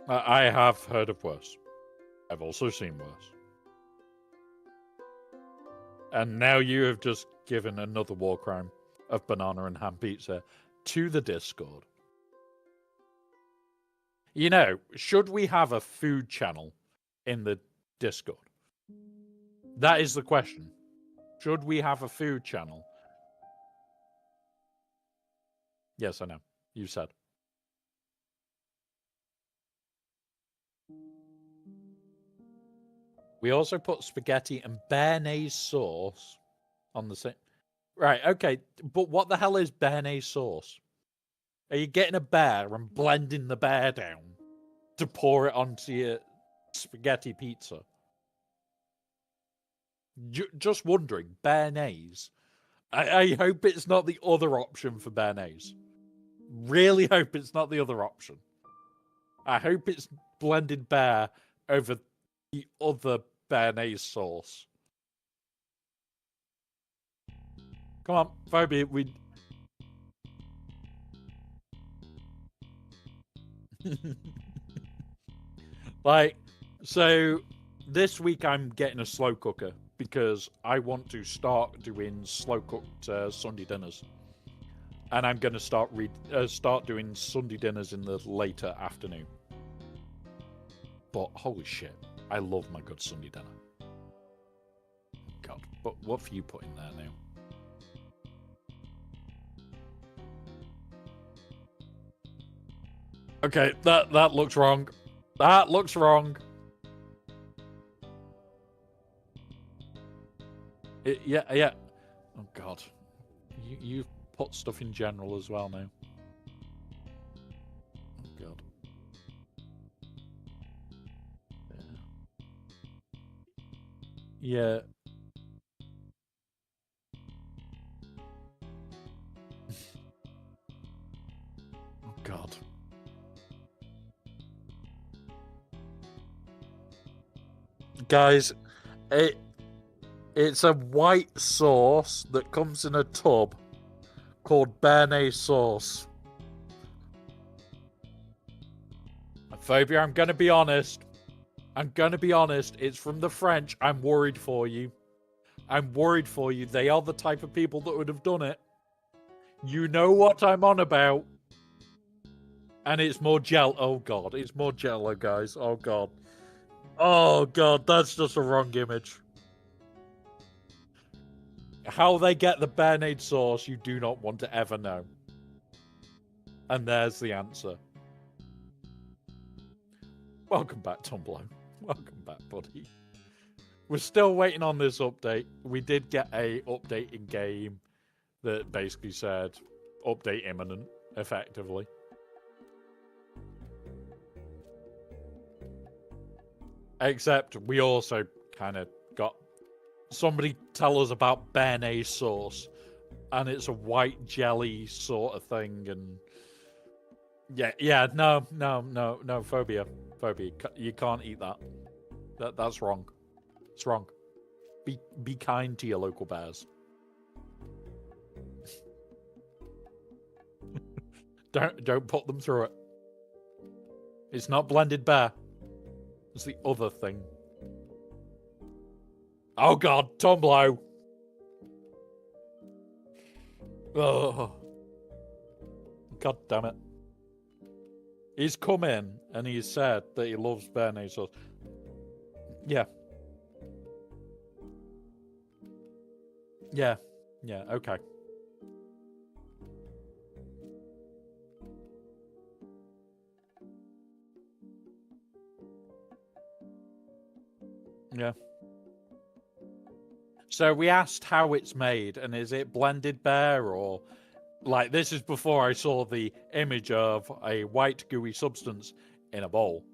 I have heard of worse. I've also seen worse. And now you have just given another war crime of banana and ham pizza to the Discord. You know, should we have a food channel in the Discord. That is the question. Should we have a food channel? Yes, I know. You said. We also put spaghetti and béarnaise sauce on the same. Right, okay, but what the hell is béarnaise sauce? Are you getting a bear and blending the bear down to pour it onto your spaghetti pizza? Just wondering, béarnaise. I hope it's not the other option for béarnaise. Really hope it's not the other option. I hope it's blended bear over the other béarnaise sauce. Come on, Phobia, we... Like, so this week I'm getting a slow cooker because I want to start doing slow cooked Sunday dinners, and I'm going to start doing Sunday dinners in the later afternoon. But holy shit, I love my good Sunday dinner. God, but what have you put in there now? Okay, that looks wrong. That looks wrong. Yeah. Oh God, you put stuff in general as well now. Oh God. Yeah. Oh God. Guys, it's a white sauce that comes in a tub called béarnaise sauce. Phobia, I'm gonna be honest. It's from the French. I'm worried for you. They are the type of people that would have done it. You know what I'm on about. And it's more oh God, it's more jello, guys. Oh God. Oh God, that's just a wrong image. How they get the béarnaise sauce, you do not want to ever know. And there's the answer. Welcome back, Tumblo. Welcome back, buddy. We're still waiting on this update. We did get a update in game that basically said update imminent, effectively. Except we also kind of got somebody tell us about béarnaise sauce, and it's a white jelly sort of thing, and no, phobia, you can't eat that. That's wrong. It's wrong. Be kind to your local bears. Don't put them through it. It's not blended bear. It's the other thing. Oh God, Tumblo. Oh. God damn it. He's come in and he's said that he loves béarnaise sauce. Yeah. Yeah, okay. Yeah. So we asked how it's made, and is it blended bear, or like this is before I saw the image of a white gooey substance in a bowl.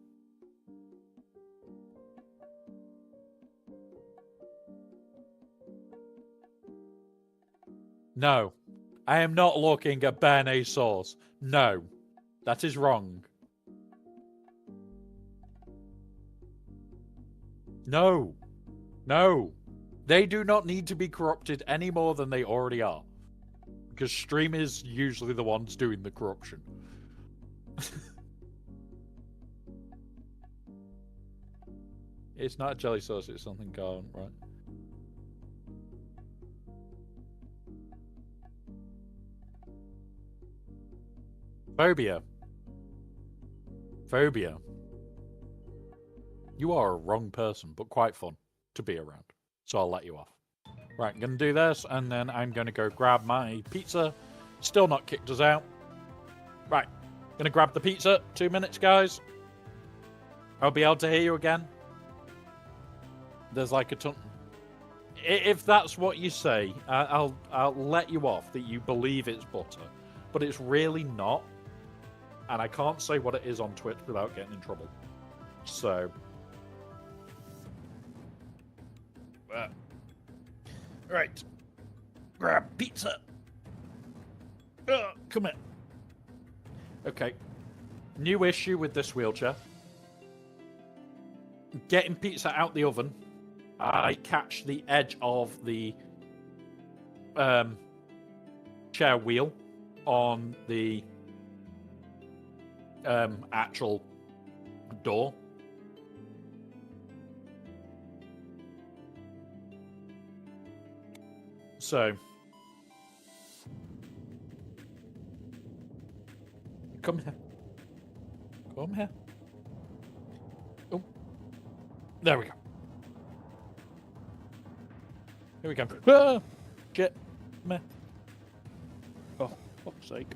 No, I am not looking at béarnaise sauce. No, that is wrong. No. They do not need to be corrupted any more than they already are. Because Stream is usually the ones doing the corruption. It's not a jelly sauce, it's something gone, right? Phobia. You are a wrong person, but quite fun to be around. So I'll let you off. Right, I'm going to do this, and then I'm going to go grab my pizza. Still not kicked us out. Right, going to grab the pizza. 2 minutes, guys. I'll be able to hear you again. There's like a ton. If that's what you say, I'll let you off that you believe it's butter, but it's really not. And I can't say what it is on Twitch without getting in trouble. So, right, grab pizza. Come here. Okay, new issue with this wheelchair. Getting pizza out the oven, I catch the edge of the chair wheel on the actual door. So, come here. Come here. Oh, there we go. Here we go. Ah! Shit. Meh. Oh, fuck's sake.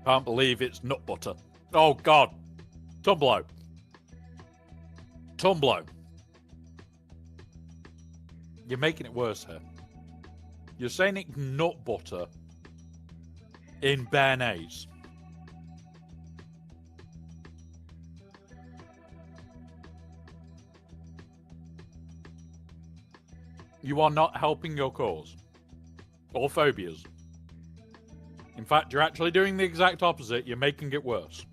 Can't believe it's nut butter. Oh, God. Tumblo. Tumblo. You're making it worse here. You're saying it's nut butter in béarnaise. You are not helping your cause. Or phobias. In fact, you're actually doing the exact opposite. You're making it worse.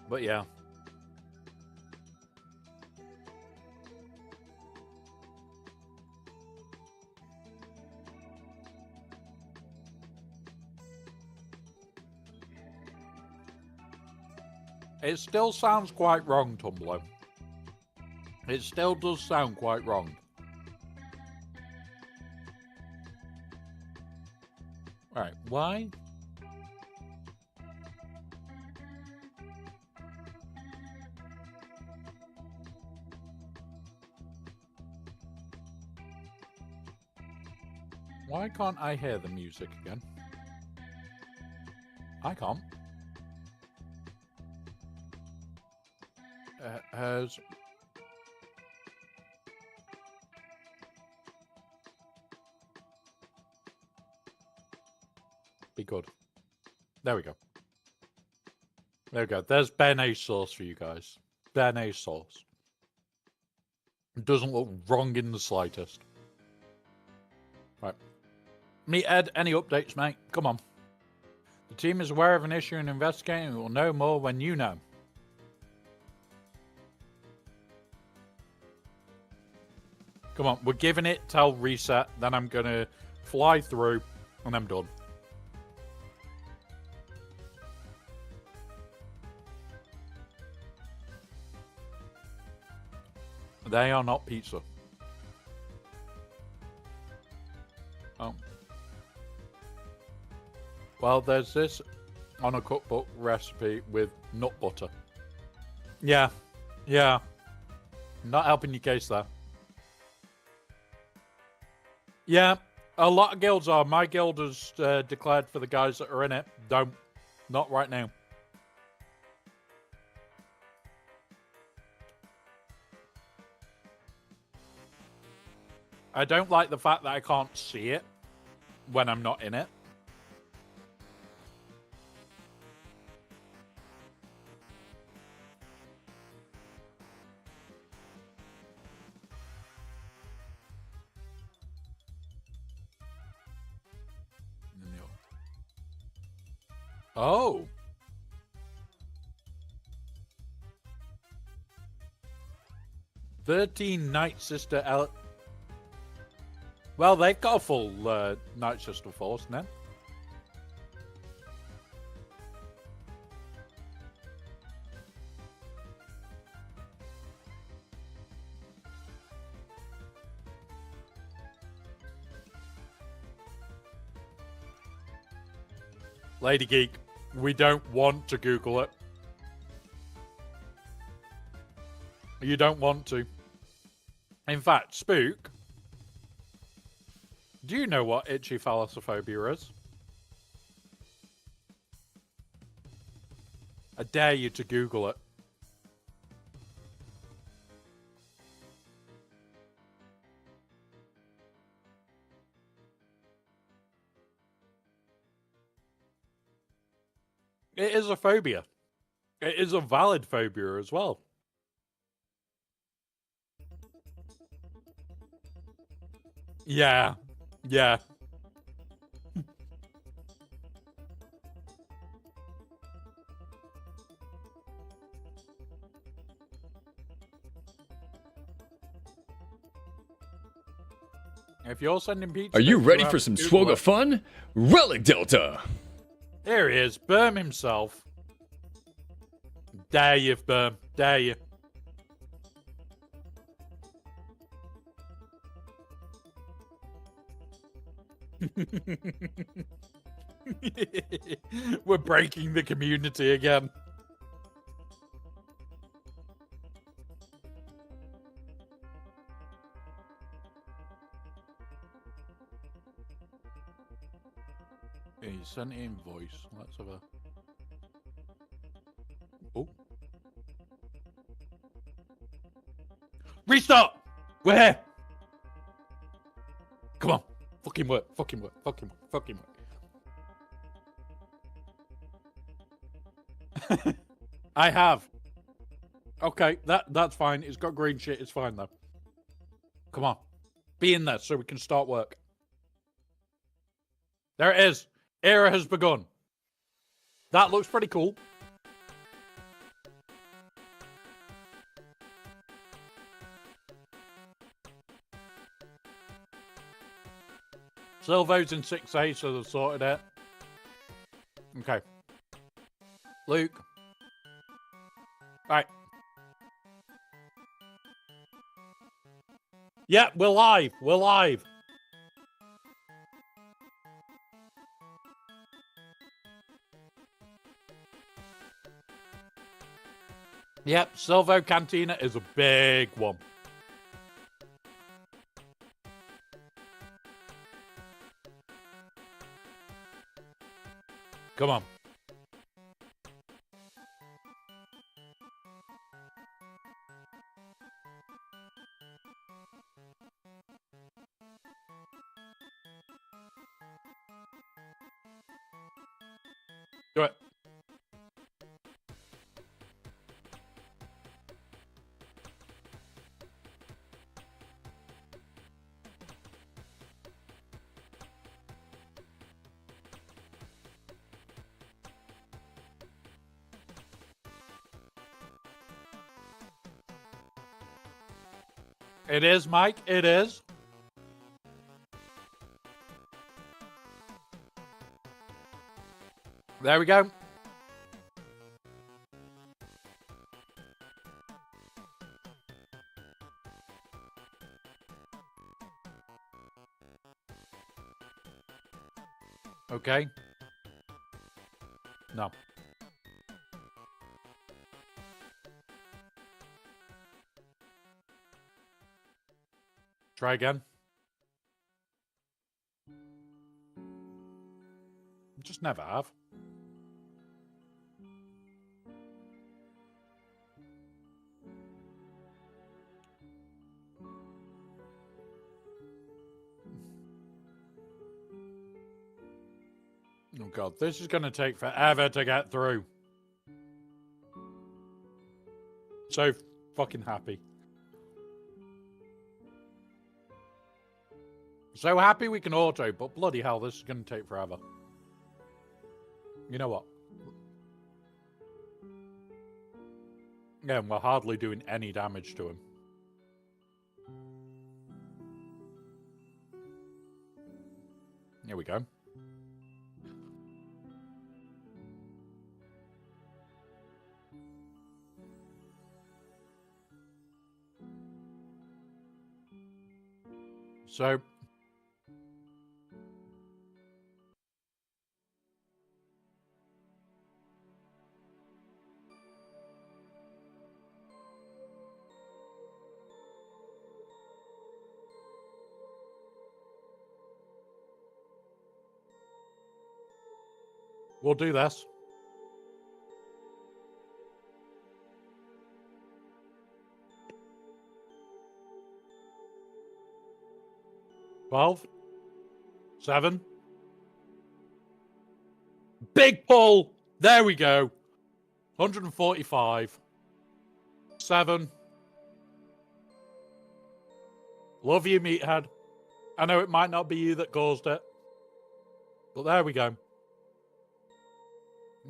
But yeah. It still sounds quite wrong, Tumblr. It still does sound quite wrong. Right, why? Why can't I hear the music again? I can't. Has... Be good. There we go. There we go. There's béarnaise sauce for you guys. Béarnaise sauce. It doesn't look wrong in the slightest. Right. Meet Ed. Any updates, mate? Come on. The team is aware of an issue and investigating. We will know more when you know. Come on. We're giving it till reset. Then I'm going to fly through and I'm done. They are not pizza. Oh. Well, there's this on a cookbook recipe with nut butter. Yeah. Yeah. Not helping your case there. Yeah. A lot of guilds are. My guild has declared for the guys that are in it. Don't. Not right now. I don't like the fact that I can't see it when I'm not in it. Oh. "13 Night Sister Well, they've got a full Night Sister force now. Lady Geek, we don't want to Google it. You don't want to. In fact, Spook, do you know what itchy thalassophobia is? I dare you to Google it. It is a phobia. It is a valid phobia as well. Yeah. Yeah. If you're sending pizza... Are you ready for some swogga fun? Relic Delta! Here he is, Berm himself. Dare you, Berm. Dare you. We're breaking the community again. Yeah, you sent it in voice. Let's have a... Oh. Restart! We're here! Come on. Fucking work. Fucking work. Fucking work. Fucking work. I have. Okay, that's fine. It's got green shit. It's fine, though. Come on. Be in there so we can start work. There it is. Era has begun. That looks pretty cool. Silvo's in 6A, so they've sorted it. Okay. Luke. Right. Yeah, we're live. We're live. Yep, Silvo Cantina is a big one. Come on. Do it. It is, Mike. It is. There we go. Okay. No. Try again. Just never have. Oh god, this is going to take forever to get through. So fucking happy. So happy we can auto, but bloody hell, this is going to take forever. You know what? Yeah, and we're hardly doing any damage to him. Here we go. So, we'll do this. $12, $7. Big pull. There we go. 145. 7. Love you, meathead. I know it might not be you that caused it. But there we go.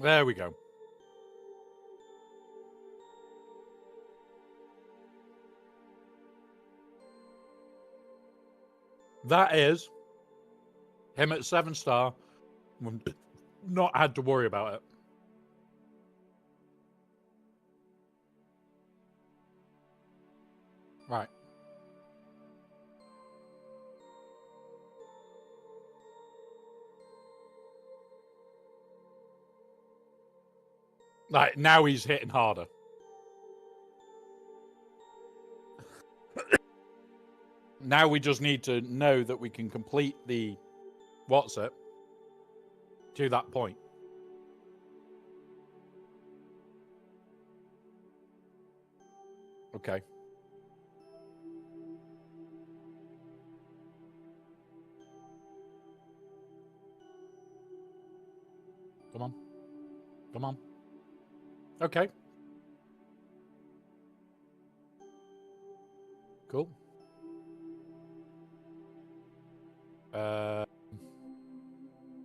There we go. That is him at 7-star. We've not had to worry about it. Right. Like, now he's hitting harder. Now we just need to know that we can complete the what's it to that point. Okay. Come on. Come on. Okay. Cool.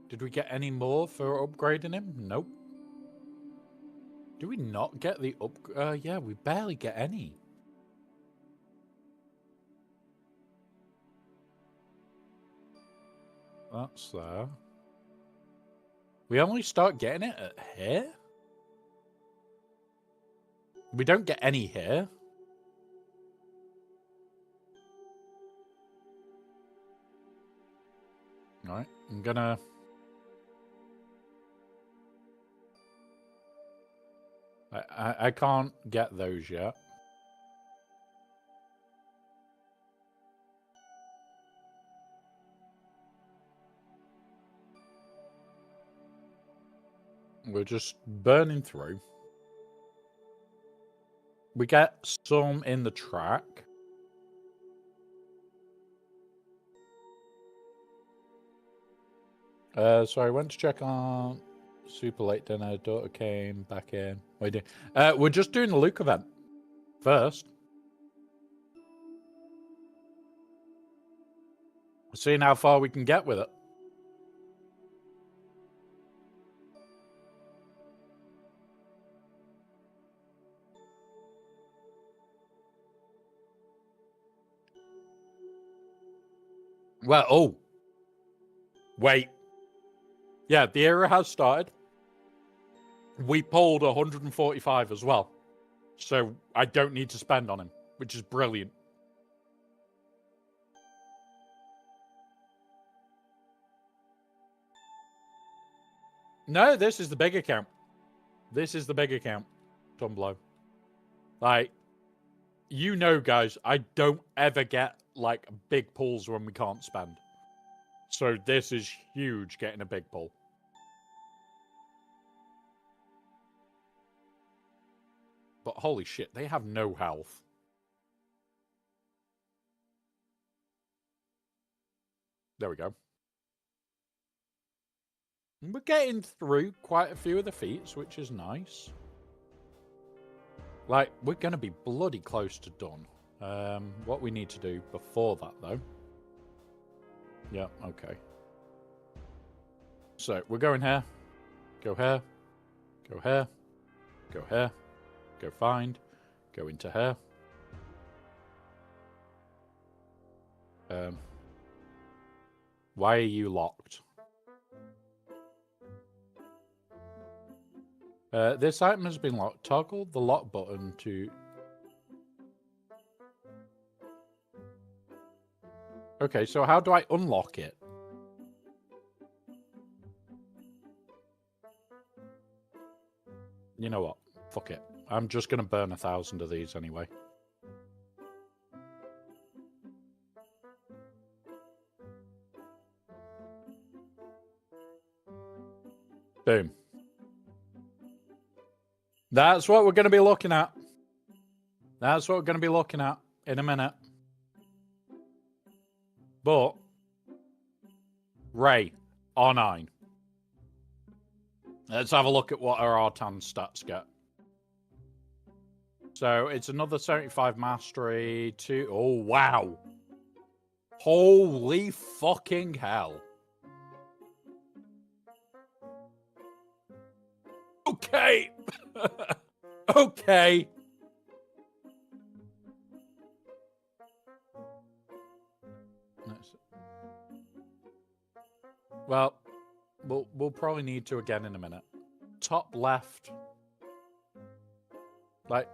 Did we get any more for upgrading him? Nope. Do we not get the up? Yeah, we barely get any. That's there. We only start getting it at here? We don't get any here. Alright, I'm gonna... I can't get those yet. We're just burning through. We get some in the track. So I went to check on super late dinner. Daughter came back in. What are you doing? We're just doing the Luke event first. Seeing how far we can get with it. Well, oh. Wait. Yeah, the era has started. We pulled 145 as well. So I don't need to spend on him, which is brilliant. No, this is the big account. This is the big account, Tumblo. Like, you know, guys, I don't ever get, like, big pulls when we can't spend. So this is huge, getting a big pull. But holy shit, they have no health. There we go. We're getting through quite a few of the feats, which is nice. Like, we're going to be bloody close to done. What we need to do before that, though. Yeah, okay. So, we're going here. Go here. Go here. Go here. Go find. Go into her. Why are you locked? This item has been locked. Toggle the lock button to... Okay, so how do I unlock it? You know what? Fuck it. I'm just going to burn 1,000 of these anyway. Boom. That's what we're going to be looking at. That's what we're going to be looking at in a minute. But, Ray, R9. Let's have a look at what our Artan stats get. So, it's another 75 mastery, oh, wow. Holy fucking hell. Okay. Okay. Well, we'll probably need to again in a minute. Top left. Like,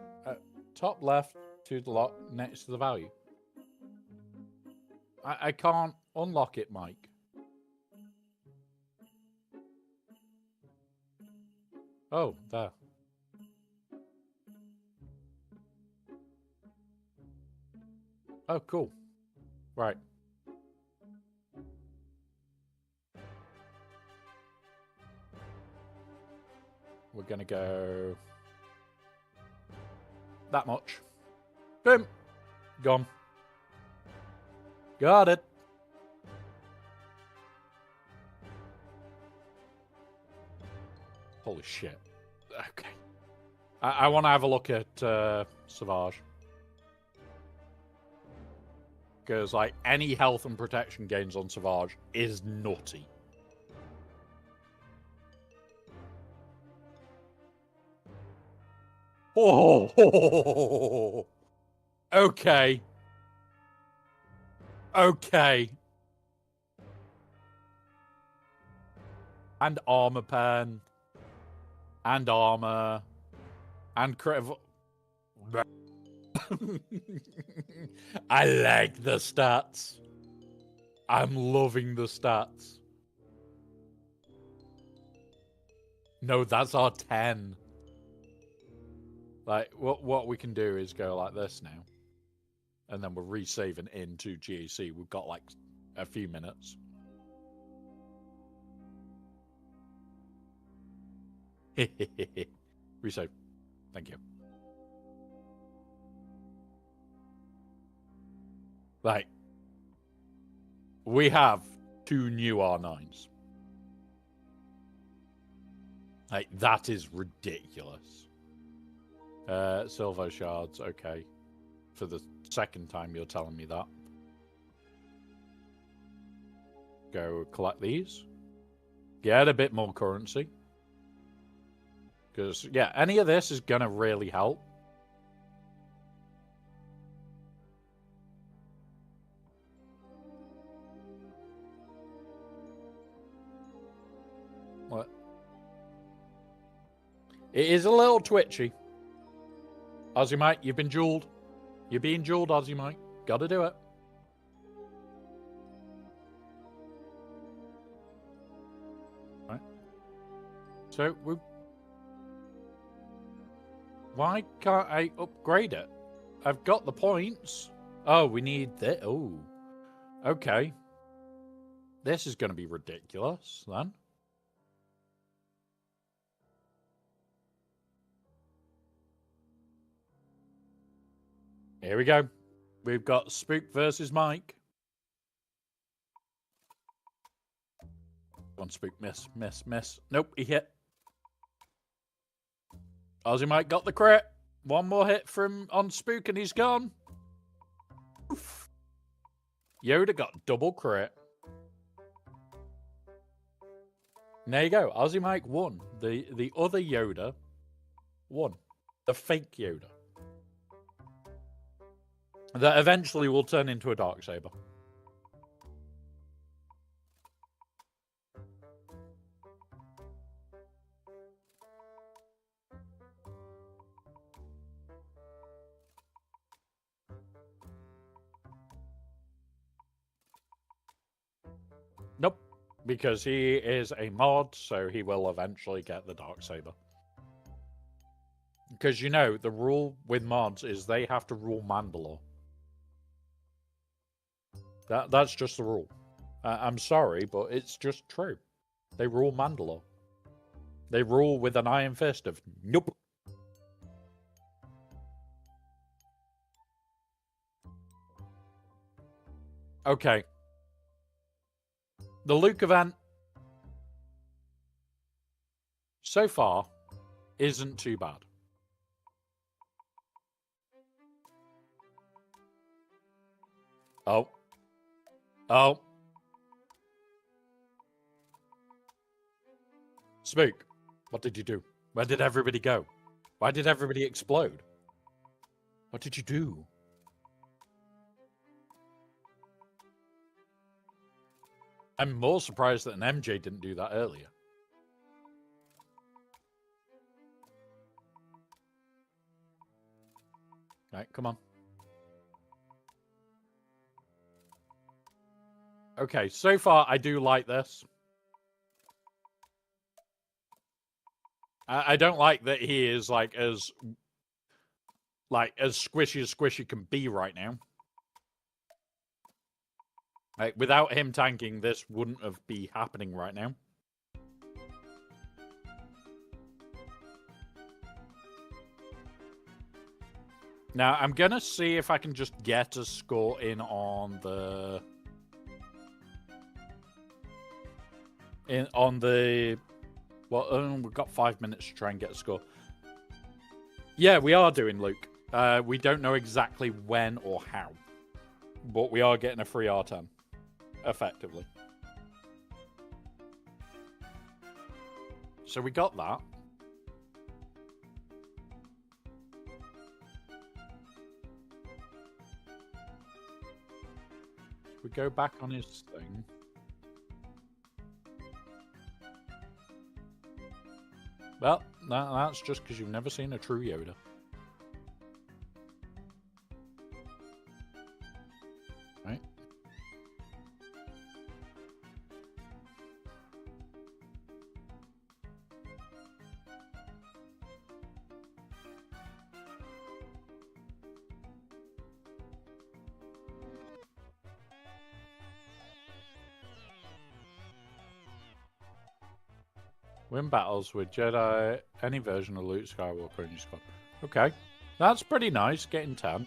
top left to the lock next to the value. I can't unlock it, Mike. Oh, there. Oh, cool. Right. We're going to go that much. Boom. Gone. Got it. Holy shit. Okay. I want to have a look at Savage. Because, like, any health and protection gains on Savage is nutty. Oh, okay. Okay. And armor pen. And armor. And critical. I like the stats. I'm loving the stats. No, that's our 10. Like, what we can do is go like this now. And then we're resaving into GAC. We've got, like, a few minutes. Resave. Thank you. Like, we have 2 new R9s. Like, that is ridiculous. Silver shards, okay. For the second time you're telling me that. Go collect these. Get a bit more currency. Because, yeah, any of this is going to really help. What? It is a little twitchy. Aussie Mike, you've been jeweled. You're being jeweled, Aussie Mike. Gotta do it. Right. So, why can't I upgrade it? I've got the points. Oh, we need this. Oh. Okay. This is going to be ridiculous, then. Here we go. We've got Spook versus Mike. One Spook, miss, miss, miss. Nope, he hit. Aussie Mike got the crit. One more hit from on Spook and he's gone. Oof. Yoda got double crit. And there you go. Aussie Mike won. The other Yoda won. The fake Yoda. that eventually will turn into a Darksaber. Nope, because he is a mod, so he will eventually get the Darksaber. Because, you know, the rule with mods is they have to rule Mandalore. That's just the rule. I'm sorry, but it's just true. They rule Mandalore. They rule with an iron fist of nope. Okay. The Luke event so far isn't too bad. Oh. Oh. Spook, what did you do? Where did everybody go? Why did everybody explode? What did you do? I'm more surprised that an MJ didn't do that earlier. Right, come on. Okay, so far I do like this. I don't like that he is like as squishy as squishy can be right now. Like, without him tanking, this wouldn't have been happening right now. Now, I'm gonna see if I can just get a score in on the... Well, we've got 5 minutes to try and get a score. Yeah, we are doing Luke. We don't know exactly when or how. But we are getting a free R10. Effectively. So we got that. We go back on his thing. Well, that's just because you've never seen a true Yoda. Right. Win battles with Jedi, any version of Luke Skywalker in your squad. Okay. That's pretty nice, getting 10.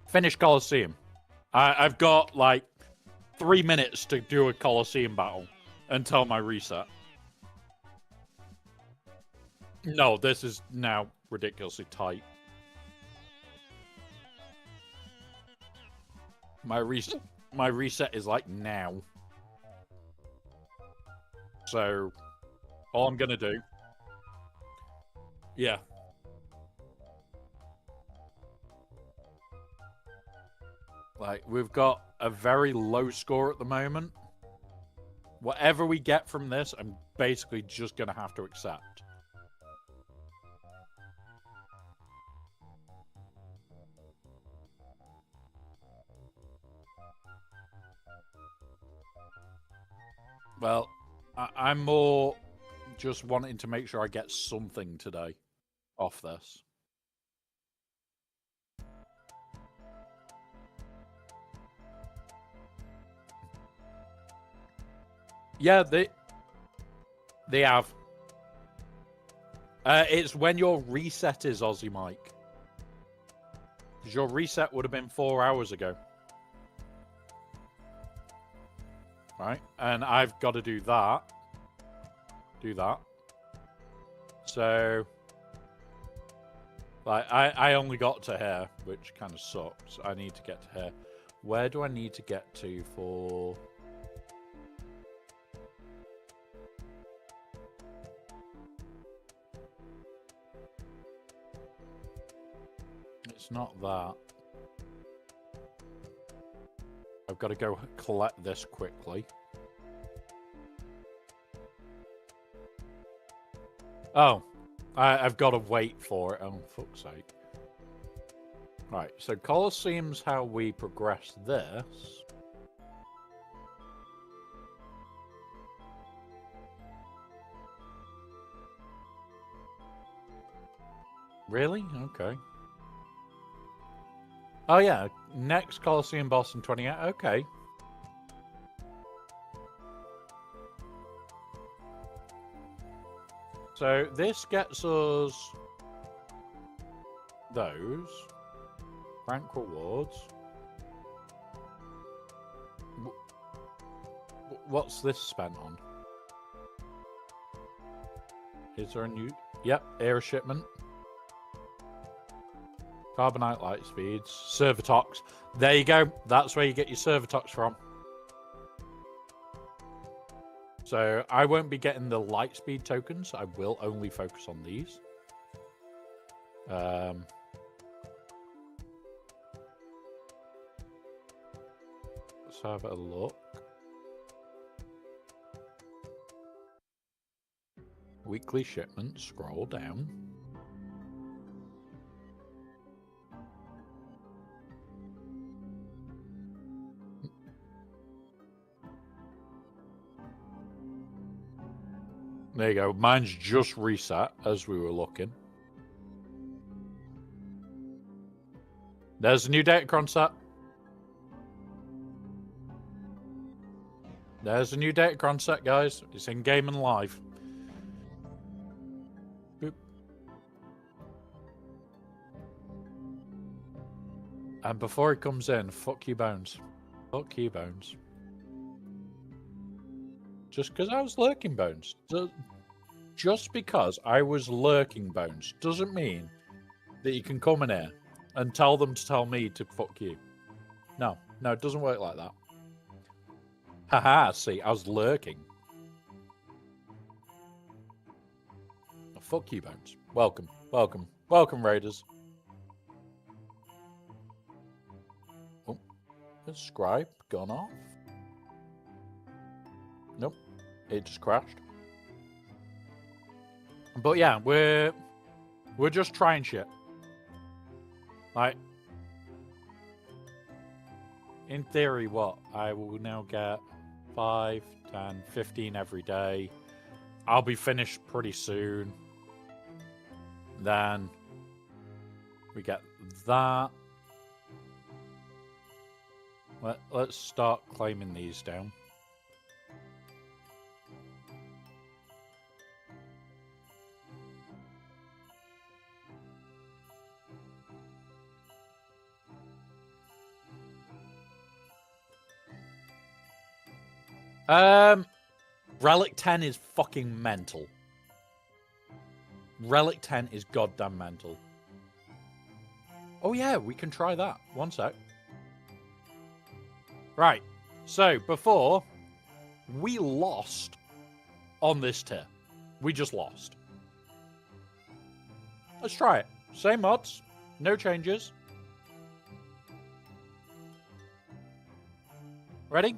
Finish Colosseum. I've got, like, 3 minutes to do a Colosseum battle until my reset. No, this is now ridiculously tight. My reset is, like, now. So, all I'm gonna do... Yeah. Like, we've got a very low score at the moment. Whatever we get from this, I'm basically just gonna have to accept. Well... I'm more just wanting to make sure I get something today off this. Yeah, they have. It's when your reset is, Aussie Mike. Because your reset would have been 4 hours ago. Right, and I've got to do that. Do that. So, like, I only got to here, which kind of sucks. I need to get to here. Where do I need to get to for... It's not that. I've got to go collect this quickly. Oh, I've got to wait for it. Oh, fuck's sake. Right, so Colosseum's how we progress this. Really? Okay. Oh yeah, next Colosseum boss in 28. Okay. So this gets us those rank rewards. What's this spent on? Is there a new? Yep, air shipment. Carbonite light speeds, Servitox. There you go. That's where you get your Servitox from. So I won't be getting the light speed tokens. I will only focus on these. Let's have a look. Weekly shipment. Scroll down. There you go. Mine's just reset as we were looking. There's a new Datacron set. There's a new Datacron set, guys. It's in game and live. Boop. And before it comes in, fuck you, Bones. Fuck you, Bones. Just because I was lurking, Bones. Just because I was lurking, Bones, doesn't mean that you can come in here and tell them to tell me to fuck you. No, it doesn't work like that. Haha, see, I was lurking. Oh, fuck you, Bones. Welcome, welcome, welcome, Raiders. Oh, has Scribe gone off? Nope, it just crashed. But yeah, we're just trying shit. Like, in theory, what? I will now get 5, 10, 15 every day. I'll be finished pretty soon. Then we get that. Let's start claiming these down. Relic 10 is fucking mental. Relic 10 is goddamn mental. Oh yeah, we can try that. One sec. Right. So, before, we lost on this tier. We just lost. Let's try it. Same mods. No changes. Ready?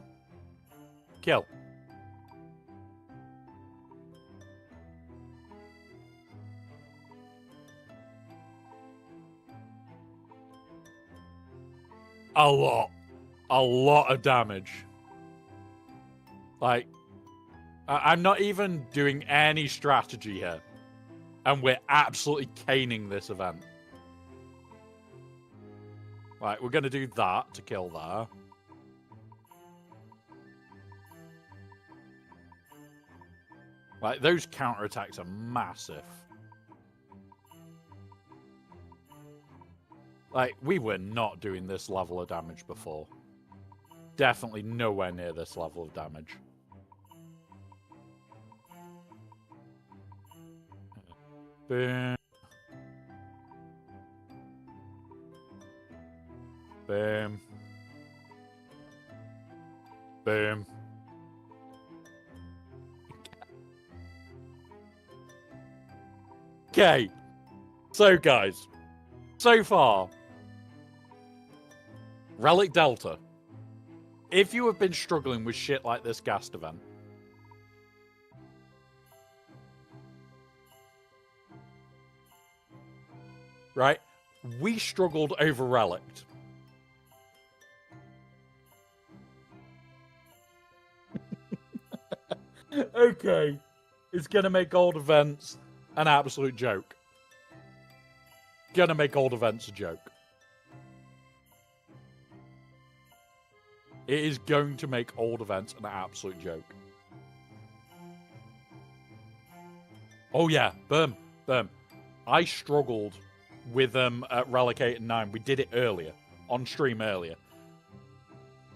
Kill. A lot of damage. Like, I'm not even doing any strategy here, and we're absolutely caning this event. Right, we're gonna do that to kill that. Like, those counterattacks are massive. Like, we were not doing this level of damage before. Definitely nowhere near this level of damage. Boom. Boom. Boom. Okay. So, guys. So far, Relic Delta. If you have been struggling with shit like this Gast event, right? We struggled over Relict. Okay. It's gonna make old events an absolute joke. Gonna make old events a joke. It is going to make old events an absolute joke. Oh yeah, boom. I struggled with them at Relic 8 and 9. We did it earlier, on stream earlier.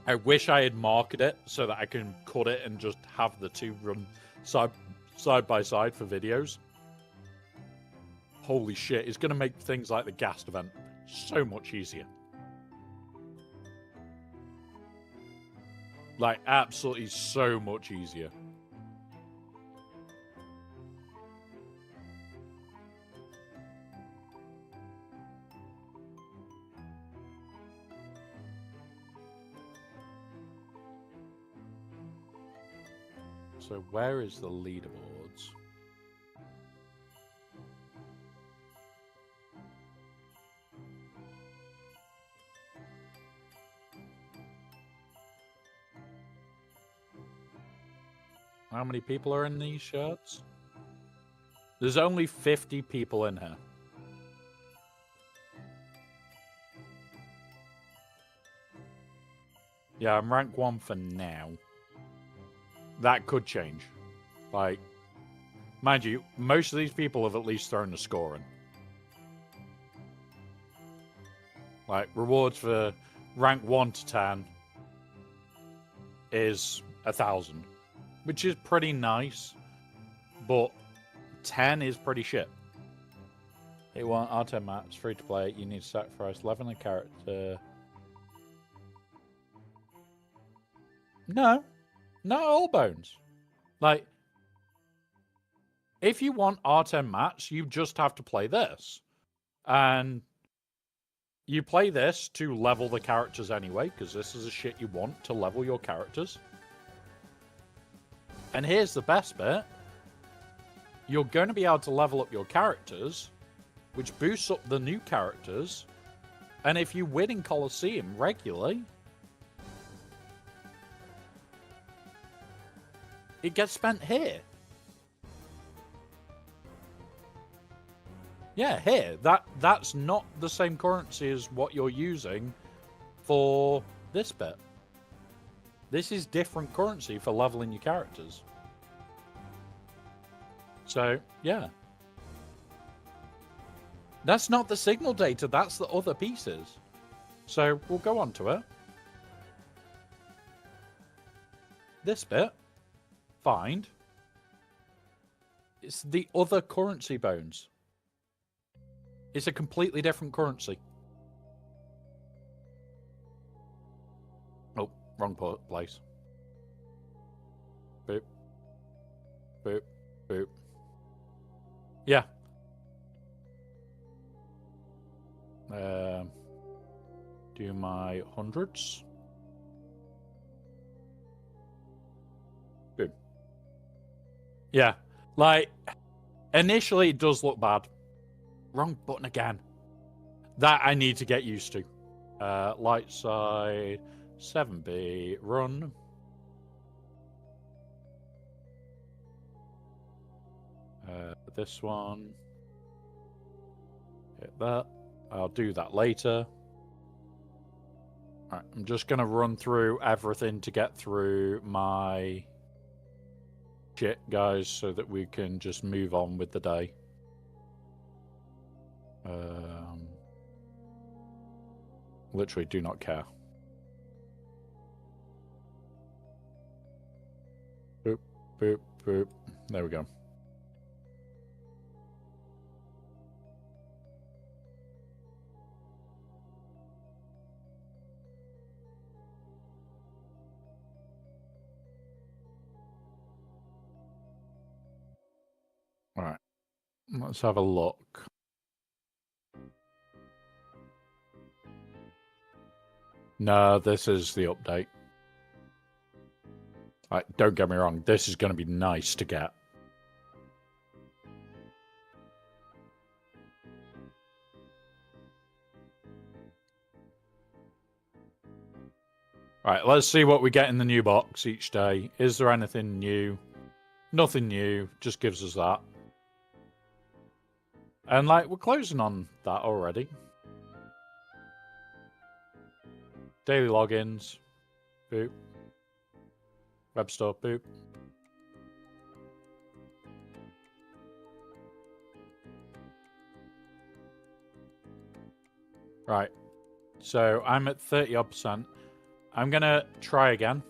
I wish I had marked it so that I can cut it and just have the two run side by side for videos. Holy shit, it's going to make things like the Gast event so much easier. Like, absolutely so much easier. So where is the leaderboards? How many people are in these shirts? There's only 50 people in here. Yeah, I'm rank 1 for now. That could change. Like, mind you, most of these people have at least thrown a score in. Like, rewards for rank 1 to 10 is 1,000. Which is pretty nice, but 10 is pretty shit. It won't R10 maps, free to play. You need to sacrifice 11 a character. No, not all bones. Like, if you want R10 mats, you just have to play this. And you play this to level the characters anyway, because this is the shit you want to level your characters. And here's the best bit. You're going to be able to level up your characters, which boosts up the new characters. And if you win in Colosseum regularly, it gets spent here. Yeah, here. That's not the same currency as what you're using for this bit. This is different currency for leveling your characters. So, yeah. That's not the signal data, that's the other pieces. So, we'll go on to it. This bit, find. It's the other currency bones. It's a completely different currency. Oh, wrong place. Boop. Boop. Boop. Yeah. Do my hundreds. Boom. Yeah. Like, initially it does look bad. Wrong button again. That I need to get used to. Light side, 7B, run. This one. Hit that. I'll do that later. Alright, I'm just going to run through everything to get through my shit, guys, so that we can just move on with the day. Literally do not care. Boop, boop, boop. There we go. All right. Let's have a look. No, this is the update. Like, don't get me wrong, this is going to be nice to get. Right, let's see what we get in the new box each day. Is there anything new? Nothing new, just gives us that. And, like, we're closing on that already. Daily logins. Boop. Web store, boop. Right. So I'm at 30%. I'm going to try again.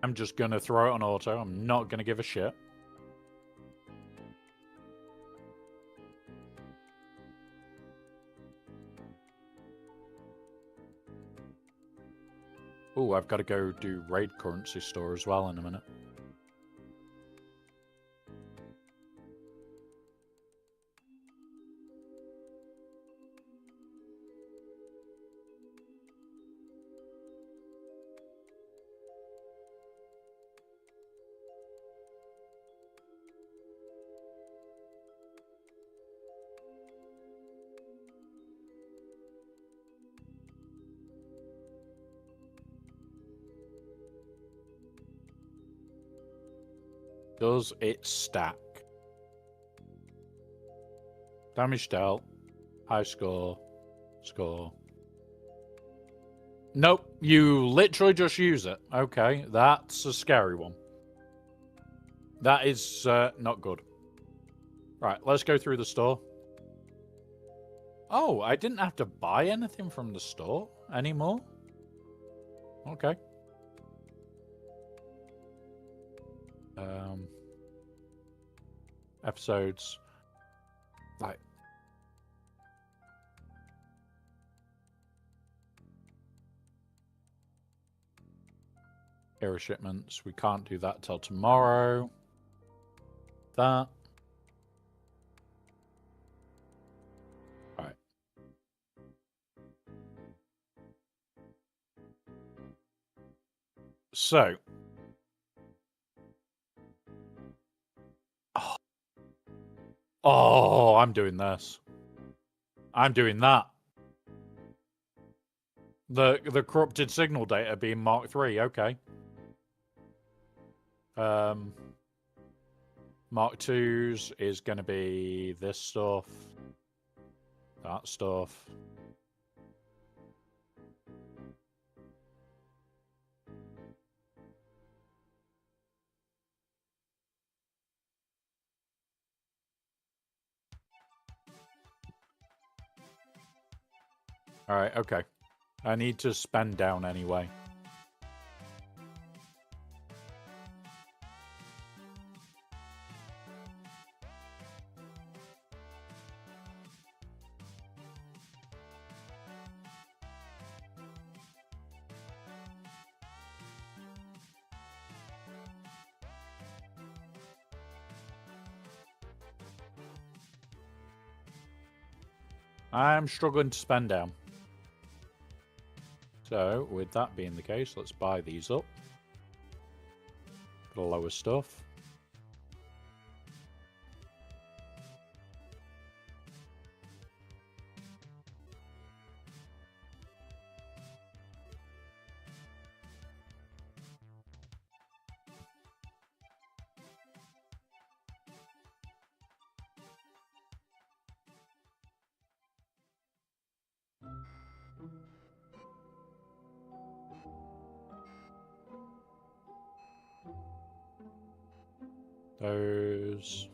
I'm just going to throw it on auto. I'm not going to give a shit. Oh, I've got to go do raid currency store as well in a minute. Does it stack? Damage dealt. High score. Score. Nope. You literally just use it. Okay. That's a scary one. That is not good. Right. Let's go through the store. Oh, I didn't have to buy anything from the store anymore? Okay. Episodes. Like. Hero shipments. We can't do that till tomorrow. That. Alright. So. Oh, I'm doing this. I'm doing that. The corrupted signal data being Mark 3, okay. Mark 2's is going to be this stuff. That stuff. Alright, okay. I need to spend down anyway. I'm struggling to spend down. So, with that being the case, let's buy these up. For the lower stuff. Those.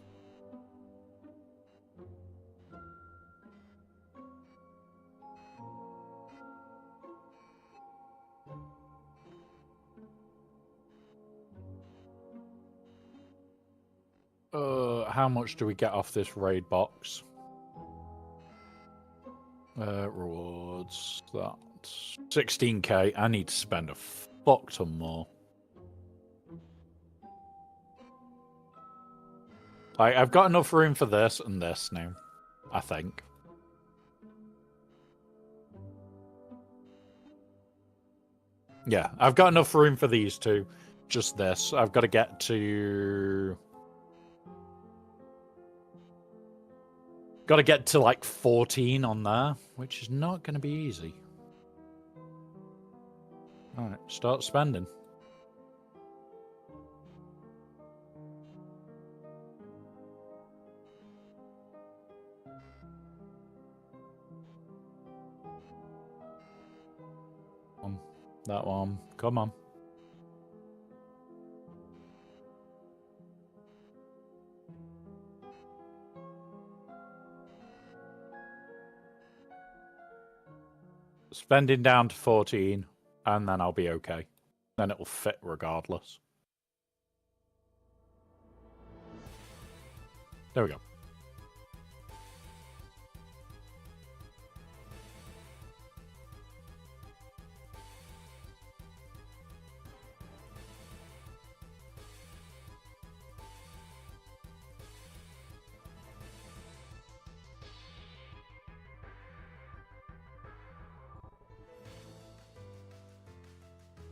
How much do we get off this raid box? Rewards. That's 16k. I need to spend a fuck ton more. I've got enough room for this and this now, I think. Yeah, I've got enough room for these two. Just this. I've got to get to... Got to get to like 14 on there, which is not going to be easy. Alright, start spending. That one. Come on. Spending down to 14, and then I'll be okay. Then it'll fit regardless. There we go.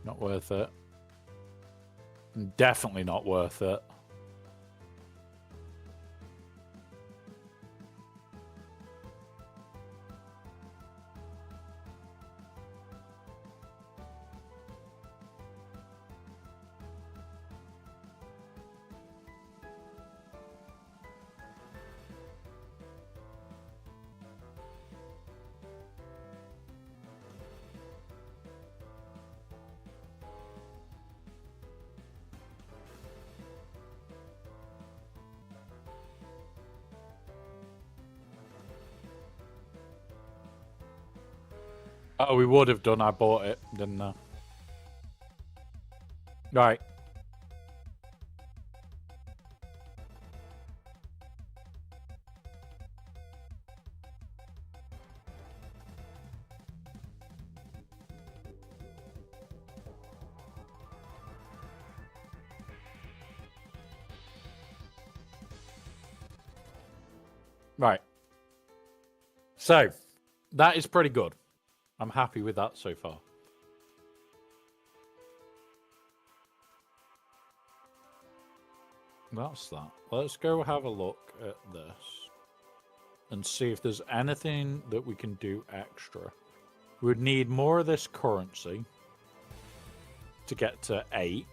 Not worth it. Definitely not worth it. Oh, we would have done. I bought it, didn't I? Right. Right. So, that is pretty good. I'm happy with that so far. That's that. Let's go have a look at this and see if there's anything that we can do extra. We would need more of this currency to get to 8.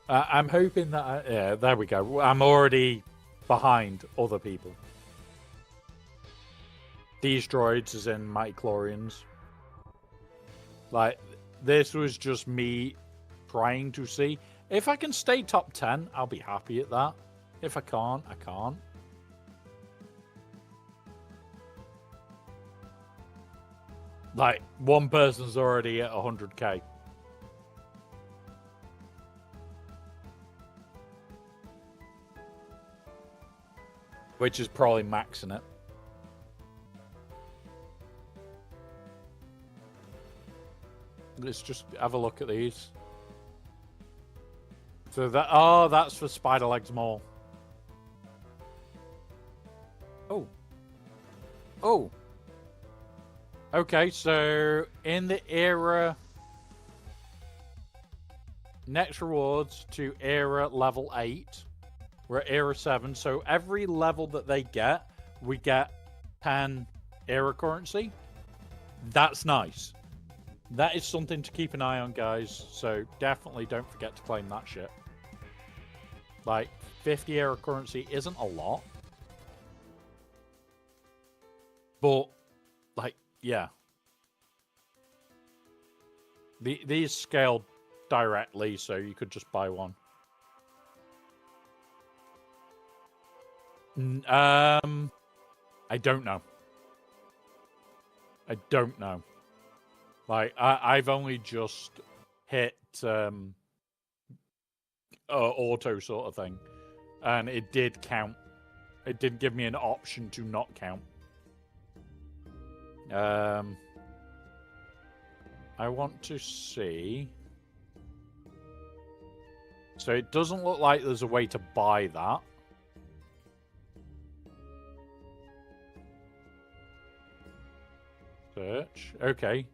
I'm hoping that... yeah, there we go. I'm already behind other people. These droids is in Mighty Chlorians. Like, this was just me trying to see. If I can stay top 10, I'll be happy at that. If I can't, I can't. Like, one person's already at 100k. Which is probably maxing it. Let's just have a look at these. So that... oh, that's for Spider Legs Mall. Oh. Oh. Okay, so in the era... next rewards to era level 8. We're at era 7, so every level that they get, we get 10 era currency. That's nice. That is something to keep an eye on, guys. So definitely don't forget to claim that shit. Like, 50 era currency isn't a lot. But, like, yeah. These scale directly, so you could just buy one. I don't know. I don't know. Like, I've only just hit auto sort of thing, and it did count. It did give me an option to not count. I want to see. So it doesn't look like there's a way to buy that. Search. Okay.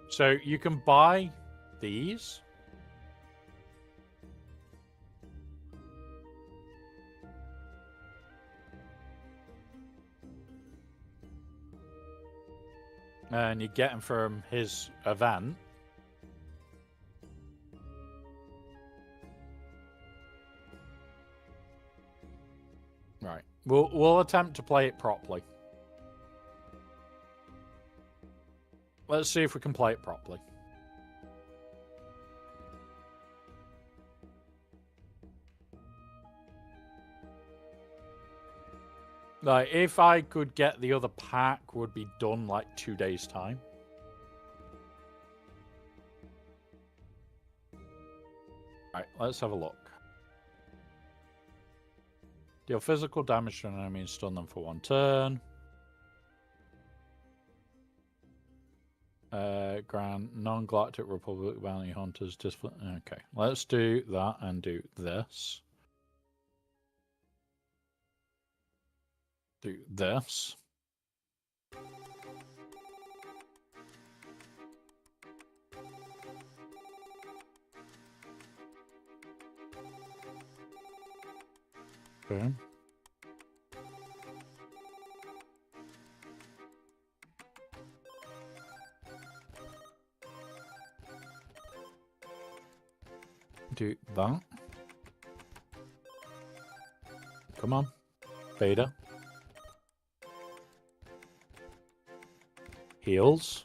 So you can buy these. And you get them from his event. Right. We'll attempt to play it properly. Let's see if we can play it properly. Like, if I could get the other pack, would be done like 2 days' time. Right, let's have a look. Deal physical damage to an enemy and stun them for 1 turn. Grant non-galactic Republic bounty hunters discipline. Okay, let's do that and do this. Do this. Boom. Do that. Come on. Beta. Heals.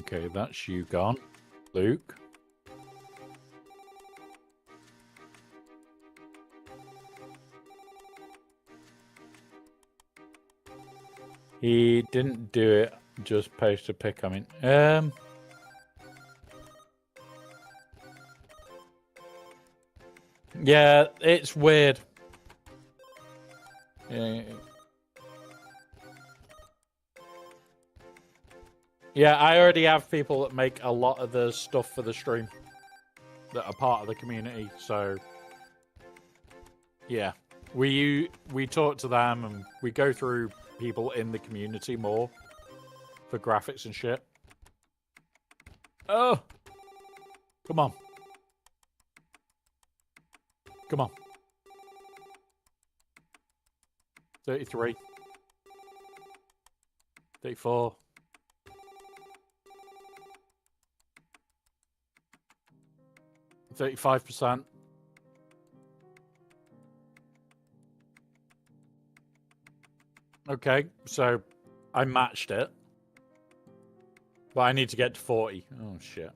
Okay, that's you gone. Luke. He didn't do it, just post a pic. I mean, yeah, it's weird. Yeah, I already have people that make a lot of the stuff for the stream that are part of the community, so yeah. We talk to them and we go through people in the community more for graphics and shit. Oh! Come on. Come on. 33. 34. 35%. Okay, so I matched it. But I need to get to 40. Oh, shit.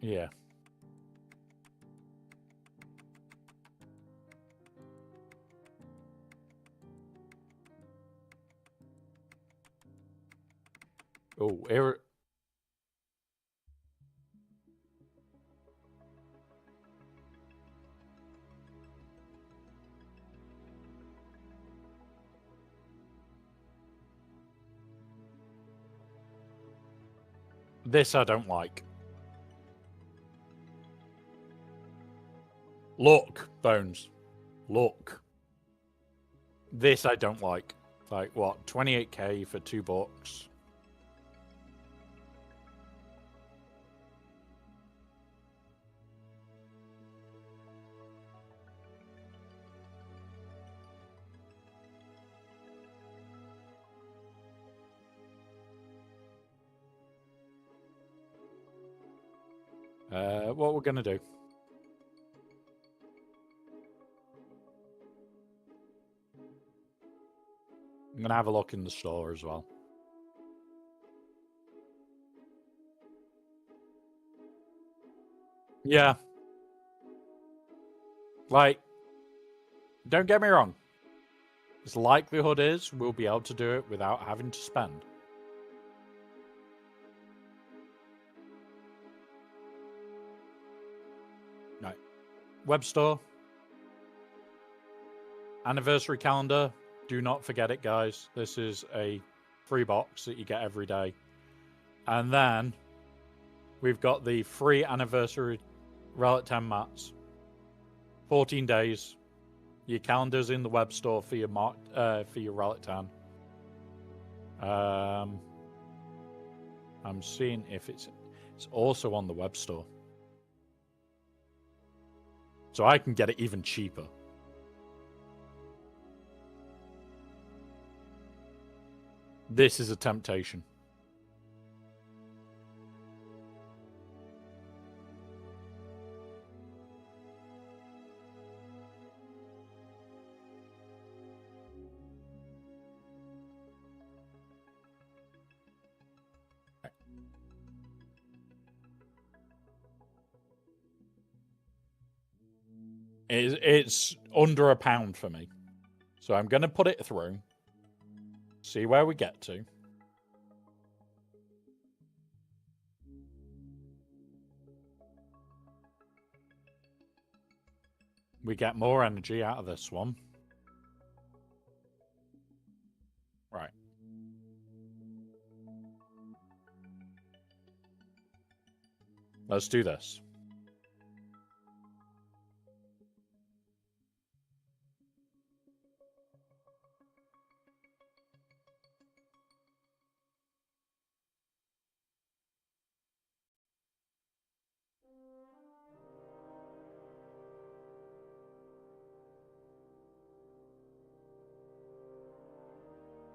Yeah. Oh, error. This I don't like. Look, Bones. Look. This I don't like. Like, what? 28k for $2. What we're gonna do? I'm gonna have a look in the store as well. Yeah. Like, don't get me wrong. Its likelihood is we'll be able to do it without having to spend. Right. Web store. Anniversary calendar. Do not forget it, guys. This is a free box that you get every day. And then we've got the free anniversary Relic 10 mats. 14 days. Your calendar's in the web store for your Relic 10. I'm seeing if it's also on the web store. So I can get it even cheaper. This is a temptation. It's under £1 for me. So I'm going to put it through. See where we get to. We get more energy out of this one. Right. Let's do this.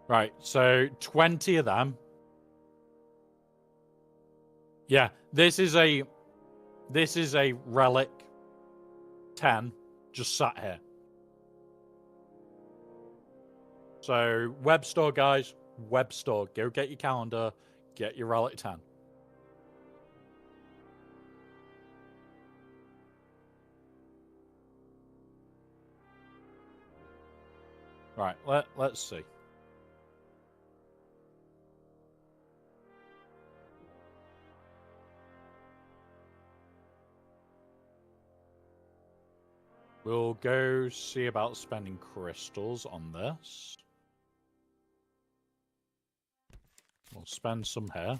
Right, so 20 of them. Yeah, this is a relic 10 just sat here. So web store, guys, web store. Go get your calendar, get your relic 10. Right, let's see. We'll go see about spending crystals on this. We'll spend some here.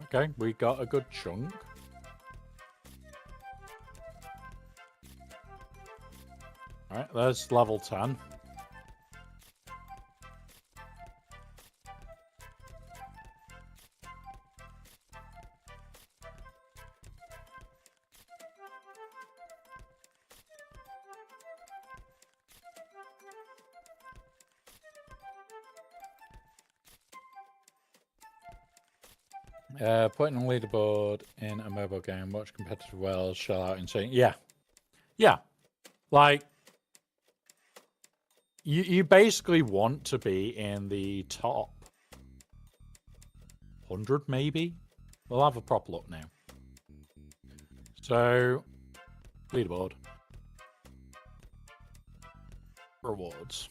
Okay, we got a good chunk. Alright, there's level 10. Putting a leaderboard in a mobile game, watch competitive whales, shell out insane. Yeah. Yeah. Like, you basically want to be in the top 100, maybe? We'll have a proper look now. So, leaderboard. Rewards.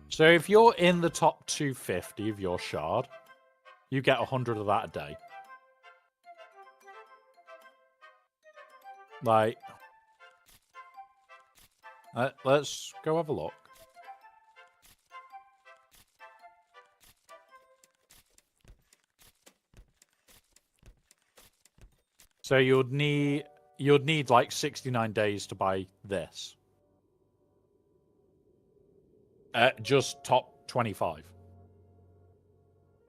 So if you're in the top 250 of your shard, you get 100 of that a day. Like, let's go have a look. So you'd need like 69 days to buy this. Just top 25.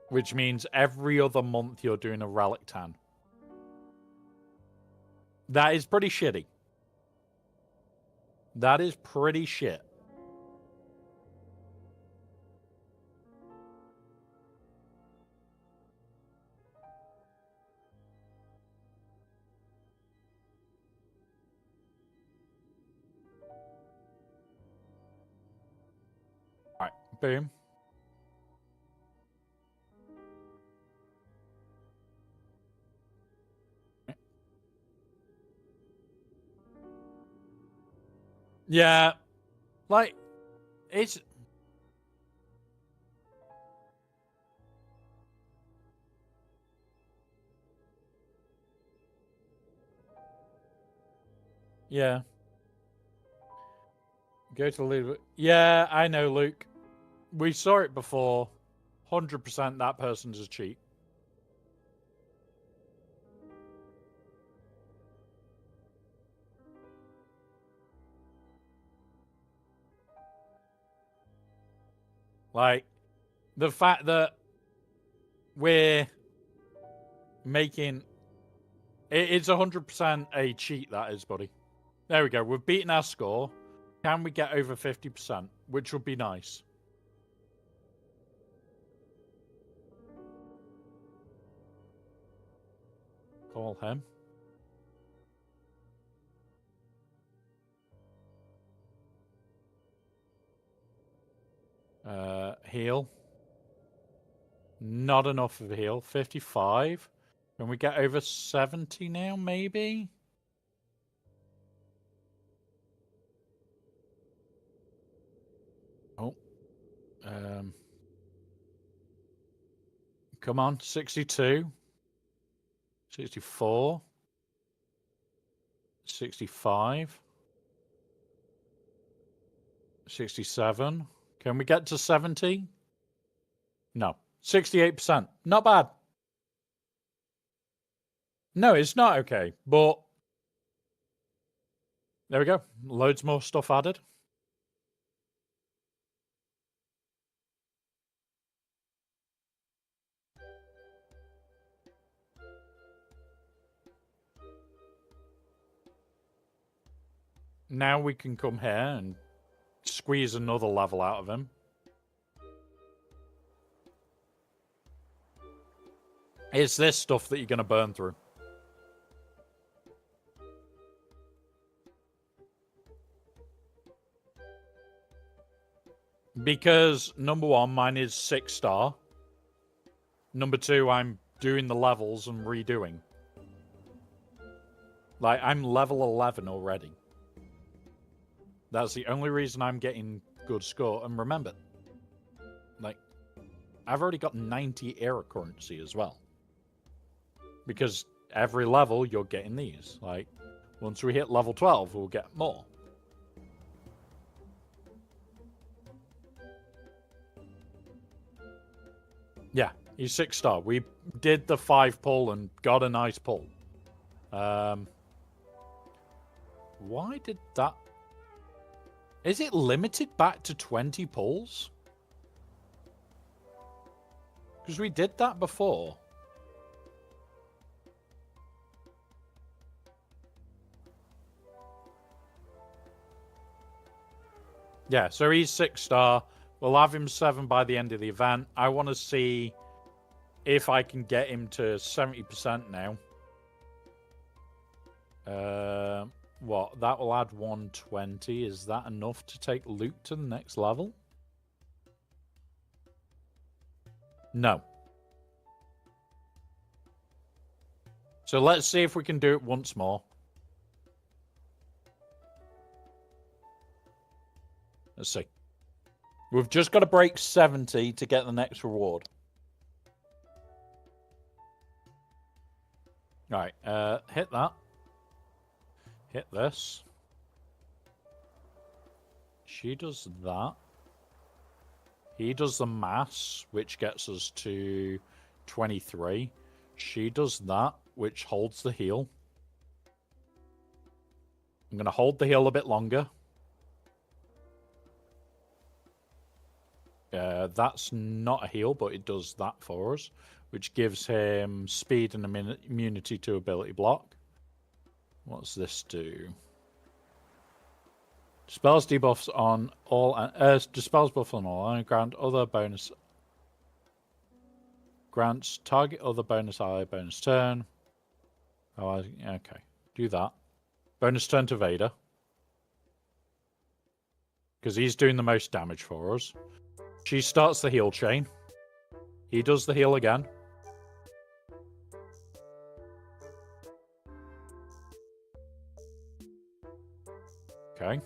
Which means every other month you're doing a relic 10. That is pretty shitty. That is pretty shit. Alright, boom. Yeah, like, it's... Yeah. Go to leader. Yeah, I know, Luke. We saw it before. 100% that person's a cheat. Like, the fact that we're making... It's 100% a cheat, that is, buddy. There we go. We've beaten our score. Can we get over 50%? Which would be nice. Call him. Heal. Not enough of a heal. 55. Can we get over 70 now, maybe? Oh. Come on. 62. 64. 65. 67. Can we get to 70? No. 68%. Not bad. No, it's not okay, but there we go. Loads more stuff added. Now we can come here and squeeze another level out of him. It's this stuff that you're going to burn through. Because, number one, mine is 6-star. Number two, I'm doing the levels and redoing. Like, I'm level 11 already. That's the only reason I'm getting good score. And remember, like, I've already got 90 era currency as well. Because every level, you're getting these. Like, once we hit level 12, we'll get more. Yeah, he's 6-star. We did the 5 pull and got a nice pull. Why did that... Is it limited back to 20 pulls? Because we did that before. Yeah, so he's 6-star. We'll have him 7 by the end of the event. I want to see if I can get him to 70% now. What? That will add 120. Is that enough to take Luke to the next level? No. So let's see if we can do it once more. Let's see. We've just got to break 70 to get the next reward. Right, hit that. Hit this. She does that. He does the mass, which gets us to 23. She does that, which holds the heal. I'm going to hold the heal a bit longer. That's not a heal, but it does that for us, which gives him speed and immunity to ability block. What's this do? Dispels debuffs on all. Dispels buff on all. Grant other bonus. Grants target other bonus ally bonus turn. Oh, okay. Do that. Bonus turn to Vader. Because he's doing the most damage for us. She starts the heal chain. He does the heal again. Okay.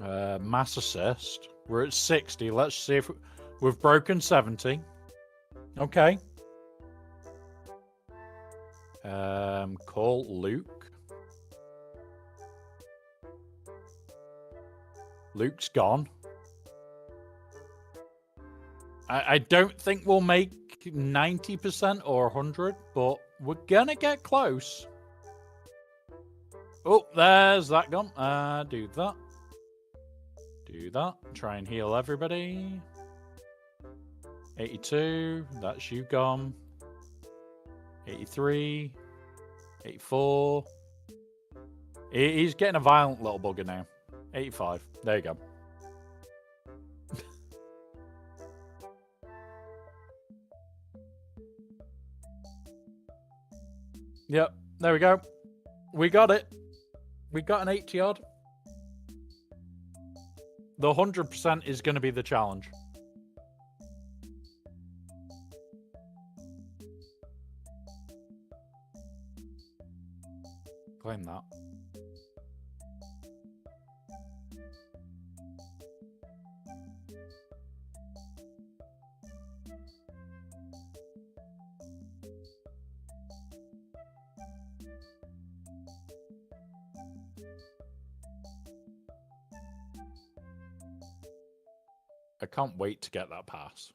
Mass assist. We're at 60. Let's see if we've broken 70. Okay. Call Luke. Luke's gone. I don't think we'll make 90% or 100, but we're gonna get close. Oh, there's that gone. Do that. Do that. Try and heal everybody. 82. That's you gone. 83. 84. He's getting a violent little bugger now. 85. There you go. Yep. There we go. We got it. We got an 80 odd. The 100% is going to be the challenge. Claim that. I can't wait to get that pass.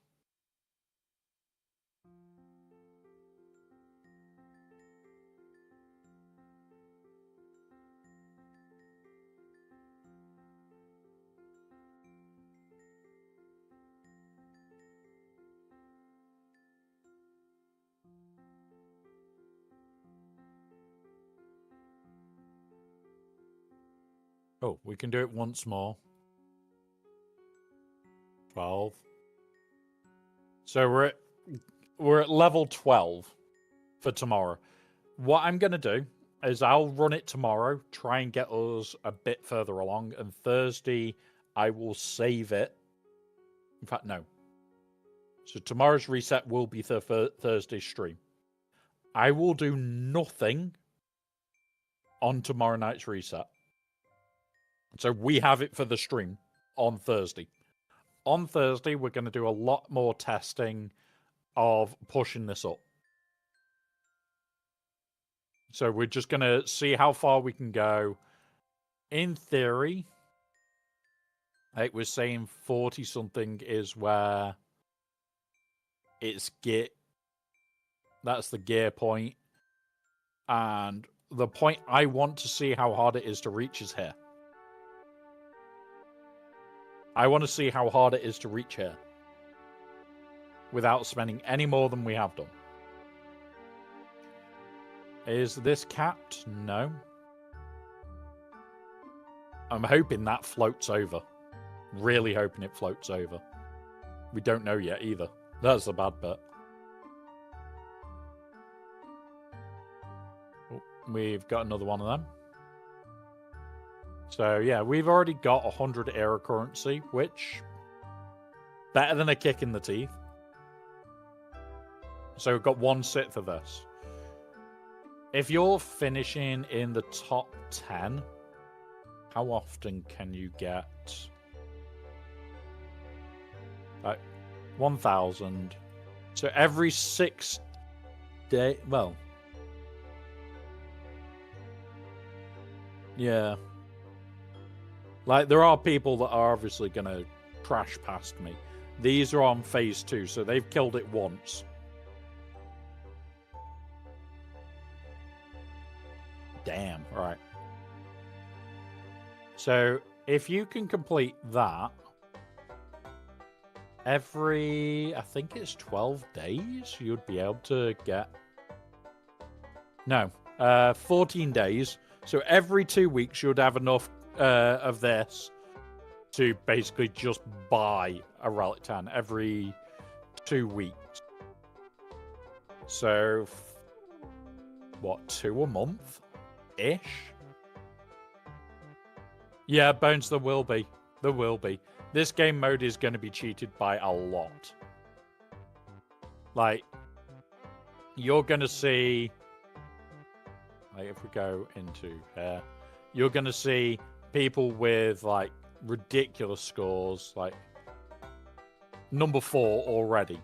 Oh, we can do it once more. 12. So we're at level 12 for tomorrow. What I'm going to do is I'll run it tomorrow, try and get us a bit further along, and Thursday I will save it. In fact, no. So tomorrow's reset will be Thursday stream. I will do nothing on tomorrow night's reset. So we have it for the stream on Thursday. On Thursday, we're going to do a lot more testing of pushing this up. So we're just going to see how far we can go. In theory, it was saying 40-something is where it's gear. That's the gear point. And the point I want to see how hard it is to reach is here. I want to see how hard it is to reach here without spending any more than we have done. Is this capped? No. I'm hoping that floats over. Really hoping it floats over. We don't know yet either. That's the bad bit. Oh, we've got another one of them. So, yeah, we've already got 100 era currency, which better than a kick in the teeth. So we've got 1/6 of this. If you're finishing in the top 10, how often can you get? Like 1,000. So every 6 days. Well, yeah. Like, there are people that are obviously going to crash past me. These are on phase 2, so they've killed it once. Damn, right. So, if you can complete that, every, I think it's 12 days, you'd be able to get... No, 14 days. So, every 2 weeks, you'd have enough of this to basically just buy a relic tan every 2 weeks. So, what, 2 a month ish? Yeah, Bones, there will be. There will be. This game mode is going to be cheated by a lot. Like, you're going to see, like, if we go into here, you're going to see people with like ridiculous scores. Like, number 4 already.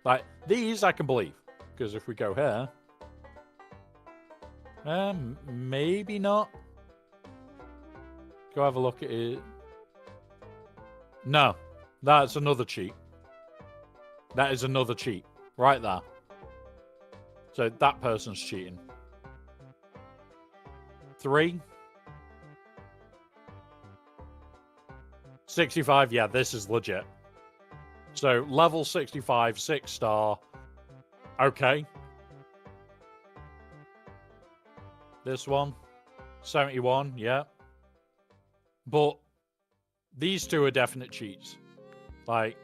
Like, these I can believe. Because if we go here... maybe not. Go have a look at it. No. That's another cheat. That is another cheat. Right there. So that person's cheating. 3. 65, yeah, this is legit. So, level 65, 6-star. Okay. This one. 71, yeah. But these two are definite cheats. Like,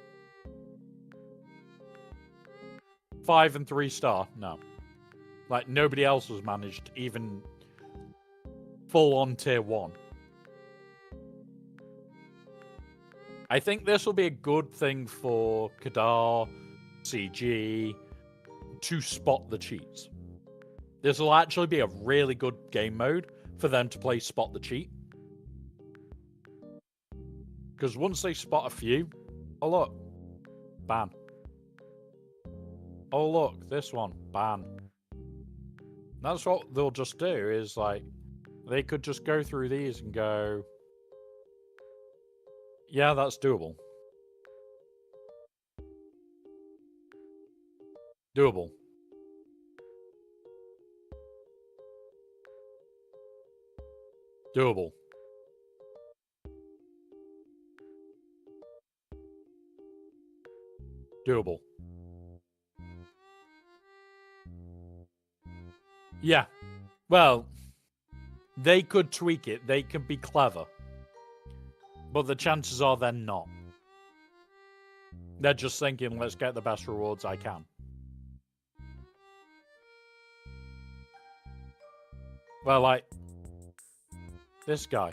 5 and 3-star, no. Like, nobody else has managed even full-on tier 1. I think this will be a good thing for Kadar, CG, to spot the cheats. This will actually be a really good game mode for them to play Spot the Cheat. Because once they spot a few... Oh, look. Ban. Oh, look. This one. Ban. That's what they'll just do, is like... They could just go through these and go... Yeah, that's doable. Doable. Doable. Doable. Yeah. Well, they could tweak it. They could be clever. But the chances are they're not. They're just thinking, let's get the best rewards I can. Well, like, this guy.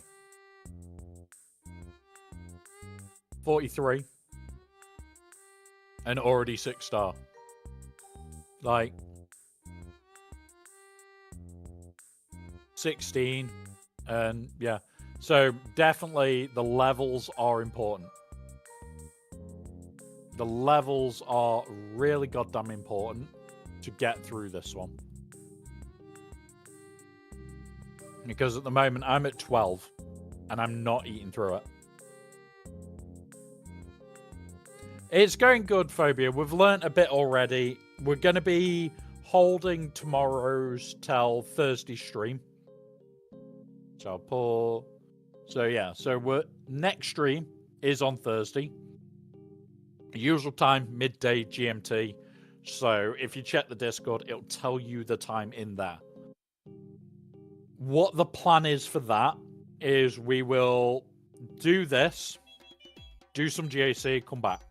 43. And already 6-star. Like, 16. And, yeah. So, definitely, the levels are important. The levels are really goddamn important to get through this one. Because at the moment, I'm at 12. And I'm not eating through it. It's going good, Phobia. We've learnt a bit already. We're going to be holding tomorrow's till Thursday stream. So I'll pull... So yeah, so next stream is on Thursday. Usual time, midday GMT. So if you check the Discord, it'll tell you the time in there. What the plan is for that is we will do this, do some GAC, come back.